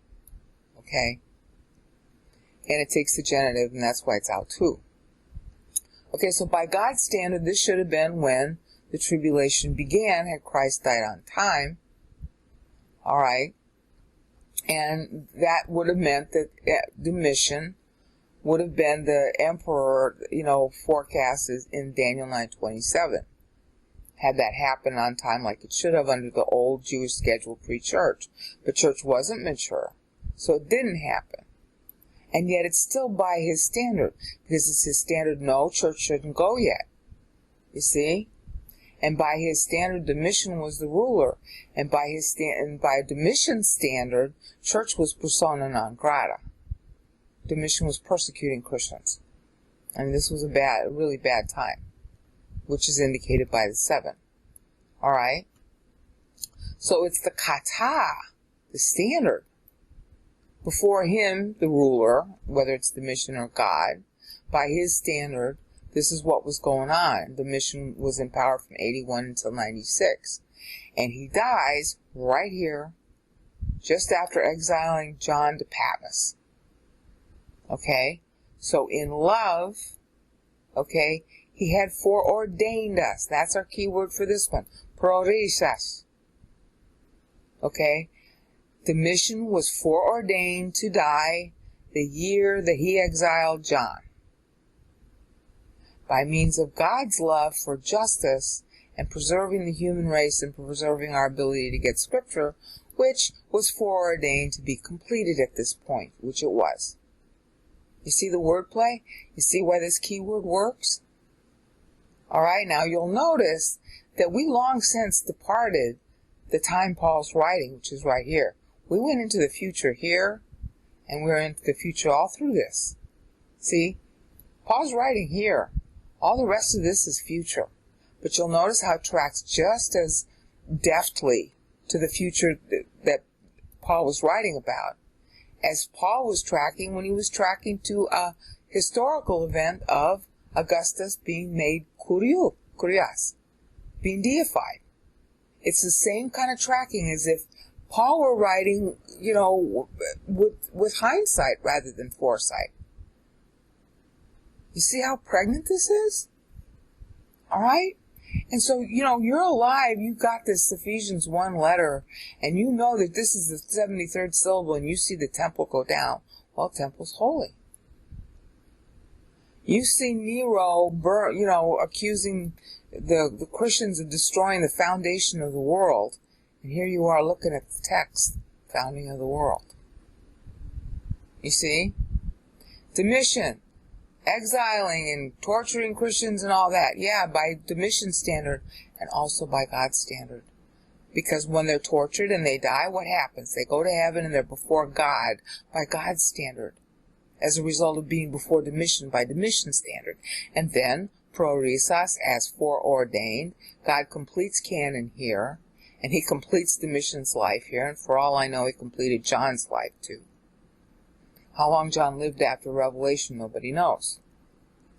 Okay? And it takes the genitive, and that's why it's out too. Okay, so by God's standard, this should have been when the tribulation began, had Christ died on time. Alright, and that would have meant that Domitian would have been the emperor, forecasted in Daniel 9:27. Had that happened on time like it should have under the old Jewish schedule pre-church. But church wasn't mature, so it didn't happen. And yet it's still by his standard, because it's his standard, no, church shouldn't go yet. You see? And by his standard, Domitian was the ruler. And by Domitian's standard, church was persona non grata. Domitian was persecuting Christians. And this was a really bad time, which is indicated by the 7. Alright? So it's the kata, the standard. Before him, the ruler, whether it's Domitian or God, by his standard, this is what was going on. Domitian was in power from 81 until 96. And he dies right here, just after exiling John to Patmos. Okay? So in love, okay, he had foreordained us. That's our key word for this one. Prorisas. Okay? Domitian was foreordained to die the year that he exiled John. By means of God's love for justice and preserving the human race and preserving our ability to get scripture, which was foreordained to be completed at this point, which it was. You see the wordplay? You see why this keyword works? Alright, now you'll notice that we long since departed the time Paul's writing, which is right here. We went into the future here, and we're into the future all through this. See? Paul's writing here. All the rest of this is future. But you'll notice how it tracks just as deftly to the future that Paul was writing about as Paul was tracking when he was tracking to a historical event of Augustus being made kurios, being deified. It's the same kind of tracking as if Paul were writing, with hindsight rather than foresight. You see how pregnant this is? Alright? And so, you're alive, you've got this Ephesians 1 letter, and you know that this is the 73rd syllable, and you see the temple go down. Well, temple's holy. You see Nero, accusing the Christians of destroying the foundation of the world, and here you are looking at the text, founding of the world. You see? Domitian, exiling and torturing Christians and all that. Yeah, by Domitian's standard and also by God's standard. Because when they're tortured and they die, what happens? They go to heaven and they're before God by God's standard, as a result of being before Domitian by Domitian's standard. And then, prorisas, as foreordained, God completes canon here, and he completes Domitian's life here, and for all I know, he completed John's life too. How long John lived after Revelation, nobody knows.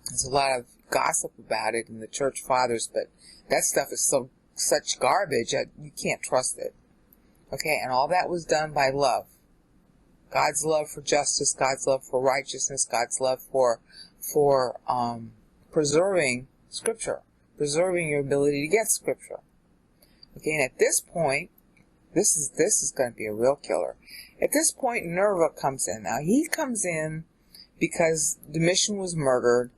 There's a lot of gossip about it in the church fathers, but that stuff is such garbage that you can't trust it. Okay, and all that was done by love. God's love for justice, God's love for righteousness, God's love for preserving Scripture, preserving your ability to get Scripture. Okay, and at this point, this is going to be a real killer. At this point, Nerva comes in. Now, he comes in because Domitian was murdered,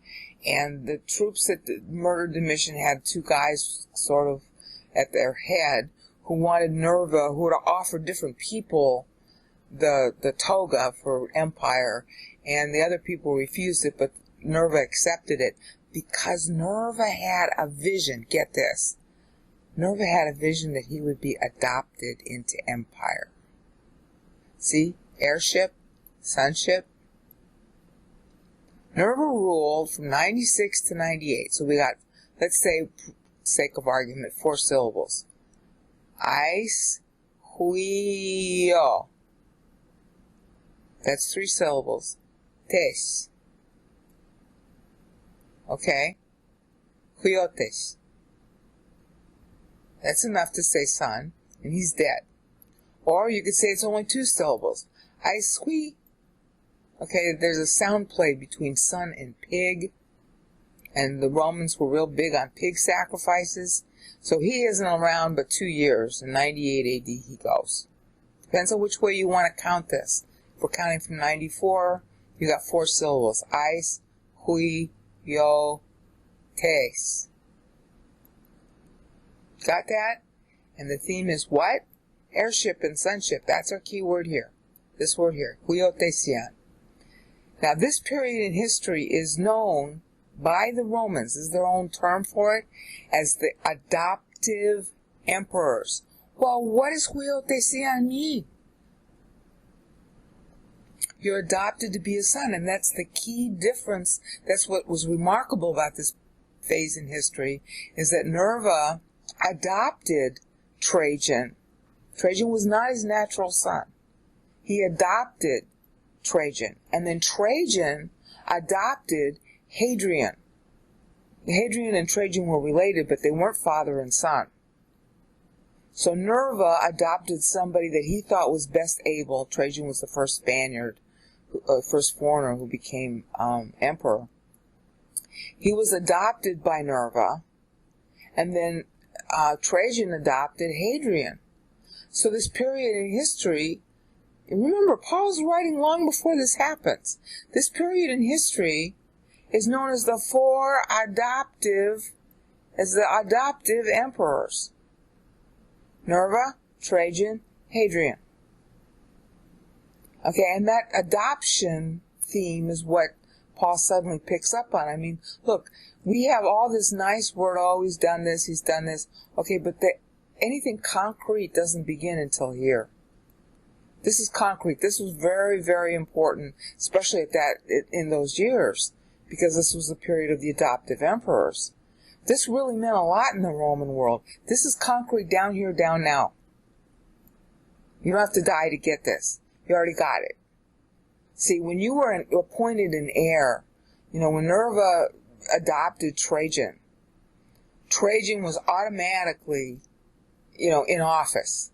and the troops that murdered Domitian had two guys sort of at their head who wanted Nerva, who would offer different people the toga for empire, and the other people refused it, but Nerva accepted it because Nerva had a vision. Get this. Nerva had a vision that he would be adopted into empire. See? Heirship, sonship. Nerva ruled from 96 to 98. So we got, let's say, sake of argument, 4 syllables. Ais, huio. That's 3 syllables. Tes. Okay? Huiotes. That's enough to say son, and he's dead. Or you could say it's only 2 syllables. Ais hui. Okay, there's a sound play between son and pig, and the Romans were real big on pig sacrifices. So he isn't around but 2 years. In 98 AD he goes. Depends on which way you want to count this. If we're counting from 94, you got 4 syllables. Ais, hui, yo, tes. Got that? And the theme is what? Heirship and sonship. That's our key word here. This word here. Huiotesian. Now this period in history is known by the Romans, is their own term for it, as the adoptive emperors. Well, what does Huiotesian mean? You're adopted to be a son, and that's the key difference. That's what was remarkable about this phase in history, is that Nerva adopted Trajan. Trajan was not his natural son. He adopted Trajan. And then Trajan adopted Hadrian. Hadrian and Trajan were related, but they weren't father and son. So Nerva adopted somebody that he thought was best able. Trajan was the first Spaniard, first foreigner who became emperor. He was adopted by Nerva, and then Trajan adopted Hadrian. So this period in history, remember, Paul's writing long before this happens. This period in history is known as the adoptive emperors. Nerva, Trajan, Hadrian. Okay, and that adoption theme is what Paul suddenly picks up on. I mean, look, we have all this nice word, oh, he's done this, he's done this. Okay, but anything concrete doesn't begin until here. This is concrete. This was very, very important, especially in those years, because this was the period of the adoptive emperors. This really meant a lot in the Roman world. This is concrete down here, down now. You don't have to die to get this. You already got it. See, when you were appointed an heir, when Nerva adopted Trajan, Trajan was automatically, in office.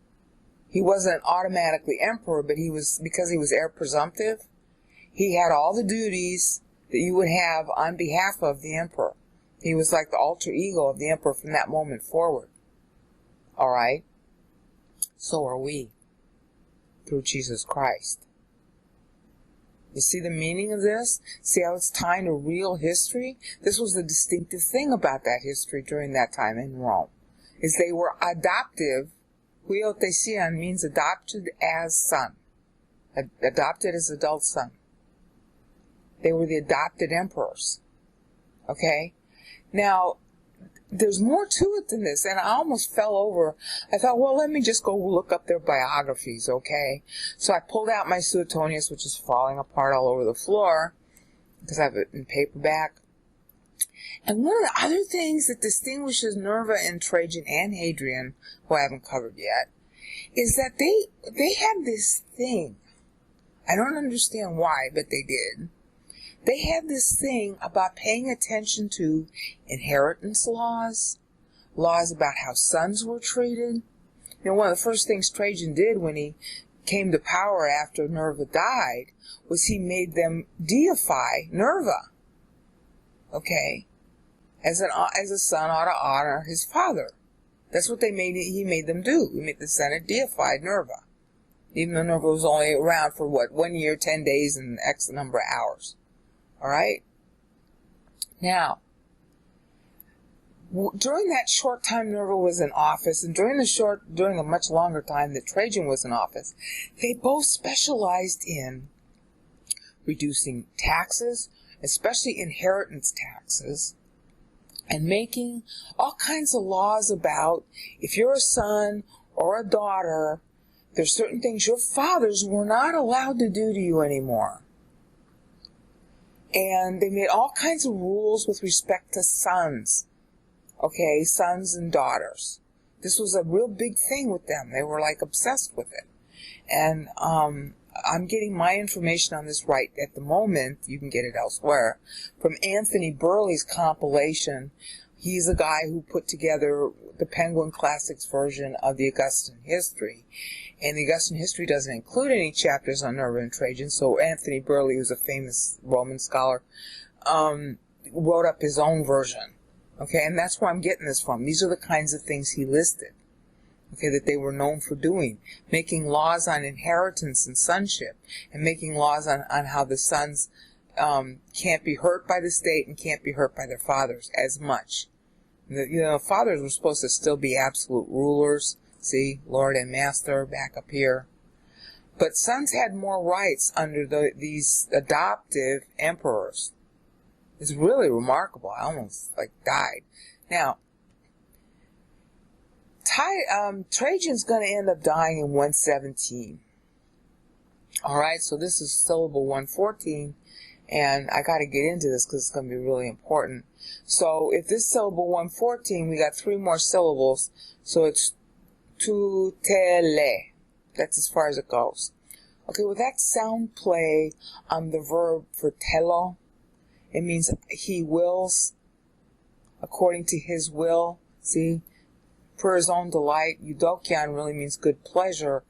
He wasn't automatically emperor, but because he was heir presumptive, he had all the duties that you would have on behalf of the emperor. He was like the alter ego of the emperor from that moment forward. All right? So are we, through Jesus Christ. You see the meaning of this? See how it's tying to real history? This was the distinctive thing about that history during that time in Rome, is they were adoptive. Huiotesian means adopted as son. Adopted as adult son. They were the adopted emperors. Okay? Now, there's more to it than this, and I almost fell over. I thought, well, let me just go look up their biographies, okay? So I pulled out my Suetonius, which is falling apart all over the floor, because I have it in paperback. And one of the other things that distinguishes Nerva and Trajan and Hadrian, who I haven't covered yet, is that they had this thing. I don't understand why, but they did. They had this thing about paying attention to inheritance laws, laws about how sons were treated. You know, one of the first things Trajan did when he came to power after Nerva died was he made them deify Nerva. Okay? As a son ought to honor his father. That's what he made them do. He made the Senate deified Nerva. Even though Nerva was only around for 1 year, 10 days, and X number of hours. Alright? Now, during that short time Nerva was in office, and during a much longer time that Trajan was in office, they both specialized in reducing taxes, especially inheritance taxes, and making all kinds of laws about if you're a son or a daughter, there's certain things your fathers were not allowed to do to you anymore. And they made all kinds of rules with respect to sons. Okay, sons and daughters. This was a real big thing with them. They were like obsessed with it. And I'm getting my information on this right at the moment. You can get it elsewhere. From Anthony Burley's compilation. He's a guy who put together the Penguin Classics version of the Augustan History. And the Augustan History doesn't include any chapters on Nerva and Trajan, so Anthony Burley, who's a famous Roman scholar, wrote up his own version. Okay, and that's where I'm getting this from. These are the kinds of things he listed, okay, that they were known for doing. Making laws on inheritance and sonship, and making laws on how the sons can't be hurt by the state and can't be hurt by their fathers as much. Fathers were supposed to still be absolute rulers. See, Lord and Master back up here. But sons had more rights under these adoptive emperors. It's really remarkable. I almost died. Now, Trajan's going to end up dying in 117. Alright, so this is syllable 114. And I got to get into this because it's going to be really important. So if this syllable 114, we got 3 more syllables. So it's tutele. That's as far as it goes. Okay, with that sound play on the verb for telo, it means he wills according to his will. See, for his own delight. Eudokion really means good pleasure,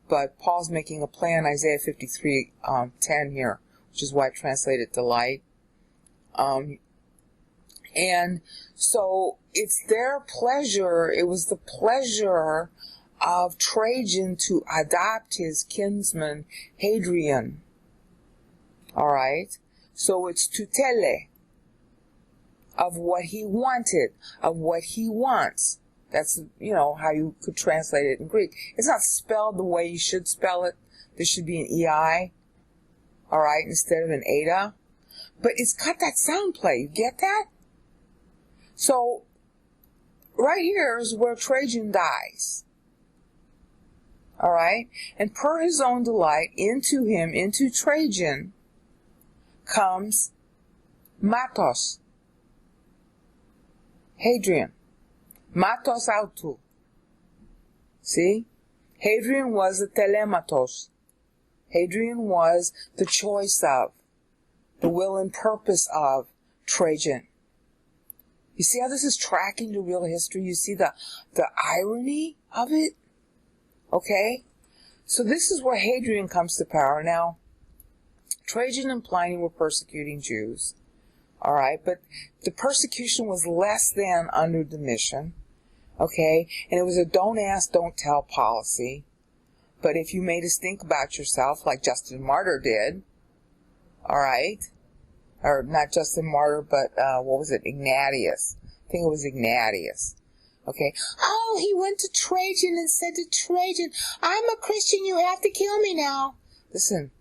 but Paul's making a play on Isaiah 53:10 here, which is why I translated delight. And so it's their pleasure, it was the pleasure of Trajan to adopt his kinsman Hadrian. Alright? So it's tutele of what he wanted, of what he wants. That's, how you could translate it in Greek. It's not spelled the way you should spell it. There should be an EI, alright, instead of an eta. But it's got that sound play. You get that? So, right here is where Trajan dies. Alright? And per his own delight, into Trajan, comes Matos. Hadrian. Matos autou. See? Hadrian was the telematos. Hadrian was the choice of, the will and purpose of Trajan. You see how this is tracking to real history? You see the irony of it? Okay? So this is where Hadrian comes to power. Now, Trajan and Pliny were persecuting Jews. Alright, but the persecution was less than under Domitian. Okay? And it was a don't ask, don't tell policy. But if you made us think about yourself, like Justin Martyr did, alright? Or not Justin Martyr, but, Ignatius. I think it was Ignatius. Okay. Oh, he went to Trajan and said to Trajan, I'm a Christian, you have to kill me now. Listen,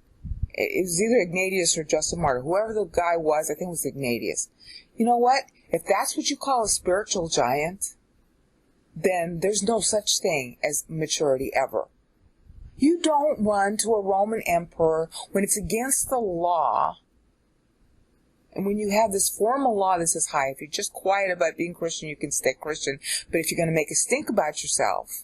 It was either Ignatius or Justin Martyr. Whoever the guy was, I think it was Ignatius. You know what? If that's what you call a spiritual giant, then there's no such thing as maturity ever. You don't run to a Roman emperor when it's against the law. And when you have this formal law that says, hi, if you're just quiet about being Christian, you can stay Christian. But if you're going to make a stink about yourself,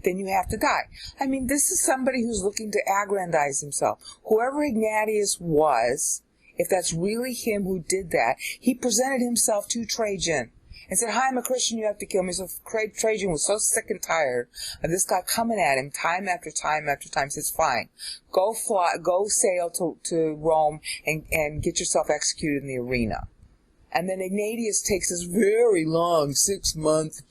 then you have to die. I mean, this is somebody who's looking to aggrandize himself. Whoever Ignatius was, if that's really him who did that, he presented himself to Trajan and said, hi, I'm a Christian, you have to kill me. So Trajan was so sick and tired of this guy coming at him time after time after time. He says, fine, go sail to Rome and get yourself executed in the arena. And then Ignatius takes this very long 6-month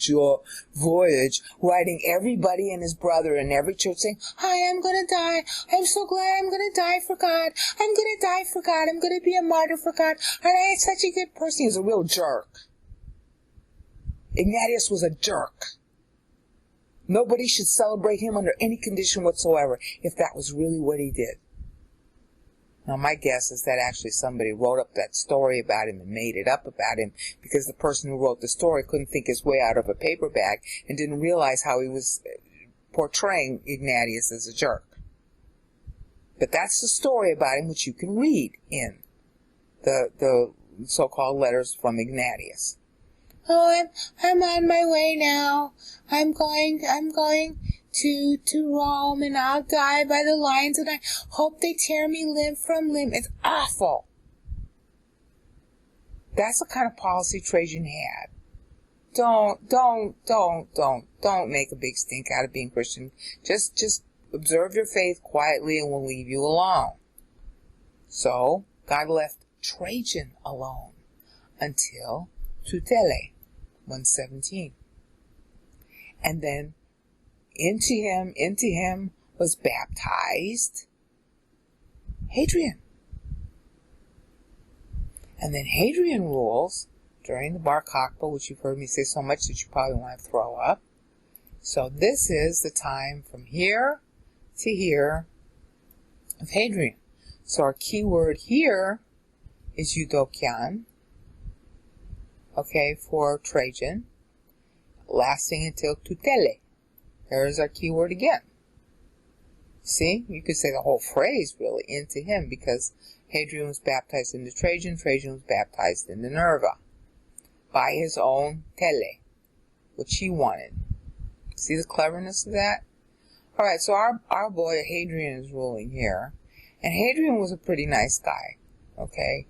voyage, writing everybody and his brother in every church saying, hi, I'm going to die. I'm so glad I'm going to die for God. I'm going to die for God. I'm going to be a martyr for God. And I am such a good person. He was a real jerk. Ignatius was a jerk. Nobody should celebrate him under any condition whatsoever if that was really what he did. Now, my guess is that actually somebody wrote up that story about him and made it up about him because the person who wrote the story couldn't think his way out of a paper bag and didn't realize how he was portraying Ignatius as a jerk. But that's the story about him, which you can read in the so-called letters from Ignatius. Oh, I'm on my way now. I'm going to Rome, and I'll die by the lions, and I hope they tear me limb from limb. It's awful. That's the kind of policy Trajan had. Don't make a big stink out of being Christian. Just observe your faith quietly, and we'll leave you alone. So God left Trajan alone until Tutele, 117. And then into him was baptized Hadrian. And then Hadrian rules during the Bar Kokhba, which you've heard me say so much that you probably want to throw up. So this is the time from here to here of Hadrian. So our key word here is Eudokian, okay, for Trajan, lasting until Tutele. There's our key word again. See, you could say the whole phrase really into him because Hadrian was baptized into Trajan, Trajan was baptized into Nerva by his own tele, which he wanted. See the cleverness of that? Alright, so our boy Hadrian is ruling here. And Hadrian was a pretty nice guy, okay?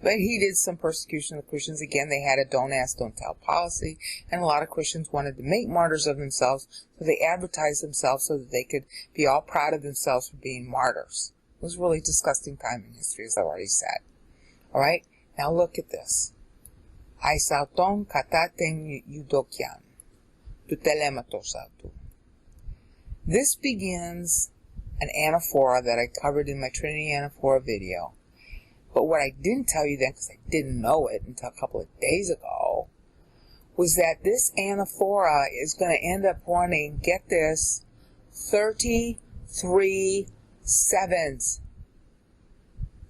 But he did some persecution of Christians. Again, they had a don't ask, don't tell policy. And a lot of Christians wanted to make martyrs of themselves, so they advertised themselves so that they could be all proud of themselves for being martyrs. It was a really disgusting time in history, as I already said. Alright, now look at this. Aisauton kataten Eudokian, tutelematosautu. This begins an anaphora that I covered in my Trinity Anaphora video. But what I didn't tell you then, because I didn't know it until a couple of days ago, was that this anaphora is going to end up running, get this, 33 sevens.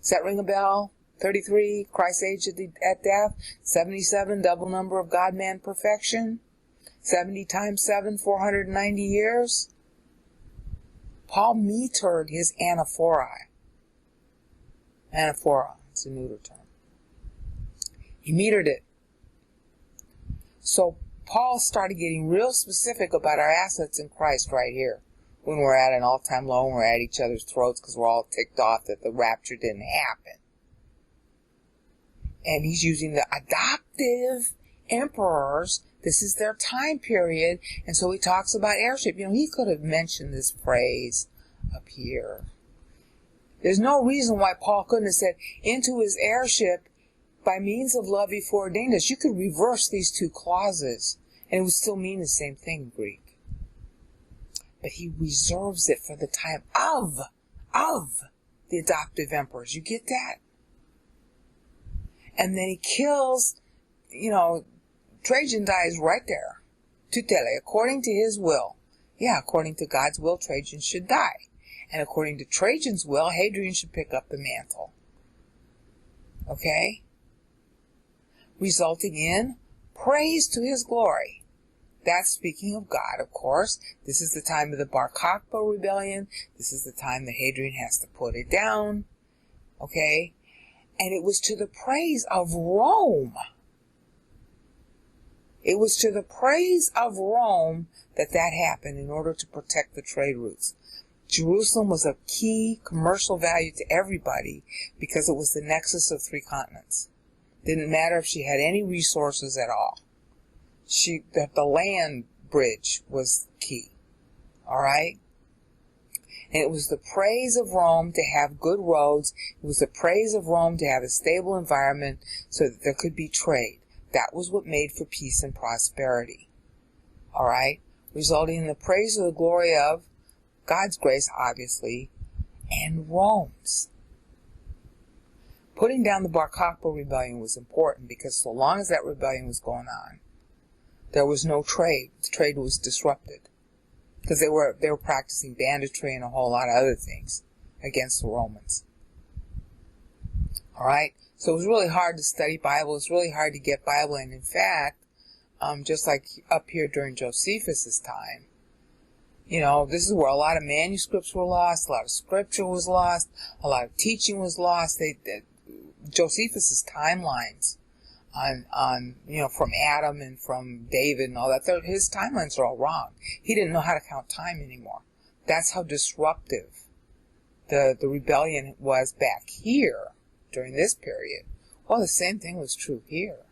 Does that ring a bell? 33, Christ's age at death. 77, double number of God-man perfection. 70 times 7, 490 years. Paul metered his anaphora. Anaphora, it's a neuter term. He metered it. So Paul started getting real specific about our assets in Christ right here. When we're at an all-time low and we're at each other's throats because we're all ticked off that the rapture didn't happen. And he's using the adoptive emperors. This is their time period. And so he talks about heirship. You know, he could have mentioned this phrase up here. There's no reason why Paul couldn't have said, into his heirship, by means of love he foreordained us. You could reverse these two clauses, and it would still mean the same thing in Greek. But he reserves it for the time of the adoptive emperors. You get that? And then he kills, Trajan dies right there. Tutele, according to his will. Yeah, according to God's will, Trajan should die. And according to Trajan's will, Hadrian should pick up the mantle. Okay? Resulting in praise to his glory. That's speaking of God, of course. This is the time of the Bar Kokhba rebellion. This is the time that Hadrian has to put it down. Okay? And it was to the praise of Rome. It was to the praise of Rome that happened in order to protect the trade routes. Jerusalem was of key commercial value to everybody because it was the nexus of 3 continents. Didn't matter if she had any resources at all. The land bridge was key. All right? And it was the praise of Rome to have good roads. It was the praise of Rome to have a stable environment so that there could be trade. That was what made for peace and prosperity. All right? Resulting in the praise of the glory of God's grace, obviously, and Rome's. Putting down the Bar Kokhba rebellion was important because so long as that rebellion was going on, there was no trade. The trade was disrupted because they were practicing banditry and a whole lot of other things against the Romans. All right? So it was really hard to study Bible. It's really hard to get Bible. And in fact, just like up here during Josephus' time, this is where a lot of manuscripts were lost, a lot of scripture was lost, a lot of teaching was lost. Josephus' timelines on from Adam and from David and all that, his timelines are all wrong. He didn't know how to count time anymore. That's how disruptive the rebellion was back here during this period. Well, the same thing was true here.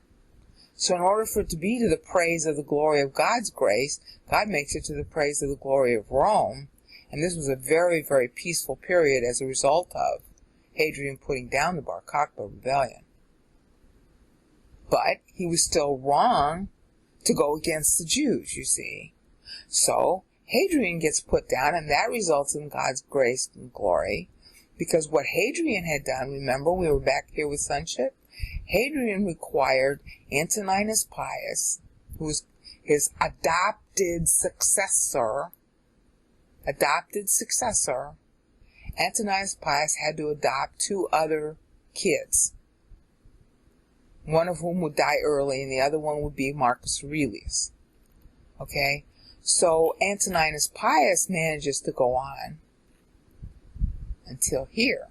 So in order for it to be to the praise of the glory of God's grace, God makes it to the praise of the glory of Rome. And this was a very, very peaceful period as a result of Hadrian putting down the Bar Kokhba rebellion. But he was still wrong to go against the Jews, you see. So Hadrian gets put down, and that results in God's grace and glory. Because what Hadrian had done, remember, we were back here with sonship? Hadrian required Antoninus Pius, who was his adopted successor. Antoninus Pius had to adopt 2 other kids, one of whom would die early, and the other one would be Marcus Aurelius. Okay? So Antoninus Pius manages to go on until here.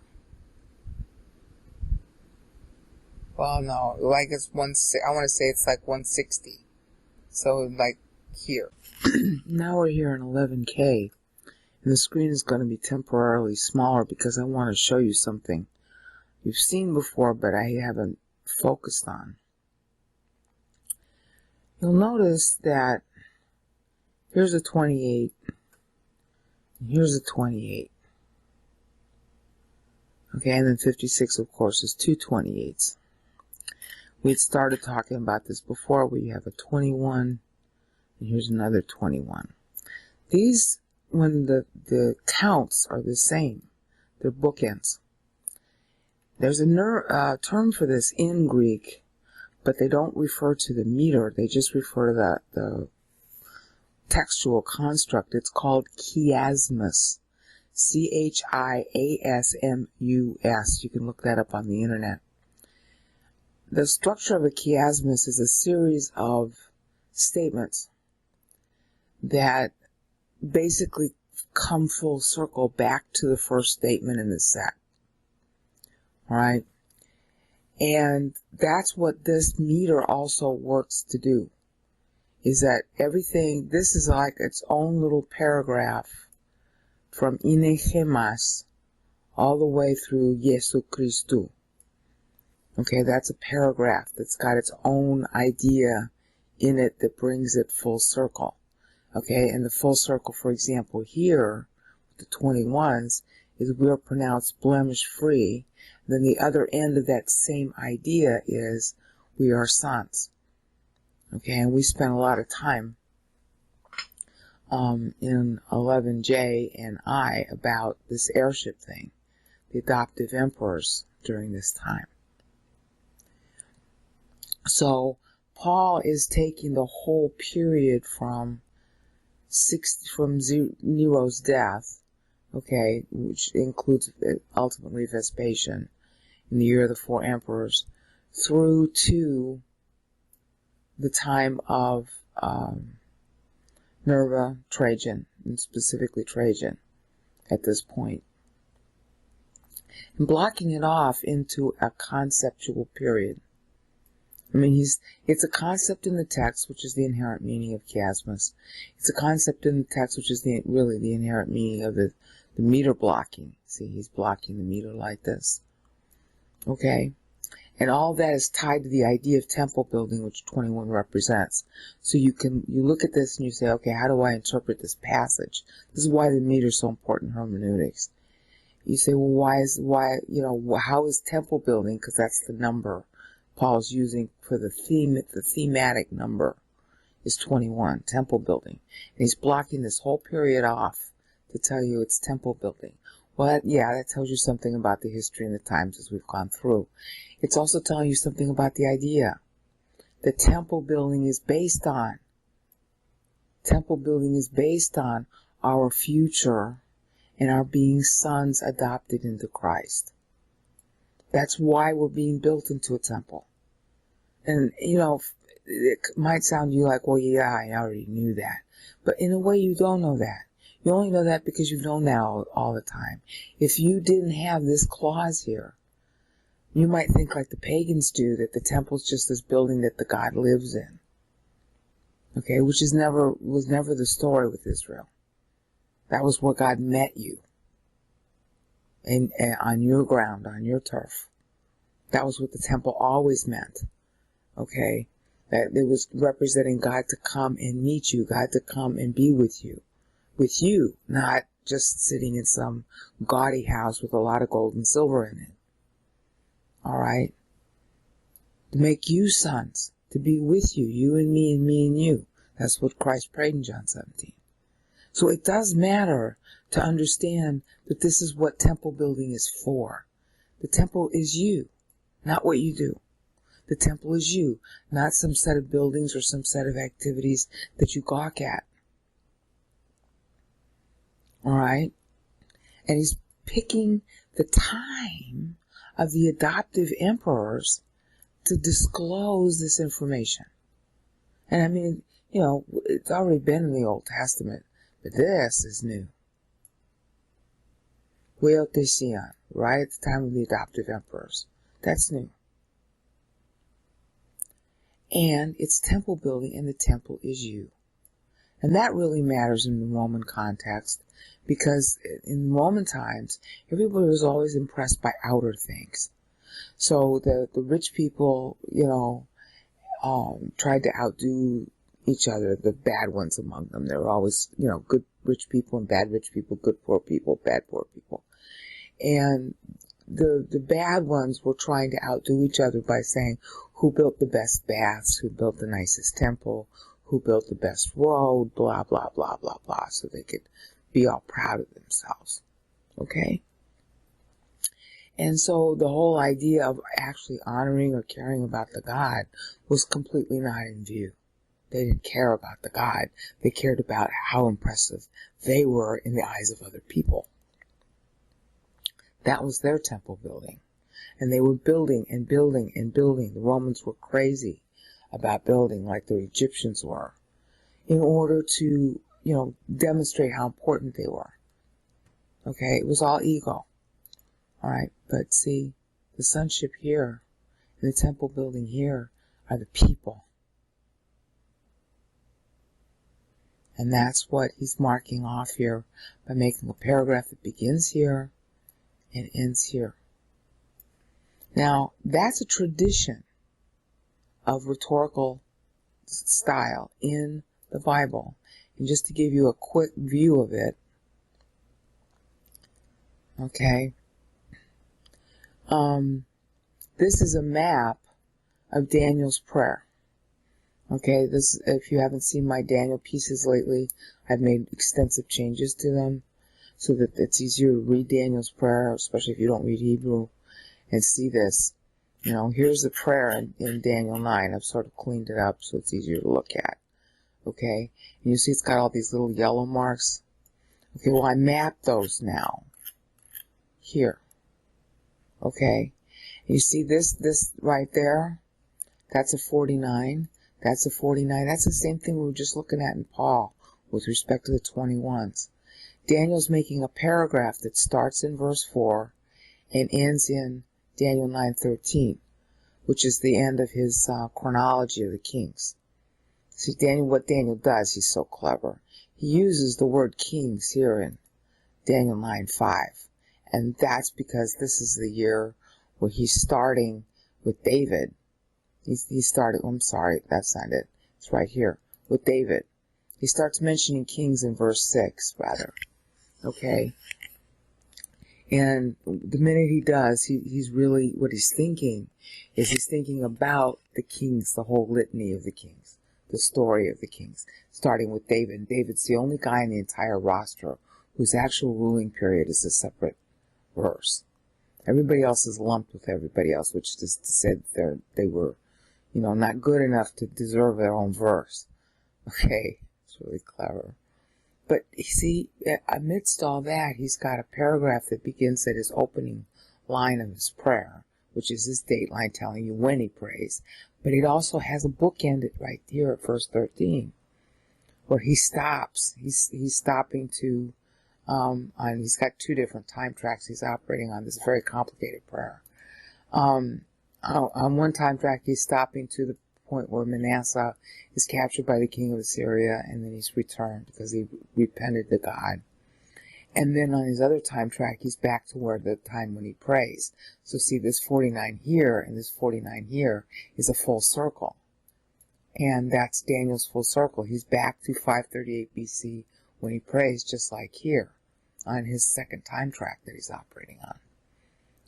Well, no, like I want to say it's like 160. So like here. Now we're here in 11K, and the screen is going to be temporarily smaller because I want to show you something you've seen before but I haven't focused on. You'll notice that here's a 28, and here's a 28. Okay, and then 56, of course, is 2 28s. We had started talking about this before, where you have a 21, and here's another 21. These, when the counts are the same, they're bookends. There's a term for this in Greek, but they don't refer to the meter. They just refer to the textual construct. It's called chiasmus. Chiasmus. You can look that up on the internet. The structure of a chiasmus is a series of statements that basically come full circle back to the first statement in the set. Alright? And that's what this meter also works to do. Is that everything, this is like its own little paragraph from Inegemas all the way through Jesu Christu. Okay, that's a paragraph that's got its own idea in it that brings it full circle. Okay, and the full circle, for example, here, the 21s, is we're pronounced blemish free. Then the other end of that same idea is we are sons. Okay, and we spent a lot of time in 11J and I about this heirship thing, the adoptive emperors during this time. So Paul is taking the whole period from Nero's death okay, which includes ultimately Vespasian in the year of the 4 emperors, through to the time of Nerva, Trajan, and specifically Trajan at this point, and blocking it off into a conceptual period. I mean, it's a concept in the text, which is the inherent meaning of chiasmus. It's a concept in the text, which is really the inherent meaning of the meter blocking. See, he's blocking the meter like this. Okay? And all that is tied to the idea of temple building, which 21 represents. So you look at this and you say, okay, how do I interpret this passage? This is why the meter is so important in hermeneutics. You say, well, how is temple building? Because that's the number Paul's using for the thematic number is 21, temple building. And he's blocking this whole period off to tell you it's temple building. Well, yeah, that tells you something about the history and the times as we've gone through. It's also telling you something about the idea that temple building is based on. Temple building is based on our future and our being sons adopted into Christ. That's why we're being built into a temple. And, it might sound to you like, well, yeah, I already knew that. But in a way, you don't know that. You only know that because you've known that all the time. If you didn't have this clause here, you might think like the pagans do, that the temple's just this building that the God lives in. Okay, which was never the story with Israel. That was where God met you. And on your ground, on your turf. That was what the temple always meant. Okay? That it was representing God to come and meet you, God to come and be with you. With you, not just sitting in some gaudy house with a lot of gold and silver in it. Alright? To make you sons, to be with you, you and me and you. That's what Christ prayed in John 17. So it does matter to understand that this is what temple building is for. The temple is you, not what you do. The temple is you, not some set of buildings or some set of activities that you gawk at. Alright? And he's picking the time of the adoptive emperors to disclose this information. And I mean, it's already been in the Old Testament, but this is new. Diocletian, right at the time of the adoptive emperors. That's new. And it's temple building, and the temple is you. And that really matters in the Roman context, because in Roman times, everybody was always impressed by outer things. So the rich people, tried to outdo each other, the bad ones among them. There were always, good rich people and bad rich people, good poor people, bad poor people. And the bad ones were trying to outdo each other by saying who built the best baths, who built the nicest temple, who built the best road, blah, blah, blah, blah, blah, so they could be all proud of themselves. Okay? And so the whole idea of actually honoring or caring about the God was completely not in view. They didn't care about the God. They cared about how impressive they were in the eyes of other people. That was their temple building. And they were building and building and building. The Romans were crazy about building like the Egyptians were, in order to, demonstrate how important they were. Okay, it was all ego. Alright, but see, the sonship here and the temple building here are the people. And that's what he's marking off here by making a paragraph that begins here and ends here. Now, that's a tradition of rhetorical style in the Bible. And just to give you a quick view of it, okay, this is a map of Daniel's prayer. Okay, this, if you haven't seen my Daniel pieces lately, I've made extensive changes to them so that it's easier to read Daniel's prayer, especially if you don't read Hebrew, and see this. Here's the prayer in Daniel 9. I've sort of cleaned it up so it's easier to look at. Okay, and you see it's got all these little yellow marks. Okay, well, I mapped those now. Here. Okay. You see this right there? That's a 49. That's a 49. That's the same thing we were just looking at in Paul with respect to the 21s. Daniel's making a paragraph that starts in verse 4 and ends in Daniel 9:13, which is the end of his chronology of the kings. See, what Daniel does, he's so clever. He uses the word kings here in Daniel 9:5, and that's because this is the year where he's starting with David. He started, I'm sorry, that's not it. It's right here, with David. He starts mentioning kings in verse 6, rather. Okay? And the minute he does, he's really, what he's thinking is he's thinking about the kings, the whole litany of the kings, the story of the kings, starting with David. And David's the only guy in the entire roster whose actual ruling period is a separate verse. Everybody else is lumped with everybody else, which is to say that they were, not good enough to deserve their own verse. Okay? It's really clever. But you see, amidst all that, he's got a paragraph that begins at his opening line of his prayer, which is his date line telling you when he prays. But it also has a bookend right here at verse 13, where he stops. He's stopping to, and he's got two different time tracks he's operating on this very complicated prayer. On one time track, he's stopping to the point where Manasseh is captured by the king of Assyria, and then he's returned because he repented to God. And then on his other time track, he's back to where the time when he prays. So see, this 49 here and this 49 here is a full circle. And that's Daniel's full circle. He's back to 538 BC when he prays, just like here on his second time track that he's operating on.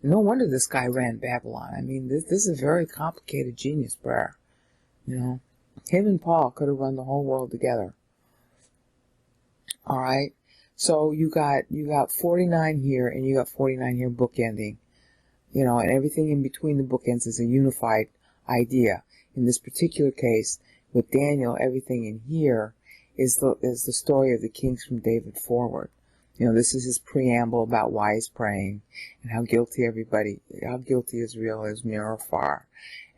No wonder this guy ran Babylon. I mean, this is a very complicated genius prayer. Him and Paul could have run the whole world together. All right. So you got 49 here and you got 49 here bookending. And everything in between the bookends is a unified idea. In this particular case, with Daniel, everything in here is the story of the kings from David forward. This is his preamble about why he's praying and how guilty Israel is near or far.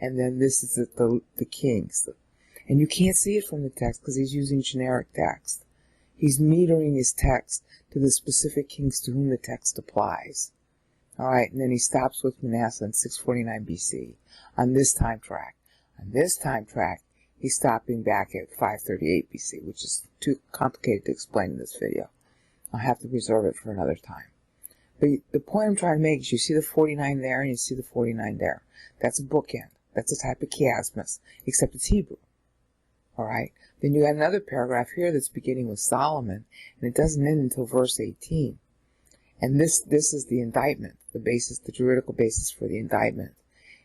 And then this is the kings. And you can't see it from the text because he's using generic text. He's metering his text to the specific kings to whom the text applies. All right, and then he stops with Manasseh in 649 BC on this time track. On this time track, he's stopping back at 538 BC, which is too complicated to explain in this video. I'll have to reserve it for another time. But the point I'm trying to make is you see the 49 there and you see the 49 there. That's a bookend. That's a type of chiasmus, except it's Hebrew. All right? Then you got another paragraph here that's beginning with Solomon, and it doesn't end until verse 18. And this is the indictment, the juridical basis for the indictment.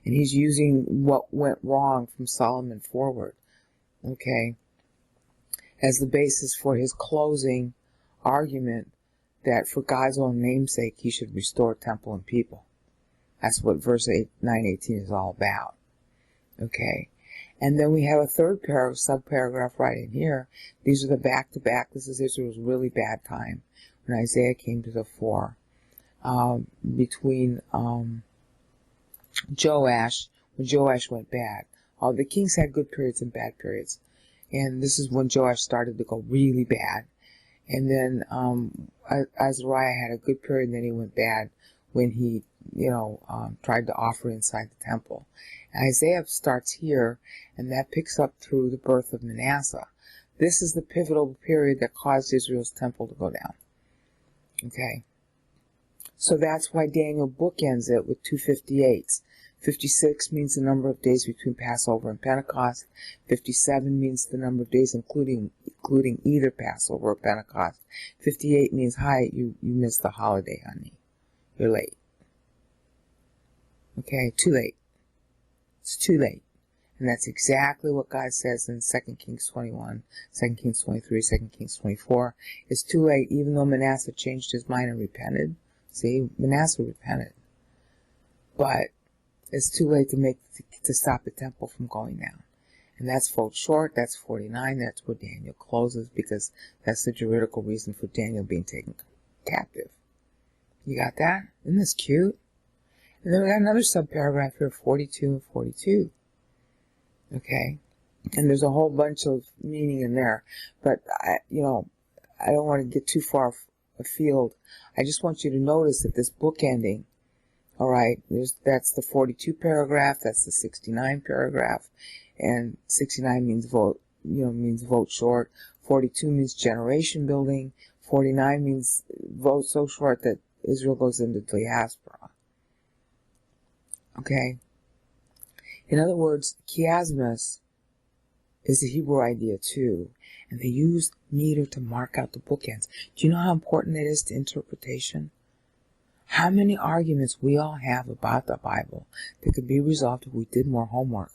And he's using what went wrong from Solomon forward, okay, as the basis for his closing argument that for God's own namesake he should restore temple and people. That's what verse 9:18 is all about. Okay. And then we have a third sub-paragraph right in here. These are the back-to-back. This is Israel's really bad time when Isaiah came to the fore. Between Joash, when Joash went bad. The kings had good periods and bad periods. And this is when Joash started to go really bad. And then Azariah had a good period, and then he went bad when he, tried to offer inside the temple. And Isaiah starts here, and that picks up through the birth of Manasseh. This is the pivotal period that caused Israel's temple to go down. Okay? So that's why Daniel bookends it with 258s. 56 means the number of days between Passover and Pentecost. 57 means the number of days including either Passover or Pentecost. 58 means, hi, you missed the holiday, honey. You're late. Okay, too late. It's too late. And that's exactly what God says in 2 Kings 21, 2 Kings 23, 2 Kings 24. It's too late, even though Manasseh changed his mind and repented. See, Manasseh repented. But it's too late to stop the temple from going down. And that's vote short, that's 49, that's where Daniel closes, because that's the juridical reason for Daniel being taken captive. You got that? Isn't this cute? And then we got another subparagraph here, 42 and 42. Okay? And there's a whole bunch of meaning in there. But, I don't want to get too far afield. I just want you to notice that this bookending, all right, that's the 42 paragraph, that's the 69 paragraph, and 69 means vote short. 42 means generation building. 49 means vote so short that Israel goes into diaspora. Okay? In other words, chiasmus is the Hebrew idea too, and they use meter to mark out the bookends. Do you know how important that is to interpretation? How many arguments we all have about the Bible that could be resolved if we did more homework?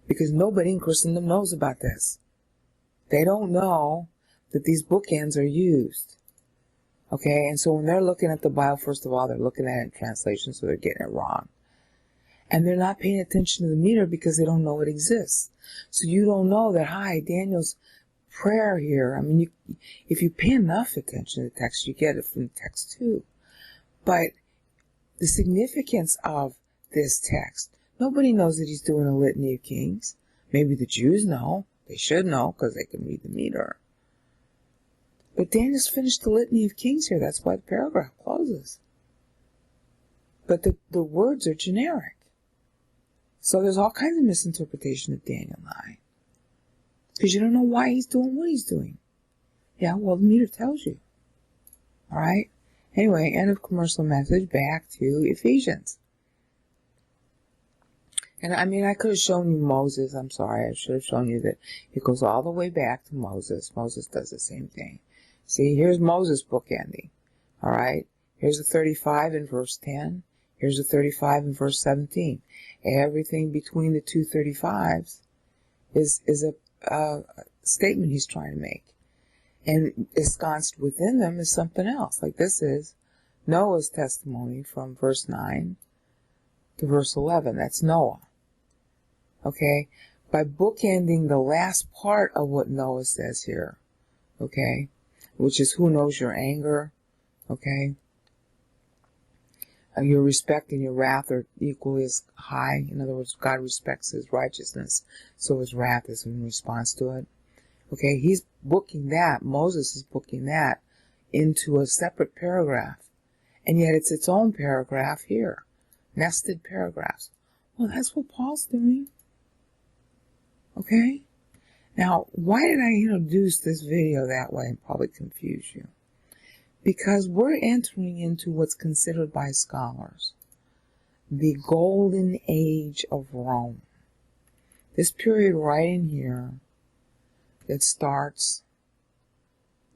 Because nobody in Christendom knows about this. They don't know that these bookends are used. Okay, and so when they're looking at the Bible, first of all, they're looking at it in translation, so they're getting it wrong. And they're not paying attention to the meter because they don't know it exists. So you don't know that, Daniel's prayer here, I mean, if you pay enough attention to the text, you get it from the text too. But the significance of this text, nobody knows that he's doing a litany of kings. Maybe the Jews know. They should know because they can read the meter. But Daniel's finished the litany of kings here. That's why the paragraph closes. But the words are generic. So there's all kinds of misinterpretation of Daniel 9. Because you don't know why he's doing what he's doing. Yeah, well, the meter tells you. All right? Anyway, end of commercial message. Back to Ephesians. And I mean, I could have shown you Moses. I'm sorry. I should have shown you that it goes all the way back to Moses. Moses does the same thing. See, here's Moses bookending. All right? Here's the 35 in verse 10. Here's the 35 in verse 17. Everything between the two 35s is a statement he's trying to make. And ensconced within them is something else. Like this is Noah's testimony from verse 9 to verse 11. That's Noah. Okay? By bookending the last part of what Noah says here, okay, which is who knows your anger, okay, your respect and your wrath are equally as high. In other words, God respects his righteousness, so his wrath is in response to it. Okay, he's booking that, Moses is booking that into a separate paragraph. And yet it's its own paragraph here. Nested paragraphs. Well, that's what Paul's doing. Okay? Now, why did I introduce this video that way and probably confuse you? Because we're entering into what's considered by scholars the golden age of Rome. This period right in here that starts,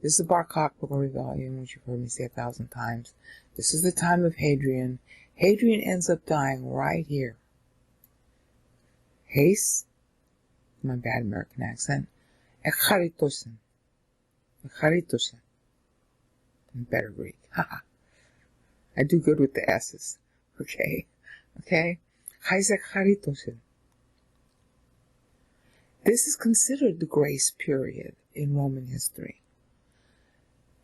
this is the Bar Kokhba Rebellion, which you've heard me say 1,000 times. This is the time of Hadrian. Hadrian ends up dying right here. Haste, my bad American accent, Echaritosen. Echaritosen. Better Greek. Haha. I do good with the S's. Okay? Okay? Echaritosen. This is considered the grace period in Roman history.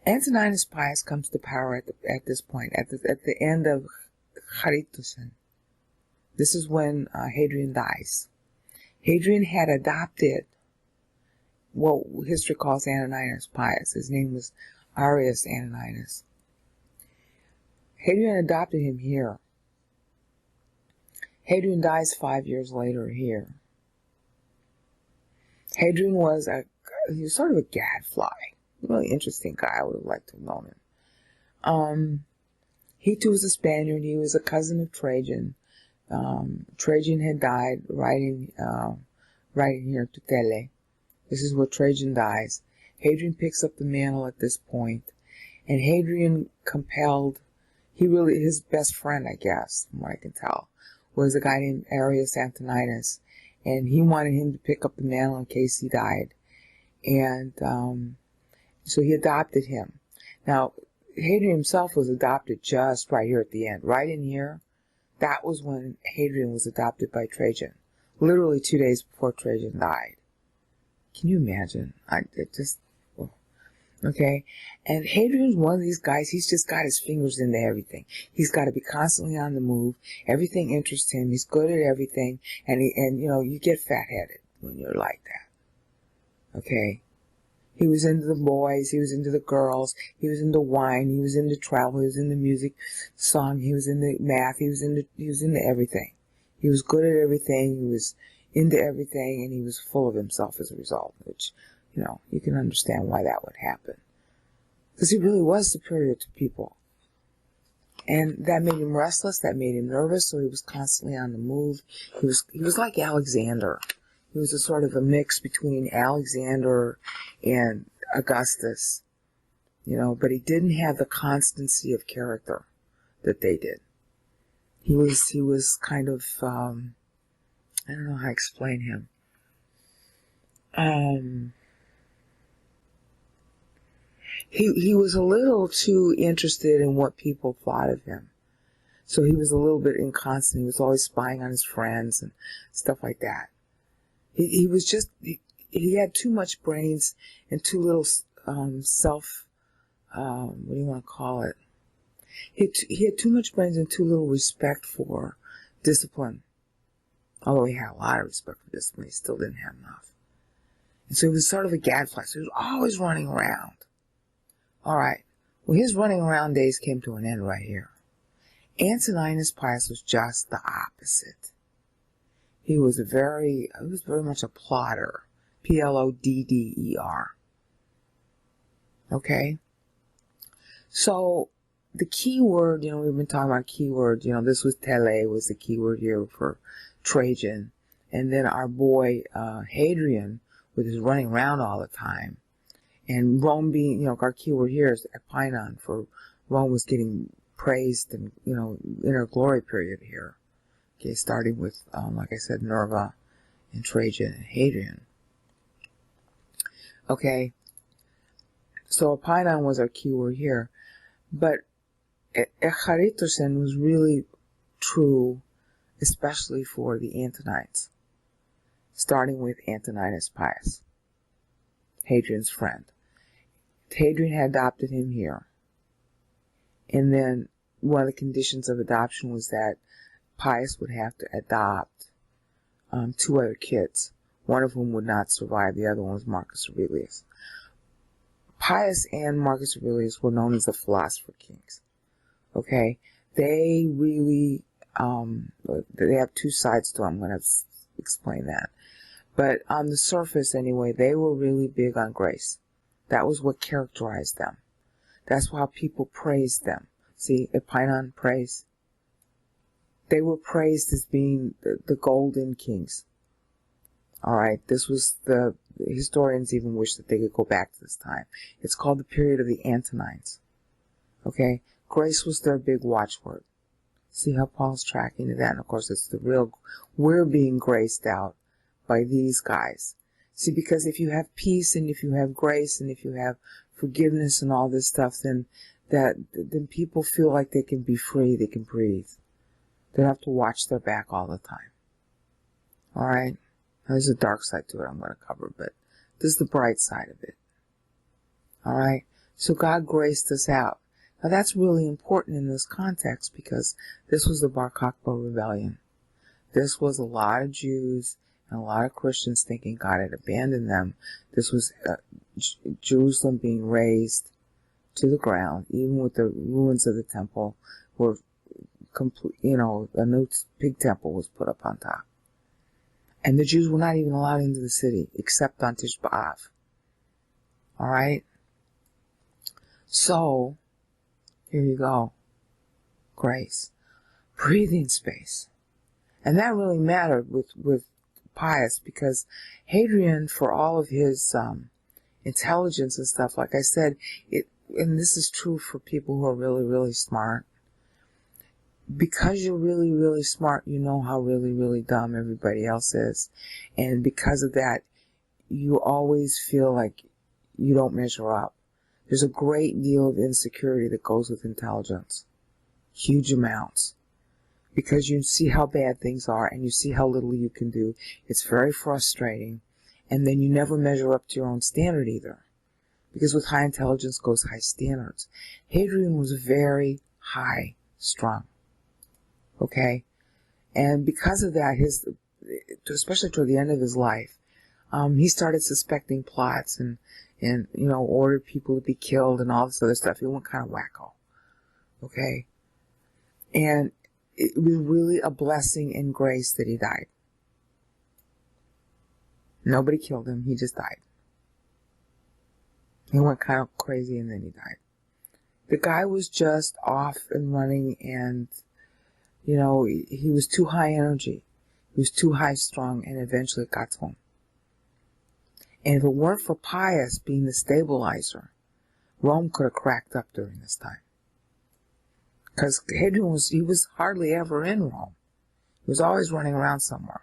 Antoninus Pius comes to power at this point, at the end of Charitusen. This is when Hadrian dies. Hadrian had adopted what history calls Antoninus Pius. His name was Arius Antoninus. Hadrian adopted him here. Hadrian dies 5 years later here. Hadrian was he was sort of a gadfly. Really interesting guy. I would have liked to have known him. He too was a Spaniard. He was a cousin of Trajan. Trajan had died right in here, Tutele. This is where Trajan dies. Hadrian picks up the mantle at this point, and Hadrian compelled, his best friend, I guess, from what I can tell, was a guy named Arius Antoninus, and he wanted him to pick up the mantle in case he died. And so he adopted him. Now, Hadrian himself was adopted just right here at the end. Right in here, that was when Hadrian was adopted by Trajan. literally 2 days before Trajan died. Can you imagine? Okay. And Hadrian's one of these guys, he's just got his fingers into everything. He's got to be constantly on the move. Everything interests him. He's good at everything. And you get fat-headed when you're like that. Okay. He was into the boys. He was into the girls. He was into wine. He was into travel. He was into music, song. He was into math. He was into everything. He was good at everything. He was into everything, and he was full of himself as a result, which, you can understand why that would happen. Because he really was superior to people. And that made him restless. That made him nervous, so he was constantly on the move. He was like Alexander. He was a sort of a mix between Alexander and Augustus, but he didn't have the constancy of character that they did. He was kind of, I don't know how to explain him. He was a little too interested in what people thought of him. So he was a little bit inconstant. He was always spying on his friends and stuff like that. He had too much brains and too little what do you want to call it? He had too much brains and too little respect for discipline. Although he had a lot of respect for discipline, he still didn't have enough. And so he was sort of a gadfly. So he was always running around. All right. Well, his running around days came to an end right here. Antoninus Pius was just the opposite. He was very much a plodder. Plodder. Okay? So, the key word, we've been talking about keywords. This was tele, was the keyword here for Trajan. And then our boy, Hadrian, with his running around all the time. And Rome being, our keyword here is Epeinon, for Rome was getting praised and, in her glory period here. Okay, starting with, like I said, Nerva and Trajan and Hadrian. Okay, so Epeinon was our keyword here. But Echaritosen was really true, especially for the Antonites, starting with Antoninus Pius, Hadrian's friend. Hadrian had adopted him here. And then one of the conditions of adoption was that Pius would have to adopt 2 other kids, one of whom would not survive. The other one was Marcus Aurelius. Pius and Marcus Aurelius were known as the philosopher kings. Okay? They really, they have 2 sides to them. I'm going to explain that. But on the surface, anyway, they were really big on grace. That was what characterized them. That's how people praised them. See, Epeinon, praise. They were praised as being the golden kings. Alright, this was the historians even wish that they could go back to this time. It's called the period of the Antonines. Okay, grace was their big watchword. See how Paul's tracking to that? And of course, it's the real, we're being graced out by these guys. See, because if you have peace and if you have grace and if you have forgiveness and all this stuff, then people feel like they can be free, they can breathe. They don't have to watch their back all the time. Alright? There's a dark side to it I'm going to cover, but this is the bright side of it. Alright? So God graced us out. Now that's really important in this context because this was the Bar Kokhba rebellion. This was a lot of Jews and a lot of Christians thinking God had abandoned them. This was Jerusalem being razed to the ground, even with the ruins of the temple were complete, a new big temple was put up on top. And the Jews were not even allowed into the city, except on Tish B'Av. Alright? So, here you go. Grace. Breathing space. And that really mattered with Pius, because Hadrian, for all of his intelligence and stuff, like I said, and this is true for people who are really, really smart, because you're really, really smart, you know how really, really dumb everybody else is. And because of that, you always feel like you don't measure up. There's a great deal of insecurity that goes with intelligence. Huge amounts. because you see how bad things are and you see how little you can do. It's very frustrating. And then you never measure up to your own standard either. Because with high intelligence goes high standards. Hadrian was very high strung. Okay? And because of that, especially toward the end of his life, he started suspecting plots and ordered people to be killed and all this other stuff. He went kind of wacko. Okay? And it was really a blessing and grace that he died. Nobody killed him. He just died. He went kind of crazy and then he died. The guy was just off and running and, he was too high energy. He was too high strung and eventually got to him. And if it weren't for Pius being the stabilizer, Rome could have cracked up during this time. Because Hadrian was hardly ever in Rome. He was always running around somewhere.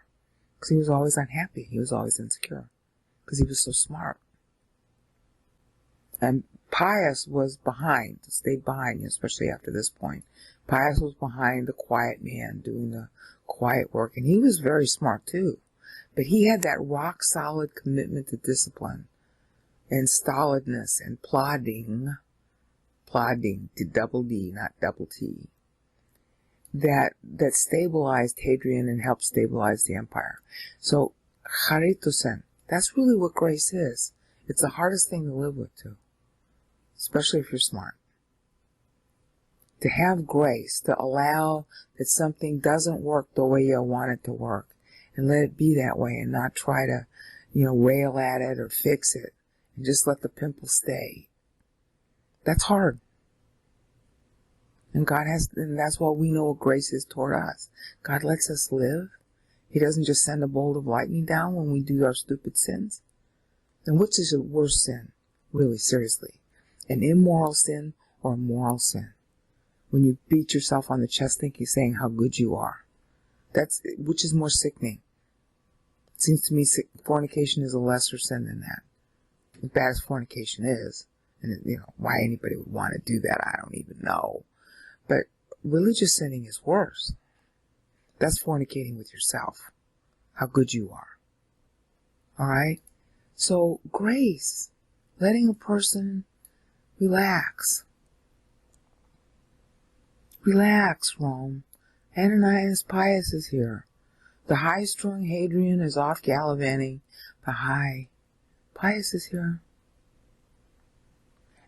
Because he was always unhappy. He was always insecure. Because he was so smart. And Pius was stayed behind, especially after this point. Pius was behind the quiet man doing the quiet work. And he was very smart too. But he had that rock solid commitment to discipline and stolidness and plodding, to double D, not double T, that stabilized Hadrian and helped stabilize the empire. So, charitosen, that's really what grace is. It's the hardest thing to live with too, especially if you're smart. To have grace, to allow that something doesn't work the way you want it to work, and let it be that way and not try to, rail at it or fix it, and just let the pimple stay. That's hard. And and that's what we know what grace is toward us. God lets us live. He doesn't just send a bolt of lightning down when we do our stupid sins. And which is a worse sin? Really, seriously. An immoral sin or a moral sin? When you beat yourself on the chest saying how good you are. Which is more sickening? It seems to me fornication is a lesser sin than that. As bad as fornication is, and why anybody would want to do that, I don't even know. But religious sinning is worse. That's fornicating with yourself. How good you are. Alright? So, grace. Letting a person relax. Relax, Rome. Ananias Pius is here. The high-strung Hadrian is off gallivanting. Pius is here.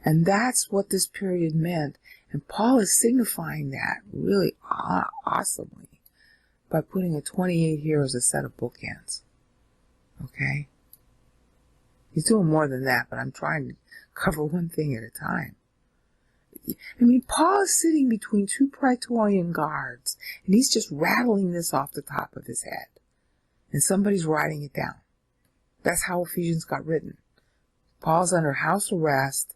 And that's what this period meant. And Paul is signifying that really awesomely by putting a 28 here as a set of bookends. Okay? He's doing more than that, but I'm trying to cover one thing at a time. Paul is sitting between two Praetorian guards, and he's just rattling this off the top of his head. And somebody's writing it down. That's how Ephesians got written. Paul's under house arrest,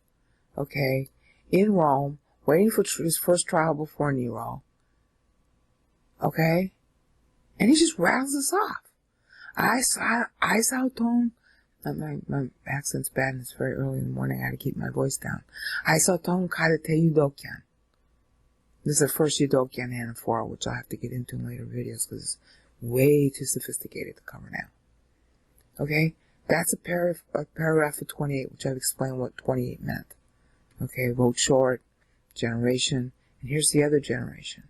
okay, in Rome, waiting for his first trial before Nero. Okay? And he just rattles this off. I saw Tom. My accent's bad and it's very early in the morning. I had to keep my voice down. I saw Tom Karate Yudokian. This is the first Yudokian anaphora, which I'll have to get into in later videos because it's way too sophisticated to cover now. Okay? That's a paragraph of 28, which I've explained what 28 meant. Okay, vote short, generation, and here's the other generation.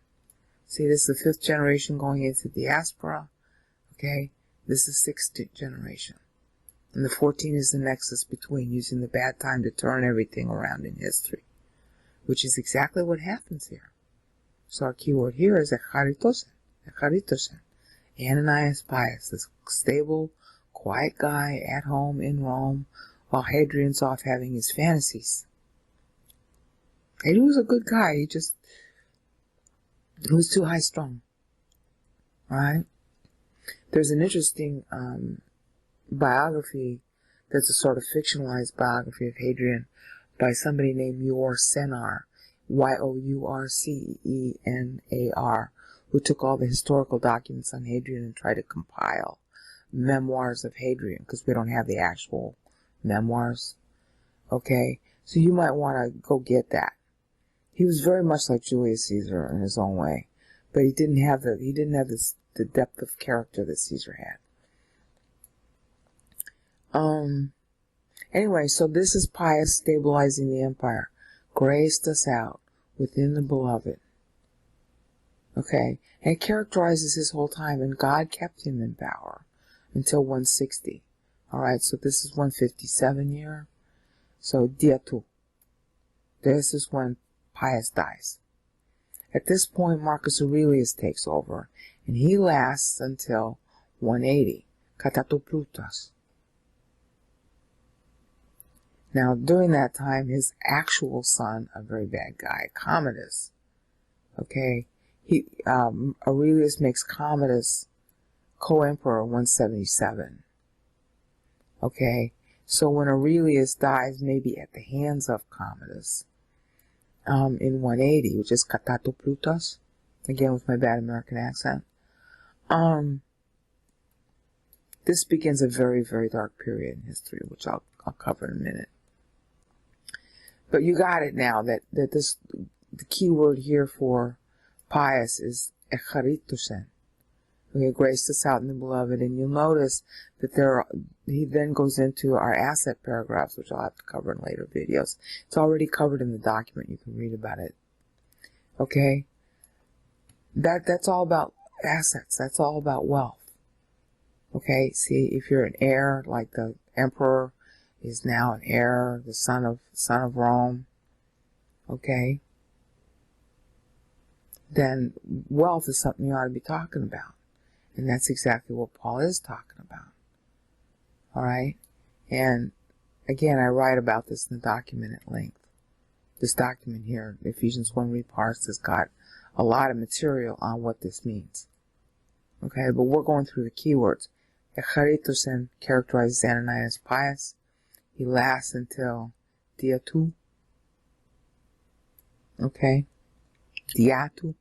See, this is the 5th generation going into diaspora. Okay? This is 6th generation. And the 14 is the nexus between using the bad time to turn everything around in history, which is exactly what happens here. So our keyword here is echaritosen. Ananias Pius, this stable, quiet guy at home in Rome, while Hadrian's off having his fantasies. Hadrian was a good guy, he was too high strung. Alright? There's an interesting biography that's a sort of fictionalized biography of Hadrian by somebody named Yourcenar, Yourcenar, who took all the historical documents on Hadrian and tried to compile memoirs of Hadrian, because we don't have the actual memoirs. Okay? So you might want to go get that. He was very much like Julius Caesar in his own way, but he didn't have the depth of character that Caesar had. Anyway, so this is Pius stabilizing the empire. Graced us out within the beloved. Okay, and it characterizes his whole time, and God kept him in power until 160. Alright, so this is 157 year. So dia tu. This is when Pius dies. At this point, Marcus Aurelius takes over, and he lasts until 180. Katatoplutas. Now, during that time, his actual son, a very bad guy, Commodus, okay, Aurelius makes Commodus co-emperor 177. Okay, so when Aurelius dies, maybe at the hands of Commodus, in 180, which is Katatoplutas, again with my bad American accent, this begins a very, very dark period in history, which I'll cover in a minute. But you got it now that the key word here for Pius is echaritusen. Okay, graced us out in the beloved, and you'll notice that he then goes into our asset paragraphs, which I'll have to cover in later videos. It's already covered in the document. You can read about it. Okay, that's all about assets. That's all about wealth. Okay, see, if you're an heir, like the emperor is now an heir, the son of Rome, okay, then wealth is something you ought to be talking about. And that's exactly what Paul is talking about. Alright? And again, I write about this in the document at length. This document here, Ephesians 1 Reparsed, has got a lot of material on what this means. Okay, but we're going through the keywords. Echaritosen characterizes Ananias Pius. He lasts until dia tu. Okay? Dia tu.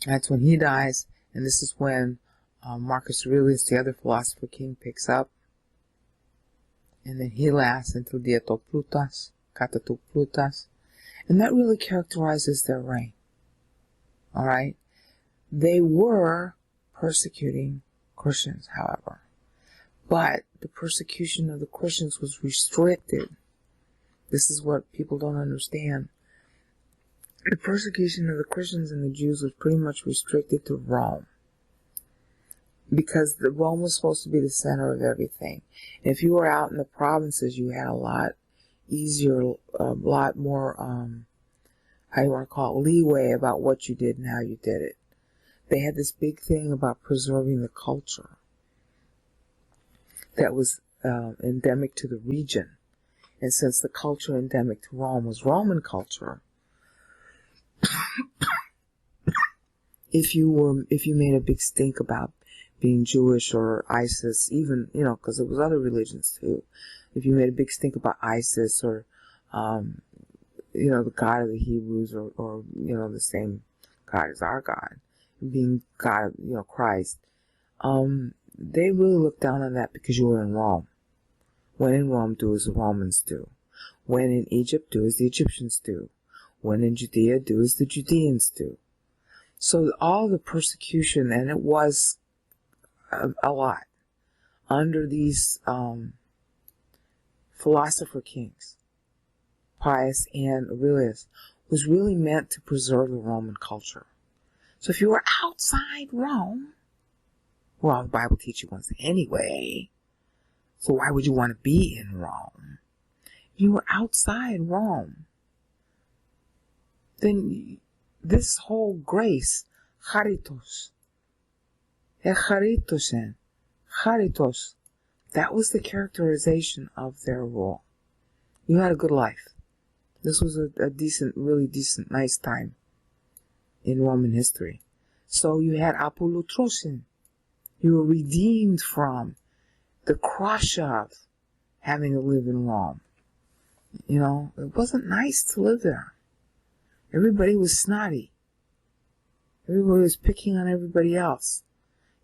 That's when he dies, and this is when Marcus Aurelius, the other philosopher king, picks up. And then he lasts until Diatoplutas, Katatoplutas. And that really characterizes their reign. Alright? They were persecuting Christians, however. But the persecution of the Christians was restricted. This is what people don't understand. The persecution of the Christians and the Jews was pretty much restricted to Rome. Because Rome was supposed to be the center of everything. And if you were out in the provinces, you had a lot easier, a lot more, how you want to call it, leeway about what you did and how you did it. They had this big thing about preserving the culture that was endemic to the region. And since the culture endemic to Rome was Roman culture, if you made a big stink about being Jewish or ISIS, even, because there was other religions too, if you made a big stink about ISIS or, the God of the Hebrews or the same God as our God, being God, Christ, they really looked down on that because you were in Rome. When in Rome, do as the Romans do. When in Egypt, do as the Egyptians do. When in Judea, do as the Judeans do. So all the persecution, and it was a lot, under these philosopher kings, Pius and Aurelius, was really meant to preserve the Roman culture. So if you were outside Rome, well, the Bible teaches you once anyway, so why would you want to be in Rome? If you were outside Rome, then this whole grace, charitos, echaritosen, charitos, that was the characterization of their rule. You had a good life. This was a decent, really decent, nice time in Roman history. So you had apolutrosin. You were redeemed from the crush of having to live in Rome. It wasn't nice to live there. Everybody was snotty. Everybody was picking on everybody else.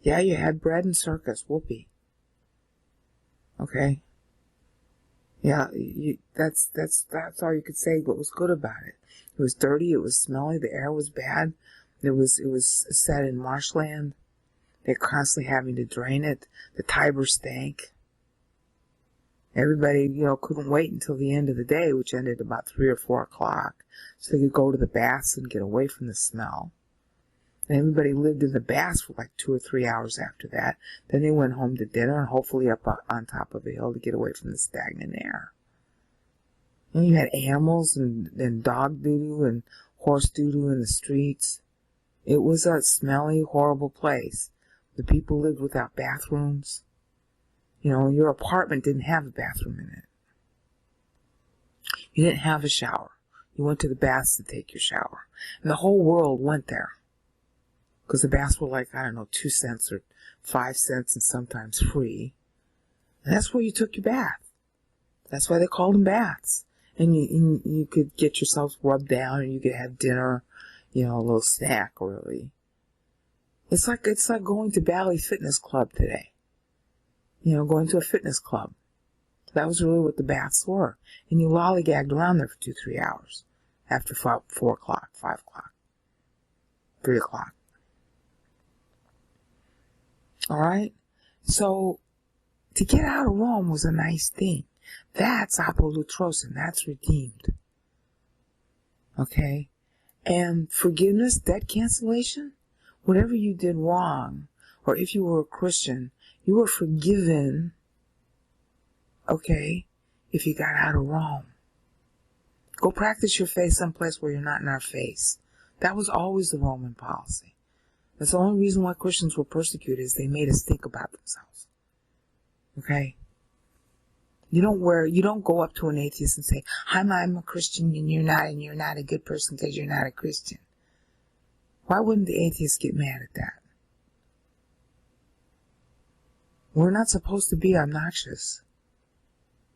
Yeah, you had bread and circus, whoopee. Okay? Yeah, that's all you could say. What was good about it? It was dirty. It was smelly. The air was bad. It was set in marshland. They're constantly having to drain it. The Tiber stank. Everybody, couldn't wait until the end of the day, which ended about 3 or 4 o'clock, so they could go to the baths and get away from the smell. And everybody lived in the baths for like 2 or 3 hours after that. Then they went home to dinner and hopefully up on top of a hill to get away from the stagnant air. And you had animals and dog doo-doo and horse doo-doo in the streets. It was a smelly, horrible place. The people lived without bathrooms. Your apartment didn't have a bathroom in it. You didn't have a shower. You went to the baths to take your shower. And the whole world went there. Because the baths were like, 2 cents or 5 cents and sometimes free. And that's where you took your bath. That's why they called them baths. And you could get yourself rubbed down and you could have dinner, a little snack really. It's like going to Valley Fitness Club today. Going to a fitness club. That was really what the baths were. And you lollygagged around there for 2-3 hours. After 4 o'clock, 5 o'clock, 3 o'clock. Alright? So, to get out of Rome was a nice thing. That's apolutrosin. That's redeemed. Okay? And forgiveness, debt cancellation, whatever you did wrong, or if you were a Christian, you were forgiven, okay, if you got out of Rome. Go practice your faith someplace where you're not in our face. That was always the Roman policy. That's the only reason why Christians were persecuted, is they made us think about themselves. Okay? You don't go up to an atheist and say, I'm a Christian and you're not a good person because you're not a Christian. Why wouldn't the atheist get mad at that? We're not supposed to be obnoxious.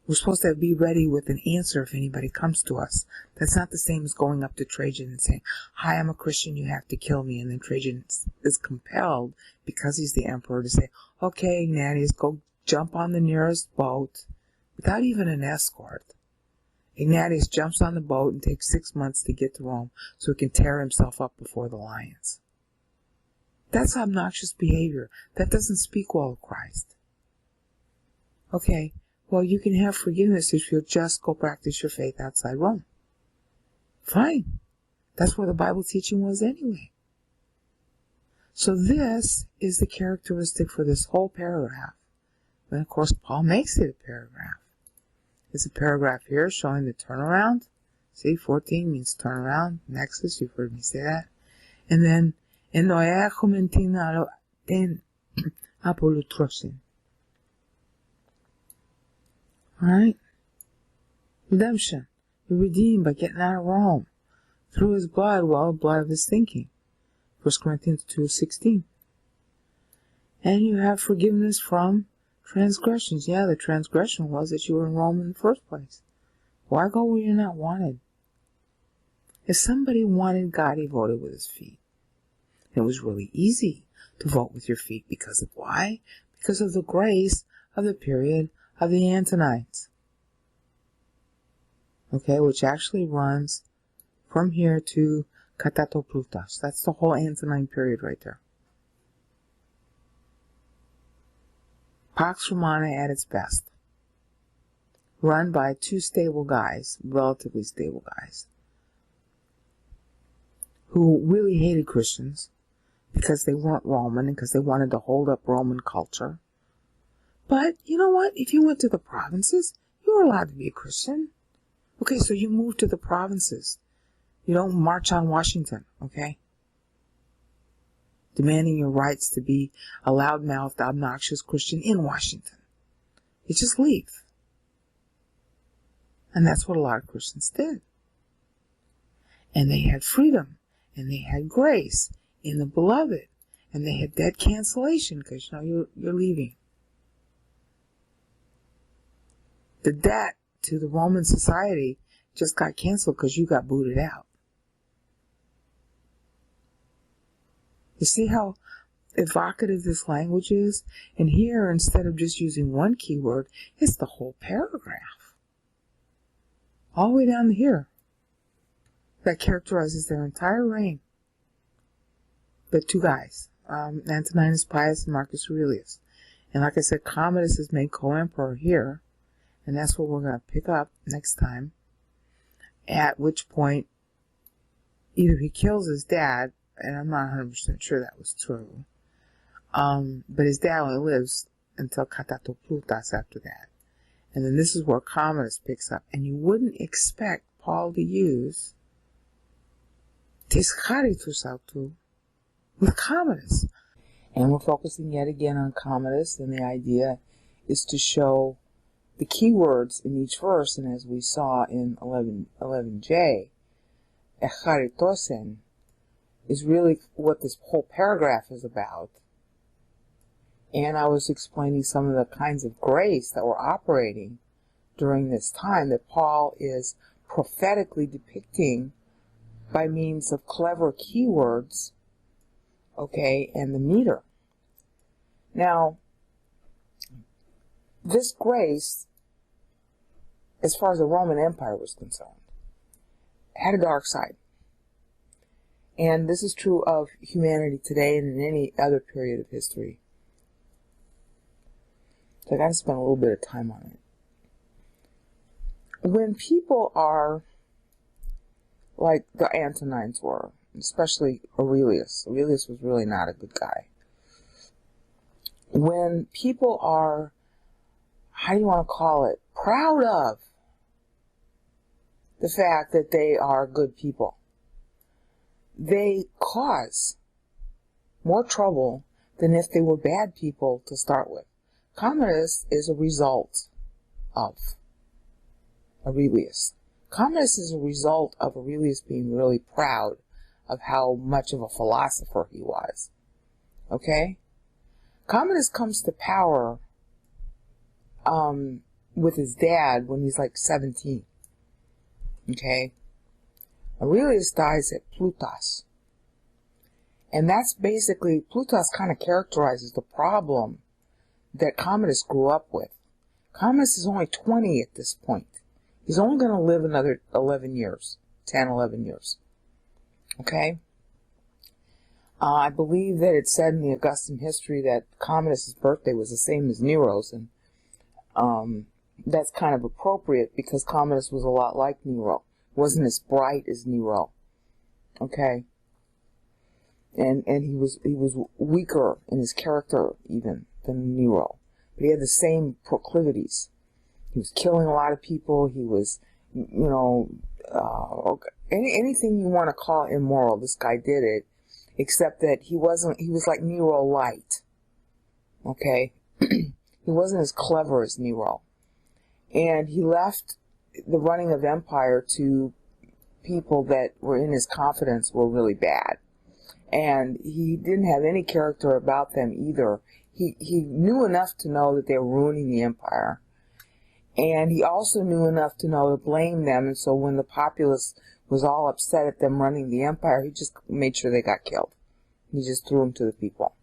We're supposed to be ready with an answer if anybody comes to us. That's not the same as going up to Trajan and saying, hi, I'm a Christian, you have to kill me. And then Trajan is compelled, because he's the emperor, to say, okay, Ignatius, go jump on the nearest boat without even an escort. Ignatius jumps on the boat and takes 6 months to get to Rome so he can tear himself up before the lions. That's obnoxious behavior. That doesn't speak well of Christ. Okay, well, you can have forgiveness if you'll just go practice your faith outside Rome. Fine. That's where the Bible teaching was anyway. So this is the characteristic for this whole paragraph. And of course, Paul makes it a paragraph. There's a paragraph here showing the turnaround. See, 14 means turn around. Nexus, you've heard me say that. And then, enoeachumentinalo en apolutrosin. Alright? Redemption. You're redeemed by getting out of Rome. Through his blood, well, blood of his thinking. 1 Corinthians 2:16. And you have forgiveness from transgressions. Yeah, the transgression was that you were in Rome in the first place. Why go where you're not wanted? If somebody wanted God, he voted with his feet. It was really easy to vote with your feet because of why? Because of the grace of the period of the Antonines. Okay, which actually runs from here to Katatoplutas. That's the whole Antonine period right there. Pax Romana at its best. Run by two stable guys, relatively stable guys, who really hated Christians because they weren't Roman and because they wanted to hold up Roman culture. But you know what? If you went to the provinces, you were allowed to be a Christian. Okay, so you move to the provinces. You don't march on Washington, okay? Demanding your rights to be a loudmouthed, obnoxious Christian in Washington. You just leave. And that's what a lot of Christians did. And they had freedom. And they had grace in the beloved. And they had debt cancellation because, you're leaving. The debt to the Roman society just got canceled because you got booted out. You see how evocative this language is? And here, instead of just using one keyword, it's the whole paragraph. all the way down to here, that characterizes their entire reign. The two guys, Antoninus Pius and Marcus Aurelius. And like I said, Commodus is made co-emperor here, and that's what we're going to pick up next time, at which point either he kills his dad, and I'm not 100% sure that was true, but his dad only lives until Katatoplutas after that. And then this is where Commodus picks up. And you wouldn't expect Paul to use Tis Charitus autou with Commodus. And we're focusing yet again on Commodus, and the idea is to show the keywords in each verse. And as we saw in 11J, echaritosen is really what this whole paragraph is about. And I was explaining some of the kinds of grace that were operating during this time that Paul is prophetically depicting by means of clever keywords, okay, and the meter. Now, this grace, as far as the Roman Empire was concerned, had a dark side. And this is true of humanity today and in any other period of history. So I got to spend a little bit of time on it. When people are like the Antonines were, especially Aurelius. Aurelius was really not a good guy. When people are, how do you want to call it, proud of the fact that they are good people, they cause more trouble than if they were bad people to start with. Commodus is a result of Aurelius. Commodus is a result of Aurelius being really proud of how much of a philosopher he was. Okay? Commodus comes to power with his dad when he's like 17. Okay? Aurelius dies at Plutus. And that's basically, Plutus kind of characterizes the problem that Commodus grew up with. Commodus is only 20 at this point. He's only going to live another 11 years, 10, 11 years. Okay? I believe that it said in the Augustan history that Commodus' birthday was the same as Nero's, and that's kind of appropriate because Commodus was a lot like Nero. Wasn't as bright as Nero. Okay? And he was weaker in his character even than Nero. But he had the same proclivities. He was killing a lot of people. He was, anything you want to call immoral, this guy did it, except that he was like Nero light. Okay? He wasn't as clever as Nero. And he left the running of empire to people that were in his confidence were really bad. And he didn't have any character about them either. He knew enough to know that they were ruining the empire. And he also knew enough to know to blame them. And so when the populace was all upset at them running the empire, he just made sure they got killed. He just threw them to the people.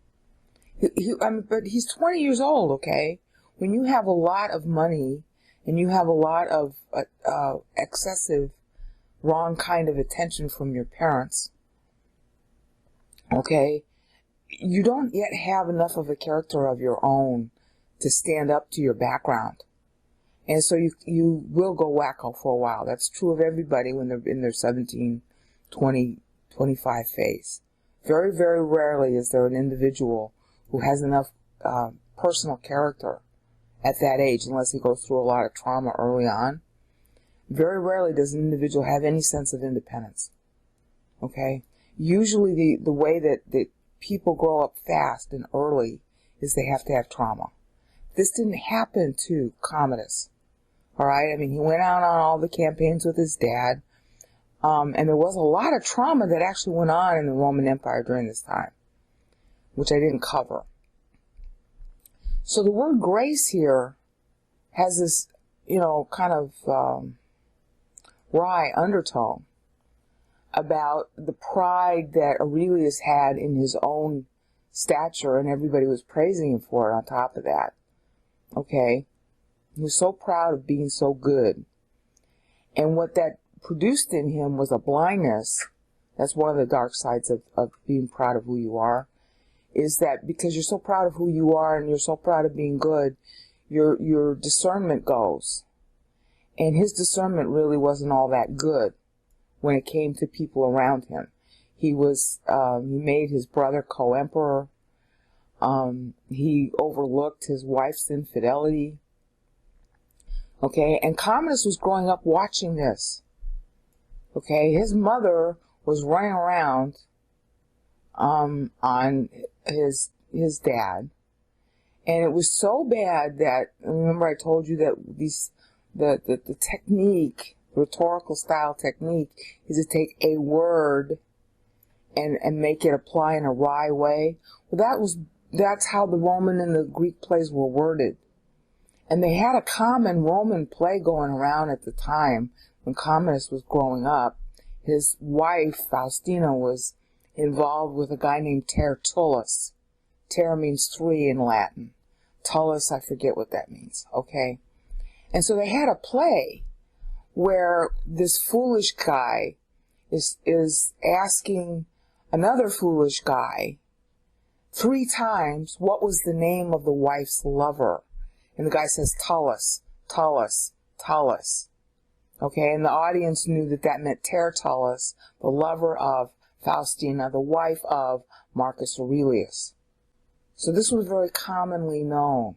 But he's 20 years old, okay? When you have a lot of money and you have a lot of excessive, wrong kind of attention from your parents, okay, you don't yet have enough of a character of your own to stand up to your background. And so you will go wacko for a while. That's true of everybody when they're in their 17, 20, 25 phase. Very, very rarely is there an individual who has enough personal character at that age, unless he goes through a lot of trauma early on. Very rarely does an individual have any sense of independence. Okay? Usually the way that people grow up fast and early is they have to have trauma. This didn't happen to Commodus. All right? I mean, he went out on all the campaigns with his dad, and there was a lot of trauma that actually went on in the Roman Empire during this time, which I didn't cover. So the word grace here has this, kind of wry undertone about the pride that Aurelius had in his own stature, and everybody was praising him for it on top of that. Okay? He was so proud of being so good. And what that produced in him was a blindness. That's one of the dark sides of being proud of who you are, is that because you're so proud of who you are and you're so proud of being good, your discernment goes. And his discernment really wasn't all that good when it came to people around him. He made his brother co-emperor. He overlooked his wife's infidelity. Okay, and Commodus was growing up watching this. Okay, his mother was running around on his dad, and it was so bad that, remember I told you that the technique, rhetorical style technique, is to take a word and make it apply in a wry way. Well, that's how the Roman and the Greek plays were worded. And they had a common Roman play going around at the time when Commodus was growing up. His wife, Faustina, was involved with a guy named Tertullus. Ter means three in Latin. Tullus, I forget what that means, okay? And so they had a play where this foolish guy is asking another foolish guy 3 times what was the name of the wife's lover. And the guy says, Tullus, Tullus, Tullus. Okay, and the audience knew that meant Tertullus, the lover of Faustina, the wife of Marcus Aurelius. So this was very commonly known.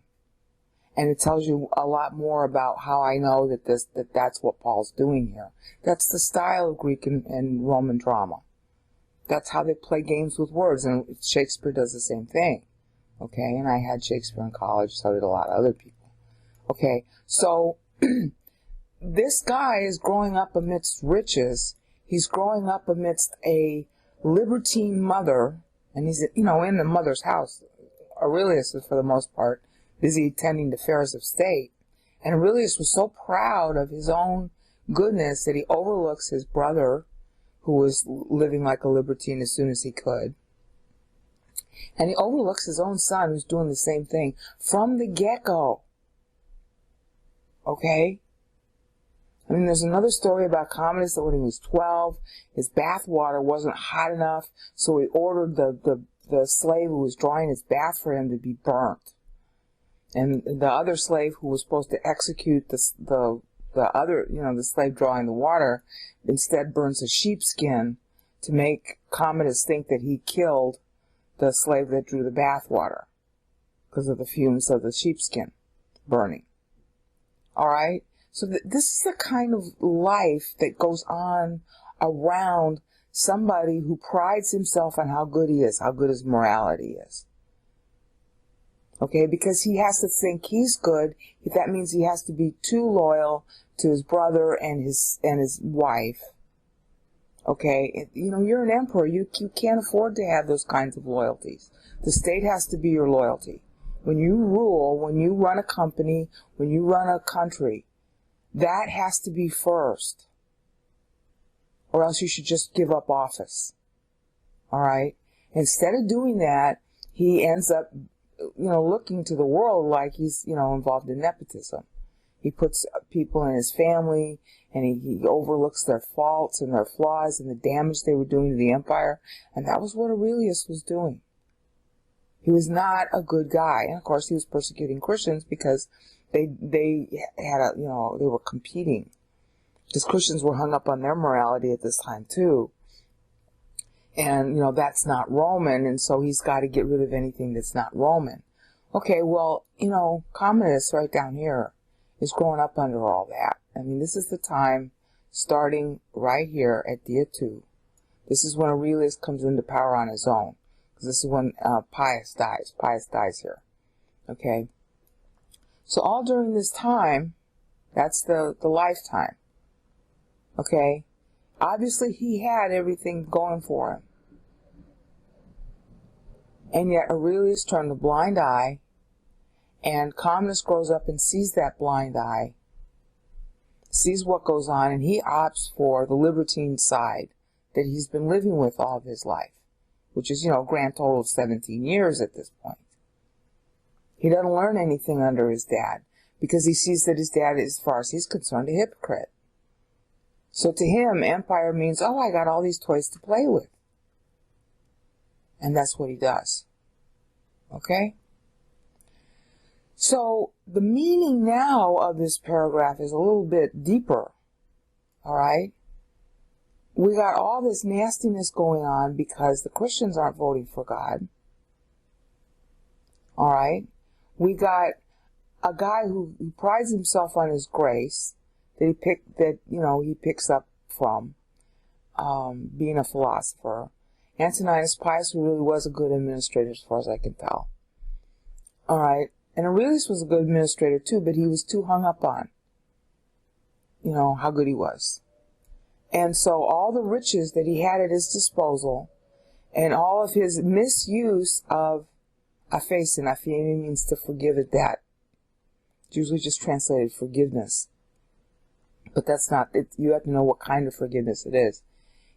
And it tells you a lot more about how I know that that's what Paul's doing here. That's the style of Greek and Roman drama. That's how they play games with words, and Shakespeare does the same thing. Okay, and I had Shakespeare in college, so did a lot of other people. Okay, so this guy is growing up amidst riches. He's growing up amidst a libertine mother, and he's, in the mother's house. Aurelius is, for the most part, busy tending to affairs of state. And Aurelius was so proud of his own goodness that he overlooks his brother, who was living like a libertine as soon as he could. And he overlooks his own son, who's doing the same thing from the get-go. Okay? I mean, there's another story about Commodus that when he was 12, his bath water wasn't hot enough, so he ordered the slave who was drawing his bath for him to be burnt. And the other slave who was supposed to execute the slave drawing the water, instead burns a sheepskin to make Commodus think that he killed the slave that drew the bath water because of the fumes of the sheepskin burning. All right? So this is the kind of life that goes on around somebody who prides himself on how good he is, how good his morality is. Okay, because he has to think he's good. That means he has to be too loyal to his brother and his wife. Okay, you're an emperor. You can't afford to have those kinds of loyalties. The state has to be your loyalty. When you rule, when you run a company, when you run a country, that has to be first. Or else you should just give up office. All right? Instead of doing that, he ends up looking to the world like he's, involved in nepotism. He puts people in his family, and he overlooks their faults and their flaws and the damage they were doing to the empire. And that was what Aurelius was doing. He was not a good guy. And of course, he was persecuting Christians because they had they were competing. Because Christians were hung up on their morality at this time too. And, that's not Roman, and so he's got to get rid of anything that's not Roman. Okay, well, Commodus right down here is growing up under all that. I mean, this is the time, starting right here at Dia 2. This is when Aurelius comes into power on his own. Because this is when Pius dies. Pius dies here. Okay? So all during this time, that's the lifetime. Okay? Obviously, he had everything going for him. And yet Aurelius turned a blind eye, and Commodus grows up and sees that blind eye, sees what goes on, and he opts for the libertine side that he's been living with all of his life, which is, a grand total of 17 years at this point. He doesn't learn anything under his dad, because he sees that his dad is, as far as he's concerned, a hypocrite. So to him, empire means, oh, I got all these toys to play with. And that's what he does. Okay? So the meaning now of this paragraph is a little bit deeper. Alright? We got all this nastiness going on because the Christians aren't voting for God. Alright? We got a guy who prides himself on his grace that he picks up from being a philosopher. Antoninus Pius, who really was a good administrator as far as I can tell. Alright? And Aurelius was a good administrator too, but he was too hung up on, how good he was. And so all the riches that he had at his disposal and all of his misuse of aphesin means to forgive a debt. It's usually just translated forgiveness. But that's not it. You have to know what kind of forgiveness it is.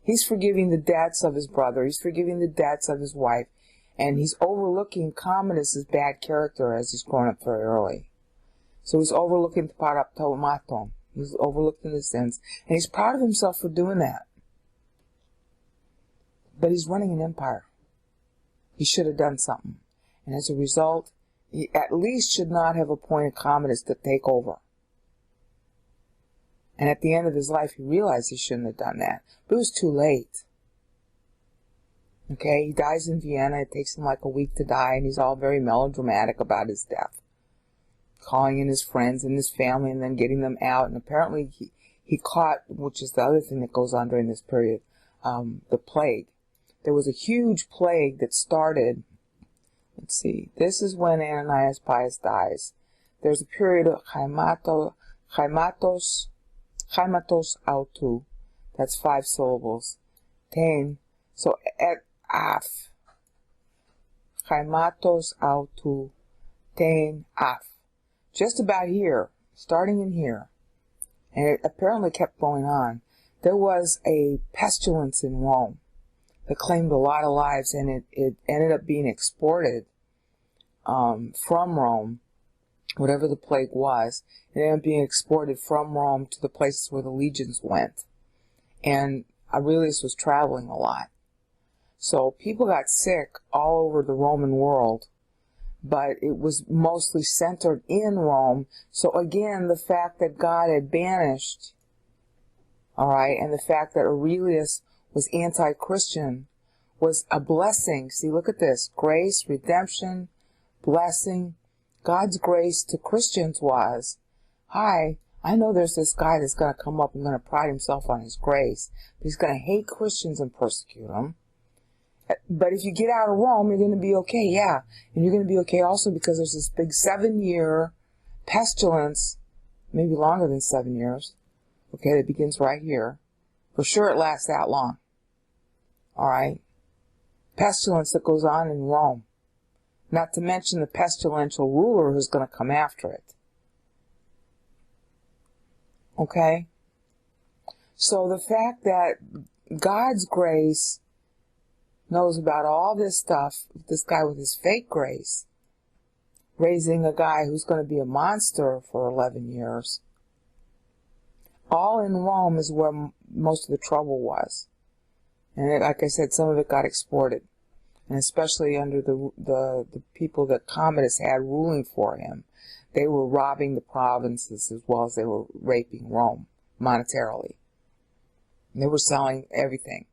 He's forgiving the debts of his brother. He's forgiving the debts of his wife. And he's overlooking Commodus' bad character as he's grown up very early. So he's overlooking the paraptomaton. He's overlooking the sins. And he's proud of himself for doing that. But he's running an empire. He should have done something. And as a result, he at least should not have appointed Commodus to take over. And at the end of his life, he realized he shouldn't have done that. But it was too late. Okay, he dies in Vienna. It takes him like a week to die, and he's all very melodramatic about his death. Calling in his friends and his family and then getting them out. And apparently he caught, which is the other thing that goes on during this period, the plague. There was a huge plague that started, let's see, this is when Ananias Pius dies. There's a period of chaimatos autou. That's 5 syllables. Ten. So et af. Chaimatos autou. Ten af. Just about here, starting in here, and it apparently kept going on, there was a pestilence in Rome that claimed a lot of lives, and it ended up being exported from Rome, whatever the plague was. It ended up being exported from Rome to the places where the legions went. And Aurelius was traveling a lot. So people got sick all over the Roman world, but it was mostly centered in Rome. So again, the fact that God had banished, alright, and the fact that Aurelius was anti-Christian was a blessing. See, look at this. Grace, redemption, blessing. God's grace to Christians was, hi, I know there's this guy that's going to come up and going to pride himself on his grace, but he's going to hate Christians and persecute them. But if you get out of Rome, you're going to be okay, yeah. And you're going to be okay also because there's this big 7-year pestilence, maybe longer than 7 years, okay, that begins right here. For sure it lasts that long. Alright? Pestilence that goes on in Rome. Not to mention the pestilential ruler who's going to come after it. Okay? So the fact that God's grace knows about all this stuff, this guy with his fake grace, raising a guy who's going to be a monster for 11 years, all in Rome is where most of the trouble was. And like I said, some of it got exported. And especially under the people that Commodus had ruling for him. They were robbing the provinces as well as they were raping Rome monetarily. And they were selling everything.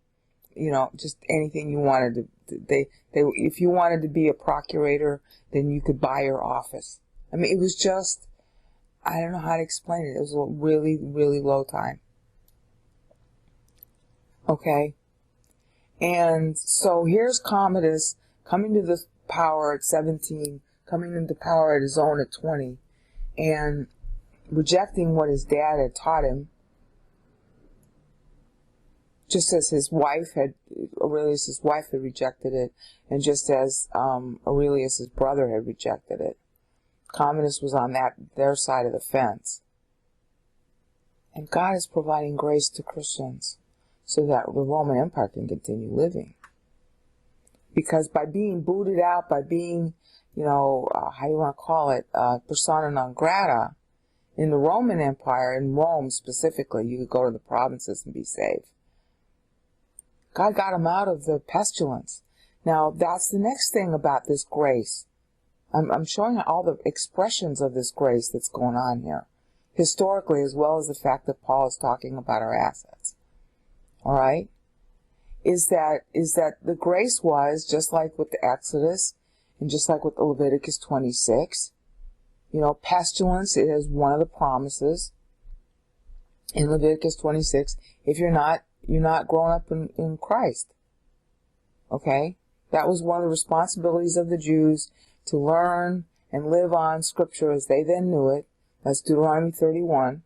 Just anything you wanted to. If you wanted to be a procurator, then you could buy your office. I mean, it was just, I don't know how to explain it. It was a really, really low time. Okay? And so here's Commodus coming to the power at 17, coming into power at his own at 20, and rejecting what his dad had taught him, just as Aurelius' wife had rejected it, and just as Aurelius' brother had rejected it. Commodus was on their side of the fence. And God is providing grace to Christians so that the Roman Empire can continue living. Because by being booted out, by being, how do you want to call it, persona non grata in the Roman Empire, in Rome specifically, you could go to the provinces and be saved. God got them out of the pestilence. Now, that's the next thing about this grace. I'm showing all the expressions of this grace that's going on here, historically, as well as the fact that Paul is talking about our assets. All right? Is that the grace was, just like with the Exodus, and just like with the Leviticus 26, pestilence is one of the promises in Leviticus 26, if you're not growing up in Christ. Okay? That was one of the responsibilities of the Jews, to learn and live on Scripture as they then knew it. That's Deuteronomy 31.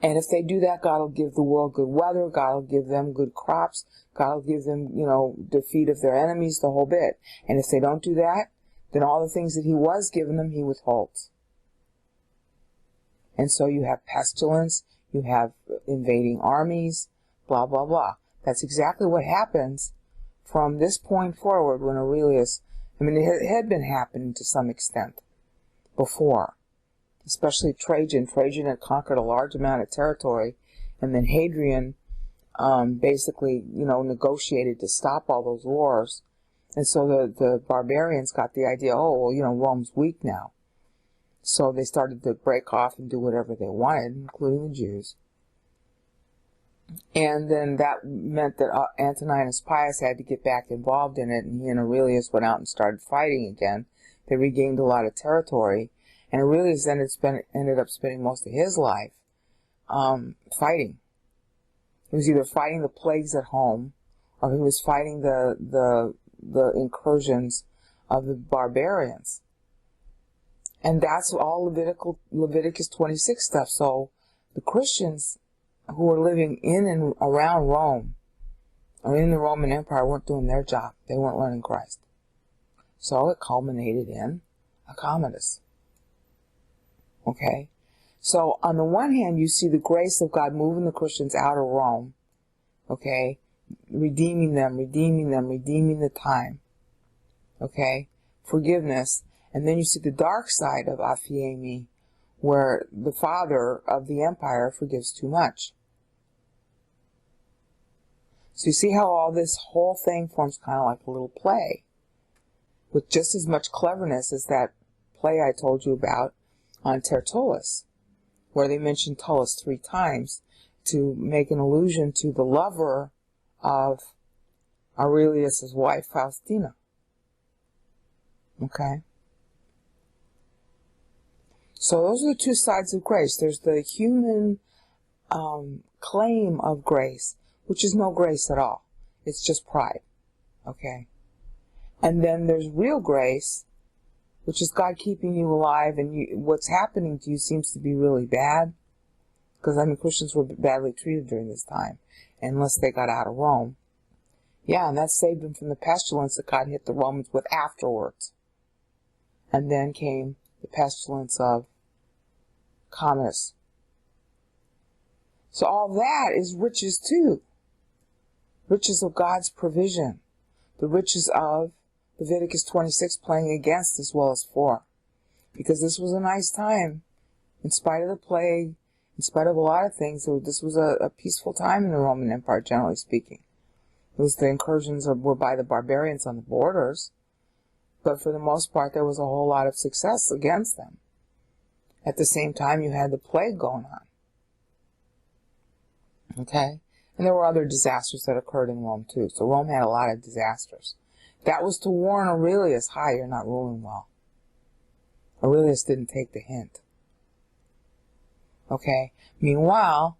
And if they do that, God will give the world good weather, God will give them good crops, God will give them, defeat of their enemies, the whole bit. And if they don't do that, then all the things that He was giving them, He withholds. And so you have pestilence, you have invading armies, blah, blah, blah. That's exactly what happens from this point forward when Aurelius, it had been happening to some extent before, especially Trajan. Trajan had conquered a large amount of territory, and then Hadrian basically, negotiated to stop all those wars. And so the barbarians got the idea, Rome's weak now. So they started to break off and do whatever they wanted, including the Jews. And then that meant that Antoninus Pius had to get back involved in it, and he and Aurelius went out and started fighting again. They regained a lot of territory, and Aurelius ended up spending most of his life fighting. He was either fighting the plagues at home, or he was fighting the incursions of the barbarians. And that's all Leviticus 26 stuff. So the Christians who were living in and around Rome, or in the Roman Empire, weren't doing their job. They weren't learning Christ. So it culminated in a commodus. Okay? So on the one hand, you see the grace of God moving the Christians out of Rome. Okay? Redeeming them, redeeming the time. Okay? Forgiveness. And then you see the dark side of aphiemi, where the father of the empire forgives too much. So you see how all this whole thing forms kind of like a little play, with just as much cleverness as that play I told you about on Tertullus, where they mentioned Tullus 3 times to make an allusion to the lover of Aurelius's wife, Faustina. Okay? So those are the two sides of grace. There's the human claim of grace, which is no grace at all. It's just pride. Okay? And then there's real grace, which is God keeping you alive, and what's happening to you seems to be really bad. Because, Christians were badly treated during this time, unless they got out of Rome. Yeah, and that saved them from the pestilence that God hit the Romans with afterwards. And then came the pestilence of Commodus. So all that is riches too. Riches of God's provision. The riches of Leviticus 26 playing against as well as for. Because this was a nice time. In spite of the plague, in spite of a lot of things, this was a peaceful time in the Roman Empire, generally speaking. It was the incursions were by the barbarians on the borders. But for the most part, there was a whole lot of success against them. At the same time, you had the plague going on. Okay? And there were other disasters that occurred in Rome, too. So Rome had a lot of disasters. That was to warn Aurelius, hi, you're not ruling well. Aurelius didn't take the hint. Okay? Meanwhile,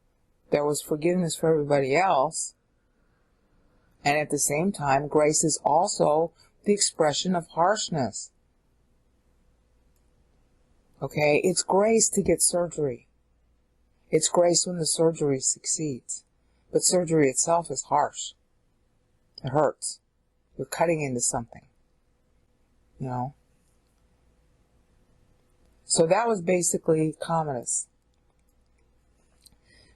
there was forgiveness for everybody else. And at the same time, grace is also the expression of harshness. Okay? It's grace to get surgery. It's grace when the surgery succeeds. But surgery itself is harsh. It hurts. You're cutting into something. So that was basically Commodus.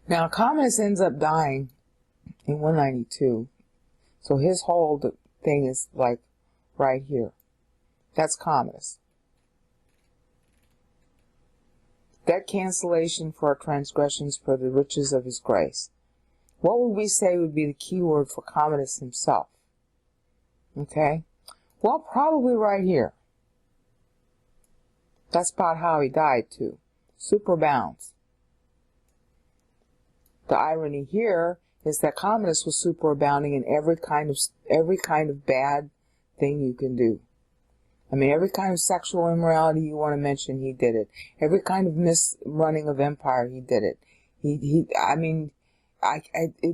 Now, Commodus ends up dying in 192. So his whole thing is like right here. That's Commodus. Debt cancellation for our transgressions, for the riches of his grace. What would we say would be the key word for Commodus himself? Okay? Well, probably right here. That's about how he died, too. Superabounds. The irony here is that Commodus was superabounding in every kind of bad thing you can do. I mean, every kind of sexual immorality you want to mention, he did it. Every kind of misrunning of empire, he did it. It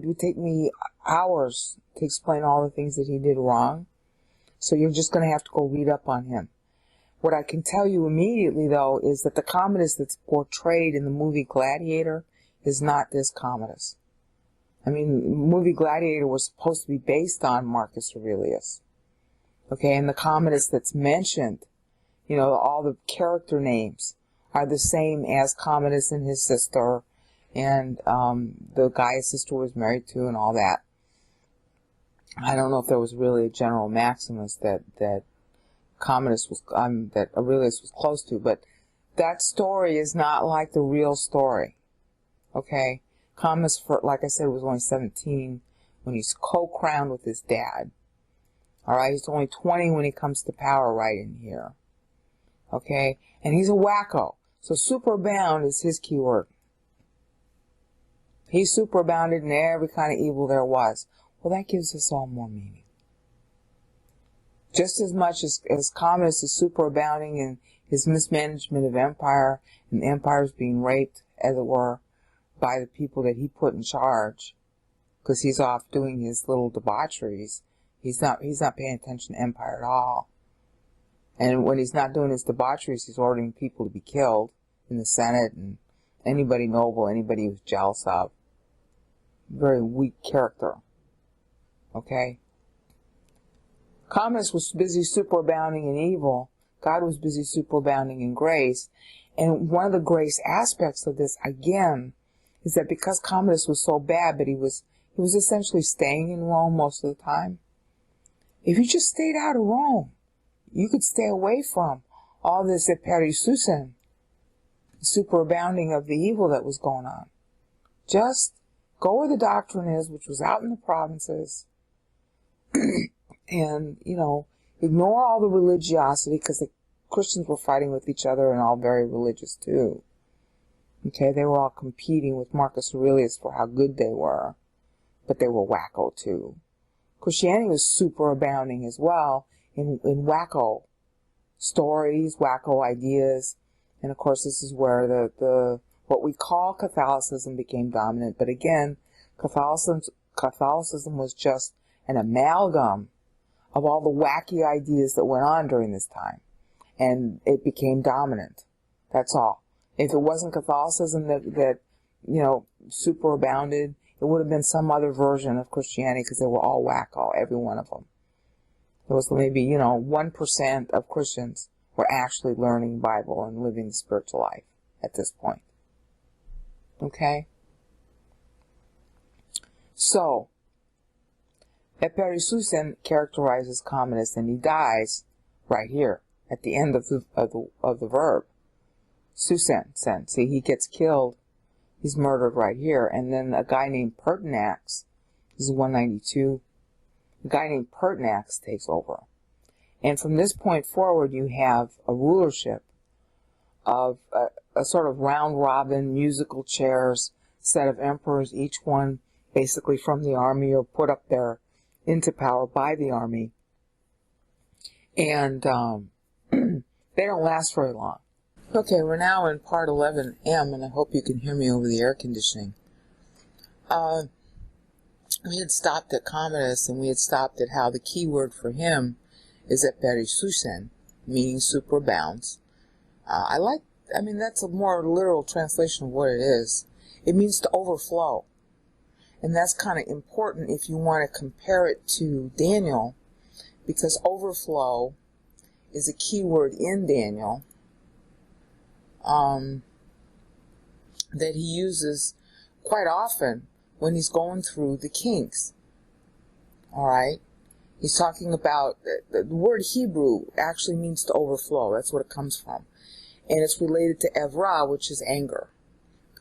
would take me hours to explain all the things that he did wrong. So you're just going to have to go read up on him. What I can tell you immediately, though, is that the Commodus that's portrayed in the movie Gladiator is not this Commodus. I mean, the movie Gladiator was supposed to be based on Marcus Aurelius. Okay, and the Commodus that's mentioned, all the character names are the same as Commodus and his sister, and the guy his sister was married to, and all that. I don't know if there was really a general Maximus that Commodus was, that Aurelius was close to, but that story is not like the real story. Okay, Commodus, like I said, was only 17 when he's co-crowned with his dad. All right, he's only 20 when he comes to power right in here. Okay, and he's a wacko. So superabound is his keyword. He superabounded in every kind of evil there was. Well, that gives us all more meaning. Just as much as Commodus is superabounding in his mismanagement of empire, and the empire's being raped, as it were, by the people that he put in charge, because he's off doing his little debaucheries. He's not paying attention to empire at all. And when he's not doing his debaucheries, he's ordering people to be killed in the Senate, and anybody noble, anybody he was jealous of. Very weak character. Okay? Commodus was busy superabounding in evil. God was busy superabounding in grace. And one of the grace aspects of this, again, is that because Commodus was so bad, but he was essentially staying in Rome most of the time. If you just stayed out of Rome, you could stay away from all this eperisusen, superabounding of the evil that was going on. Just go where the doctrine is, which was out in the provinces, and, ignore all the religiosity, because the Christians were fighting with each other and all very religious too. Okay, they were all competing with Marcus Aurelius for how good they were, but they were wacko too. Christianity was superabounding as well in wacko stories, wacko ideas, and of course this is where the what we call Catholicism became dominant. But again, Catholicism was just an amalgam of all the wacky ideas that went on during this time, and it became dominant. That's all. If it wasn't Catholicism that superabounded, it would have been some other version of Christianity, because they were all wacko, every one of them. It was maybe, 1% of Christians were actually learning Bible and living the spiritual life at this point. Okay? So, eperisusen characterizes Commodus, and he dies right here at the end of the verb. Susen. See, he gets killed. He's murdered right here. And then a guy named Pertinax, this is 192, a guy named Pertinax takes over. And from this point forward, you have a rulership of a sort of round-robin musical chairs set of emperors, each one basically from the army or put up there into power by the army. And they don't last very long. Okay, we're now in part 11M, and I hope you can hear me over the air conditioning. We had stopped at Commodus, and we had stopped at how the key word for him is eperisusen, meaning superabounds. That's a more literal translation of what it is. It means to overflow. And that's kind of important if you want to compare it to Daniel, because overflow is a key word in Daniel that he uses quite often when he's going through the kings. All right? He's talking about, the word Hebrew actually means to overflow. That's what it comes from. and it's related to Evra, which is anger.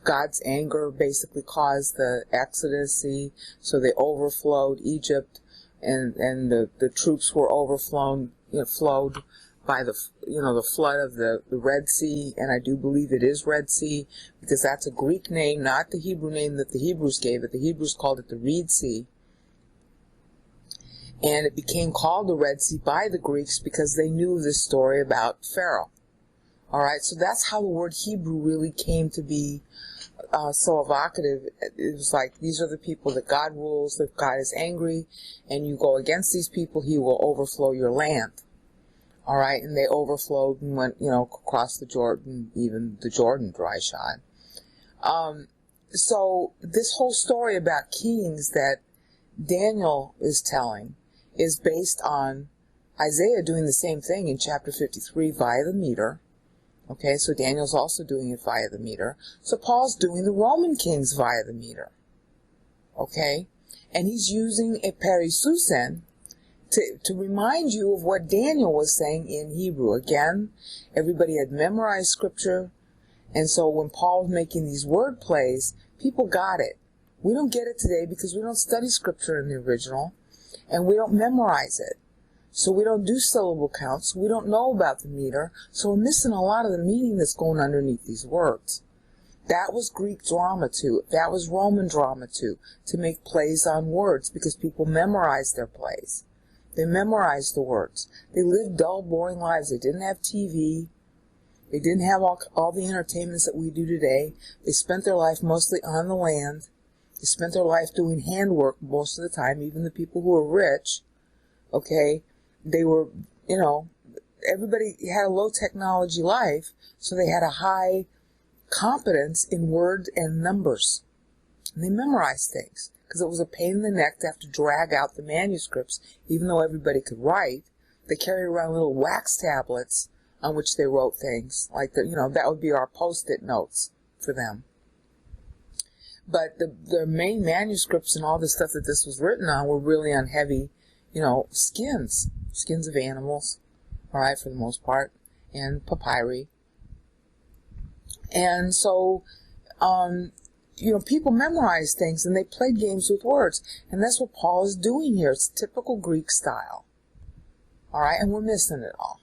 God's anger basically caused the Exodus, see, so they overflowed Egypt, and the troops were overflown, flowed by the flood of the Red Sea, and I do believe it is Red Sea, because that's a Greek name, not the Hebrew name that the Hebrews gave it. The Hebrews called it the Reed Sea. And it became called the Red Sea by the Greeks because they knew this story about Pharaoh. All right, so that's how the word Hebrew really came to be so evocative. It was like, these are the people that God rules. If God is angry and you go against these people, he will overflow your land. All right, and they overflowed and went, across the Jordan, even the Jordan dry shod. So this whole story about kings that Daniel is telling is based on Isaiah doing the same thing in chapter 53 via the meter. Okay, so Daniel's also doing it via the meter. So Paul's doing the Roman kings via the meter. Okay, and he's using a perisusen to remind you of what Daniel was saying in Hebrew. Again, everybody had memorized scripture, and so when Paul was making these word plays, people got it. We don't get it today because we don't study scripture in the original, and we don't memorize it. So we don't do syllable counts. We don't know about the meter, so we're missing a lot of the meaning that's going underneath these words. That was Greek drama too. That was Roman drama too, to make plays on words, because people memorized their plays. They memorized the words. They lived dull, boring lives. They didn't have TV. They didn't have all the entertainments that we do today. They spent their life mostly on the land. They spent their life doing handwork most of the time, even the people who were rich. Okay? They were, everybody had a low technology life, so they had a high competence in words and numbers. And they memorized things, because it was a pain in the neck to have to drag out the manuscripts, even though everybody could write. They carried around little wax tablets on which they wrote things, like that would be our post-it notes for them. But the main manuscripts and all the stuff that this was written on were really on heavy, skins of animals, all right, for the most part, and papyri. And so, people memorized things and they played games with words. And that's what Paul is doing here. It's typical Greek style. All right, and we're missing it all.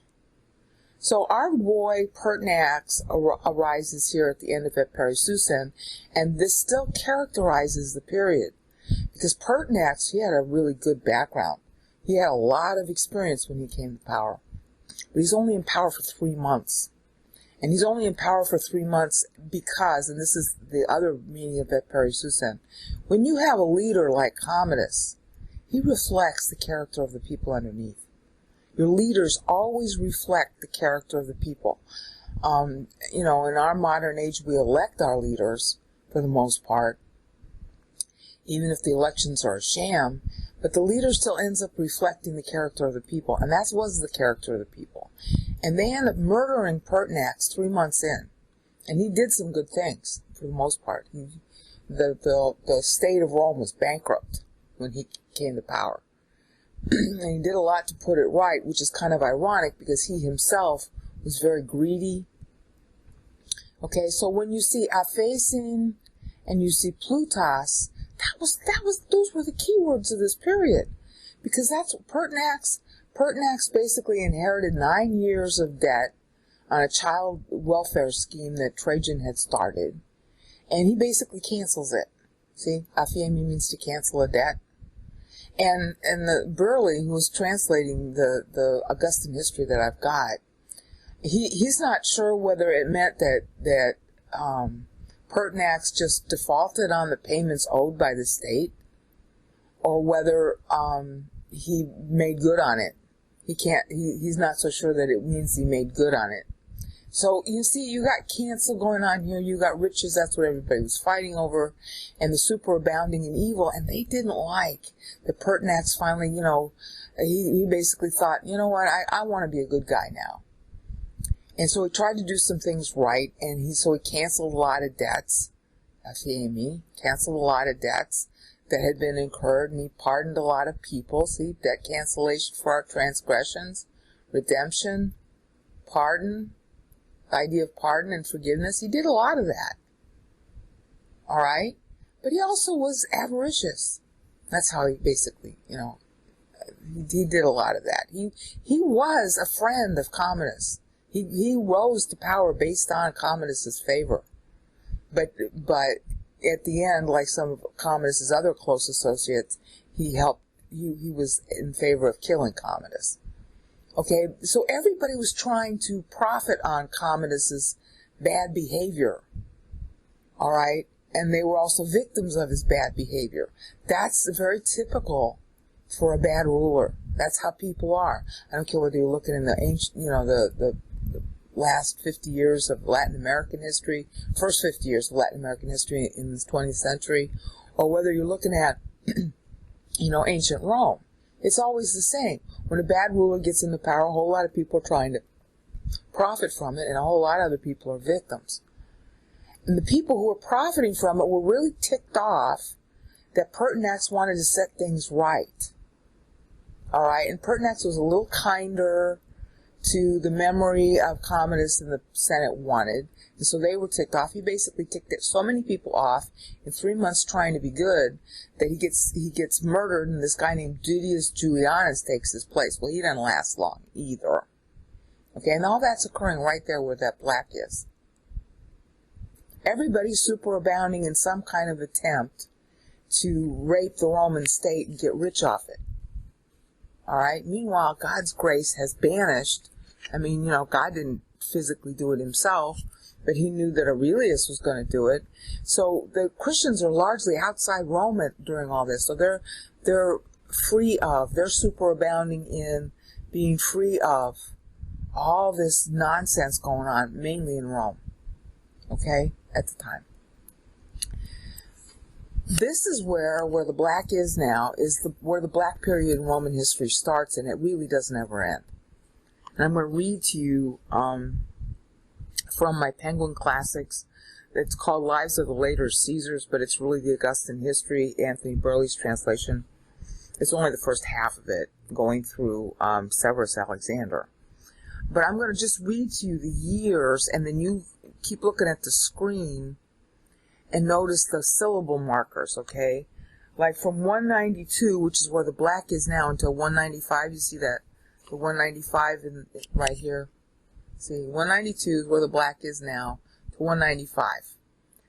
So our boy Pertinax arises here at the end of that perisusen, and this still characterizes the period. Because Pertinax, he had a really good background. He had a lot of experience when he came to power. But he's only in power for 3 months. And he's only in power for 3 months because, and this is the other meaning of that perisusen, when you have a leader like Commodus, he reflects the character of the people underneath. Your leaders always reflect the character of the people. In our modern age, we elect our leaders for the most part, even if the elections are a sham, but the leader still ends up reflecting the character of the people, and that was the character of the people. And they end up murdering Pertinax 3 months in, and he did some good things for the most part. The state of Rome was bankrupt when he came to power, and he did a lot to put it right, which is kind of ironic because he himself was very greedy. Okay, so when you see Aphasin and you see Plutus, those were the keywords of this period, because that's what Pertinax basically inherited 9 years of debt on a child welfare scheme that Trajan had started, and he basically cancels it. See, aphiemi means to cancel a debt, and the Burley, who was translating the Augustan history that I've got, he's not sure whether it meant that Pertinax just defaulted on the payments owed by the state, or whether he made good on it. He's not so sure that it means he made good on it. So you see, you got cancel going on here, you got riches, that's what everybody was fighting over, and the superabounding in evil, and they didn't like that Pertinax finally, he basically thought, you know what, I want to be a good guy now. And so he tried to do some things right, and he canceled a lot of debts, canceled a lot of debts that had been incurred, and he pardoned a lot of people. See, debt cancellation for our transgressions, redemption, pardon, the idea of pardon and forgiveness. He did a lot of that. All right? But he also was avaricious. That's how he basically, he did a lot of that. He was a friend of communists. He rose to power based on communists' favor. But at the end, like some of communists' other close associates, he was in favor of killing communists. Okay, so everybody was trying to profit on communists' bad behavior. All right? And they were also victims of his bad behavior. That's very typical for a bad ruler. That's how people are. I don't care whether you're looking in the ancient, the last 50 years of Latin American history, first 50 years of Latin American history in the 20th century, or whether you're looking at, ancient Rome. It's always the same. When a bad ruler gets into power, a whole lot of people are trying to profit from it, and a whole lot of other people are victims. And the people who were profiting from it were really ticked off that Pertinax wanted to set things right. All right? And Pertinax was a little kinder to the memory of communists than the Senate wanted. And so they were ticked off. He basically ticked so many people off in 3 months trying to be good that he gets murdered, and this guy named Didius Julianus takes his place. Well, he doesn't last long either. Okay? And all that's occurring right there where that black is. Everybody's superabounding in some kind of attempt to rape the Roman state and get rich off it. All right? Meanwhile, God's grace has banished. God didn't physically do it himself, but he knew that Aurelius was going to do it. So the Christians are largely outside Rome during all this. So they're superabounding in being free of all this nonsense going on, mainly in Rome. Okay? At the time. This is where the black is now, where the black period in Roman history starts, and it really doesn't ever end. And I'm going to read to you from my Penguin Classics. It's called Lives of the Later Caesars, but it's really the Augustan History, Anthony Burley's translation. It's only the first half of it, going through Severus Alexander. But I'm going to just read to you the years, and then you keep looking at the screen and notice the syllable markers, okay? Like from 192, which is where the black is now, until 195. You see that? The 195 right here. See, 192 is where the black is now, to 195.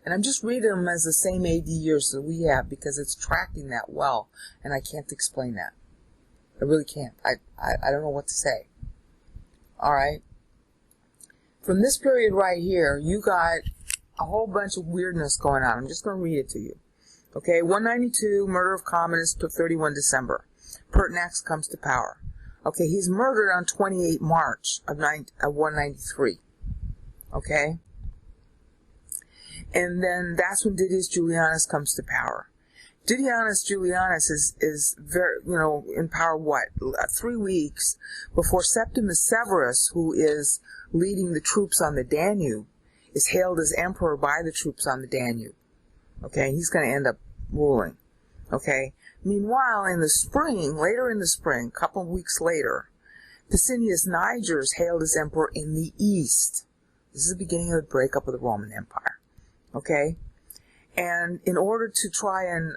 And I'm just reading them as the same AD years that we have because it's tracking that well, and I can't explain that. I really can't. I don't know what to say. All right? From this period right here, you got a whole bunch of weirdness going on. I'm just going to read it to you. Okay, 192, murder of communists, took 31 December. Pertinax comes to power. Okay, he's murdered on 28 March of 193. Okay? And then that's when Didius Julianus comes to power. Didius Julianus is very, in power, 3 weeks before Septimus Severus, who is leading the troops on the Danube, is hailed as emperor by the troops on the Danube. Okay, he's going to end up ruling. Okay, meanwhile, in the spring, later in the spring, a couple of weeks later, Licinius Niger is hailed as emperor in the east. This is the beginning of the breakup of the Roman Empire. Okay, and in order to try and,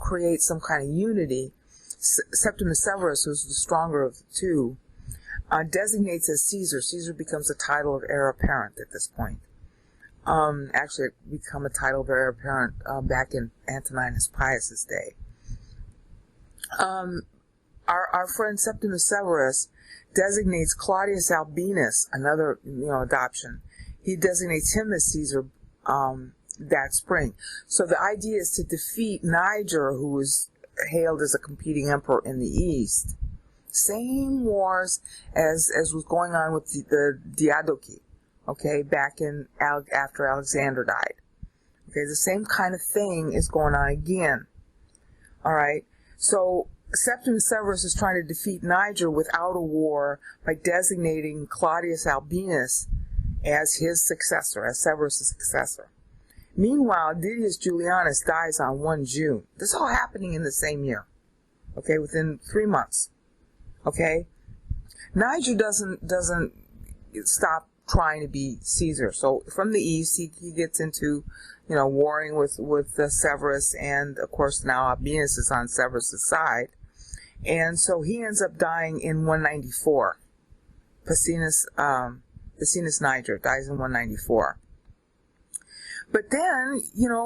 create some kind of unity, Septimus Severus, who's the stronger of the two, designates as Caesar. Caesar becomes a title of heir apparent at this point. Actually, it became a title of heir apparent back in Antoninus Pius's day. Our friend Septimus Severus designates Claudius Albinus, another adoption. He designates him as Caesar that spring. So the idea is to defeat Niger, who was hailed as a competing emperor in the east. Same wars as was going on with the Diadochi, okay, back in after Alexander died. Okay, the same kind of thing is going on again. All right, so Septimus Severus is trying to defeat Niger without a war by designating Claudius Albinus as his successor, as Severus' successor. Meanwhile, Didius Julianus dies on 1 June. This is all happening in the same year, okay, within 3 months. Okay, Niger doesn't stop trying to be Caesar. So from the east, he gets into, warring with Severus, and of course now Albinus is on Severus's side. And so he ends up dying in 194. Pacinus Niger dies in 194. But then,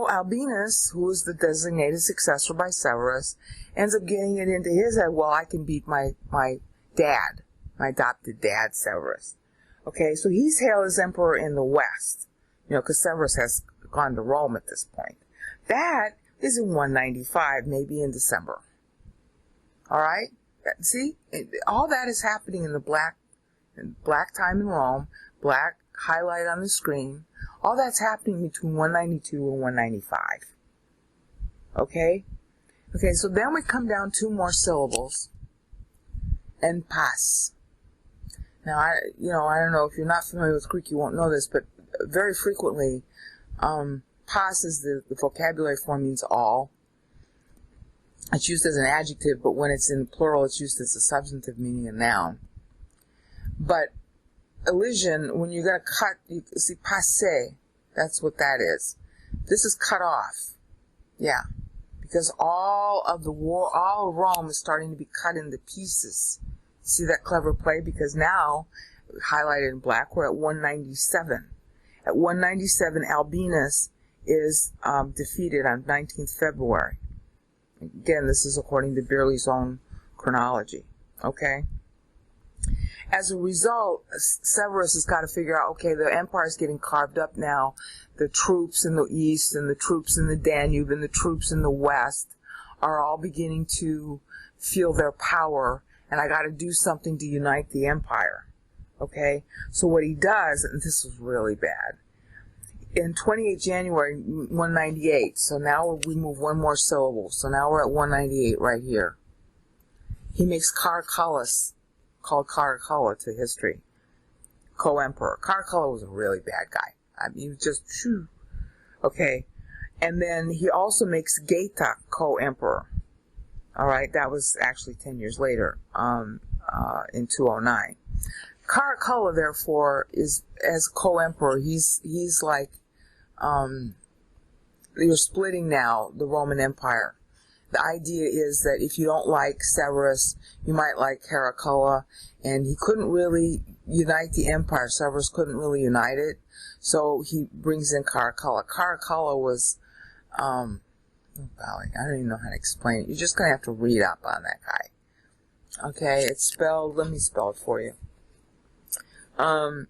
Albinus, who is the designated successor by Severus, ends up getting it into his head, well, I can beat my dad, my adopted dad, Severus. Okay, so he's hailed as emperor in the west, because Severus has gone to Rome at this point. That is in 195, maybe in December. All right? See? All that is happening in the black time in Rome, black highlight on the screen. All that's happening between 192 and 195. Okay? Okay, so then we come down 2 more syllables. And pas. Now, I don't know, if you're not familiar with Greek, you won't know this, but very frequently, pas is the vocabulary form, means all. It's used as an adjective, but when it's in plural, it's used as a substantive, meaning a noun. But elision, when you're going to cut, you see passé, that's what that is. This is cut off. Yeah. Because all of Rome is starting to be cut into pieces. See that clever play? Because now, highlighted in black, we're at 197. At 197, Albinus is defeated on 19th February. Again, this is according to Beerley's own chronology. Okay? As a result, Severus has got to figure out, okay, the empire's getting carved up now. The troops in the east and the troops in the Danube and the troops in the west are all beginning to feel their power, and I got to do something to unite the empire. Okay? So what he does, and this was really bad, in 28 January 198, so now we move 1 more syllable, so now we're at 198 right here. He makes Caracallus, called Caracalla to history, co-emperor. Caracalla was a really bad guy. I mean, he was just, shoo. Okay. And then he also makes Geta co-emperor. All right. That was actually 10 years later, in 209. Caracalla, therefore, is, as co-emperor, he's like, you're splitting now the Roman Empire. The idea is that if you don't like Severus, you might like Caracalla, and he couldn't really unite the empire. Severus couldn't really unite it, so he brings in Caracalla. Caracalla was, oh golly, I don't even know how to explain it. You're just going to have to read up on that guy. Okay, it's spelled, let me spell it for you. Caracalla.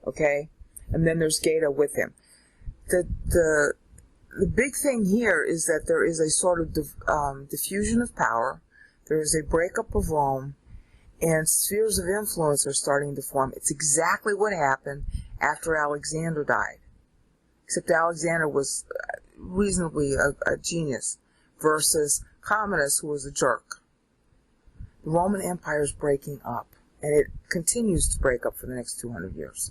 Okay? And then there's Geta with him. The big thing here is that there is a sort of diffusion of power. There is a breakup of Rome, and spheres of influence are starting to form. It's exactly what happened after Alexander died. Except Alexander was reasonably a genius versus Commodus, who was a jerk. The Roman Empire is breaking up, and it continues to break up for the next 200 years.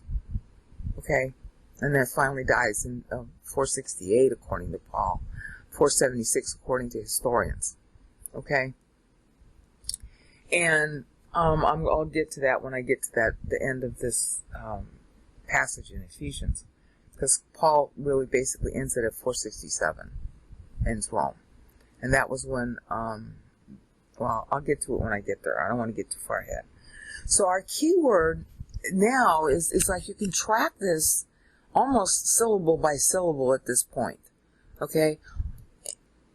Okay? And then finally dies in 468, according to Paul. 476, according to historians. Okay? And I'll get to that when I get to the end of this passage in Ephesians. Because Paul really basically ends it at 467. Ends Rome. And that was when, well, I'll get to it when I get there. I don't want to get too far ahead. So our key word now is like you can track this almost syllable by syllable at this point. Okay?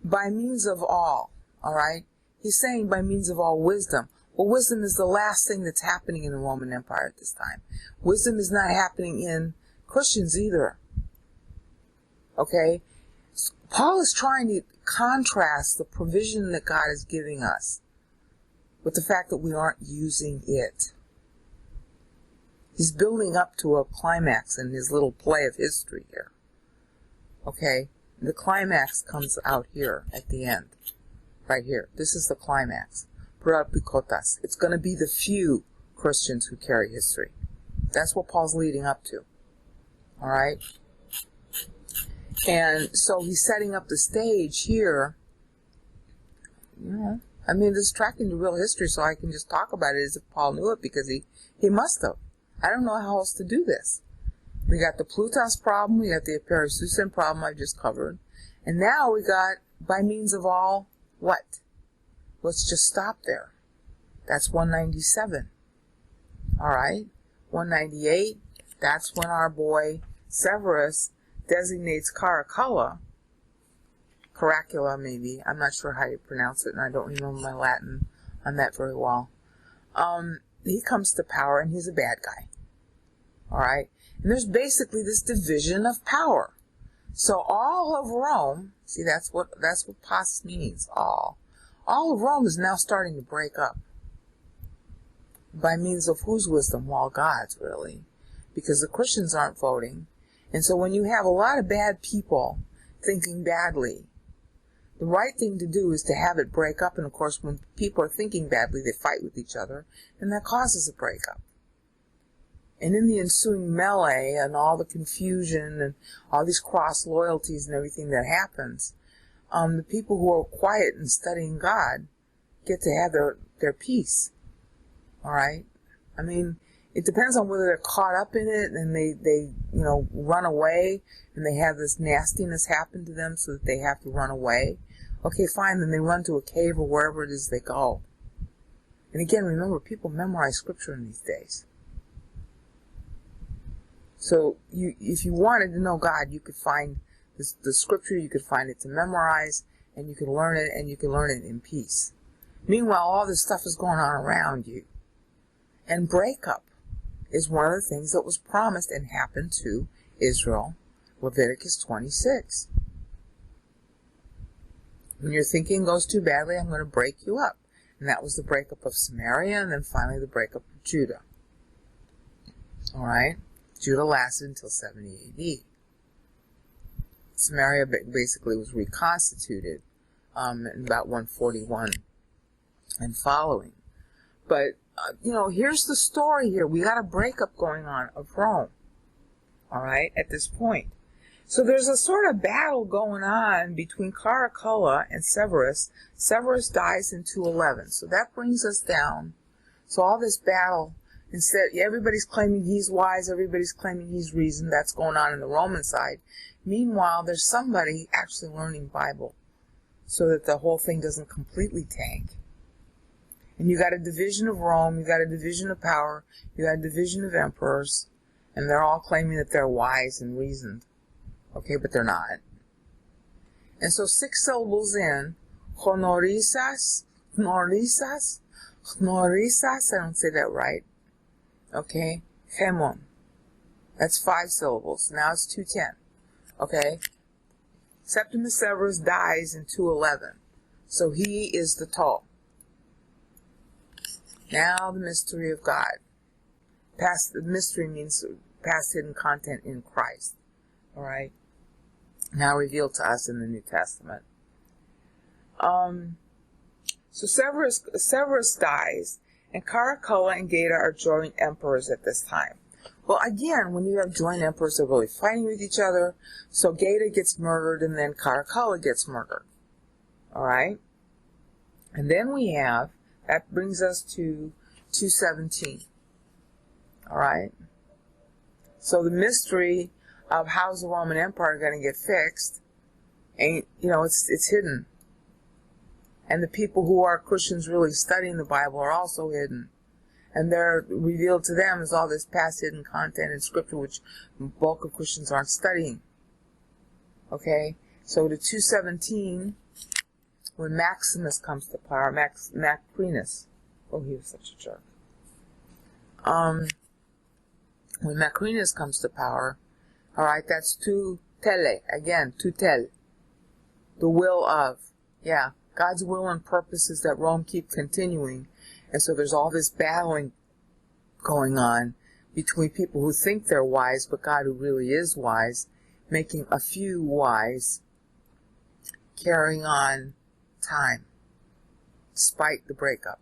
By means of all. Alright? He's saying by means of all wisdom. Well, wisdom is the last thing that's happening in the Roman Empire at this time. Wisdom is not happening in Christians either. Okay? Paul is trying to contrast the provision that God is giving us with the fact that we aren't using it. He's building up to a climax in his little play of history here. Okay? The climax comes out here at the end. Right here. This is the climax. Pikotas. It's going to be the few Christians who carry history. That's what Paul's leading up to. Alright? And so he's setting up the stage here. I mean, this is tracking the real history, so I can just talk about it as if Paul knew it, because he must have. I don't know how else to do this. We got the Plutos problem, we got the Aperisusen problem I just covered, and now we got by means of all what? Let's just stop there. That's 197. All right, 198. That's when our boy Severus designates Caracalla. Caracula, maybe. I'm not sure how you pronounce it, and I don't remember my Latin on that very well. He comes to power, and he's a bad guy. All right? And there's basically this division of power. So all of Rome, see, that's what pos means, all. All of Rome is now starting to break up. By means of whose wisdom? Well, God's, really. Because the Christians aren't voting. And so when you have a lot of bad people thinking badly, the right thing to do is to have it break up, and of course when people are thinking badly, they fight with each other, and that causes a breakup. And in the ensuing melee and all the confusion and all these cross loyalties and everything that happens, the people who are quiet and studying God get to have their peace. All right? I mean, it depends on whether they're caught up in it and they run away and they have this nastiness happen to them so that they have to run away. Okay, fine, then they run to a cave or wherever it is they go. And again, remember, people memorize scripture in these days. So if you wanted to know God, you could find the scripture, you could find it to memorize, and you can learn it, and you can learn it in peace. Meanwhile, all this stuff is going on around you. And breakup is one of the things that was promised and happened to Israel, Leviticus 26. When your thinking goes too badly, I'm going to break you up. And that was the breakup of Samaria, and then finally the breakup of Judah. All right? Judah lasted until 70 AD. Samaria basically was reconstituted in about 141 and following. But, here's the story here. We got a breakup going on of Rome. All right? At this point. So there's a sort of battle going on between Caracalla and Severus. Severus dies in 211. So that brings us down. So all this battle, instead, everybody's claiming he's wise, everybody's claiming he's reasoned. That's going on in the Roman side. Meanwhile, there's somebody actually learning Bible so that the whole thing doesn't completely tank. And you got a division of Rome, you got a division of power, you got a division of emperors, and they're all claiming that they're wise and reasoned. Okay, but they're not. And so 6 syllables in, honorisas, I don't say that right. Okay, hemon. That's 5 syllables. Now it's 210. Okay, Septimus Severus dies in 211. So he is the Tol. Now the mystery of God. The mystery means past hidden content in Christ. All right. Now revealed to us in the New Testament. So Severus dies, and Caracalla and Gaeta are joint emperors at this time. Well, again, when you have joint emperors, they're really fighting with each other. So Gaeta gets murdered, and then Caracalla gets murdered. All right? And then we have, that brings us to 217. All right? So the mystery of how's the Roman Empire going to get fixed ain't, it's hidden. And the people who are Christians really studying the Bible are also hidden. And they're revealed to them as all this past hidden content in Scripture, which the bulk of Christians aren't studying. Okay? So to 217, when Maximus comes to power, Macrinus. Oh, he was such a jerk. When Macrinus comes to power, all right, that's tu tele, again, tu tel, the will of, yeah, God's will and purpose is that Rome keep continuing, and so there's all this battling going on between people who think they're wise, but God who really is wise, making a few wise, carrying on time, despite the breakup.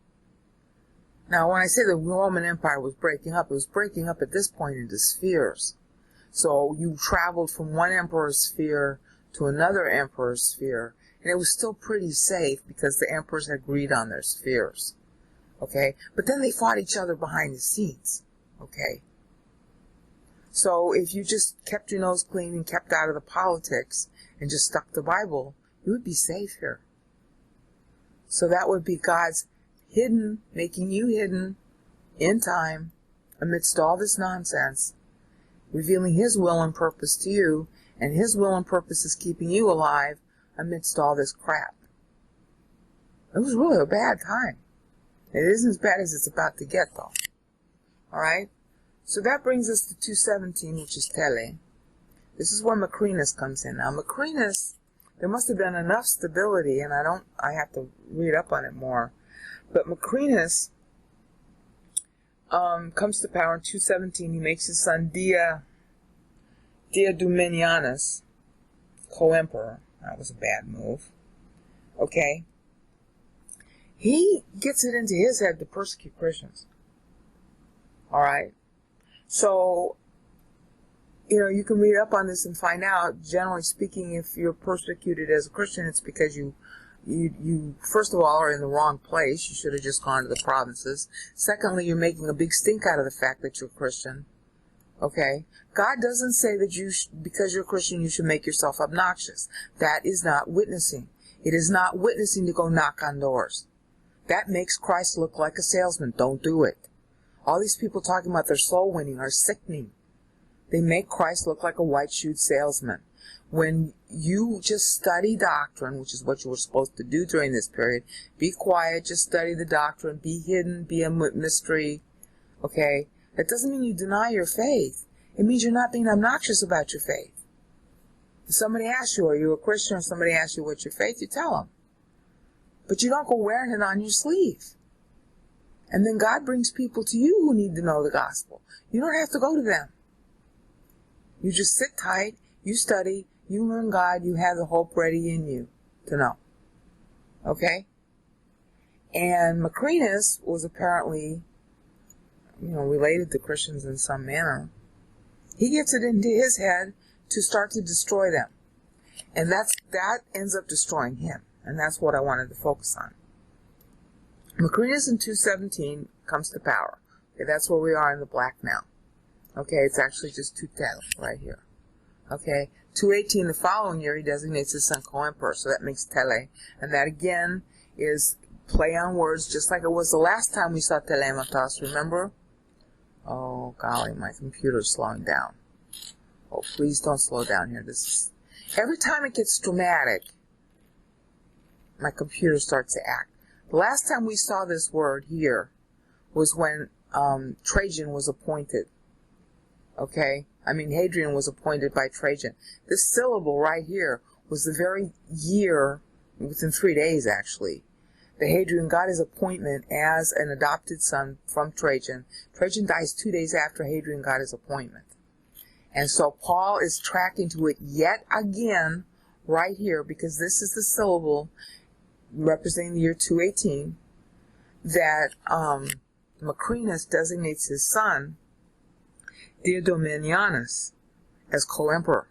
Now, when I say the Roman Empire was breaking up, it was breaking up at this point into spheres. So you traveled from one emperor's sphere to another emperor's sphere, And it was still pretty safe because the emperors had agreed on their spheres. Okay? But then they fought each other behind the scenes. Okay? So if you just kept your nose clean and kept out of the politics and just stuck to the Bible, you would be safe here. So that would be God's hidden, making you hidden in time amidst all this nonsense, revealing His will and purpose to you, and His will and purpose is keeping you alive amidst all this crap. It was really a bad time. It isn't as bad as it's about to get, though. Alright? So that brings us to 217, which is Tele. This is where Macrinus comes in. Now, Macrinus, there must have been enough stability, and I have to read up on it more. But Macrinus comes to power in 217. He makes his son Diadumenianus co-emperor. That was a bad move. Okay. He gets it into his head to persecute Christians. Alright? So, you can read up on this and find out, generally speaking, if you're persecuted as a Christian, it's because you first of all are in the wrong place. You should have just gone to the provinces. Secondly, you're making a big stink out of the fact that you're a Christian. Okay? God doesn't say that because you're a Christian, you should make yourself obnoxious. That is not witnessing. It is not witnessing to go knock on doors. That makes Christ look like a salesman. Don't do it. All these people talking about their soul winning are sickening. They make Christ look like a white-shoed salesman. When you just study doctrine, which is what you were supposed to do during this period, be quiet, just study the doctrine, be hidden, be a mystery, okay? That doesn't mean you deny your faith. It means you're not being obnoxious about your faith. If somebody asks you, are you a Christian, or somebody asks you what's your faith, you tell them. But you don't go wearing it on your sleeve. And then God brings people to you who need to know the gospel. You don't have to go to them. You just sit tight, you study, you learn God, you have the hope ready in you to know. Okay? And Macrinus was apparently, related to Christians in some manner. He gets it into his head to start to destroy them. And that ends up destroying him. And that's what I wanted to focus on. Macrinus in 217 comes to power. Okay, that's where we are in the black now. Okay, it's actually just 210 right here. Okay, 218 the following year, he designates his son co-emperor, so that makes Tele. And that again is play on words, just like it was the last time we saw Telematos, remember? Oh, golly, my computer's slowing down. Oh, please don't slow down here. Every time it gets dramatic, my computer starts to act. The last time we saw this word here was when Trajan was appointed. Okay? Hadrian was appointed by Trajan. This syllable right here was the very year, within 3 days actually, that Hadrian got his appointment as an adopted son from Trajan. Trajan dies 2 days after Hadrian got his appointment. And so Paul is tracking to it yet again right here, because this is the syllable representing the year 218, that Macrinus designates his son, Diadumenianus, as co-emperor.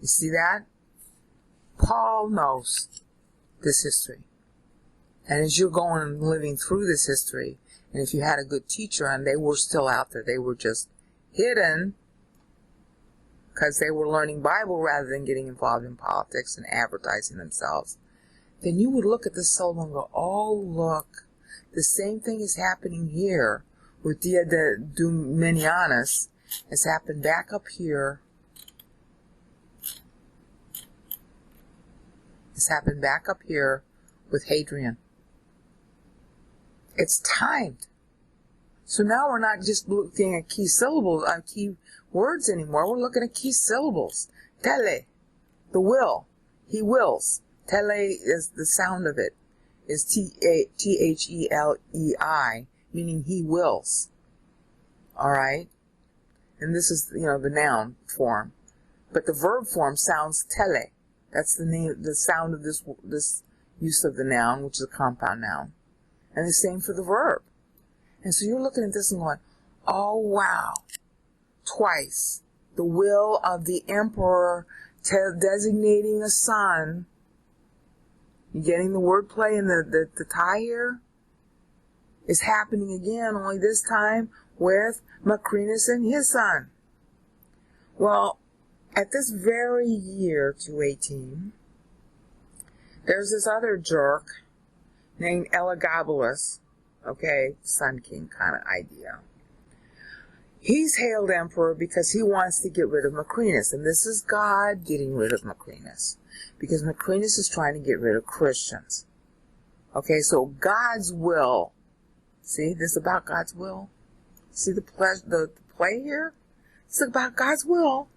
You see that? Paul knows this history. And as you're going and living through this history, and if you had a good teacher and they were still out there, they were just hidden because they were learning Bible rather than getting involved in politics and advertising themselves, then you would look at this syllable and go, oh, look, the same thing is happening here with Diadumenianus has happened back up here. It's happened back up here with Hadrian. It's timed. So now we're not just looking at key syllables, key words anymore. We're looking at key syllables. Tele, the will. He wills. Tele is the sound of it. Is T-H-E-L-E-I, meaning he wills. Alright? And this is, the noun form. But the verb form sounds tele. That's the sound of this use of the noun, which is a compound noun. And the same for the verb. And so you're looking at this and going, oh wow. Twice. The will of the emperor designating a son You getting the wordplay and the tie here? Is happening again, only this time with Macrinus and his son. Well, at this very year, 218, there's this other jerk named Elagabalus, okay, Sun King kind of idea. He's hailed emperor because he wants to get rid of Macrinus, and this is God getting rid of Macrinus, because Macrinus is trying to get rid of Christians. Okay, so God's will. See, this is about God's will. See the play here? It's about God's will.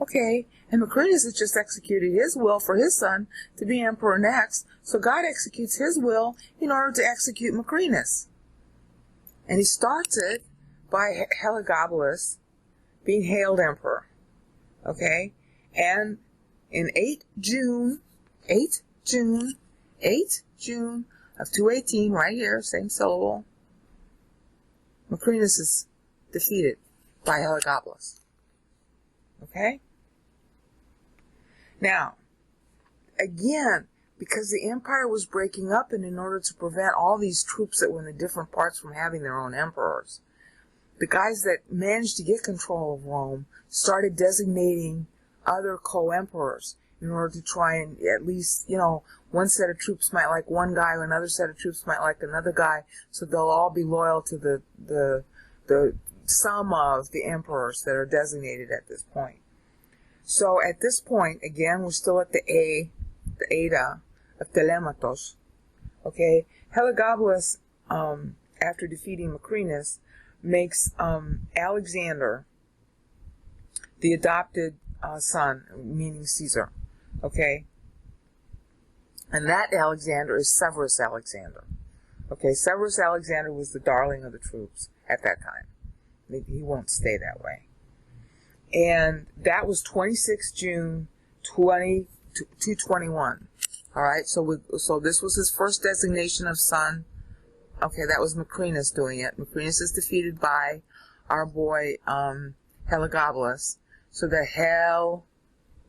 Okay, and Macrinus has just executed his will for his son to be emperor next, so God executes his will in order to execute Macrinus. And he starts it by Heliogabalus being hailed emperor. Okay, and in 8 June of 218, right here, same syllable, Macrinus is defeated by Heliogabalus. Okay? Now, again, because the empire was breaking up, and in order to prevent all these troops that were in the different parts from having their own emperors, the guys that managed to get control of Rome started designating other co-emperors in order to try and at least, one set of troops might like one guy, or another set of troops might like another guy, so they'll all be loyal to the sum of the emperors that are designated at this point. So at this point, again, we're still at the Ada of Telematos. Okay, Heliogabalus, after defeating Macrinus, makes Alexander the adopted son, meaning Caesar. Okay, and that Alexander is Severus Alexander. Okay, Severus Alexander was the darling of the troops at that time. He won't stay that way. And that was 26 June 221. All right, so this was his first designation of son. Okay, that was Macrinus doing it. Macrinus is defeated by our boy Heliogabalus. So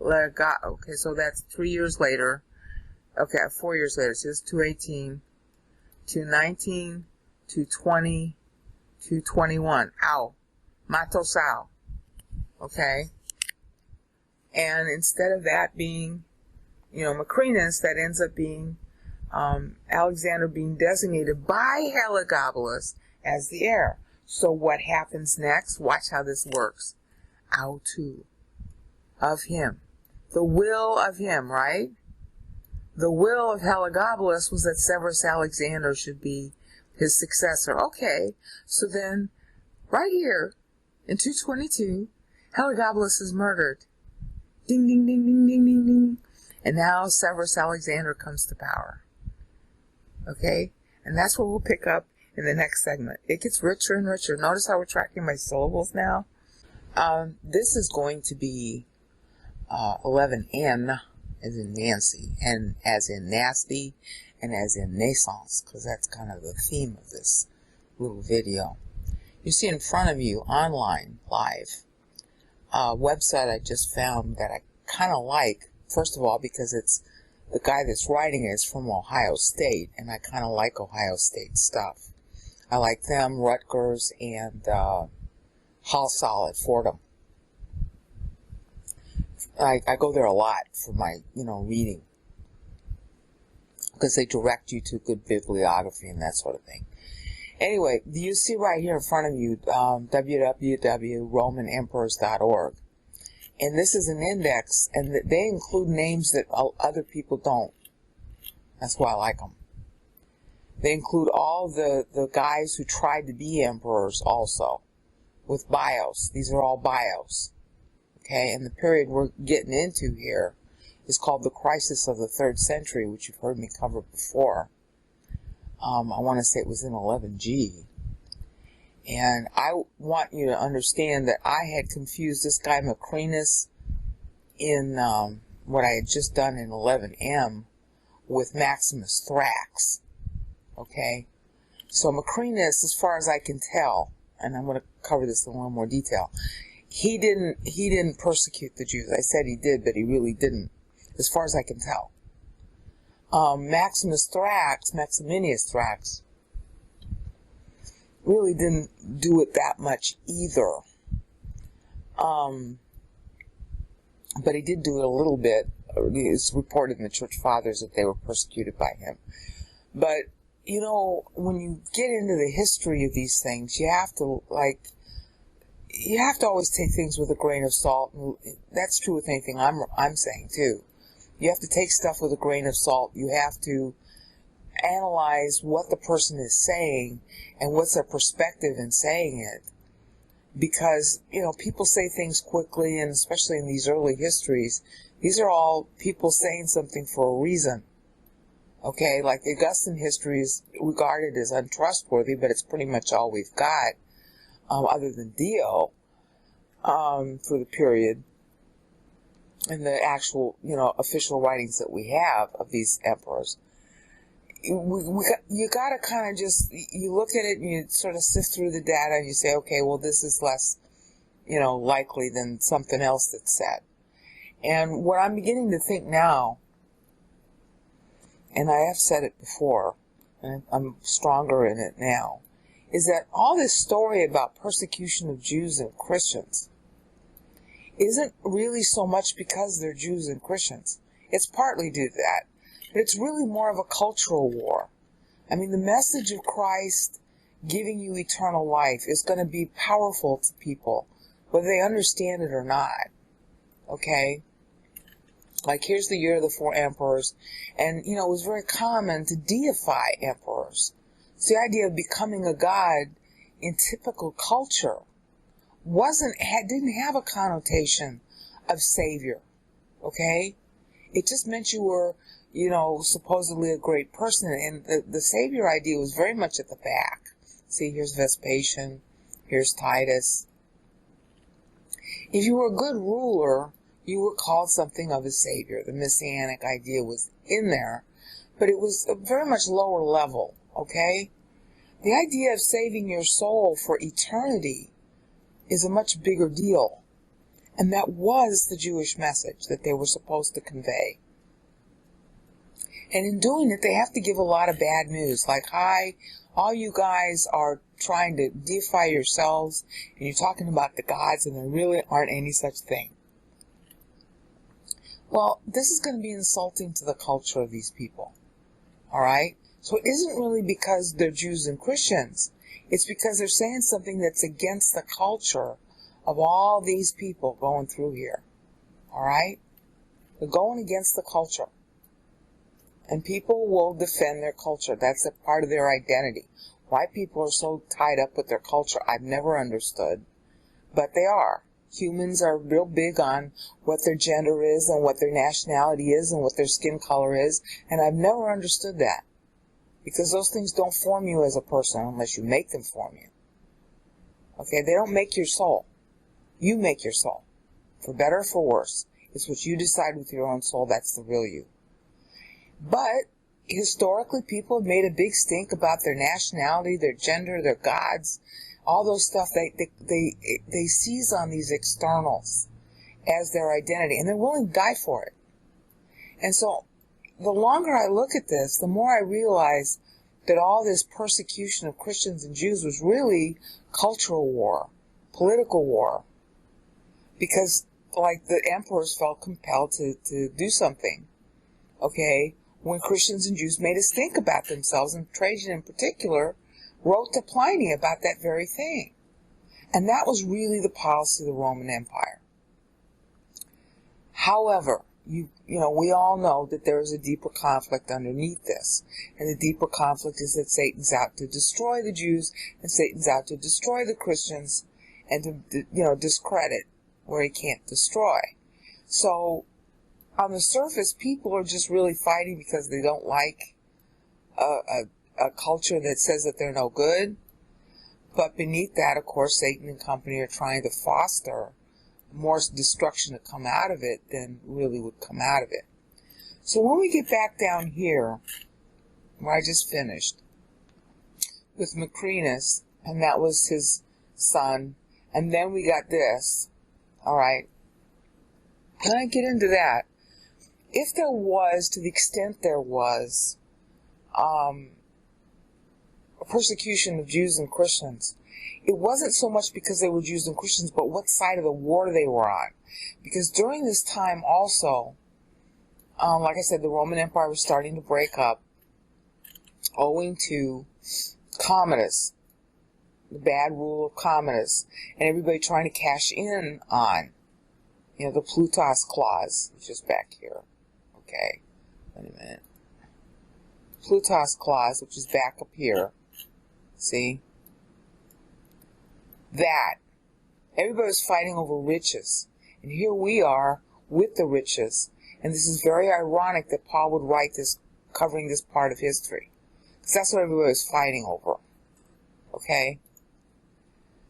okay, so that's 3 years later. Okay, 4 years later. So it's 218, 219, 220, 221. Ow. Matosao. Okay? And instead of that being, Macrinus, that ends up being Alexander being designated by Heliogabalus as the heir. So what happens next? Watch how this works. Autu. Of him. The will of him, right? The will of Heliogabalus was that Severus Alexander should be his successor. Okay, so then, right here, in 222, Heliogabalus is murdered. Ding, ding, ding, ding, ding, ding, ding. And now Severus Alexander comes to power. Okay? And that's what we'll pick up in the next segment. It gets richer and richer. Notice how we're tracking my syllables now? This is going to be 11N, as in Nancy, and as in nasty, and as in naissance, because that's kind of the theme of this little video. You see in front of you, online, live, a website I just found that I kind of like, first of all, because it's the guy that's writing it is from Ohio State, and I kind of like Ohio State stuff. I like them, Rutgers, and Halsall at Fordham. I go there a lot for my, reading, because they direct you to good bibliography and that sort of thing. Anyway, you see right here in front of you, www.romanemperors.org. And this is an index, and they include names that other people don't. That's why I like them. They include all the guys who tried to be emperors also, with bios. These are all bios. Okay, and the period we're getting into here is called the crisis of the 3rd century, which you've heard me cover before. I want to say it was in 11G. And I want you to understand that I had confused this guy Macrinus in what I had just done in 11M with Maximus Thrax. Okay? So Macrinus, as far as I can tell, and I'm going to cover this in a little more detail, he didn't persecute the Jews. I said he did, but he really didn't, as far as I can tell. Maximinius Thrax, really didn't do it that much either. But he did do it a little bit. It's reported in the Church Fathers that they were persecuted by him. But, when you get into the history of these things, you have to always take things with a grain of salt. That's true with anything I'm saying too. You have to take stuff with a grain of salt. You have to analyze what the person is saying and what's their perspective in saying it. Because, people say things quickly, and especially in these early histories, these are all people saying something for a reason. Okay, like the Augustan history is regarded as untrustworthy, but it's pretty much all we've got, other than Dio, for the period, and the actual, official writings that we have of these emperors. You gotta kind of you look at it and you sort of sift through the data and you say, okay, well, this is less, likely than something else that's said. And what I'm beginning to think now, and I have said it before, and I'm stronger in it now, is that all this story about persecution of Jews and Christians isn't really so much because they're Jews and Christians. It's partly due to that, but it's really more of a cultural war. I mean, the message of Christ giving you eternal life is going to be powerful to people, whether they understand it or not. Okay? Like, here's the year of the 4 emperors, and, it was very common to deify emperors. So the idea of becoming a god in typical culture didn't have a connotation of savior, okay? It just meant you were, supposedly a great person, and the savior idea was very much at the back. See, here's Vespasian, here's Titus. If you were a good ruler, you were called something of a savior. The messianic idea was in there, but it was a very much lower level, okay? The idea of saving your soul for eternity is a much bigger deal, and that was the Jewish message that they were supposed to convey. And in doing it, they have to give a lot of bad news, like, hi, all you guys are trying to deify yourselves, and you're talking about the gods, and there really aren't any such thing. Well, this is going to be insulting to the culture of these people, all right? So it isn't really because they're Jews and Christians. It's because they're saying something that's against the culture of all these people going through here, all right? They're going against the culture. And people will defend their culture. That's a part of their identity. Why people are so tied up with their culture, I've never understood. But they are. Humans are real big on what their gender is and what their nationality is and what their skin color is, and I've never understood that. Because those things don't form you as a person unless you make them form you. Okay, they don't make your soul. You make your soul. For better or for worse. It's what you decide with your own soul, that's the real you. But historically, people have made a big stink about their nationality, their gender, their gods, all those stuff. They seize on these externals as their identity, and they're willing to die for it. And so, the longer I look at this, the more I realize that all this persecution of Christians and Jews was really cultural war, political war, because, like, the emperors felt compelled to do something, okay, when Christians and Jews made us think about themselves, and Trajan in particular wrote to Pliny about that very thing. And that was really the policy of the Roman Empire. However, we all know that there is a deeper conflict underneath this. And the deeper conflict is that Satan's out to destroy the Jews, and Satan's out to destroy the Christians, and to, discredit where he can't destroy. So, on the surface, people are just really fighting because they don't like a culture that says that they're no good. But beneath that, of course, Satan and company are trying to foster more destruction to come out of it than really would come out of it. So when we get back down here, where I just finished, with Macrinus, and that was his son, and then we got this, all right, when I get into that, if there was, to the extent there was, a persecution of Jews and Christians, it wasn't so much because they were Jews and Christians, but what side of the war they were on. Because during this time also, like I said, the Roman Empire was starting to break up, owing to Commodus, the bad rule of Commodus, and everybody trying to cash in on, the Plutus clause, which is back here. Okay, wait a minute. Plutus clause, which is back up here. See? That. Everybody was fighting over riches. And here we are with the riches. And this is very ironic that Paul would write this, covering this part of history. Because that's what everybody was fighting over. Okay?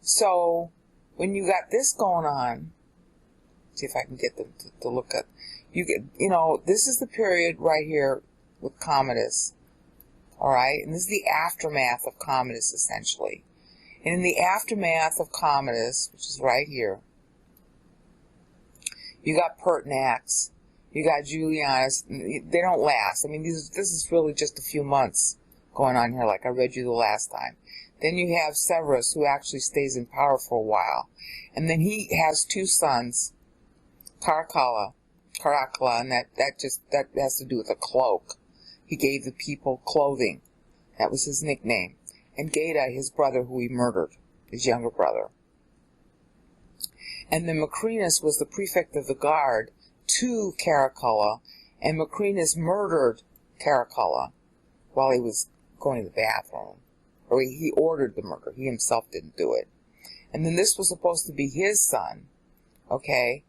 So, when you got this going on, see if I can get them to look at, this is the period right here with Commodus. Alright? And this is the aftermath of Commodus, essentially. And in the aftermath of Commodus, which is right here, you got Pertinax, you got Julianus. They don't last. I mean, this is really just a few months going on here, like I read you the last time. Then you have Severus, who actually stays in power for a while. And then he has two sons, Caracalla, and that has to do with a cloak. He gave the people clothing. That was his nickname. And Geta, his brother, who he murdered, his younger brother. And then Macrinus was the prefect of the guard to Caracalla, and Macrinus murdered Caracalla while he was going to the bathroom. Or he ordered the murder. He himself didn't do it. And then this was supposed to be his son, okay?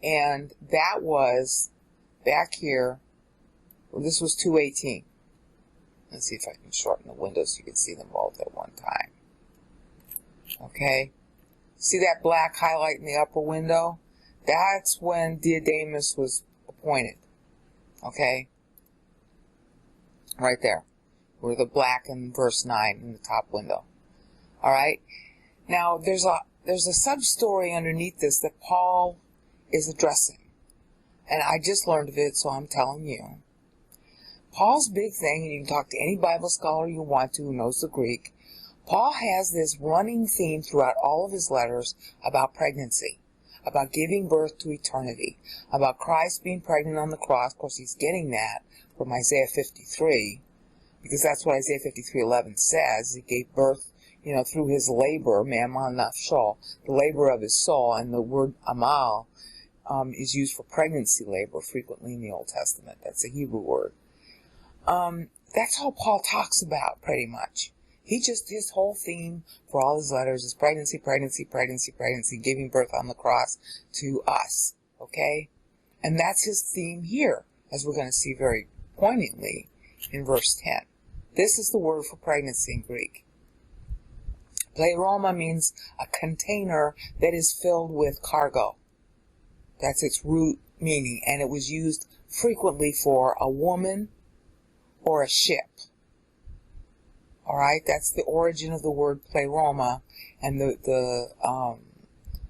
And that was back here. Well, this was 218. Let's see if I can shorten the window so you can see them both at one time. Okay? See that black highlight in the upper window? That's when Diademus was appointed. Okay? Right there. Where the black in verse 9 in the top window. Alright? Now, there's a sub-story underneath this that Paul is addressing. And I just learned of it, so I'm telling you. Paul's big thing, and you can talk to any Bible scholar you want to who knows the Greek, Paul has this running theme throughout all of his letters about pregnancy, about giving birth to eternity, about Christ being pregnant on the cross. Of course, he's getting that from Isaiah 53, because that's what Isaiah 53:11 says. He gave birth, through his labor, Mammon Nafshol, the labor of his soul, and the word Amal is used for pregnancy labor frequently in the Old Testament. That's a Hebrew word. That's all Paul talks about, pretty much. His whole theme for all his letters is pregnancy, pregnancy, pregnancy, pregnancy, giving birth on the cross to us, okay? And that's his theme here, as we're going to see very poignantly in verse 10. This is the word for pregnancy in Greek. Pleroma means a container that is filled with cargo. That's its root meaning, and it was used frequently for a woman or a ship. Alright, that's the origin of the word pleroma, and the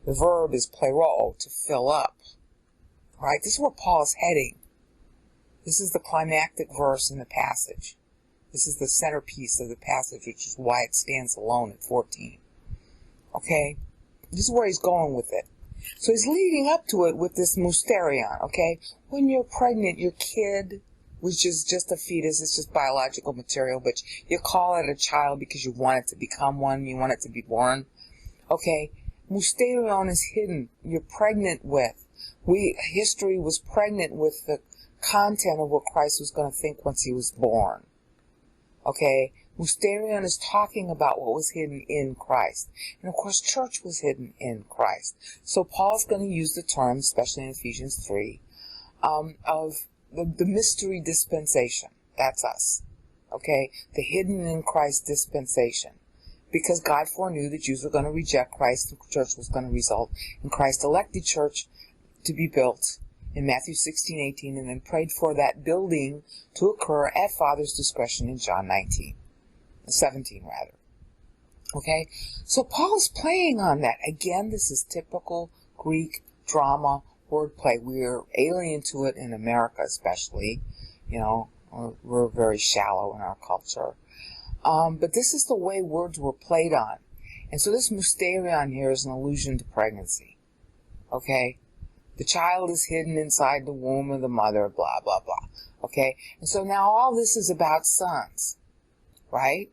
verb is plero, to fill up. Alright, this is where Paul is heading. This is the climactic verse in the passage. This is the centerpiece of the passage, which is why it stands alone at 14. Okay? This is where he's going with it. So he's leading up to it with this mysterion, okay? When you're pregnant, your kid, which is just a fetus, it's just biological material, but you call it a child because you want it to become one, you want it to be born. Okay? Mysterion is hidden. You're pregnant with. History was pregnant with the content of what Christ was going to think once he was born. Okay? Mysterion is talking about what was hidden in Christ. And of course, church was hidden in Christ. So Paul's going to use the term, especially in Ephesians 3, of the mystery dispensation. That's us. Okay? The hidden in Christ dispensation. Because God foreknew the Jews were going to reject Christ, the church was going to result in Christ elected church to be built in Matthew 16:18, and then prayed for that building to occur at Father's discretion in John 17 rather. Okay? So Paul's playing on that. Again, this is typical Greek drama wordplay. We're alien to it in America, especially. You know, we're very shallow in our culture. But this is the way words were played on. And so this mysterion here is an allusion to pregnancy. Okay? The child is hidden inside the womb of the mother, blah, blah, blah. Okay? And so now all this is about sons. Right?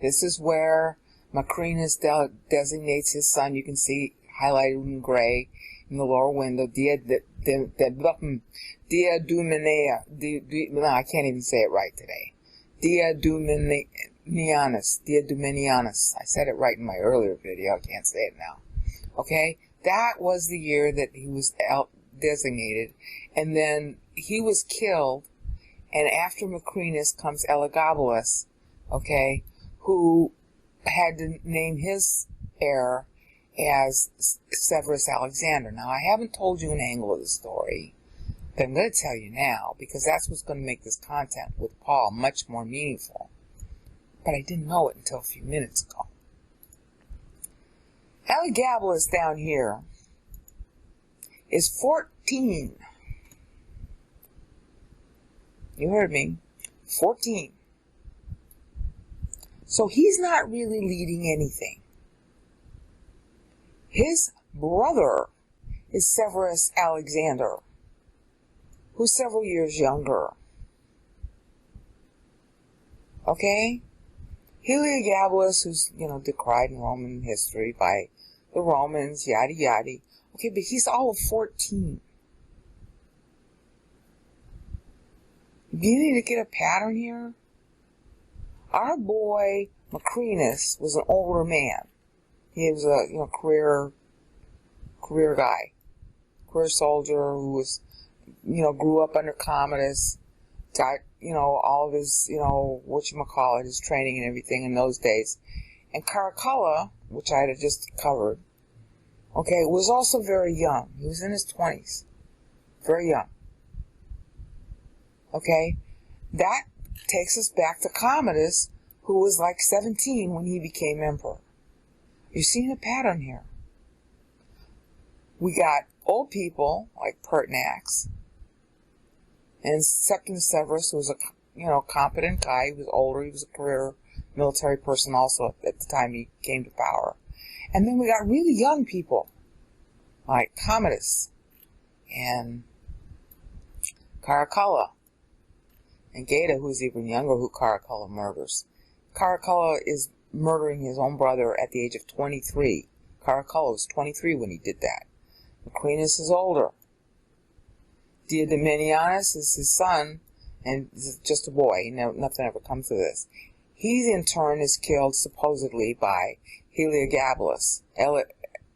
This is where Macrinus designates his son. You can see highlighted in gray in the lower window. Dia Dumenea. No, I can't even say it right today. Dia Dumenianus. I said it right in my earlier video. I can't say it now. Okay? That was the year that he was designated. And then he was killed. And after Macrinus comes Elagabalus, okay, who had to name his heir as Severus Alexander. Now, I haven't told you an angle of the story, but I'm going to tell you now, because that's what's going to make this content with Paul much more meaningful. But I didn't know it until a few minutes ago. Elagabalus down here is 14. You heard me. 14. So he's not really leading anything. His brother is Severus Alexander, who's several years younger. Okay? Heliogabalus, who's, decried in Roman history by the Romans, yada yada. Okay, but he's all of 14. Beginning to get a pattern here? Our boy Macrinus was an older man. He was a career guy, career soldier who was, grew up under Commodus, got all of his his training and everything in those days. And Caracalla, which I had just covered, okay, was also very young. He was in his 20s, very young. Okay, that takes us back to Commodus, who was like 17 when he became emperor. You're seeing a pattern here. We got old people like Pertinax, and Septimus Severus was a competent guy. He was older. He was a career military person also at the time he came to power. And then we got really young people like Commodus and Caracalla and Geta, who's even younger, who Caracalla murders. Caracalla is murdering his own brother at the age of 23. Caracalla was 23 when he did that. Macrinus is older. Diadumenianus is his son, and is just a boy. Nothing ever comes of this. He, in turn, is killed, supposedly, by Heliogabalus.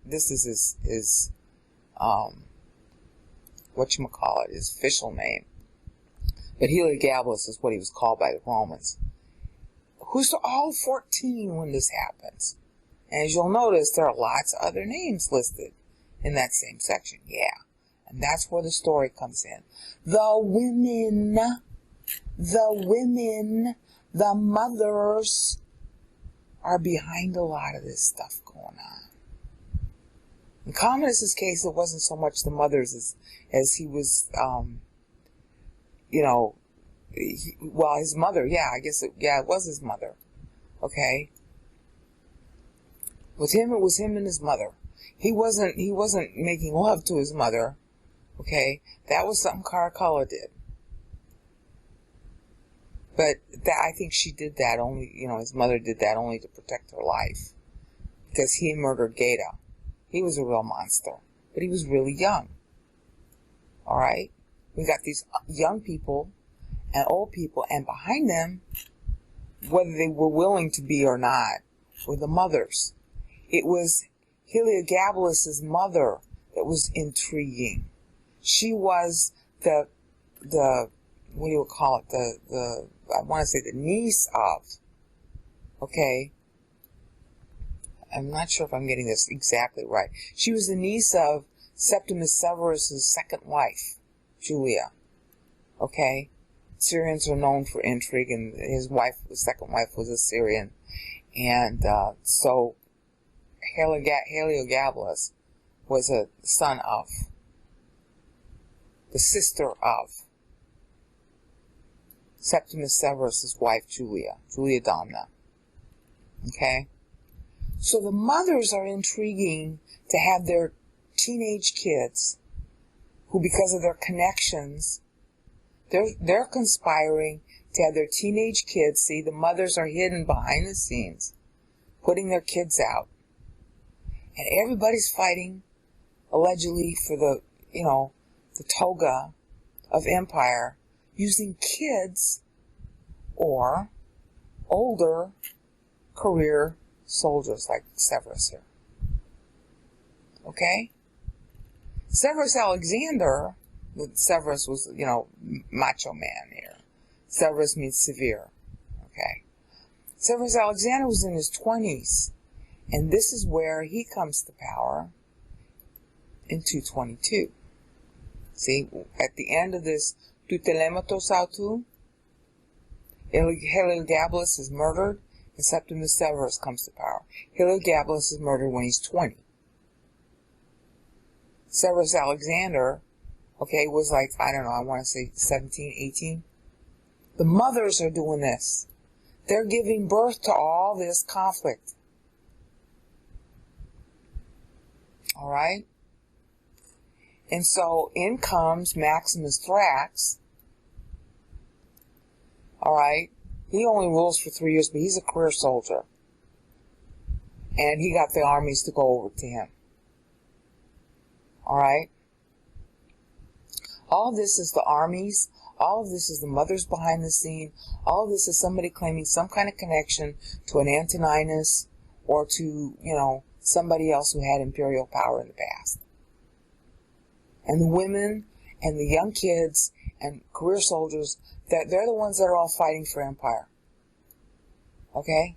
This is his his official name. But Heliogabalus is what he was called by the Romans. Who's all 14 when this happens? And as you'll notice, there are lots of other names listed in that same section. Yeah. And that's where the story comes in. The women, the mothers are behind a lot of this stuff going on. In Commodus' case, it wasn't so much the mothers as he was, his mother, it was his mother. Okay. With him, it was him and his mother. He wasn't making love to his mother. Okay. That was something Caracalla did. But I think she did that only, his mother did that only to protect her life. Because he murdered Geta. He was a real monster. But he was really young. Alright? We got these young people and old people, and behind them, whether they were willing to be or not, were the mothers. It was Heliogabalus' mother that was intriguing. She was the what do you call it? I want to say the niece of. Okay. I'm not sure if I'm getting this exactly right. She was the niece of Septimus Severus' second wife, Julia. Okay. Syrians are known for intrigue, and his second wife was a Syrian. And so Heliogabalus was a son of the sister of Septimus Severus' wife, Julia Domna. Okay? So the mothers are intriguing to have their teenage kids, who because of their connections, they're conspiring to have their teenage kids, see, the mothers are hidden behind the scenes, putting their kids out. And everybody's fighting, allegedly, for the toga of empire, using kids or older career soldiers like Severus here. Okay? Severus Alexander, Severus was, macho man here. Severus means severe. Okay? Severus Alexander was in his 20s, and this is where he comes to power in 222. See, at the end of this, Tutelematos autou, Heliogabalus is murdered, and Septimus Severus comes to power. Heliogabalus is murdered when he's 20. Severus Alexander, was like, I want to say 17, 18. The mothers are doing this. They're giving birth to all this conflict. All right? And so in comes Maximus Thrax. All right? He only rules for 3 years, but he's a career soldier. And he got the armies to go over to him. All right? All of this is the armies. All of this is the mothers behind the scene. All of this is somebody claiming some kind of connection to an Antoninus or to, somebody else who had imperial power in the past. And the women and the young kids and career soldiers, they're the ones that are all fighting for empire. Okay?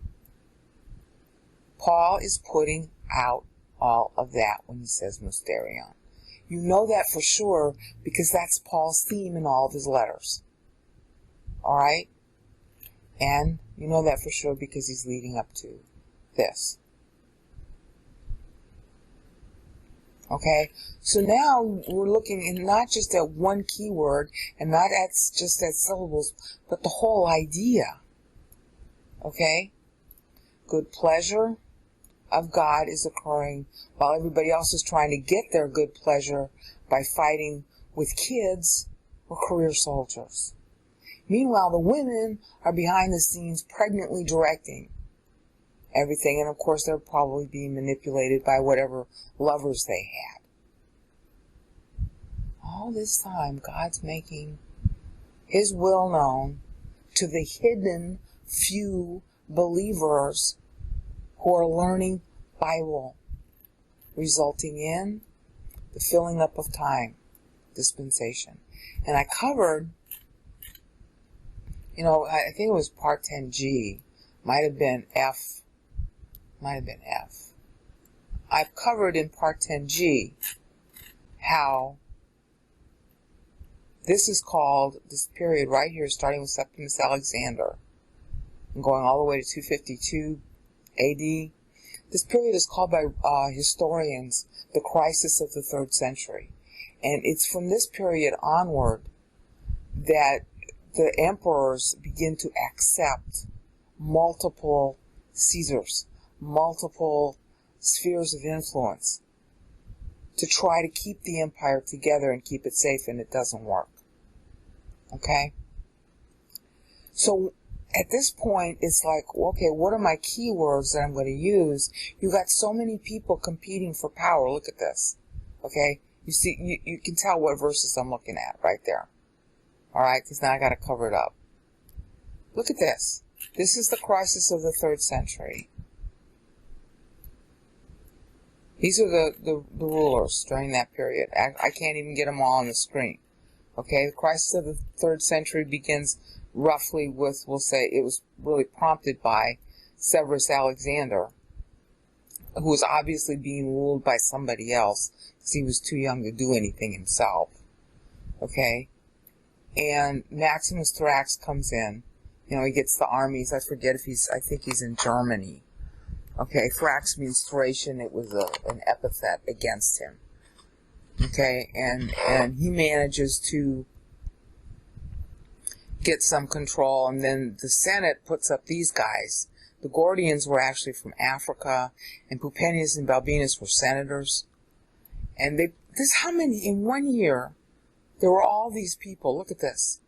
Paul is putting out all of that when he says mysterion. You know that for sure because that's Paul's theme in all of his letters. Alright? And you know that for sure because he's leading up to this. Okay? So now we're looking not just at one keyword and not at just at syllables, but the whole idea. Okay? Good pleasure of God is occurring while everybody else is trying to get their good pleasure by fighting with kids or career soldiers. Meanwhile, the women are behind the scenes pregnantly directing everything, and of course they're probably being manipulated by whatever lovers they had. All this time, God's making His will known to the hidden few believers who are learning Bible, resulting in the filling up of time, dispensation. And I covered, I think it was part 10G, might have been F. I've covered in part 10G how this is called, this period right here, starting with Septimus Alexander and going all the way to 252 AD. This period is called by historians the crisis of the 3rd century. And it's from this period onward that the emperors begin to accept multiple Caesars, multiple spheres of influence to try to keep the empire together and keep it safe, and it doesn't work. Okay? So at this point, it's like, okay, what are my keywords that I'm going to use? You got so many people competing for power. Look at this. Okay? You see, you can tell what verses I'm looking at right there. Alright? Because now I got to cover it up. Look at this. This is the crisis of the 3rd century. These are the rulers during that period. I can't even get them all on the screen. Okay? The crisis of the 3rd century begins roughly with, we'll say, it was really prompted by Severus Alexander, who was obviously being ruled by somebody else because he was too young to do anything himself. Okay? And Maximus Thrax comes in. He gets the armies. I think he's in Germany. Okay, Thrax means Thracian. It was an epithet against him. Okay, and he manages to get some control, and then the Senate puts up these guys. The Gordians were actually from Africa, and Pupenius and Balbinus were senators. And how many, in 1 year, there were all these people, look at this.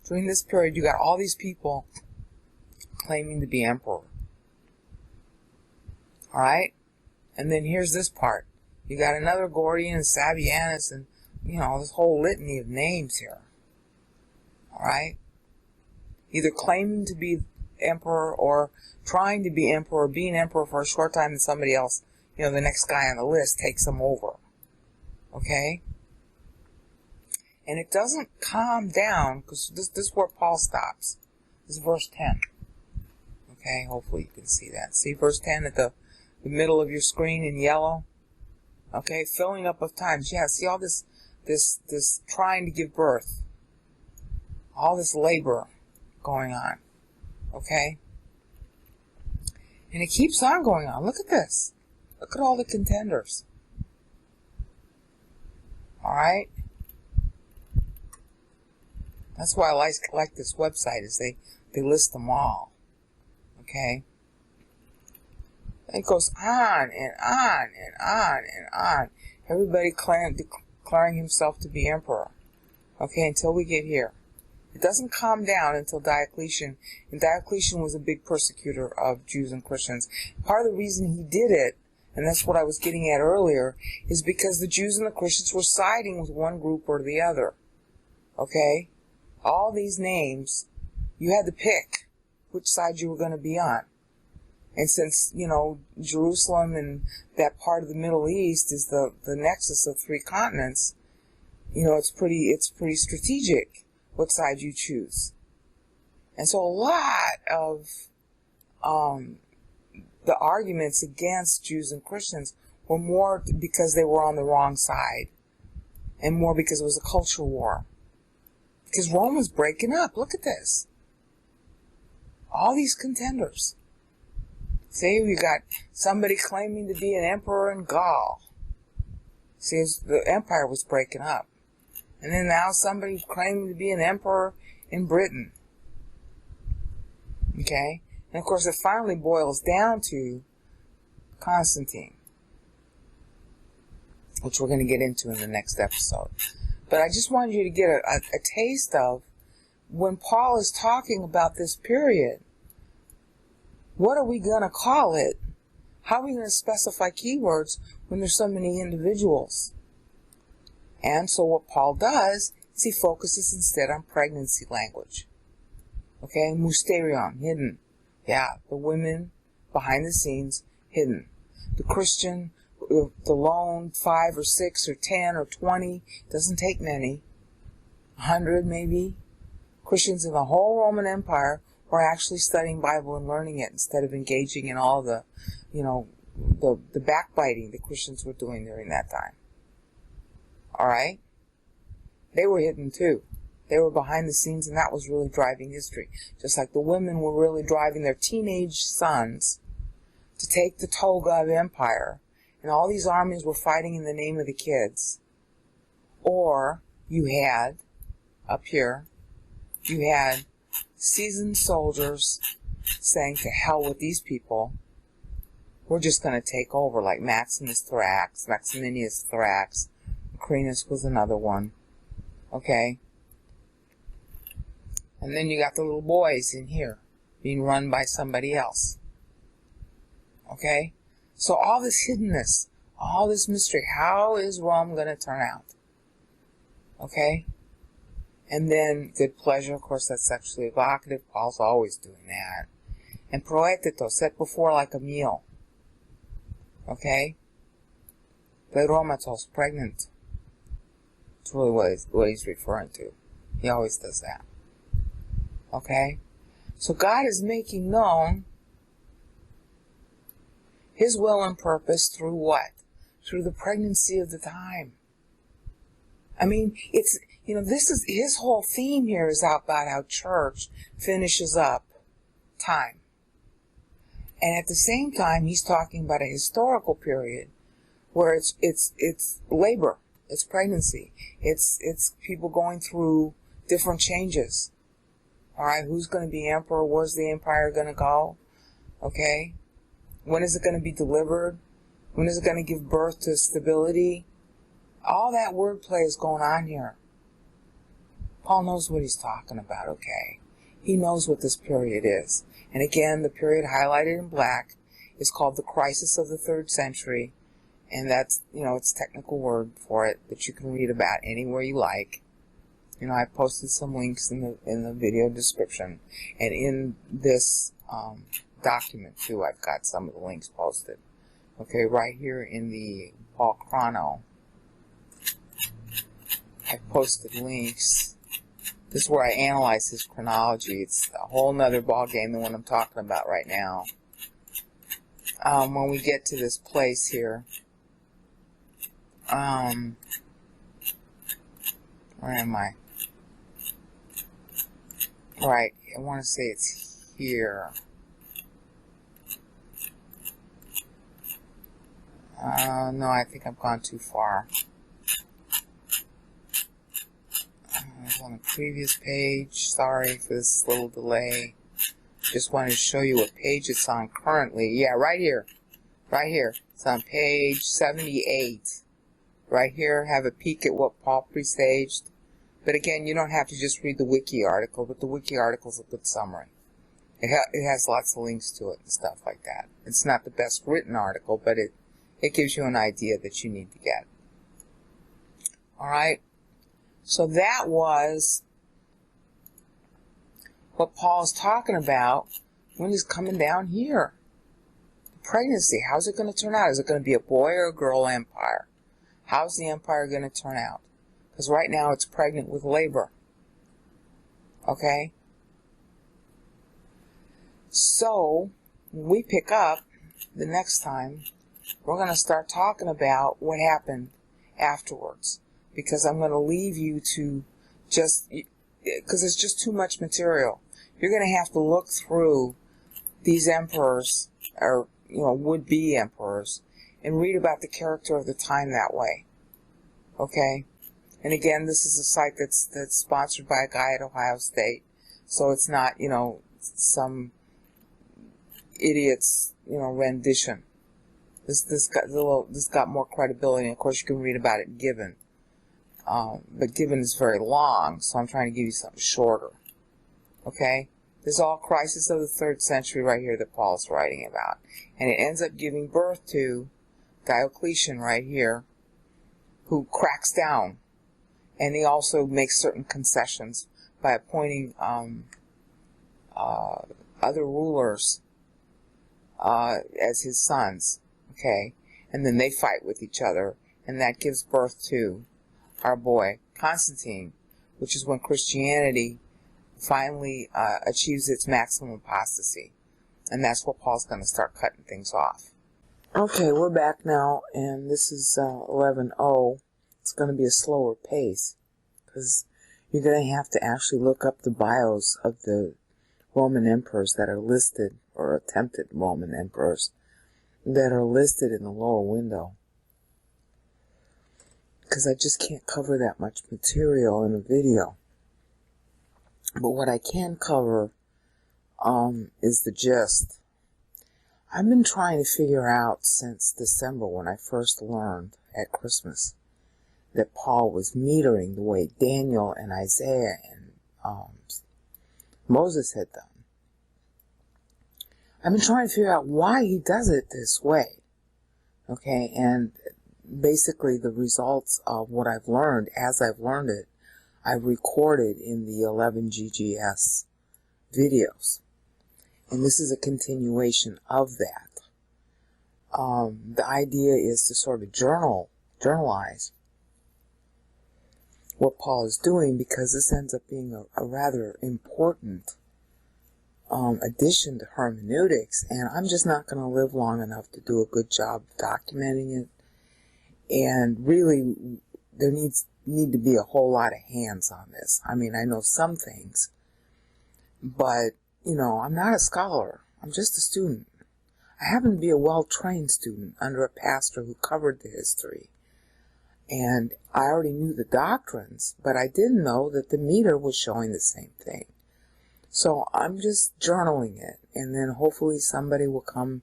During this period, you got all these people claiming to be emperor. Alright? And then here's this part. You got another Gordian and Sabianus and, this whole litany of names here. Alright? Either claiming to be emperor or trying to be emperor, being emperor for a short time, and somebody else, the next guy on the list takes them over. Okay? And it doesn't calm down, because this is where Paul stops. This is verse 10. Okay, hopefully you can see that. See verse 10 at the middle of your screen in yellow? Okay, filling up of times. Yeah, see all this trying to give birth. All this labor going on. Okay? And it keeps on going on. Look at this. Look at all the contenders. Alright? That's why I like this website, is they list them all. Okay? It goes on and on and on and on. Everybody declaring himself to be emperor. Okay, until we get here. It doesn't calm down until Diocletian. And Diocletian was a big persecutor of Jews and Christians. Part of the reason he did it, and that's what I was getting at earlier, is because the Jews and the Christians were siding with one group or the other. Okay? All these names, you had to pick which side you were going to be on. And since, Jerusalem and that part of the Middle East is the nexus of 3 continents, it's pretty strategic what side you choose. And so a lot of the arguments against Jews and Christians were more because they were on the wrong side, and more because it was a culture war. Because Rome was breaking up. Look at this. All these contenders. See, we got somebody claiming to be an emperor in Gaul. See, the empire was breaking up. And then now somebody's claiming to be an emperor in Britain. Okay? And of course it finally boils down to Constantine, which we're going to get into in the next episode. But I just wanted you to get a taste of when Paul is talking about this period. What are we going to call it? How are we going to specify keywords when there's so many individuals? And so what Paul does is he focuses instead on pregnancy language. Okay, mysterion, hidden. Yeah, the women behind the scenes, hidden. The Christian, the lone 5 or 6 or 10 or 20, doesn't take many, 100 maybe. Christians in the whole Roman Empire were actually studying Bible and learning it instead of engaging in all the, the backbiting that Christians were doing during that time. Alright? They were hidden too. They were behind the scenes, and that was really driving history. Just like the women were really driving their teenage sons to take the toga of empire, and all these armies were fighting in the name of the kids. Or you had, up here, you had seasoned soldiers saying, to hell with these people, we're just going to take over, like Maximinius Thrax, Macrinus was another one. Okay? And then you got the little boys in here being run by somebody else. Okay? So all this hiddenness, all this mystery, how is Rome going to turn out? Okay? And then good pleasure, of course, that's sexually evocative. Paul's always doing that. And proetito, set before like a meal. Okay? Pleromatos, pregnant. That's really what he's referring to. He always does that. Okay? So God is making known His will and purpose through what? Through the pregnancy of the time. I mean, it's, this is, his whole theme here is about how church finishes up time. And at the same time, he's talking about a historical period where it's labor. It's pregnancy. It's people going through different changes. All right, who's going to be emperor? Where's the empire going to go? Okay, when is it going to be delivered? When is it going to give birth to stability? All that wordplay is going on here. Paul knows what he's talking about, okay? He knows what this period is. And again, the period highlighted in black is called the crisis of the 3rd century. And that's, it's a technical word for it that you can read about anywhere you like. I posted some links in the video description. And in this document, too, I've got some of the links posted. Okay, right here in the Paul Chrono, I posted links. This is where I analyze his chronology. It's a whole nother ball game than what I'm talking about right now. When we get to this place here, where am I? Right, I want to say it's here. No, I think I've gone too far. It's on the previous page. Sorry for this little delay. Just wanted to show you what page it's on currently. Yeah, right here. Right here. It's on page 78. Right here, have a peek at what Paul presaged. But again, you don't have to just read the wiki article, but the wiki article is a good summary. It has lots of links to it and stuff like that. It's not the best written article, but it gives you an idea that you need to get. Alright? So that was what Paul's talking about when he's coming down here. The pregnancy, how's it going to turn out? Is it going to be a boy or a girl empire? How's the empire going to turn out? Because right now it's pregnant with labor. Okay? So, when we pick up the next time, we're going to start talking about what happened afterwards. Because I'm going to leave you to because it's just too much material. You're going to have to look through these emperors, or, would-be emperors, and read about the character of the time that way. Okay? And again, this is a site that's sponsored by a guy at Ohio State. So it's not, some idiot's, rendition. This got more credibility, and of course you can read about it Given. But Given is very long, so I'm trying to give you something shorter. Okay? This is all crisis of the 3rd century right here that Paul's writing about. And it ends up giving birth to Diocletian right here, who cracks down. And he also makes certain concessions by appointing other rulers as his sons. Okay? And then they fight with each other, and that gives birth to our boy Constantine, which is when Christianity finally achieves its maximum apostasy. And that's where Paul's going to start cutting things off. Okay, we're back now, and this is 11:0. It's going to be a slower pace, because you're going to have to actually look up the bios of the Roman emperors that are listed, or attempted Roman emperors, that are listed in the lower window. Because I just can't cover that much material in a video. But what I can cover is the gist. I've been trying to figure out since December, when I first learned at Christmas that Paul was metering the way Daniel and Isaiah and Moses had done. I've been trying to figure out why he does it this way. Okay, and basically the results of what I've learned, as I've learned it, I've recorded in the 11 GGS videos. And this is a continuation of that. The idea is to sort of journalize what Paul is doing, because this ends up being a rather important addition to hermeneutics, and I'm just not going to live long enough to do a good job of documenting it. And really, there need to be a whole lot of hands on this. I mean, I know some things, but, I'm not a scholar. I'm just a student. I happen to be a well-trained student under a pastor who covered the history. And I already knew the doctrines, but I didn't know that the meter was showing the same thing. So I'm just journaling it, and then hopefully somebody will come,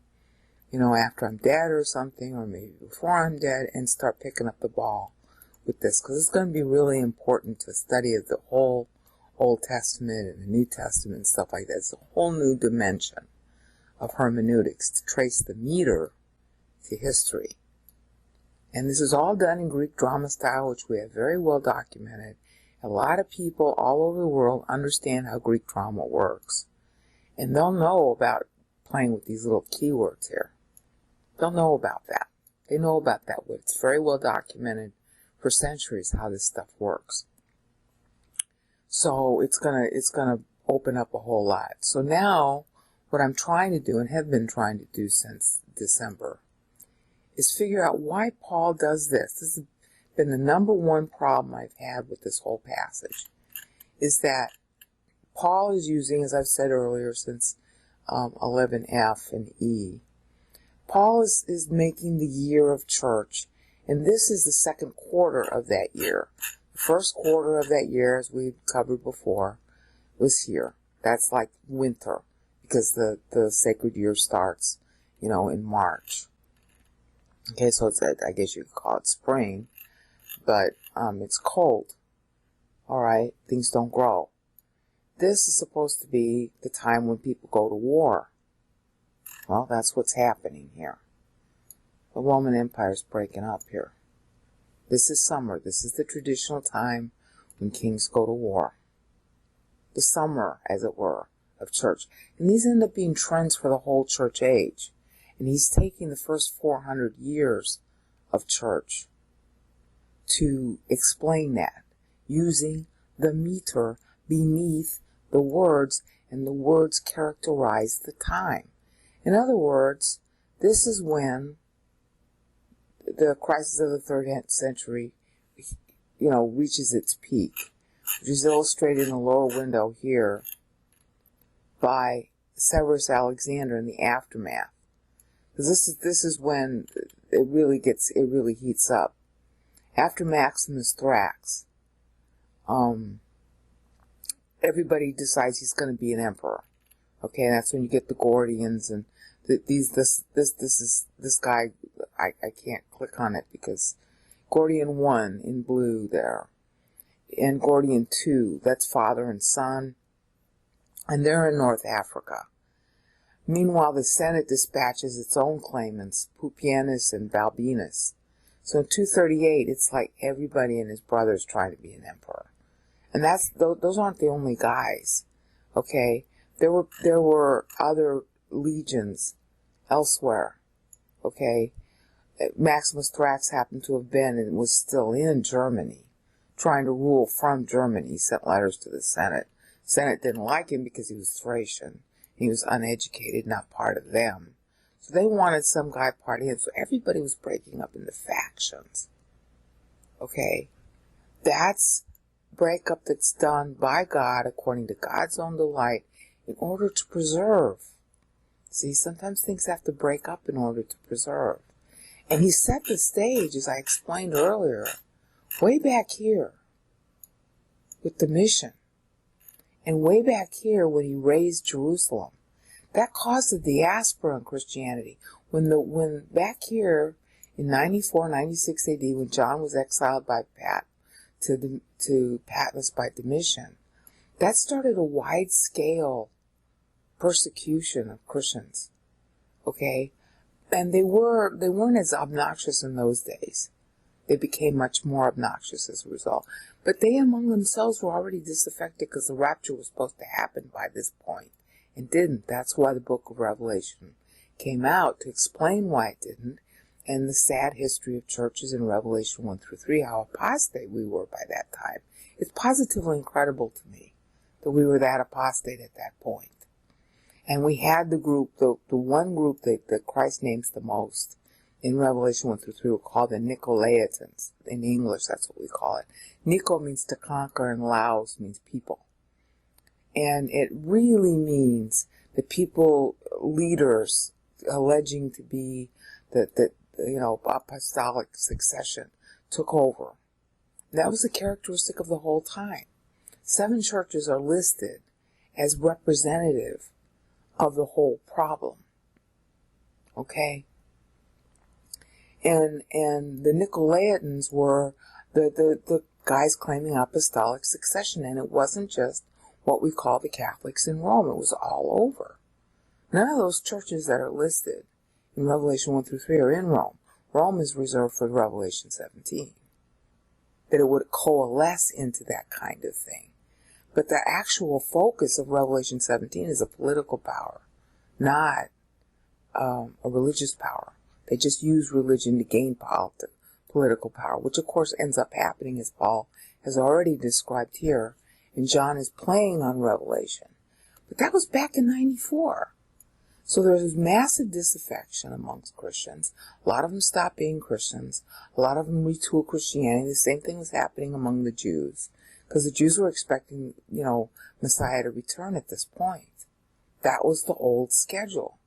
after I'm dead or something, or maybe before I'm dead, and start picking up the ball with this, because it's going to be really important to study the whole Old Testament and the New Testament and stuff like that. It's a whole new dimension of hermeneutics to trace the meter to history. And this is all done in Greek drama style, which we have very well documented. A lot of people all over the world understand how Greek drama works. And they'll know about playing with these little keywords here. They'll know about that. They know about that. It's very well documented for centuries how this stuff works. So it's gonna open up a whole lot. So now what I'm trying to do, and have been trying to do since December, is figure out why Paul does this. This has been the number one problem I've had with this whole passage, is that Paul is using, as I've said earlier, since 11F and E, Paul is making the year of church, and this is the second quarter of that year. The first quarter of that year, as we've covered before, was here. That's like winter, because the sacred year starts, in March. Okay, so it's, I guess you could call it spring, but it's cold. All right, things don't grow. This is supposed to be the time when people go to war. Well, that's what's happening here. The Roman Empire is breaking up here. This is summer. This is the traditional time when kings go to war. The summer, as it were, of church. And these end up being trends for the whole church age. And he's taking the first 400 years of church to explain that, using the meter beneath the words, and the words characterize the time. In other words, this is when the crisis of the 3rd century, reaches its peak, which is illustrated in the lower window here by Severus Alexander in the aftermath. Because this is when it really heats up. After Maximus Thrax, everybody decides he's going to be an emperor. Okay, that's when you get the Gordians and this guy. I can't click on it because Gordian 1 in blue there, and Gordian 2, that's father and son, and they're in North Africa. Meanwhile, the Senate dispatches its own claimants, Pupienus and Balbinus. So in 238, it's like everybody and his brothers trying to be an emperor. And those aren't the only guys, okay? There were other legions elsewhere, okay? Maximus Thrax happened to have been and was still in Germany, trying to rule from Germany. He sent letters to the Senate. Senate didn't like him because he was Thracian. He was uneducated, not part of them. So they wanted some guy part of him. So everybody was breaking up into factions. Okay? That's breakup that's done by God according to God's own delight in order to preserve. See, sometimes things have to break up in order to preserve. And he set the stage, as I explained earlier, way back here with the mission. And way back here when he raised Jerusalem. That caused the diaspora in Christianity. When back here in 94, 96 AD, when John was exiled by to Patmos by Domitian, that started a wide-scale persecution of Christians. Okay? And they weren't as obnoxious in those days. They became much more obnoxious as a result. But they among themselves were already disaffected because the rapture was supposed to happen by this point. And didn't. That's why the book of Revelation came out, to explain why it didn't, and the sad history of churches in Revelation 1 through 3, how apostate we were by that time. It's positively incredible to me that we were that apostate at that point. And we had the group, the one group that Christ names the most in Revelation 1 through 3 were called the Nicolaitans. In English, that's what we call it. Nico means to conquer, and Laos means people. And it really means the people, leaders, alleging to be the apostolic succession took over. That was a characteristic of the whole time. 7 churches are listed as representative of the whole problem. Okay? And the Nicolaitans were the guys claiming apostolic succession, and it wasn't just what we call the Catholics in Rome. It was all over. None of those churches that are listed in Revelation 1 through 3 are in Rome. Rome is reserved for Revelation 17. That it would coalesce into that kind of thing. But the actual focus of Revelation 17 is a political power, not a religious power. They just use religion to gain political power, which of course ends up happening, as Paul has already described here, and John is playing on Revelation. But that was back in 94. So there was massive disaffection amongst Christians. A lot of them stopped being Christians. A lot of them retooled Christianity. The same thing was happening among the Jews, because the Jews were expecting, Messiah to return at this point. That was the old schedule.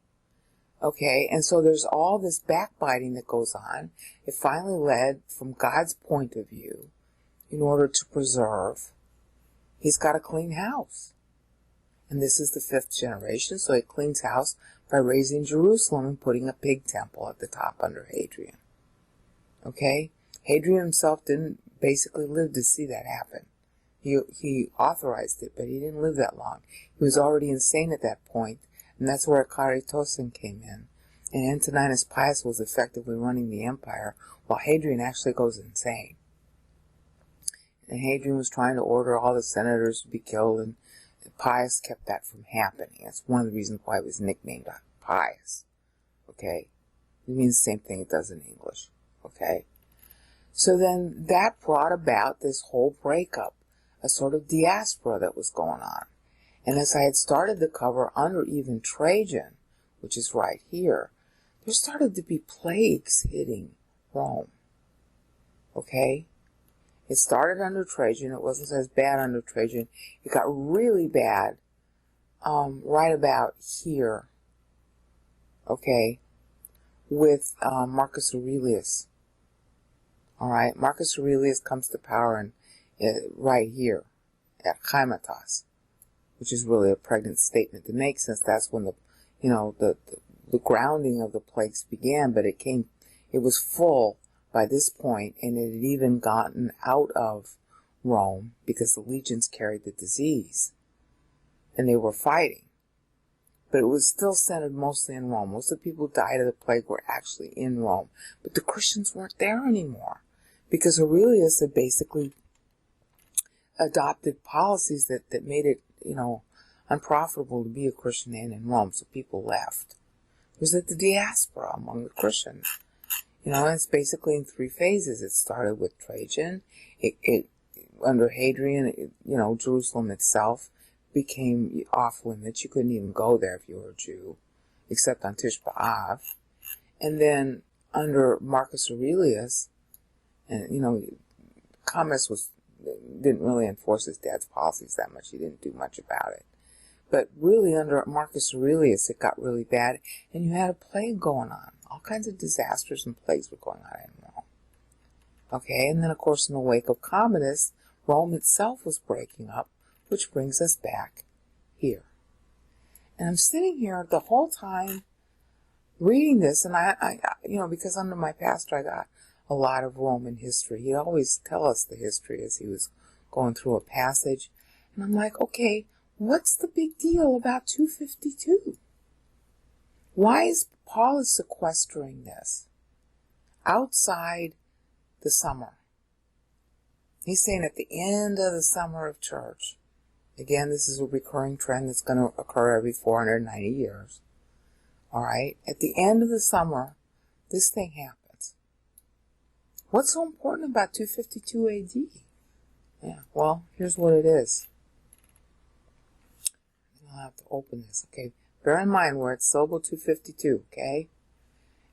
Okay, and so there's all this backbiting that goes on. It finally led, from God's point of view, in order to preserve, he's got to clean house. And this is the 5th generation, so he cleans house by raising Jerusalem and putting a pig temple at the top under Hadrian. Okay? Hadrian himself didn't basically live to see that happen. He authorized it, but he didn't live that long. He was already insane at that point, and that's where Caritosin came in. And Antoninus Pius was effectively running the empire, while Hadrian actually goes insane. And Hadrian was trying to order all the senators to be killed, and Pius kept that from happening. That's one of the reasons why it was nicknamed Pius. Okay? It means the same thing it does in English. Okay? So then that brought about this whole breakup, a sort of diaspora that was going on. And as I had started to cover under even Trajan, which is right here, there started to be plagues hitting Rome. Okay? It started under Trajan. It wasn't as bad under Trajan. It got really bad right about here, okay, with Marcus Aurelius. All right, Marcus Aurelius comes to power right here at Chymatos, which is really a pregnant statement to make, since that's when the grounding of the plagues began. But it was full by this point, and it had even gotten out of Rome because the legions carried the disease, and they were fighting. But it was still centered mostly in Rome. Most of the people who died of the plague were actually in Rome. But the Christians weren't there anymore, because Aurelius had basically adopted policies that made it, unprofitable to be a Christian in Rome, so people left. It was at the diaspora among the Christians. It's basically in 3 phases. It started with Trajan. Under Hadrian, Jerusalem itself became off limits. You couldn't even go there if you were a Jew, except on Tish B'Av. And then under Marcus Aurelius, and Commodus didn't really enforce his dad's policies that much. He didn't do much about it. But really under Marcus Aurelius, it got really bad, and you had a plague going on. All kinds of disasters and plagues were going on in Rome. Okay, and then of course in the wake of Commodus, Rome itself was breaking up, which brings us back here. And I'm sitting here the whole time reading this, and I because under my pastor I got a lot of Roman history. He'd always tell us the history as he was going through a passage. And I'm like, okay, what's the big deal about 252? Why is Paul sequestering this outside the summer? He's saying at the end of the summer of church. Again, this is a recurring trend that's going to occur every 490 years. All right? At the end of the summer, this thing happens. What's so important about 252 AD? Yeah, well, here's what it is. I'll have to open this, okay? Bear in mind, we're at Syllable 252, okay?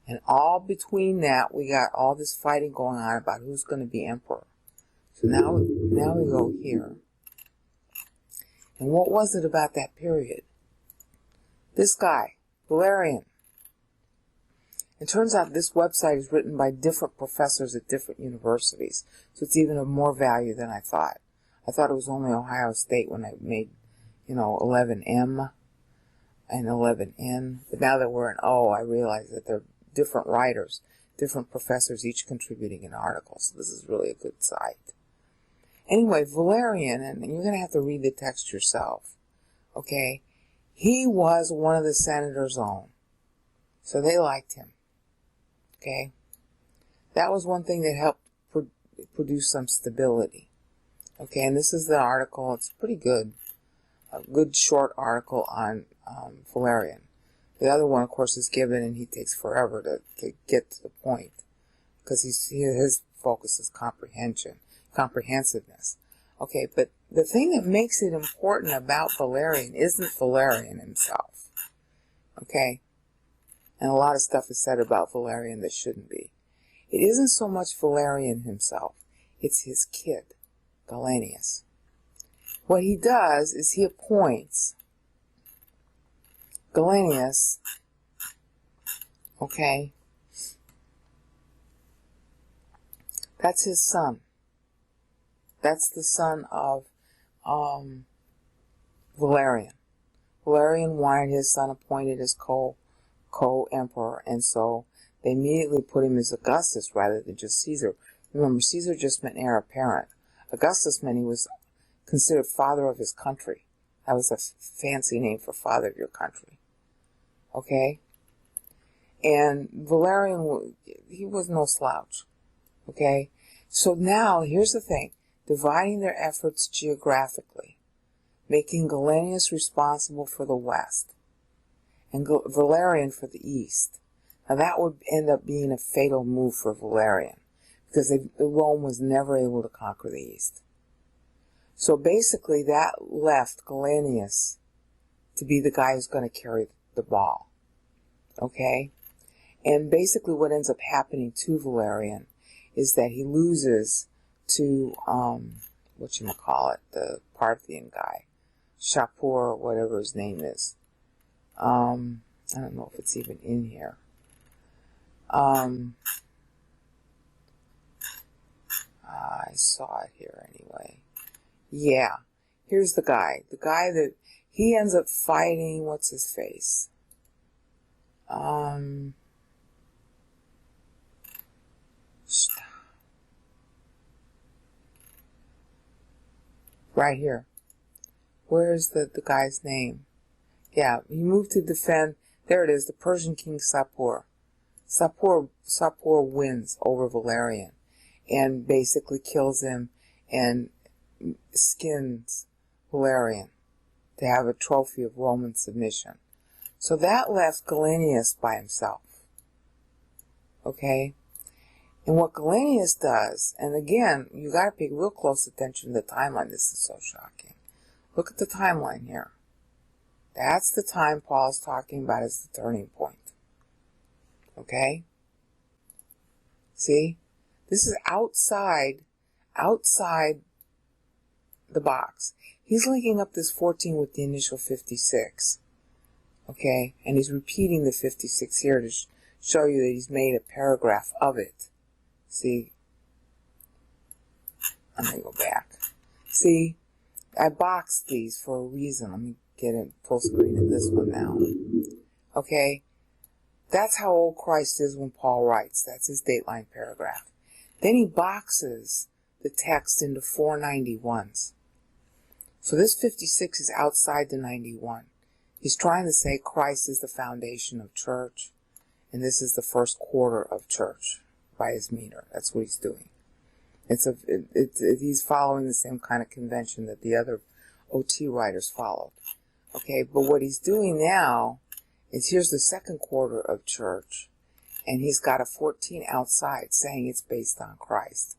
And all between that, we got all this fighting going on about who's going to be emperor. So now we go here. And what was it about that period? This guy, Valerian. It turns out this website is written by different professors at different universities, so it's even of more value than I thought. I thought it was only Ohio State when I made, 11M and 11N, but now that we're in O, I realize that they're different writers, different professors, each contributing an article, so this is really a good site. Anyway, Valerian, and you're going to have to read the text yourself, okay? He was one of the senator's own, so they liked him, okay? That was one thing that helped produce some stability, okay? And this is the article. It's pretty good, a good short article on Valerian. The other one, of course, is given, and he takes forever to get to the point, because his focus is comprehensiveness. Okay, but the thing that makes it important about Valerian isn't Valerian himself. Okay? And a lot of stuff is said about Valerian that shouldn't be. It isn't so much Valerian himself. It's his kid, Gallienus. What he does is he appoints Gallienus, okay? That's his son. That's the son of Valerian. Valerian wanted his son appointed as co-emperor, and so they immediately put him as Augustus rather than just Caesar. Remember, Caesar just meant heir apparent. Augustus meant he was considered father of his country. That was a fancy name for father of your country. Okay? And Valerian, he was no slouch. Okay? So now, here's the thing. Dividing their efforts geographically, making Gallienus responsible for the west, and Valerian for the east. Now that would end up being a fatal move for Valerian, because Rome was never able to conquer the east. So basically that left Gallienus to be the guy who's going to carry the ball. Okay? And basically what ends up happening to Valerian is that he loses to, the Parthian guy, Shapur, whatever his name is. I don't know if it's even in here. I saw it here anyway. Yeah, here's the guy that he ends up fighting, what's his face? Right here. Where's the guy's name? Yeah, he moved to defend. There it is, the Persian king Sapor. Sapor wins over Valerian and basically kills him and skins Valerian to have a trophy of Roman submission. So that left Gallienus by himself. Okay? And what Gallienus does, and again, you got to pay real close attention to the timeline. This is so shocking. Look at the timeline here. That's the time Paul's talking about as the turning point. Okay? See? This is outside the box. He's linking up this 14 with the initial 56. Okay? And he's repeating the 56 here to show you that he's made a paragraph of it. See? I'm going to go back. See? I boxed these for a reason. Let me get it full screen in this one now. Okay? That's how old Christ is when Paul writes. That's his dateline paragraph. Then he boxes the text into 491s. So this 56 is outside the 91. He's trying to say Christ is the foundation of church, and this is the first quarter of church by his meter. That's what he's doing. He's following the same kind of convention that the other OT writers followed. Okay, but what he's doing now is here's the second quarter of church, and he's got a 14 outside saying it's based on Christ.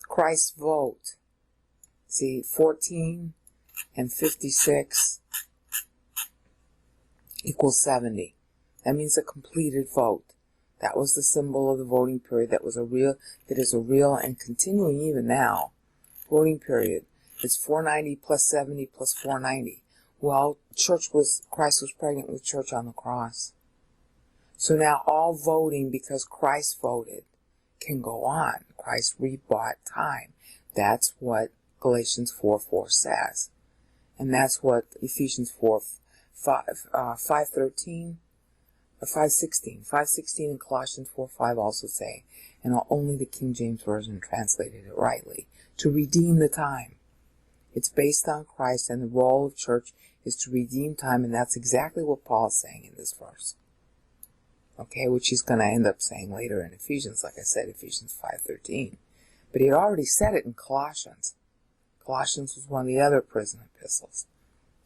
Christ's vote. See, 14 and 56 equals 70. That means a completed vote. That was the symbol of the voting period that is a real and continuing even now voting period. It's 490 plus 70 plus 490. Well, Christ was pregnant with church on the cross. So now all voting, because Christ voted, can go on. Christ rebought time. That's what Galatians 4:4 says. And that's what Ephesians 5:13 or 5:16 and Colossians 4:5 also say. And only the King James Version translated it rightly. To redeem the time. It's based on Christ, and the role of church is to redeem time, and that's exactly what Paul is saying in this verse. Okay, which he's going to end up saying later in Ephesians, like I said, Ephesians 5:13. But he had already said it in Colossians. Colossians was one of the other prison epistles.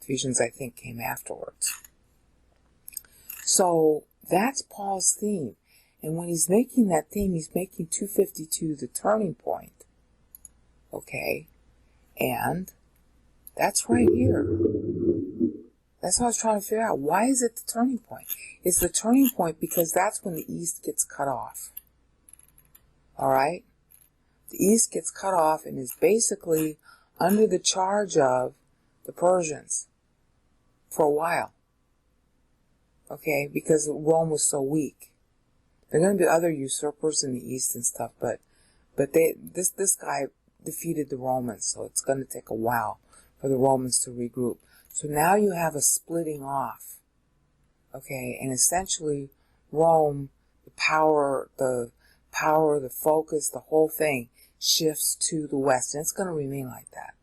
Ephesians, I think, came afterwards. So that's Paul's theme. And when he's making that theme, he's making 252 the turning point. Okay? And that's right here. That's what I was trying to figure out. Why is it the turning point? It's the turning point because that's when the East gets cut off. Alright? The East gets cut off and is basically under the charge of the Persians for a while. Okay? Because Rome was so weak. There are going to be other usurpers in the East and stuff, but this guy defeated the Romans, so it's going to take a while for the Romans to regroup. So now you have a splitting off, okay, and essentially Rome, the power, the focus, the whole thing shifts to the West, and it's going to remain like that.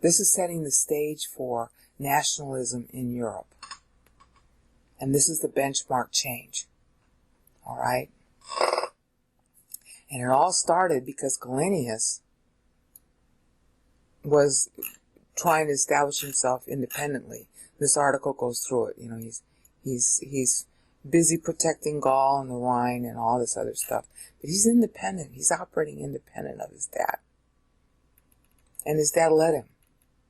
This is setting the stage for nationalism in Europe, and this is the benchmark change, all right? And it all started because Galenius was trying to establish himself independently. This article goes through it. You know, he's busy protecting Gaul and the Rhine and all this other stuff. But he's independent. He's operating independent of his dad. And his dad let him.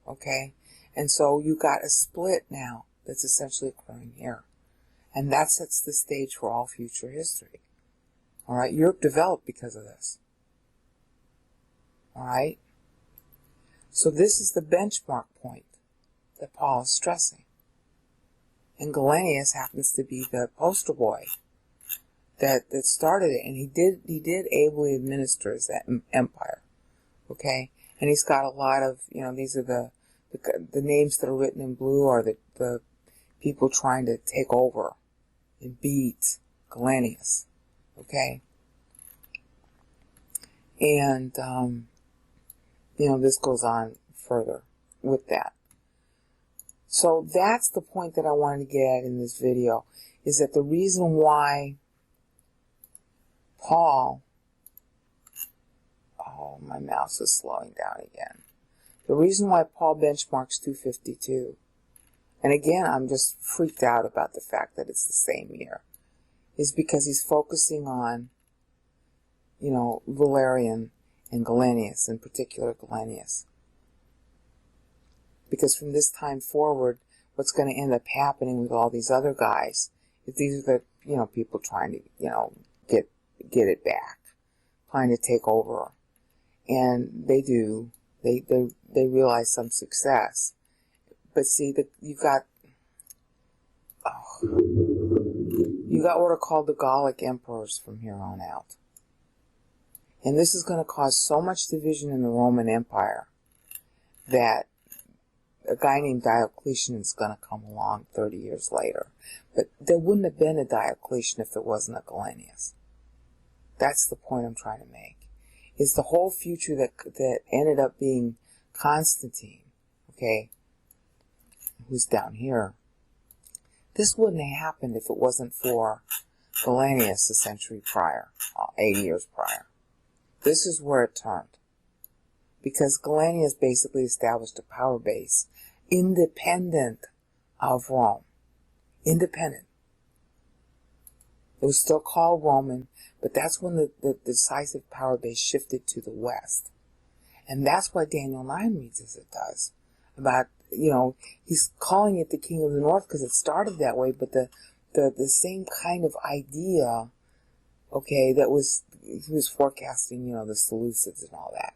Okay? And so you got a split now that's essentially occurring here. And that sets the stage for all future history. Alright? Europe developed because of this. Alright? So this is the benchmark point that Paul is stressing. And Galenius happens to be the poster boy that started it. And he did ably administer his empire. Okay? And he's got a lot of, you know, these are the names that are written in blue are the people trying to take over and beat Galenius. Okay? And, you know, this goes on further with that. So that's the point that I wanted to get at in this video, is that the reason why Paul, oh, my mouse is slowing down again. The reason why Paul benchmarks 252, and again, I'm just freaked out about the fact that it's the same year, is because he's focusing on, you know, Valerian and Galenius, in particular Galenius. Because from this time forward, what's going to end up happening with all these other guys is these are the, you know, people trying to, you know, get it back, trying to take over. And they do. They realize some success. But see, you got what are called the Gallic emperors from here on out. And this is going to cause so much division in the Roman Empire that a guy named Diocletian is going to come along 30 years later. But there wouldn't have been a Diocletian if there wasn't a Galenius. That's the point I'm trying to make. Is the whole future that ended up being Constantine, okay, who's down here. This wouldn't have happened if it wasn't for Galenius a century prior, 80 years prior. This is where it turned. Because Galenius basically established a power base independent of Rome. Independent. It was still called Roman, but that's when the decisive power base shifted to the west. And that's why Daniel 9 reads as it does. About, you know, he's calling it the King of the North because it started that way, but the same kind of idea, okay, that was, he was forecasting, you know, the Seleucids and all that.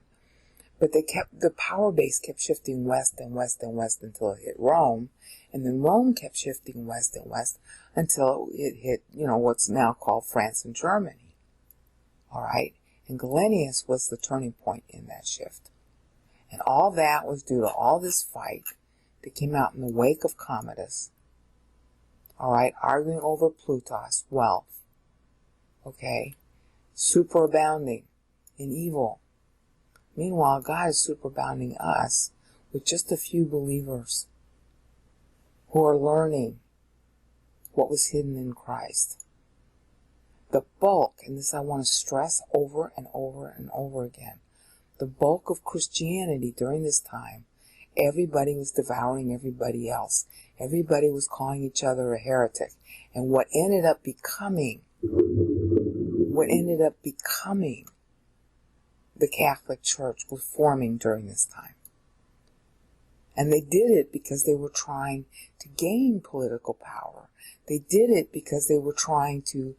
But the power base kept shifting west and west and west until it hit Rome. And then Rome kept shifting west and west until it hit, what's now called France and Germany. All right? And Galenius was the turning point in that shift. And all that was due to all this fight that came out in the wake of Commodus. All right? Arguing over Plutus, wealth. Okay? Superabounding in evil. Meanwhile, God is superabounding us with just a few believers who are learning what was hidden in Christ. The bulk, and this I want to stress over and over and over again, the bulk of Christianity during this time, everybody was devouring everybody else. Everybody was calling each other a heretic. And what ended up becoming the Catholic Church was forming during this time. And they did it because they were trying to gain political power. They did it because they were trying to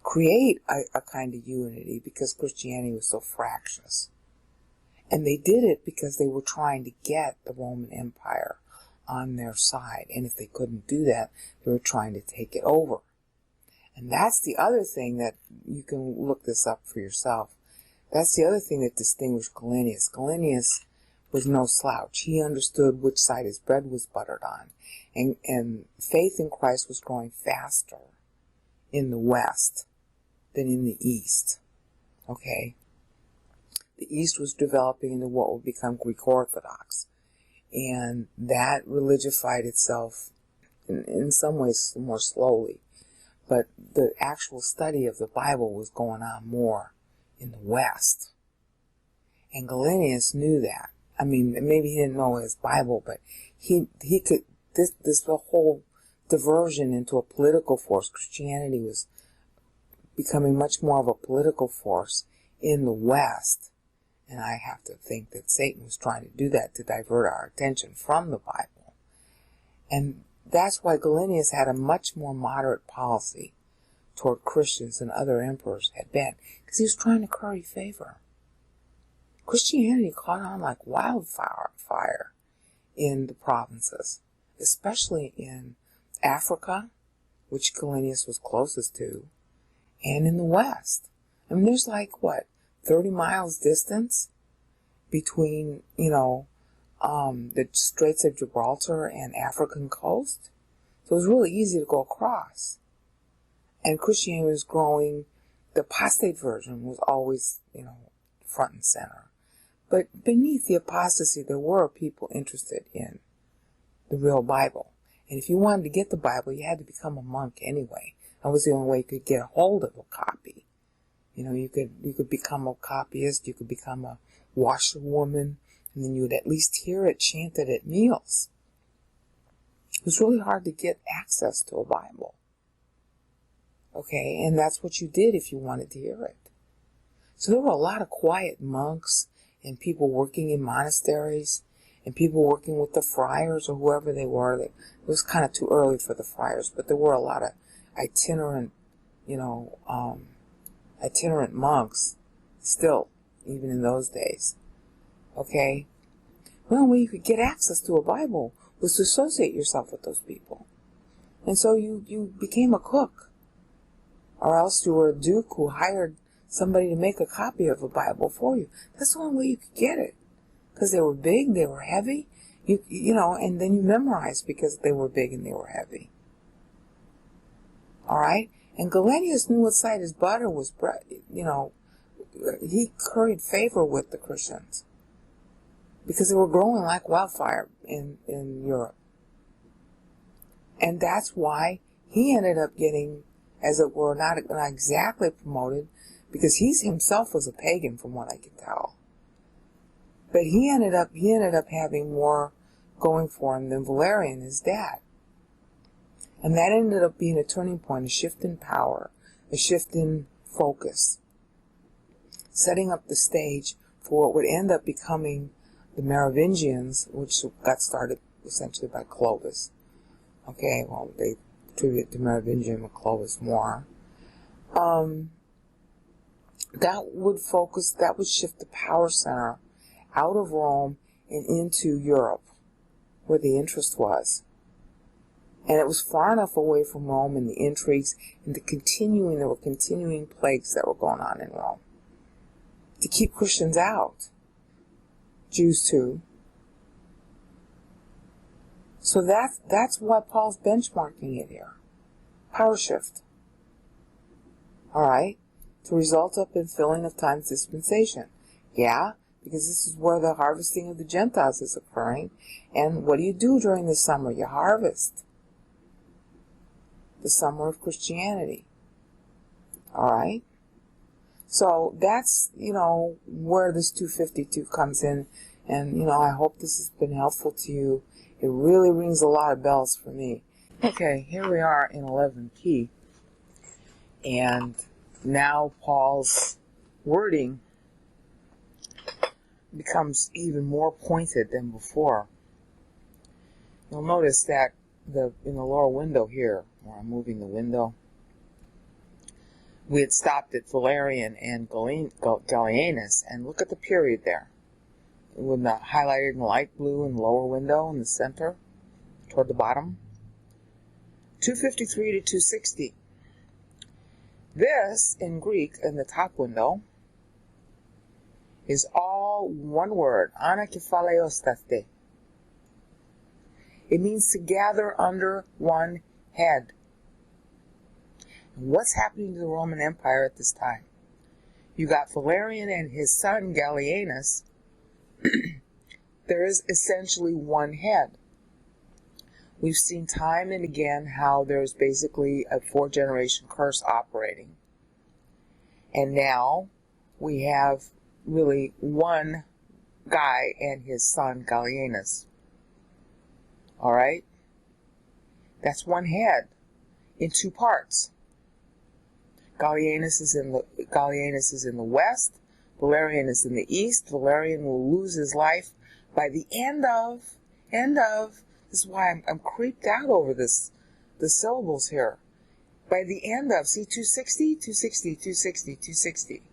create a kind of unity because Christianity was so fractious. And they did it because they were trying to get the Roman Empire on their side. And if they couldn't do that, they were trying to take it over. And that's the other thing that you can look this up for yourself. That's the other thing that distinguished Galenius. Galenius was no slouch. He understood which side his bread was buttered on. And faith in Christ was growing faster in the West than in the East. Okay? The East was developing into what would become Greek Orthodox. And that religified itself in some ways more slowly. But the actual study of the Bible was going on more in the West. And Galenius knew that. I mean, maybe he didn't know his Bible, but he could, this whole diversion into a political force. Christianity was becoming much more of a political force in the West. And I have to think that Satan was trying to do that to divert our attention from the Bible. And that's why Galenius had a much more moderate policy toward Christians than other emperors had been, because he was trying to curry favor. Christianity caught on like wildfire in the provinces, especially in Africa, which Galenius was closest to, and in the West. I mean, there's 30 miles distance between, the Straits of Gibraltar and African coast. So it was really easy to go across. And Christianity was growing. The apostate version was always, front and center. But beneath the apostasy, there were people interested in the real Bible. And if you wanted to get the Bible, you had to become a monk anyway. That was the only way you could get a hold of a copy. You could become a copyist, you could become a washerwoman, and then you would at least hear it chanted at meals. It was really hard to get access to a Bible. Okay, and that's what you did if you wanted to hear it. So there were a lot of quiet monks and people working in monasteries and people working with the friars or whoever they were. It was kind of too early for the friars, but there were a lot of itinerant monks still, even in those days. Okay? Well, when you could get access to a Bible was to associate yourself with those people. And so you became a cook. Or else you were a duke who hired somebody to make a copy of a Bible for you. That's the only way you could get it. Because they were big, they were heavy, and then you memorized because they were big and they were heavy. Alright? And Galenius knew what side his butter was bread. He curried favor with the Christians. Because they were growing like wildfire in Europe. And that's why he ended up getting, as it were, not exactly promoted, because he himself was a pagan from what I can tell. But he ended up having more going for him than Valerian, his dad. And that ended up being a turning point, a shift in power, a shift in focus, setting up the stage for what would end up becoming the Merovingians, which got started essentially by Clovis. Okay, well, they attribute the Merovingian with Clovis more. that would shift the power center out of Rome and into Europe, where the interest was. And it was far enough away from Rome and the intrigues and there were continuing plagues that were going on in Rome to keep Christians out. Jews too. So that's why Paul's benchmarking it here. Power shift. Alright? To result up in filling of time's dispensation. Yeah, because this is where the harvesting of the Gentiles is occurring. And what do you do during the summer? You harvest. The summer of Christianity. Alright? So that's, where this 252 comes in. And, I hope this has been helpful to you. It really rings a lot of bells for me. Okay, here we are in 11p. And now Paul's wording becomes even more pointed than before. You'll notice that in the lower window here, where I'm moving the window, we had stopped at Valerian and Gallienus, and look at the period there. With the highlighted in light blue in the lower window in the center, toward the bottom. 253 to 260. This, in Greek, in the top window, is all one word, anakephaleostaste. It means to gather under one head. And what's happening to the Roman Empire at this time? You got Valerian and his son Gallienus. There is essentially one head. We've seen time and again how there's basically a 4-generation curse operating. And now we have really one guy and his son Gallienus. Alright? That's one head in two parts. Gallienus is in the west. Valerian is in the east. Valerian will lose his life by the end of, this is why I'm creeped out over the syllables here. By the end of, see, 260, 260, 260, 260.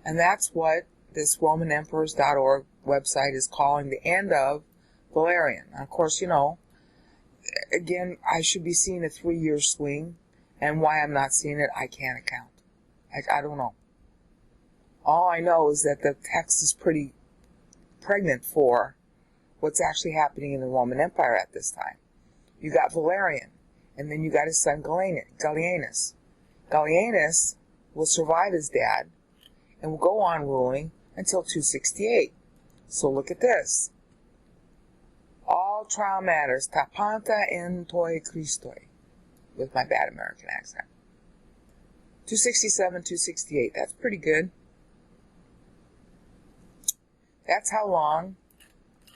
And that's what this RomanEmperors.org website is calling the end of Valerian. Now, of course, again, I should be seeing a 3-year swing, and why I'm not seeing it, I can't account. I don't know. All I know is that the text is pretty pregnant for what's actually happening in the Roman Empire at this time. You got Valerian, and then you got his son Gallienus. Gallienus will survive his dad and will go on ruling until 268. So look at this. All trial matters, tapanta en toi Christoi, with my bad American accent. 267, 268, that's pretty good. That's how long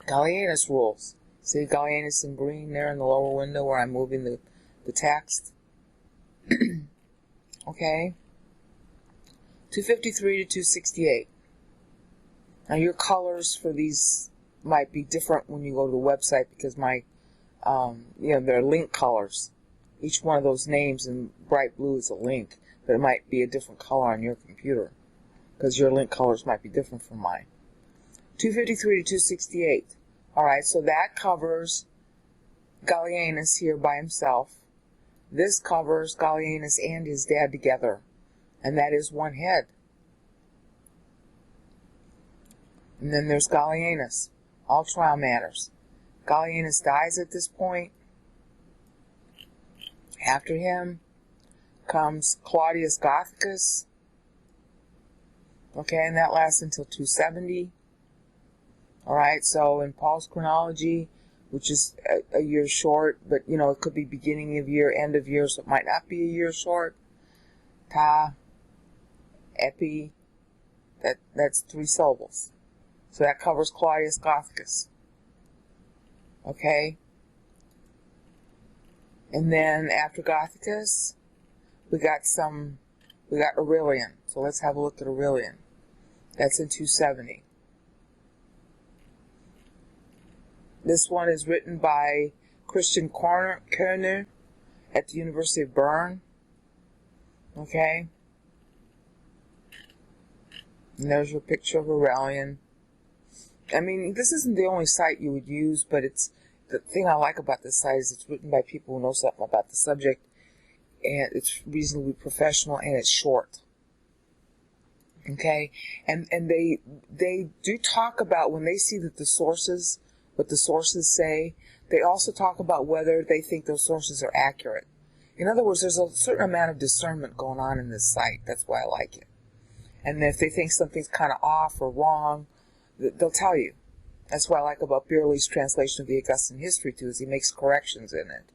Gallienus rules. See Gallienus in green there in the lower window where I'm moving the text. Okay. 253 to 268. Now your colors for these might be different when you go to the website because they're link colors. Each one of those names in bright blue is a link, but it might be a different color on your computer because your link colors might be different from mine. 253 to 268. Alright, so that covers Gallienus here by himself. This covers Gallienus and his dad together. And that is one head. And then there's Gallienus. All trial matters. Gallienus dies at this point. After him comes Claudius Gothicus. Okay, and that lasts until 270. Alright, so in Paul's chronology, which is a year short, but it could be beginning of year, end of year, so it might not be a year short. Ta, epi, that's 3 syllables. So that covers Claudius Gothicus. Okay? And then after Gothicus, we got Aurelian. So let's have a look at Aurelian. That's in 270. This one is written by Christian Kerner at the University of Bern. Okay? And there's your picture of Aurelian. I mean, this isn't the only site you would use, but it's the thing I like about this site is it's written by people who know something about the subject, and it's reasonably professional, and it's short. Okay, and they do talk about when they see that what the sources say, they also talk about whether they think those sources are accurate. In other words, there's a certain amount of discernment going on in this site. That's why I like it. And if they think something's kind of off or wrong, they'll tell you. That's what I like about Beerley's translation of the Augustan history too, is he makes corrections in it.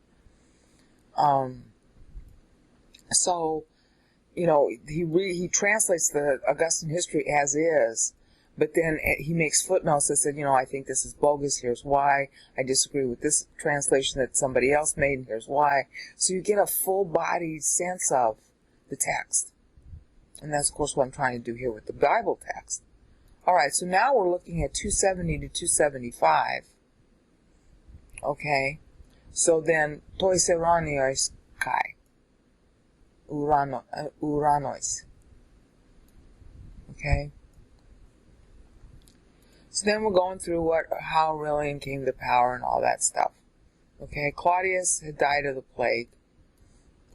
So, you know, he translates the Augustan history as is, but then he makes footnotes that said, you know, I think this is bogus, here's why. I disagree with this translation that somebody else made, and here's why. So you get a full-bodied sense of the text. And that's, of course, what I'm trying to do here with the Bible text. All right, so now we're looking at 270 to 275. Okay, so then, tois eranios kai. Uranois. Okay? So then we're going through how Aurelian came to power and all that stuff. Okay? Claudius had died of the plague.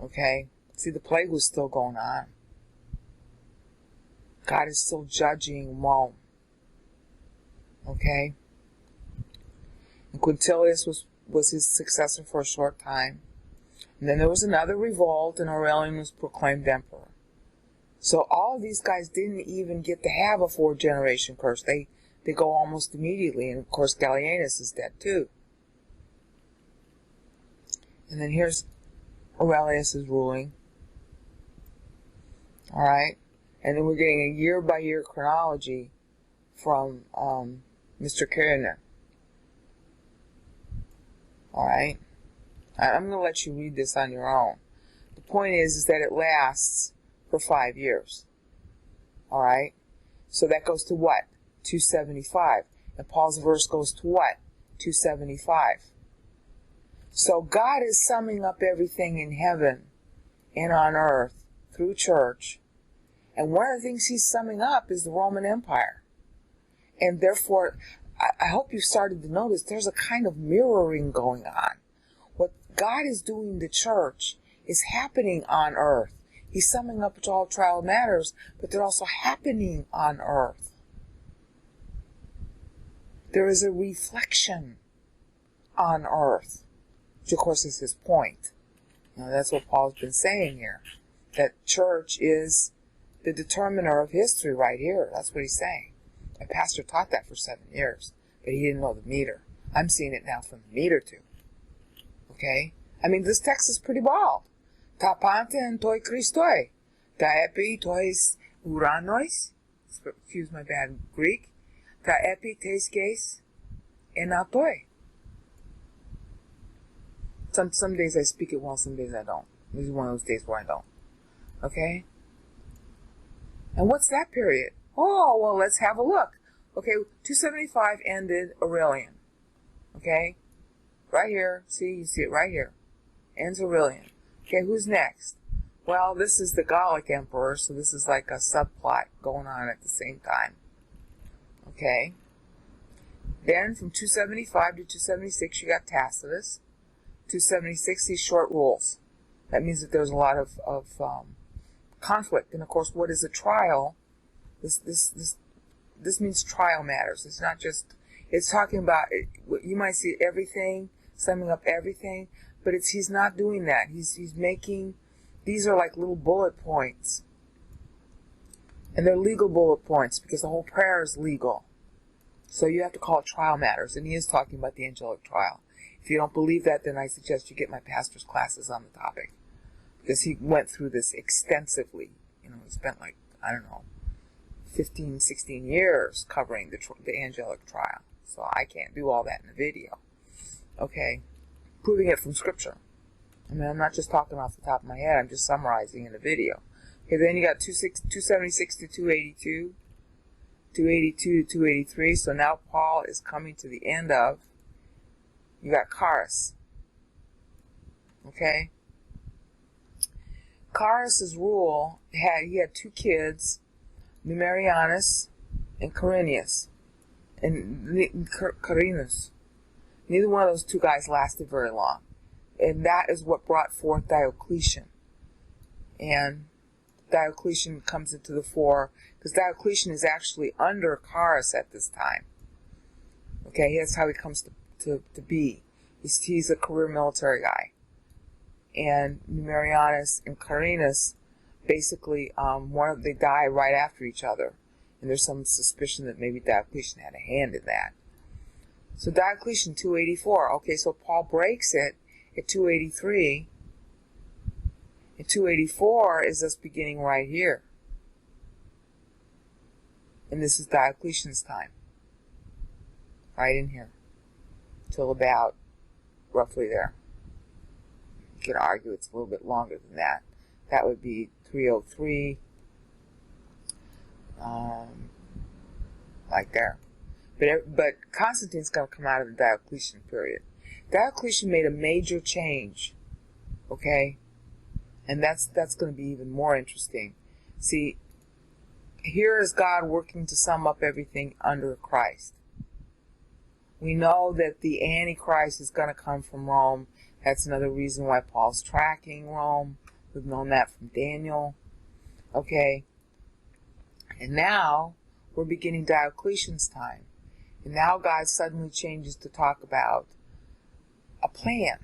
Okay? See, the plague was still going on. God is still judging Rome. Okay? And Quintilius was his successor for a short time. And then there was another revolt, and Aurelian was proclaimed emperor. So all of these guys didn't even get to have a 4th-generation curse. They go almost immediately. And, of course, Gallienus is dead, too. And then here's Aurelius' ruling. All right? And then we're getting a year-by-year chronology from Mr. Kerner. All right? I'm going to let you read this on your own. The point is that it lasts for 5 years. All right? So that goes to what? 275. And Paul's verse goes to what? 275. So God is summing up everything in heaven and on earth through church. And one of the things he's summing up is the Roman Empire. And therefore, I hope you've started to notice there's a kind of mirroring going on. What God is doing to church is happening on earth. He's summing up all trial matters, but they're also happening on earth. There is a reflection on earth, which of course is his point. Now, that's what Paul's been saying here, that church is the determiner of history right here. That's what he's saying. My pastor taught that for 7 years, but he didn't know the meter. I'm seeing it now from the meter too. Okay? I mean, this text is pretty bald. Ta panten toi Christoi. Ta epi tois uranois. Excuse my bad Greek. Ta epi tes geis enatoi. Some days I speak it well, some days I don't. This is one of those days where I don't. Okay? And what's that period? Oh, well, let's have a look. Okay, 275 ended Aurelian. Okay? Right here. See, you see it right here. Ends Aurelian. Okay, who's next? Well, this is the Gallic emperor, so this is like a subplot going on at the same time. Okay? Then from 275 to 276, you got Tacitus. 276, these short rules. That means that there's a lot of conflict. And of course, what is a trial? This means trial matters. It's not just, it's talking about, you might see everything, summing up everything, but he's not doing that. He's making, these are like little bullet points. And they're legal bullet points because the whole prayer is legal. So you have to call it trial matters. And he is talking about the angelic trial. If you don't believe that, then I suggest you get my pastor's classes on the topic. Because he went through this extensively. You know, he spent 15, 16 years covering the angelic trial. So I can't do all that in a video. Okay? Proving it from Scripture. I mean, I'm not just talking off the top of my head. I'm just summarizing in a video. Okay, then you got 276 to 282. 282 to 283. So now Paul is coming to the end of, you got Carus. Okay? Carus's rule, he had 2 kids. Numerianus and Carinus. And Carinus. Neither one of those two guys lasted very long. And that is what brought forth Diocletian. And Diocletian comes into the fore, because Diocletian is actually under Carus at this time. Okay, that's how he comes to be. He's a career military guy. And Numerianus and Carinus, basically, they die right after each other. And there's some suspicion that maybe Diocletian had a hand in that. So Diocletian, 284. Okay, so Paul breaks it at 283. And 284 is us beginning right here. And this is Diocletian's time. Right in here. Till about roughly there. You can argue it's a little bit longer than that. That would be 303. Like there. But Constantine's going to come out of the Diocletian period. Diocletian made a major change. Okay? And that's going to be even more interesting. See, here is God working to sum up everything under Christ. We know that the Antichrist is going to come from Rome. That's another reason why Paul's tracking Rome. We've known that from Daniel. Okay? And now, we're beginning Diocletian's time. And now God suddenly changes to talk about a plan.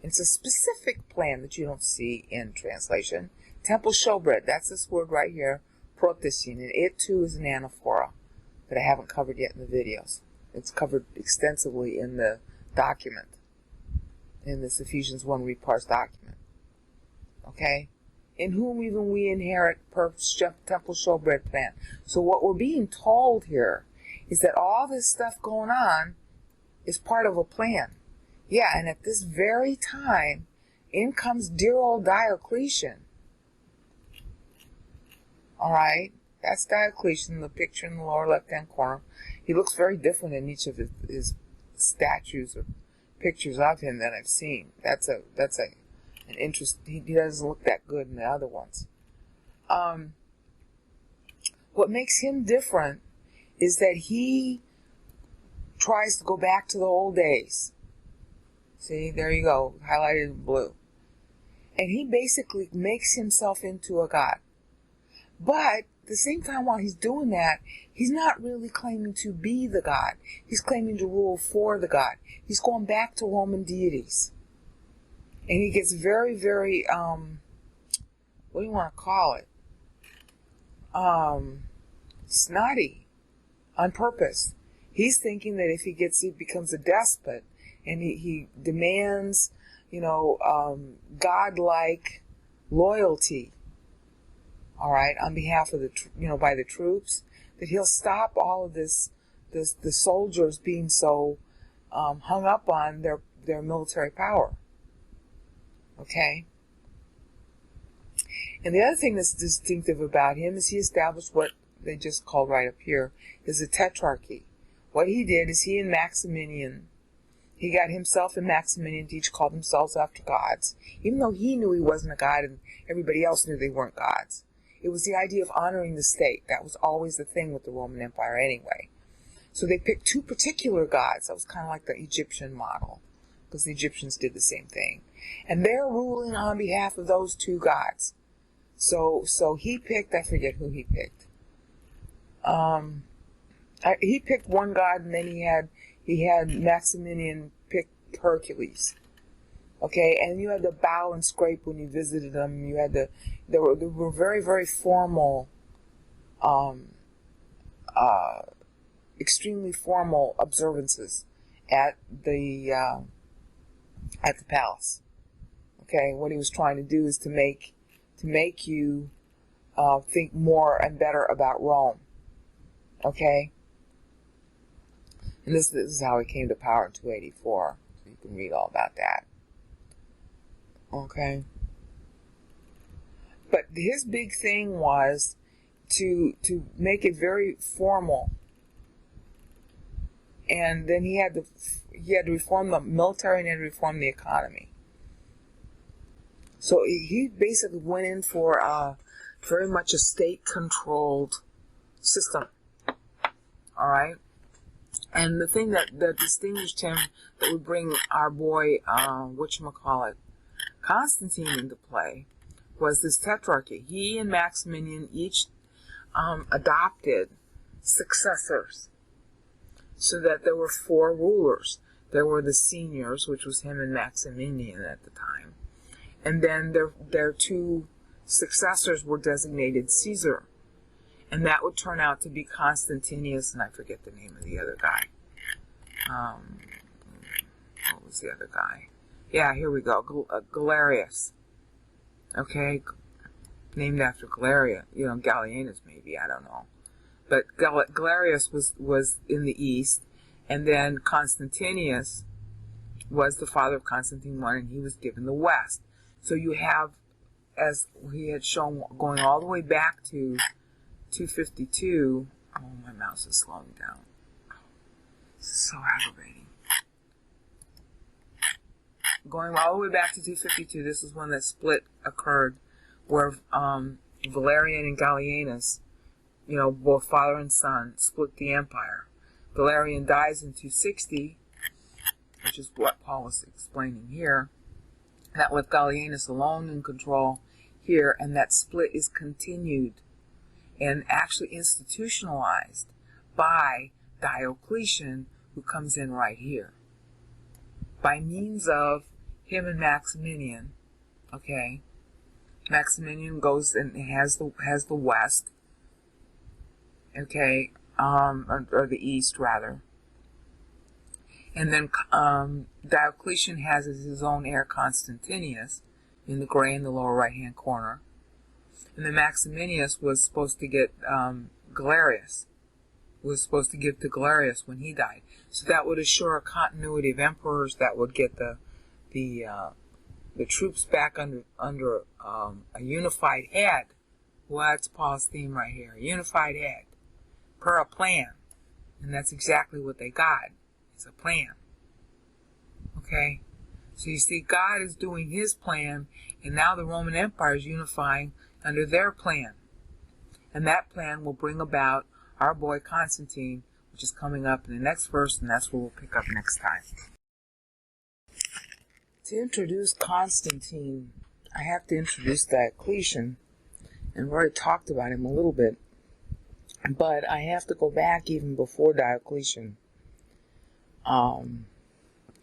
It's a specific plan that you don't see in translation. Temple showbread, that's this word right here, protesin, and it too is an anaphora that I haven't covered yet in the videos. It's covered extensively in the document, in this Ephesians 1 reparsed document. Okay? In whom even we inherit per temple showbread plan. So what we're being told here is that all this stuff going on is part of a plan. Yeah, and at this very time, in comes dear old Diocletian. Alright, that's Diocletian, the picture in the lower left-hand corner. He looks very different in each of his statues or pictures of him that I've seen. That's an interest. He doesn't look that good in the other ones. What makes him different is that he tries to go back to the old days. See, there you go, highlighted in blue. And he basically makes himself into a god. But at the same time, while he's doing that, he's not really claiming to be the god. He's claiming to rule for the god. He's going back to Roman deities. And he gets very, very, what do you want to call it? Snotty. On purpose. He's thinking that if he becomes a despot, and he demands, godlike loyalty, all right, on behalf of by the troops, that he'll stop all of the soldiers being so hung up on their military power. Okay? And the other thing that's distinctive about him is he established what they just called right up here is a tetrarchy. What he did is he and Maximinian, he got himself and Maximinian to each call themselves after gods, even though he knew he wasn't a god and everybody else knew they weren't gods. It was the idea of honoring the state. That was always the thing with the Roman Empire anyway. So they picked two particular gods. That was kind of like the Egyptian model, because the Egyptians did the same thing. And they're ruling on behalf of those two gods. So he picked, I forget who he picked. He picked one god, and then he had Maximinian pick Hercules. Okay, and you had to bow and scrape when you visited them. There were very, very formal, extremely formal observances at the palace. Okay, what he was trying to do is to make you think more and better about Rome. Okay, and this is how he came to power in 284. So you can read all about that. Okay. But his big thing was to make it very formal. And then he had to reform the military and he had to reform the economy. So he basically went in for very much a state-controlled system. All right? And the thing that distinguished him, that would bring our boy, whatchamacallit, Constantine into play, was this tetrarchy. He and Maximinian each adopted successors, so that there were 4 rulers. There were the seniors, which was him and Maximinian at the time. And then their 2 successors were designated Caesar. And that would turn out to be Constantinius, and I forget the name of the other guy. What was the other guy? Yeah, here we go. Galerius. Okay, named after Galeria. Gallienus maybe, I don't know. But Galerius was in the east, and then Constantinius was the father of Constantine I, and he was given the west. So you have, as he had shown, going all the way back to 252. Oh, my mouse is slowing down. This is so aggravating. Going all the way back to 252, this is when that split occurred, where Valerian and Gallienus, both father and son, split the empire. Valerian dies in 260, which is what Paul is explaining here. That left Gallienus alone in control here, and that split is continued and actually institutionalized by Diocletian, who comes in right here. By means of him and Maximinian, okay? Maximinian goes and has the west, okay, or the east rather. And then Diocletian has his own heir Constantinius in the gray in the lower right hand corner. And then Maximinius was supposed to get Galerius, was supposed to give to Galerius when he died. So that would assure a continuity of emperors, that would get the troops back under a unified head. Well, that's Paul's theme right here, a unified head, per a plan. And that's exactly what they got. It's a plan. Okay? So you see, God is doing his plan, and now the Roman Empire is unifying under their plan. And that plan will bring about our boy Constantine, which is coming up in the next verse, and that's what we'll pick up next time. To introduce Constantine, I have to introduce Diocletian, and we've already talked about him a little bit, but I have to go back even before Diocletian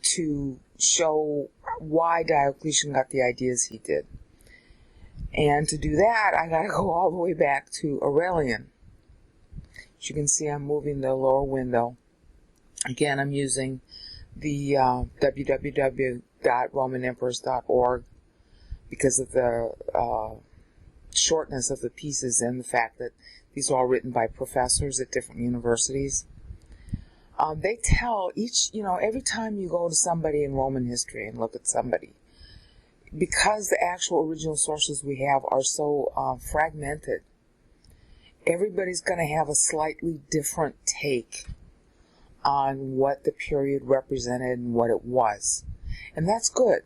to show why Diocletian got the ideas he did. And to do that, I got to go all the way back to Aurelian. As you can see, I'm moving the lower window. Again, I'm using the www.romanemperors.org because of the shortness of the pieces and the fact that these are all written by professors at different universities. They tell every time you go to somebody in Roman history and look at somebody, because the actual original sources we have are so fragmented, everybody's going to have a slightly different take on what the period represented and what it was. And that's good.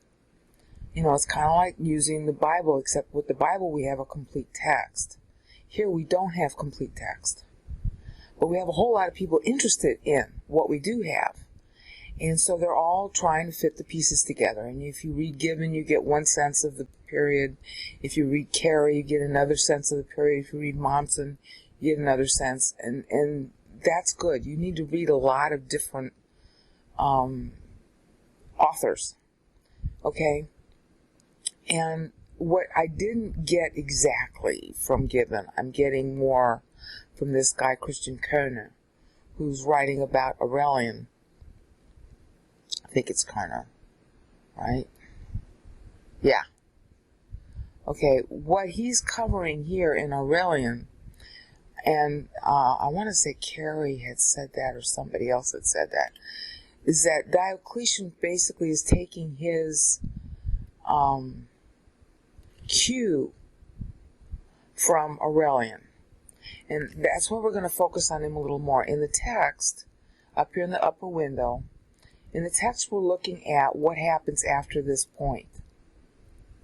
It's kind of like using the Bible, except with the Bible we have a complete text. Here we don't have complete text. But we have a whole lot of people interested in what we do have. And so they're all trying to fit the pieces together. And if you read Gibbon, you get one sense of the period. If you read Carey, you get another sense of the period. If you read Mommsen, you get another sense. And that's good. You need to read a lot of different authors. Okay? And what I didn't get exactly from Gibbon, I'm getting more from this guy, Christian Kerner, who's writing about Aurelian. I think it's Kerner, right? Yeah. Okay, what he's covering here in Aurelian, and I want to say Carey had said that, or somebody else had said that, is that Diocletian basically is taking his cue from Aurelian. And that's why we're going to focus on him a little more. In the text, up here in the upper window, in the text we're looking at what happens after this point.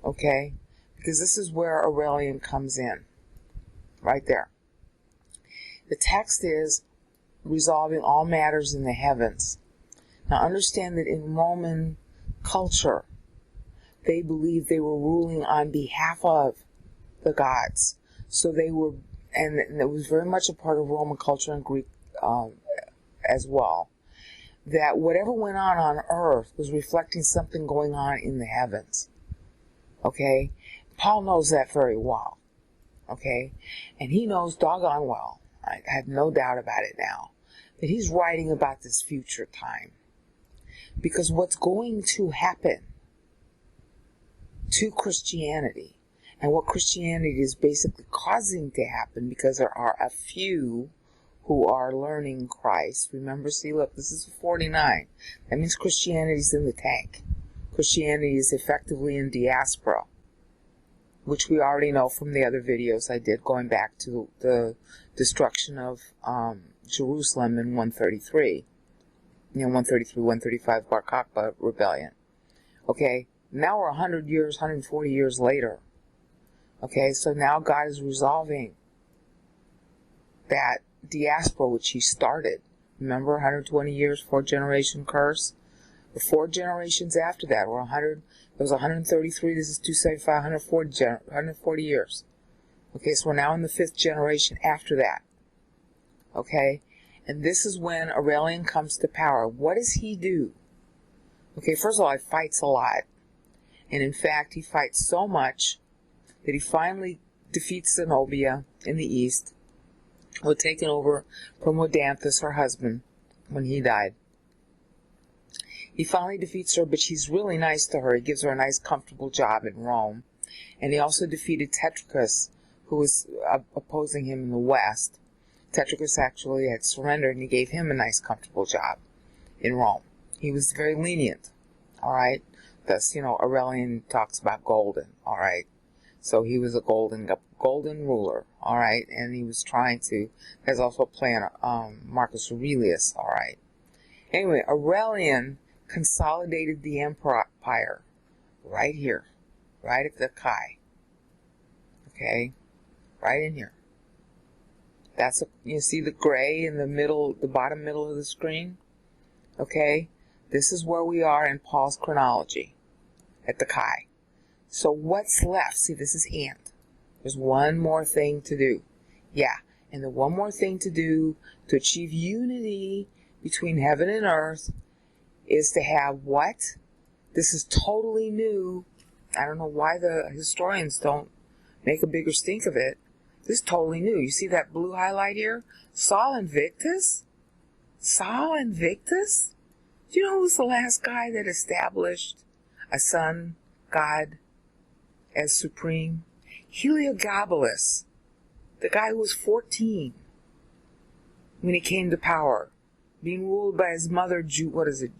Okay? Because this is where Aurelian comes in. Right there. The text is resolving all matters in the heavens. Now understand that in Roman culture, they believed they were ruling on behalf of the gods. So they were, and it was very much a part of Roman culture and Greek as well, that whatever went on earth was reflecting something going on in the heavens. Okay? Paul knows that very well. Okay? And he knows doggone well, I have no doubt about it now, that he's writing about this future time. Because what's going to happen to Christianity, and what Christianity is basically causing to happen, because there are a few who are learning Christ. Remember, see, look, this is 49. That means Christianity's in the tank. Christianity is effectively in diaspora, which we already know from the other videos I did going back to the destruction of Jerusalem in 133. 133, 135 Bar Kokhba rebellion. Okay, now we're 100 years, 140 years later. Okay, so now God is resolving that diaspora which he started. Remember, 120 years, 4-generation curse? The 4 generations after that were 100. There was 133, this is 275, 140 years. Okay, so we're now in the 5th generation after that. Okay, and this is when Aurelian comes to power. What does he do? Okay, first of all, he fights a lot. And in fact, he fights so much that he finally defeats Zenobia in the east, who had taken over from Odanthus, her husband, when he died. He finally defeats her, but she's really nice to her. He gives her a nice, comfortable job in Rome. And he also defeated Tetricus, who was opposing him in the west. Tetricus actually had surrendered, and he gave him a nice, comfortable job in Rome. He was very lenient, all right? Thus, Aurelian talks about golden, all right? So he was a golden ruler, all right? And he was trying to, there's also a play on Marcus Aurelius, all right? Anyway, Aurelian consolidated the empire right here, right at the Chi, okay? Right in here. You see the gray in the middle, the bottom middle of the screen? Okay? This is where we are in Paul's chronology, at the Chi. So what's left? See, this is and. There's one more thing to do. Yeah, and the one more thing to do to achieve unity between heaven and earth is to have what? This is totally new. I don't know why the historians don't make a bigger stink of it. This is totally new. You see that blue highlight here? Sol Invictus? Sol Invictus? Do you know who's the last guy that established a sun god as supreme? Heliogabalus, the guy who was 14 when he came to power, being ruled by his mother, the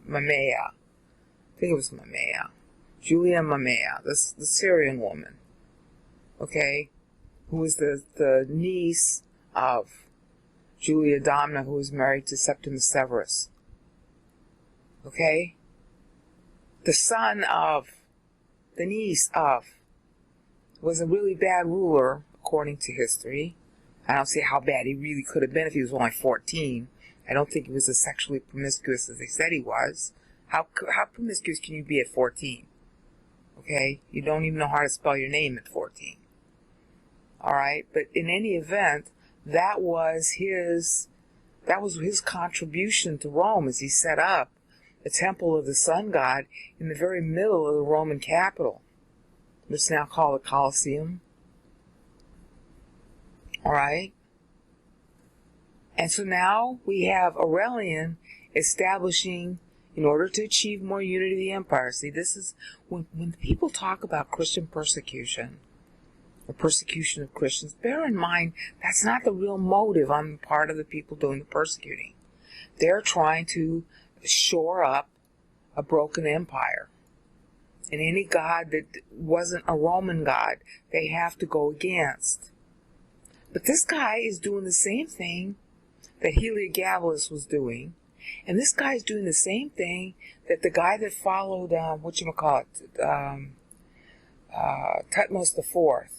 Mamea. I think it was Mamea. Julia Mamea, the Syrian woman. Okay, who was the niece of Julia Domna, who was married to Septimus Severus. Okay? The niece of, was a really bad ruler, according to history. I don't see how bad he really could have been if he was only 14. I don't think he was as sexually promiscuous as they said he was. How promiscuous can you be at 14? Okay? You don't even know how to spell your name at 14. Alright? But in any event, that was his contribution to Rome as he set up the temple of the sun god in the very middle of the Roman capital. It's now called the Colosseum. Alright? And so now we have Aurelian establishing, in order to achieve more unity of the empire. See, this is, when people talk about Christian persecution, or persecution of Christians, bear in mind that's not the real motive on the part of the people doing the persecuting. They're trying to shore up a broken empire. And any god that wasn't a Roman god, they have to go against. But this guy is doing the same thing that Heliogabalus was doing. And this guy is doing the same thing that the guy that followed, Tutmos IV,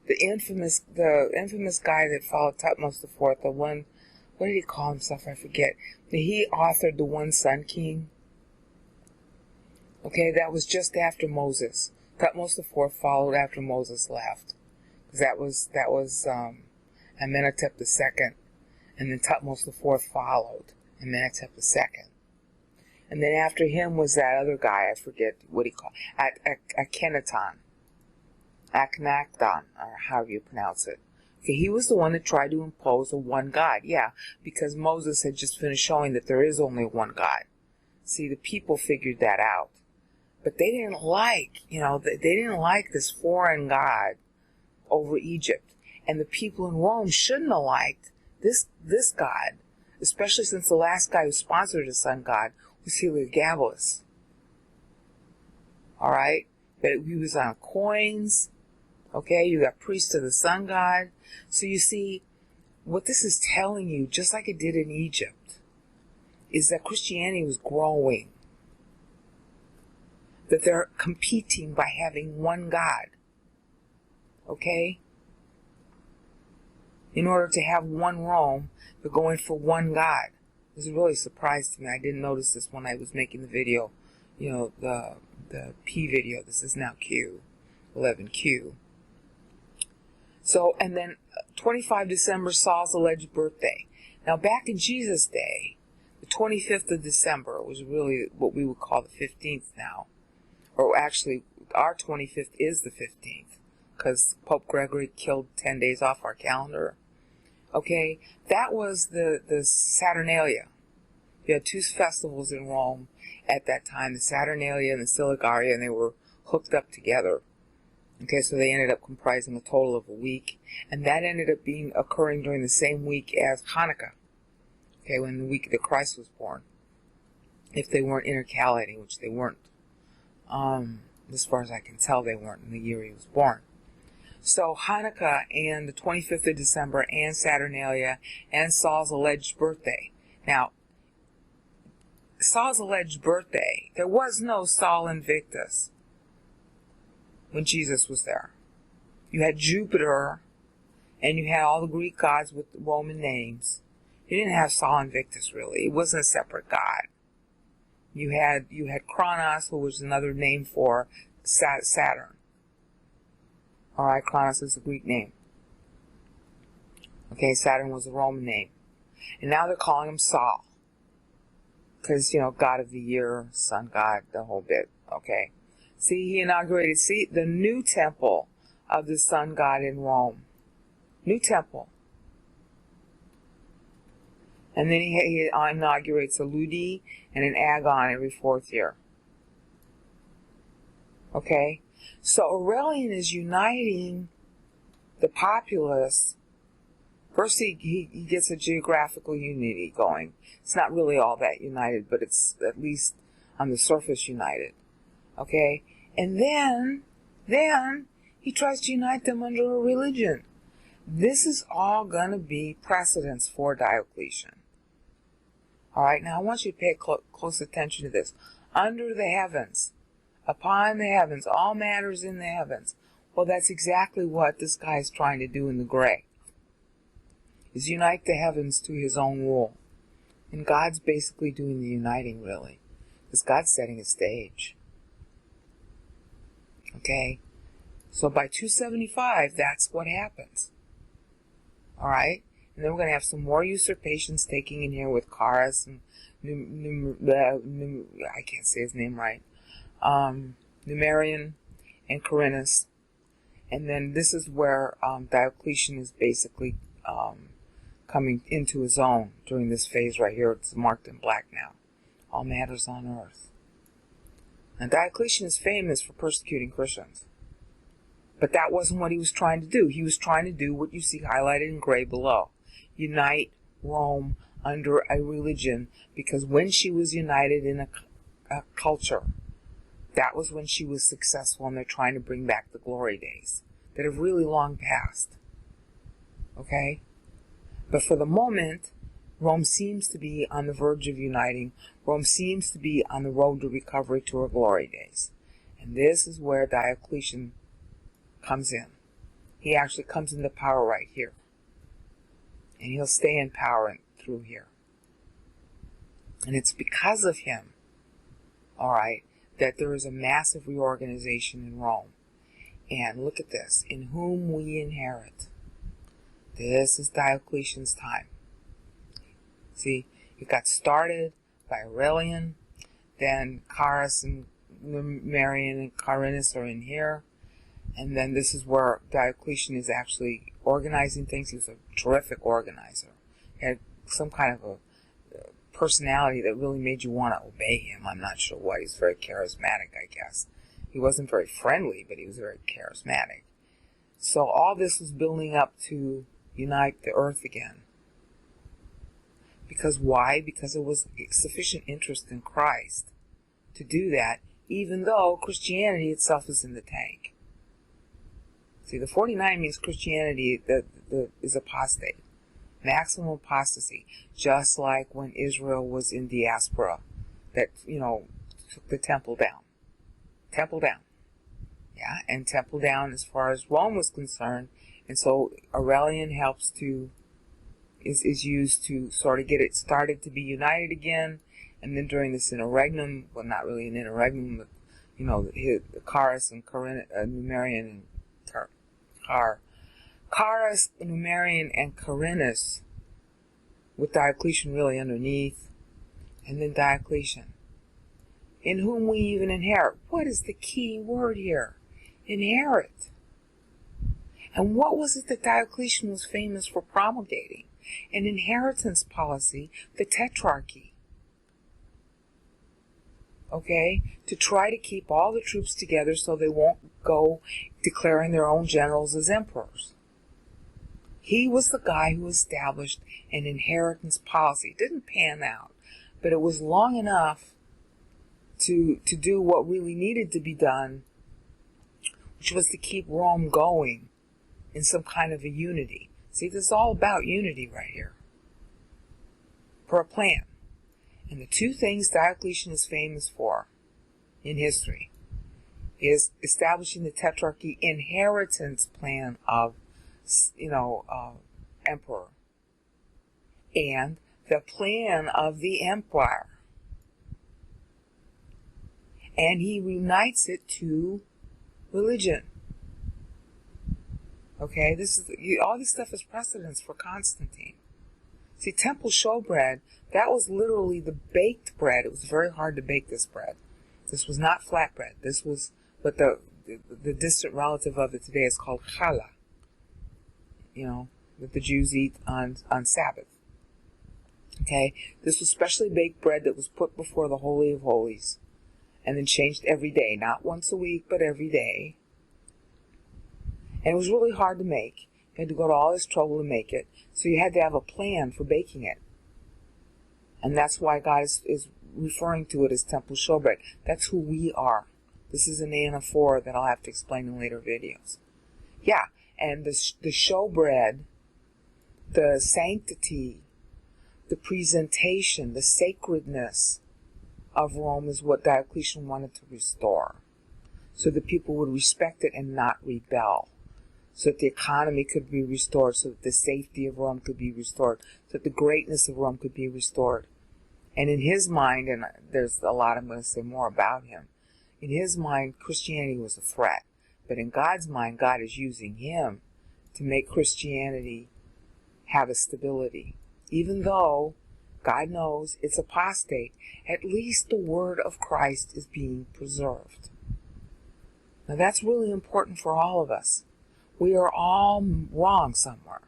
the infamous guy that followed Tutmosis IV, the one, what did he call himself? I forget. He authored the One Sun King. Okay, that was just after Moses. Tutmosis IV followed after Moses left. That was Amenhotep II, and then Tutmosis IV followed Amenhotep II. And then after him was that other guy, I forget what he called, Akhenaton, or however you pronounce it. Okay, he was the one that tried to impose a one God. Yeah, because Moses had just finished showing that there is only one God. See, the people figured that out. But they didn't like, they didn't like this foreign God over Egypt. And the people in Rome shouldn't have liked this God, especially since the last guy who sponsored the sun god was Heliogabalus. All right? But he was on coins. Okay? You got priests of the sun god. So you see, what this is telling you, just like it did in Egypt, is that Christianity was growing. That they're competing by having one God. Okay? In order to have one Rome, they're going for one God. This is really a surprise to me. I didn't notice this when I was making the video. The P video. This is now Q. 11Q. So, and then 25 December, Saul's alleged birthday. Now, back in Jesus' day, the 25th of December was really what we would call the 15th now. Or actually, our 25th is the 15th, because Pope Gregory killed 10 days off our calendar. Okay, that was the Saturnalia. You had two festivals in Rome at that time, the Saturnalia and the Siligaria, and they were hooked up together. Okay, so they ended up comprising a total of a week, and that ended up occurring during the same week as Hanukkah. Okay, when the week that Christ was born. If they weren't intercalating, which they weren't. As far as I can tell, they weren't in the year he was born. So Hanukkah and the 25th of December and Saturnalia and Saul's alleged birthday. Now, Saul's alleged birthday, there was no Sol Invictus when Jesus was there. You had Jupiter and you had all the Greek gods with Roman names. You didn't have Sol Invictus really. It wasn't a separate god. You had Kronos, who was another name for Saturn. Alright, Kronos is a Greek name. Okay, Saturn was a Roman name. And now they're calling him Sol. Because, God of the year, sun god, the whole bit. Okay. See, he inaugurated, the new temple of the sun god in Rome. New temple. And then he inaugurates a Ludi and an Agon every 4th year. Okay? So Aurelian is uniting the populace. First, he gets a geographical unity going. It's not really all that united, but it's at least on the surface united. Okay? And then he tries to unite them under a religion. This is all going to be precedents for Diocletian. Alright, now I want you to pay close attention to this. Under the heavens, upon the heavens, all matters in the heavens. Well, that's exactly what this guy is trying to do in the gray. Is unite the heavens to his own rule. And God's basically doing the uniting, really. Because God's setting a stage. Okay? So by 275, that's what happens. Alright? And then we're going to have some more usurpations taking in here with Carus and I can't say his name right. Numerian and Corinus. And then this is where Diocletian is basically coming into his own during this phase right here. It's marked in black now. All matters on earth. Now Diocletian is famous for persecuting Christians. But that wasn't what he was trying to do. He was trying to do what you see highlighted in gray below. Unite Rome under a religion, because when she was united in a culture, that was when she was successful, and they're trying to bring back the glory days that have really long passed. Okay? But for the moment, Rome seems to be on the verge of uniting. Rome seems to be on the road to recovery to her glory days. And this is where Diocletian comes in. he actually comes into power right here. And he'll stay in power through here. And it's because of him, all right, that there is a massive reorganization in Rome. And look at this, in whom we inherit. This is Diocletian's time. See, it got started by Aurelian, then Carus and Numerian and Carinus are in here, and then this is where Diocletian is actually organizing things. He was a terrific organizer. He had some kind of a personality that really made you want to obey him. I'm not sure why. He's very charismatic, I guess. He wasn't very friendly, but he was very charismatic. So all this was building up to unite the earth again. Because why? Because there was sufficient interest in Christ to do that, even though Christianity itself is in the tank. See, the 49 means Christianity that is apostate. Maximum apostasy. Just like when Israel was in diaspora, that, took the temple down. Temple down. Yeah, and temple down as far as Rome was concerned. And so Aurelian helps to, is used to sort of get it started to be united again. And then during this interregnum, well, not really an interregnum, but, the Carus and Numerian and Carus, Numerian, and Carinus, with Diocletian really underneath, and then Diocletian, in whom we even inherit. What is the key word here? Inherit. And what was it that Diocletian was famous for promulgating? An inheritance policy, the tetrarchy. Okay? To try to keep all the troops together so they won't go declaring their own generals as emperors. He was the guy who established an inheritance policy. It didn't pan out, but it was long enough to do what really needed to be done, which was to keep Rome going in some kind of a unity. See, this is all about unity right here. For a plan. And the two things Diocletian is famous for in history is establishing the tetrarchy inheritance plan of, emperor, and the plan of the empire. And he unites it to religion. Okay, all this stuff is precedence for Constantine. See, temple showbread, that was literally the baked bread. It was very hard to bake this bread. This was not flatbread. This was, but the distant relative of it today is called challah. That the Jews eat on Sabbath. Okay, this was specially baked bread that was put before the Holy of Holies, and then changed every day, not once a week, but every day. And it was really hard to make. You had to go to all this trouble to make it. So you had to have a plan for baking it. And that's why God is referring to it as temple showbread. That's who we are. This is an anaphora that I'll have to explain in later videos. Yeah, and the showbread, the sanctity, the presentation, the sacredness of Rome is what Diocletian wanted to restore. So that people would respect it and not rebel. So that the economy could be restored, so that the safety of Rome could be restored, so that the greatness of Rome could be restored. And in his mind, and there's a lot I'm going to say more about him, in his mind, Christianity was a threat. But in God's mind, God is using him to make Christianity have a stability. Even though God knows it's apostate, at least the word of Christ is being preserved. Now that's really important for all of us. We are all wrong somewhere.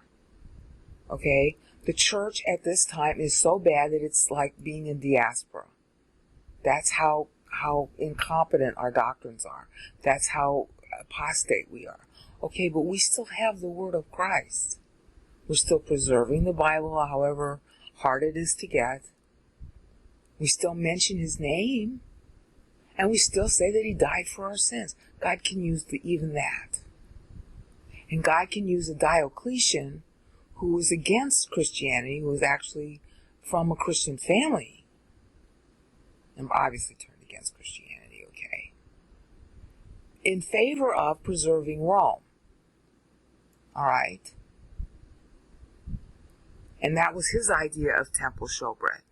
Okay? The church at this time is so bad that it's like being in diaspora. That's how incompetent our doctrines are. That's how apostate we are. Okay, but we still have the word of Christ. We're still preserving the Bible, however hard it is to get. We still mention his name. And we still say that he died for our sins. God can use even that. And God can use a Diocletian who was against Christianity, who was actually from a Christian family, and obviously turned against Christianity, okay, in favor of preserving Rome. All right. And that was his idea of temple showbread.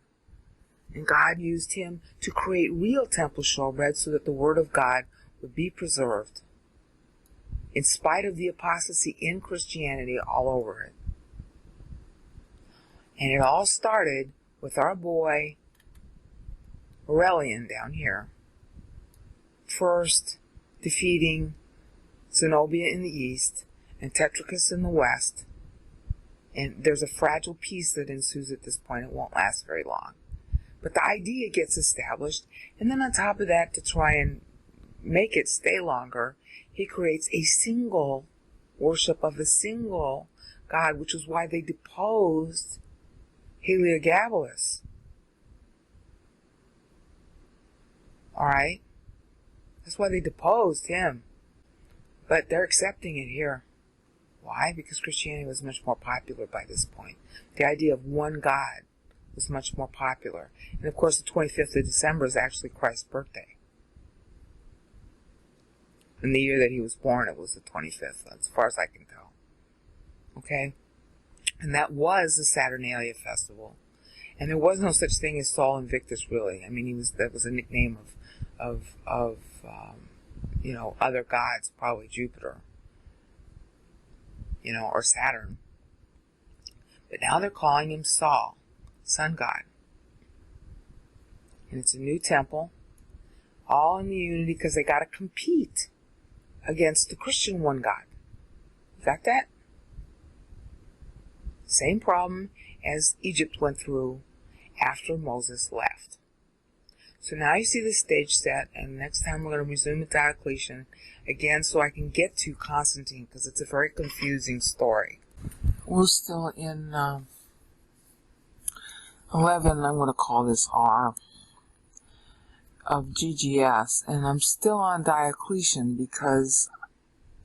And God used him to create real temple showbread so that the Word of God would be preserved, in spite of the apostasy in Christianity all over it. And it all started with our boy Aurelian down here, first defeating Zenobia in the east and Tetricus in the west. And there's a fragile peace that ensues at this point. It won't last very long. But the idea gets established, and then on top of that, to try and make it stay longer, he creates a single worship of a single God, which is why they deposed Heliogabalus. Alright? That's why they deposed him. But they're accepting it here. Why? Because Christianity was much more popular by this point. The idea of one God was much more popular. And of course, the 25th of December is actually Christ's birthday. In the year that he was born, it was the 25th, as far as I can tell. Okay? And that was the Saturnalia festival. And there was no such thing as Sol Invictus, really. I mean, that was a nickname of other gods, probably Jupiter, or Saturn. But now they're calling him Sol, sun god. And it's a new temple, all in the unity, because they got to compete against the Christian one God. Got that? Same problem as Egypt went through after Moses left. So now you see the stage set, and next time we're going to resume with Diocletian again so I can get to Constantine, because it's a very confusing story. We're still in 11, I'm going to call this R, of GGS, and I'm still on Diocletian because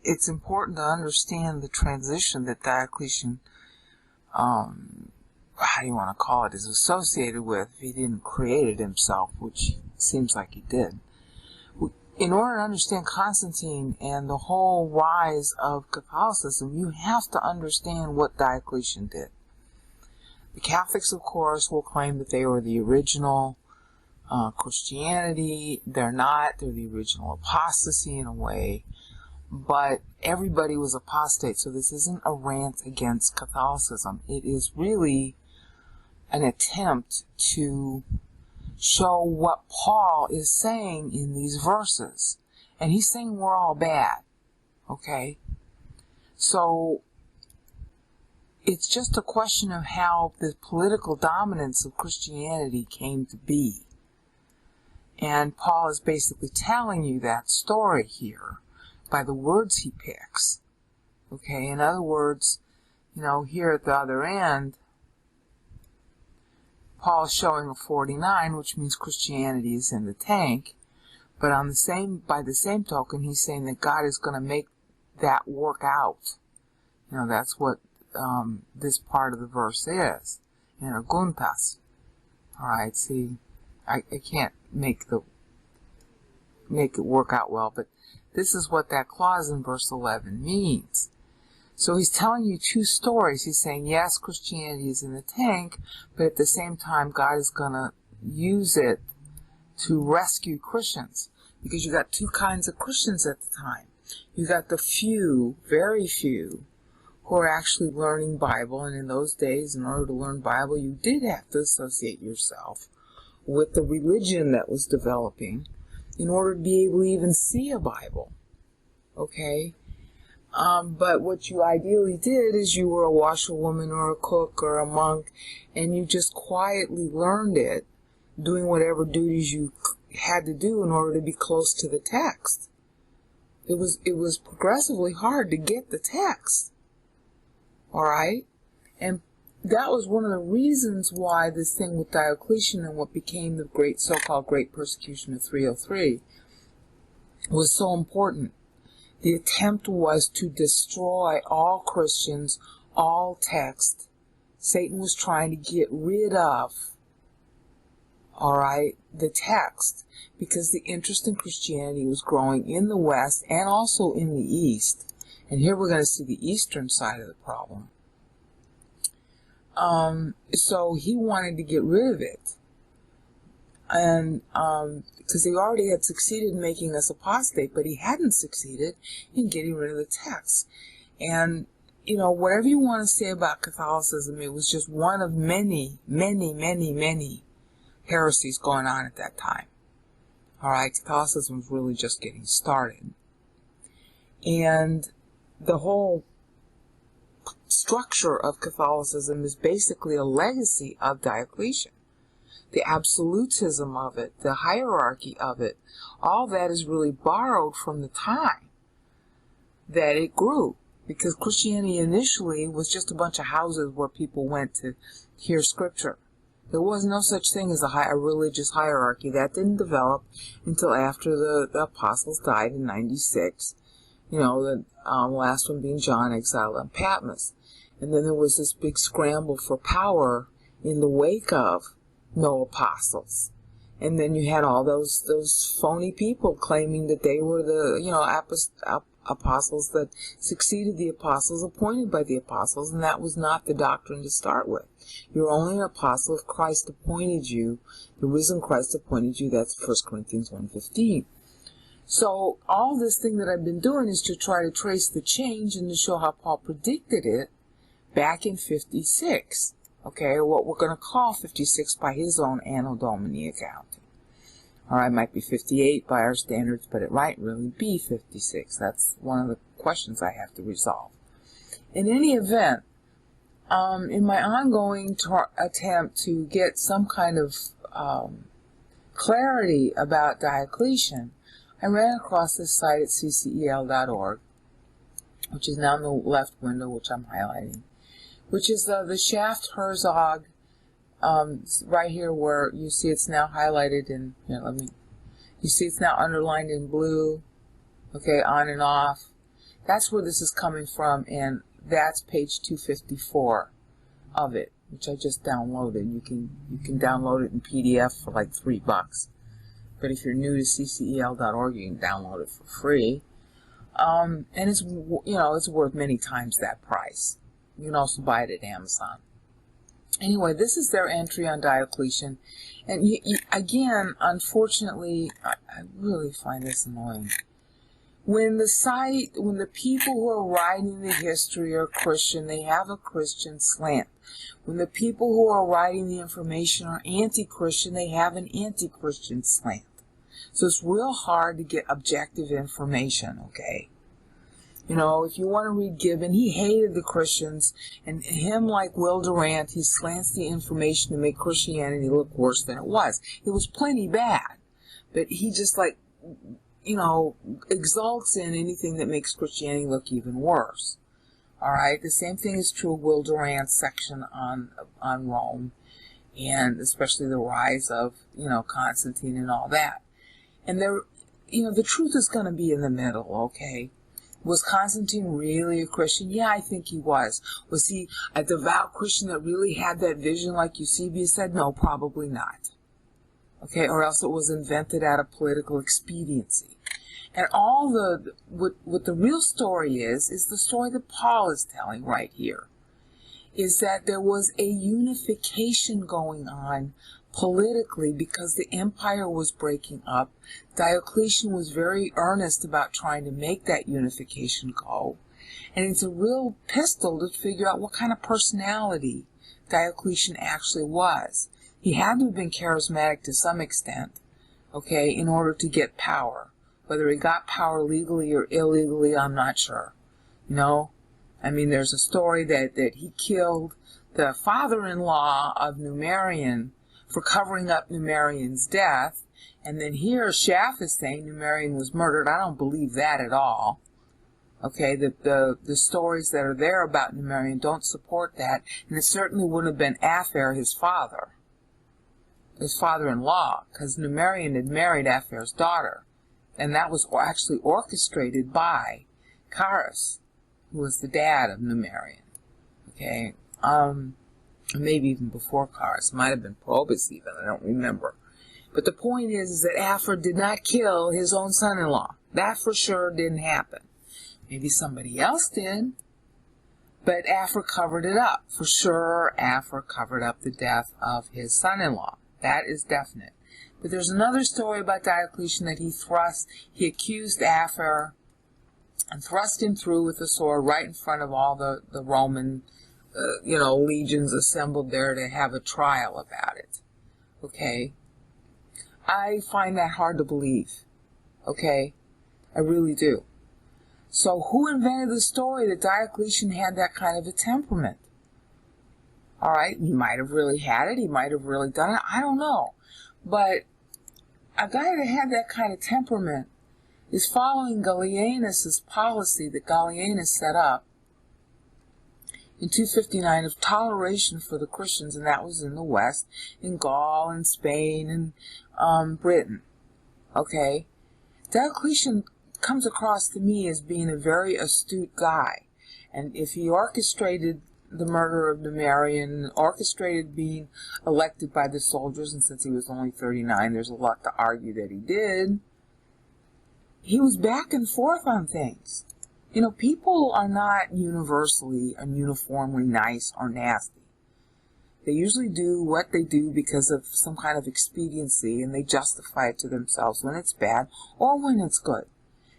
it's important to understand the transition that Diocletian, how do you want to call it, is associated with if he didn't create it himself, which seems like he did. In order to understand Constantine and the whole rise of Catholicism, you have to understand what Diocletian did. The Catholics, of course, will claim that they were the original Christianity. They're not. They're the original apostasy in a way. But everybody was apostate, so this isn't a rant against Catholicism. It is really an attempt to show what Paul is saying in these verses. And he's saying we're all bad. Okay? So it's just a question of how the political dominance of Christianity came to be. And Paul is basically telling you that story here by the words he picks. Okay, in other words, here at the other end, Paul's showing a 49, which means Christianity is in the tank. But by the same token, he's saying that God is going to make that work out. That's what this part of the verse is. Guntas. Alright, see, I can't make it work out well, but this is what that clause in verse 11 means. So he's telling you two stories. He's saying, yes, Christianity is in the tank, but at the same time, God is going to use it to rescue Christians. Because you got two kinds of Christians at the time. You got the few, very few, who are actually learning Bible. And in those days, in order to learn Bible, you did have to associate yourself with the religion that was developing in order to be able to even see a Bible. Okay? But what you ideally did is you were a washerwoman or a cook or a monk, and you just quietly learned it, doing whatever duties you had to do in order to be close to the text. It was progressively hard to get the text. Alright? And that was one of the reasons why this thing with Diocletian and what became the so-called Great Persecution of 303 was so important. The attempt was to destroy all Christians, all text. Satan was trying to get rid of, the text, because the interest in Christianity was growing in the West and also in the East. And here we're going to see the eastern side of the problem. So he wanted to get rid of it. And because he already had succeeded in making us apostate, but he hadn't succeeded in getting rid of the text. And, you know, whatever you want to say about Catholicism, it was just one of many, many, many, many heresies going on at that time. All right, Catholicism was really just getting started. And the whole structure of Catholicism is basically a legacy of Diocletian. The absolutism of it, the hierarchy of it, all that is really borrowed from the time that it grew. Because Christianity initially was just a bunch of houses where people went to hear scripture. There was no such thing as a religious hierarchy. That didn't develop until after the apostles died in 96. You know, the last one being John, exiled on Patmos. And then there was this big scramble for power in the wake of no apostles. And then you had all those phony people claiming that they were the, you know, apostles that succeeded the apostles appointed by the apostles, and that was not the doctrine to start with. You're only an apostle if Christ appointed you, the risen Christ appointed you. That's 1 Corinthians 1:15. So all this thing that I've been doing is to try to trace the change and to show how Paul predicted it back in 56. Okay, or what we're going to call 56 by his own Anno Domini accounting. All right, it might be 58 by our standards, but it might really be 56. That's one of the questions I have to resolve. In any event, in my ongoing attempt to get some kind of clarity about Diocletian, I ran across this site at ccel.org, which is now in the left window, which I'm highlighting, which is the Shaft-Herzog, right here where you see it's now highlighted in, here, you see it's now underlined in blue, okay, on and off. That's where this is coming from, and that's page 254 of it, which I just downloaded. You can download it in PDF for like $3. But if you're new to ccel.org, you can download it for free. And it's, you know, it's worth many times that price. You can also buy it at Amazon. Anyway, this is their entry on Diocletian. And again, unfortunately, I really find this annoying. When the people who are writing the history are Christian, they have a Christian slant. When the people who are writing the information are anti-Christian, they have an anti-Christian slant. So it's real hard to get objective information, okay? You know, if you want to read Gibbon, he hated the Christians, and him, like Will Durant, he slants the information to make Christianity look worse than it was. It was plenty bad, but he just, like, you know, exalts in anything that makes Christianity look even worse. All right, the same thing is true of Will Durant's section on Rome, and especially the rise of, you know, Constantine and all that. And there, you know, the truth is going to be in the middle, okay? Was Constantine really a Christian? Yeah, I think he was. Was he a devout Christian that really had that vision like Eusebius said? No, probably not. Okay, or else it was invented out of political expediency. And what the real story is the story that Paul is telling right here, is that there was a unification going on politically because the empire was breaking up. Diocletian was very earnest about trying to make that unification go. And it's a real pistol to figure out what kind of personality Diocletian actually was. He had to have been charismatic to some extent, okay, in order to get power. Whether he got power legally or illegally, I'm not sure. You know? I mean, there's a story that he killed the father-in-law of Numerian for covering up Numerian's death, and then here Schaff is saying Numerian was murdered. I don't believe that at all. Okay, the stories that are there about Numerian don't support that, and it certainly wouldn't have been Afer, his father-in-law, because Numerian had married Afer's daughter, and that was actually orchestrated by Carus, who was the dad of Numerian. Okay, maybe even before Carus, might have been Probus even, I don't remember. But the point is that Afer did not kill his own son-in-law. That for sure didn't happen. Maybe somebody else did. But Afra covered it up. For sure, Afra covered up the death of his son-in-law. That is definite. But there's another story about Diocletian that he accused Afra and thrust him through with a sword right in front of all the Roman, legions assembled there to have a trial about it. Okay? I find that hard to believe. Okay? I really do. So who invented the story that Diocletian had that kind of a temperament? All right, he might have really had it. He might have really done it. I don't know. But a guy that had that kind of temperament is following Gallienus's policy that Gallienus set up in 259 of toleration for the Christians, and that was in the West, in Gaul and Spain and Britain. Okay? Diocletian comes across to me as being a very astute guy. And if he orchestrated the murder of Numerian, orchestrated being elected by the soldiers, and since he was only 39, there's a lot to argue that he did, he was back and forth on things. People are not universally and uniformly nice or nasty. They usually do what they do because of some kind of expediency, and they justify it to themselves when it's bad or when it's good.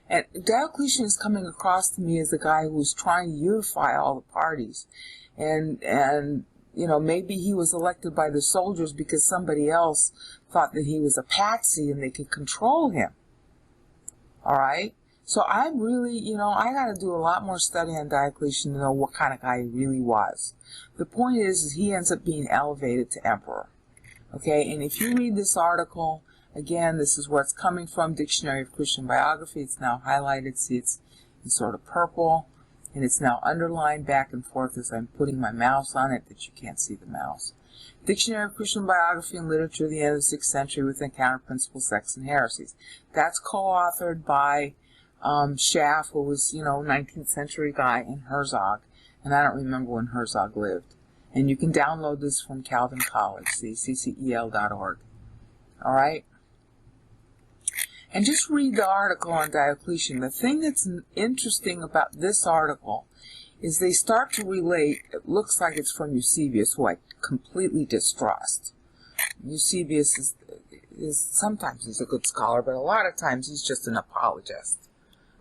And Diocletian is coming across to me as a guy who's trying to unify all the parties. And maybe he was elected by the soldiers because somebody else thought that he was a patsy and they could control him. All right? So I really, I got to do a lot more study on Diocletian to know what kind of guy he really was. The point is he ends up being elevated to emperor. Okay? And if you read this article, again, this is where it's coming from, Dictionary of Christian Biography. It's now highlighted. See, it's in sort of purple. And it's now underlined back and forth as I'm putting my mouse on it, that you can't see the mouse. Dictionary of Christian Biography and Literature, the end of the 6th century, with Encounter Principles, Sects, and Heresies. That's co-authored by Schaff, who was, 19th century guy, and Herzog. And I don't remember when Herzog lived. And you can download this from Calvin College, ccel.org. All right? And just read the article on Diocletian. The thing that's interesting about this article is they start to relate, it looks like it's from Eusebius, who I completely distrust. Eusebius is sometimes he's a good scholar, but a lot of times he's just an apologist.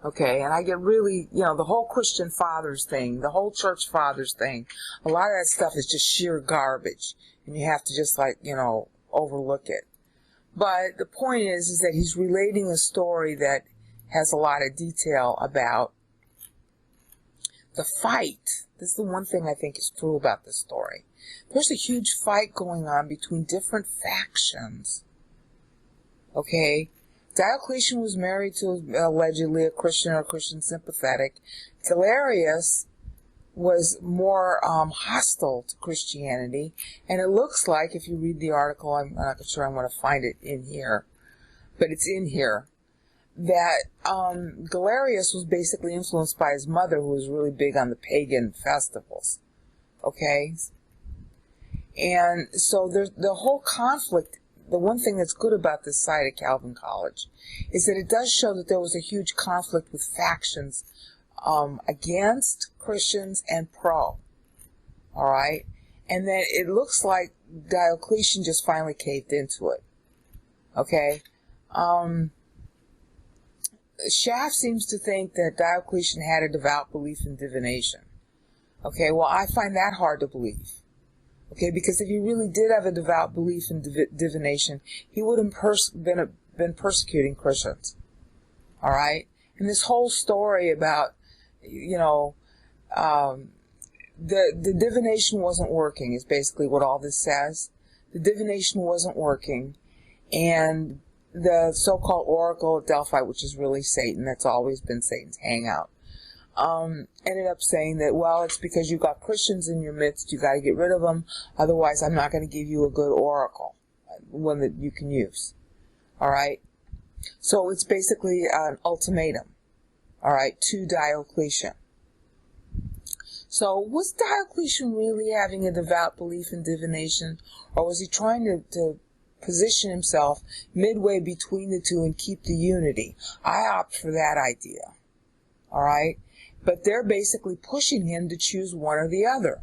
Okay, and I get really, the whole Christian fathers thing, the whole church fathers thing, a lot of that stuff is just sheer garbage. And you have to just overlook it. But the point is that he's relating a story that has a lot of detail about the fight. This is the one thing I think is true about this story. There's a huge fight going on between different factions. Okay? Diocletian was married to allegedly a Christian or Christian sympathetic. Galerius was more hostile to Christianity, and it looks like, if you read the article, I'm not sure I'm going to find it in here, but it's in here, that Galerius was basically influenced by his mother, who was really big on the pagan festivals. Okay? And so there's the whole conflict. The one thing that's good about this site at Calvin College is that it does show that there was a huge conflict with factions against Christians and pro. All right? And then it looks like Diocletian just finally caved into it. Okay? Schaff seems to think that Diocletian had a devout belief in divination. Okay, well, I find that hard to believe. Okay, because if he really did have a devout belief in divination, he would have been persecuting Christians. All right? And this whole story about, the divination wasn't working is basically what all this says. The divination wasn't working, and the so-called oracle at Delphi, which is really Satan, that's always been Satan's hangout, ended up saying that, well, it's because you've got Christians in your midst, you got to get rid of them, otherwise I'm not going to give you a good oracle, one that you can use. All right? So it's basically an ultimatum, all right, to Diocletian. So was Diocletian really having a devout belief in divination, or was he trying to position himself midway between the two and keep the unity? I opt for that idea. All right? But they're basically pushing him to choose one or the other.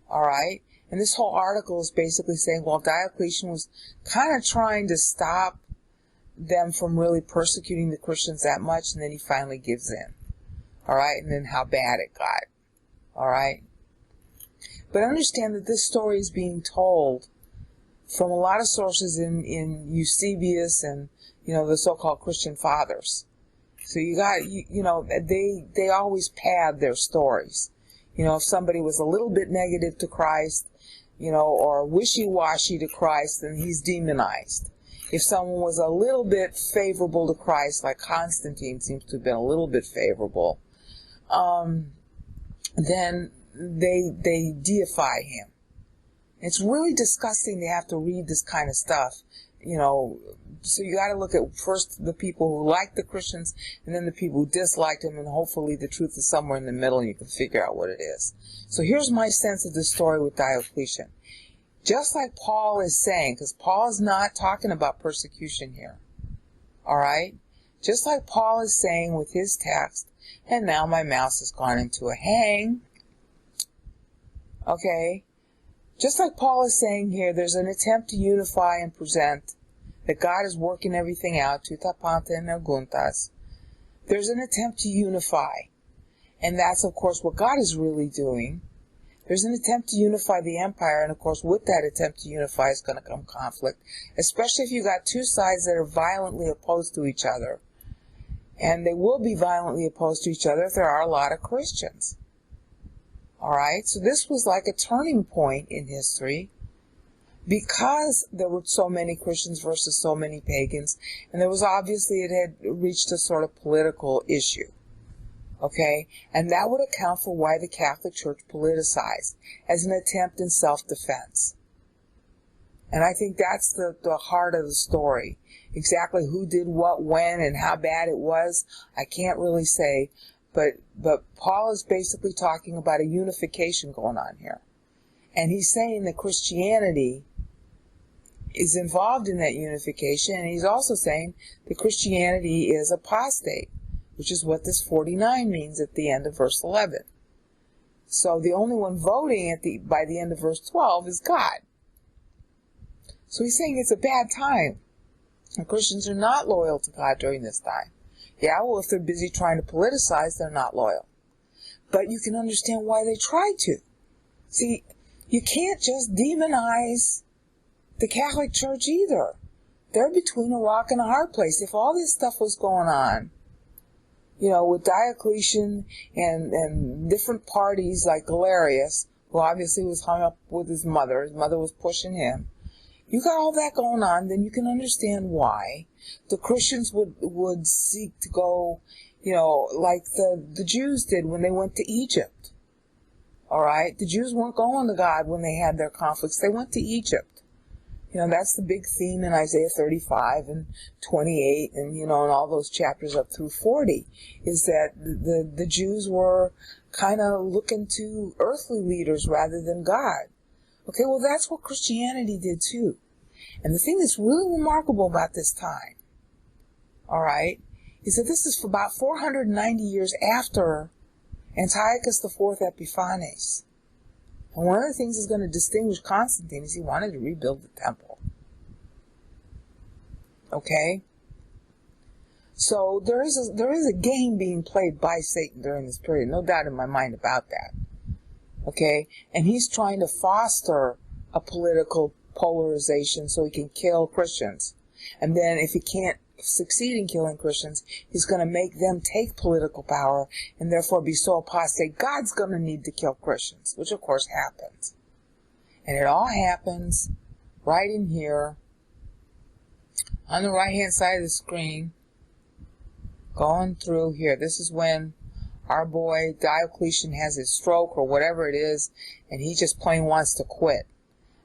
All right? And this whole article is basically saying, well, Diocletian was kind of trying to stop them from really persecuting the Christians that much, and then he finally gives in. All right? And then how bad it got. All right? But understand that this story is being told from a lot of sources in Eusebius and, the so-called Christian fathers. So you got, they always pad their stories. If somebody was a little bit negative to Christ, or wishy-washy to Christ, then he's demonized. If someone was a little bit favorable to Christ, like Constantine seems to have been a little bit favorable, then they deify him. It's really disgusting to have to read this kind of stuff, so you got to look at first the people who liked the Christians and then the people who disliked them, and hopefully the truth is somewhere in the middle and you can figure out what it is. So here's my sense of the story with Diocletian. Just like Paul is saying, because Paul is not talking about persecution here, all right? Just like Paul is saying with his text, and now my mouse has gone into a hang, okay? Just like Paul is saying here, there's an attempt to unify and present that God is working everything out, tuta panta and aguntas. There's an attempt to unify. And that's, of course, what God is really doing. There's an attempt to unify the empire, and, of course, with that attempt to unify is going to come conflict, especially if you got two sides that are violently opposed to each other. And they will be violently opposed to each other if there are a lot of Christians. All right? So this was like a turning point in history, because there were so many Christians versus so many pagans, and there was obviously, it had reached a sort of political issue, okay? And that would account for why the Catholic Church politicized as an attempt in self-defense. And I think that's the heart of the story. Exactly who did what, when, and how bad it was, I can't really say, but Paul is basically talking about a unification going on here. And he's saying that Christianity is involved in that unification, and he's also saying that Christianity is apostate, which is what this 49 means at the end of verse 11. So the only one voting by the end of verse 12 is God. So he's saying it's a bad time, and Christians are not loyal to God during this time. Yeah, well, if they're busy trying to politicize, they're not loyal. But you can understand why they try to. See, you can't just demonize the Catholic Church either. They're between a rock and a hard place. If all this stuff was going on, with Diocletian and different parties like Galerius, who obviously was hung up with his mother was pushing him, you got all that going on, then you can understand why the Christians would seek to go, like the Jews did when they went to Egypt. All right? The Jews weren't going to God when they had their conflicts. They went to Egypt. That's the big theme in Isaiah 35 and 28 and, and all those chapters up through 40, is that the Jews were kind of looking to earthly leaders rather than God. Okay, well, that's what Christianity did too. And the thing that's really remarkable about this time, all right, is that this is for about 490 years after Antiochus IV Epiphanes. And one of the things that's going to distinguish Constantine is he wanted to rebuild the temple. Okay? So there is a game being played by Satan during this period. No doubt in my mind about that. Okay? And he's trying to foster a political polarization so he can kill Christians. And then if he can't succeed in killing Christians, he's going to make them take political power and therefore be so apostate, God's going to need to kill Christians, which of course happens. And it all happens right in here on the right hand side of the screen, going through here. This is when our boy Diocletian has his stroke or whatever it is, and he just plain wants to quit.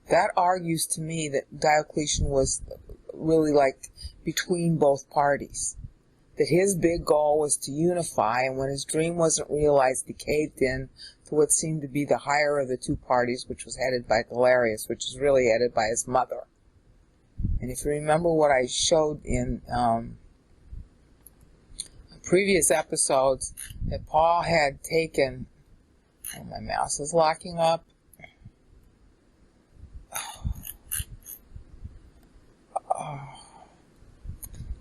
That argues to me that Diocletian was really like between both parties. That his big goal was to unify, and when his dream wasn't realized, he caved in to what seemed to be the higher of the two parties, which was headed by Galerius, which is really headed by his mother. And if you remember what I showed in previous episodes that Paul had taken, oh, my mouse is locking up,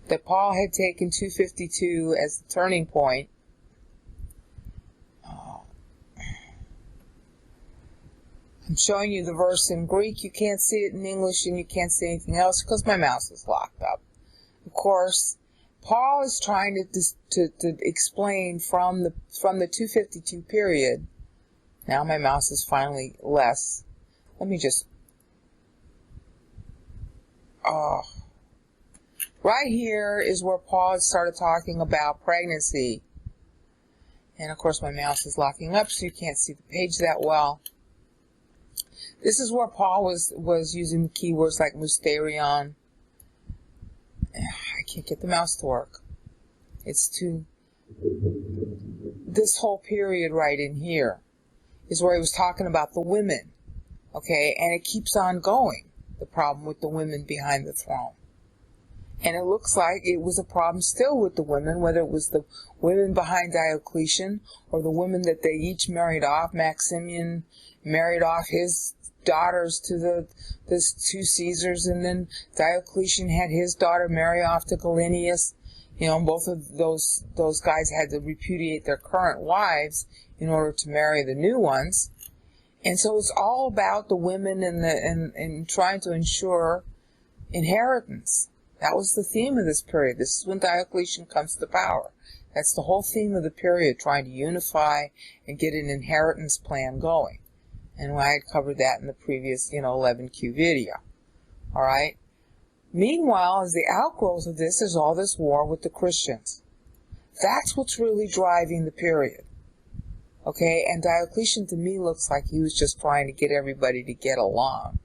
that Paul had taken 252 as the turning point. I'm showing you the verse in Greek. You can't see it in English and you can't see anything else because my mouse is locked up. Of course, Paul is trying to explain from the 252 period. Now my mouse is finally less. Let me just... Right here is where Paul had started talking about pregnancy. And of course my mouse is locking up so you can't see the page that well. This is where Paul was using keywords like mysterion. I can't get the mouse to work. It's too... This whole period right in here is where he was talking about the women. Okay, and it keeps on going. The problem with the women behind the throne. And it looks like it was a problem still with the women, whether it was the women behind Diocletian or the women that they each married off. Maximian married off his daughters to the two Caesars, and then Diocletian had his daughter marry off to Gallienus. You know, both of those guys had to repudiate their current wives in order to marry the new ones. And so it's all about the women and trying to ensure inheritance. That was the theme of this period. This is when Diocletian comes to power. That's the whole theme of the period, trying to unify and get an inheritance plan going. And I had covered that in the previous, 11Q video. All right. Meanwhile, as the outgrowth of this is all this war with the Christians. That's what's really driving the period. Okay, and Diocletian to me looks like he was just trying to get everybody to get along.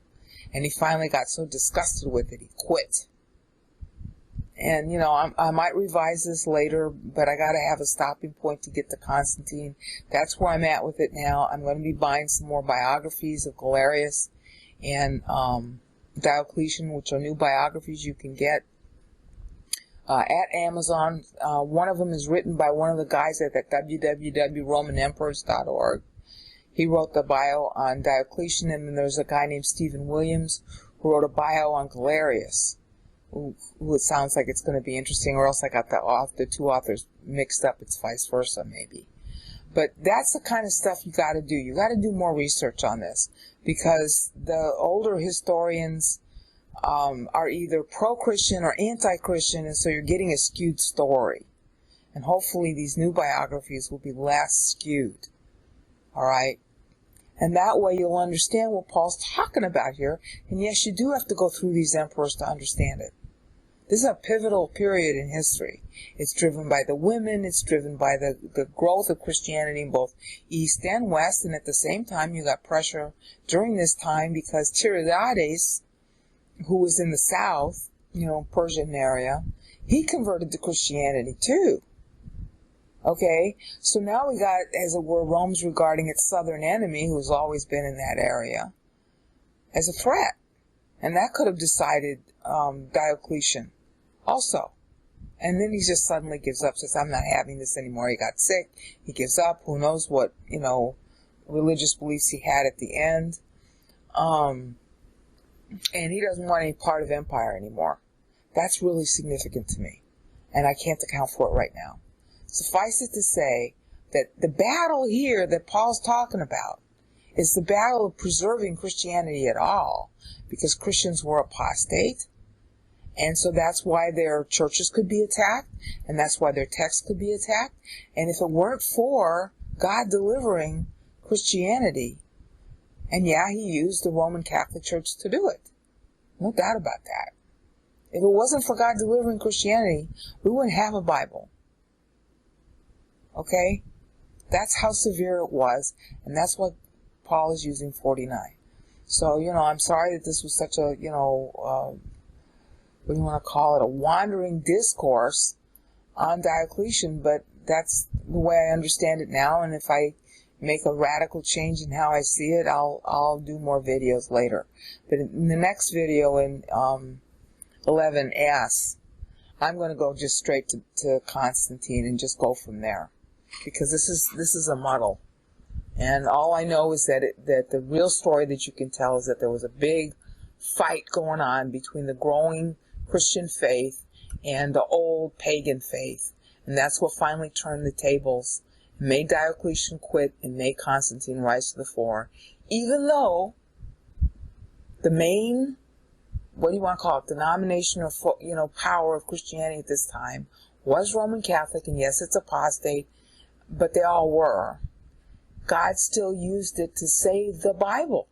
And he finally got so disgusted with it, he quit. And, I might revise this later, but I got to have a stopping point to get to Constantine. That's where I'm at with it now. I'm going to be buying some more biographies of Galerius and Diocletian, which are new biographies you can get at Amazon. One of them is written by one of the guys at www.romanemperors.org. He wrote the bio on Diocletian, and then there's a guy named Stephen Williams who wrote a bio on Galerius. Ooh, it sounds like it's going to be interesting, or else I got the two authors mixed up. It's vice versa, maybe. But that's the kind of stuff you got to do. You got to do more research on this, because the older historians are either pro-Christian or anti-Christian, and so you're getting a skewed story. And hopefully these new biographies will be less skewed. All right? And that way you'll understand what Paul's talking about here. And yes, you do have to go through these emperors to understand it. This is a pivotal period in history. It's driven by the women. It's driven by the growth of Christianity in both East and West. And at the same time, you got pressure during this time because Tiridates, who was in the south, Persian area, he converted to Christianity too. Okay, so now we got, as it were, Rome's regarding its southern enemy, who's always been in that area, as a threat. And that could have decided Diocletian also. And then he just suddenly gives up, says, I'm not having this anymore. He got sick. He gives up. Who knows what, religious beliefs he had at the end. And he doesn't want any part of empire anymore. That's really significant to me. And I can't account for it right now. Suffice it to say that the battle here that Paul's talking about is the battle of preserving Christianity at all, because Christians were apostate, and so that's why their churches could be attacked, and that's why their texts could be attacked. And if it weren't for God delivering Christianity, and yeah, he used the Roman Catholic Church to do it, no doubt about that. If it wasn't for God delivering Christianity, we wouldn't have a Bible. Okay? That's how severe it was, and that's what Paul is using 49. So, I'm sorry that this was such a, what do you want to call it, a wandering discourse on Diocletian, but that's the way I understand it now, and if I make a radical change in how I see it, I'll do more videos later. But in the next video, in 11S, I'm going to go just straight to Constantine and just go from there, because this is a muddle. And all I know is that that the real story that you can tell is that there was a big fight going on between the growing Christian faith and the old pagan faith. And that's what finally turned the tables, made Diocletian quit, and made Constantine rise to the fore. Even though the main, what do you want to call it, denomination or power of Christianity at this time was Roman Catholic, and yes, it's apostate, but they all were. God still used it to save the Bible.